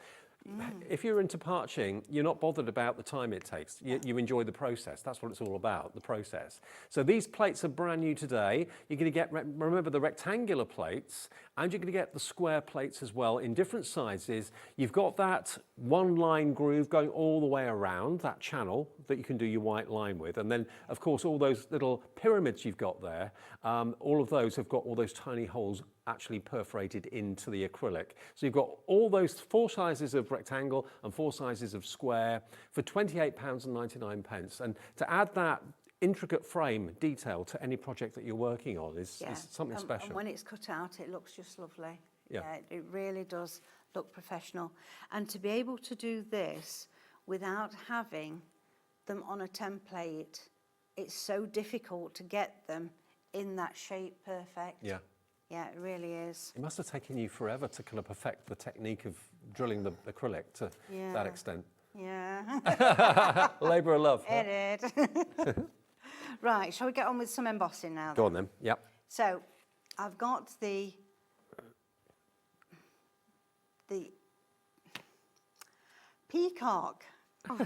if you're into parching, you're not bothered about the time it takes. You enjoy the process. That's what it's all about, the process. So these plates are brand new today. You're going to get, remember, the rectangular plates, and you're going to get the square plates as well in different sizes. You've got that one line groove going all the way around that channel that you can do your white line with. And then, of course, all those little pyramids you've got there, all of those have got all those tiny holes actually perforated into the acrylic. So you've got all those 4 sizes of rectangle and 4 sizes of square for £28.99. And to add that intricate frame detail to any project that you're working on is something special. And when it's cut out, it looks just lovely. Yeah. It really does look professional. And to be able to do this without having them on a template, it's so difficult to get them in that shape perfect. Yeah. Yeah, it really is. It must have taken you forever to kind of perfect the technique of drilling the acrylic to that extent. Yeah. Labour of love. It did. Right, shall we get on with some embossing now? Go on then, yep. So, I've got the peacock. Oh,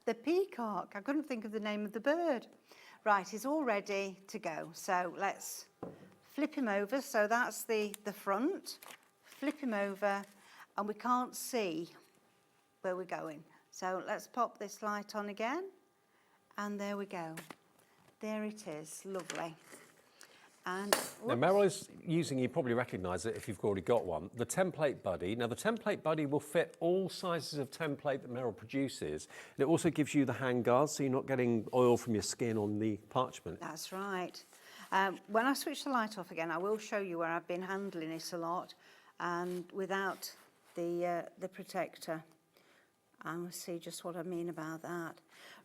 the peacock. I couldn't think of the name of the bird. Right, he's all ready to go. So let's flip him over. So that's the front. Flip him over, and we can't see where we're going. So let's pop this light on again, and there we go. There it is, lovely. And now Meryl is using, you probably recognise it if you've already got one, the Template Buddy. Now the Template Buddy will fit all sizes of template that Meryl produces. And it also gives you the hand guards, so you're not getting oil from your skin on the parchment. That's right. When I switch the light off again, I will show you where I've been handling it a lot, and without the protector. And we'll see just what I mean about that.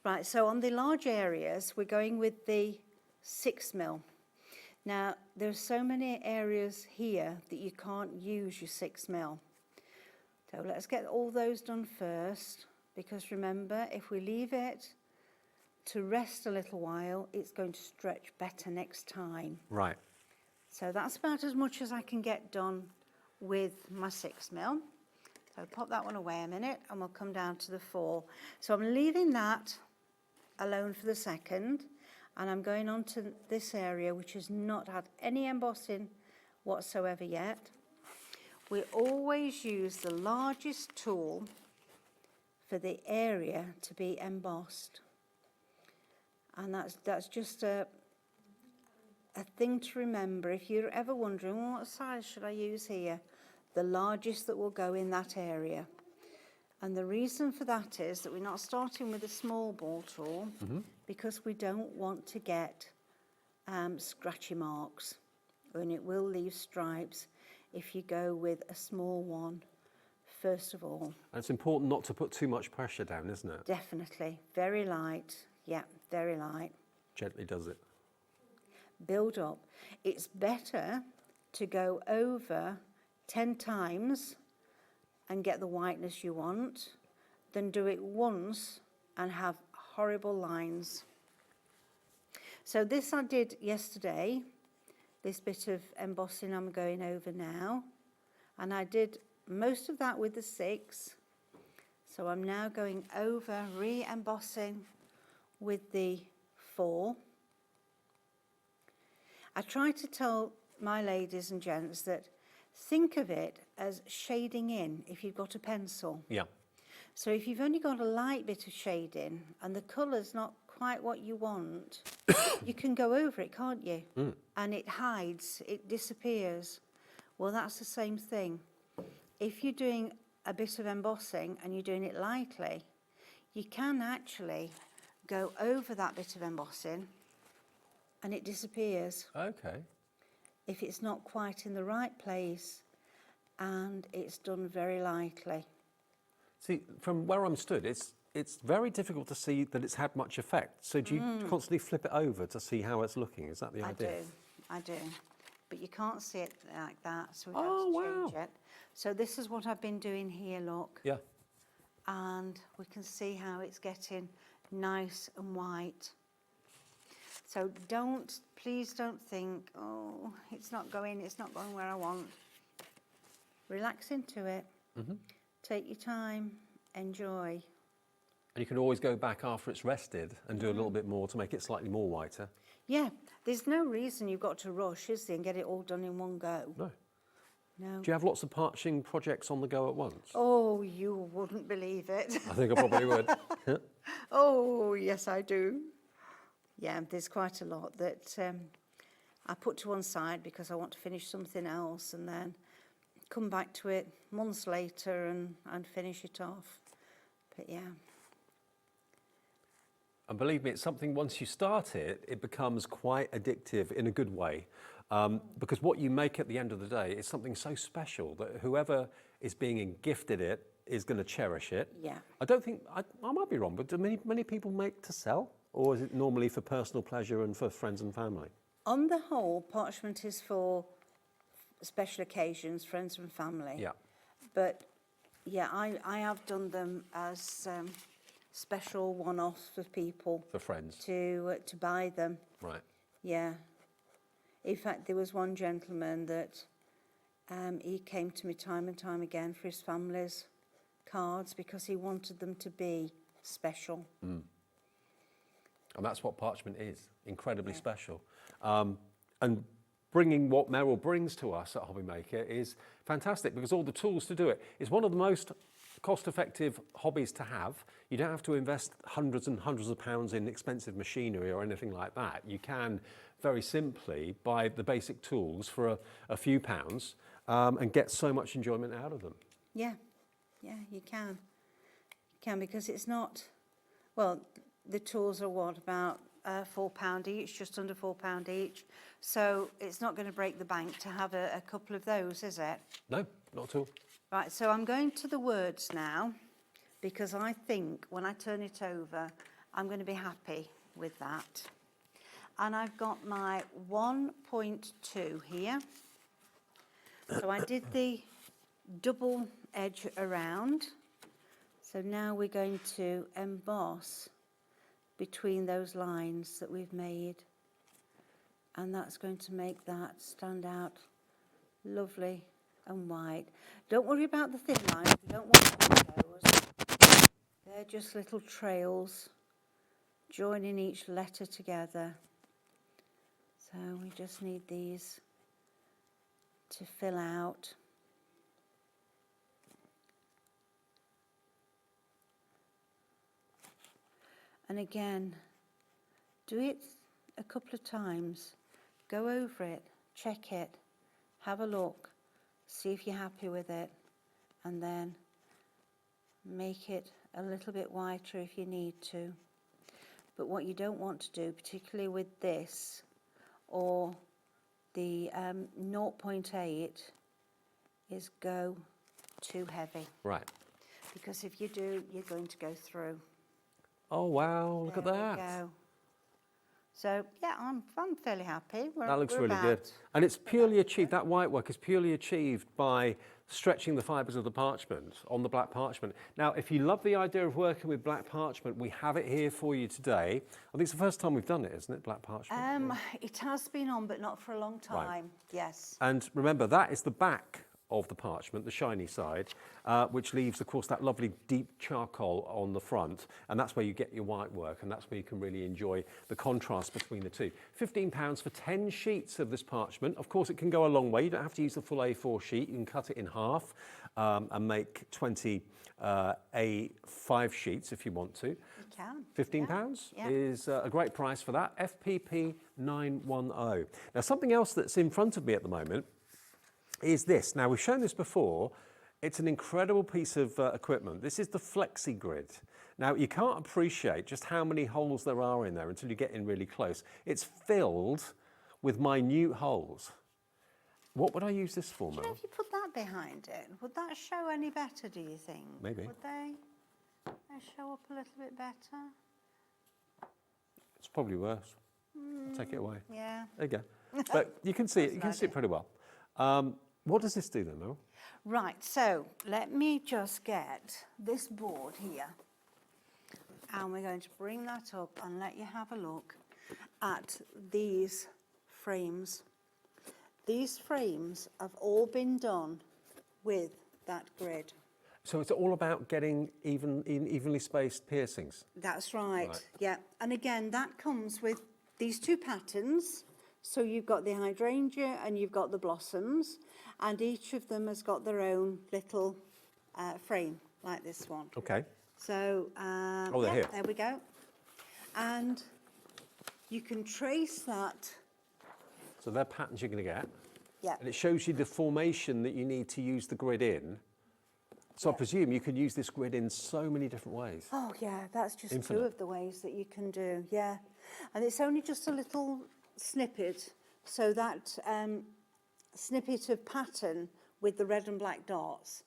Right, so on the large areas, we're going with the 6mm. Now, there's so many areas here that you can't use your 6mm. So let's get all those done first, because remember, if we leave it to rest a little while, it's going to stretch better next time. Right. So that's about as much as I can get done with my 6mm. So pop that one away a minute, and we'll come down to the 4. So I'm leaving that alone for the second, and I'm going on to this area which has not had any embossing whatsoever yet. We always use the largest tool for the area to be embossed, and that's just a thing to remember. If you're ever wondering, well, what size should I use here, the largest that will go in that area. And the reason for that is that we're not starting with a small ball tool, because we don't want to get scratchy marks, and it will leave stripes if you go with a small one first of all. And it's important not to put too much pressure down, isn't it? Definitely. Very light. Yeah, very light. Gently does it. Build up. It's better to go over 10 times and get the whiteness you want than do it once and have horrible lines. So this I did yesterday, this bit of embossing I'm going over now, and I did most of that with the 6. So I'm now going over, re-embossing with the 4. I try to tell my ladies and gents that think of it as shading in if you've got a pencil. Yeah. So if you've only got a light bit of shading and the colour's not quite what you want, you can go over it, can't you? And it hides, it disappears. Well, that's the same thing. If you're doing a bit of embossing and you're doing it lightly, you can actually go over that bit of embossing and it disappears. Okay. If it's not quite in the right place and it's done very lightly. See, from where I'm stood, it's very difficult to see that it's had much effect. So do you constantly flip it over to see how it's looking? Is that the idea? I do. But you can't see it like that, so we have to change it. So this is what I've been doing here, look. Yeah. And we can see how it's getting nice and white. So please don't think, oh, it's not going where I want. Relax into it. Take your time, enjoy. And you can always go back after it's rested and do a little bit more to make it slightly more whiter. Yeah, there's no reason you've got to rush, is there, and get it all done in one go. No. No. Do you have lots of parching projects on the go at once? Oh, you wouldn't believe it. I think I probably would. Oh, yes, I do. Yeah, there's quite a lot that I put to one side because I want to finish something else and then come back to it months later and finish it off. But yeah. And believe me, it's something, once you start it, it becomes quite addictive in a good way. Because what you make at the end of the day is something so special that whoever is being gifted it is going to cherish it. Yeah. I don't think, I might be wrong, but do many people make to sell? Or is it normally for personal pleasure and for friends and family? On the whole, parchment is for special occasions, friends and family. Yeah. But yeah, I have done them as special one-offs for people. For friends. To buy them. Right. Yeah. In fact, there was one gentleman that he came to me time and time again for his family's cards because he wanted them to be special. And that's what parchment is, incredibly special. And bringing what Meryl brings to us at Hobby Maker is fantastic because all the tools to do it. It's one of the most cost-effective hobbies to have. You don't have to invest hundreds and hundreds of pounds in expensive machinery or anything like that. You can very simply buy the basic tools for a few pounds and get so much enjoyment out of them. Yeah, you can. You can because it's not, well, the tools are what, about £4 each, just under £4 each. So it's not going to break the bank to have a couple of those, is it? No, not at all. Right, so I'm going to the words now because I think when I turn it over, I'm going to be happy with that. And I've got my 1.2 here. So I did the double edge around. So now we're going to emboss between those lines that we've made. And that's going to make that stand out lovely and white. Don't worry about the thin lines, we don't want those. They're just little trails joining each letter together. So we just need these to fill out. And again, do it a couple of times. Go over it, check it, have a look, see if you're happy with it, and then make it a little bit whiter if you need to. But what you don't want to do, particularly with this or the 0.8, is go too heavy. Right. Because if you do, you're going to go through. Oh wow, look at There that. we go. So yeah, I'm fairly happy. That looks really good. And it's purely achieved, that white work is purely achieved by stretching the fibres of the parchment on the black parchment. Now, if you love the idea of working with black parchment, we have it here for you today. I think it's the first time we've done it, isn't it, black parchment? It has been on, but not for a long time. Right. Yes. And remember, that is the back of the parchment, the shiny side, which leaves, of course, that lovely deep charcoal on the front, and that's where you get your white work, and that's where you can really enjoy the contrast between the two. £15 for 10 sheets of this parchment. Of course, it can go a long way. You don't have to use the full A4 sheet. You can cut it in half and make 20 A5 sheets if you want to. You can. £15 Yeah. is a great price for that. FPP 910. Now, something else that's in front of me at the moment is this. Now, we've shown this before. It's an incredible piece of equipment. This is the Flexi Grid. Now, you can't appreciate just how many holes there are in there until you get in really close. It's filled with minute holes. What would I use this for, Meryl? If you put that behind it, would that show any better, do you think? Maybe. Would they show up a little bit better? It's probably worse. Take it away. Yeah. There you go. But you can see it. You can see it pretty well. What does this do then, Meryl? Right, so let me just get this board here, and we're going to bring that up and let you have a look at these frames. These frames have all been done with that grid. So it's all about getting evenly spaced piercings? That's right, yeah. And again, that comes with these two patterns. So you've got the hydrangea and you've got the blossoms, and each of them has got their own little frame, like this one. Okay. So, they're here. there we go. And you can trace that. So they're patterns you're going to get. Yeah. And it shows you the formation that you need to use the grid in. So I presume you could use this grid in so many different ways. Oh, yeah, that's just Infinite. two of the ways that you can do, yeah. And it's only just a little snippet, so that snippet of pattern with the red and black dots,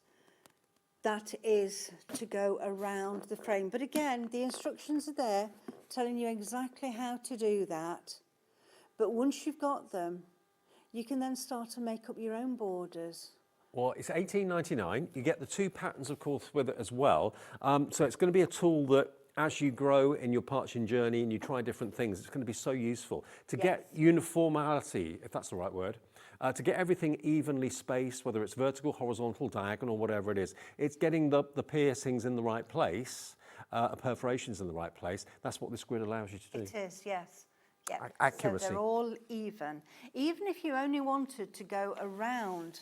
that is to go around the frame. But again, the instructions are there telling you exactly how to do that. But once you've got them, you can then start to make up your own borders. Well, it's $18.99. You get the two patterns, of course, with it as well. So it's going to be a tool that, as you grow in your parching journey and you try different things, it's going to be so useful to get uniformity, if that's the right word, to get everything evenly spaced, whether it's vertical, horizontal, diagonal, whatever it is. It's getting the piercings in the right place, perforations in the right place. That's what this grid allows you to do. It is, yes. Yeah. Accuracy. So they're all even. Even if you only wanted to go around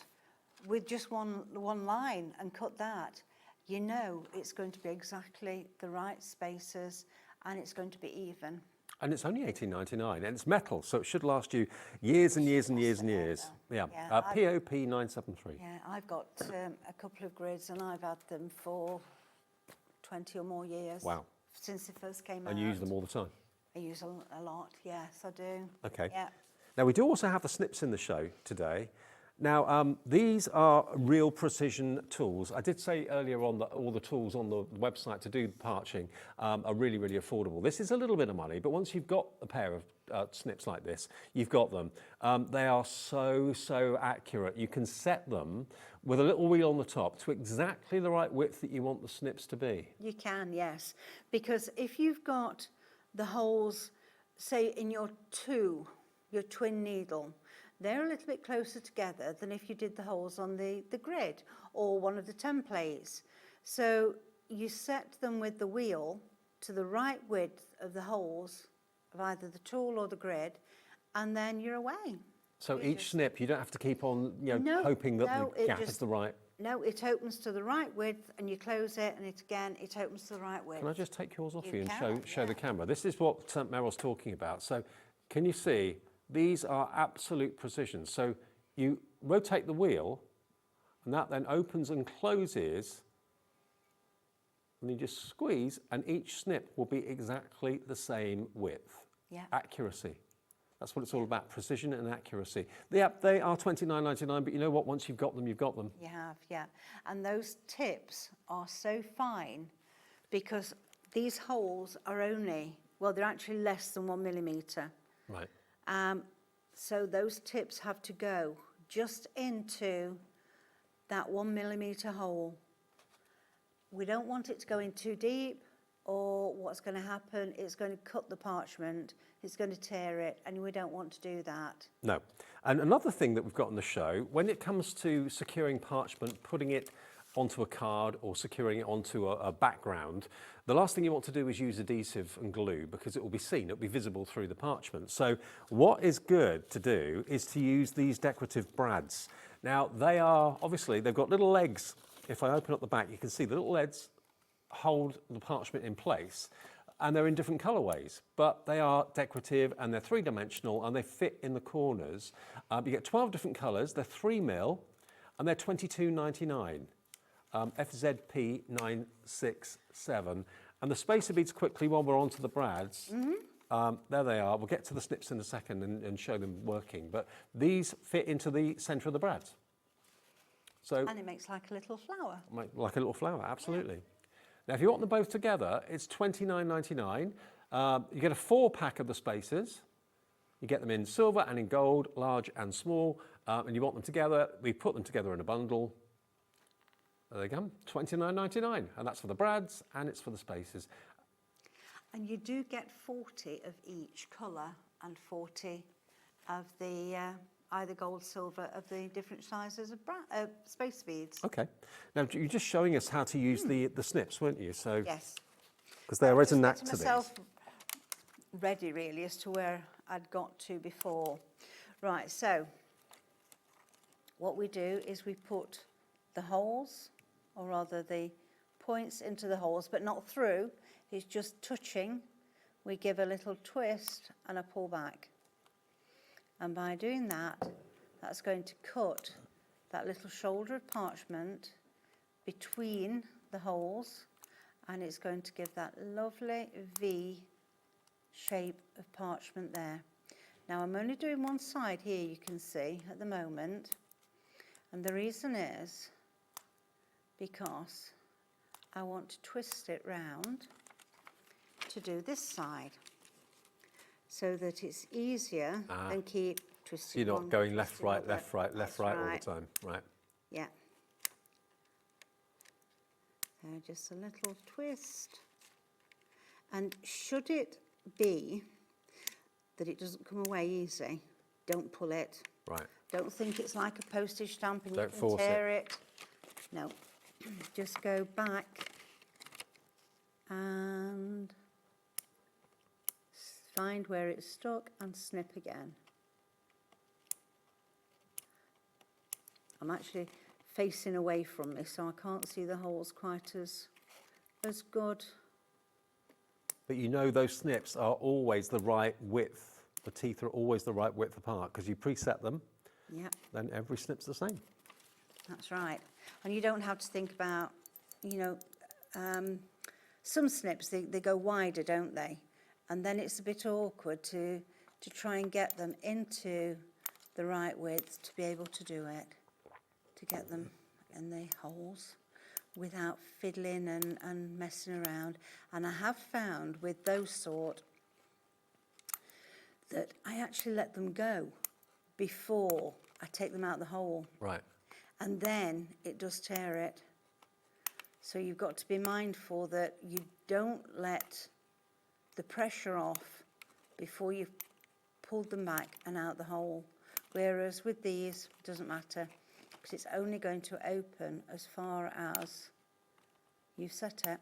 with just one line and cut that, you know it's going to be exactly the right spaces and it's going to be even. And it's only $18.99 and it's metal, so it should last you years and years and years and years. Yeah, POP 973. Yeah, I've got a couple of grids and I've had them for 20 or more years. Wow. Since they first came out. And you use them all the time? I use a lot, yes, I do. Okay. Yeah. Now, we do also have the snips in the show today. Now, these are real precision tools. I did say earlier on that all the tools on the website to do parching are really, really affordable. This is a little bit of money, but once you've got a pair of snips like this, you've got them. They are so accurate. You can set them with a little wheel on the top to exactly the right width that you want the snips to be. You can, yes. Because if you've got the holes, say, in your twin needle, they're a little bit closer together than if you did the holes on the grid or one of the templates. So you set them with the wheel to the right width of the holes of either the tool or the grid, and then you're away. So each snip, you don't have to keep on, hoping that the gap is the right. No, it opens to the right width, and you close it, and it opens to the right width. Can I just take yours off you and show the camera? This is what Meryl's talking about. So can you see? These are absolute precision. So you rotate the wheel, and that then opens and closes, and you just squeeze, and each snip will be exactly the same width. Yeah. Accuracy. That's what it's all about, precision and accuracy. They are $29.99, but you know what? Once you've got them, you've got them. You have, yeah. And those tips are so fine because these holes are only, well, they're actually less than 1 millimetre. Right. So those tips have to go just into that 1 millimetre hole. We don't want it to go in too deep or what's going to happen, it's going to cut the parchment, it's going to tear it, and we don't want to do that. No. And another thing that we've got on the show, when it comes to securing parchment, putting it onto a card or securing it onto a background, the last thing you want to do is use adhesive and glue because it will be seen, it will be visible through the parchment. So what is good to do is to use these decorative brads. Now they are, obviously, they've got little legs. If I open up the back, you can see the little legs hold the parchment in place, and they're in different colorways, but they are decorative and they're three-dimensional and they fit in the corners. You get 12 different colors, they're 3mm and they're $22.99. FZP 967, and the spacer beads quickly while we're onto the brads. There they are. We'll get to the snips in a second and show them working, but these fit into the centre of the brads. So, and it makes like a little flower. Like a little flower, absolutely. Yeah. Now, if you want them both together, it's $29.99. You get a 4-pack of the spacers. You get them in silver and in gold, large and small, and you want them together. We put them together in a bundle. There they go, $29.99, and that's for the brads and it's for the spacers. And you do get 40 of each colour and 40 of the either gold, silver, of the different sizes of space beads. Okay. Now, you're just showing us how to use the snips, weren't you? So yes. Because there is a knack to these. Myself ready, really, as to where I'd got to before. Right, so what we do is we put the holes, or rather the points into the holes, but not through, it's just touching. We give a little twist and a pull back. And by doing that, that's going to cut that little shoulder of parchment between the holes, and it's going to give that lovely V shape of parchment there. Now I'm only doing one side here, you can see, at the moment, and the reason is because I want to twist it round to do this side so that it's easier than keep twisting. So you're not going left, right, left, right, left, right all the time, right? Yeah. So just a little twist. And should it be that it doesn't come away easy, don't pull it. Right. Don't think it's like a postage stamp and Don't you can force tear it. No. Just go back and find where it's stuck and snip again. I'm actually facing away from this, so I can't see the holes quite as good. But you know those snips are always the right width. The teeth are always the right width apart because you preset them. Yep. Then every snip's the same. That's right. And you don't have to think about, you know, some snips, they go wider, don't they? And then it's a bit awkward to try and get them into the right width to be able to do it, to get them in the holes without fiddling and messing around. And I have found with those sort that I actually let them go before I take them out the hole. Right. And then it does tear it. So you've got to be mindful that you don't let the pressure off before you've pulled them back and out the hole. Whereas with these, it doesn't matter, because it's only going to open as far as you've set it.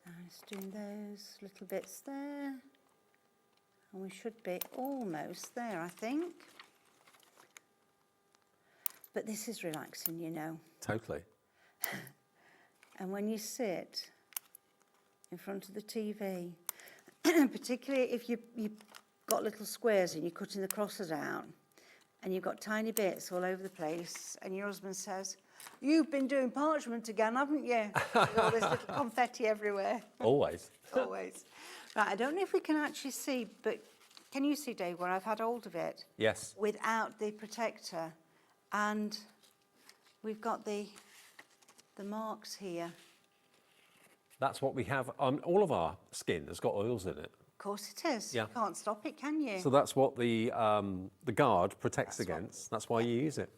I'm just doing those little bits there. And we should be almost there, I think. But this is relaxing, you know. Totally. And when you sit in front of the TV, particularly if you've got little squares and you're cutting the crosses out, and you've got tiny bits all over the place, and your husband says, "You've been doing parchment again, haven't you?" With all this little confetti everywhere. Always. Always. Right, I don't know if we can actually see, but can you see, Dave, where I've had hold of it? Yes. Without the protector. And we've got the marks here. That's what we have on all of our skin has got oils in it. Of course it is. Yeah. You can't stop it, can you? So that's what the guard protects against. That's why you use it.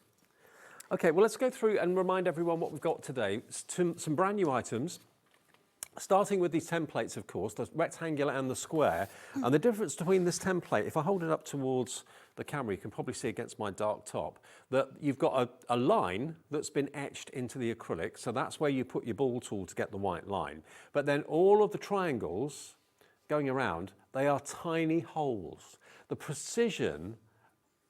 Okay, well, let's go through and remind everyone what we've got today. Some brand new items. starting with these templates, of course, the rectangular and the square. And the difference between this template, if I hold it up towards the camera, you can probably see against my dark top, that you've got a line that's been etched into the acrylic. So that's where you put your ball tool to get the white line. But then all of the triangles going around, they are tiny holes. The precision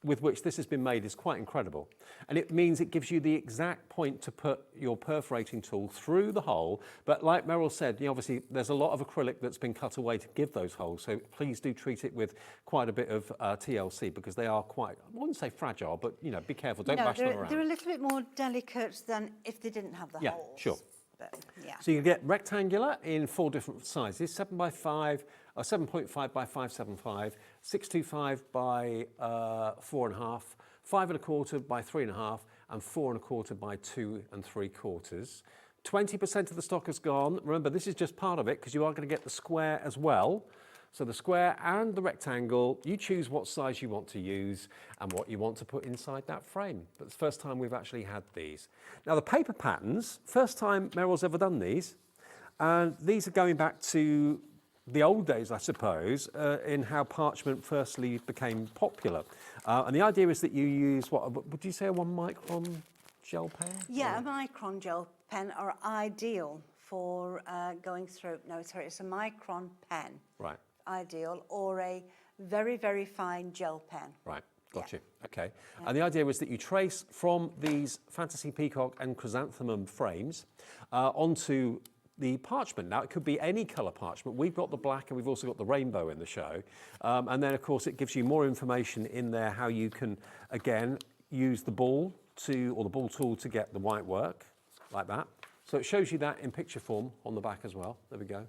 with which this has been made is quite incredible. And it means it gives you the exact point to put your perforating tool through the hole. But like Meryl said, obviously there's a lot of acrylic that's been cut away to give those holes. So please do treat it with quite a bit of TLC, because they are quite, I wouldn't say fragile, but be careful, don't bash them around. They're a little bit more delicate than if they didn't have the holes. Yeah, sure. But, yeah. So you can get rectangular in 4 different sizes, 7 by 5, 7.5 by 5.75, 625 by 4.5, 5.25 by 3.5, and 4.25 by 2 3/4. 20% of the stock has gone. Remember, this is just part of it, because you are going to get the square as well. So the square and the rectangle, you choose what size you want to use and what you want to put inside that frame. But it's the first time we've actually had these. Now the paper patterns, first time Meryl's ever done these. And these are going back to the old days, I suppose, in how parchment firstly became popular. And the idea is that you use, what would you say, a 1 micron gel pen? Yeah, a micron gel pen are ideal for going through, no, sorry, it's a micron pen. Right. Ideal, or a very, very fine gel pen. Right, got you. Okay. Yeah. And the idea was that you trace from these Fantasy Peacock and Chrysanthemum frames onto the parchment. Now, it could be any colour parchment. We've got the black and we've also got the rainbow in the show. And then, of course, it gives you more information in there how you can, again, use the ball or the ball tool to get the white work, like that. So it shows you that in picture form on the back as well. There we go.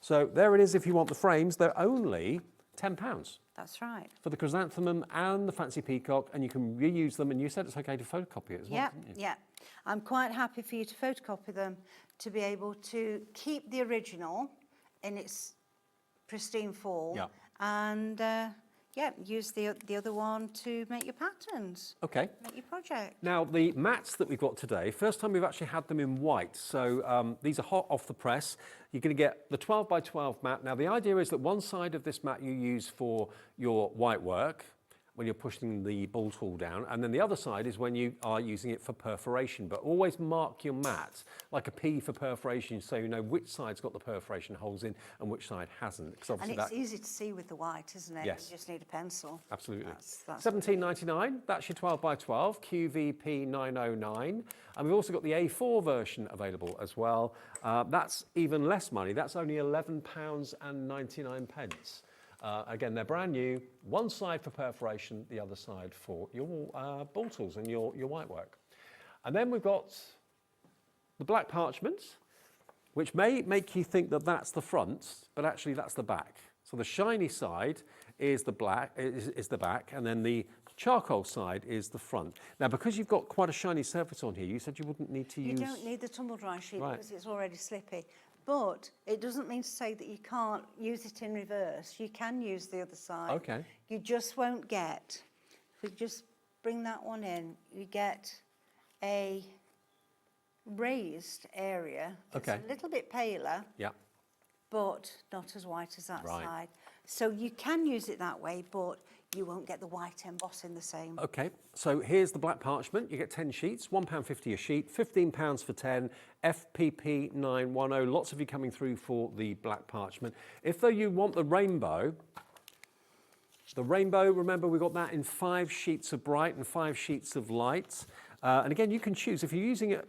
So there it is if you want the frames. They're only £10. That's right. For the Chrysanthemum and the Fancy Peacock, and you can reuse them, and you said it's okay to photocopy it as well, didn't you? Yeah. I'm quite happy for you to photocopy them to be able to keep the original in its pristine form. Yeah. And use the other one to make your patterns. Okay. Make your project. Now, the mats that we've got today, first time we've actually had them in white. So these are hot off the press. You're going to get the 12 by 12 mat. Now, the idea is that one side of this mat you use for your white work, when you're pushing the ball tool down, and then the other side is when you are using it for perforation. But always mark your mat like a P for perforation, so you know which side's got the perforation holes in and which side hasn't. And it's easy to see with the white, isn't it? Yes. You just need a pencil. Absolutely. That's £17.99, that's your 12 by 12, QVP 909. And we've also got the A4 version available as well. That's even less money, that's only £11.99. Again, they're brand new, one side for perforation, the other side for your ball tools and your white work. And then we've got the black parchment, which may make you think that that's the front, but actually that's the back. So the shiny side is the black, is the back, and then the charcoal side is the front. Now, because you've got quite a shiny surface on here, you said you wouldn't need to use... You don't need the tumble dry sheet because it's already slippy. But it doesn't mean to say that you can't use it in reverse. You can use the other side. Okay. You just won't get, if we just bring that one in, you get a raised area that's a little bit paler, but not as white as that side. So you can use it that way, but you won't get the white embossing the same. Okay, so here's the black parchment. You get 10 sheets, £1.50 a sheet, £15 for 10, FPP 910. Lots of you coming through for the black parchment. If though you want the rainbow, remember we've got that in 5 sheets of bright and 5 sheets of light. And again, you can choose, if you're using it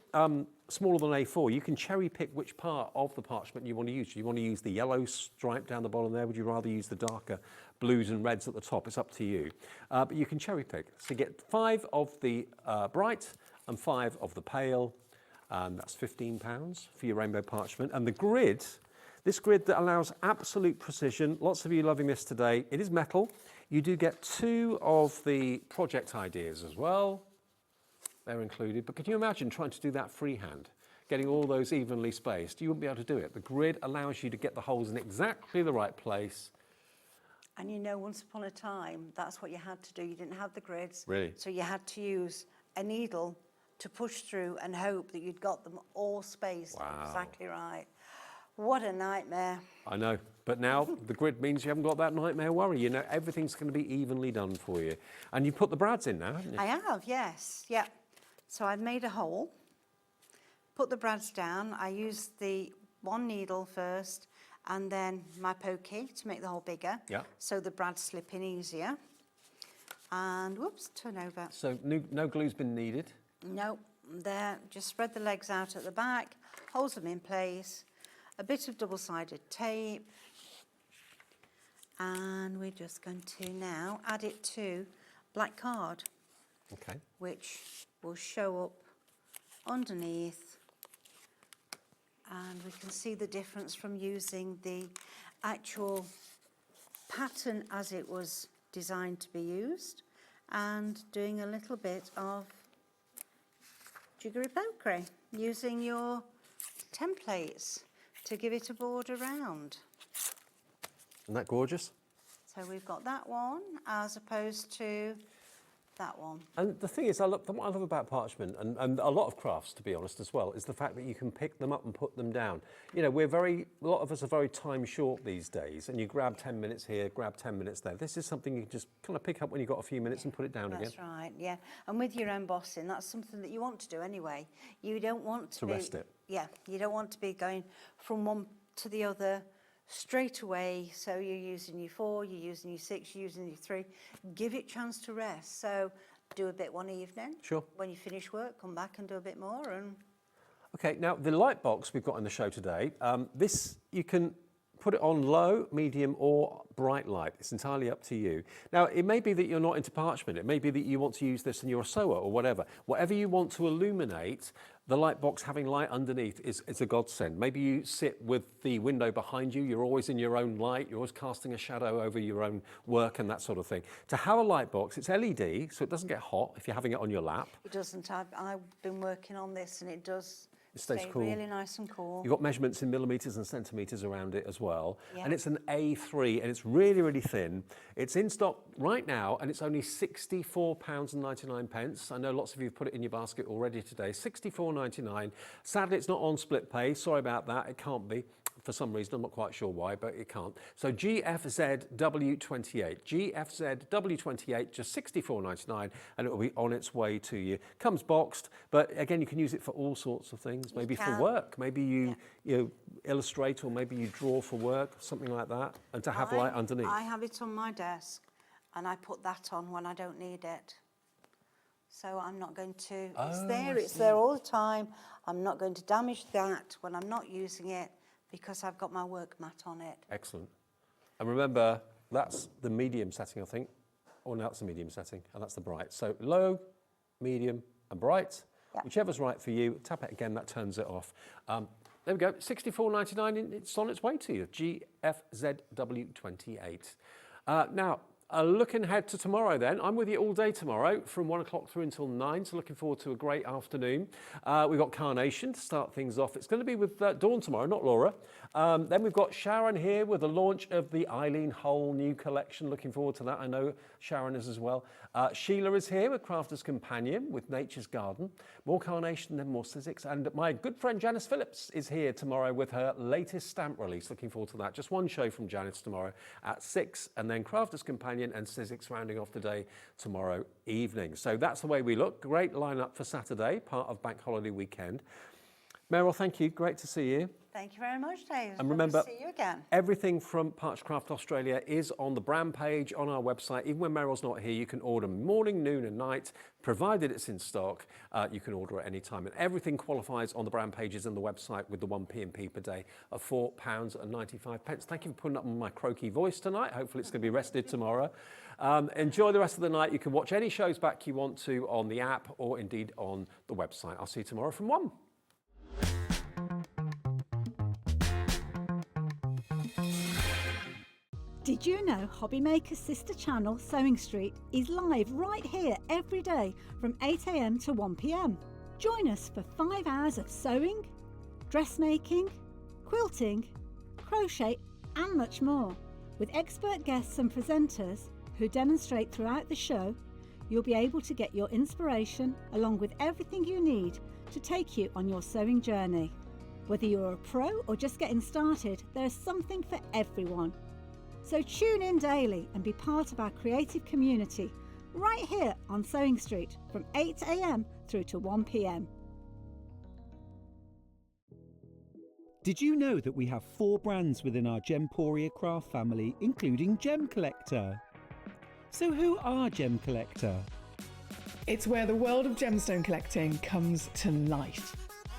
smaller than A4, you can cherry pick which part of the parchment you want to use. Do you want to use the yellow stripe down the bottom there? Would you rather use the darker blues and reds at the top? It's up to you. But you can cherry pick. So you get 5 of the bright and 5 of the pale. And that's £15 for your rainbow parchment. And the grid, this grid that allows absolute precision. Lots of you loving this today. It is metal. You do get 2 of the project ideas as well. They're included, but can you imagine trying to do that freehand, getting all those evenly spaced? You wouldn't be able to do it. The grid allows you to get the holes in exactly the right place. And you know, once upon a time, that's what you had to do. You didn't have the grids. Really? So you had to use a needle to push through and hope that you'd got them all spaced exactly right. What a nightmare. I know, but now the grid means you haven't got that nightmare worry. You know, everything's going to be evenly done for you. And you put the brads in now, haven't you? I have, yes, yeah. So I've made a hole, put the brads down. I used the one needle first and then my pokey to make the hole bigger. Yeah. So the brads slip in easier. And whoops, turn over. So no glue's been needed? No, there, just spread the legs out at the back, hold them in place, a bit of double-sided tape, and we're just going to now add it to black card, Okay. which will show up underneath, and we can see the difference from using the actual pattern as it was designed to be used and doing a little bit of jiggery pokery, using your templates to give it a border round. Isn't that gorgeous? So we've got that one as opposed to that one. And the thing is, what I love about parchment, and a lot of crafts, to be honest, as well, is the fact that you can pick them up and put them down. You know, a lot of us are very time short these days, and you grab 10 minutes here, grab 10 minutes there. This is something you can just kind of pick up when you've got a few minutes and put it down again. That's right, yeah. And with your embossing, that's something that you want to do anyway. You don't want to rest it. Yeah, you don't want to be going from one to the other straight away. So you're using your 4, you're using your 6, you're using your 3. Give it a chance to rest. So do a bit one evening. Sure. When you finish work, come back and do a bit more. And Okay, now the light box we've got in the show today, this you can put it on low, medium or bright light. It's entirely up to you. Now, it may be that you're not into parchment. It may be that you want to use this and you're a sewer or whatever. Whatever you want to illuminate, the light box having light underneath is a godsend. Maybe you sit with the window behind you. You're always in your own light. You're always casting a shadow over your own work and that sort of thing. To have a light box, it's LED, so it doesn't get hot if you're having it on your lap. it doesn't. I've been working on this and it does It stays stay cool. really nice and cool. You've got measurements in millimetres and centimetres around it as well. Yeah. And it's an A3 and it's really, really thin. It's in stock right now and it's only £64.99. I know lots of you have put it in your basket already today. £64.99. Sadly, it's not on split pay. Sorry about that. It can't be. For some reason, I'm not quite sure why, but it can't. So GFZW28. GFZW28, just £64.99, and it will be on its way to you. Comes boxed, but again, you can use it for all sorts of things. Maybe for work. Maybe you illustrate or maybe you draw for work, something like that, and to have light underneath. I have it on my desk, and I put that on when I don't need it. So I'm not going to, it's there all the time. I'm not going to damage that when I'm not using it, because I've got my work mat on it. Excellent. And remember, that's the medium setting, I think. Oh, no, that's the medium setting, and that's the bright. So low, medium, and bright. Yep. Whichever's right for you. Tap it again, that turns it off. There we go, £64.99, it's on its way to you. GFZW28. Now, looking ahead to tomorrow then, I'm with you all day tomorrow from 1 o'clock through until 9, so looking forward to a great afternoon. We've got Carnation to start things off. It's going to be with Dawn tomorrow, not Laura. Then we've got Sharon here with the launch of the Eileen Hole new collection. Looking forward to that. I know Sharon is as well. Sheila is here with Crafter's Companion with Nature's Garden. More Carnation, then more Sizzix. And my good friend Janice Phillips is here tomorrow with her latest stamp release. Looking forward to that. Just one show from Janice tomorrow at 6, and then Crafter's Companion and Sizzix rounding off the day tomorrow evening. So that's the way we look. Great lineup for Saturday, part of Bank Holiday weekend. Meryl, thank you. Great to see you. Thank you very much, Dave. And remember, see you again. Everything from Parchcraft Australia is on the brand page on our website. Even when Meryl's not here, you can order morning, noon and night. Provided it's in stock, you can order at any time. And everything qualifies on the brand pages and the website with the 1p&p per day of £4.95. Thank you for putting up my croaky voice tonight. Hopefully it's going to be rested tomorrow. Enjoy the rest of the night. You can watch any shows back you want to on the app or indeed on the website. I'll see you tomorrow from 1. Did you know Hobby Maker's sister channel, Sewing Street, is live right here every day from 8 AM to 1 PM? Join us for 5 hours of sewing, dressmaking, quilting, crochet and much more. With expert guests and presenters who demonstrate throughout the show, you'll be able to get your inspiration along with everything you need to take you on your sewing journey. Whether you're a pro or just getting started, there's something for everyone. So tune in daily and be part of our creative community right here on Sewing Street from 8 a.m. through to 1 p.m. Did you know that we have 4 brands within our Gemporia craft family, including Gem Collector? So who are Gem Collector? It's where the world of gemstone collecting comes to life.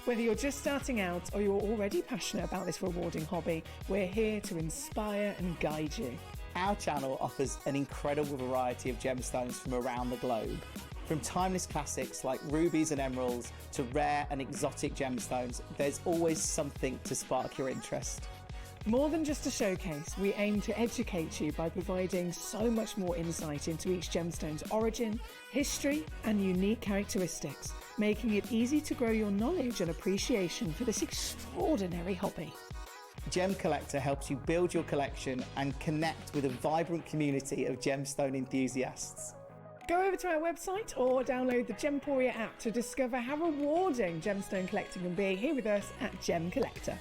Whether you're just starting out or you're already passionate about this rewarding hobby, we're here to inspire and guide you. Our channel offers an incredible variety of gemstones from around the globe. From timeless classics like rubies and emeralds to rare and exotic gemstones, there's always something to spark your interest. More than just a showcase, we aim to educate you by providing so much more insight into each gemstone's origin, history, and unique characteristics, making it easy to grow your knowledge and appreciation for this extraordinary hobby. Gem Collector helps you build your collection and connect with a vibrant community of gemstone enthusiasts. Go over to our website or download the Gemporia app to discover how rewarding gemstone collecting can be here with us at Gem Collector.